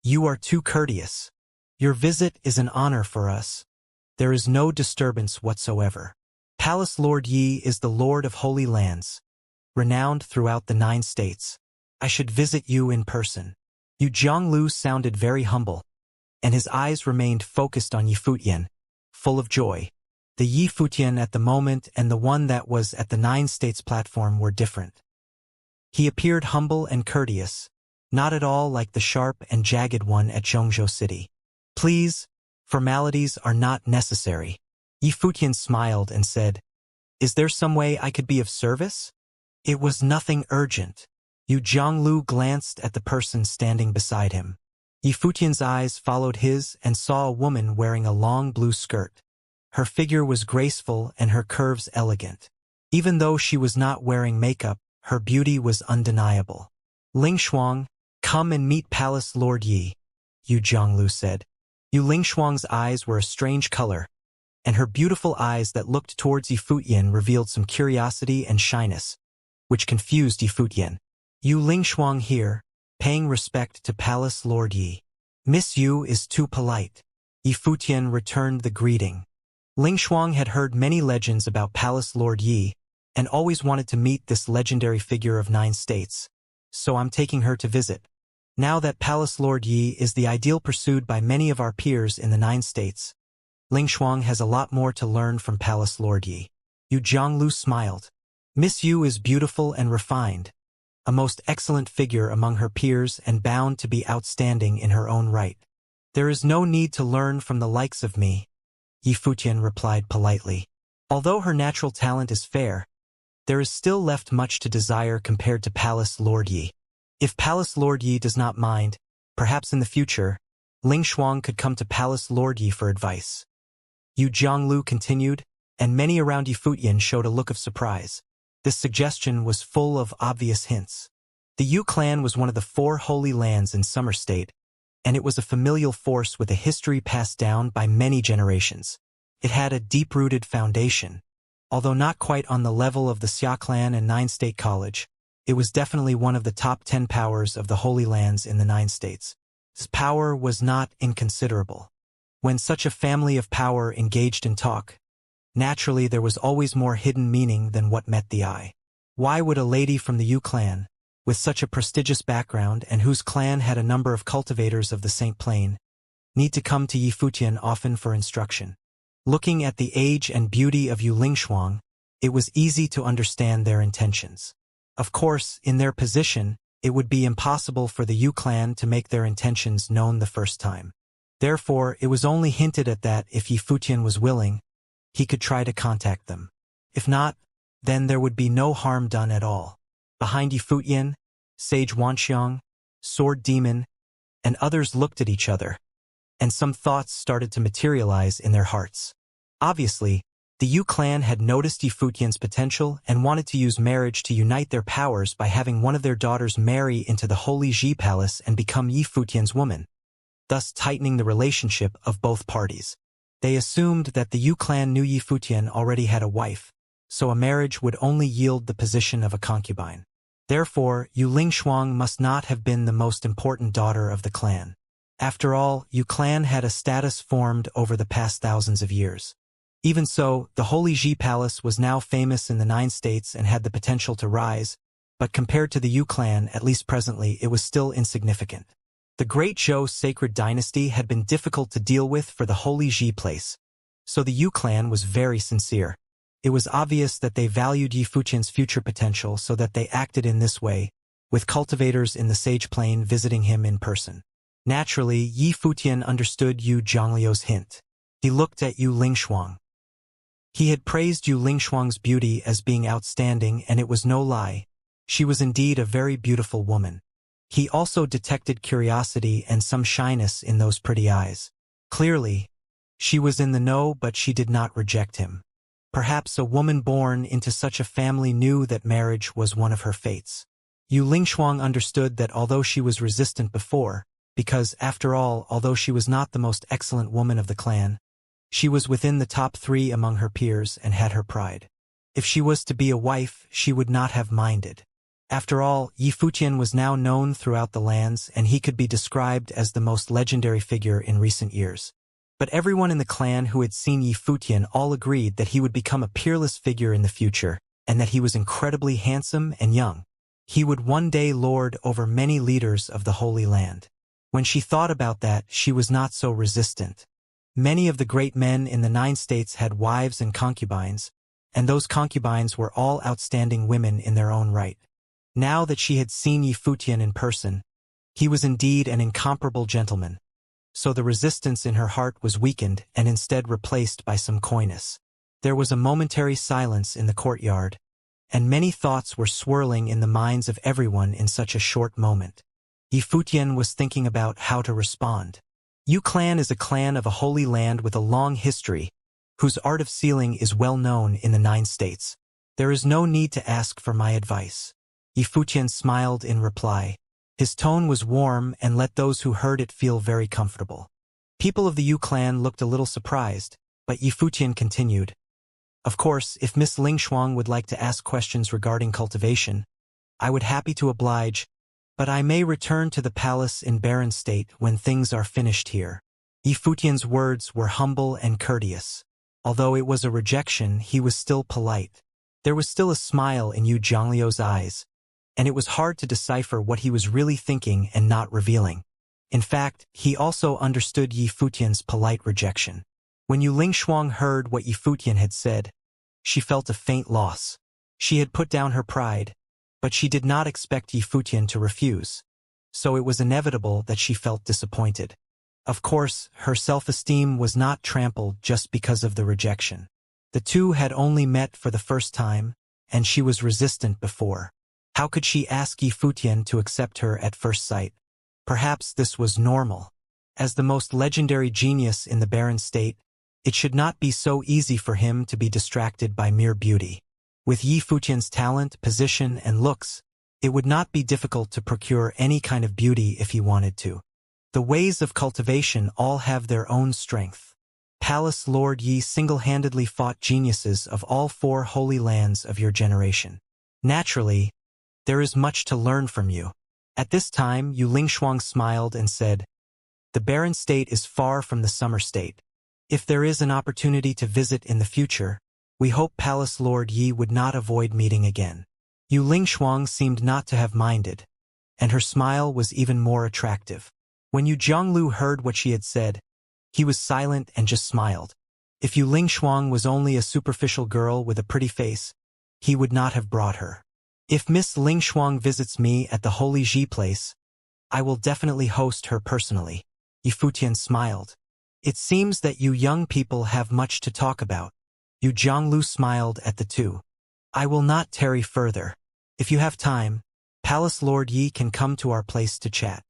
"You are too courteous. Your visit is an honor for us. There is no disturbance whatsoever. Palace Lord Yi is the Lord of Holy Lands, renowned throughout the 9 states. I should visit you in person." Yu Jianglu sounded very humble, and his eyes remained focused on Yifutian, full of joy. The Yifutian at the moment and the one that was at the 9 states platform were different. He appeared humble and courteous, not at all like the sharp and jagged one at Zhongzhou City. "Please, formalities are not necessary." Yifutian smiled and said, "Is there some way I could be of service?" It was nothing urgent. Yu Jianglu glanced at the person standing beside him. Yifutian's eyes followed his and saw a woman wearing a long blue skirt. Her figure was graceful and her curves elegant. Even though she was not wearing makeup, her beauty was undeniable. "Ling Shuang, come and meet Palace Lord Yi," Yu Jianglu said. Yu Lingshuang's eyes were a strange color, and her beautiful eyes that looked towards Yifutian revealed some curiosity and shyness, which confused Yifutian. "Yu Lingshuang here, paying respect to Palace Lord Yi. Miss Yu is too polite." Yifutian returned the greeting. Lingshuang had heard many legends about Palace Lord Yi, and always wanted to meet this legendary figure of 9 states, so I'm taking her to visit. Now that Palace Lord Yi is the ideal pursued by many of our peers in the 9 states, Lingshuang has a lot more to learn from Palace Lord Yi. Yu Jianglu smiled. Miss Yu is beautiful and refined, a most excellent figure among her peers and bound to be outstanding in her own right. There is no need to learn from the likes of me, Yifutian replied politely. Although her natural talent is fair, there is still left much to desire compared to Palace Lord Yi. If Palace Lord Yi does not mind, perhaps in the future, Lingshuang could come to Palace Lord Yi for advice. Yu Jianglu continued, and many around Yifutian showed a look of surprise. This suggestion was full of obvious hints. The Yu clan was one of the 4 holy lands in Summer State, and it was a familial force with a history passed down by many generations. It had a deep-rooted foundation. Although not quite on the level of the Xia clan and 9 State College, it was definitely one of the top 10 powers of the Holy Lands in the 9 states. Its power was not inconsiderable. When such a family of power engaged in talk, naturally there was always more hidden meaning than what met the eye. Why would a lady from the Yu clan, with such a prestigious background and whose clan had a number of cultivators of the Saint Plain, need to come to Yifutian often for instruction? Looking at the age and beauty of Yu Lingshuang, it was easy to understand their intentions. Of course, in their position, it would be impossible for the Yu clan to make their intentions known the first time. Therefore, it was only hinted at that if Yifutian was willing, he could try to contact them. If not, then there would be no harm done at all. Behind Yifutian, Sage Wanxiang, Sword Demon, and others looked at each other, and some thoughts started to materialize in their hearts. Obviously, the Yu clan had noticed Yifutian's potential and wanted to use marriage to unite their powers by having one of their daughters marry into the Holy Ji Palace and become Yifutian's woman, thus tightening the relationship of both parties. They assumed that the Yu clan knew Yifutian already had a wife, so a marriage would only yield the position of a concubine. Therefore, Yu Lingshuang must not have been the most important daughter of the clan. After all, Yu clan had a status formed over the past thousands of years. Even so, the Holy Ji Palace was now famous in the 9 states and had the potential to rise, but compared to the Yu clan, at least presently, it was still insignificant. The Great Zhou sacred dynasty had been difficult to deal with for the Holy Ji place, so the Yu clan was very sincere. It was obvious that they valued Yifutian's future potential, so that they acted in this way, with cultivators in the Sage Plain visiting him in person. Naturally, Yifutian understood Yu Jiangliu's hint. He looked at Yu Lingshuang. He had praised Yu Lingshuang's beauty as being outstanding, and it was no lie. She was indeed a very beautiful woman. He also detected curiosity and some shyness in those pretty eyes. Clearly, she was in the know, but she did not reject him. Perhaps a woman born into such a family knew that marriage was one of her fates. Yu Lingshuang understood that although she was resistant before, because, after all, although she was not the most excellent woman of the clan, she was within the top 3 among her peers and had her pride. If she was to be a wife, she would not have minded. After all, Yi Futian was now known throughout the lands, and he could be described as the most legendary figure in recent years. But everyone in the clan who had seen Yi Futian all agreed that he would become a peerless figure in the future, and that he was incredibly handsome and young. He would one day lord over many leaders of the Holy Land. When she thought about that, she was not so resistant. Many of the great men in the 9 states had wives and concubines, and those concubines were all outstanding women in their own right. Now that she had seen Yi Futian in person, he was indeed an incomparable gentleman. So the resistance in her heart was weakened and instead replaced by some coyness. There was a momentary silence in the courtyard, and many thoughts were swirling in the minds of everyone in such a short moment. Yi Futian was thinking about how to respond. Yu clan is a clan of a holy land with a long history, whose art of sealing is well known in the 9 states. There is no need to ask for my advice. Yi Futian smiled in reply. His tone was warm and let those who heard it feel very comfortable. People of the Yu clan looked a little surprised, but Yi Futian continued. Of course, if Miss Lingshuang would like to ask questions regarding cultivation, I would happy to oblige, but I may return to the palace in barren state when things are finished here. Yi Futian's words were humble and courteous. Although it was a rejection, he was still polite. There was still a smile in Yu Zhangliu's eyes, and it was hard to decipher what he was really thinking and not revealing. In fact, he also understood Yi Futian's polite rejection. When Yu Lingshuang heard what Yi Futian had said, she felt a faint loss. She had put down her pride, but she did not expect Yi Futian to refuse, so it was inevitable that she felt disappointed. Of course, her self-esteem was not trampled just because of the rejection. The two had only met for the first time, and she was resistant before. How could she ask Yi Futian to accept her at first sight? Perhaps this was normal. As the most legendary genius in the barren state, it should not be so easy for him to be distracted by mere beauty. With Yi Futian's talent, position, and looks, it would not be difficult to procure any kind of beauty if he wanted to. The ways of cultivation all have their own strength. Palace Lord Yi single-handedly fought geniuses of all 4 holy lands of your generation. Naturally, there is much to learn from you. At this time, Yu Lingshuang smiled and said, The barren state is far from the summer state. If there is an opportunity to visit in the future, we hope Palace Lord Yi would not avoid meeting again. Yu Lingshuang seemed not to have minded, and her smile was even more attractive. When Yu Zhonglu heard what she had said, he was silent and just smiled. If Yu Lingshuang was only a superficial girl with a pretty face, he would not have brought her. If Miss Lingshuang visits me at the Holy Ji place, I will definitely host her personally. Yi Futian smiled. It seems that you young people have much to talk about. Yu Zhonglu smiled at the two. I will not tarry further. If you have time, Palace Lord Yi can come to our place to chat.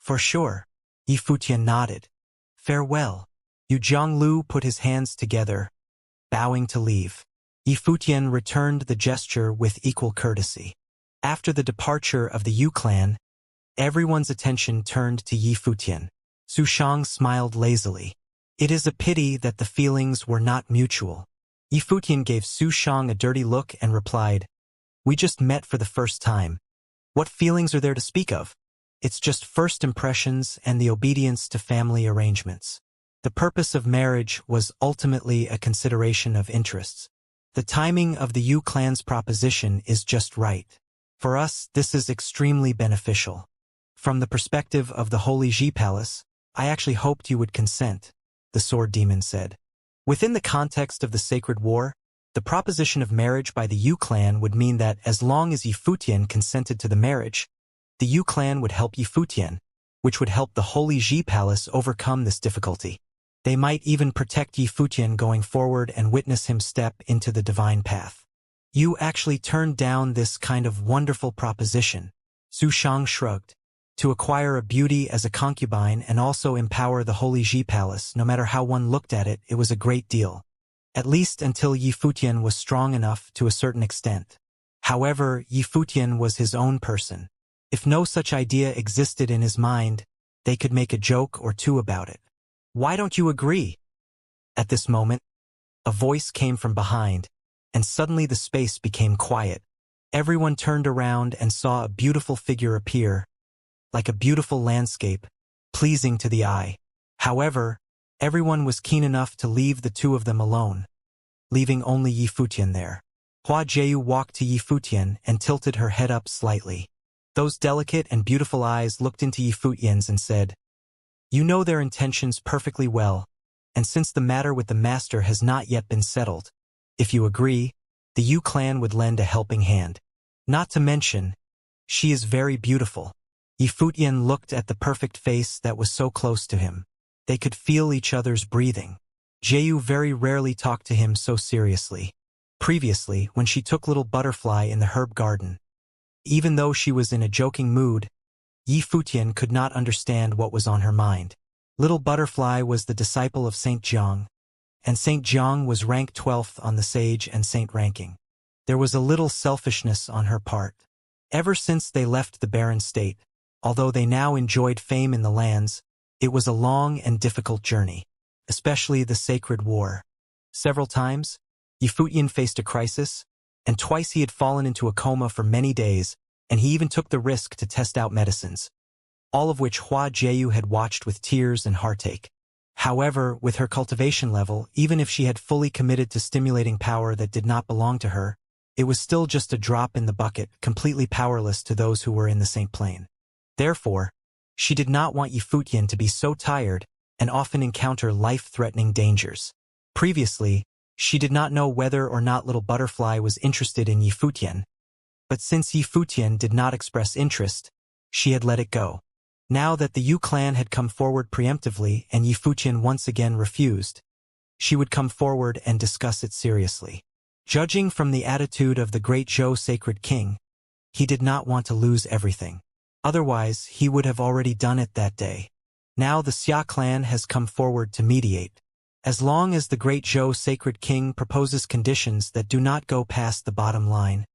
For sure. Yi Futian nodded. Farewell. Yu Zhonglu put his hands together, bowing to leave. Yi Futian returned the gesture with equal courtesy. After the departure of the Yu clan, everyone's attention turned to Yi Futian. Su Shang smiled lazily. It is a pity that the feelings were not mutual. Yi Futian gave Su Shang a dirty look and replied, We just met for the first time. What feelings are there to speak of? It's just first impressions and the obedience to family arrangements. The purpose of marriage was ultimately a consideration of interests. The timing of the Yu clan's proposition is just right. For us, this is extremely beneficial. From the perspective of the Holy Ji Palace, I actually hoped you would consent, the Sword Demon said. Within the context of the Sacred War, the proposition of marriage by the Yu clan would mean that as long as Yi Futian consented to the marriage, the Yu clan would help Yi Futian, which would help the Holy Ji Palace overcome this difficulty. They might even protect Yi Futian going forward and witness him step into the divine path. You actually turned down this kind of wonderful proposition. Su Shang shrugged. To acquire a beauty as a concubine and also empower the Holy Ji Palace, no matter how one looked at it, it was a great deal. At least until Yi Futian was strong enough to a certain extent. However, Yi Futian was his own person. If no such idea existed in his mind, they could make a joke or two about it. Why don't you agree? At this moment, a voice came from behind, and suddenly the space became quiet. Everyone turned around and saw a beautiful figure appear, like a beautiful landscape, pleasing to the eye. However, everyone was keen enough to leave the two of them alone, leaving only Yi Futian there. Hua Jieyu walked to Yi Futian and tilted her head up slightly. Those delicate and beautiful eyes looked into Yi Futian's and said, "You know their intentions perfectly well, and since the matter with the master has not yet been settled, if you agree, the Yu clan would lend a helping hand. Not to mention, she is very beautiful." Yi Futian looked at the perfect face that was so close to him. They could feel each other's breathing. Jieyu very rarely talked to him so seriously. Previously, when she took Little Butterfly in the herb garden, even though she was in a joking mood, Yi Futian could not understand what was on her mind. Little Butterfly was the disciple of Saint Jiang, and Saint Jiang was ranked 12th on the sage and saint ranking. There was a little selfishness on her part. Ever since they left the barren state, although they now enjoyed fame in the lands, it was a long and difficult journey, especially the sacred war. Several times, Yi Futian faced a crisis, and twice he had fallen into a coma for many days, and he even took the risk to test out medicines, all of which Hua Jieyu had watched with tears and heartache. However, with her cultivation level, even if she had fully committed to stimulating power that did not belong to her, it was still just a drop in the bucket, completely powerless to those who were in the same plane. Therefore, she did not want Yi Futian to be so tired and often encounter life-threatening dangers. Previously, she did not know whether or not Little Butterfly was interested in Yi Futian, but since Yi Futian did not express interest, she had let it go. Now that the Yu clan had come forward preemptively and Yi Futian once again refused, she would come forward and discuss it seriously. Judging from the attitude of the great Zhou sacred king, he did not want to lose everything. Otherwise, he would have already done it that day. Now the Xia clan has come forward to mediate. As long as the great Zhou sacred king proposes conditions that do not go past the bottom line,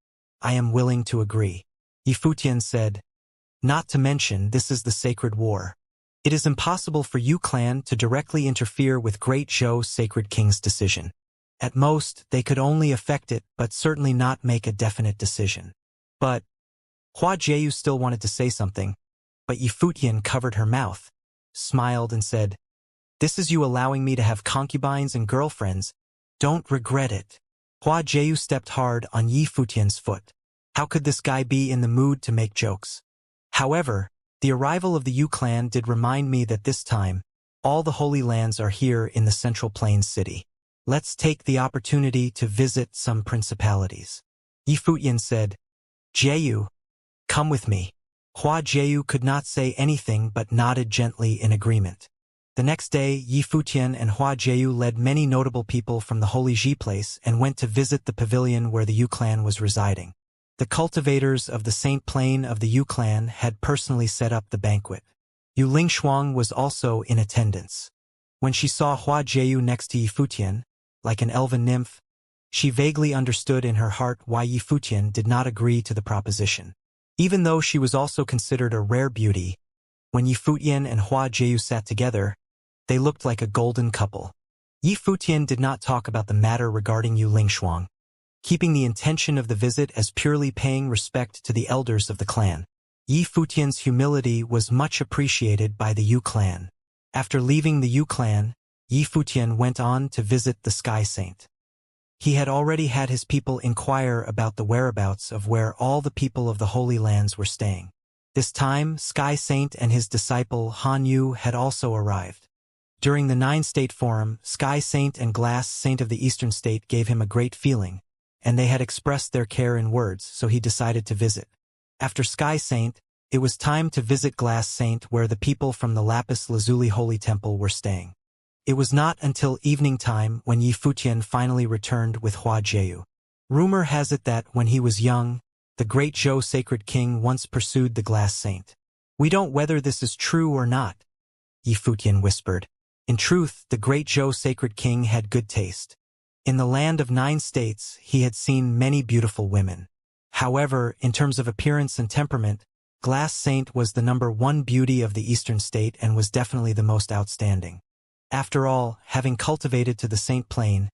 I am willing to agree. Yi Futian said, "Not to mention this is the sacred war. It is impossible for Yu clan to directly interfere with great Zhou sacred king's decision. At most, they could only affect it but certainly not make a definite decision." But Hua Jieyu still wanted to say something, but Yi Futian covered her mouth, smiled and said, "This is you allowing me to have concubines and girlfriends. Don't regret it." Hua Jieyu stepped hard on Yi Futian's foot. How could this guy be in the mood to make jokes? However, the arrival of the Yu clan did remind me that this time, all the Holy Lands are here in the Central Plains city. Let's take the opportunity to visit some principalities. Yi Futian said, "Jieyu, come with me." Hua Jieyu could not say anything but nodded gently in agreement. The next day, Yi Futian and Hua Jieyu led many notable people from the Holy Ji place and went to visit the pavilion where the Yu clan was residing. The cultivators of the Saint Plain of the Yu clan had personally set up the banquet. Yu Lingshuang was also in attendance. When she saw Hua Jieyu next to Yi Futian, like an elven nymph, she vaguely understood in her heart why Yi Futian did not agree to the proposition. Even though she was also considered a rare beauty, when Yi Futian and Hua Jieyu sat together, they looked like a golden couple. Yi Futian did not talk about the matter regarding Yu Lingshuang, keeping the intention of the visit as purely paying respect to the elders of the clan. Yi Futian's humility was much appreciated by the Yu clan. After leaving the Yu clan, Yi Futian went on to visit the Sky Saint. He had already had his people inquire about the whereabouts of where all the people of the Holy Lands were staying. This time, Sky Saint and his disciple Han Yu had also arrived. During the 9-state forum, Sky Saint and Glass Saint of the Eastern State gave him a great feeling, and they had expressed their care in words, so he decided to visit. After Sky Saint, it was time to visit Glass Saint where the people from the Lapis Lazuli Holy Temple were staying. It was not until evening time when Yi Futian finally returned with Hua Jieyu. Rumor has it that when he was young, the great Zhou sacred king once pursued the Glass Saint. We don't whether this is true or not, Yifutian whispered. In truth, the great Zhou sacred king had good taste. In the land of 9 states, he had seen many beautiful women. However, in terms of appearance and temperament, Glass Saint was the #1 beauty of the eastern state and was definitely the most outstanding. After all, having cultivated to the Saint Plane,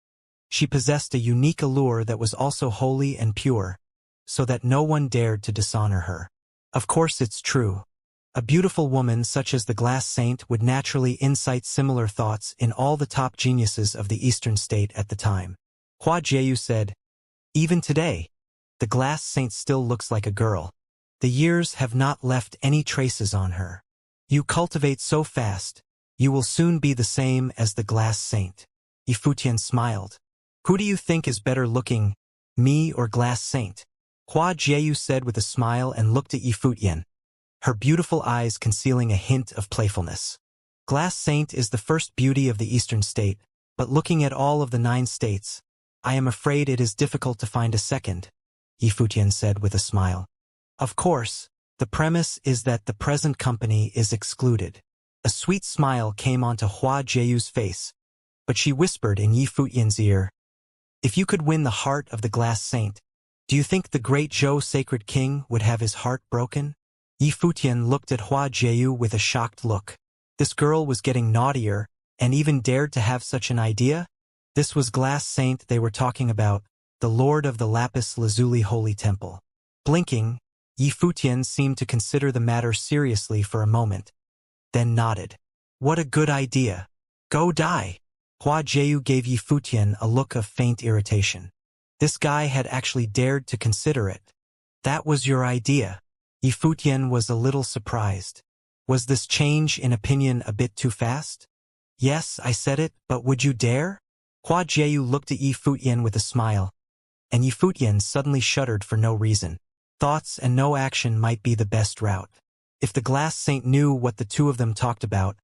she possessed a unique allure that was also holy and pure, so that no one dared to dishonor her. Of course it's true. A beautiful woman such as the Glass Saint would naturally incite similar thoughts in all the top geniuses of the eastern state at the time. Hua Jieyu said, even today, the Glass Saint still looks like a girl. The years have not left any traces on her. You cultivate so fast, you will soon be the same as the Glass Saint. Yifutian smiled. Who do you think is better looking, me or Glass Saint? Hua Jieyu said with a smile and looked at Yifutian, her beautiful eyes concealing a hint of playfulness. Glass Saint is the first beauty of the eastern state, but looking at all of the 9 states, I am afraid it is difficult to find a second, Yifutian said with a smile. Of course, the premise is that the present company is excluded. A sweet smile came onto Hua Jieyu's face, but she whispered in Yifutian's ear, if you could win the heart of the Glass Saint, do you think the great Zhou sacred king would have his heart broken? Yifutian looked at Hua Jieyu with a shocked look. This girl was getting naughtier, and even dared to have such an idea? This was Glass Saint they were talking about, the lord of the lapis lazuli holy temple. Blinking, Yifutian seemed to consider the matter seriously for a moment, then nodded. What a good idea. Go die. Hua Jieyu gave Yifutian a look of faint irritation. This guy had actually dared to consider it. That was your idea. Yifutian was a little surprised. Was this change in opinion a bit too fast? Yes, I said it, but would you dare? Hua Jieyu looked at Yifutian with a smile, and Yifutian suddenly shuddered for no reason. Thoughts and no action might be the best route. If the Glass Saint knew what the two of them talked about,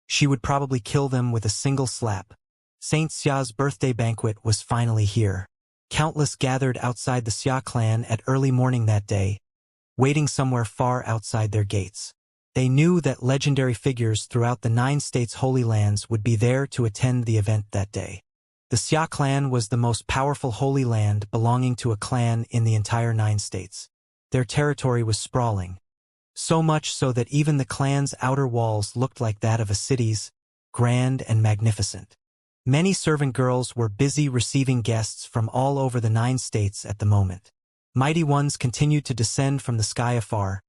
she would probably kill them with a single slap. Saint Xia's birthday banquet was finally here. Countless gathered outside the Xia clan at early morning that day, waiting somewhere far outside their gates. They knew that legendary figures throughout the 9 states' holy lands would be there to attend the event that day. The Xia clan was the most powerful holy land belonging to a clan in the entire 9 states. Their territory was sprawling, so much so that even the clan's outer walls looked like that of a city's, grand and magnificent. Many servant girls were busy receiving guests from all over the 9 states at the moment. Mighty ones continued to descend from the sky afar,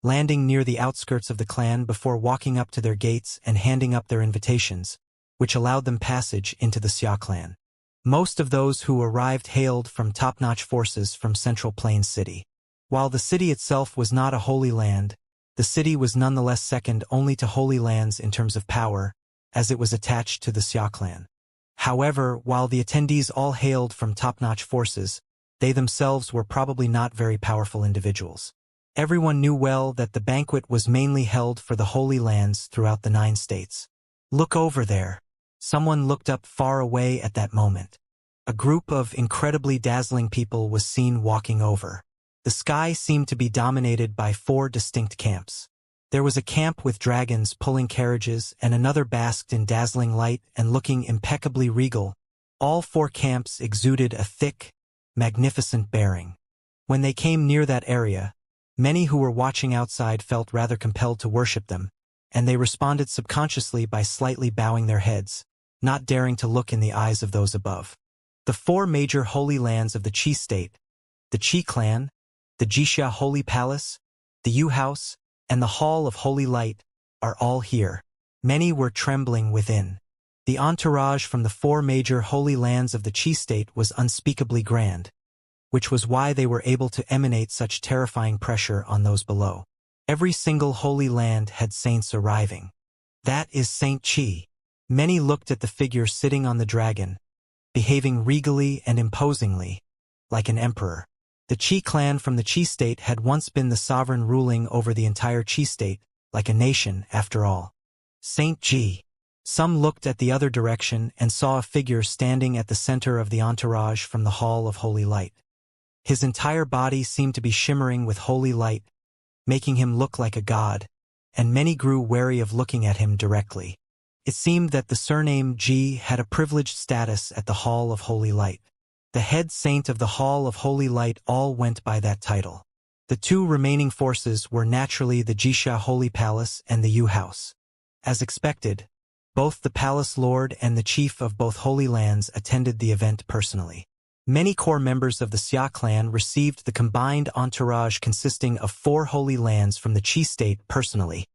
landing near the outskirts of the clan before walking up to their gates and handing up their invitations, which allowed them passage into the Xia clan. Most of those who arrived hailed from top-notch forces from Central Plains City. While the city itself was not a holy land, the city was nonetheless second only to holy lands in terms of power, as it was attached to the Xia clan. However, while the attendees all hailed from top-notch forces, they themselves were probably not very powerful individuals. Everyone knew well that the banquet was mainly held for the holy lands throughout the 9 states. Look over there. Someone looked up far away at that moment. A group of incredibly dazzling people was seen walking over. The sky seemed to be dominated by 4 distinct camps. There was a camp with dragons pulling carriages and another basked in dazzling light and looking impeccably regal. All 4 camps exuded a thick, magnificent bearing. When they came near that area, many who were watching outside felt rather compelled to worship them, and they responded subconsciously by slightly bowing their heads, not daring to look in the eyes of those above. The 4 major holy lands of the Qi state, the Qi clan, the Jixia Holy Palace, the Yu House, and the Hall of Holy Light, are all here. Many were trembling within. The entourage from the 4 major holy lands of the Qi state was unspeakably grand, which was why they were able to emanate such terrifying pressure on those below. Every single holy land had saints arriving. That is Saint Qi. Many looked at the figure sitting on the dragon, behaving regally and imposingly, like an emperor. The Qi clan from the Qi state had once been the sovereign ruling over the entire Qi state, like a nation after all. Saint Qi. Some looked at the other direction and saw a figure standing at the center of the entourage from the Hall of Holy Light. His entire body seemed to be shimmering with holy light, making him look like a god, and many grew wary of looking at him directly. It seemed that the surname Ji had a privileged status at the Hall of Holy Light. The head saint of the Hall of Holy Light all went by that title. The two remaining forces were naturally the Jixia Holy Palace and the Yu House. As expected, both the Palace Lord and the Chief of both Holy Lands attended the event personally. Many core members of the Xia clan received the combined entourage consisting of 4 Holy Lands from the Qi state personally,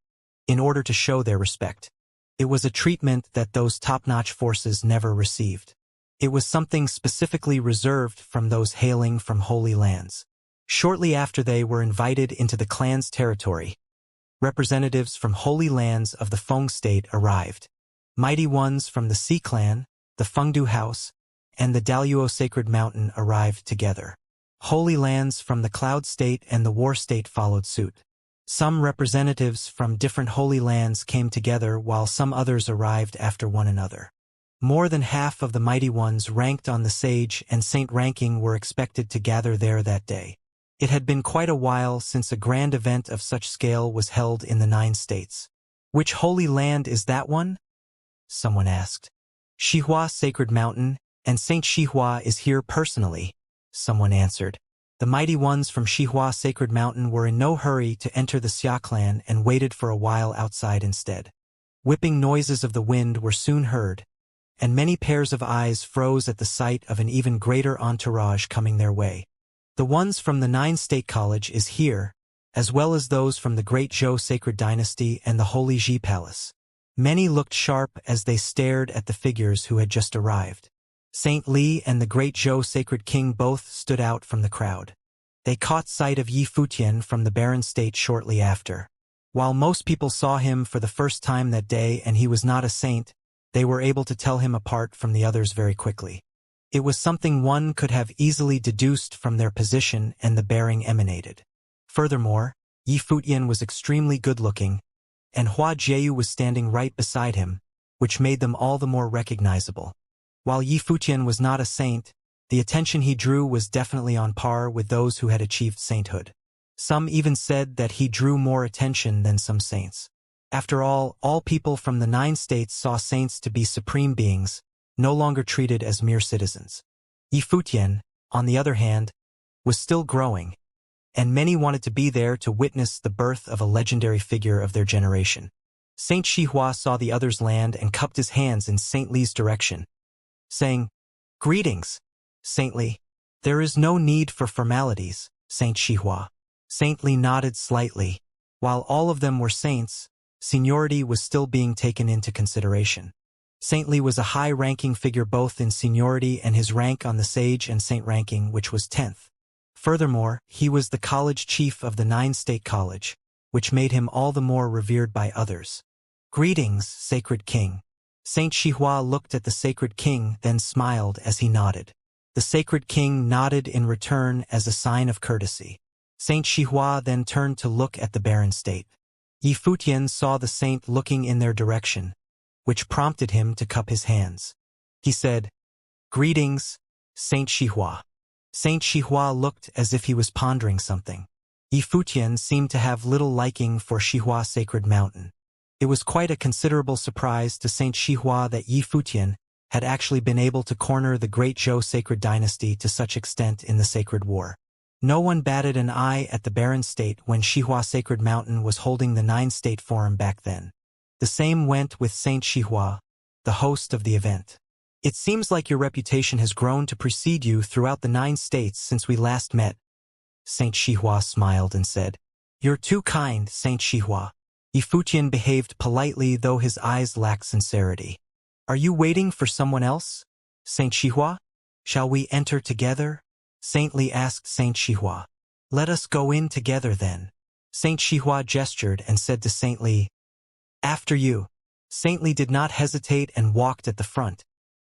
in order to show their respect. It was a treatment that those top-notch forces never received. It was something specifically reserved from those hailing from Holy Lands. Shortly after they were invited into the clan's territory, representatives from Holy Lands of the Feng state arrived. Mighty ones from the Xi clan, the Fengdu house, and the Daluo Sacred Mountain arrived together. Holy Lands from the Cloud State and the War State followed suit. Some representatives from different Holy Lands came together while some others arrived after one another. More than half of the mighty ones ranked on the Sage and Saint ranking were expected to gather there that day. It had been quite a while since a grand event of such scale was held in the 9 states. "Which Holy Land is that one?" someone asked. "Xihua Sacred Mountain, and Saint Xihua is here personally," someone answered. The mighty ones from Xihua Sacred Mountain were in no hurry to enter the Xia clan and waited for a while outside instead. Whipping noises of the wind were soon heard, and many pairs of eyes froze at the sight of an even greater entourage coming their way. The ones from the 9 State College is here, as well as those from the Great Zhou Sacred Dynasty and the Holy Ji Palace. Many looked sharp as they stared at the figures who had just arrived. Saint Li and the Great Zhou Sacred King both stood out from the crowd. They caught sight of Yi Futian from the Barren State shortly after. While most people saw him for the first time that day and he was not a saint, they were able to tell him apart from the others very quickly. It was something one could have easily deduced from their position and the bearing emanated. Furthermore, Yi Futian was extremely good-looking, and Hua Jieyu was standing right beside him, which made them all the more recognizable. While Yi Futian was not a saint, the attention he drew was definitely on par with those who had achieved sainthood. Some even said that he drew more attention than some saints. After all people from the 9 states saw saints to be supreme beings, no longer treated as mere citizens. Yi Futian, on the other hand, was still growing, and many wanted to be there to witness the birth of a legendary figure of their generation. Saint Xihua saw the others land and cupped his hands in Saint Li's direction, saying, "Greetings, Saint Li." "There is no need for formalities, Saint Xihua." Saint Li nodded slightly. While all of them were saints, seniority was still being taken into consideration. Saint Li was a high-ranking figure both in seniority and his rank on the Sage and Saint ranking, which was 10th. Furthermore, he was the college chief of the 9 State College, which made him all the more revered by others. "Greetings, Sacred King." Saint Xihua looked at the Sacred King, then smiled as he nodded. The Sacred King nodded in return as a sign of courtesy. Saint Xihua then turned to look at the barren state. Yi Futian saw the saint looking in their direction, which prompted him to cup his hands. He said, "Greetings, Saint Xihua." Saint Xihua looked as if he was pondering something. Yi Futian seemed to have little liking for Xihua Sacred Mountain. It was quite a considerable surprise to Saint Xihua that Yi Futian had actually been able to corner the Great Zhou Sacred Dynasty to such extent in the Sacred War. No one batted an eye at the Barren State when Xihua Sacred Mountain was holding the 9-State Forum back then. The same went with Saint Xihua, the host of the event. "It seems like your reputation has grown to precede you throughout the 9 states since we last met." Saint Xihua smiled and said, "You're too kind, Saint Xihua." Yi Futian behaved politely, though his eyes lacked sincerity. "Are you waiting for someone else, Saint Xihua? Shall we enter together?" Saint Li asked Saint Xihua. "Let us go in together then." Saint Xihua gestured and said to Saint Li, "After you." Saint Li did not hesitate and walked at the front,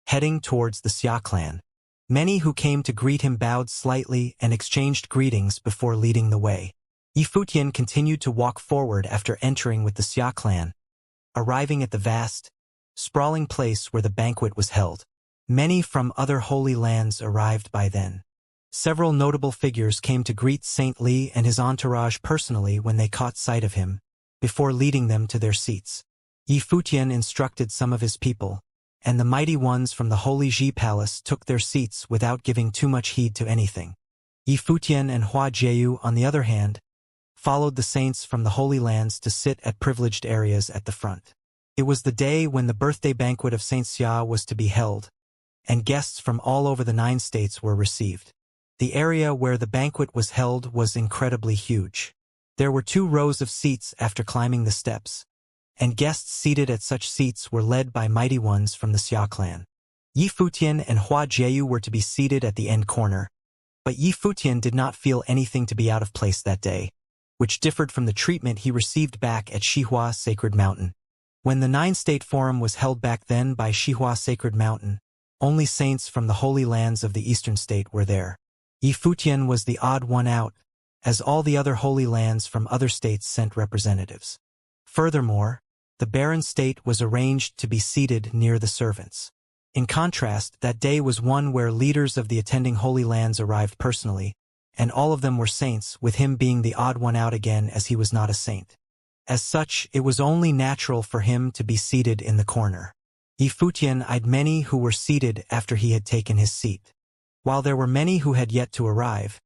heading towards the Xia clan. Many who came to greet him bowed slightly and exchanged greetings before leading the way. Yi Futian continued to walk forward after entering with the Xia clan, arriving at the vast, sprawling place where the banquet was held. Many from other holy lands arrived by then. Several notable figures came to greet Saint Li and his entourage personally when they caught sight of him, before leading them to their seats. Yi Futian instructed some of his people, and the mighty ones from the Holy Ji Palace took their seats without giving too much heed to anything. Yi Futian and Hua Jieyu, on the other hand, followed the saints from the Holy Lands to sit at privileged areas at the front. It was the day when the birthday banquet of Xianxia was to be held, and guests from all over the 9 states were received. The area where the banquet was held was incredibly huge. There were 2 rows of seats after climbing the steps, and guests seated at such seats were led by mighty ones from the Xia clan. Yi Futian and Hua Jieyu were to be seated at the end corner, but Yi Futian did not feel anything to be out of place that day, which differed from the treatment he received back at Xihua Sacred Mountain. When the 9-state forum was held back then by Xihua Sacred Mountain, only saints from the Holy Lands of the Eastern State were there. Yi Futian was the odd one out, as all the other Holy Lands from other states sent representatives. Furthermore, the barren state was arranged to be seated near the servants. In contrast, that day was one where leaders of the attending Holy Lands arrived personally, and all of them were saints, with him being the odd one out again as he was not a saint. As such, it was only natural for him to be seated in the corner. Yi Futian eyed many who were seated after he had taken his seat. While there were many who had yet to arrive,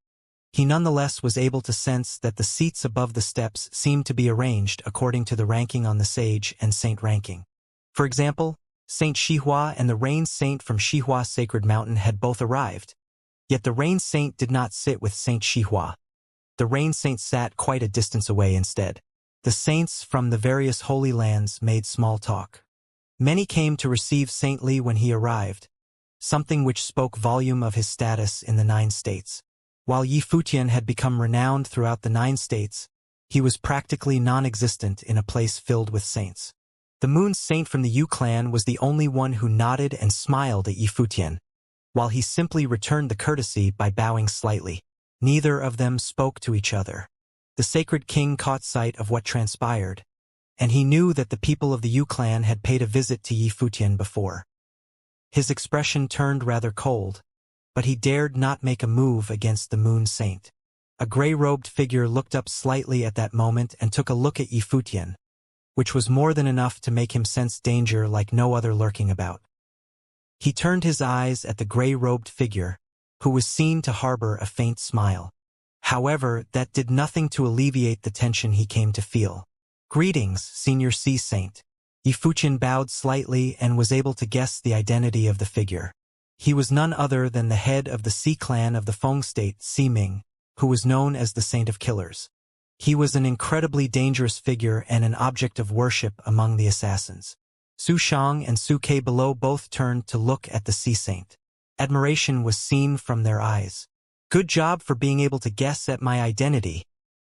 he nonetheless was able to sense that the seats above the steps seemed to be arranged according to the ranking on the sage and saint ranking. For example, Saint Xihua and the Rain Saint from Xihua Sacred Mountain had both arrived, yet the Rain Saint did not sit with Saint Xihua. The Rain Saint sat quite a distance away instead. The saints from the various Holy Lands made small talk. Many came to receive Saint Li when he arrived, something which spoke volume of his status in the 9 states. While Yi Futian had become renowned throughout the 9 states, he was practically non-existent in a place filled with saints. The Moon Saint from the Yu clan was the only one who nodded and smiled at Yi Futian, while he simply returned the courtesy by bowing slightly. Neither of them spoke to each other. The Sacred King caught sight of what transpired, and he knew that the people of the Yu clan had paid a visit to Yi Futian before. His expression turned rather cold, but he dared not make a move against the Moon Saint. A gray-robed figure looked up slightly at that moment and took a look at Yi Futian, which was more than enough to make him sense danger like no other lurking about. He turned his eyes at the gray-robed figure, who was seen to harbor a faint smile. However, that did nothing to alleviate the tension he came to feel. "Greetings, Senior Sea Saint." Yi Futian bowed slightly and was able to guess the identity of the figure. He was none other than the head of the Sea clan of the Feng State, Si Ming, who was known as the Saint of Killers. He was an incredibly dangerous figure and an object of worship among the assassins. Su Shang and Su Ke below both turned to look at the Sea Saint. Admiration was seen from their eyes. "Good job for being able to guess at my identity,"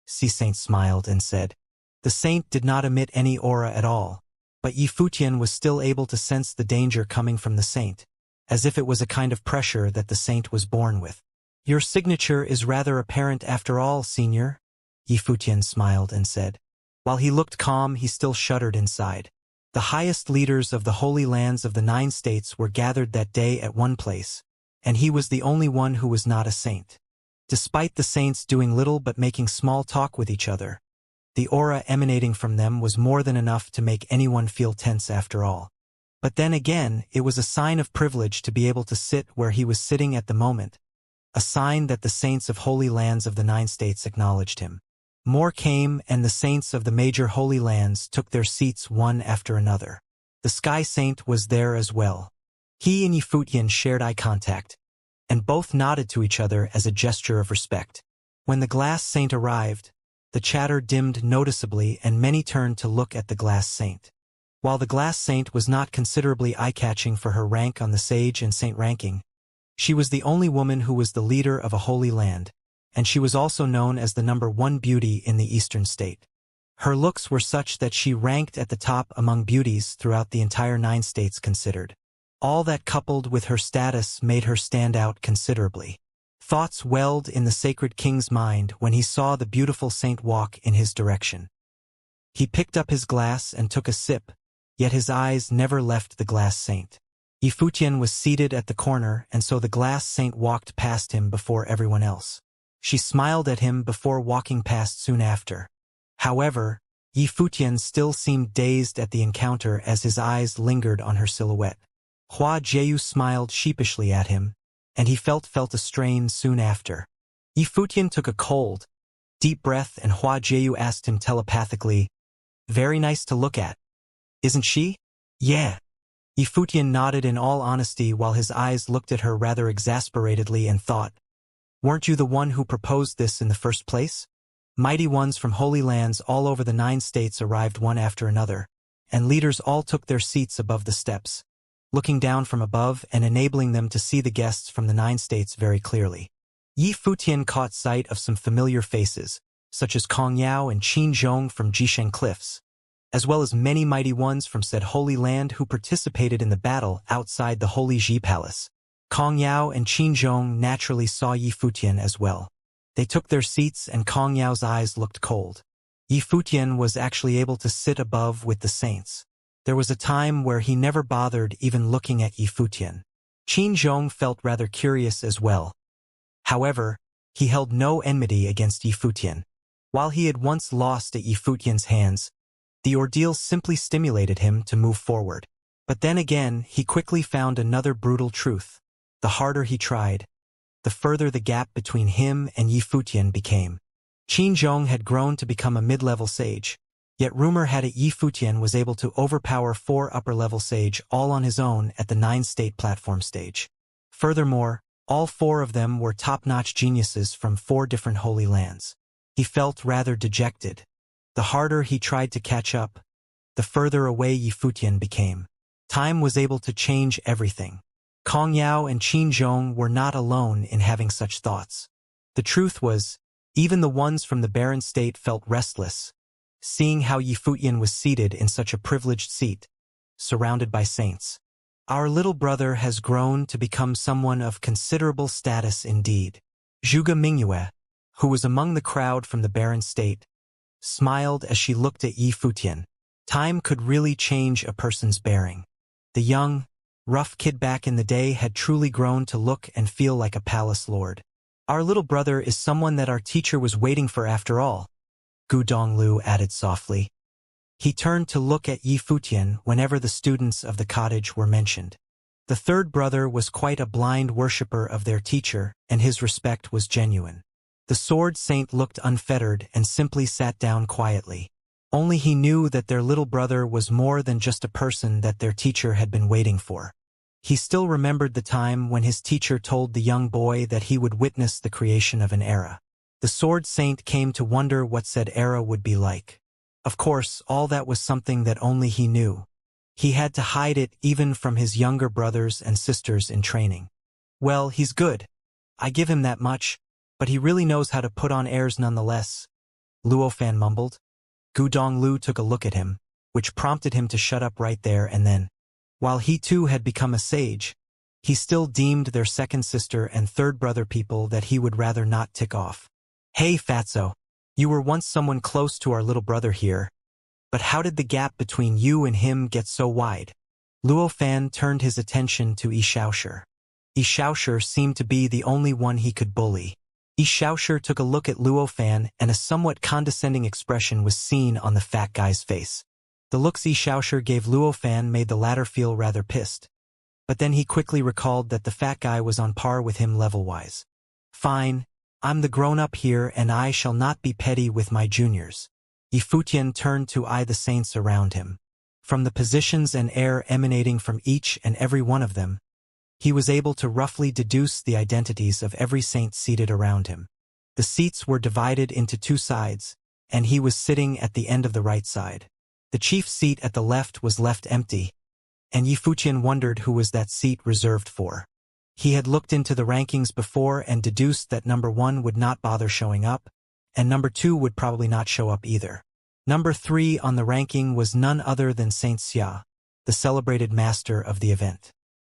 Sea Saint smiled and said. The saint did not emit any aura at all, but Yi Futian was still able to sense the danger coming from the saint, as if it was a kind of pressure that the saint was born with. "Your signature is rather apparent after all, Senior," Yi Futian smiled and said. While he looked calm, he still shuddered inside. The highest leaders of the Holy Lands of the 9 states were gathered that day at one place, and he was the only one who was not a saint. Despite the saints doing little but making small talk with each other, the aura emanating from them was more than enough to make anyone feel tense after all. But then again, it was a sign of privilege to be able to sit where he was sitting at the moment, a sign that the saints of Holy Lands of the 9 states acknowledged him. More came, and the saints of the major Holy Lands took their seats one after another. The Sky Saint was there as well. He and Yi Futian shared eye contact, and both nodded to each other as a gesture of respect. When the Glass Saint arrived, the chatter dimmed noticeably and many turned to look at the Glass Saint. While the Glass Saint was not considerably eye-catching for her rank on the Sage and Saint ranking, she was the only woman who was the leader of a Holy Land, and she was also known as the number 1 beauty in the Eastern State. Her looks were such that she ranked at the top among beauties throughout the entire 9 states considered. All that coupled with her status made her stand out considerably. Thoughts welled in the Sacred King's mind when he saw the beautiful saint walk in his direction. He picked up his glass and took a sip, yet his eyes never left the Glass Saint. Yi Futian was seated at the corner, and so the Glass Saint walked past him before everyone else. She smiled at him before walking past soon after. However, Yi Futian still seemed dazed at the encounter as his eyes lingered on her silhouette. Hua Jieyu smiled sheepishly at him, and he felt a strain soon after. Yi Futian took a cold, deep breath and Hua Jieyu asked him telepathically, "Very nice to look at, isn't she?" "Yeah." Yi Futian nodded in all honesty while his eyes looked at her rather exasperatedly and thought, "Weren't you the one who proposed this in the first place?" Mighty ones from holy lands all over the 9 states arrived one after another, and leaders all took their seats above the steps, looking down from above and enabling them to see the guests from the 9 states very clearly. Yi Futian caught sight of some familiar faces, such as Kong Yao and Qin Zhong from Jisheng Cliffs, as well as many mighty ones from said holy land who participated in the battle outside the Holy Ji Palace. Kong Yao and Qin Zhong naturally saw Yi Futian as well. They took their seats and Kong Yao's eyes looked cold. Yi Futian was actually able to sit above with the saints. There was a time where he never bothered even looking at Yi Futian. Qin Zhong felt rather curious as well. However, he held no enmity against Yi Futian. While he had once lost at Yi Futian's hands, the ordeal simply stimulated him to move forward. But then again, he quickly found another brutal truth. The harder he tried, the further the gap between him and Yi Futian became. Qin Zhong had grown to become a mid-level sage, yet rumor had it Yi Futian was able to overpower 4 upper-level sage all on his own at the 9-state platform stage. Furthermore, all 4 of them were top-notch geniuses from 4 different holy lands. He felt rather dejected. The harder he tried to catch up, the further away Yi Futian became. Time was able to change everything. Kong Yao and Qin Zhong were not alone in having such thoughts. The truth was, even the ones from the barren state felt restless, seeing how Yi Futian was seated in such a privileged seat, surrounded by saints. Our little brother has grown to become someone of considerable status indeed. Zhuge Mingyue, who was among the crowd from the barren state, smiled as she looked at Yi Futian. Time could really change a person's bearing. The young, rough kid back in the day had truly grown to look and feel like a palace lord. Our little brother is someone that our teacher was waiting for after all, Gu Donglu added softly. He turned to look at Yi Futian whenever the students of the cottage were mentioned. The third brother was quite a blind worshipper of their teacher, and his respect was genuine. The sword saint looked unfettered and simply sat down quietly. Only he knew that their little brother was more than just a person that their teacher had been waiting for. He still remembered the time when his teacher told the young boy that he would witness the creation of an era. The sword saint came to wonder what said era would be like. Of course, all that was something that only he knew. He had to hide it even from his younger brothers and sisters in training. Well, he's good. I give him that much, but he really knows how to put on airs nonetheless, Luofan mumbled. Gu Donglu took a look at him, which prompted him to shut up right there and then. While he too had become a sage, he still deemed their second sister and third brother people that he would rather not tick off. Hey Fatso, you were once someone close to our little brother here, but how did the gap between you and him get so wide? Luofan turned his attention to Xianxia. Xianxia seemed to be the only one he could bully. Xianxia took a look at Luofan and a somewhat condescending expression was seen on the fat guy's face. The looks Xianxia gave Luofan made the latter feel rather pissed. But then he quickly recalled that the fat guy was on par with him level-wise. Fine, I'm the grown-up here and I shall not be petty with my juniors. Yi Futian turned to eye the saints around him. From the positions and air emanating from each and every one of them, he was able to roughly deduce the identities of every saint seated around him. The seats were divided into 2 sides, and he was sitting at the end of the right side. The chief seat at the left was left empty, and Yi Futian wondered who was that seat reserved for. He had looked into the rankings before and deduced that number 1 would not bother showing up, and number 2 would probably not show up either. Number 3 on the ranking was none other than Xianxia, the celebrated master of the event.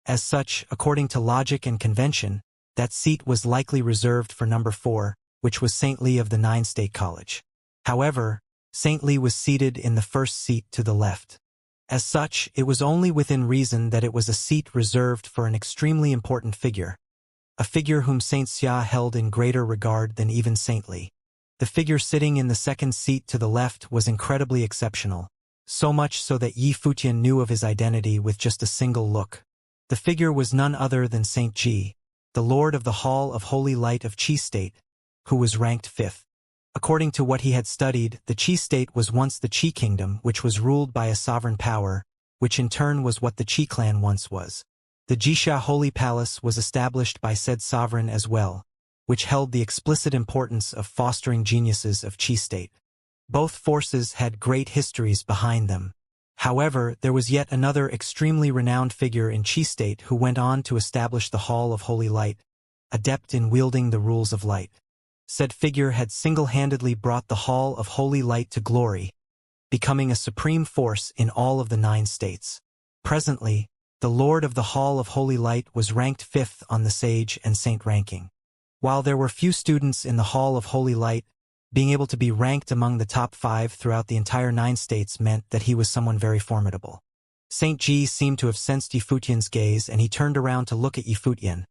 As such, according to logic and convention, that seat was likely reserved for number 4, which was Saint Li of the 9-state college. However, Saint Li was seated in the first seat to the left. As such, it was only within reason that it was a seat reserved for an extremely important figure, a figure whom Xianxia held in greater regard than even Saint Li. The figure sitting in the second seat to the left was incredibly exceptional, so much so that Yi Futian knew of his identity with just a single look. The figure was none other than Saint Ji, the Lord of the Hall of Holy Light of Qi State, who was ranked 5th. According to what he had studied, the Qi State was once the Qi Kingdom, which was ruled by a sovereign power, which in turn was what the Qi clan once was. The Jixia Holy Palace was established by said sovereign as well, which held the explicit importance of fostering geniuses of Qi State. Both forces had great histories behind them. However, there was yet another extremely renowned figure in Qi State who went on to establish the Hall of Holy Light, adept in wielding the rules of light. Said figure had single-handedly brought the Hall of Holy Light to glory, becoming a supreme force in all of the 9 states. Presently, the Lord of the Hall of Holy Light was ranked 5th on the Sage and Saint ranking. While there were few students in the Hall of Holy Light, being able to be ranked among the top 5 throughout the entire 9 states meant that he was someone very formidable. Saint Ji seemed to have sensed Yi Futian's gaze, and he turned around to look at Yi Futian,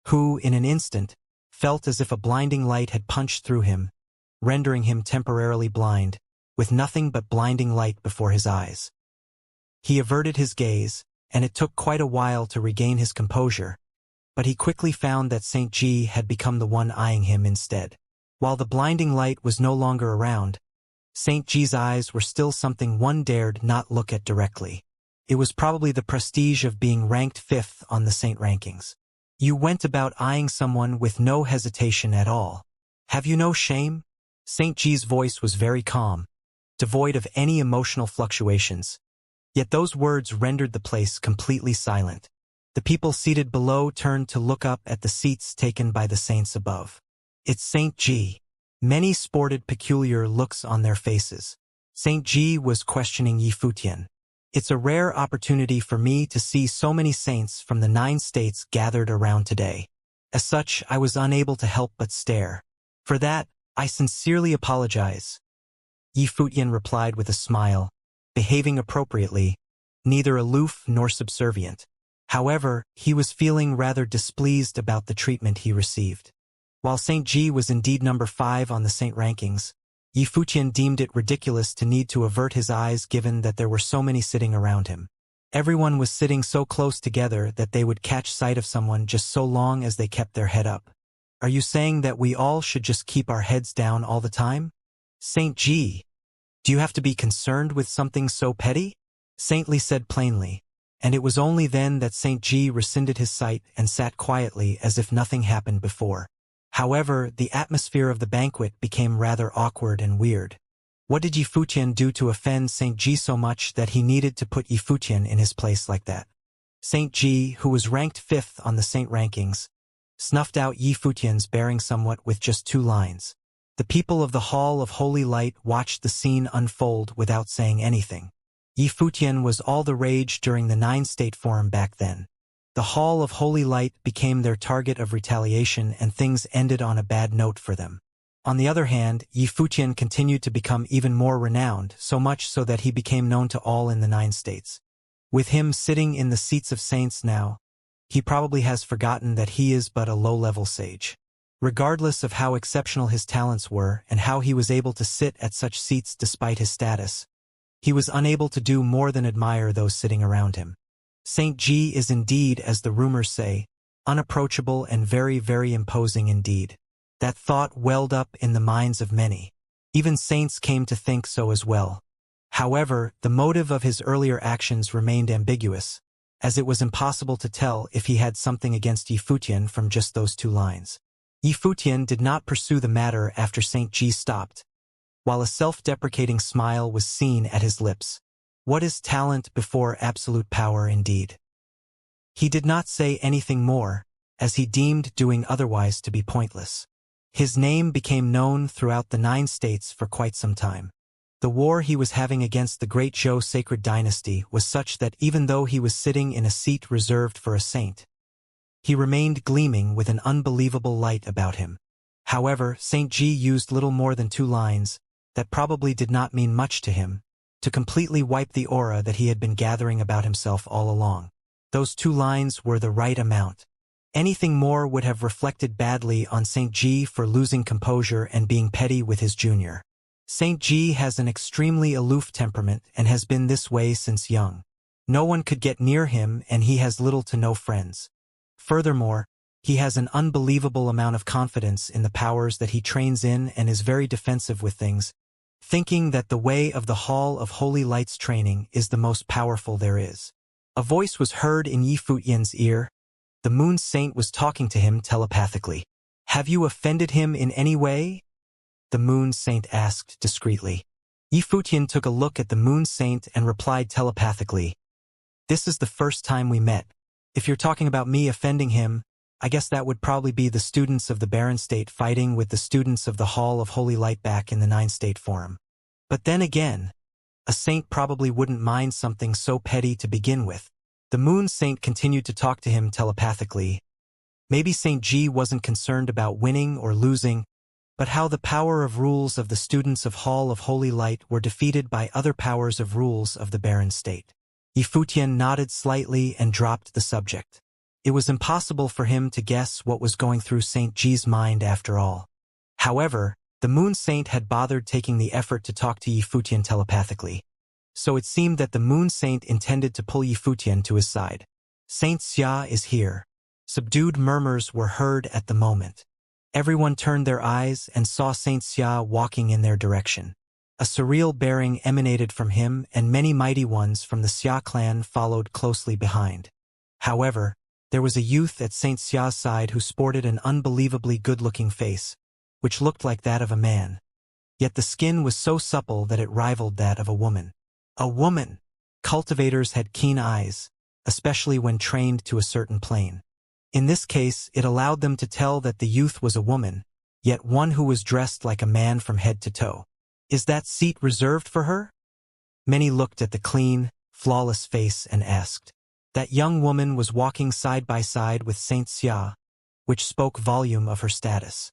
who, in an instant, felt as if a blinding light had punched through him, rendering him temporarily blind, with nothing but blinding light before his eyes. He averted his gaze, and it took quite a while to regain his composure, but he quickly found that Saint Ji had become the one eyeing him instead. While the blinding light was no longer around, Saint Ji's eyes were still something one dared not look at directly. It was probably the prestige of being ranked 5th on the Saint rankings. You went about eyeing someone with no hesitation at all. Have you no shame? Saint Ji's voice was very calm, devoid of any emotional fluctuations. Yet those words rendered the place completely silent. The people seated below turned to look up at the seats taken by the saints above. It's Saint Ji. Many sported peculiar looks on their faces. Saint Ji was questioning Yi Futian. It's a rare opportunity for me to see so many saints from the 9 states gathered around today. As such, I was unable to help but stare. For that, I sincerely apologize. Yi Futian replied with a smile, behaving appropriately, neither aloof nor subservient. However, he was feeling rather displeased about the treatment he received. While Saint Ji was indeed number 5 on the Saint rankings, Yi Futian deemed it ridiculous to need to avert his eyes given that there were so many sitting around him. Everyone was sitting so close together that they would catch sight of someone just so long as they kept their head up. Are you saying that we all should just keep our heads down all the time? Saint Ji, do you have to be concerned with something so petty? Saintly said plainly, and it was only then that Saint Ji rescinded his sight and sat quietly as if nothing happened before. However, the atmosphere of the banquet became rather awkward and weird. What did Yi Futian do to offend Saint Ji so much that he needed to put Yi Futian in his place like that? Saint Ji, who was ranked 5th on the Saint rankings, snuffed out Yi Futian's bearing somewhat with just 2 lines. The people of the Hall of Holy Light watched the scene unfold without saying anything. Yi Futian was all the rage during the 9-state forum back then. The Hall of Holy Light became their target of retaliation, and things ended on a bad note for them. On the other hand, Yi Futian continued to become even more renowned, so much so that he became known to all in the 9 states. With him sitting in the seats of saints now, he probably has forgotten that he is but a low-level sage. Regardless of how exceptional his talents were and how he was able to sit at such seats despite his status, he was unable to do more than admire those sitting around him. Saint Ji is indeed, as the rumors say, unapproachable and very, very imposing indeed. That thought welled up in the minds of many. Even saints came to think so as well. However, the motive of his earlier actions remained ambiguous, as it was impossible to tell if he had something against Yi Futian from just those 2 lines. Yi Futian did not pursue the matter after Saint Ji stopped, while a self-deprecating smile was seen at his lips. What is talent before absolute power indeed? He did not say anything more, as he deemed doing otherwise to be pointless. His name became known throughout the 9 states for quite some time. The war he was having against the great Zhou sacred dynasty was such that even though he was sitting in a seat reserved for a saint, he remained gleaming with an unbelievable light about him. However, Saint Ji used little more than 2 lines, that probably did not mean much to him, to completely wipe the aura that he had been gathering about himself all along. Those 2 lines were the right amount. Anything more would have reflected badly on St. G for losing composure and being petty with his junior. St. G has an extremely aloof temperament and has been this way since young. No one could get near him and he has little to no friends. Furthermore, he has an unbelievable amount of confidence in the powers that he trains in and is very defensive with things, thinking that the way of the Hall of Holy Light's training is the most powerful there is. A voice was heard in Yi Futian's ear. The Moon Saint was talking to him telepathically. "Have you offended him in any way?" the Moon Saint asked discreetly. Yi Futian took a look at the Moon Saint and replied telepathically, "This is the first time we met. If you're talking about me offending him, I guess that would probably be the students of the Barren State fighting with the students of the Hall of Holy Light back in the Nine-State Forum. But then again, a saint probably wouldn't mind something so petty to begin with." The Moon Saint continued to talk to him telepathically. Maybe St. G wasn't concerned about winning or losing, but how the power of rules of the students of Hall of Holy Light were defeated by other powers of rules of the Barren State. Yi Futian nodded slightly and dropped the subject. It was impossible for him to guess what was going through St. G's mind after all. However, the Moon Saint had bothered taking the effort to talk to Yi Futian telepathically. So it seemed that the Moon Saint intended to pull Yi Futian to his side. "Xianxia is here." Subdued murmurs were heard at the moment. Everyone turned their eyes and saw Xianxia walking in their direction. A surreal bearing emanated from him and many mighty ones from the Xia clan followed closely behind. However, there was a youth at Xia's side who sported an unbelievably good-looking face, which looked like that of a man. Yet the skin was so supple that it rivaled that of a woman. A woman! Cultivators had keen eyes, especially when trained to a certain plane. In this case, it allowed them to tell that the youth was a woman, yet one who was dressed like a man from head to toe. Is that seat reserved for her? Many looked at the clean, flawless face and asked. That young woman was walking side by side with Saint Xia, which spoke volume of her status.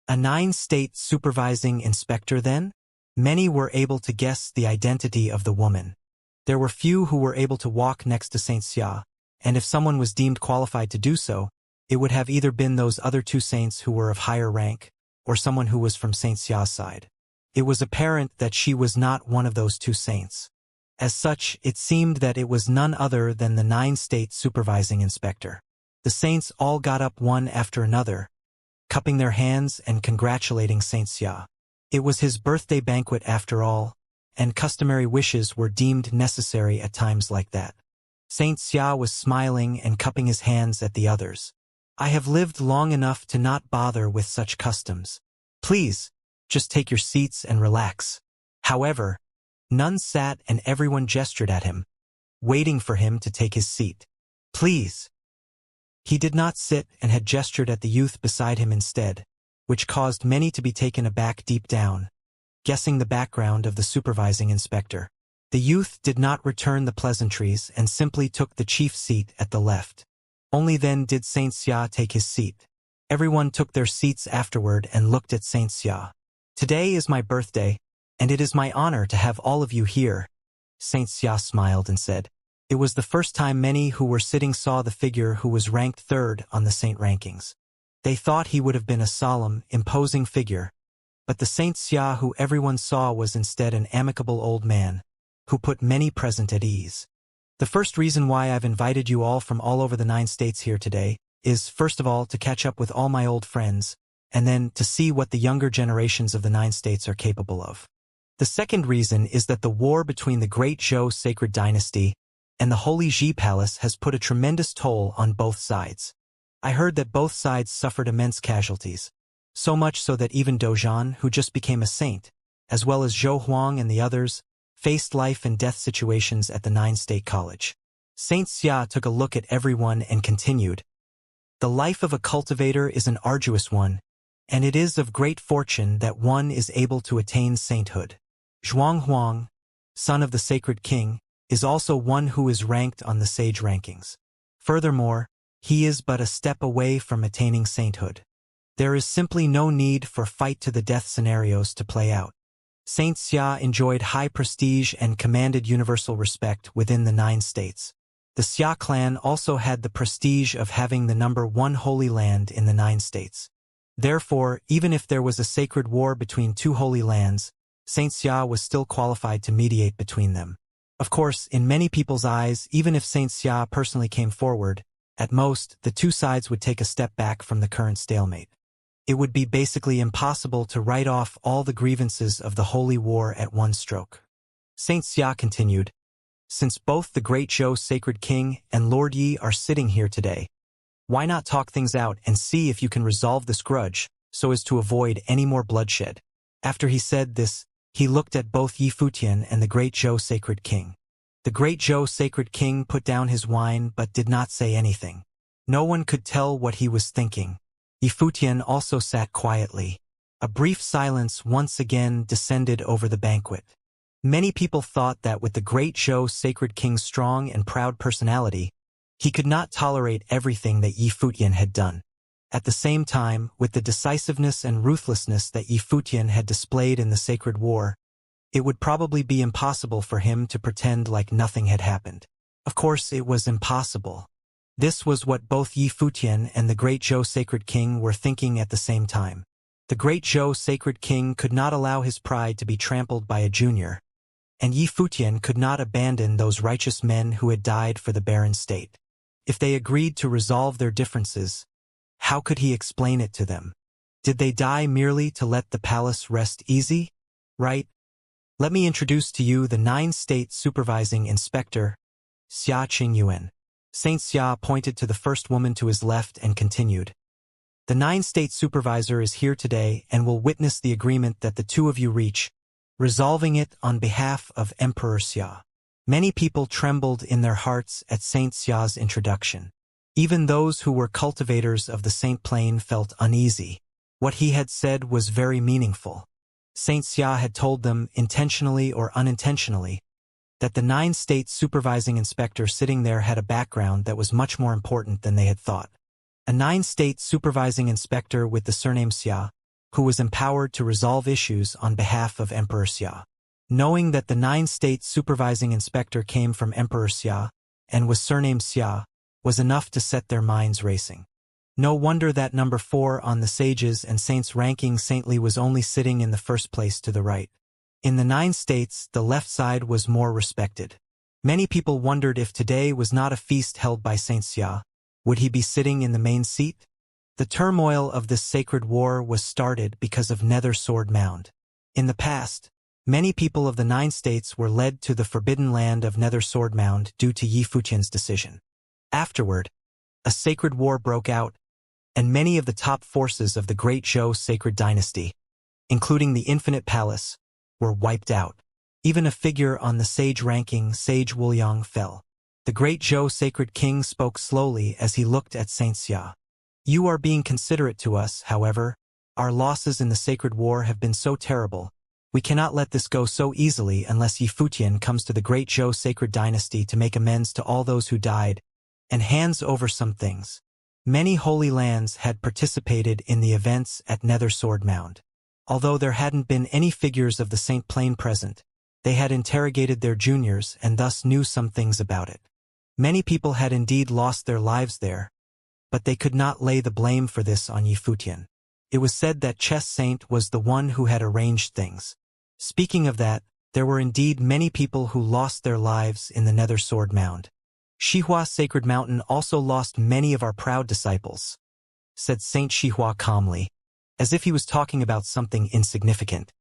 A nine-state supervising inspector then? Many were able to guess the identity of the woman. There were few who were able to walk next to Saint Xia, and if someone was deemed qualified to do so, it would have either been those other two saints who were of higher rank, or someone who was from Saint Xia's side. It was apparent that she was not one of those two saints. As such, it seemed that it was none other than the nine-state supervising inspector. The saints all got up one after another, cupping their hands and congratulating Saint Xia. It was his birthday banquet after all, and customary wishes were deemed necessary at times like that. Saint Xia was smiling and cupping his hands at the others. "I have lived long enough to not bother with such customs. Please, just take your seats and relax." However, none sat and everyone gestured at him, waiting for him to take his seat. "Please." He did not sit and had gestured at the youth beside him instead, which caused many to be taken aback deep down, guessing the background of the supervising inspector. The youth did not return the pleasantries and simply took the chief seat at the left. Only then did Saint Xia take his seat. Everyone took their seats afterward and looked at Saint Xia. "Today is my birthday, and it is my honor to have all of you here." Saint Xia smiled and said. It was the first time many who were sitting saw the figure who was ranked third on the saint rankings. They thought he would have been a solemn, imposing figure, but the Saint Xia who everyone saw was instead an amicable old man, who put many present at ease. The first reason why I've invited you all from all over the 9 states here today is, first of all, to catch up with all my old friends, and then to see what the younger generations of the 9 states are capable of. The second reason is that the war between the Great Zhou Sacred Dynasty and the Holy Ji Palace has put a tremendous toll on both sides. I heard that both sides suffered immense casualties, so much so that even Dozhan, who just became a saint, as well as Zhou Huang and the others, faced life and death situations at the 9-state college. Saint Xia took a look at everyone and continued, "The life of a cultivator is an arduous one, and it is of great fortune that one is able to attain sainthood. Zhuang Huang, son of the sacred king, is also one who is ranked on the sage rankings. Furthermore, he is but a step away from attaining sainthood. There is simply no need for fight-to-the-death scenarios to play out." Saint Xia enjoyed high prestige and commanded universal respect within the 9 states. The Xia clan also had the prestige of having the number one holy land in the 9 states. Therefore, even if there was a sacred war between 2 holy lands, Saint Xia was still qualified to mediate between them. Of course, in many people's eyes, even if Saint Xia personally came forward, at most, the 2 sides would take a step back from the current stalemate. It would be basically impossible to write off all the grievances of the holy war at one stroke. Saint Xia continued, "Since both the great Zhou Sacred King and Lord Yi are sitting here today, why not talk things out and see if you can resolve this grudge, so as to avoid any more bloodshed?" After he said this, he looked at both Yi Futian and the great Zhou Sacred King. The great Zhou Sacred King put down his wine but did not say anything. No one could tell what he was thinking. Yi Futian also sat quietly. A brief silence once again descended over the banquet. Many people thought that with the great Zhou Sacred King's strong and proud personality, he could not tolerate everything that Yi Futian had done. At the same time, with the decisiveness and ruthlessness that Yi Futian had displayed in the sacred war, it would probably be impossible for him to pretend like nothing had happened. Of course, it was impossible. This was what both Yi Futian and the great Zhou Sacred King were thinking at the same time. The great Zhou Sacred King could not allow his pride to be trampled by a junior, and Yi Futian could not abandon those righteous men who had died for the barren state. If they agreed to resolve their differences, how could he explain it to them? Did they die merely to let the palace rest easy? Right? Let me introduce to you the 9-state supervising inspector, Xia Qingyuan. Saint Xia pointed to the first woman to his left and continued. The 9-state supervisor is here today and will witness the agreement that the 2 of you reach, resolving it on behalf of Emperor Xia. Many people trembled in their hearts at Saint Xia's introduction. Even those who were cultivators of the Saint Plane felt uneasy. What he had said was very meaningful. Saint Xia had told them, intentionally or unintentionally, that the 9-state supervising inspector sitting there had a background that was much more important than they had thought. A 9-state supervising inspector with the surname Xia, who was empowered to resolve issues on behalf of Emperor Xia. Knowing that the 9-state supervising inspector came from Emperor Xia and was surnamed Xia was enough to set their minds racing. No wonder that number 4 on the sages and saints ranking saintly was only sitting in the first place to the right. In the 9 states, the left side was more respected. Many people wondered if today was not a feast held by Saint Xia, would he be sitting in the main seat? The turmoil of this sacred war was started because of Nether Sword Mound. In the past, many people of the 9 states were led to the forbidden land of Nether Sword Mound due to Yi Futian's decision. Afterward, a sacred war broke out, and many of the top forces of the Great Zhou Sacred Dynasty, including the Infinite Palace, were wiped out. Even a figure on the sage ranking, Sage Wuliang, fell. The Great Zhou Sacred King spoke slowly as he looked at Saint Xia. "You are being considerate to us, however. Our losses in the sacred war have been so terrible. We cannot let this go so easily unless Yi Futian comes to the Great Zhou Sacred Dynasty to make amends to all those who died, and hands over some things." Many holy lands had participated in the events at Nether Sword Mound. Although there hadn't been any figures of the Saint Plane present, they had interrogated their juniors and thus knew some things about it. Many people had indeed lost their lives there, but they could not lay the blame for this on Yi Futian. It was said that Chess Saint was the one who had arranged things. Speaking of that, there were indeed many people who lost their lives in the Nether Sword Mound. "Xihua Sacred Mountain also lost many of our proud disciples," said Saint Xihua calmly, as if he was talking about something insignificant.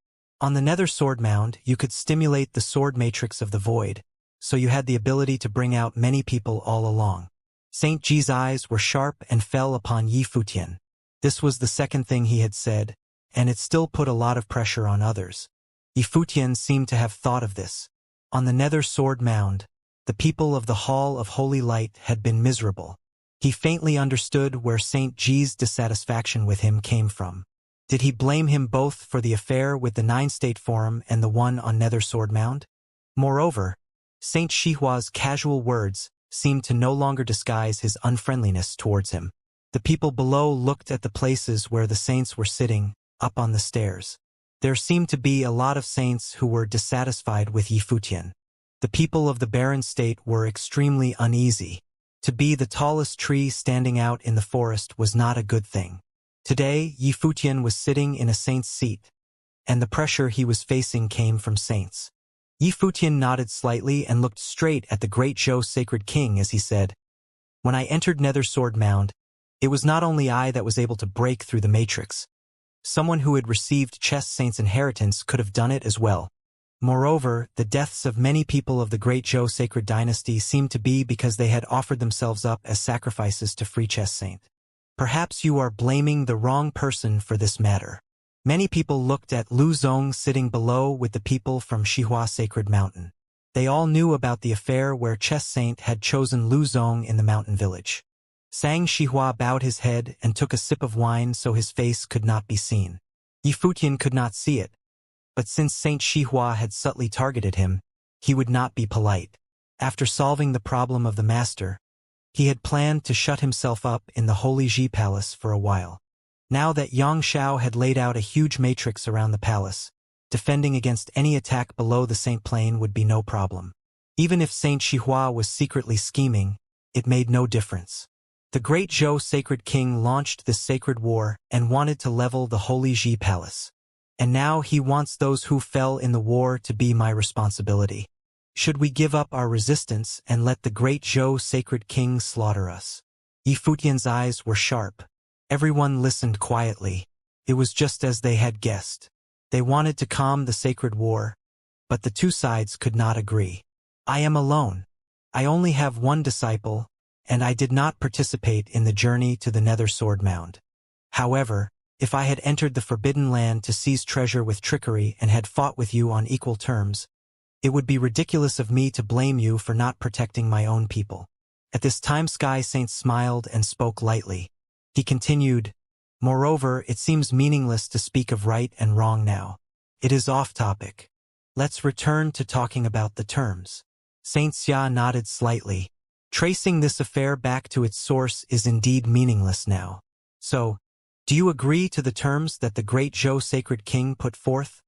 On the Nether Sword Mound, you could stimulate the sword matrix of the void, so you had the ability to bring out many people all along. Saint Ji's eyes were sharp and fell upon Yi Futian. This was the second thing he had said, and it still put a lot of pressure on others. Yi Futian seemed to have thought of this. On the Nether Sword Mound, the people of the Hall of Holy Light had been miserable. He faintly understood where Saint Ji's dissatisfaction with him came from. Did he blame him both for the affair with the 9-state forum and the one on Nether Sword Mound? Moreover, Saint Xihua's casual words seemed to no longer disguise his unfriendliness towards him. The people below looked at the places where the saints were sitting, up on the stairs. There seemed to be a lot of saints who were dissatisfied with Yi Futian. The people of the barren state were extremely uneasy. To be the tallest tree standing out in the forest was not a good thing. Today, Yi Futian was sitting in a saint's seat, and the pressure he was facing came from saints. Yi Futian nodded slightly and looked straight at the great Zhou sacred king as he said, "When I entered Nether Sword Mound, it was not only I that was able to break through the matrix. Someone who had received Chess Saint's inheritance could have done it as well. Moreover, the deaths of many people of the great Zhou sacred dynasty seemed to be because they had offered themselves up as sacrifices to free Chess Saint. Perhaps you are blaming the wrong person for this matter." Many people looked at Lu Zong sitting below with the people from Xihua Sacred Mountain. They all knew about the affair where Chess Saint had chosen Lu Zong in the mountain village. Sang Xihua bowed his head and took a sip of wine so his face could not be seen. Yi Futian could not see it, but since Saint Xihua had subtly targeted him, he would not be polite. After solving the problem of the master, he had planned to shut himself up in the Holy Ji Palace for a while. Now that Xianxia had laid out a huge matrix around the palace, defending against any attack below the Saint Plane would be no problem. Even if Saint Xihua was secretly scheming, it made no difference. The great Zhou sacred king launched this sacred war and wanted to level the Holy Ji Palace. And now he wants those who fell in the war to be my responsibility. Should we give up our resistance and let the great Zhou sacred king slaughter us? Yi Futian's eyes were sharp. Everyone listened quietly. It was just as they had guessed. They wanted to calm the sacred war, but the two sides could not agree. I am alone. I only have one disciple, and I did not participate in the journey to the Nether Sword Mound. However, if I had entered the Forbidden Land to seize treasure with trickery and had fought with you on equal terms, it would be ridiculous of me to blame you for not protecting my own people. At this time Sky Saint smiled and spoke lightly. He continued, "Moreover, it seems meaningless to speak of right and wrong now. It is off topic. Let's return to talking about the terms." Saint Xia nodded slightly. Tracing this affair back to its source is indeed meaningless now. So, do you agree to the terms that the great Zhou sacred king put forth?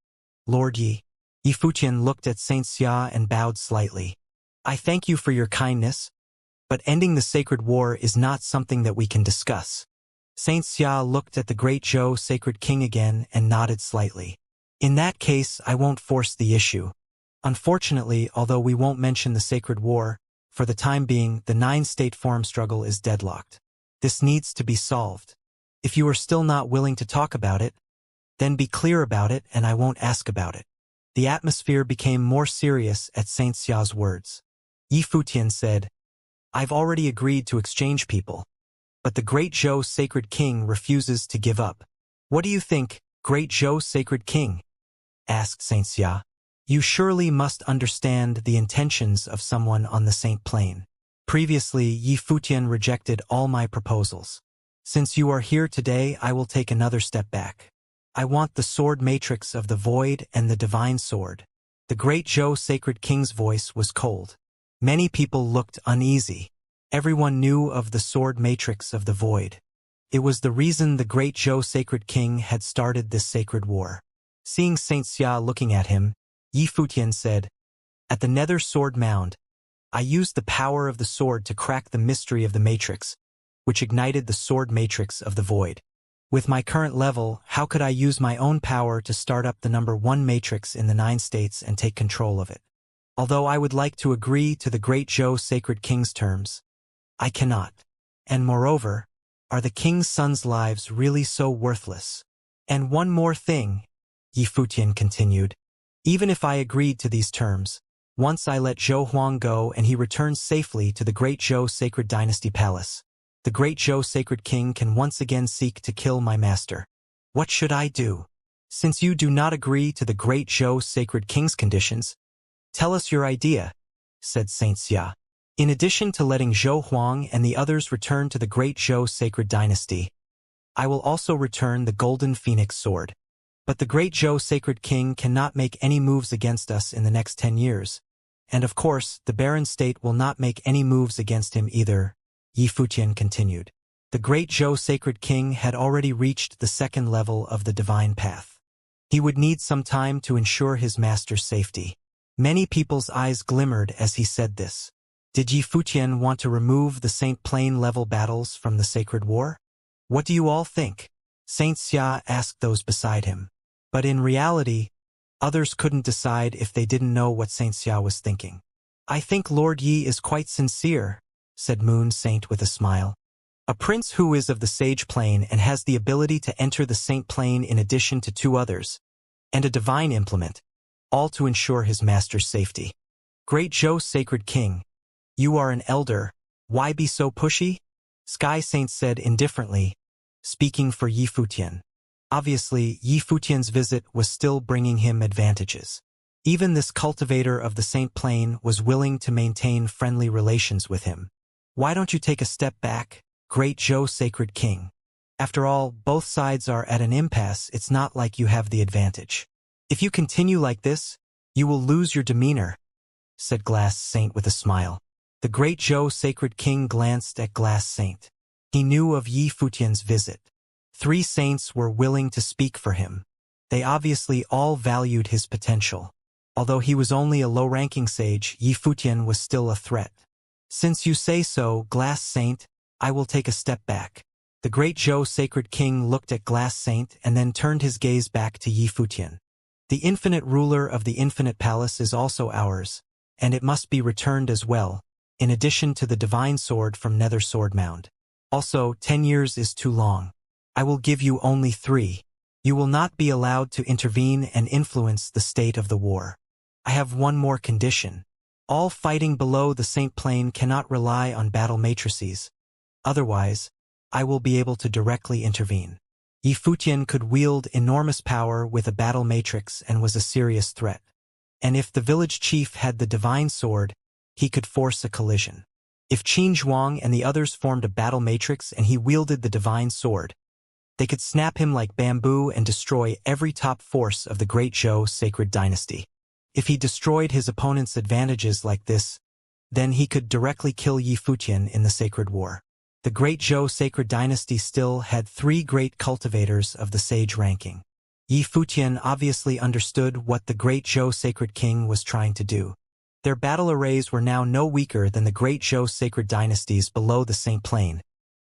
Lord Yi. Yi Futian looked at Saint Xia and bowed slightly. "I thank you for your kindness, but ending the sacred war is not something that we can discuss." Saint Xia looked at the great Zhou sacred king again and nodded slightly. "In that case, I won't force the issue. Unfortunately, although we won't mention the sacred war, for the time being, the 9-state form struggle is deadlocked. This needs to be solved. If you are still not willing to talk about it, then be clear about it and I won't ask about it." The atmosphere became more serious at Saint Xia's words. Yi Futian said, "I've already agreed to exchange people. But the great Zhou sacred king refuses to give up." "What do you think, great Zhou sacred king?" asked Saint Xia. "You surely must understand the intentions of someone on the Saint Plane. Previously, Yi Futian rejected all my proposals. Since you are here today, I will take another step back. I want the sword matrix of the void and the divine sword." The great Zhou sacred king's voice was cold. Many people looked uneasy. Everyone knew of the sword matrix of the void. It was the reason the great Zhou sacred king had started this sacred war. Seeing Saint Xia looking at him, Yi Futian said, "At the Nether Sword Mound, I used the power of the sword to crack the mystery of the matrix, which ignited the sword matrix of the void. With my current level, how could I use my own power to start up the number 1 matrix in the 9 states and take control of it? Although I would like to agree to the great Zhou sacred king's terms, I cannot. And moreover, are the king's sons' lives really so worthless? And one more thing," Yi Futian continued. "Even if I agreed to these terms, once I let Zhou Huang go and he returns safely to the great Zhou sacred dynasty palace, the great Zhou sacred king can once again seek to kill my master. What should I do? Since you do not agree to the great Zhou sacred king's conditions, tell us your idea," said Saint Xia. "In addition to letting Zhou Huang and the others return to the great Zhou sacred dynasty, I will also return the golden phoenix sword. But the great Zhou sacred king cannot make any moves against us in the next 10 years. And of course, the barren state will not make any moves against him either," Yi Futian continued. The great Zhou sacred king had already reached the 2nd level of the divine path. He would need some time to ensure his master's safety. Many people's eyes glimmered as he said this. Did Yi Futian want to remove the Saint Plane-level battles from the sacred war? What do you all think? Xianxia asked those beside him. But in reality, others couldn't decide if they didn't know what Xianxia was thinking. I think Lord Yi is quite sincere, said Moon Saint with a smile. A prince who is of the Sage Plane and has the ability to enter the Saint Plane in addition to 2 others, and a divine implement, all to ensure his master's safety. Great Zhou Sacred King, you are an elder, why be so pushy? Sky Saint said indifferently, speaking for Yi Futian. Obviously, Yi Futian's visit was still bringing him advantages. Even this cultivator of the Saint Plane was willing to maintain friendly relations with him. Why don't you take a step back, Great Zhou Sacred King? After all, both sides are at an impasse, it's not like you have the advantage. If you continue like this, you will lose your demeanor, said Glass Saint with a smile. The Great Zhou Sacred King glanced at Glass Saint. He knew of Yi Futian's visit. 3 saints were willing to speak for him. They obviously all valued his potential. Although he was only a low-ranking sage, Yi Futian was still a threat. Since you say so, Glass Saint, I will take a step back. The Great Zhou Sacred King looked at Glass Saint and then turned his gaze back to Yi Futian. The infinite ruler of the infinite palace is also ours, and it must be returned as well, in addition to the divine sword from Nether Sword Mound. Also, 10 years is too long. I will give you only 3. You will not be allowed to intervene and influence the state of the war. I have one more condition. All fighting below the Saint Plane cannot rely on battle matrices. Otherwise, I will be able to directly intervene. Yi Futian could wield enormous power with a battle matrix and was a serious threat. And if the village chief had the divine sword, he could force a collision. If Qin Zhuang and the others formed a battle matrix and he wielded the divine sword, they could snap him like bamboo and destroy every top force of the Great Zhou Sacred Dynasty. If he destroyed his opponent's advantages like this, then he could directly kill Yi Futian in the Sacred War. The Great Zhou Sacred Dynasty still had 3 great cultivators of the sage ranking. Yi Futian obviously understood what the Great Zhou Sacred King was trying to do. Their battle arrays were now no weaker than the Great Zhou Sacred Dynasties below the Saint Plane,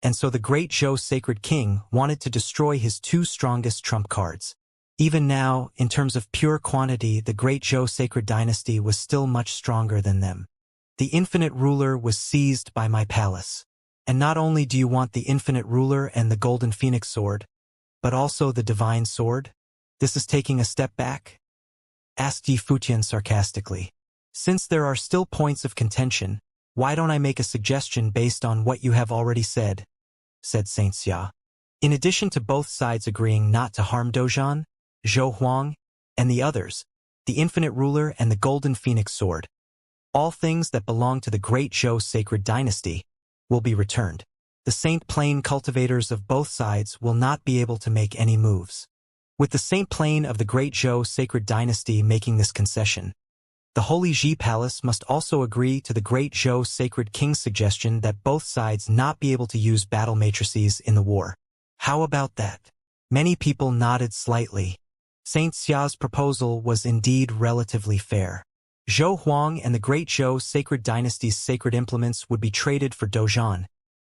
and so the Great Zhou Sacred King wanted to destroy his 2 strongest trump cards. Even now, in terms of pure quantity, the Great Zhou Sacred Dynasty was still much stronger than them. The infinite ruler was seized by my palace. And not only do you want the infinite ruler and the golden phoenix sword, but also the divine sword? This is taking a step back? Asked Yi Futian sarcastically. Since there are still points of contention, why don't I make a suggestion based on what you have already said? Said Xianxia. In addition to both sides agreeing not to harm Dozhan, Zhou Huang, and the others, the infinite ruler and the golden phoenix sword, all things that belong to the Great Zhou Sacred Dynasty, will be returned. The Saint Plane cultivators of both sides will not be able to make any moves. With the Saint Plane of the Great Zhou Sacred Dynasty making this concession, the Holy Ji Palace must also agree to the Great Zhou Sacred King's suggestion that both sides not be able to use battle matrices in the war. How about that? Many people nodded slightly. Saint Xia's proposal was indeed relatively fair. Zhou Huang and the Great Zhou Sacred Dynasty's sacred implements would be traded for Dozhan,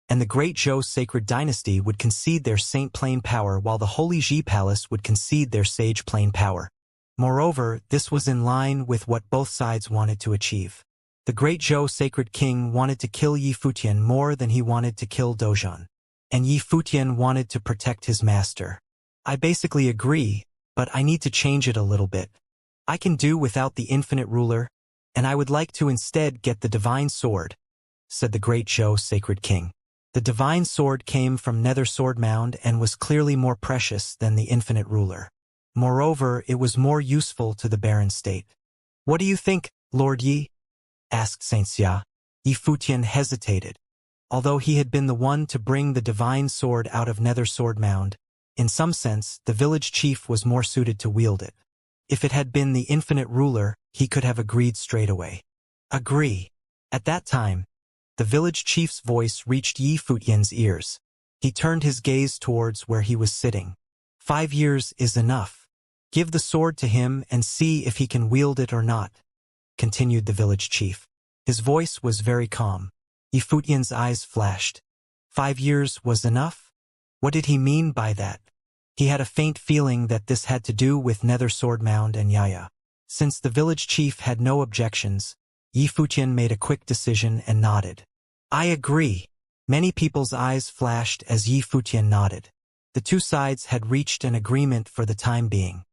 and the Great Zhou Sacred Dynasty would concede their Saint Plane power while the Holy Ji Palace would concede their Sage Plane power. Moreover, this was in line with what both sides wanted to achieve. The Great Zhou Sacred King wanted to kill Yi Futian more than he wanted to kill Dozhan, and Yi Futian wanted to protect his master. I basically agree, but I need to change it a little bit. I can do without the infinite ruler, and I would like to instead get the divine sword, said the Great Zhou Sacred King. The divine sword came from Nether Sword Mound and was clearly more precious than the infinite ruler. Moreover, it was more useful to the barren state. What do you think, Lord Yi? Asked Xianxia. Yi Futian hesitated. Although he had been the one to bring the divine sword out of Nether Sword Mound, in some sense, the village chief was more suited to wield it. If it had been the infinite ruler, he could have agreed straight away. Agree. At that time, the village chief's voice reached Yi Futian's ears. He turned his gaze towards where he was sitting. 5 years is enough. Give the sword to him and see if he can wield it or not. continued the village chief. His voice was very calm. Yifutian's eyes flashed. 5 years was enough? What did he mean by that? He had a faint feeling that this had to do with Nether Sword Mound and Yaya. Since the village chief had no objections, Yifutian made a quick decision and nodded. I agree. Many people's eyes flashed as Yifutian nodded. The two sides had reached an agreement for the time being.